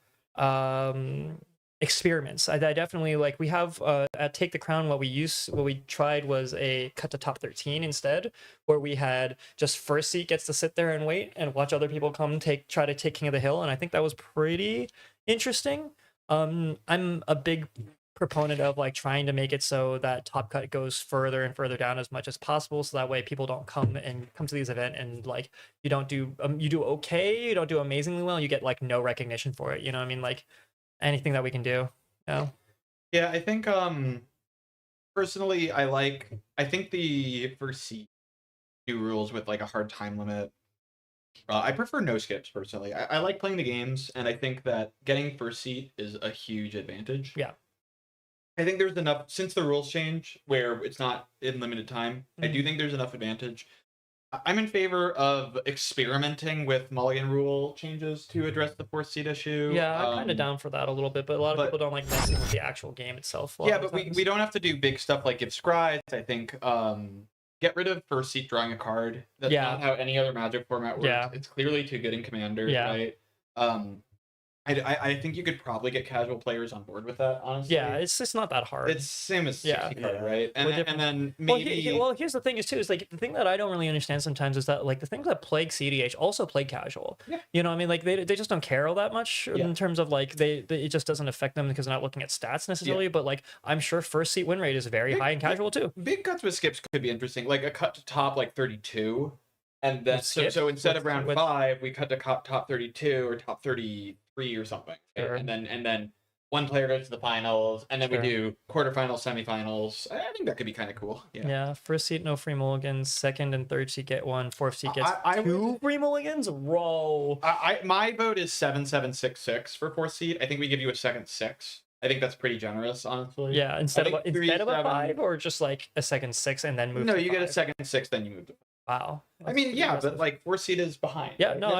experiments. I definitely like, we have at Take the Crown, what we tried was a cut to top 13 instead, where we had just first seat gets to sit there and wait and watch other people come try to take King of the Hill, and I think that was pretty interesting. I'm a big proponent of like trying to make it so that top cut goes further and further down as much as possible, so that way people don't come to these event and like you don't do you do okay, you don't do amazingly well, you get like no recognition for it, you know what I mean? Like anything that we can do. Yeah. Yeah, I think personally I think the first seat new rules with like a hard time limit. I prefer no skips personally. I like playing the games, and I think that getting first seat is a huge advantage. Yeah. I think there's enough since the rules change where it's not in limited time. I do think there's enough advantage. I'm in favor of experimenting with mulligan rule changes to address the fourth seat issue. Yeah, I'm kind of down for that a little bit, but a lot of people don't like messing with the actual game itself. Yeah, but we don't have to do big stuff like give scribes. I think get rid of first seat drawing a card. That's not how any other Magic format works. Yeah. It's clearly too good in Commander, Yeah. right? I think you could probably get casual players on board with that, honestly. Yeah, it's just not that hard. It's same as 60 Yeah. card, right? And With then Well, maybe well, here's the thing is too, is like the thing that I don't really understand sometimes is that like the things that plague cEDH also plague casual. Yeah. You know what I mean? Like they just don't care all that much in terms of like it just doesn't affect them because they're not looking at stats necessarily. But like I'm sure first seat win rate is very high in casual too. big cuts with skips could be interesting. Like a cut to top like 32. And then With so skips? instead of round With- 5, we cut to top 32 or top 33 or something. right? Sure. And then one player goes to the finals, and then Sure. we do quarterfinals, semifinals. I think that could be kind of cool. Yeah. Yeah, first seat no free mulligans, second and third seat get one, fourth seat gets I two free mulligans. Whoa. My vote is 7766 for fourth seed. I think we give you a second 6. I think that's pretty generous, honestly. Yeah, instead of think a 3-7 5 or just like a second 6 and then move. No, to you get a 5? second 6, then you move to. Wow. I That's mean, pretty yeah, impressive. but like fourth seed is behind. Yeah, right? no,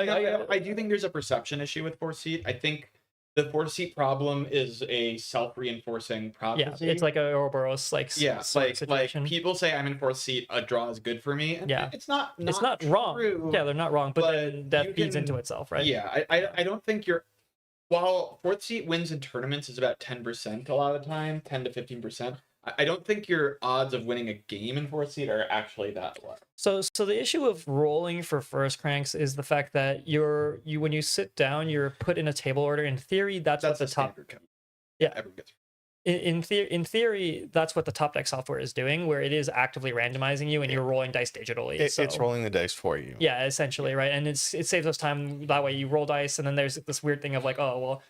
I do think there's a perception issue with fourth seed. I think the fourth seed problem is a self-reinforcing yeah, prophecy. it's like a Ouroboros like yeah, sort of like situation. people say I'm in fourth seed, a draw is good for me. And Yeah. it's not. It's not wrong. true. Yeah, they're not wrong, but then but that you feeds into can- itself, right? Yeah, I don't think you're. While fourth seed wins in tournaments is about 10% a lot of the time, 10 to 15%. I don't think your odds of winning a game in fourth seed are actually that low. So the issue of rolling for first cranks is the fact that you when you sit down, you're put in a table order. In theory, that's what the top. standard count. Yeah. Everyone gets. In theory, that's what the top deck software is doing, where it is actively randomizing you and you're rolling dice digitally. It's so, rolling the dice for you. yeah, essentially, right? And it saves us time that way. You roll dice, and then there's this weird thing of like, oh well,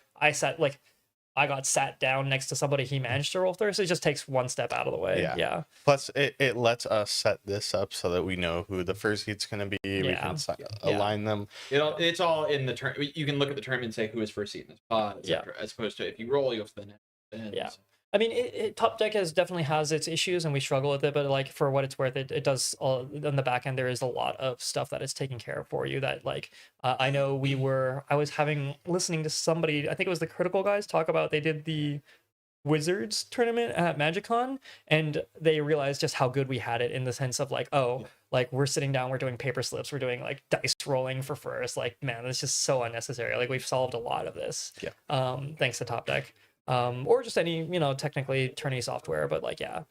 I got sat down next to somebody he managed to roll through, so it just takes one step out of the way. Yeah. Plus, it lets us set this up so that we know who the first seat's going to be. We Yeah. can align them. It's all in the turn. You can look at the tournament and say who is first seed in this pod, etc. As opposed to if you roll, you go to the next. Yeah. I mean, top deck definitely has its issues, and we struggle with it. But like for what it's worth, it does all on the back end. There is a lot of stuff that it's taking care of for you. That like I know I was listening to somebody. I think it was the Critical guys talk about. They did the Wizards tournament at MagicCon, and they realized just how good we had it in the sense of like, like we're sitting down, we're doing paper slips, we're doing like dice rolling for first. Like, man, it's just so unnecessary. Like we've solved a lot of this. Yeah. Thanks to top deck. Or just any, technically tourney software, but like, yeah,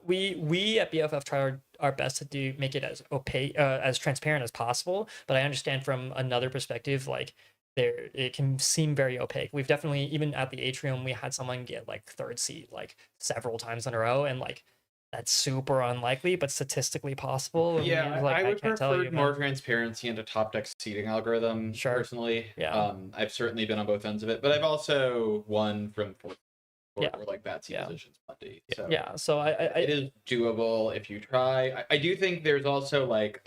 we at BFF try our best to make it as opaque, as transparent as possible. But I understand from another perspective, like it can seem very opaque. We've definitely, even at the atrium, we had someone get like third seat like several times in a row, and like that's super unlikely, but statistically possible. And Yeah, like, I would can't tell prefer you, more man. transparency into top deck seating algorithm. Sure. Personally, Yeah. I've certainly been on both ends of it, but I've also won from fourth or Yeah. like bad seat Yeah. positions plenty. So Yeah, so it is doable if you try. I do think there's also like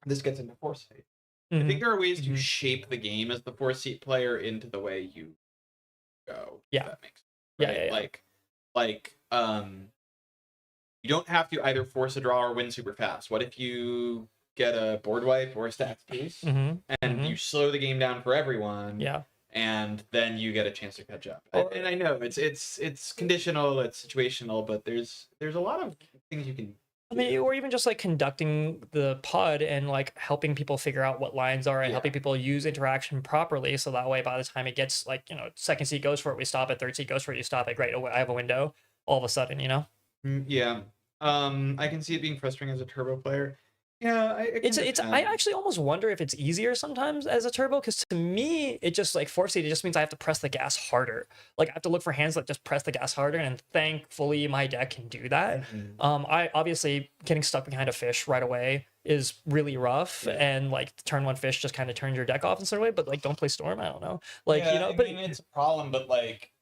this gets into foresight. I think there are ways to Mhm. shape the game as the 4-seat player into the way you go. if Yeah. that makes sense. Yeah, Right? yeah, yeah. Like you don't have to either force a draw or win super fast. What if you get a board wipe or a stacks piece Mhm. and Mhm. you slow the game down for everyone? Yeah. And then you get a chance to catch up. Or- And I know it's conditional, it's situational, but there's a lot of things you can I mean, or even just like conducting the pod and like helping people figure out what lines are and helping people use interaction properly. So that way, by the time it gets like, second seat goes for it, we stop it. Third seat goes for it, you stop it. Great. Oh, I have a window. All of a sudden, Yeah. I can see it being frustrating as a turbo player. Yeah, I actually almost wonder if it's easier sometimes as a turbo, because to me it just like force seat, it just means I have to press the gas harder. Like I have to look for hands that just press the gas harder, and thankfully my deck can do that. I obviously getting stuck behind a fish right away is really rough, and like turn one fish just kind of turns your deck off in some way. But like don't play Storm, I don't know. Like but it's a problem, but like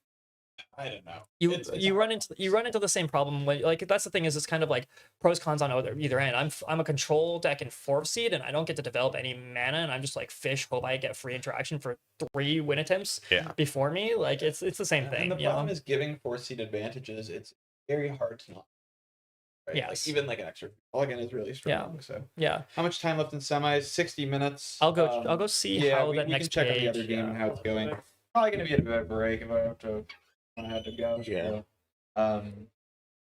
I don't know. You run into the same problem when like that's the thing is it's kind of like pros cons on either end. I'm a control deck in fourth seed and I don't get to develop any mana, and I'm just like fish, hope I get free interaction for 3 win attempts before me. Like it's the same thing. And the problem is giving fourth seed advantages. It's very hard to not. Right? Yes. Like, even like an extra mulligan is really strong. So yeah. How much time left in semis? 60 minutes. I'll go see how that we next can check page. out the other game and how it's going. Probably gonna be a bit of a break if I have to. I had to go. Yeah. I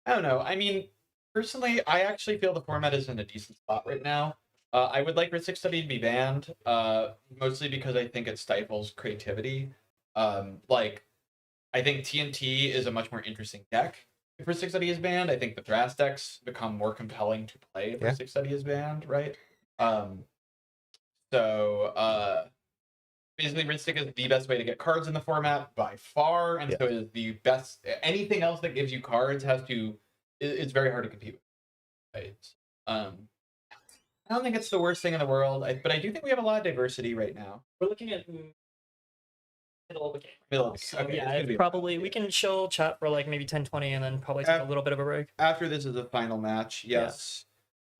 don't know. I mean, personally, I actually feel the format is in a decent spot right now. I would like Ristic Study to be banned, mostly because I think it stifles creativity. Like, I think TNT is a much more interesting deck if Ristic Study is banned. I think the Thras decks become more compelling to play if Ristic Study is banned, right? Basically, Ristic is the best way to get cards in the format by far, and so is the best. Anything else that gives you cards it's very hard to compete with. Right? I don't think it's the worst thing in the world, but I do think we have a lot of diversity right now. We're looking at middle of the game. Middle of the So, game. Okay, yeah, it's probably we can chill chat for like maybe 10-20 and then probably take a little bit of a break. After this is a final match, yes.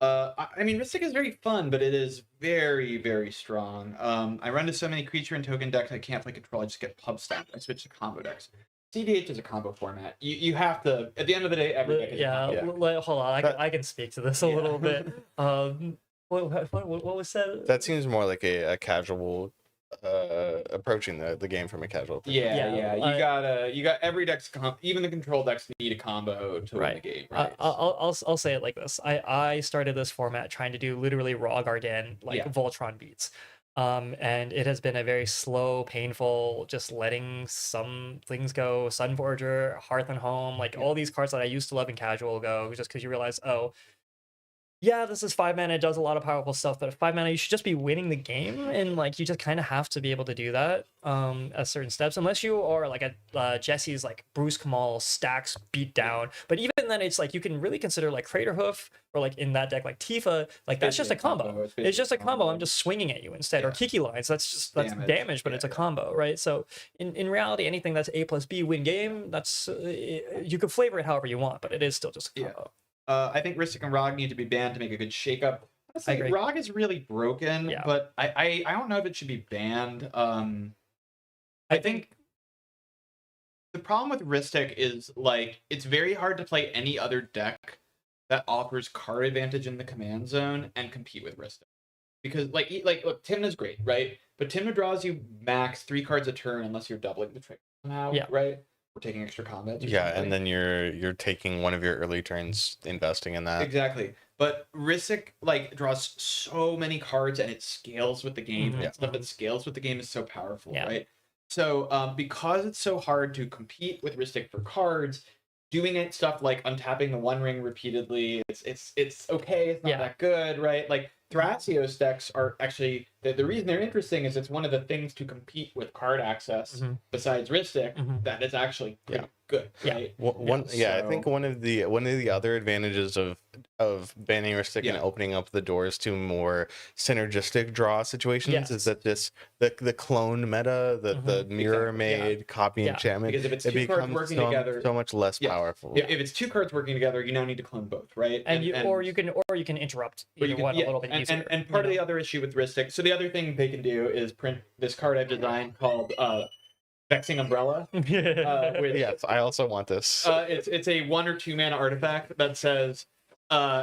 I mean, Ristic is very fun, but it is very, very strong. I run into so many creature and token decks I can't play control. I just get pub stacked. I switch to combo decks. cEDH is a combo format. You have to, at the end of the day, every deck is a combo deck. Hold on, I can speak to this a little bit. What was said? That seems more like a casual approaching the game from a casual perspective. Yeah. You got every deck's even the control decks need a combo to win the game. Right. I'll say it like this. I started this format trying to do literally raw Garden Voltron beats. And it has been a very slow, painful, just letting some things go. Sunforger, Hearth and Home, like all these cards that I used to love in casual go, just because you realize, yeah, this is 5 mana, it does a lot of powerful stuff, but at 5 mana, you should just be winning the game, and like you just kind of have to be able to do that at certain steps, unless you are like a Jesse's like Bruce Kamal stacks beat down. But even then, it's like you can really consider like Craterhoof or like in that deck like Tifa, like that's just a combo. It's just a combo. I'm just swinging at you instead, or Kiki lines. That's damage, but it's a combo, right? So in reality, anything that's A plus B win game, that's you can flavor it however you want, but it is still just a combo. I think Ristic and Rog need to be banned to make a good shakeup. I agree. Rog is really broken, but I don't know if it should be banned. I think the problem with Ristic is like it's very hard to play any other deck that offers card advantage in the command zone and compete with Ristic. Because like look, Tymna's great, right? But Tymna draws you max 3 cards a turn unless you're doubling the trick somehow, right? We're taking extra combats. And then you're taking one of your early turns, investing in that. Exactly. But Ristic like draws so many cards and it scales with the game. And stuff that scales with the game is so powerful, right? So because it's so hard to compete with Ristic for cards, doing it stuff like untapping the One Ring repeatedly, it's okay. It's not that good, right? Like Thrasios decks are actually the reason they're interesting is it's one of the things to compete with card access besides Ristic that is actually pretty good, right? I think one of the other advantages of banning Ristic and opening up the doors to more synergistic draw situations is that the clone meta, the mirror made copy enchantment, because if it's 2 cards working together, so much less powerful. If it's 2 cards working together, you now need to clone both, right? And you can interrupt either one a little bit easier. And part of the other issue with Ristic, so the other thing they can do is print this card I've designed called Vexing Umbrella. Which, yes, I also want this. It's a 1 or 2 mana artifact that says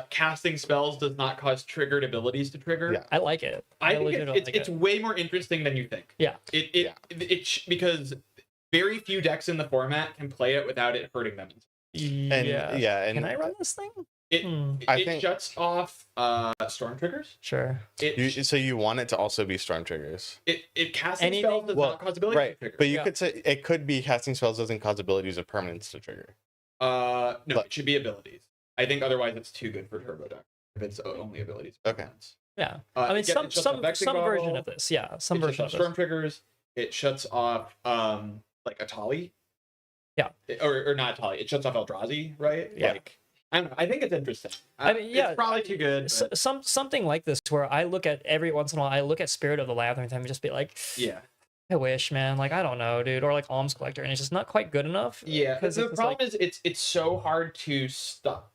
casting spells does not cause triggered abilities to trigger. Yeah, I like it. I think it's way more interesting than you think. Yeah. Because very few decks in the format can play it without it hurting them. And can I run this thing? It I it think- shuts off storm triggers. Sure. So you want it to also be storm triggers. It casting Anything- spells does not cause abilities Right, to trigger. but you Yeah. could say it could be casting spells doesn't cause abilities of permanence to trigger. No, but- it should be abilities. I think otherwise it's too good for turbo deck if it's only abilities. Okay. Yeah. Uh, I mean, it shuts off some Vexing version Bauble, of this. Yeah. Some it version shuts of off storm this. triggers. It shuts off like Atali. Yeah. Or not Atali. It shuts off Eldrazi, right? Yeah. Like I don't know. I think it's interesting. I mean, yeah, it's probably too good. But Something like this where I look at every once in a while, I look at Spirit of the Labyrinth and just be like, yeah. I wish, man. Like, I don't know, dude. Or like Alms Collector, and it's just not quite good enough. Yeah, because the problem is it's so hard to stop.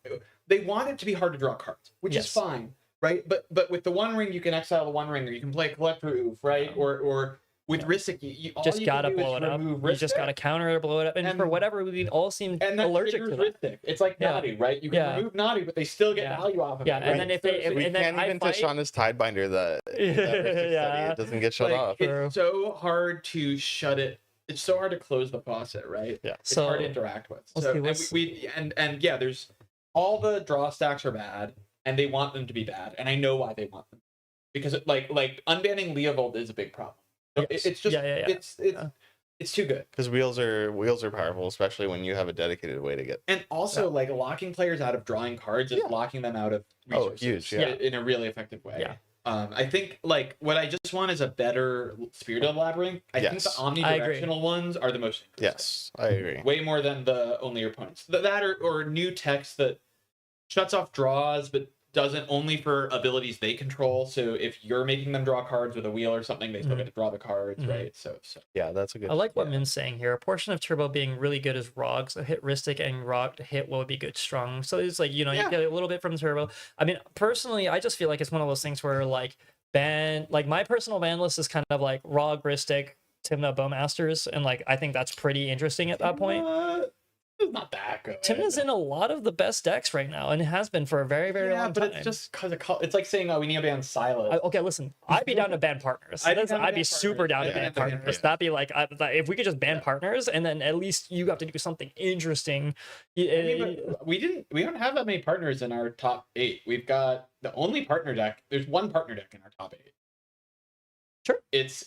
They want it to be hard to draw cards, which is Yes. fine, right? But with the One Ring, you can exile the One Ring, or you can play Collector Oof, right? Or with Rhystic, all just you gotta can do is blow it up. remove You just Rhystic, gotta counter it or blow it up. And for And- whatever we all seem and that allergic triggers to that. Rhystic. It's like Yeah. Naughty, right? You can Yeah. remove Naughty, but they still get Yeah. value off of Yeah, it. and right? then if So they- it's- We and then can't I even fight- touch on his Tidebinder that Yeah. it doesn't get shut like, off. True. it's so hard to shut it. It's so hard to close the faucet, right? Yeah. It's So hard to interact with. let's So see, and what's- yeah, there's all the draw stacks are bad, and they want them to be bad, and I know why they want them, because like unbanning Leovold is a big problem. So Yes. it's just Yeah. it's too good, Because wheels are powerful, especially when you have a dedicated way to get. and also like locking players out of drawing cards is Yeah. locking them out of Oh, resources huge, yeah. in a really effective way. Yeah. I think like what I just want is a better Spirit of the Labyrinth. I think the Yes. I agree. omnidirectional ones are the most interesting. Yes, I agree. Way more than the only your opponents. That or new text that shuts off draws but doesn't only for abilities they control. So if you're making them draw cards with a wheel or something, they still get to draw the cards, Mhm. right? So Yeah, that's a good. I like what Yeah. Min's saying here. A portion of Turbo being really good is Rogs. A hit Rhystic and Rog to hit what would be good strong. So it's like, you Yeah. get a little bit from Turbo. I mean, personally, I just feel like it's one of those things where like my personal ban list is kind of like Rog, Rhystic, Timna, Bowmasters, and like I think that's pretty interesting at that point. it's not that good. Timna's in a lot of the best decks right now, and it has been for a very, very yeah, long but time. it's just because it's like saying, oh, we need to ban Silas. Okay, listen. I'd be down to ban partners. I'd be down to I'd ban be super down to partners. ban I'd be down to ban partners. partners. That'd be like if we could just ban partners, and then at least you have to do something interesting. We don't have that many partners in our top 8. We've got the only partner deck. There's one partner deck in our top 8. Sure. It's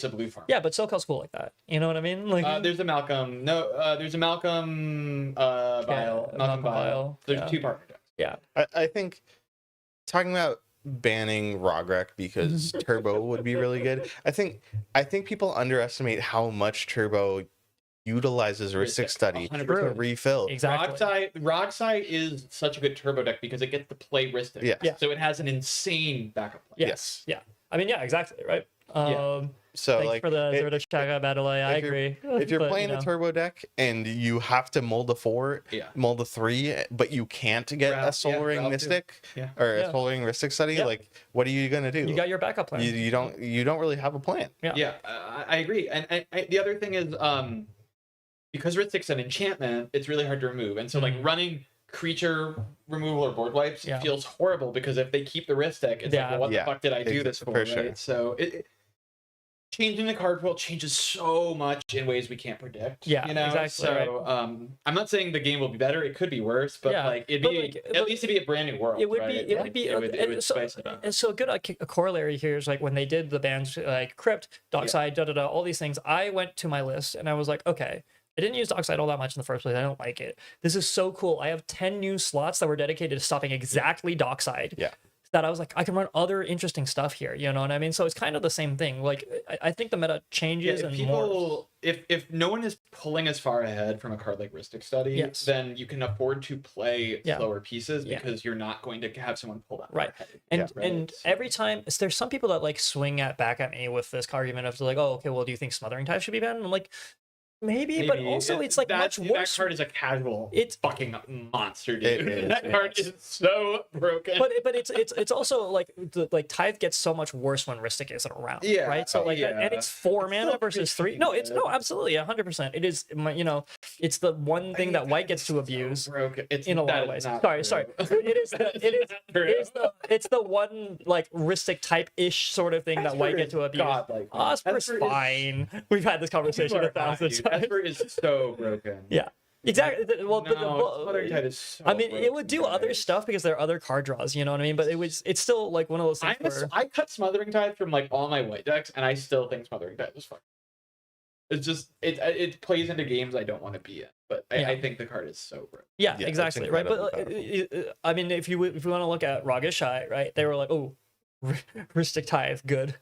a blue farm. Yeah, but SoCal's cool like that. You know what I mean? Like There's a Malcolm. No, there's a Malcolm Vile. Malcolm Vile. There's yeah. 2 partner decks. yeah, I think talking about banning Rogrek because Turbo would be really good. I think people underestimate how much Turbo utilizes Rhystic Study to 100%. refill. exactly. Rogsai is such a good turbo deck because it gets to play Rhystic. Yeah. Yeah. So it has an insane backup plan. Yes. Yeah. I mean, yeah, exactly. Right. Yeah. So Thanks like for the it- Zero Chaga battle. I if you're- agree. if you're But, playing you a know, turbo deck and you have to mold a 4, Yeah. mold a 3, but you can't get a Soul Ring Ralph too. Mystic Yeah. or Yeah. a Soul Ring Mystic Study, Yeah. like what are you gonna do? you got your backup plan. you don't really have a plan. Yeah. I agree. And the other thing is, because Rhystic's an enchantment, it's really hard to remove. And so, like, running creature removal or board wipes Yeah. feels horrible because if they keep the Rhystic, it's Yeah. like, well, what Yeah. the fuck did I do this for? For Right? sure. So, changing the card pool changes so much in ways we can't predict. Yeah, you know? exactly, So, I'm not saying the game will be better. It could be worse, but Yeah, like, but, like, at but least it'd be a brand new world. It would right? be. It would be. It would so, spice it up. and so a good a corollary here is like when they did the bans like Crypt, Dockside, all these things. I went to my list and I was like, okay, I didn't use Dockside all that much in the first place. I don't like it. This is so cool. I have 10 new slots that were dedicated to stopping exactly Dockside. Yeah. That I was like, I can run other interesting stuff here. You know what I mean? So it's kind of the same thing. Like I think the meta changes if and people, more. if no one is pulling as far ahead from a card like Rhystic Study, Yes. then you can afford to play Yeah. slower pieces Yeah. because you're not going to have someone pull that far Right. ahead. And right? and So- every time there's some people that like swing back at me with this argument of like, oh, okay, well, do you think Smothering Tide should be banned? I'm like, maybe, but also it's like much that worse. card is a casual. It's- fucking monster, dude. It is, that it card is. is so broken. but it's also like like Tithe gets so much worse when Rhystic isn't around. Yeah, Right. So like yeah. and it's 4 mana still versus 3. pretty No, it's good. no, absolutely 100%. It is it's the one thing that White gets to abuse. broken. It's In a lot that of is ways. not Sorry. true. It is it's the one like Rhystic type ish sort of thing that White get to abuse. Godlike, man. Osprey's Esper is- fine. We've had this conversation People a are fine, thousand dude. times. Esper is so broken. Yeah. Exactly. Well, No, Smothering Tide is so I mean, it would do broken, other guys. stuff because there are other card draws. You know what I mean? But it's still like one of those things where I cut Smothering Tide from like all my white decks, and I still think Smothering Tide is fun. It's just it plays into games I don't want to be in, but Yeah. I think the card is so broken. yeah, Yeah, it's exactly right. But incredibly I mean, if you want to look at Ragashai, right? They were like, oh, Ristic Tithe, good,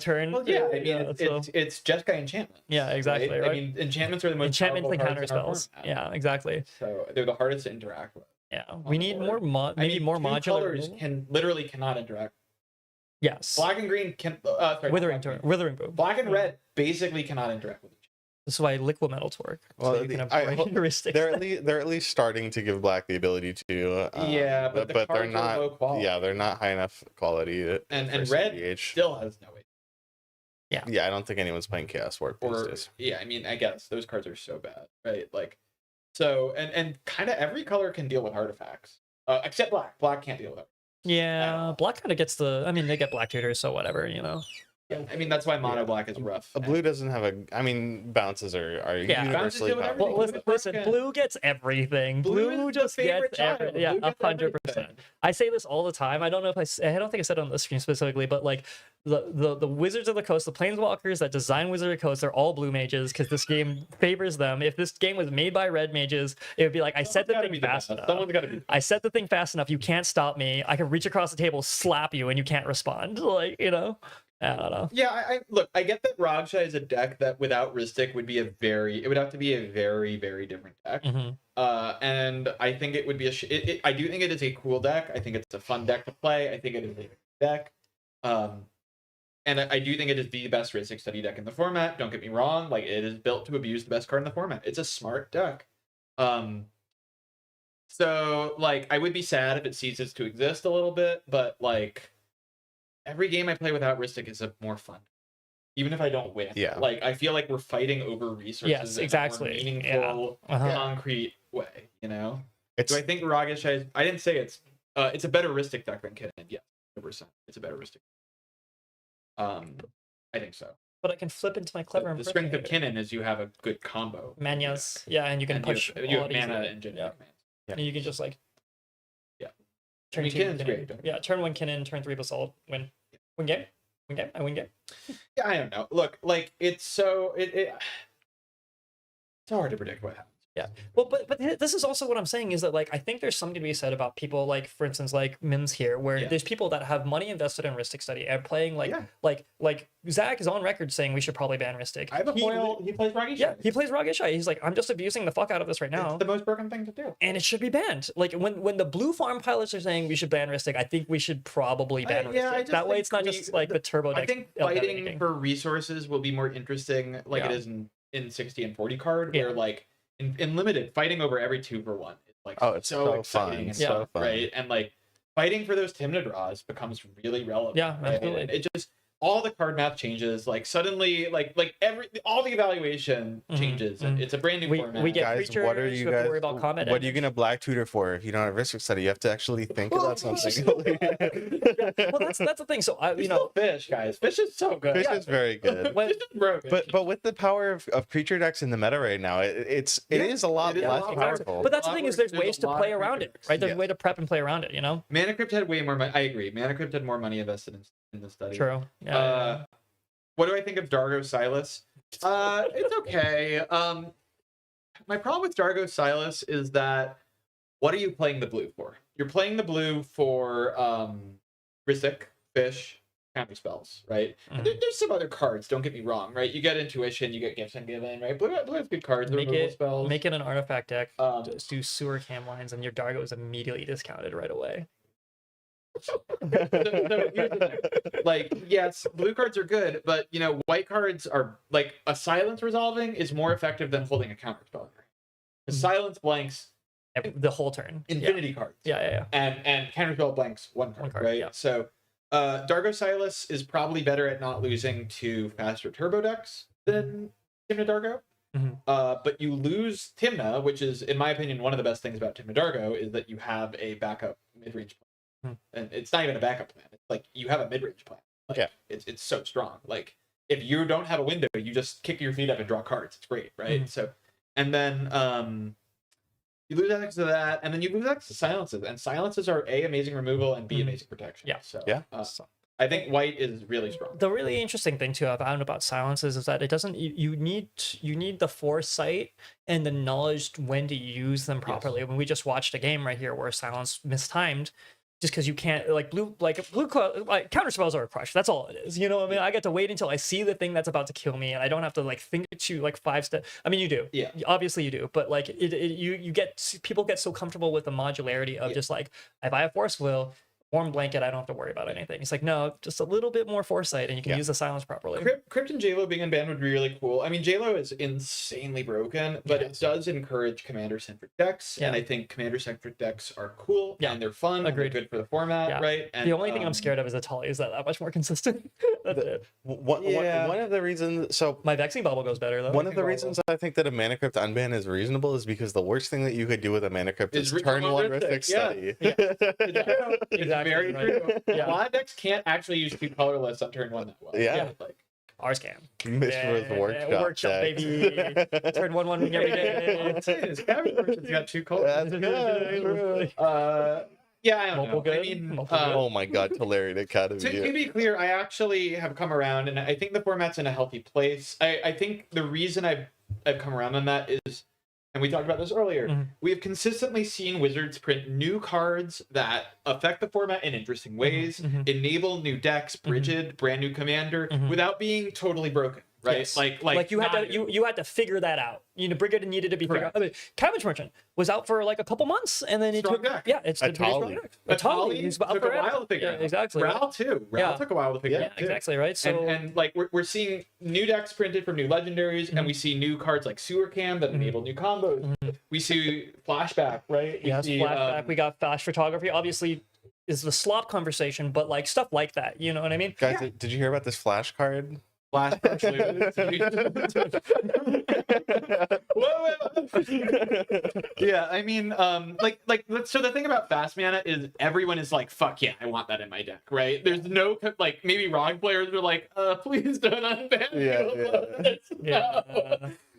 turn. Well, yeah, I mean, Yeah, so- it's Jeskai enchantments. Yeah, exactly, right? I mean, enchantments are the most enchantments and powerful counter cards in our spells. format. Yeah, exactly. So they're the hardest to interact with. Yeah, we need board. more I maybe mean, more two modular. colors literally cannot interact. Yes. Black and green can. Sorry, Withering black, Withering Boom. black and red basically cannot interact with each This is why liquid metals work. Well, So you can I avoid hope heuristics. they're at least starting to give black the ability to. Yeah, but the they're cards are not. low quality. Yeah, they're not high enough quality. And for red cEDH. still has no way. Yeah, I don't think anyone's playing Chaos Warp these Or days. yeah, I mean, I guess those cards are so bad, right? Like, so and kind of every color can deal with artifacts, except black. Black can't deal with it. Yeah, black kind of gets the. I mean, they get black tutors, so whatever. Yeah, I mean that's why mono black is rough. A blue doesn't have a. I mean, bounces are Yeah. Bounces universally do whatever powerful. Well, Blue listen, is blue gets everything. Blue Blue is the just favorite gets child. everything. Yeah, Blue gets 100%. everything. I say this all the time. I don't know if I don't think I said it on the screen specifically, but like the Wizards of the Coast, the Planeswalkers that design Wizard of the Coast, they're all blue mages because this game favors them. If this game was made by red mages, it would be like I set the thing fast enough. Someone's got to be. I set the thing fast enough. You can't stop me. I can reach across the table, slap you, and you can't respond. Like, I don't know. Yeah, I look. I get that Ragsha is a deck that without Ristic would be it would have to be a very, very different deck. Mhm. And I think it would be I do think it is a cool deck. I think it's a fun deck to play. I think it is a deck. And I do think it is the best Ristic study deck in the format. Don't get me wrong. Like, it is built to abuse the best card in the format. It's a smart deck. So like, I would be sad if it ceases to exist a little bit, but like, every game I play without Ristic is more fun. Even if I don't win. Yeah. Like, I feel like we're fighting over resources Yes, in exactly. a more meaningful, Yeah. Uh-huh. concrete way, It's Do I think Ragisha I didn't say it's a better Ristic deck than Kitten. Yeah, 100%. It's a better Ristic. I think so. But I can flip into my clever. The strength of Impersonator. Kinnan is you have a good combo. Manyas, yeah, and you can And push. you a have lot mana easier. and Yeah. commands. And you can just like. Yeah. Turn I mean, two Kinnan's Kinnan. great. Yeah, turn one Kinnan, turn three Basalt, win. Win game. Win game. I win game. Yeah, I don't know. Look, like, it's so it's hard to predict what happens. Yeah. Well, but this is also what I'm saying is that like I think there's something to be said about people like, for instance, like Mims here, where Yeah. there's people that have money invested in Ristic study and playing like Yeah. like Zach is on record saying we should probably ban Ristic. I have a foil. He plays Ragisha. Yeah, he plays Ragishai. He's like, I'm just abusing the fuck out of this right now. It's the most broken thing to do. And it should be banned. Like when the blue farm pilots are saying we should ban Ristic, I think we should probably ban Ristic. yeah, I just that way think it's not we- just like the turbo deck. I think dominating. fighting for resources will be more interesting, like it Yeah. is in 60 and 40 card, Yeah. where like in limited, fighting over every 2-for-1 is like Oh, it's so exciting fun. and Yeah. So fun. right, and like fighting for those Timna draws becomes really relevant. Yeah, right? absolutely. And it just all the card math changes. Like suddenly, like all the evaluation Mhm, changes. And mhm. it's a brand new we format. get Guys, creatures, what are we you have to guys? worry about comment What are you damage. gonna black tutor for if you don't have Ristic study? You have to actually think about something. Well, that's the thing. So I, You know, fish, guys. Fish is so good. Fish is very good. when, Fish is broken. But with the power of creature decks in the meta right now, it is Yeah, a lot it is a less lot powerful. but that's the lot thing is worse. there's ways a to lot play of around it, creatures. right? There's Yes. a way to prep and play around it. Mana Crypt had way more money. I agree. Mana Crypt had more money invested in the study. True. Yeah. What do I think of Dargo Silas? It's okay. My problem with Dargo Silas is that what are you playing the blue for? You're playing the blue for Ristic, Fish, counter spells, right? And there's some other cards, don't get me wrong, right? You get Intuition, you get Gifts Ungiven, right? Blue has good cards, Make removal it spells. make it an artifact deck. Just Do sewer cam lines, and your Dargo is immediately discounted right away. so here's the thing. Like, yes, blue cards are good, but you know, white cards are like a silence resolving is more effective than holding a counter spell. The silence blanks The whole turn. infinity cards. Yeah. And counter spell blanks one card, card, right? yeah. So Dargo Silas is probably better at not losing to faster turbo decks than Timna Dargo. Mhm. But you lose Timna, which is, in my opinion, one of the best things about Timna Dargo is that you have a backup mid-range plan. And it's not even a backup plan. It's like you have a mid-range plan. Like, Yeah. It's so strong. Like if you don't have a window, you just kick your feet up and draw cards. It's great, right? Mhm. So, and then You lose access to that, and then you lose access to silences. And silences are A, amazing removal, and B, amazing protection. Yeah. So Yeah. I think white is really strong. The really interesting thing too I found about silences is that it doesn't you need the foresight and the knowledge when to use them properly. When we just watched a game right here where silence mistimed, just because you can't like counter spells are a crush. That's all it is. You know what I mean? I get to wait until I see the thing that's about to kill me, and I don't have to like think it to like 5 steps. I mean, you do. Yeah. Obviously you do, but like people get so comfortable with the modularity of just like, if I have force will, warm blanket, I don't have to worry about anything. He's like, no, just a little bit more foresight, and you can use the silence properly. Crypt and JLo being in ban would be really cool. I mean, JLo is insanely broken, but it does encourage commander-centric decks, and I think commander-centric decks are cool, and they're fun, and they're good for the format, right? And the only thing I'm scared of is Atali is that much more consistent. That's it. One of the reasons, so My vexing bubble goes better though. one of the reasons I think that a mana crypt unban is reasonable is because the worst thing that you could do with a mana crypt is turn one Rhythmic Study. It's very right. true. Yeah. A lot of decks can't actually use two colorless on turn one that well. Yeah. Like, Ours can. Mishra's workshop deck. baby. Turn 1/1 every day. it's got two colors. That's good. Yeah, I don't Multiple know. good, I mean, multiple good. Oh my god, Tolarian Academy. to be clear, I actually have come around, and I think the format's in a healthy place. I think the reason I've come around on that is, and we talked about this earlier, we have consistently seen Wizards print new cards that affect the format in interesting ways, enable new decks, Brigid, brand new commander, without being totally broken. Right, Yes. like you had to figure that out. You know, Brigade needed to be figured out. I mean, Cabbage Merchant was out for like a couple months, and then it Strong took deck. it's a pretty strong deck. Atali he's out took a forever. while to figure Yeah, out. exactly. Ral too. Ral took a while to figure Yeah, out. Too. exactly right. So And like we're seeing new decks printed from new legendaries, and we see new cards like Sewer Cam that enable new combos. We see Flashback, right? yes, flashback. We got flash photography. Obviously, is the slop conversation, but like stuff like that. You know what I mean? Guys, did you hear about this flash card? Flash actually. Yeah, I mean, so the thing about fast mana is everyone is like, fuck yeah, I want that in my deck, right? There's no like maybe wrong players are like, please don't unban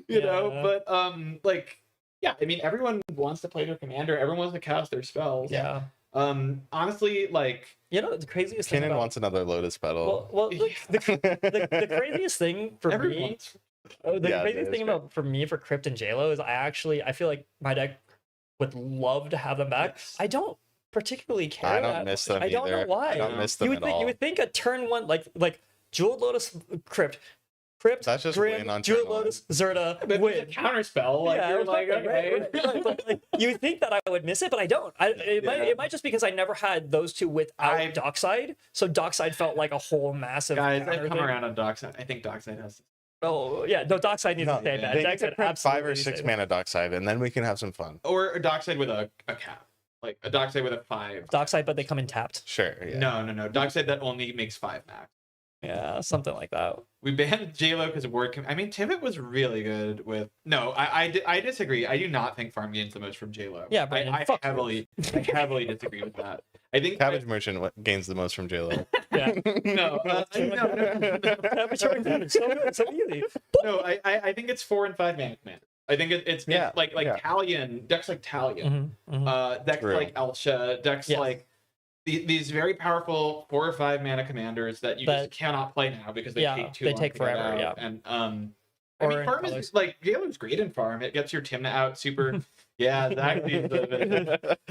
you know, but yeah, I mean, everyone wants to play their commander, everyone wants to cast their spells. Yeah. Honestly, like, you know, the craziest thing Kinnan about wants another Lotus Petal. well the craziest thing for me, craziest thing about for Crypt and JLo is I feel like my deck would love to have them back. I don't particularly care. I don't miss them I don't know either. why. I don't miss them at all. You would think a turn one like Jeweled Lotus Crypt, That's just Grim, win on Jeweled turn one. Lotus, Zerta, it's a win. counter spell. Like, you're like, okay. But, like, you would think that I would miss it, but I don't. It might just because I never had those two without Dockside. So Dockside felt like a whole massive. Guys, counter I've come thing. around on Dockside. I think Dockside has. Oh yeah, no, Dockside needs to stay bad. They need Dockside to print 5 or absolutely 6 stay mana Dockside, and then we can have some fun. Or a Dockside with a cap. Like a Dockside with a 5. Dockside, but they come in tapped. Sure. Yeah. No. Dockside that only makes 5 max. Yeah, something like that. We banned JLo because of word. I mean, Tivit was really good with. No, I disagree. I do not think farm gains the most from JLo. Yeah, Brandon, I fuck heavily disagree with that. I think Cabbage Merchant gains the most from JLo. Yeah. No, no. Cabbage Merchant, so good, so easy. No, I think it's 4 and 5 mana command. I think it's like Talion decks like Talion, decks True. like Elsha, decks like these very powerful 4 or 5 mana commanders that you just cannot play now because they take too long. They take to get forever. out. Yeah. And I mean, farm is like JLo's great in farm. It gets your Timna out super. Yeah, exactly.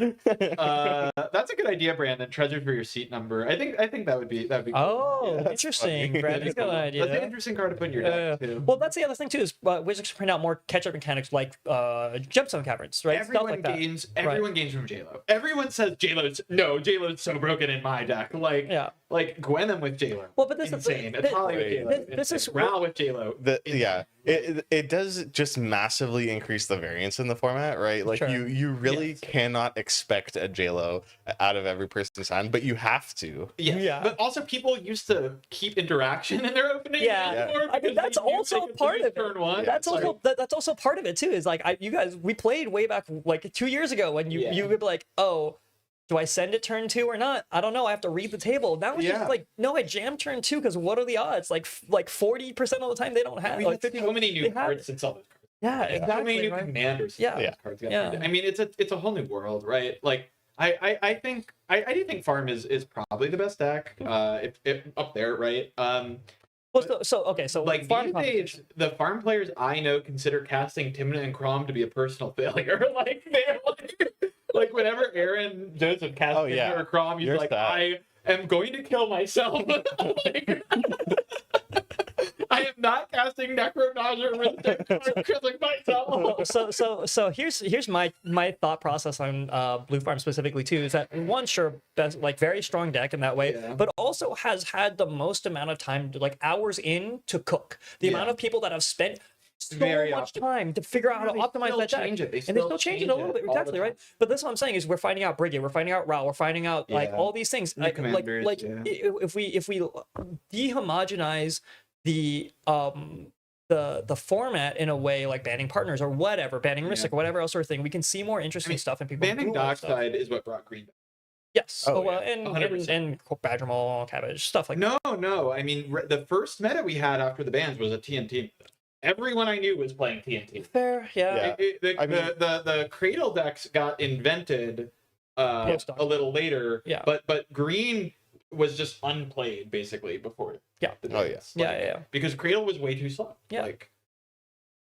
That's a good idea, Brandon. Treasure for your seat number. I think that would be Oh, Yeah, interesting. funny. Brandon's got an idea. That's an interesting card to put in your deck too. Well, that's the other thing too is Wizards print out more catch-up mechanics like Gemstone Caverns, right? Stuff Everyone like that. gains. Everyone gains from JLo. Everyone says JLo's so broken in my deck. Like Gwenem with JLo. Well, but this insane. is Atali with JLo. this is Ral with JLo. It does just massively increase the variance in the format, right? Like Sure. you really cannot expect a JLo out of every person's hand, but you have to. Yeah. But also people used to keep interaction in their opening. Yeah. I mean, that's also part of it. Turn one. That's also part of it too. Is like you guys, we played way back like 2 years ago when you would be like, oh, do I send it turn 2 or not? I don't know. I have to read the table. Now it's just like, no, I jam turn 2 because what are the odds? Like 40% of the time they don't have. We had so many new cards since all those cards. Yeah, So exactly. many new Right? commanders. Yeah. These cards got Yeah. printed. I mean, it's a whole new world, right? Like I think I do think farm is probably the best deck. If up there, right? Well, so okay, so Like farm these days, competition. the farm players I know consider casting Timna and Crom to be a personal failure. Like they're like whenever Aaron Joseph casts Oh, Timna yeah. or Crom, he's You're like, sad. I am going to kill myself. Like, I am not casting Necronausea or killing myself. So here's my thought process on blue farm specifically too, is that one, sure, best, like very strong deck in that way, Yeah. but also has had the most amount of time to, like, hours in to cook. The amount Yeah. of people that have spent so Very much time to figure out how to They optimize still that deck, change it. They and they still still change it change a little it bit, all the exactly, right? time. But this is what I'm saying is we're finding out Brigade, we're finding out Ral, we're finding out like Yeah. all these things. New Like commanders, yeah. if we dehomogenize the format in a way, like banning partners or whatever, banning Mystic or whatever else sort of thing, we can see more interesting stuff and people Banning do more stuff. Dockside is what brought green. Yes. Oh, Well, yeah. and 100%. Badger Mole, Cabbage, stuff like No. I mean, the first meta we had after the bans was a TNT. Everyone I knew was playing TNT. that. Fair, yeah. Yeah. I mean- The Cradle decks got invented Post-Dock. a little later. Yeah. But green was just unplayed basically before. Yeah. the Oh, bans. Yeah, Like, yeah. Because Cradle was way too slow. Yeah. Like,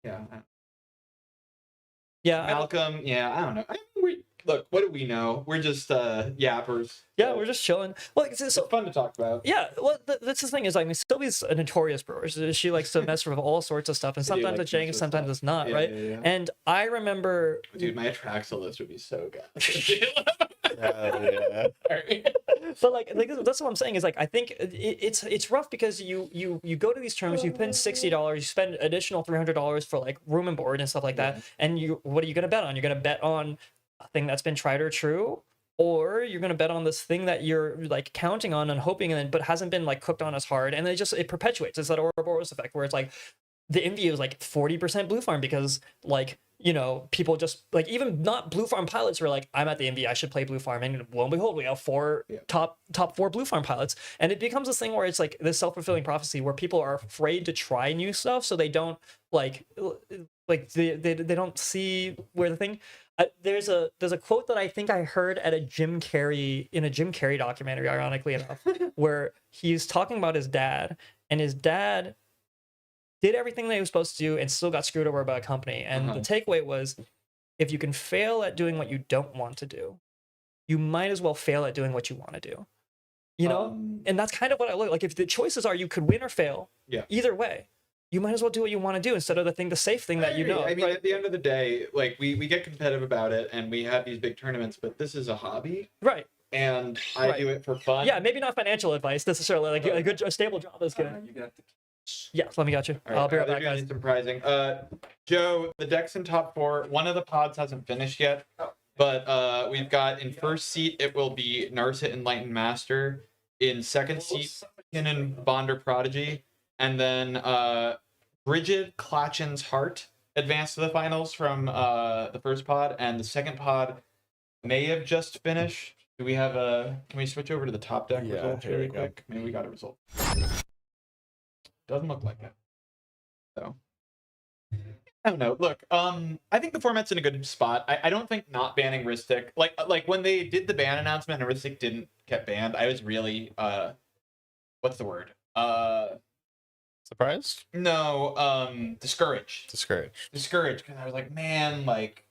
yeah. Yeah. Malcolm. Yeah. I don't know. Look, what do we know? We're just yappers. Yeah, we're just chilling. Well, it's It's fun to talk about. yeah, well, that's the thing is, I mean, Sylvie's a notorious brewer. She likes to mess with all sorts of stuff, and I do sometimes like it's to mess jank, with sometimes stuff. it's not, Yeah, right? yeah, yeah. And I remember, Dude, my Atraxa list would be so good. Yeah. Sorry. but like that's what I'm saying is, like, I think it's rough because you go to these terms, you spend $60, you spend additional $300 for like room and board and stuff like that, and what are you gonna bet on? You're gonna bet on a thing that's been tried or true, or you're gonna bet on this thing that you're like counting on and hoping, and but hasn't been like cooked on as hard, and it perpetuates. It's that Ouroboros effect where it's like the envy is like 40% blue farm because, like, you know, people just like, even not blue farm pilots were like, I'm at the envy, I should play blue farm, and lo and behold, we have top 4 blue farm pilots, and it becomes this thing where it's like this self-fulfilling prophecy where people are afraid to try new stuff, so they don't like they don't see where the thing. There's a quote that I think I heard at a Jim Carrey documentary, ironically enough, where he's talking about his dad, and his dad did everything that he was supposed to do and still got screwed over by a company. And the takeaway was, if you can fail at doing what you don't want to do, you might as well fail at doing what you want to do. You know? And that's kind of what I look like. If the choices are you could win or fail, either way, you might as well do what you want to do instead of the safe thing that you know. I mean, right? at the end of the day, like we get competitive about it and we have these big tournaments, but this is a hobby. Right. And I do it for fun. Yeah, maybe not financial advice necessarily. Like a stable job is good. You got the Yes, let me got you. All right, I'll be right they're back, doing guys. some prizing. Joe, the deck's in top 4. One of the pods hasn't finished yet, but we've got in first seat it will be Narset Enlightened Master. In second seat, Kinnan Bonder Prodigy, and then Bridget Klatchen's Heart advanced to the finals from the first pod, and the second pod may have just finished. Do we have a? Can we switch over to the top deck results here we really go. quick? Maybe we got a result. Doesn't look like it. So I don't know. Look, I think the format's in a good spot. I don't think not banning Ristic, like when they did the ban announcement and Ristic didn't get banned, I was really what's the word? Surprised? No, discouraged. Discouraged. Because I was like, man, like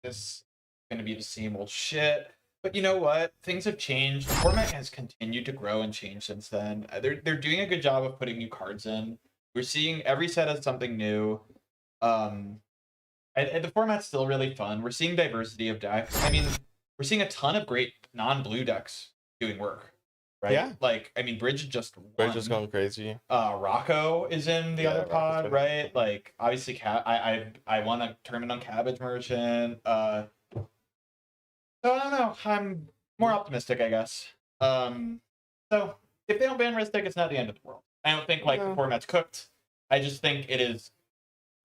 this is gonna be the same old shit. But you know what? Things have changed. The format has continued to grow and change since then. They're doing a good job of putting new cards in. We're seeing every set has something new. And the format's still really fun. We're seeing diversity of decks. I mean, we're seeing a ton of great non-blue decks doing work, right? Yeah. Like, I mean, Bridge just won. We're just going crazy. Rocco is in the other Rocco's pod, good. right? Like, obviously, I won a tournament on Cabbage Merchant. So I don't know. I'm more optimistic, I guess. So if they don't ban Ristic, it's not the end of the world. I don't think the format's cooked. I just think it is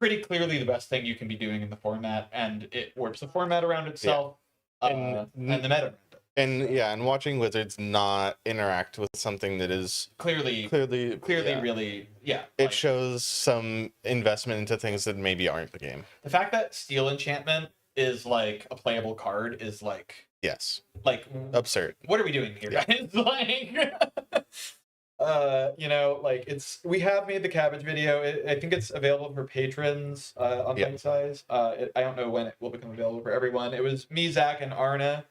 pretty clearly the best thing you can be doing in the format, and it warps the format around itself and the meta around it. And yeah, and watching Wizards not interact with something that is clearly yeah, really, yeah. it like, shows some investment into things that maybe aren't the game. the fact that Steel Enchantment is like a playable card is like Yes, like absurd. what are we doing here, Yeah. guys? Like, you know, like we have made the cabbage video. I think it's available for patrons on Yeah. Bite Size. I don't know when it will become available for everyone. It was me, Zach, and Arna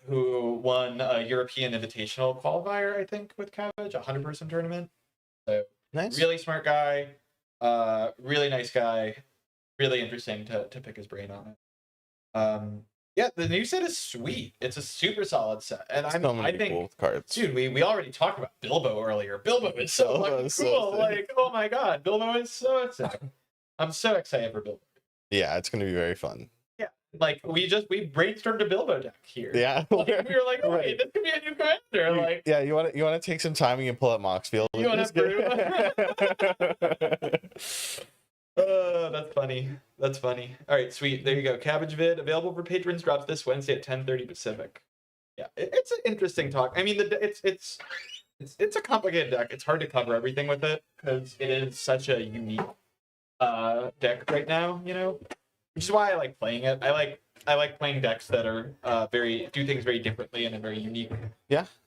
who won a European Invitational qualifier, I think, with cabbage, a 100-person tournament. So Nice. really smart guy, really nice guy, really interesting to pick his brain on it. Yeah, the new set is sweet. It's a super solid set, and So I many think, cool cards. dude, we already talked about Bilbo earlier. Bilbo is so Bilbo fucking is so cool. sick. Like, oh my god, Bilbo is so sick. I'm so excited for Bilbo. Yeah, it's gonna be very fun. Yeah, like we brainstormed a Bilbo deck here. Yeah. Like, we were like, oh, Right. wait, this could be a new commander. Like, Yeah, you want to take some time and you can pull up Moxfield. You wanna oh, that's funny. That's funny. All right, sweet. There you go. Cabbage vid available for patrons. Drops this Wednesday at 10:30 Pacific. Yeah, it's an interesting talk. I mean, it's a complicated deck. It's hard to cover everything with it because it is such a unique deck right now. You know, which is why I like playing it. I like playing decks that are do things very differently and in very unique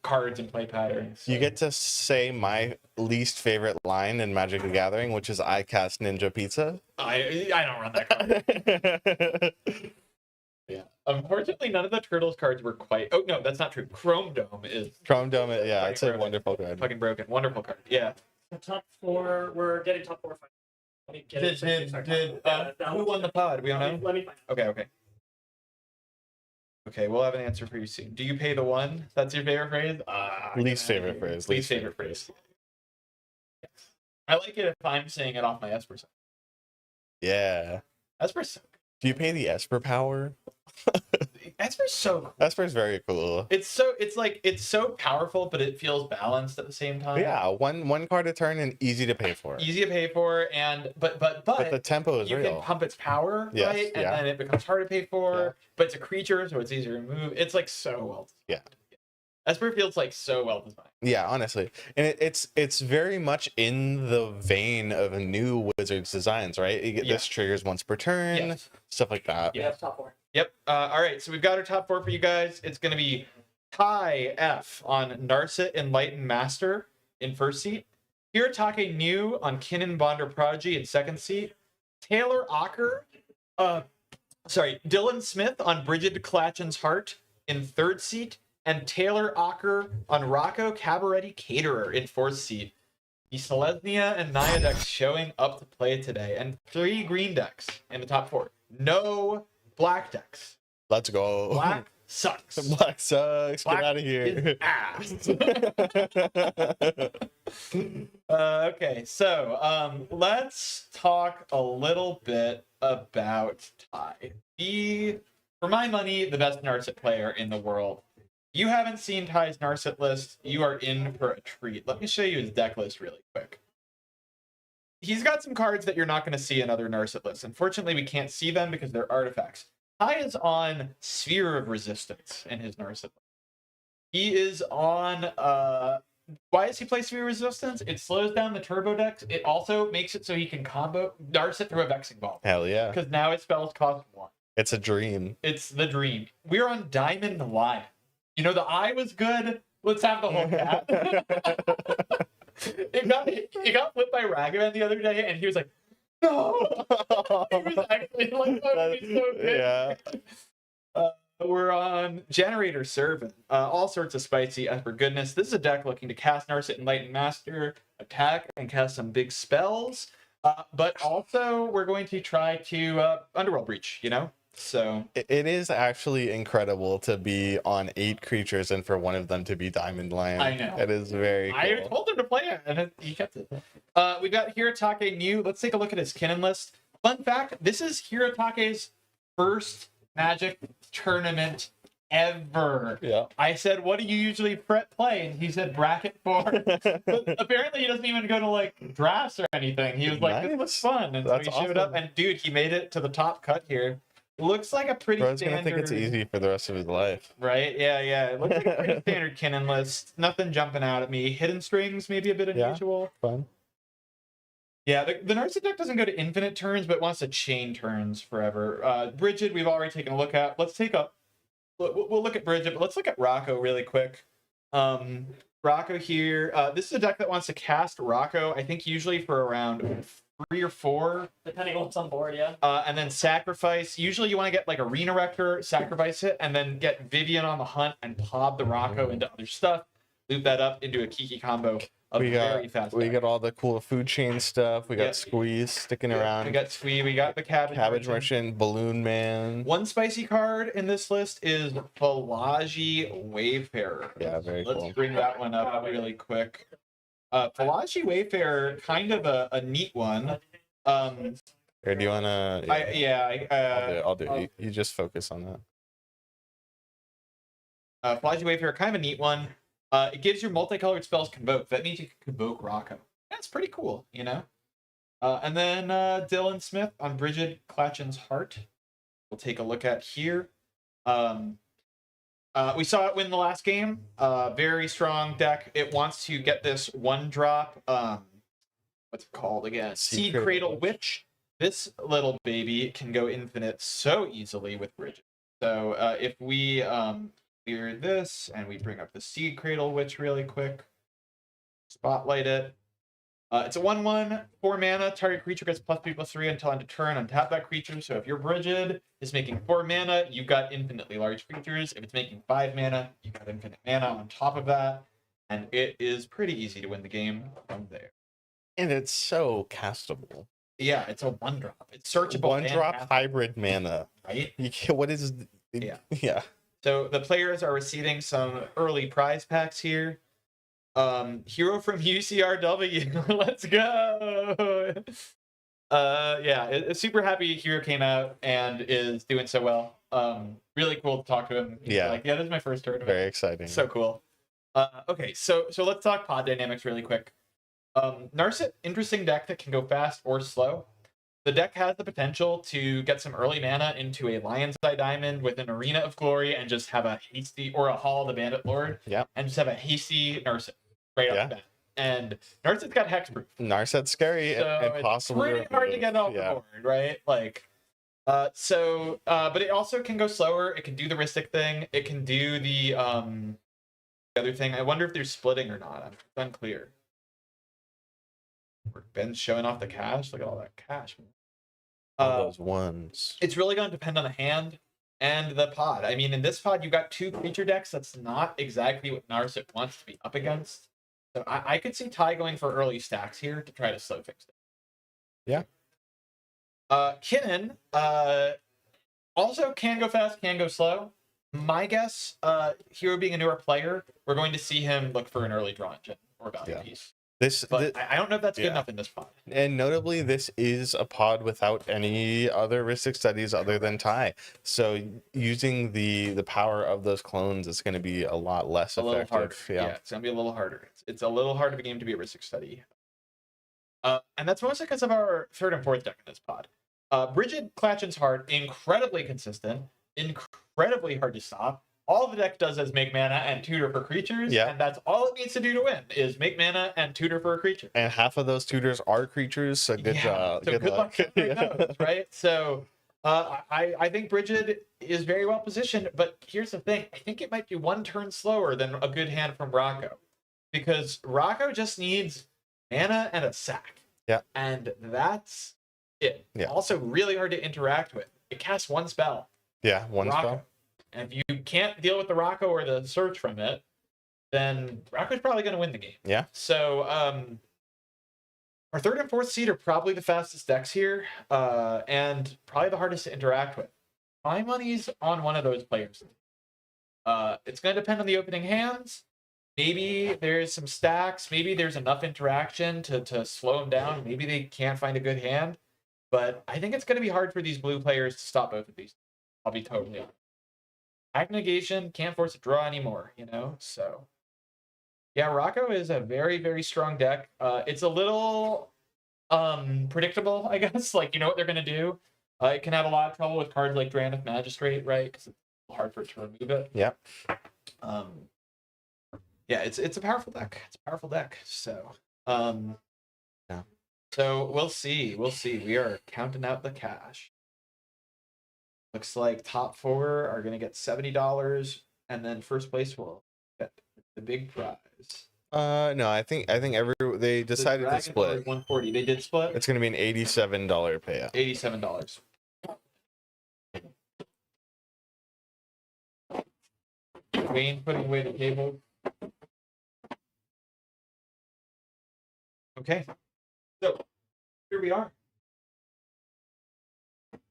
cards and play patterns. You get to say my least favorite line in Magic the Gathering, which is I cast Ninja Pizza. I don't run that card. Yeah. Unfortunately, none of the Turtles cards were quite. Oh no, that's not true. Chrome Dome is Chrome Dome, yeah, it's a broken. wonderful card. fucking broken. Wonderful card. Yeah. The top 4, we're getting top 4 fight. Let me get it. Who won the pod? We don't know. Let me find out. Okay. Okay, we'll have an answer for you soon. Do you pay the one? That's your favorite phrase? Least favorite phrase. Least favorite phrase. Yes. I like it if I'm saying it off my Esper side. Yeah. Esper's so good. Do you pay the Esper power? Esper's so cool. Esper's very cool. It's so powerful, but it feels balanced at the same time. Yeah, one card a turn and easy to pay for. Easy to pay for, and but the tempo is you real. can pump its power, Yes, right? And yeah. then it becomes hard to pay for. Yeah. But it's a creature, so it's easier to move. It's like so well designed. Yeah. Esper feels like so well designed. Yeah, honestly, and it's very much in the vein of a new Wizards designs, right? This triggers once per turn, Yes. stuff like that. Yeah, top 4. Yep. All right, so we've got our top 4 for you guys. It's going to be Ty F on Narset Enlightened Master in first seat. Hiratake New on Kinnan Bonder Prodigy in second seat. Taylor Ocker, Dylan Smith on Bridget Clatchen's Heart in third seat. And Taylor Ocker on Rocco Cabaretti Caterer in fourth seat. The Selesnya and Naya decks showing up to play today. And 3 green decks in the top 4. No black decks. Let's go. Black sucks. Black sucks. Black Get out of here. Is ass. Okay, so let's talk a little bit about Ty. For my money, the best Narset player in the world. You haven't seen Ty's Narset list, you are in for a treat. Let me show you his deck list really quick. He's got some cards that you're not going to see in other Narset lists. Unfortunately, we can't see them because they're artifacts. Ty is on Sphere of Resistance in his Narset list. He is on... why does he play Sphere of Resistance? It slows down the turbo decks. It also makes it so he can combo Narset through a Vexing Ball. Hell yeah. Because now his spells cost 1. It's a dream. It's the dream. We're on Diamond Lion. You know, the eye was good. Let's have the whole cat. it got flipped by Ragavan the other day, and he was like, no! He was actually like, that would be so good. Yeah. We're on Generator Servant. All sorts of spicy Esper goodness. This is a deck looking to cast Narset Enlightened Master, attack, and cast some big spells. But also, we're going to try to Underworld Breach, you know? So It is actually incredible to be on 8 creatures and for one of them to be Diamond Lion. I know. It is very cool. I told him to play it, and he kept it. We got Hiratake New. Let's take a look at his Kinnan list. Fun fact, this is Hiratake's first Magic tournament ever. Yeah. I said, what do you usually play? And he said, bracket 4. But apparently he doesn't even go to like drafts or anything. He was like, this was fun. And so That's he showed up, awesome. and dude, he made it to the top cut here. Looks like a pretty Bro's standard. gonna think it's easy for the rest of his life. Right? Yeah, yeah. It looks like a pretty standard Kinnan list. Nothing jumping out at me. Hidden strings, maybe a bit Yeah. unusual. Fun. Yeah, the Narset deck doesn't go to infinite turns, but wants to chain turns forever. Bridget, we've already taken a look at. Let's take a. We'll look at Bridget, but let's look at Rocco really quick. Rocco here. This is a deck that wants to cast Rocco, I think usually for around 3 or 4. Depending on what's on board, yeah. And then sacrifice. Usually you want to get like Arena Rector, sacrifice it, and then get Vivian on the hunt and pod the Rocco into other stuff. Loop that up into a Kiki combo of very fast. We deck. got all the cool food chain stuff. We got Yep. Squeeze sticking around. We got Squee, we got the Cabbage Merchant, Balloon Man. One spicy card in this list is Philagi Wayfarer. Yeah, very Let's cool. bring that one up really quick. Philagi Wayfarer, kind of a neat one. Or do you wanna? I'll do it. You just focus on that. Philagi Wayfarer, kind of a neat one. It gives your multicolored spells convoke. That means you can convoke Rocco. That's pretty cool, you know? And then Dylan Smith on Bridget Clatchin's Heart. We'll take a look at here. We saw it win the last game. Very strong deck. It wants to get this 1-drop. What's it called again? Seed Cradle Witch. This little baby can go infinite so easily with Bridget. So if we clear this and we bring up the Seed Cradle Witch really quick, spotlight it. It's a 1/1, 4 mana. Target creature gets +3/+3 until end of turn. Untap that creature. So if your Bridget is making 4 mana, you've got infinitely large creatures. If it's making 5 mana, you've got infinite mana on top of that. And it is pretty easy to win the game from there. And it's so castable. Yeah, it's a 1-drop. It's searchable. 1-drop and hybrid mana. right? You can, what is? Yeah. Yeah. So the players are receiving some early prize packs here. Hero from UCRW. Let's go. Super happy Hero came out and is doing so well. Really cool to talk to him. He's Yeah. like, yeah, this is my first tournament. Very exciting. So cool. Okay, so let's talk pod dynamics really quick. Narset, interesting deck that can go fast or slow. The deck has the potential to get some early mana into a Lion's Eye Diamond with an Arena of Glory and just have a hasty, or a Hall of the Bandit Lord. Yeah. And just have a hasty Narset right off Yeah. the bat. And Narset's got hexproof. Narset's scary So and it's possible. pretty hard to get off the board, right? Like, but it also can go slower. It can do the Ristic thing. It can do the other thing. I wonder if they're splitting or not. I'm unclear. Ben's showing off the cash. Look at all that cash. All those ones. It's really going to depend on the hand and the pod. I mean, in this pod, you got 2 creature decks. That's not exactly what Narset wants to be up against. So I could see Ty going for early stacks here to try to slow things down. Yeah. Kinnan also can go fast, can go slow. My guess, Hero being a newer player, we're going to see him look for an early draw engine or value piece. But I don't know if that's good enough in this pod. And notably, this is a pod without any other Ristic studies other than Ty. So using the power of those clones is going to be a lot less A little effective. harder. Yeah, it's going to be a little harder. It's a little harder of a game to be a Ristic study. And that's mostly because of our 3rd and 4th deck in this pod. Bridget Clatchin's Heart, incredibly consistent, incredibly hard to stop. All the deck does is make mana and tutor for creatures, and that's all it needs to do to win, is make mana and tutor for a creature. And half of those tutors are creatures, so good job. So good luck covering those, right? So I think Bridget is very well positioned, but here's the thing. I think it might be 1 turn slower than a good hand from Rocco, because Rocco just needs mana and a sack. Yeah. And that's it. Yeah. Also really hard to interact with. It casts 1 spell. Yeah, 1 Rocco. spell. And if you can't deal with the Rocco or the search from it, then Rocco's probably going to win the game. Yeah. So our 3rd and 4th seed are probably the fastest decks here, and probably the hardest to interact with. My money's on one of those players. It's going to depend on the opening hands. Maybe there's some stacks. Maybe there's enough interaction to slow them down. Maybe they can't find a good hand. But I think it's going to be hard for these blue players to stop both of these. I'll be totally honest. Act negation, can't force a draw anymore, you know? So, yeah, Rocco is a very, very strong deck. It's a little predictable, I guess. Like, you know what they're going to do. It can have a lot of trouble with cards like Drannith Magistrate, right? Because it's hard for it to remove it. Yep. Yeah, it's a powerful deck. It's a powerful deck. So, Yeah. So we'll see. We'll see. We are counting out the cash. Looks like top 4 are gonna get $70, and then first place will get the big prize. No, I think they decided to Dragon split. Lord 140. They did split. It's gonna be an $87 payout. $87. Wayne putting away the table. Okay. So here we are.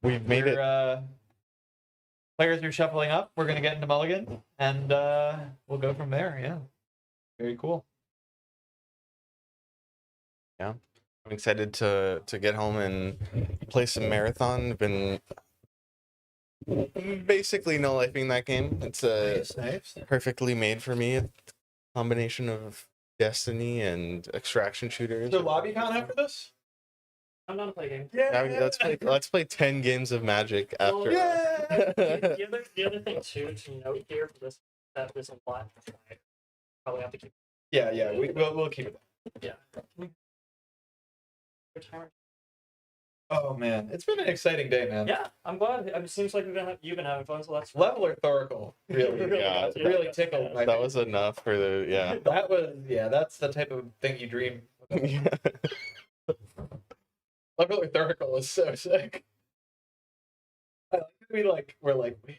We've made it. Players are shuffling up. We're gonna get into Mulligan, and we'll go from there. Yeah. Very cool. Yeah. I'm excited to get home and play some Marathon. I've been basically no lifing that game. It's Nice. perfectly made for me. A combination of Destiny and extraction shooters. So lobby count after this? I'm not to play games. I mean, let's play 10 games of Magic after. The other thing too to note here for this that there's a lot. Probably have to keep. Yeah. We'll keep it. Yeah. Oh man, it's been an exciting day, man. Yeah, I'm glad. It seems like you've been having fun, so that's Leveler Thoracle really, Yeah, really tickled my. That was enough for the That was that's the type of thing you dream. Leveler Thoracle was so sick. I like we're like, wait.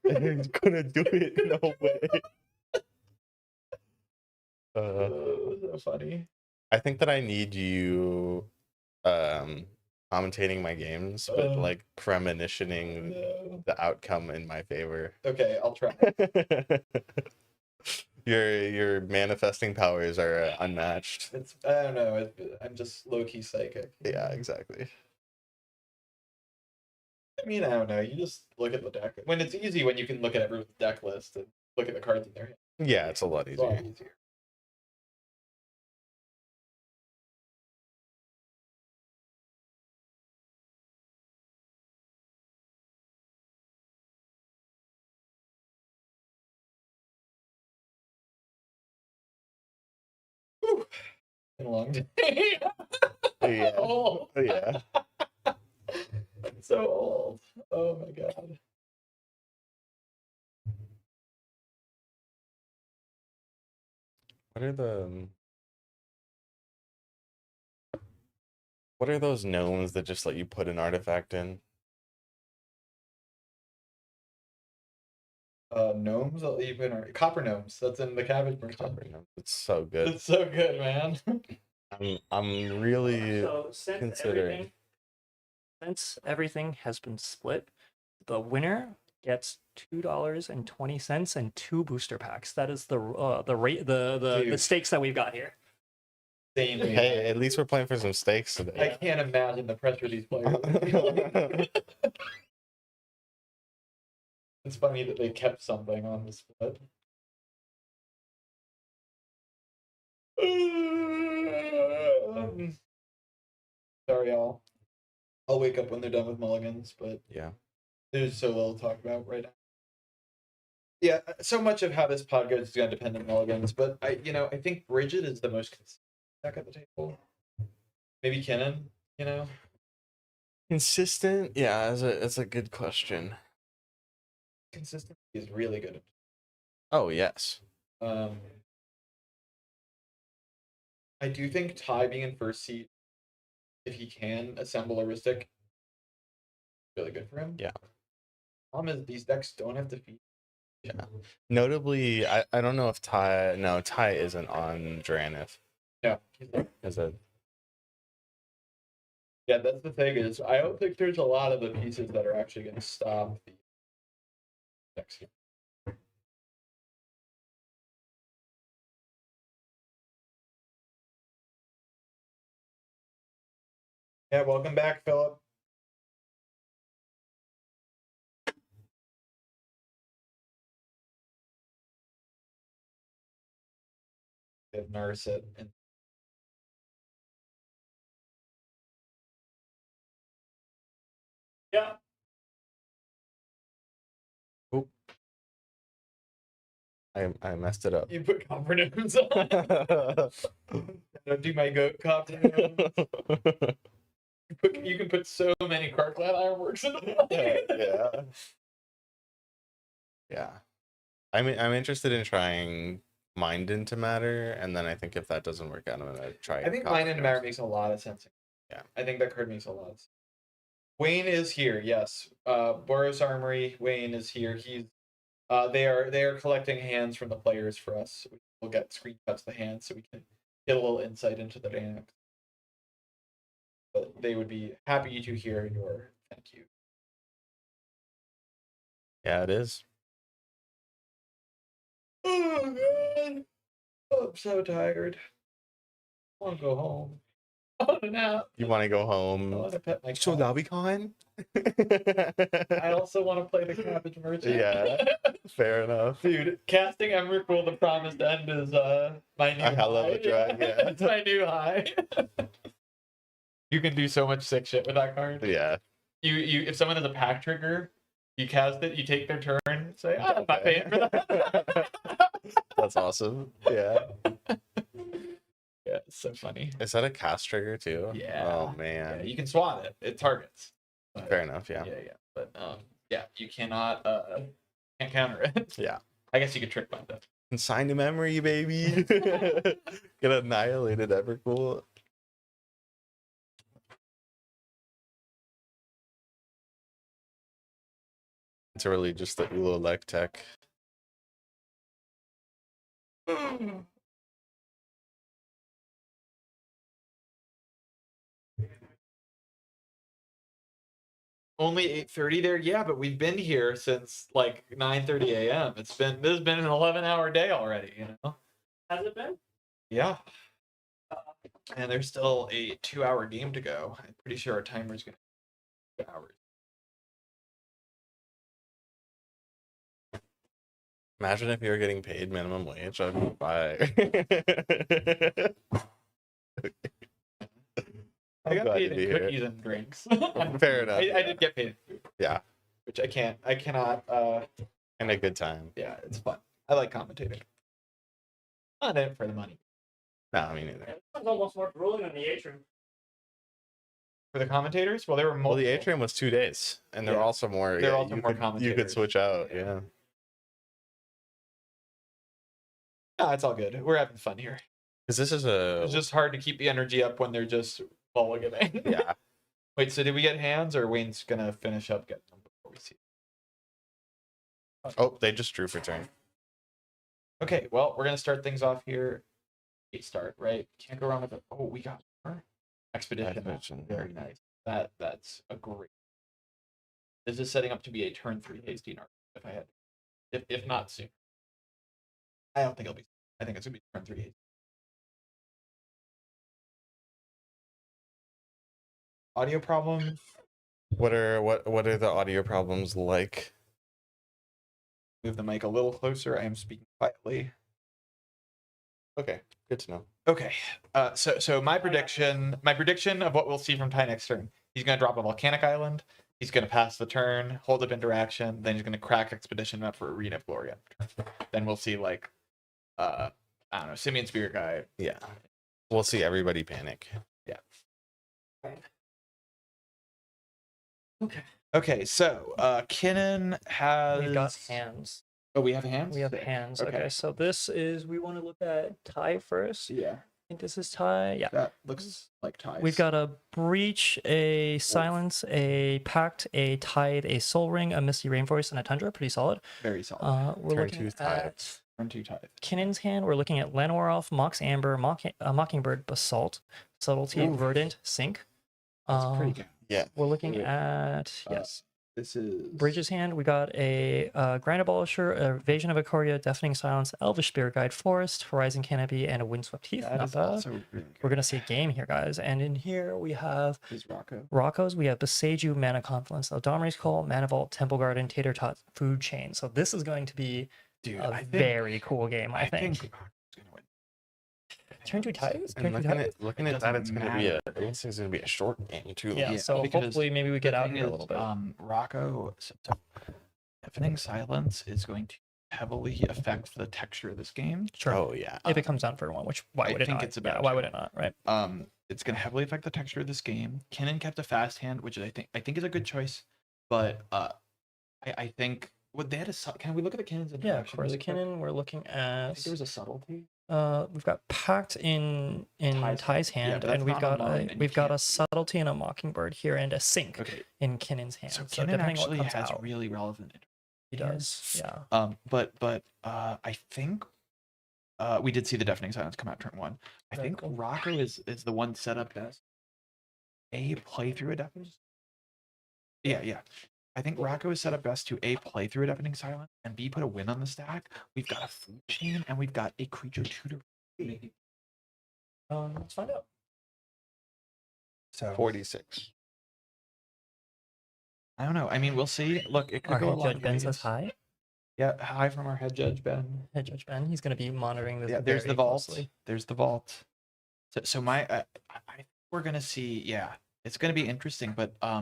He's gonna do it. No way. It was so funny. I think that I need you commentating my games, but like premonitioning No. the outcome in my favor. Okay, I'll try. Your manifesting powers are unmatched. I don't know. I'm just low key psychic. Yeah, exactly. I mean, I don't know. You just look at the deck. When it's easy, when you can look at everyone's deck list and look at the cards in their hand. Yeah, it's a lot It's a lot easier. easier. Whew. Been a long day. Yeah. Old. Yeah. So old. Oh my god. What are those gnomes that just let you put an artifact in? Gnomes, even copper gnomes. That's in the cabbage merchant. Copper gnomes. It's so good. It's so good, man. I'm really So considering. since everything has been split, the winner gets $2.20 and 2 booster packs. That is the rate the Dude. stakes that we've got here. Insanely. Hey, at least we're playing for some stakes I today. can't imagine the pressure these players are feeling. It's funny that they kept something on the split. Sorry, y'all. I'll wake up when they're done with mulligans, but Yeah. there's so little to talk about right now. Yeah, so much of how this pod goes is going to depend on mulligans, but I think Bridget is the most consistent deck at the table. Maybe Kinnan, Consistent? Yeah, that's a good question. Consistency is really good. Oh, yes. I do think Ty being in first seat, if he can assemble a Ristic, really good for him. Yeah. Problem is these decks don't have defeat. Yeah. Notably, I don't know if Ty isn't on Drannith. No. Is it? Yeah, that's the thing is I don't think there's a lot of the pieces that are actually going to stop the decks here. Yeah, welcome back, Philip. Narset and Yeah. I messed it up. You put comprehends on. Don't do my goat comprehends. You can put so many Carclad ironworks into play. Yeah. Yeah. I'm interested in trying Mind into Matter, and then I think if that doesn't work out, I'm gonna try. I think Mind into Matter makes a lot of sense. Yeah. I think that card makes a lot of sense. Wayne is here, yes. Boros Armory, Wayne is here. He's they are collecting hands from the players for us. We'll get screenshots of the hands so we can get a little insight into the dynamics. But they would be happy to hear your thank you. Yeah, it is. Oh god. Oh, I'm so tired. I want to go home. I want to nap. You want to go I home? want to pet my So cat. now we con? I also want to play the Cabbage Merchant. Yeah. Fair enough. Dude, casting Emrakul the Promised End is my new A hell of a high. drag, yeah. It's my new high. You can do so much sick shit with that card. Yeah. You if someone has a pack trigger, you cast it, you take their turn, say, oh, I'm not paying for that. That's awesome. Yeah. Yeah, it's so funny. Is that a cast trigger too? Yeah. Oh Yeah, man. you can swat it. It targets. But- Fair enough. Yeah. Yeah. But yeah, you cannot can't counter it. Yeah. I guess you could trick bind it. Consign to memory, baby. Get annihilated, Evercool. It's really just the Ulolek tech. Only 8:30 there, yeah, but we've been here since like 9:30 a.m. This has been an 11-hour day already, you know. Has it been? Yeah. And there's still a 2-hour game to go. I'm pretty sure our timer's gonna be 2 hours. Imagine if you were getting paid minimum wage. I'd buy. I got glad paid to be in here. cookies and drinks. Fair enough. I did get paid in food. Yeah. Which I cannot And a good time. yeah, it's fun. I like commentating. Not in it for the money. No, I mean neither. This one's almost more grueling than the atrium. For the commentators? Well, there were Well, multiple. the atrium was 2 days, and there Yeah. are also more. There are yeah, also you more could, you commentators. could switch out. Yeah. Yeah. No, it's all good. We're having fun here. Because this is a. It's just hard to keep the energy up when they're just mulliganing. Yeah. Wait, so did we get hands, or Wayne's gonna finish up getting them before we see? Oh, they just drew for turn. Okay, well, we're gonna start things off here. Start, right? Can't go wrong with it. Oh, we got more expedition. Expedition. Very nice. That's a great. This is setting up to be a turn 3 hasty narc. If I had, if not soon. I don't think it'll be. I think it's gonna be turn 3 hasty. Audio problem. What are the audio problems like? Move the mic a little closer. I am speaking quietly. Okay, good to know. Okay. So my prediction of what we'll see from Ty next turn. He's gonna drop a volcanic island. He's gonna pass the turn, hold up interaction, then he's gonna crack expedition map for Arena of Gloria. Then we'll see like I don't know, Simian Spirit Guide. Yeah, we'll see everybody panic. Okay, so Kinnan has We've got hands. Oh, we have hands? We have Sick. hands. Okay, so this is, we want to look at Ty first. I Yeah. think this is Ty. Yeah. That looks like ties. We've got a breach, a silence, a pact, a tithe, a soul ring, a misty rainforest, and a tundra. Pretty solid. very solid. We're Turn looking two tithe. at Turn 2 tithe. Kinnan's hand. We're looking at Llanowar Mox Amber, Mockingbird, Basalt, Subtlety, Ooh. Verdant, Sync. That's pretty good. Yeah. We're looking Good. at, Uh, yes, This is Bridges hand. We got a Grand Abolisher, Evasion of Ikoria, Deafening Silence, Elvish Spirit Guide, Forest, Horizon Canopy, and a Windswept Heath. That Not is bad. also really good. We're going to see a game here, guys. And in here we have Is Rocco. Rocco's. We have Beseju, Mana Confluence, Eldomri's Call, Mana Vault, Temple Garden, Tater Tot, Food Chain. So this is going to be Dude, a I think very cool game, I think. Rocco's gonna win. Turn 2 ties? And Turn 2 looking ties? looking at that, it's gonna be a short game too. Yeah, Yeah, so because hopefully maybe we get The out thing here a is, little bit. Rocco, so deafening silence is going to heavily affect the texture of this game. Sure. Oh yeah. If it comes down for one, which why I would it think not? it's Yeah, about why to. would it not, right? It's going to heavily affect the texture of this game. Kinnan kept a fast hand, which I think is a good choice, but I think they had can we look at the Kinnan's Yeah, of interaction course. really quick? Kinnan, we're looking I at think there was a subtlety. we've got packed in Ty's hand, but and that's we've not got alone, and you we've got can't a subtlety and a mockingbird here, and a sync Okay, in Kinnan's hand. so So Kinnan depending on actually what has comes out, really relevant. he does. Yeah. But I think we did see the deafening silence come out turn 1. I Very think cool. Rocco is the one set up best. Play through a deafening. Yeah. I think Rocco is set up best to play through a deafening silence, and put a win on the stack. We've got a food chain, and we've got a creature tutor. Let's find out. So 46. I don't know. I mean, we'll see. Look, it could Our go a head lot judge of Ben ways. says hi. Yeah, hi from our head judge Ben. Head judge Ben. He's going to be monitoring this. Yeah, there's the very vault. closely. There's the vault. So my, I think we're gonna see. Yeah, it's gonna be interesting, but I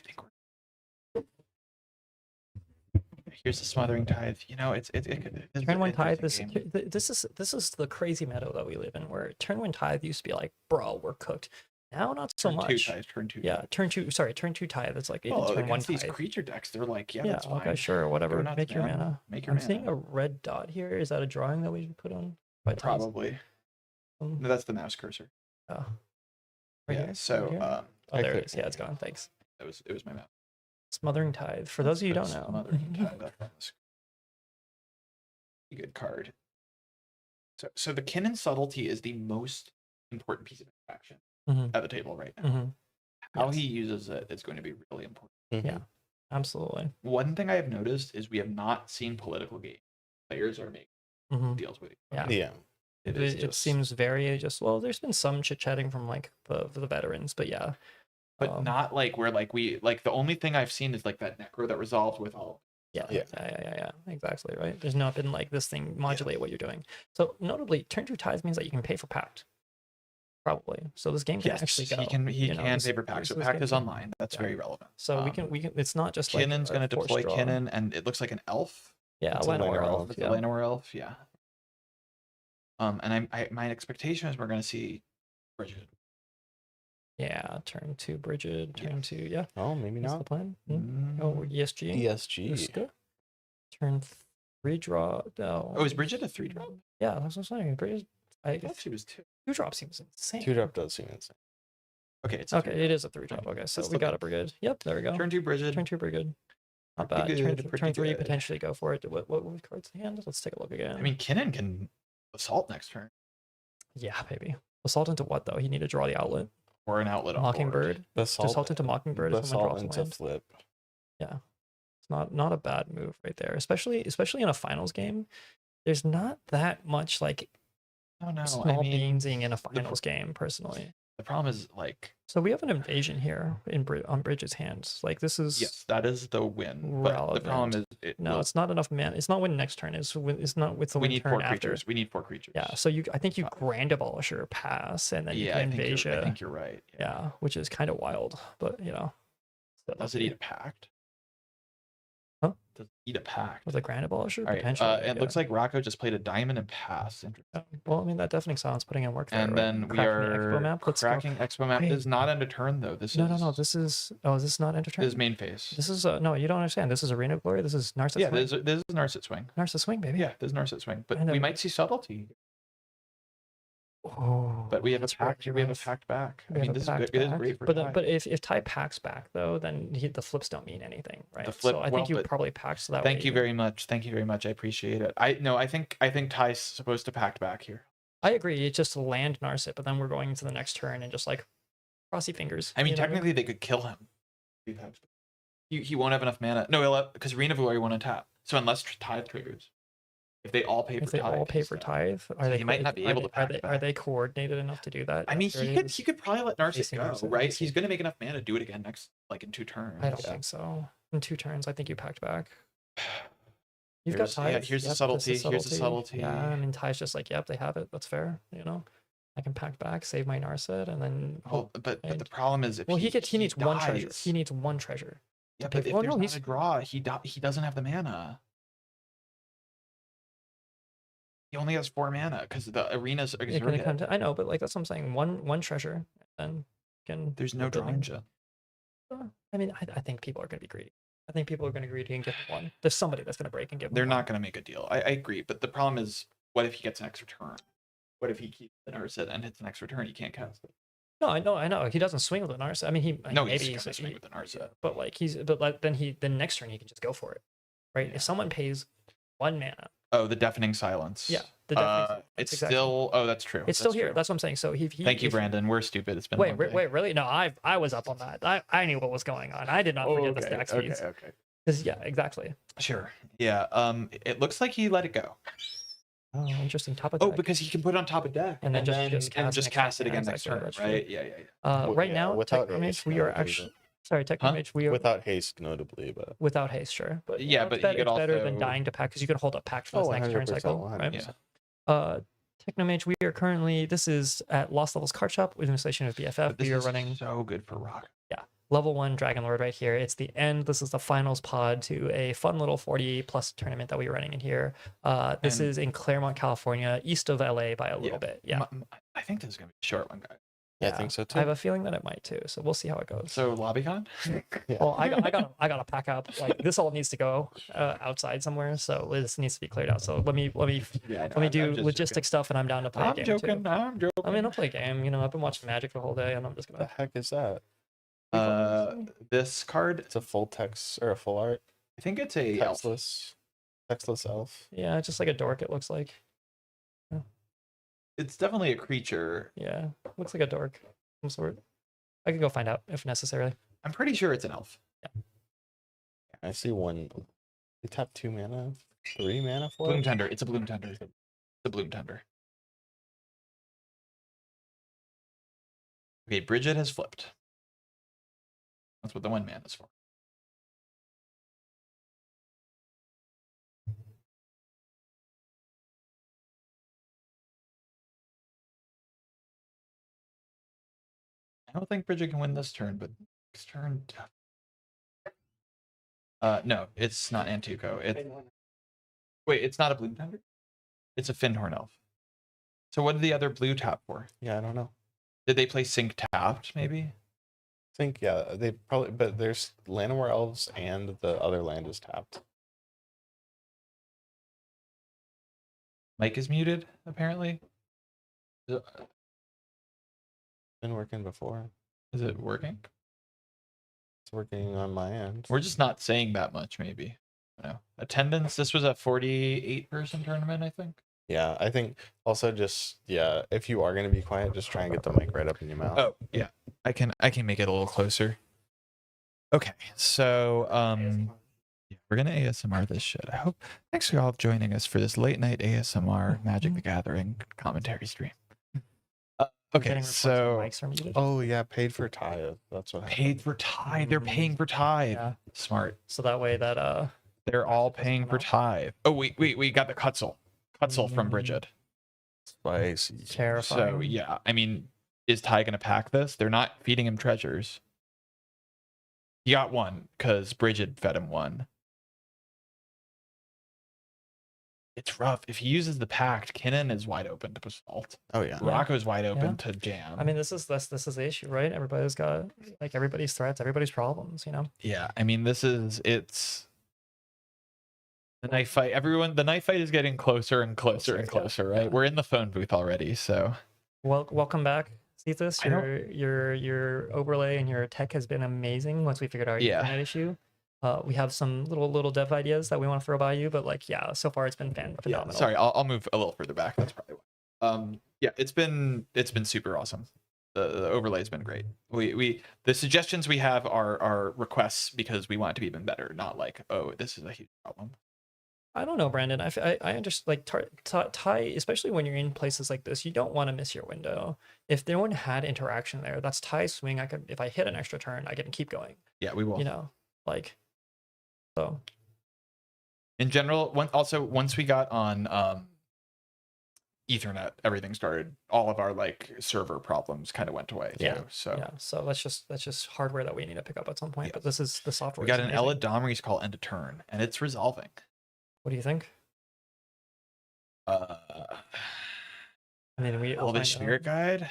think we're. Here's the smothering tithe. You know, it's Turn 1 tithe. interesting game. This is the crazy meta that we live in, where turn 1 tithe used to be like, bro, we're cooked. Now not so Turn much. 2 tithe, turn 2. Yeah, turn 2. Sorry, turn 2 tithe. It's like even Well, turn 1 against these tithe. creature decks, they're like, yeah, Yeah, that's fine. okay, sure, whatever. nuts, Make your man. mana. Make your I'm seeing a mana. red dot here. Is that a drawing that we put on? by Ty's? Probably. Um, No, that's the mouse cursor. oh. Right Yeah. here? So Right here? Oh, there it is. Yeah, it's gone. Thanks. it was my mouse. Smothering Tithe. For those of you who don't know. Smothering Tithe up on the screen. Good card. So the Kinnan subtlety is the most important piece of interaction Mhm. at the table right now. Mhm. How Yes. he uses it is going to be really important. Yeah, absolutely. One thing I have noticed is we have not seen political game players are making Mhm. deals with. Yeah. Yeah. It seems very just, well, there's been some chit chatting from like the veterans, but yeah. but not like where like we like the only thing I've seen is like that necro that resolves with all. Yeah, Yeah. exactly, right? There's not been like this thing modulate what you're doing. So notably, turn 2 ties means that you can pay for pact. Probably. So this game can Yes, actually go. he can you know, this- favor pact. So this pact game is can- online. That's yeah. very relevant. So we can it's not just like Kinnan's a going to forced deploy draw. Kinnan, and it looks like an elf. Yeah, It's a Llanowar Llanowar elf. elf, It's Yeah. a Llanowar elf, yeah. And my expectation is we're going to see Bridget. Yeah, turn 2 Bridget, turn 2, yeah. Oh, maybe That's the not. plan. Oh, ESG. ESG. Uska. Turn 3 draw. No. Oh, is Bridget a 3-drop? Yeah, that's what I'm saying. Bridget, I thought she was 2. 2 drop seems insane. 2-drop does seem insane. Okay, it's a Okay, 3-drop. it is a 3 drop. Okay, so That's we got okay. a brigade. Yep, there we go. Turn 2 Bridget. Turn 2 brigade. Not Pretty bad. good, pretty Turn 3 good. potentially go for it. What cards in hand? Let's take a look again. I mean, Kinnan can assault next turn yeah, baby. Assault into what though? He need to draw the outlet. or an outlet on board. Mockingbird. Assault into Mockingbird is when Basalt drops into land. flip. It's not a bad move right there, especially in a finals game. There's not that much like Oh no, small I mean, beansing in a finals game, personally. the problem is like, So we have an invasion here on Bridget's hands. Like this is yes, that is the win. But the problem is, no, it's not enough mana. It's not win next turn. It's not with the we win need turn 4 after. creatures. We need 4 creatures. Yeah, so I think you Grand Abolisher pass, and then you yeah, can I invasion. think you're right. Yeah, which is kind of wild, but you know. still Does it lucky. eat a pact? Huh? Does it eat a pact? With a Grand Abolisher? All right. Potentially. It looks like Rocco just played a diamond and passed. Yeah. Well, I mean, that definitely sounds putting in work there. And right? then we Cracking the Expo are map. Let's go. cracking Expo map. Wait. Is not end of turn though. This No, is no. This is not enter turn? This is main phase. This is no, you don't understand. This is Arena of Glory. This is Narset Yeah, Swing. this is Narset Swing. Narset Swing, baby. Yeah, this is Narset Swing. But I know. we might see subtlety. Oh, But we have a that's pact. really We have a rough. pact back. We I have mean, a this is pact good. It is back. great for But Ty. but if Ty packs back though, then the flips don't mean anything, right? flip- so I well, think you but probably pack so that Thank way you very much. Thank you very much. I appreciate it. I think Ty's supposed to pact back here. I agree. It's just land Narset, but then we're going into the next turn and just like crossy fingers. I mean, you know what technically they could kill him. He won't have enough mana. No, because Arena of Glory won't tap. So unless Tithe triggers, if they all pay for If they Tithe, all pay he's for dead. Tithe, So are they? he might not be able to pack Are back. they coordinated enough to do that? I mean, There he it could is. he could probably let Narset Facing go, Narset, right? facing- He's gonna make enough mana to do it again next, like in 2 turns. I don't think so. In 2 turns, I think you packed back. You've got Here's- yeah, ties. here's the Yep, subtlety, this is here's the subtlety. Yeah, I mean, Ty's just like, yep, they have it. That's fair. You know, I can pack back, save my Narset, and then. Well, but and- the problem is if Well, he needs one treasure. dies- He needs one treasure. Yeah, pay but for- if well, there's no, not he's- a draw, he doesn't have the mana. He only has 4 mana because the arena's It can exerted. come to, I know, but like that's what I'm saying. One treasure, and can. There's no draw engine. I mean, I think people are going to be greedy. I think people are going to be greedy and give him one. There's somebody that's going to break and give him They're one. not going to make a deal. I agree, but the problem is, what if he gets an extra turn? What if he keeps the Narset and hits an extra turn? He can't cast it. No, I know. He doesn't swing with the Narset. I mean, No, maybe he's going to swing with the Narset. but like then next turn he can just go for it, right? Yeah. If someone pays 1 mana, Oh, the deafening silence. yeah, the deafening silence, It's exactly. still. Oh, that's true. it's still That's here. true. That's what I'm saying. So he Thank you, if- Brandon. We're stupid. It's been. Wait, a long day. really? No, I was up on that. I knew what was going on. I did not Oh, forget the okay, stack okay, speeds. okay. Because yeah, exactly. Sure. Yeah. It looks like he let it go. Oh, interesting. Top of Oh, deck. because he can put it on top of deck And then just cast next cast it turn. again Yeah, next exactly, turn, that's true. right? Yeah. Well, Right yeah, now, without Technomage, haste, we are notably, actually sorry, Technomage, we are without haste, notably, but without haste, sure. But Yeah, it's but you better, could it's better than also- dying to pack because you can hold up pack for this next turn 100%, cycle, right? 100%. Technomage, we are currently this is at Lost Levels Card Shop with installation of BFF. But this We are is running so good for rock. level 1 Dragon Lord right here. It's the end. This is the finals pod to a fun little 40 plus tournament that we're running in here. This And- is in Claremont, California, east of LA by a little Yeah. bit. Yeah. I think this is gonna be a short one, guys. I think so too. I have a feeling that it might too. So we'll see how it goes. So LobbyCon. Yeah. Well, I got to pack up. Like this all needs to go outside somewhere. So this needs to be cleared out. So let me Yeah, let me do logistic stuff, and I'm down to play a I'm game joking. too. I'm joking. I mean, I'll play a game. You know, I've been watching Magic the whole day, and I'm just What the gonna. heck is that? This card, It's a full text or a full art I think it's a elf. textless elf. Yeah, just like a dork. It looks like. It's definitely a creature. Yeah, looks like a dork, of some sort. I can go find out if necessary. I'm pretty sure it's an elf. I see one. They tap 2 mana, 3 mana for Bloom it. Tender. It's a Bloom Tender. It's a Bloom Tender. Okay, Bridget has flipped. That's what the 1 mana is for. I don't think Bridget can win this turn, but next turn. No, it's not Antuco. Wait, it's not a Bloom Tender? It's a Findhorn Elf. So what did the other blue tap for? Yeah, I don't know. Did they play Sync tapped, maybe? I think yeah, they probably. But there's Llanowar elves and the other land is tapped. Mike is muted, apparently. Been working before. Is it working? It's working on my end. We're just not saying that much, maybe. I don't know. Attendance, this was a 48-person tournament, I think. Yeah, I think also just if you are gonna be quiet, just try and get the mic right up in your mouth. Oh, yeah. I can make it a little closer. Okay, so yeah, we're gonna ASMR this shit. I hope thanks for all joining us for this late night ASMR Magic the Gathering commentary stream. Okay, Getting reports that so mics are muted. Oh yeah, paid for tie. That's what. paid for tithe. They're paying for tithe. Yeah. Smart. So that way that They're all doesn't paying come for out. tithe. Oh, we got the Cutzel. Cutzel from Bridget. Spicy. terrifying. So yeah, I mean, is Ty gonna pack this? They're not feeding him treasures. He got 1 because Bridget fed him 1. It's rough. If he uses the pact, Kinnan is wide open to assault. Oh yeah. Rocco's wide open Yeah. to jam. I mean, this is the issue, right? Everybody's got like everybody's threats, everybody's problems. You know. yeah, I mean, it's the knife fight. The knife fight is getting closer and closer and Yeah, closer, right? yeah. We're in the phone booth already, so Welcome back, Cetus. I don't- Your overlay and your tech has been amazing. Once we figured out your Yeah. internet issue, we have some little dev ideas that we want to throw by you. But like, yeah, so far it's been yeah. phenomenal. Sorry, I'll move a little further back. That's probably why. Yeah, it's been super awesome. The overlay's been great. The suggestions we have are requests because we want it to be even better, not like, oh, this is a huge problem. I don't know, Brandon. I understand, like, Ty, especially when you're in places like this, you don't want to miss your window. If no one had interaction there, that's Ty's swing. If I hit an extra turn, I can keep going. Yeah, we will. You know, like, so In general, once we got on Ethernet, everything started. All of our like server problems kind of went away. Yeah, Too, so yeah. So that's just hardware that we need to pick up at some point. Yeah. But this is the software. we got is an amazing. Ella Domrey's call end to turn, and it's resolving. What do you think? Uh, I mean, we'll Elvish find Spirit out. Guide.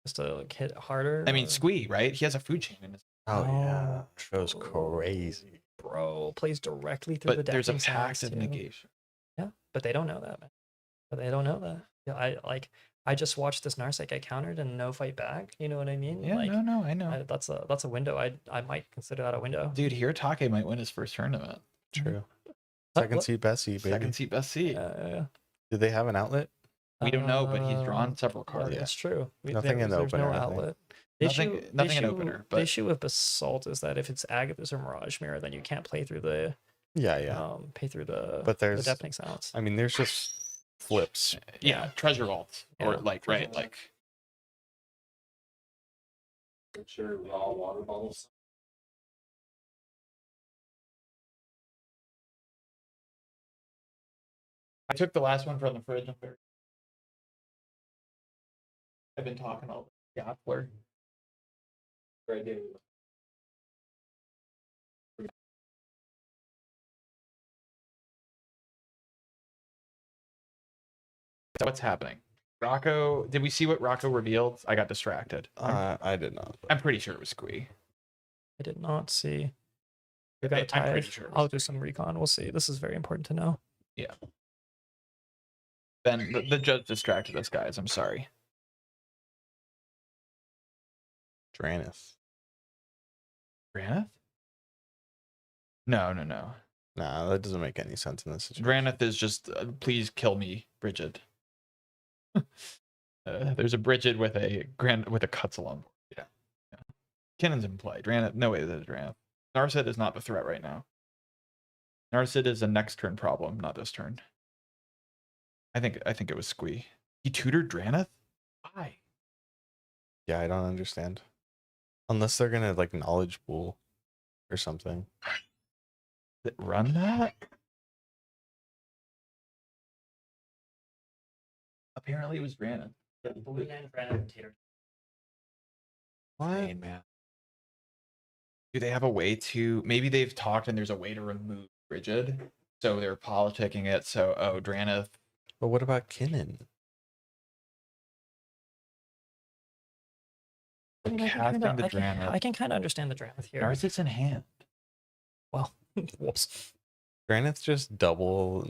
Just to like, hit harder. I mean, or- Squee, right? He has a food chain in his. Oh yeah, Oh. show's crazy. bro plays directly through But the there's a deafening sounds, passive too. negation. Yeah, but they don't know that, man. But they don't know that. Yeah, I just watched this Narset get countered and no fight back. You know what I mean? Yeah, like, no, I know. that's a window. I might consider that a window. Dude, Hiratake might win his first tournament. True. What- Second what? seed Bessie, baby. Second seat, best seat. Yeah. Do they have an outlet? We don't know, but he's Uh, drawn several Well, cards. that's true. Nothing in the there's opener, no I think. outlet. Nothing in opener, The but- issue with Basalt is that if it's Agathis or Mirage Mirror, then you can't play through the Yeah. pay through the But the there's- deafening sounds. I mean, there's just flips. Yeah, treasure vault or Yeah, like treasure right, vault. like Sure, raw water bottles. I took the last one from the fridge. I've been talking all the Gaffler. Right there. So what's happening? Rocco, did we see what Rocco revealed? I got distracted. I did not. I'm pretty sure it was Squee. I did not see. We got a I'm tie. pretty sure it was I'll do some recon. We'll see. This is very important to know. Ben, the judge distracted us, guys. I'm sorry. Dranith. Dranith? No. Nah, that doesn't make any sense in this situation. Dranith is just, please kill me, Bridget. There's a Bridget with a Cutzel on board. Yeah. Kinnon's in play. Dranith, no way that is Dranith. Narset is not the threat right now. Narset is a next turn problem, not this turn. I think it was Squee. He tutored Dranith? Why? Yeah, I don't understand. Unless they're gonna like knowledge pool or something. Did it run that? Apparently it was Dranith. Insane, man. Do they have a way to? Maybe they've talked and there's a way to remove Rigid, so they're politicking it. So Dranith. But what about Kinnan? I mean, Casting the Dranith. I can kind of understand the Dranith here. Narset's in hand. Well, whoops. Dranith just double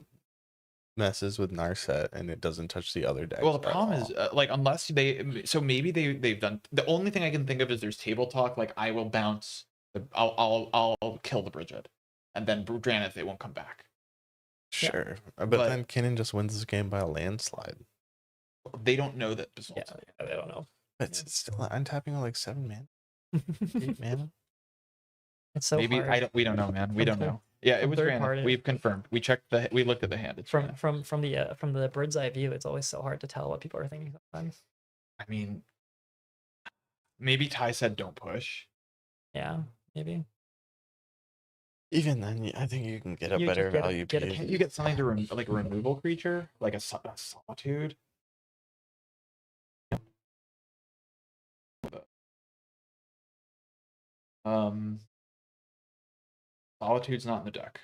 messes with Narset and it doesn't touch the other deck. Well, the problem is, like, unless they, so maybe they've done. The only thing I can think of is there's table talk. Like, I will bounce. I'll kill the Bridget, and then Dranith, it won't come back. sure. But But- then Kinnan just wins this game by a landslide. They don't know that. Yeah, I don't know. It's still untapping with like 7 mana. 8 mana. It's so Maybe hard. We don't know, man. We From don't third- know. Yeah, it from was third Dranith. party. We've confirmed. We checked we looked at the hand. It's Dranith. from the bird's eye view. It's always so hard to tell what people are thinking sometimes. I mean, maybe Ty said don't push. Yeah, maybe. Even then, I think you can get a You better get a- value get a- piece. Can't you get something to like a removal creature, like a solitude? Solitude's not in the deck.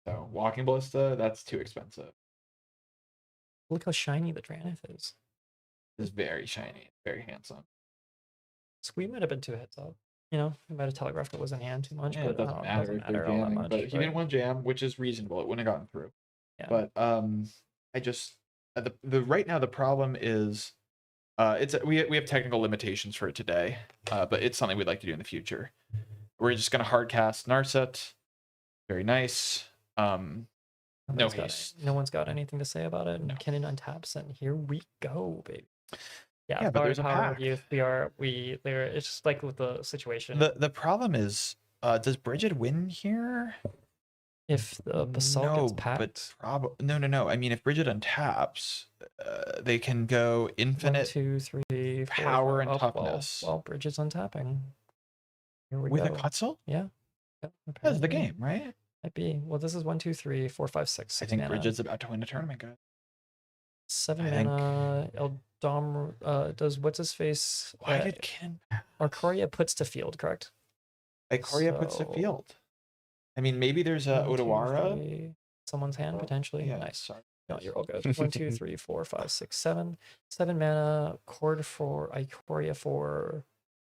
So walking ballista, that's too expensive. Look how shiny the Dranith is. It's very shiny, very handsome. Squee might have been 2 hits up. You know, he might have telegraphed it was in hand too much, Yeah, but it doesn't matter if they're all that jamming, much. but he didn't want to jam, which is reasonable. It wouldn't have gotten through. Yeah. But I just the right now the problem is we have technical limitations for it today, but it's something we'd like to do in the future. We're just gonna hard cast Narset. Very nice. No Nobody's got haste. no one's got anything to say about it. And Kinnan untaps, and here we go, baby. Yeah, Yeah, but Power there's a Power of pack. Youth. It's just like with the situation. The problem is, does Bridget win here? If the Basalt gets packed, no. I mean, if Bridget untaps, they can go 1, infinite 2, 3, 4, power and 5. toughness. Well, Bridget's untapping. Here we with go. a Cutzel. Yeah. That's the apparently. game, right? Might be. Well, this is 1, 2, 3, 4, 5, 6. I 6 think mana. Bridget's about to win a tournament, guys. 7 I think- mana. Eldom does what's his face? Why did Ken? Arcoria puts to field, correct? Ikoria puts to So- field. I mean, maybe there's a 1, 2, Odawara. 3, someone's hand potentially. Yeah, Nice. sorry. No, you're all good. 1, 2, 3, 4, 5, 6, 7. 7 mana. Chord for Ikoria for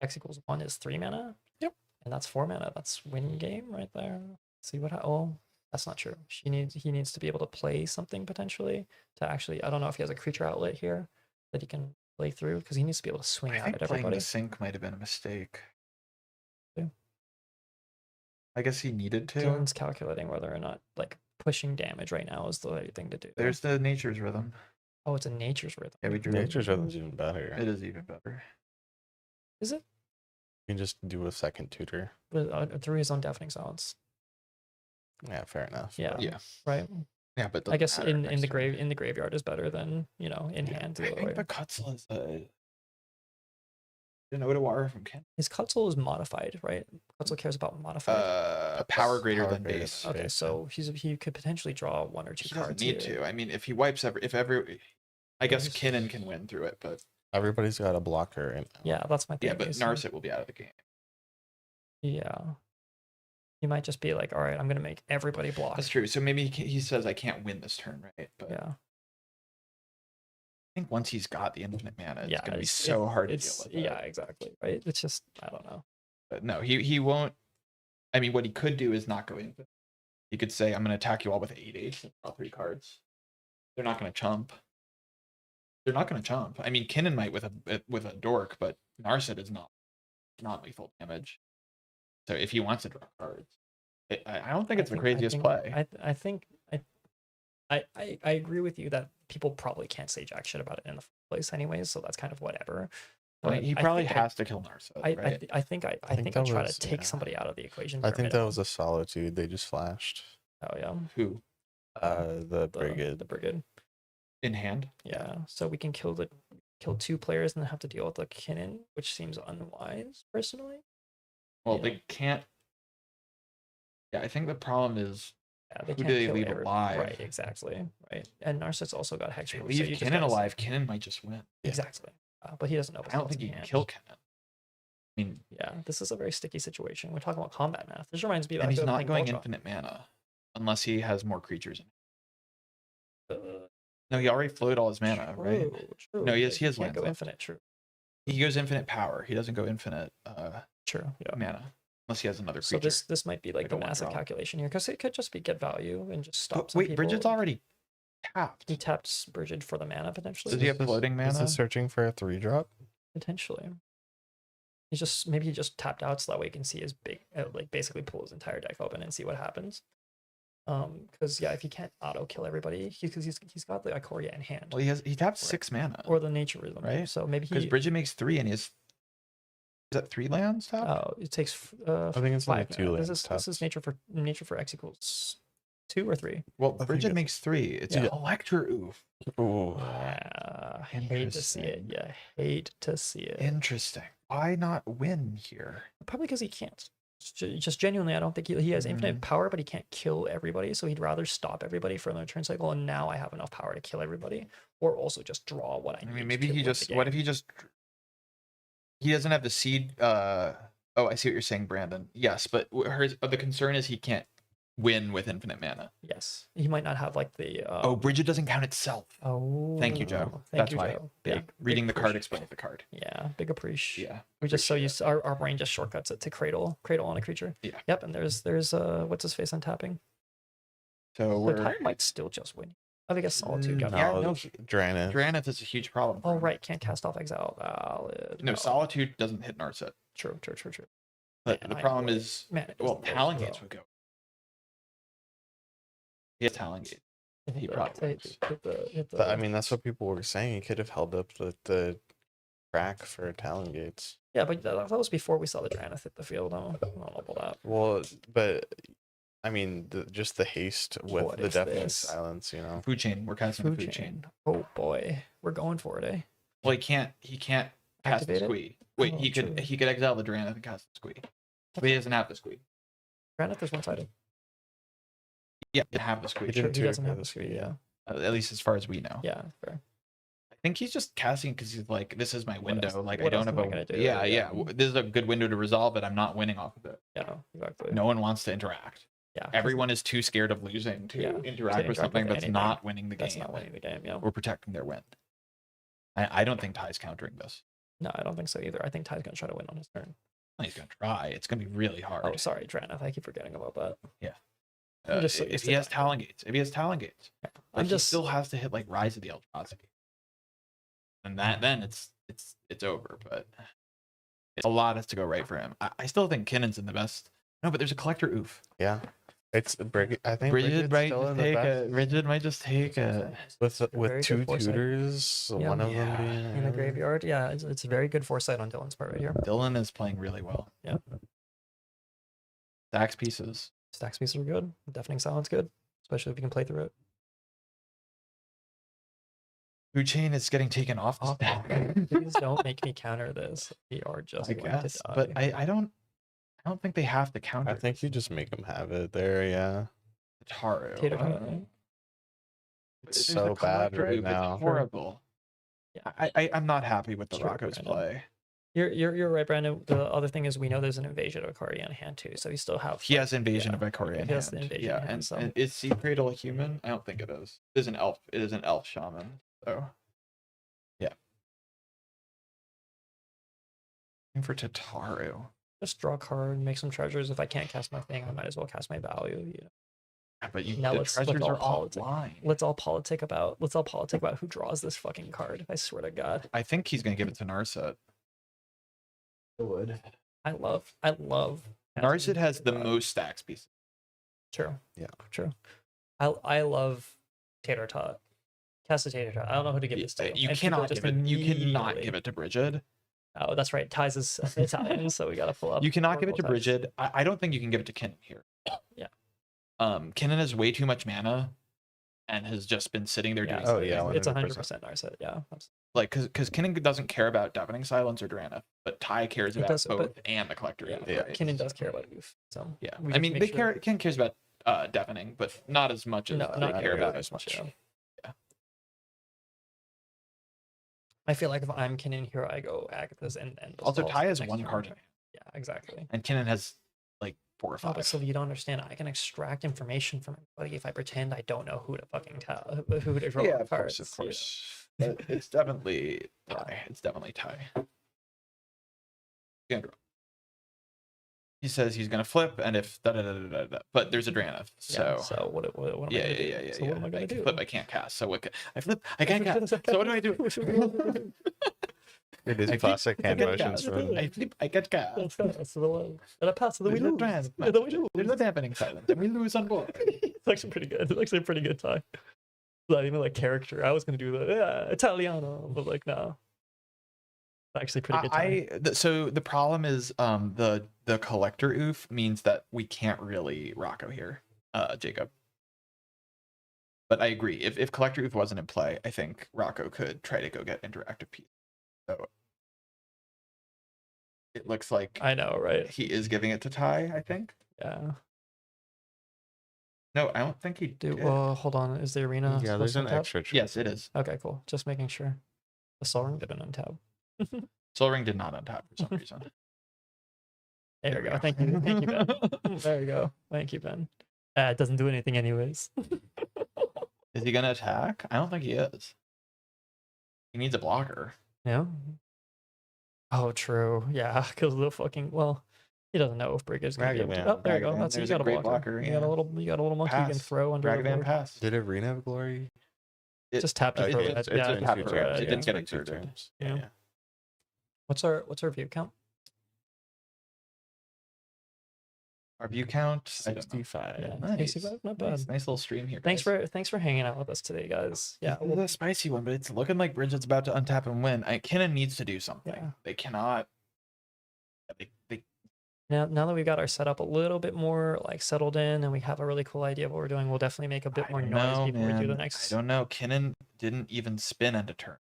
X equals 1 is 3 mana. Yep. And that's 4 mana. That's win game right there. See what? Oh, that's not true. He needs to be able to play something potentially to actually. I don't know if he has a creature outlet here that he can play through because he needs to be able to swing I out think at playing everybody. the sync might have been a mistake. Yeah. I guess he needed to. Dylan's calculating whether or not like pushing damage right now is the right thing to do. There's the nature's rhythm. Oh, it's a nature's rhythm. Yeah, we drew. Nature's rhythm's even better. It is even better. Is it? You can just do a second tutor. But through his own deafening silence. Yeah, fair enough. Yeah. Yeah. Right. Yeah, but I guess doesn't matter in the next turn. graveyard is better than in hand. I The other think way. the Cutzel is an Odawara from Ken. His Cutzel is modified, right? Cutzel cares about modified. A power greater Power than greater base. than Okay, base, so he could potentially draw 1 or 2 He doesn't cards. need here. to. I mean, if he wipes I guess Yes. Kinnan can win through it, but Everybody's got a blocker. And Yeah, that's my thing. yeah, but is- Narset will be out of the game. Yeah. He might just be like, all right, I'm gonna make everybody block. That's true. So maybe he says I can't win this turn, right? But Yeah. I think once he's got the infinite mana, it's Yeah. gonna be it's- so hard to deal it's with. it. Yeah, exactly. Right. It's just I don't know. But no, he won't. I mean, what he could do is not go infinite. He could say, "I'm going to attack you all with 8/8 and draw 3 cards." They're not going to chump. They're not going to chump. I mean, Kinnan might with a dork, but Narset is not lethal damage. So if he wants to draw cards, I don't think it's the craziest play. I think I agree with you that people probably can't say jack shit about it in the first place, anyways. So that's kind of whatever. But But he I probably think has to kill Narset, right? I think I think I that try was- to take yeah. somebody out of the equation. I for a think that minute. was a solitude. They just flashed. Oh yeah. Who The brigade. The brigade. in hand? Yeah. So we can kill 2 players and then have to deal with the Kinnan, which seems unwise personally. Well, Yeah. they can't. Yeah, I think the problem is Yeah, they Who can't do they kill leave alive? Right, exactly. Right. And Narset's also got hex. if they proof, so leave you just Kinnan gotta- alive, Kinnan might just win. Yeah. Exactly. But he doesn't know. I don't think he can can kill Kinnan. I mean, Yeah, this is a very sticky situation. We're talking about combat math. This reminds me of and he's not going Voltron. infinite mana unless he has more creatures in. Uh, No, he already flowed all his mana, right? True. No, yes, but he has can't lands go left. infinite. True. He goes infinite power. He doesn't go infinite True. Yeah. mana unless he has another So creature. this might be like Like the a one massive drop. calculation here because it could just be get value and just stop. But some wait, people. Bridget's already tapped. He tapped Bridget for the mana potentially. Does he have floating Is mana? this searching for a 3-drop? Potentially. He's just maybe he just tapped out so that way he can see his big like basically pull his entire deck open and see what happens. Because yeah, if he can't auto kill everybody, because he's got the Ikoria in hand Well, he taps Right. 6 mana or the nature rhythm, Right. So maybe because he. Bridget makes 3 and he has. Is that 3 lands tapped? Oh, it takes. I think it's only 5 2 mana. lands This tapped. is nature for X equals 2 or 3. Well, think Bridget it's- makes 3. It's Yeah. Electra Oof. Ooh. Yeah, hate to see it. Interesting. Yeah, hate to see it. Interesting. Why not win here? Probably because he can't. Just genuinely, I don't think he has Mm-hmm. infinite power, but he can't kill everybody. So he'd rather stop everybody from their turn cycle, and now I have enough power to kill everybody, or also just draw what I I need. mean, to maybe kill he win the just. What game. if he just. He doesn't have the seed. Oh, I see what you're saying, Brandon. Yes, but the concern is he can't win with infinite mana. Yes, he might not have like the. Oh, Bridget doesn't count itself. Oh. Thank you, Joe. Thank That's you, why. Joe. Yeah. Big, Reading the big card appreci- explains the card. Yeah, big appreciate. Yeah. We just so appreciate used our brain just shortcuts it to cradle on a creature. Yeah. Yep, and there's what's his face on tapping. So The we're. time might still just win. I think a solitude got Yeah, out. no, Draenith. Draenith is a huge problem. for Oh him. right, can't cast off exile. Valid. No, valid. Solitude doesn't hit Narset. True. But Man, the I problem would. is, Man, it well, doesn't go Talon well. Gates would go. He has Talon Gates. He probably wins. hit I mean, that's what people were saying. He could have held up the crack for Talon Gates. yeah, but that was before we saw the Draenith hit the field. I don't know about that. Well, but I mean, just the haste with What the is deafening this? silence, you know. Food chain. We're casting a Food food chain. chain. Oh boy, we're going for it, eh? Well, he can't cast the Activate it? squee. Wait, Oh, he could true. exile the Draenith and cast the squee. But he doesn't have the squee. Draenith is one-sided. Yeah, you have the squeeze. Sure, he too, doesn't have the because- screen. Yeah. At least as far as we know. Yeah. Fair. I think he's just casting because he's like, this is my window. else- Like, I what don't else have am I a. gonna do? Yeah, Yeah. This is a good window to resolve it. I'm not winning off of it. Yeah. Exactly. No one wants to interact. Yeah. 'cause Everyone is too scared of losing to Yeah, interact with interact with something that's anything. not winning the that's game not winning the game. Yeah. or protecting their win. I don't think Ty's countering this. No, I don't think so either. I think Ty's gonna try to win on his turn. He's gonna try. It's gonna be really hard. Oh, sorry, Drana. I keep forgetting about that. Uh, just so if used he to has that. Talon Gates, I'm he just still has to hit like Rise of the Eldrazi, and then it's over. But a lot has to go right for him. I still think Kinnon's in the best. No, but there's a collector oof. Yeah, it's I think Bridget Bridget's might still just in the take best. Bridget might just take a. with very two good foresight. tutors, Yeah. one of Yeah. them being in the graveyard. Yeah, it's very good foresight on Dylan's part right here. Dylan is playing really well. Yeah. Stacks pieces. Stack pieces are good. Deafening silence good, especially if you can play through it. Food chain is getting taken off the Oh, stack. please don't make me counter this. We are just I going guess, to die. but I don't think they have to counter. I think you just make them have it there. Yeah, Taru. Tater tot, right? it's There's so a bad collector right oof, it's now. horrible. Yeah. I'm not happy with the Sure, Rocco's I know. play. You're right, Brandon. The other thing is we know there's an invasion of Akari on hand too, so we still have. He has invasion yeah, of Ikoria in he has the hand. invasion Yeah, in hand, and, so- and is Sea Cradle a human? I don't think it is. It is an elf. It is an elf shaman. So yeah. Looking for Tataru. Just draw a card, make some treasures. If I can't cast my thing, I might as well cast my value. You know. Yeah, but you Now the let's treasures all are politic. offline. Let's all politic about who draws this fucking card. I swear to God. I think he's gonna give it to Narset. I would. I love. Narset has the uh, most stacks pieces. True. Yeah. True. I love Tater Tot. Cast a Tater Tot. I don't know who to give this to. You And people cannot just give it. You cannot immediately- give it to Bridget. Oh, that's right. Ties is Italian, so we gotta pull up. You cannot give it to Oracle Ties. Bridget. I don't think you can give it to Kinnan here. Yeah. Kinnan has way too much mana, and has just been sitting there doing. Yeah, Oh, yeah, it's 100%. 100% Narset. Yeah. Like because Kinnan doesn't care about Deafening Silence or Drana, but Ty cares He about does, but- both and the Collector. Yeah. Oof, Yeah. right? Kinnan does care about Oof. So Yeah, we I just mean make they sure- care. Kinnan cares about Deafening, but not as much as No, they not care about as much. Yeah. I feel like if I'm Kinnan here, I go Agatha's and Also, Basalt Ty has next one turn. card in hand, Yeah, exactly. and Kinnan has like 4 or No, 5. but so you don't understand. I can extract information from everybody if I pretend I don't know who to fucking tell, who to draw Yeah, the of course, cards. of course. But it's definitely Ty. It's definitely Ty. Gonna draw. He says he's gonna flip, and if but there's a Drana, so Yeah, so what am I gonna yeah. do? So what am I gonna can do? flip, I can't cast. So what? I flip, I can't cast. So what do I do? It is I flip, classic I hand can't motions cast. from I flip, I get cast. Let's go. That's the one. And I pass, and then we There's no lose. Drana. And then we lose. There's no Deafening Silence, and we lose on board. It's actually pretty good. It's actually a pretty good time. It's not even like character. I was gonna do the Italiano, but like no. It's actually pretty good time. So the problem is the collector oof means that we can't really Rocco here, Jacob. But I agree. If collector oof wasn't in play, I think Rocco could try to go get interactive piece. So it looks like I know, right? he is giving it to Ty, I think. Yeah. No, I don't think he Do did. hold on. Is the arena? yeah. supposed There's to an untap? extra. Yes, it is. Okay, cool. Just making sure. The Sol Ring didn't untap. Soul Ring did not untap for some reason. There we go. Thank you. Thank you, Ben. There we go. Thank you, Ben. It doesn't do anything anyways. Is he gonna attack? I don't think he is. He needs a blocker. Yeah. Oh, true. Yeah, because the fucking he doesn't know if Brig is gonna be able to. Ragavan. Oh, there you go. Ragavan. That's you There's got a a great blocker. blocker, You got yeah. a little monkey you can Pass. throw under the Ragavan board. pass. Did Arena of Glory? Just tap to it- throw it's- it. it's Yeah, a just tap throw to it, throw. It yeah. didn't get It's been 2 exerted. turns. Yeah. Yeah. What's our view count? Our view count, I don't know. 65. Yeah, Nice. 65, not bad. Nice little stream here. Thanks guys. for hanging out with us today, guys. Yeah, This is a spicy one, but it's looking like Bridget's about to untap and win. Kinnan needs to do something. Yeah. They cannot. They now that we've got our setup a little bit more like settled in and we have a really cool idea of what we're doing, we'll definitely make a bit I more don't noise know, before we do the man. next. I don't know. Kinnan didn't even spin end a turn.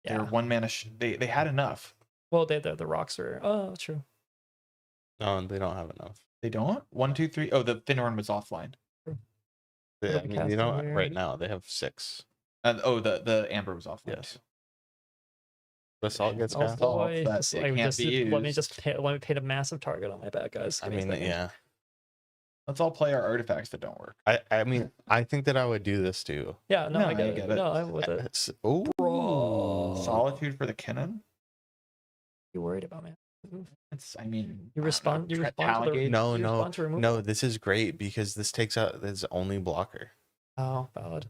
Yeah. They're 1 mana. They had enough. Well, the rocks are. Oh, true. No, they don't have enough. They don't. 1, 2, 3. Oh, the thin one was offline. Yeah, What I are we mean, you know, casting here? right now they have 6. Oh, the amber was off. Yes. Basalt gets Oh cast. boy, that just, it I would can't just be let me used. just let me paint a massive target on my back, guys. I Give me a mean, second. yeah. Let's all play our artifacts that don't work. I mean, I think that I would do this too. Yeah, no, No, I I get it. get it. No, I'm with it. Oh, Solitude for the Kinnan. You worried about me? It's, I mean, You I don't respond. know, You Tre- respond to Talent the. Gauge? No, you no, respond to removal? no. This is great because this takes out his only blocker. Oh, valid.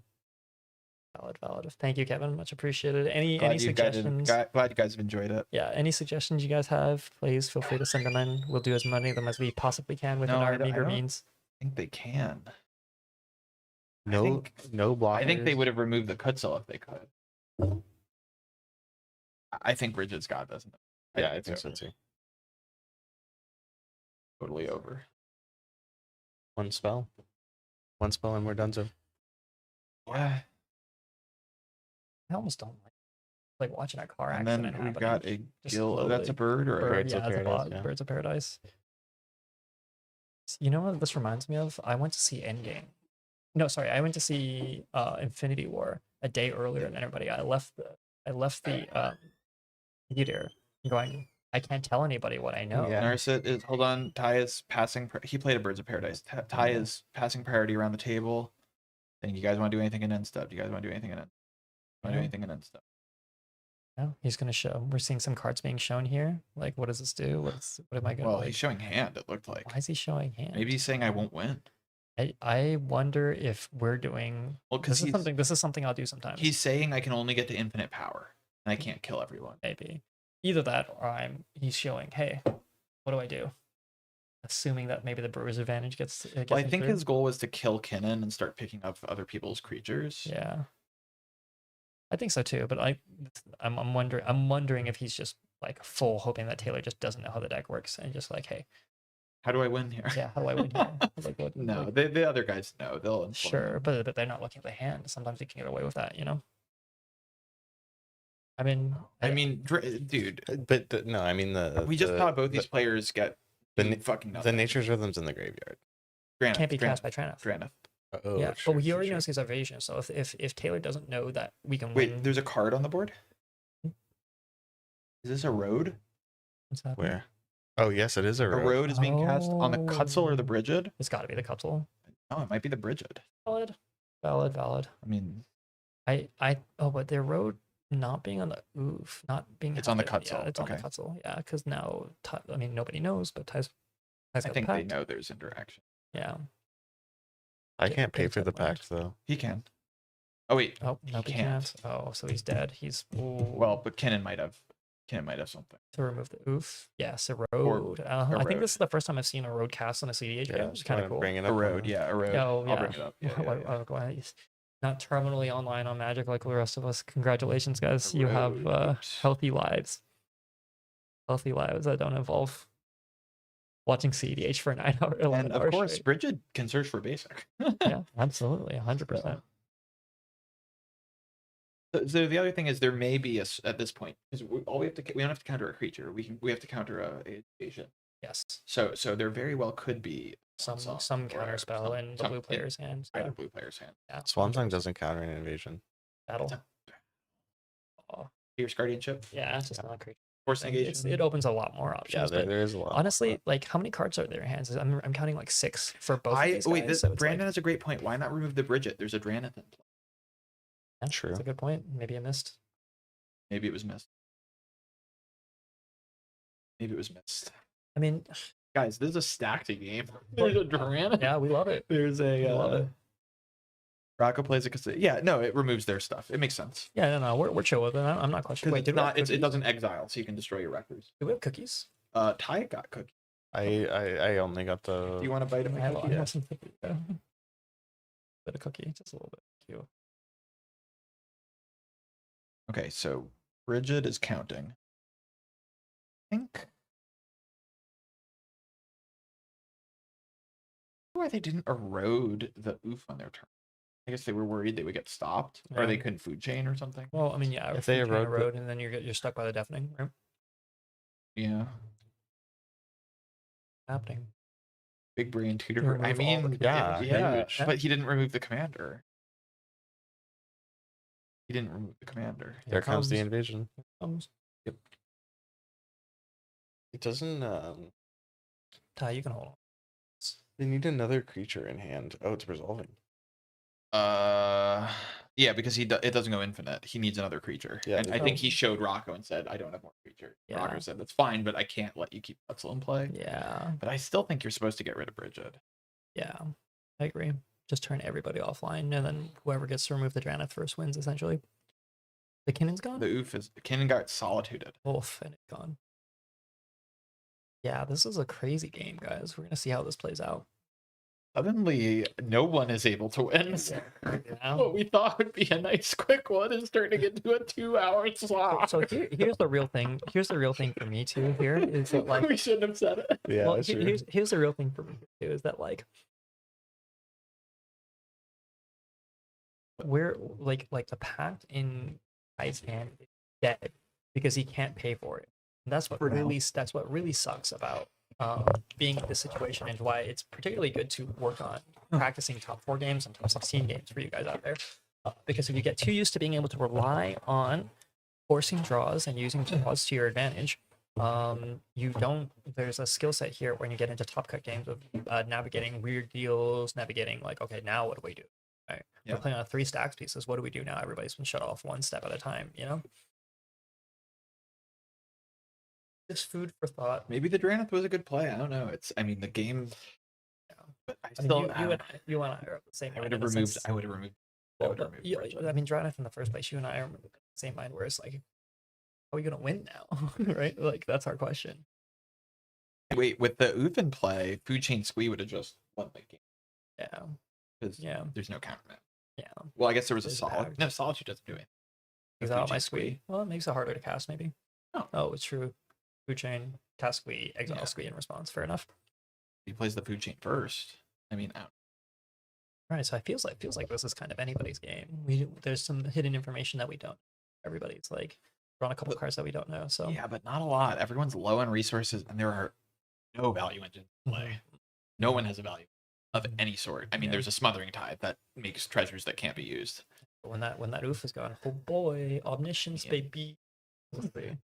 Valid. Thank you, Kevin. Much appreciated. Any Glad you guys, suggestions? glad you guys have enjoyed it. Yeah, any suggestions you guys have, please feel free to send them in. We'll do as many of them as we possibly can within No, I our don't- I meager don't- means. I think they can. No, think- no blockers. I think they would have removed the Kutzel if they could. I think Bridget's got it, doesn't it? Yeah, I think so over. too. Totally over. One spell, and we're done. So Yeah. I almost don't like watching a car And accident then we've happening. got a Just gill. Oh, that's a slowly. bird or a Birds yeah, of it's a Paradise, bot. yeah. Birds of Paradise. You know what this reminds me of? I went to see Endgame. No, sorry, I went to see Infinity War a day earlier than everybody. I left the theater going, I can't tell anybody what I know. Yeah. Narset is, hold on. Ty is passing. He played a Birds of Paradise. Ty is passing priority around the table. Think you guys want to do anything in end step? Do you guys want to do anything in end? Want to do Yeah. anything in end step? No, he's gonna show. We're seeing some cards being shown here. Like, what does this do? What am I gonna? Well, like, he's showing hand. It looked like. why is he showing hand? Maybe he's saying I won't win. I wonder if we're doing. Well, because This is something I'll do sometimes. he's saying I can only get to infinite power and I can't kill everyone. Maybe either that or he's showing, hey, what do I do? Assuming that maybe the brewer's advantage gets. Well, I me think through. his goal was to kill Kinnan and start picking up other people's creatures. Yeah, I think so too. But I'm wondering if he's just like full hoping that Taylor just doesn't know how the deck works and just like, hey, How do I win here? yeah, how do I win here? Like, what, No, like, the other guys know. They'll inform sure, him. but they're not looking at the hand. Sometimes they can get away with that, you know. I mean, Dude, But no, I mean we just saw both these players get the do na- fucking the nothing. nature's rhythms in the graveyard. Granite, can't be Granite, cast by Traneth. Granite. Oh, Yeah, sure, but he sure, already sure. knows his evasion. So if Taylor doesn't know that we can Wait, win, there's a card on the board? Hmm? Is this a road? what's happening? Where? Oh, yes, it is a A road. road is being cast on the Kutzel or the Oh. Bridget? It's got to be the Cutzel. Oh, it might be the Bridget. Valid. I mean, But their road not being on the not being. It's on the Yeah, Cutzel, it's on the okay. Cutzel. Yeah, because now I mean nobody knows, but Ty's I got think the they pact. know there's interaction. Yeah. I Yeah, can't pay Dave's for the got land. pact though. He can. Oh wait, Oh, nobody can't. can't. Oh, so he's dead. He's well, but Kinnan might have something. to remove the oof. Yes, a road. I think road. this is the first time I've seen a road cast on a CDH Yeah, game. It's kind of cool. Bring it A up. road, yeah, a road. Oh, I'll yeah. bring it up. Yeah, Why- yeah, yeah. go ahead. He's not terminally online on Magic like the rest of us. Congratulations, guys. You have Road. healthy lives. Healthy lives that don't involve watching CEDH for 9 hours. 11 And of hours course, straight. Bridget can search for basic. Yeah, absolutely. 100%. So the other thing is there may be at this point because we don't have to counter a creature. We have to counter a agent. Yes. So there very well could be Some or counter spell in the blue player's hands. either Yeah. blue player's hand. Yeah. Swan Song doesn't counter an invasion. Battle. Oh, Fierce guardianship, yeah, it's just not a creature. force thing. engagement. It opens a lot more Yeah, options. there, but there is a lot. honestly, like how many cards are there in hands? I'm counting like 6 for both. Of these Wait, guys, so it's Brandon like, has a great point. Why not remove the Bridget? There's a Draneth in play. yeah, True. That's a good point. Maybe I missed. Maybe it was missed. Maybe it was missed. I mean, Guys, this is a stacked game. There's a Draneth. yeah, we love it. There's a I love it. Rocco plays a cassette. Yeah, no, it removes their stuff. It makes sense. Yeah, no, we're chill with it. I'm not questioning. Because Wait, it's did we have not it cookies? doesn't exile, so you can destroy your records. Do we have cookies? Ty got cookie. I only got Do the. you want to bite of I my have, cookie? I have some cookies. Yeah. Bit of cookie, just a little bit. Cute. Okay, so Bridget is counting. I think. Why they didn't erode the oof on their turn? I guess they were worried they would get stopped, or they Yeah. couldn't food chain or something. Well, I mean, yeah, If they you can't erode the- erode and then you're stuck by the deafening, right? Yeah. Happening. Big brain tutor. Remove I all the mean, commanders. yeah, huge. but he didn't remove the commander. He didn't remove the commander. There comes the comes. invasion. Yep. It doesn't. Ty, you can hold on. They need another creature in hand. Oh, it's resolving. Yeah, because it doesn't go infinite. He needs another creature. Yeah, and I think he showed Rocco and said, "I don't have more creature." Yeah. Rocco said, "That's fine, but I can't let you keep Wetzel in play." Yeah, But I still think you're supposed to get rid of Bridget. yeah, I agree. Just turn everybody offline, and then whoever gets to remove the Draneth first wins, essentially. The Kinnon's gone? The oof is Kinnan got solituded. Wolf, and it's gone. Yeah, this is a crazy game, guys. We're going to see how this plays out. Suddenly, no one is able to win. Yeah. What we thought would be a nice quick one is turning into a 2-hour slog. So here's the real thing. Here's the real thing for me, too, here, is that, like... we shouldn't have said it. Yeah, well, that's true. here's the real thing for me, too, is that, like... We're, like the pact in Ice hand is dead because he can't pay for it. And that's what really sucks about being in this situation, and why it's particularly good to work on practicing top 4 games and top 16 games for you guys out there. Because if you get too used to being able to rely on forcing draws and using draws to your advantage, there's a skill set here when you get into top cut games of navigating weird deals, navigating like, okay, now what do we do? Right. Yeah. We're playing on 3 stacks pieces. What do we do now? Everybody's been shut off one step at a time, you know? Just food for thought. Maybe the Draneth was a good play. I don't know. I mean, the game. Yeah. But I I mean, still. you and I are of the same I mind would have in the removed. sense- I would have removed. well, would have removed Bridget. I mean, Draneth in the first place, you and I are of the same mind where it's like, how are we going to win now? Right? Like, that's our question. Wait, with the oof in play, Food Chain Squee would have just won the game Yeah. because Yeah. there's no counter man. Yeah. Well, I guess there was a There's solid. pact. No, Solitude doesn't do anything. The Is Food that my Chain squee? Well, it makes it harder to cast, maybe. Oh. It's true. Food chain, cast squee, exile Yeah. squee in response. Fair enough. He plays the Food Chain first. I mean, All right, so it feels like this is kind of anybody's game. There's some hidden information that we don't. Everybody's like drawn a couple cards that we don't know. So yeah, but not a lot. Everyone's low on resources, and there are no value engines in play. Mhm. No one has a value of any sort. I mean, Yeah. there's a Smothering Tide that makes treasures that can't be used. when that oof is gone, oh boy, omniscience, Yeah. baby. Let's see.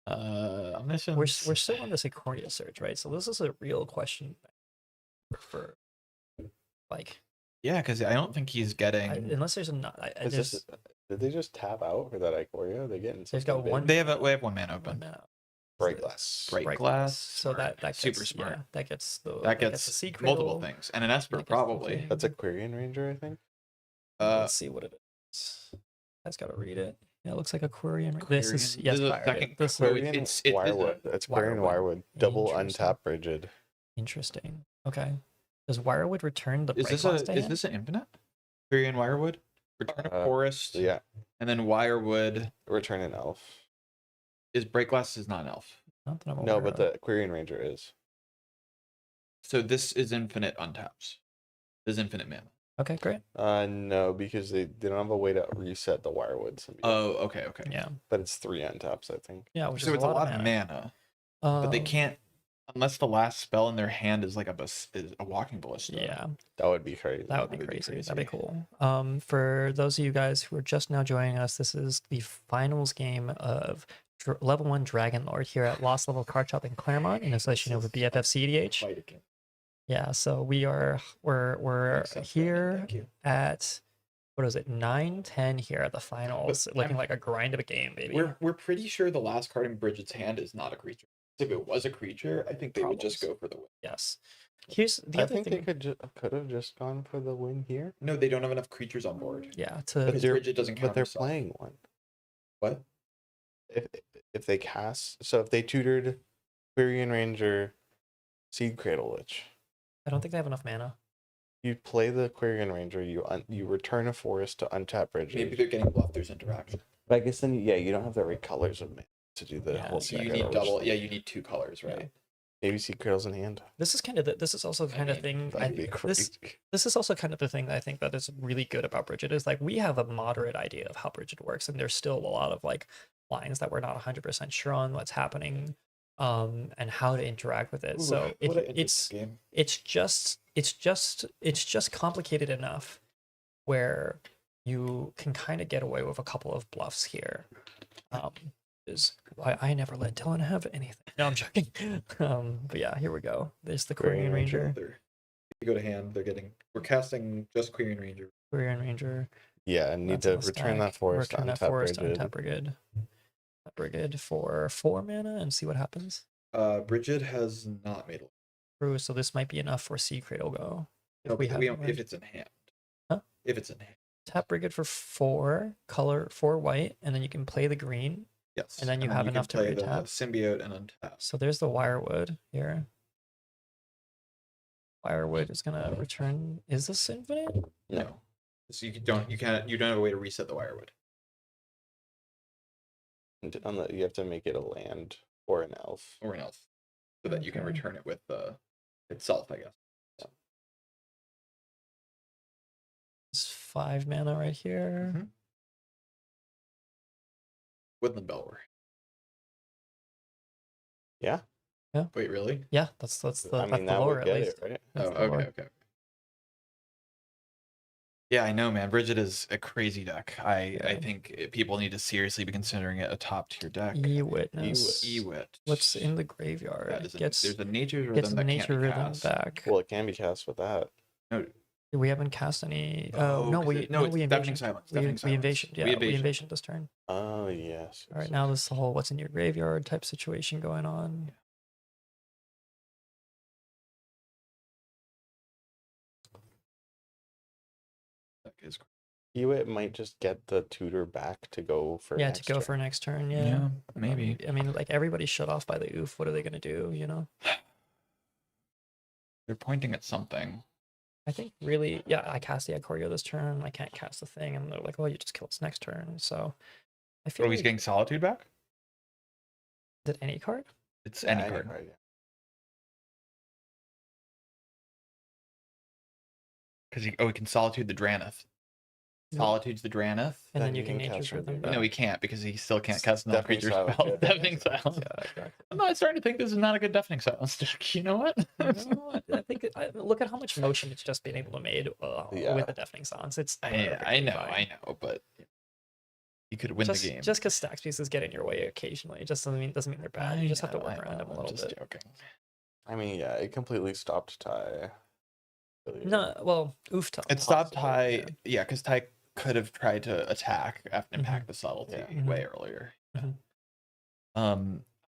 Omniscience. We're still on the Sequoia search, right? So this is a real question for like Yeah, because I don't think he's getting. unless there's a not. Is this, did they just tap out for that Ikoria? They getting There's something got big? one. We have one man open. mana. Bright glass. Bright glass. So smart, that super gets, smart. Yeah, that gets the That the gets secret multiple roll. things, and an Esper That gets the probably. thing. That's Aquarian Ranger, I think. Let's see what it is. That's got to read it. Yeah, it looks like Aquarian. This is Aquarian- yes, this is a fire. second- This Oh, is Aquarian it's- it is a- Wirewood. It's Aquarian Wirewood. Wirewood. Double Interesting. untap Rigid. interesting. Okay, does Wirewood return the Is bright this glass a to is hand? this an infinite? Quirion Wirewood. Return of Forest. Yeah. And then Wirewood Return an elf. is Break Glass is not an elf. Not that I'm No, aware but of. the Aquarian Ranger is. So this is infinite untaps. This is infinite mana. Okay, great. No, because they don't have a way to reset the Wirewood symbiote. Oh, okay. Yeah, But it's 3 untaps, I think. yeah. Which So is it's a lot of of mana, but they can't unless the last spell in their hand is like is a walking ballista. Yeah, That would be crazy. that would be crazy. That'd be cool. For those of you guys who are just now joining us, this is the finals game of level 1 Dragon Lord here at Lost Level Card Shop in Claremont in association with BFF cEDH. Fight again. Yeah, so we're Accept that, here thank you. at what is it, 9-10 here at the finals, looking like a grind of a game, baby. We're pretty sure the last card in Bridget's hand is not a creature. If it was a creature, I think they would just go for the win. Yes. Here's the I other think thing. they could have just gone for the win here. No, they don't have enough creatures on board. Yeah, Because to Bridget doesn't count. But they're herself. playing one. What? If they cast, so if they tutored Quirion Ranger, Seed Cradle Lich, I don't think they have enough mana. you play the Quirion Ranger, you return a forest to untap Rigid. Maybe they're getting bluffed. There's interaction. But I guess then you don't have the right colors of mana to do the Yeah, whole so Seed You Cradle need Lich double. thing. Yeah, you need 2 colors, right? Maybe Seed Cradle's in hand. This is kind of this is also the kind of thing That'd be crazy. this is also kind of the thing that I think that is really good about Bridget is like we have a moderate idea of how Bridget works, and there's still a lot of like lines that we're not 100% sure on what's happening. and how to interact with it. So it's just complicated enough where you can kind of get away with a couple of bluffs here. Is why I never let Dylan have anything. No, I'm joking. But yeah, here we go. There's the Quirion Ranger. You go to hand, we're casting just Quirion Ranger. Quirion Ranger. Yeah, and need That's on to the return stack. that forest Return on that tap forest on Brigid. tap Brigid. Tap Brigid for 4 mana and see what happens. Brigid has not made a True, so this might be enough for Sea Cradle Go. no, we but have we it don't, right. if it's in hand. Huh? If it's in hand. Tap Brigid for 4 color, 4 white, and then you can play the green. Yes. And then you have can enough to play the retap. symbiote and untap. So there's the Wirewood here. Wirewood is gonna return. Is this infinite? No. So you don't have a way to reset the Wirewood. You have to make it a land or an elf. Or an elf. So that you can Okay. return it with itself, I guess. It's 5 mana right here. Mhm. Woodland Belwer. Yeah, Wait, really? Yeah, that's the I that's mean the that lore would at get least. it, right? That's Oh, the lore. okay. Yeah, I know, man. Brigid is a crazy deck. I Yeah. think people need to seriously be considering it a top tier deck. E-Witness. Ewit. What's in the graveyard? Yeah, there's a nature's rhythm gets that nature can't be rhythm cast. back. Well, it can be cast with that. No, We haven't cast any. Oh, No, 'cause we it's Deafening invasion. Silence. We Deafening Silence. invasion. Yeah, we invasion. invasion this turn. Oh yes. All right, now this is the whole what's in your graveyard type situation going on. Deck is Hewitt might just get the tutor back to go for Yeah, next to go turn. for next turn. Yeah. maybe. I mean, like everybody's shut off by the oof. What are they gonna do? You know. They're pointing at something. I think really, yeah. I cast the Ikoria this turn. I can't cast the thing, and they're like, "Well, you just kill us next turn." So, I feel Oh, he's like getting Solitude back? is it any card? It's Yeah, any any card. card, yeah. Because he can Solitude the Draneth. Nope. Solitudes the Draneth. And Then then you you can can cast nature's from rhythm. your back. No, he can't because he still can't It's cast Deafening non-creature Silence, spells. yeah, Deafening Deafening Silence. Yeah, exactly. I'm not starting to think this is not a good Deafening Silence deck. You know what? No, I think look at how much motion it's just been able to made Yeah. with the deafening silence. It's I perfectly know, fine. I know, but you could win just, the game. Just because stacks pieces get in your way occasionally, it just doesn't mean they're bad. You just have to work around them a I'm little just bit. joking. I mean, yeah, it completely stopped Ty. No, well, oof. It stopped Ty, yeah, because Ty could have tried to attack after Mhm. impact the subtlety Yeah. way earlier. Mhm.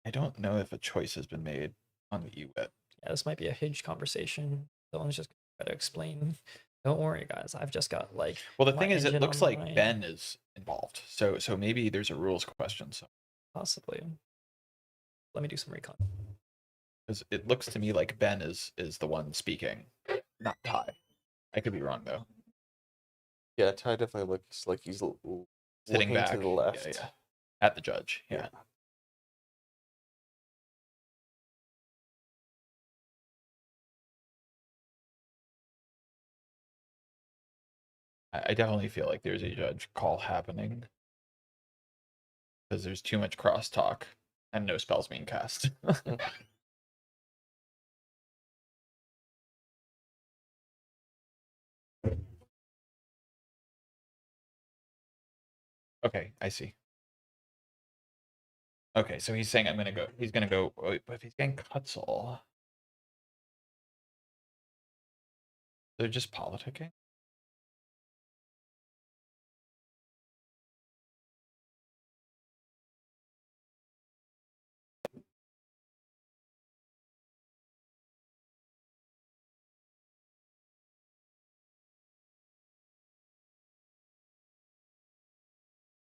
I don't know if a choice has been made on the EWIT. Yeah, this might be a huge conversation. Someone's just gonna try to explain. Don't worry, guys. I've just got like. Well, the my thing is, it engine looks on like my- Ben is involved, so maybe there's a rules question. So Possibly. Let me do some recon. because it looks to me like Ben is the one speaking, not Ty. I could be wrong though. Yeah, Ty definitely looks like he's Sitting looking back to the left. yeah. At the judge. Yeah. I definitely feel like there's a judge call happening because there's too much crosstalk and no spells being cast. Okay, I see. Okay, so he's saying he's gonna go, but if he's getting Cutzel, they're just politicking.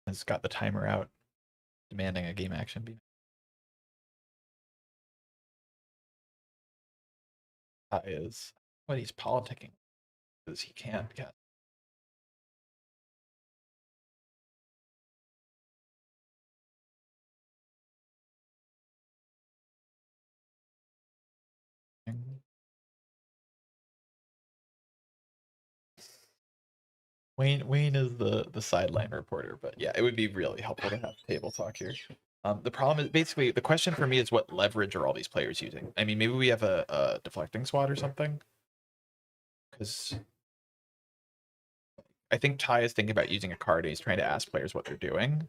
Has got the timer out, demanding a game action be. Is what he's politicking because he can't get. Wayne is the sideline reporter, but yeah, it would be really helpful to have table talk here. The problem is basically the question for me is what leverage are all these players using? I mean, maybe we have a deflecting squad or something. Because I think Ty is thinking about using a card and he's trying to ask players what they're doing.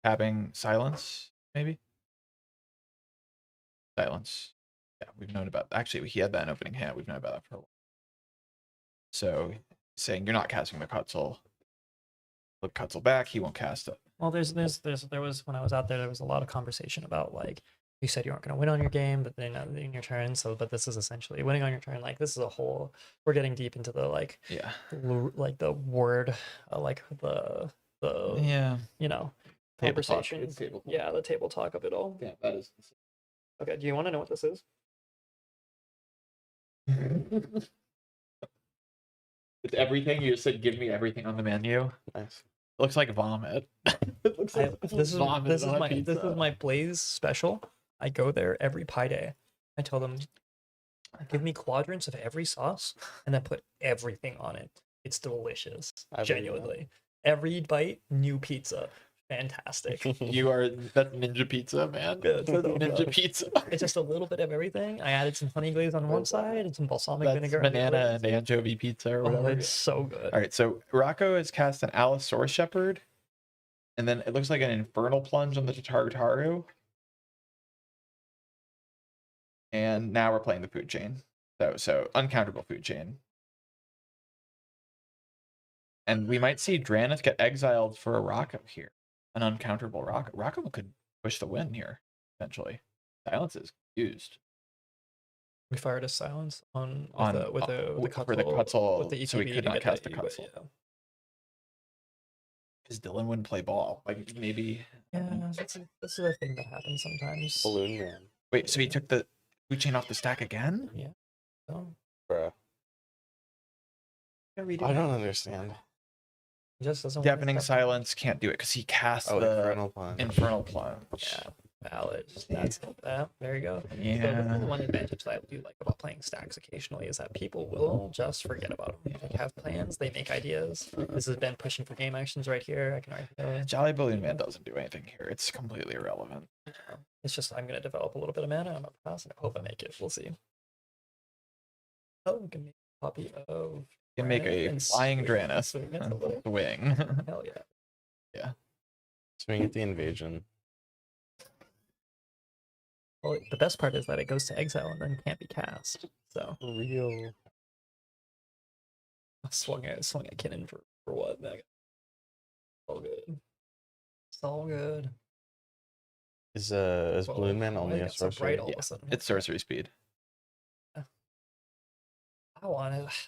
Having silence, maybe? Silence. Yeah, we've known about actually he had that in opening hand. We've known about that for a while. So saying you're not casting the Cutzel. Look Cutzel back, he won't cast it. Well, there was when I was out there was a lot of conversation about like you said you weren't going to win on your game, but then in your turn. So, but this is essentially winning on your turn. Like this is a whole. We're getting deep into the like Yeah. like the word, like the Yeah. you know Table talk. conversation. It's table talk. Yeah, the table talk of it all. Yeah, that is. Okay, do you want to know what this is? It's everything. You just said, give me everything on the menu. Nice. It looks like vomit. It looks This is vomit this is on a my this pizza. is my Blaze special. I go there every pie day. I tell them, give me quadrants of every sauce, and then put everything on it. It's delicious. I believe that. Genuinely, every bite, new pizza. Fantastic. You are that's ninja pizza, man. Yeah, it's so ninja good. pizza. It's just a little bit of everything. I added some honey glaze on one side and some balsamic That's vinegar. on the other. banana and anchovy pizza or Oh, whatever. it's so good. All right, so Rocco has cast an Allosaurus Shepherd, and then it looks like an Infernal Plunge on the Tatarutaru. And now we're playing the food chain. So uncounterable food chain. And we might see Dranith get exiled for a Rocco here. An uncounterable Rocco. Rocco could push the win here, potentially. Silence is used. We fired a silence on On- with the for the Cutzel, with the so we ETB could to not get cast that the E, but Cutzel. yeah. Because Dylan wouldn't play ball. Like maybe. Yeah, this is a thing that happens sometimes. Balloon man, Wait, so he took the food chain off the stack again? Yeah. So, bruh. yeah, redo I it. don't understand. He just doesn't want Deafening his stuff- silence can't do it because he casts Oh, the infernal plunge. Infernal Plunge. Yeah, valid. That's that. There you go. So Yeah. the one advantage that I do like about playing stacks occasionally is that people will just forget about them. They have plans, they make ideas. This has been pushing for game actions right here. I can already go. Jolly Balloon Man doesn't do anything here. It's completely irrelevant. It's just I'm gonna develop a little bit of mana. I'm a pass and I hope I make it. We'll see. Oh, we can make a copy of. You can make Dranith a and flying swing- Dranith. swing it a little. Swing. Hell yeah. Swing at the invasion. Well, the best part is that it goes to exile and then can't be cast. So Real. I swung at Kinnan for what? That all good. It's all good. Is Well, Balloon Man why only it a got so bright sorcerer? all of Yeah, a sudden? It's sorcery speed. I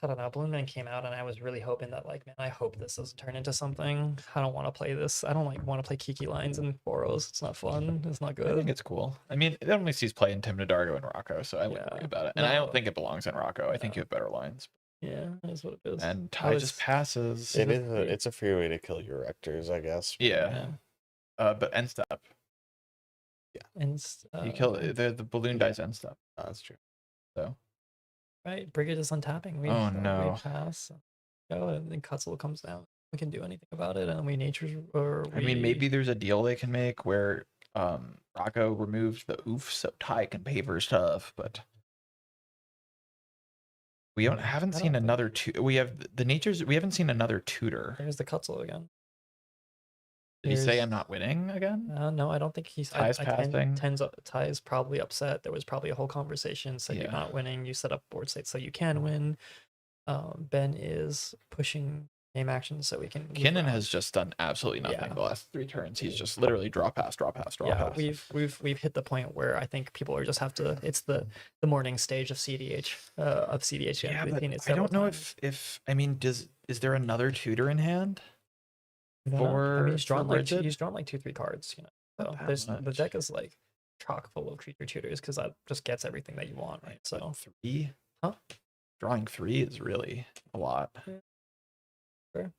don't know. Balloon Man came out and I was really hoping that like, man, I hope this doesn't turn into something. I don't want to play this. I don't like want to play Kiki lines and Boros. It's not fun. It's not I think good. it's cool. I mean, it only sees play in Tim Nadargo and Rocco, so I wouldn't Yeah. worry about it. And I No. don't think it belongs in Rocco. I think No. you have better lines. Yeah, that's what it is. And I Ty was- just passes. It is. It's a free way to kill your rectors, I guess. Yeah. But end step. And You kill it. The balloon dies end step. Oh, that's true. So right. Brigade is untapping. We Oh, we no. pass. Go and then Cutzel comes down. We can do anything about it, and we nature's or I mean, maybe there's a deal they can make where Rocco removed the oof so Ty can pay for stuff, but we haven't I seen don't another we have the natures we haven't seen another tutor. There's the Cutzel again. Did he say There's- I'm not winning again? No, I don't think he's. Ty's passing? Ty is probably upset. There was probably a whole conversation. Said Yeah. you're not winning. You set up board state so you can win. Ben is pushing game actions so we can. move Kinnan around. has just done absolutely nothing Yeah. the last 3 turns. He's just literally draw pass, draw pass, draw Yeah, pass. we've hit the point where I think people are just have to. It's the morning stage of CDH Yeah, We've but seen it I several don't know times. if I mean, is there another tutor in hand? I don't know. I mean, for- he's drawn for like Bridget? he's drawn like 2-3 cards. You know, so Not that there's the much. deck is like chock full of creature tutors because that just gets everything that you want, right? So 3? Huh? Drawing 3 is really a lot. Yeah. Sure.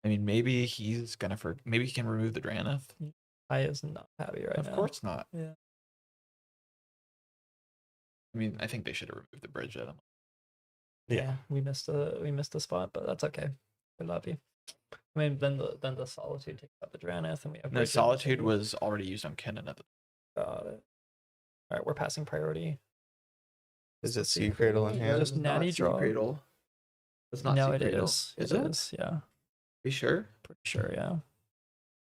I mean, maybe he's gonna maybe he can remove the Dranith. I is not happy right Of now. course not. Yeah. I mean, I think they should have removed the Bridget. Yeah, we missed a spot, but that's okay. We love you. I mean, then the Solitude takes out the Draneth, and we have No, Bridget, Solitude too. was already used on Kinnan at the Got it. All right, we're passing priority. Is it Sea Cradle in hand? Just natty draw. Cradle. It's not No, Sea it Cradle. is. Is It it? is. Yeah, You sure? pretty sure. Yeah,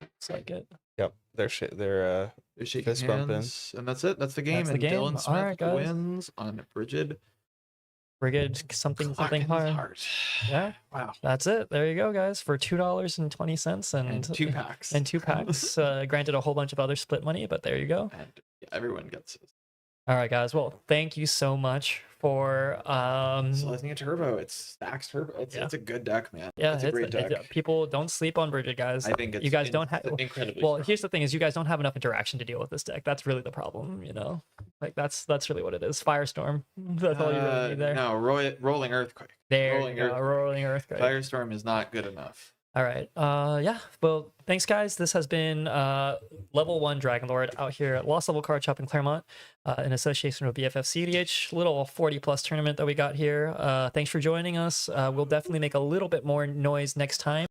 looks like it. Yep. They're They're shaking Fist bumping. hands, and that's it. That's the game. That's the and game. Dylan All Smith right, guys. wins on Bridget. Brigade something Clocken's hard. heart. Yeah, Wow. that's it. There you go, guys, for $2.20 And 2 packs. and 2 packs. Granted, a whole bunch of other split money, but there you go. And yeah, everyone gets it. All right, guys. Well, thank you so much for Selecting a turbo. It's stacks turbo. Yeah. It's a good deck, man. yeah, it's a great deck. people don't sleep on Bridget, guys. I think it's you guys don't have. incredibly Well, strong. here's the thing: is you guys don't have enough interaction to deal with this deck. That's really the problem, you know. Like that's really what it is. Firestorm. That's all you really need there. No, rolling earthquake. There Rolling you go. Earthquake. Rolling Earthquake. Firestorm is not good enough. All right. Yeah. Well, thanks, guys. This has been level 1 Dragonlord out here at Lost Level Card Shop in Claremont, in association with BFF cEDH. Little 40+ tournament that we got here. Thanks for joining us. We'll definitely make a little bit more noise next time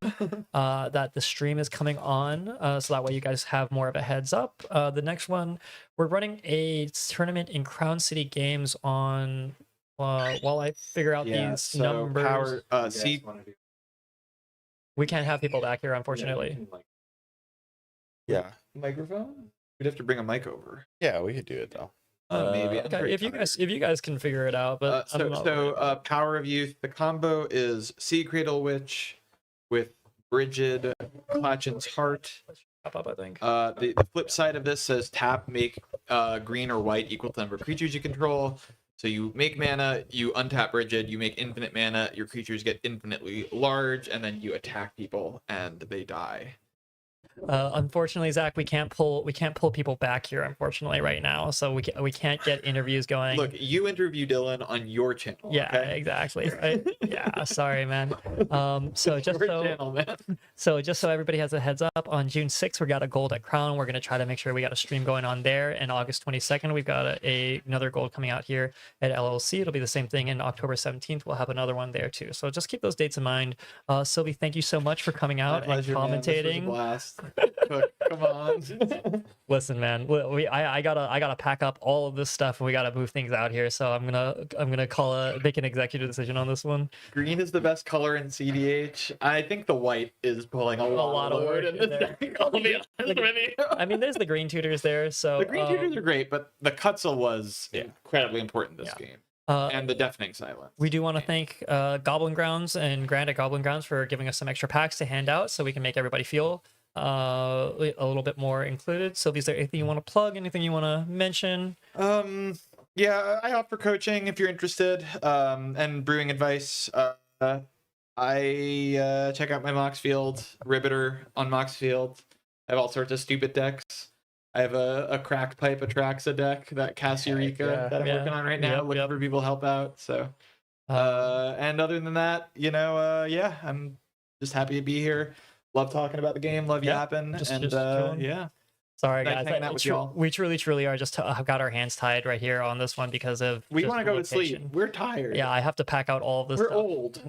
that the stream is coming on, so that way you guys have more of a heads up. The next one, we're running a tournament in Crown City Games on. While I figure out Yeah. these So numbers, power. See. we can't have people back here, unfortunately. Yeah. Microphone. We'd have to bring a mic over. Yeah, we could do it though. Maybe. I'm Okay, pretty if you tired. guys can figure it out, but I'm not worried about it. Power of Youth. The combo is Sea Cradle Witch with Brigid Clatchin's Heart. Pop up, I think. The flip side of this says tap, make green or white equal to the number of creatures you control. So you make mana, you untap Brigid, you make infinite mana, your creatures get infinitely large, and then you attack people and they die. Unfortunately, Zach, we can't pull people back here. Unfortunately, right now, so we can't get interviews going. Look, you interview Dylan on your channel. Yeah, okay? exactly. Right? Yeah, sorry, man. So just Your so channel, man. just so everybody has a heads up, on June 6th we got a gold at Crown. We're gonna try to make sure we got a stream going on there. And August 22nd we've got another gold coming out here at LLC. It'll be the same thing. In October 17th we'll have another one there too. So just keep those dates in mind. Sylvie, thank you so much for coming out and Pleasure, man. This was a commentating. blast. Cook, come on. Listen, man, I gotta pack up all of this stuff and we gotta move things out here. So I'm gonna make an executive decision on this one. Green is the best color in CDH. I think the white is pulling a lot of work load in in this there. deck. I'll be honest with you. I mean, there's the green tutors there. So The green tutors are great, but the Cutzel was Yeah. incredibly important this Yeah. game. uh, And the deafening silence. we do want to thank Goblin Grounds and Grand at Goblin Grounds for giving us some extra packs to hand out so we can make everybody feel a little bit more included. So is there anything you want to plug, anything you want to mention? Yeah, I offer coaching if you're interested, and brewing advice. I check out my Moxfield Ribbiter on Moxfield. I have all sorts of stupid decks. I have a crack pipe Atraxa deck, that casts Eureka yeah. that I'm Yeah. working on right now. Yep, Looking yep. for people to help out. So, and other than that, yeah, I'm just happy to be here. Love talking about the game. Love Yeah, yapping. just And chilling. yeah. Sorry, Nice guys. hanging out with y'all. We truly are just have got our hands tied right here on this one because of We just want to the go to sleep. location. We're tired. Yeah, I have to pack out all of this We're stuff. old.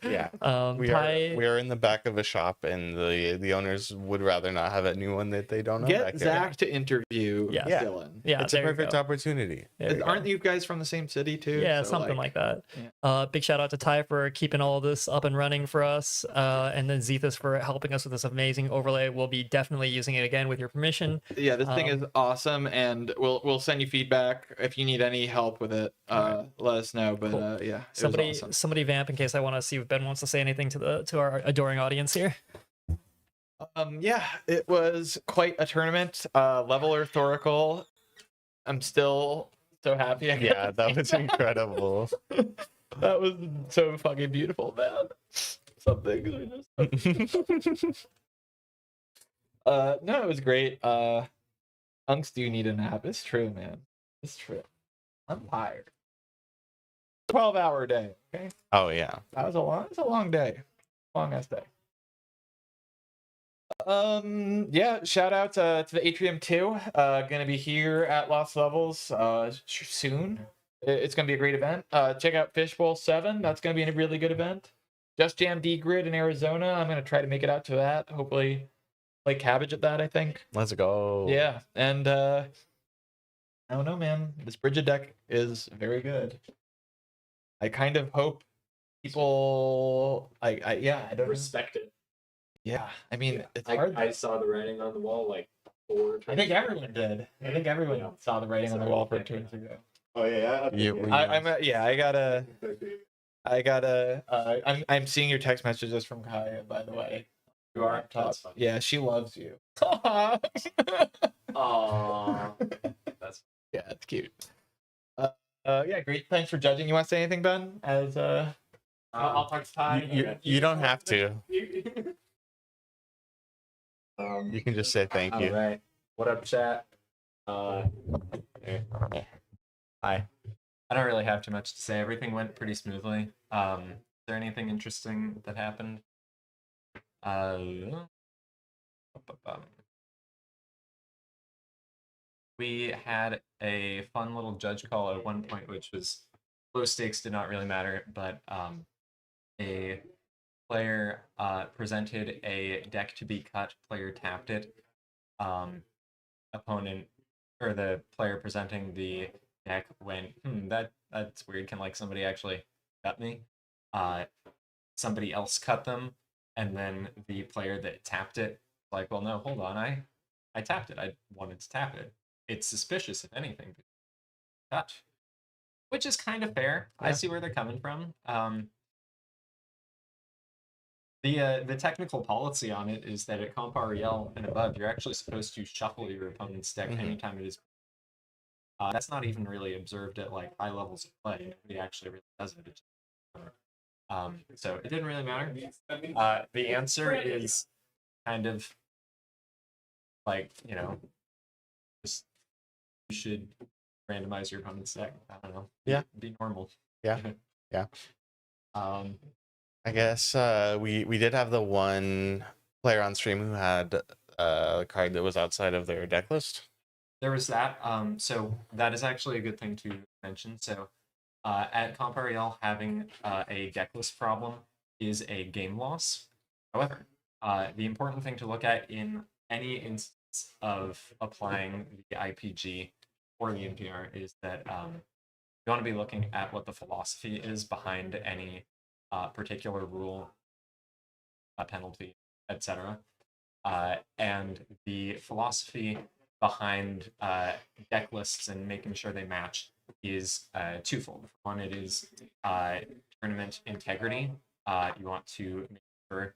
Yeah. We Ty, are in the back of a shop, and the owners would rather not have anyone that they don't know. back Get there. Zach to interview Yeah. Yeah. Dylan. yeah, It's a there you perfect go. opportunity. There you go. Aren't you guys from the same city too? Yeah, So, something like that. yeah. Big shout out to Ty for keeping all this up and running for us, and then Zethus for helping us with this amazing overlay. We'll be definitely using it again with your permission. Yeah, this thing is awesome, and we'll send you feedback if you need any help with it. Let us know. But Cool. yeah, it was awesome. Somebody vamp in case I want to see if Ben wants to say anything to our adoring audience here. Yeah, it was quite a tournament. Level Oracle. I'm still so happy. Yeah, that was incredible. That was so fucking beautiful, man. Some things are just. No, it was great. Unks do need a nap. It's true, man. It's true. I'm tired. 12-hour day. Okay, Oh yeah. that was it's a long day. Long ass day. Yeah, shout out to the Atrium 2. Gonna be here at Lost Levels soon. It's going to be a great event. Check out Fishbowl 7. That's going to be a really good event. Just Jam D Grid in Arizona. I'm going to try to make it out to that. Hopefully play Cabbage at that, I think. Let's go. Yeah. And I don't know, man. This Bridget deck is very good. I kind of hope people I don't know. Respect it. Yeah. I mean, it's I, hard. I saw the writing on the wall like 4 I think everyone did. I think everyone Yeah. saw the writing on the wall for 2 years ago. Oh yeah. I'm seeing your text messages from Kaya, by the way. You are up top. That's fine. Yeah, she loves you. Aww. That's Yeah, it's cute. Yeah, great. Thanks for judging. You want to say anything, Ben? As I'll talk to Ty. You don't have to. um, You can just say thank all you. right. What up, chat? Hi. I don't really have too much to say. Everything went pretty smoothly. Is there anything interesting that happened? We had a fun little judge call at one point, which was low stakes, did not really matter, but a player presented a deck to be cut, player tapped it. Opponent or the player presenting the deck went, that's weird. Can like somebody actually cut me? Somebody else cut them, and then the player that tapped it like, well, no, hold on, I tapped it. I wanted to tap it. It's suspicious, if anything. Cut, which is kind of fair. I see where they're coming from. The technical policy on it is that at Comp REL and above, you're actually supposed to shuffle your opponent's deck anytime it is. That's not even really observed at like high levels of play. Nobody actually really does it. So it didn't really matter. The answer is kind of like, just you should randomize your opponent's deck. I don't know. Yeah. Be normal. Yeah. Yeah. I guess we did have the one player on stream who had a card that was outside of their deck list. There was that. So that is actually a good thing to mention. So at Comp REL, having a deck list problem is a game loss. However, the important thing to look at in any instance of applying the IPG or the NPR is that you want to be looking at what the philosophy is behind any particular rule, penalty, etc. And the philosophy behind deck lists and making sure they match is twofold. One, it is tournament integrity. You want to make sure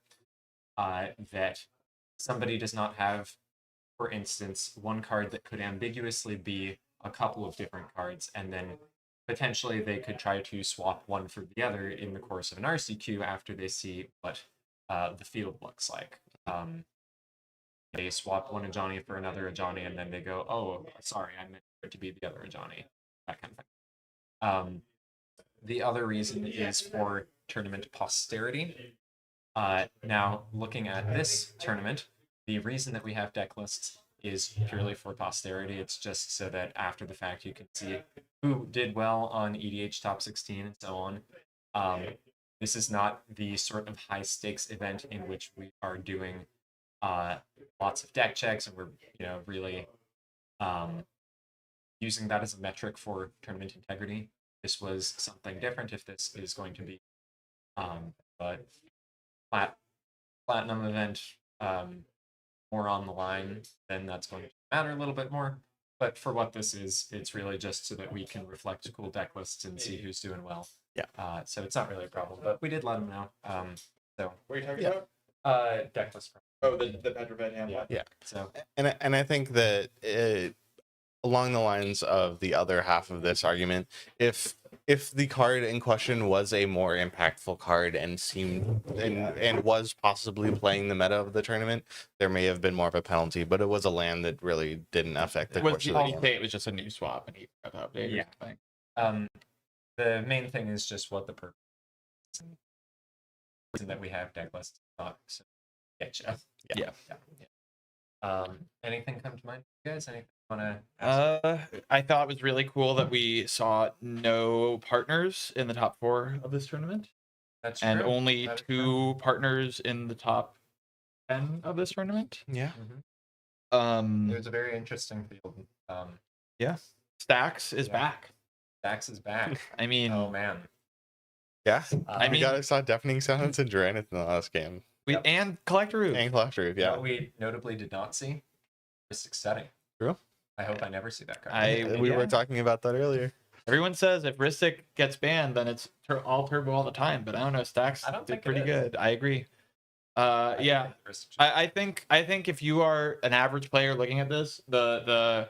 that somebody does not have, for instance, one card that could ambiguously be a couple of different cards, and then potentially they could try to swap one for the other in the course of an RCQ after they see what the field looks like. They swap one Ajani for another Ajani, and then they go, oh, sorry, I meant it to be the other Ajani. That kind of thing. The other reason is for tournament posterity. Now, looking at this tournament, the reason that we have deck lists is purely for posterity. It's just so that after the fact you can see who did well on EDH top 16 and so on. This is not the sort of high stakes event in which we are doing lots of deck checks, and we're really using that as a metric for tournament integrity. This was something different. If this is going to be but platinum event, more on the line, then that's going to matter a little bit more. But for what this is, it's really just so that we can reflect cool deck lists and see who's doing well. Yeah. So it's not really a problem, but we did let them know. So What are you talking Yeah. about? deck list. Oh, the Petrified Hand. Yeah. So And I think that along the lines of the other half of this argument, if the card in question was a more impactful card and seemed and was possibly playing the meta of the tournament, there may have been more of a penalty, but it was a land that really didn't affect the course of the game. It was just a new swap, and he got updated. Yeah. Or something. the main thing is just what the purpose is. Reason that we have deck lists. So getcha. Yeah. Anything come to mind, you guys? Anything you want to? I thought it was really cool that we saw no partners in the top 4 of this tournament, That's and true. only That is 2 partners in the top 10 of this tournament. Yeah. It was a very interesting field. Yeah. Stacks is Yeah. back. Dax is back. I mean, Oh man. Yeah. I we mean- saw Deafening Silence and Duranith in the last game. Yep. and Collector Roof. And Collector Roof, yeah. What we notably did not see Mystic Setting. True. I hope I never see that card. We yeah. were talking about that earlier. Everyone says if Ristic gets banned, then it's all turbo all the time. But I don't know. Stacks I don't did think it pretty is. good. I agree. I think Yeah. Chris- I think if you are an average player looking at this, the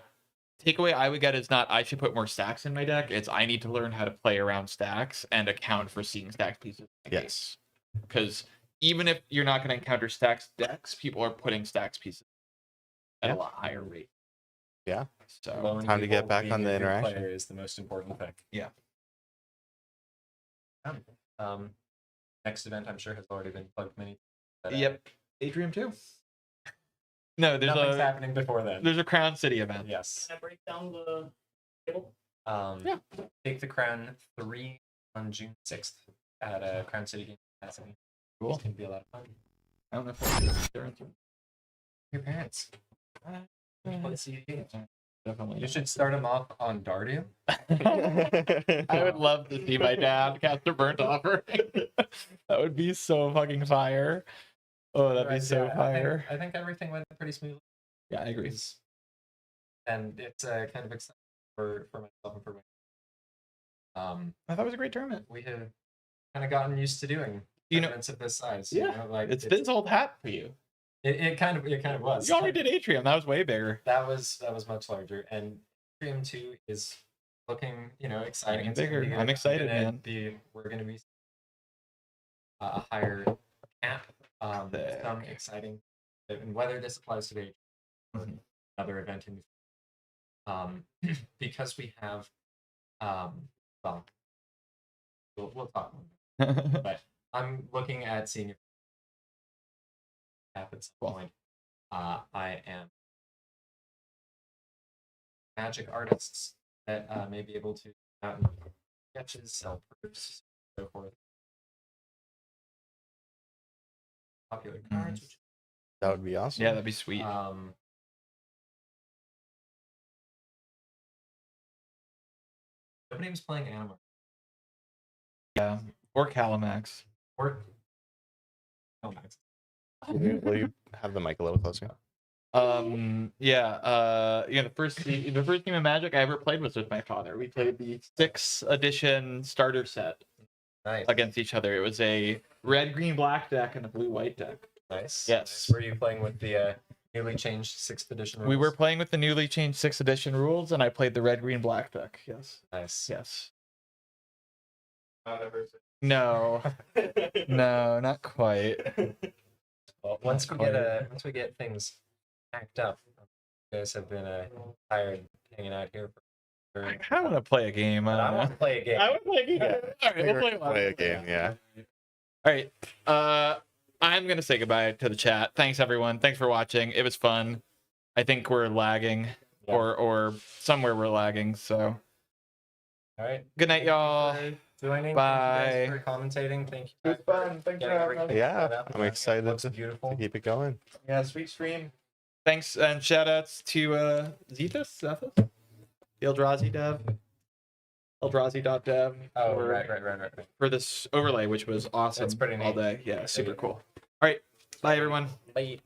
takeaway I would get is not I should put more stacks in my deck. It's I need to learn how to play around stacks and account for seeing stacks pieces. Yes. Because even if you're not going to encounter stacks decks, people are putting stacks pieces at Yeah. a lot higher rate. Yeah. So Lone Time to get people back being on the a good interaction. player is the most important thing. Yeah. Next event I'm sure has already been plugged many. but, yep, Atrium too. No, Nothing's happening before then. there's a Crown City event. Yes. Can I break down the table? Yeah. Take the Crown 3 on June 6th at a Crown City game capacity. Cool. It's gonna be a lot of fun. I don't know if Your parents. Let's see. definitely. You should start them off on Dardu. I would love to see my dad cast a burnt offering. That would be so fucking fire. Oh, that'd be Right, so yeah, fire. I think everything went pretty smoothly. Yeah, I agree. And it's kind of exciting for myself and for my I thought it was a great tournament. we have kind of gotten used to doing You know- events of this size. Yeah, you know, like It's Finn's old hat for you. it kind of was. You already did Atrium. That was way bigger. That was much larger, and Atrium 2 is looking exciting. Getting It's gonna bigger. be good. I'm excited, man. We're gonna be a higher cap. Sick. Some exciting, and whether this applies to the or Mhm. another event in because we have well we'll talk more. But I'm looking at seeing if cap at some Cool. point. I am magic artists that may be able to out and sketches, sell proofs, so forth. Popular cards, which That would be awesome. Yeah, that'd be sweet. nobody was playing Anima. Yeah. Or Calamax. Or no, Max. Will you have the mic a little closer? The first team of Magic I ever played was with my father. We played the 6th edition starter set Nice. against each other. It was a red, green, black deck and a blue, white deck. Nice. Yes. Nice. Were you playing with the newly changed 6th edition rules? We were playing with the newly changed 6th edition rules, and I played the red, green, black deck. Yes. Nice. Yes. Not ever. No. No, not quite. Well, once we get things packed up, you guys have been tired hanging out here for I kind of want to play a game. but I want to play a game. I want to play a game. All right, we'll Play a game, yeah. All right. I'm gonna say goodbye to the chat. Thanks everyone. Thanks for watching. It was fun. I think we're lagging, Yeah. or somewhere we're lagging. So All right. good night, y'all. Joining. Bye. Thank you guys for commentating. Thank you. It was guys for fun. Thanks for getting having us. everything Yeah, set up. I'm excited It looks to beautiful. keep it going. Yeah, sweet stream. Thanks and shout outs to Zethus, the Eldrazi dev, Eldrazi.dev. Oh, for- right. For this overlay, which was awesome. That's pretty all neat. day. Yeah, super cool. All right, bye everyone. Bye.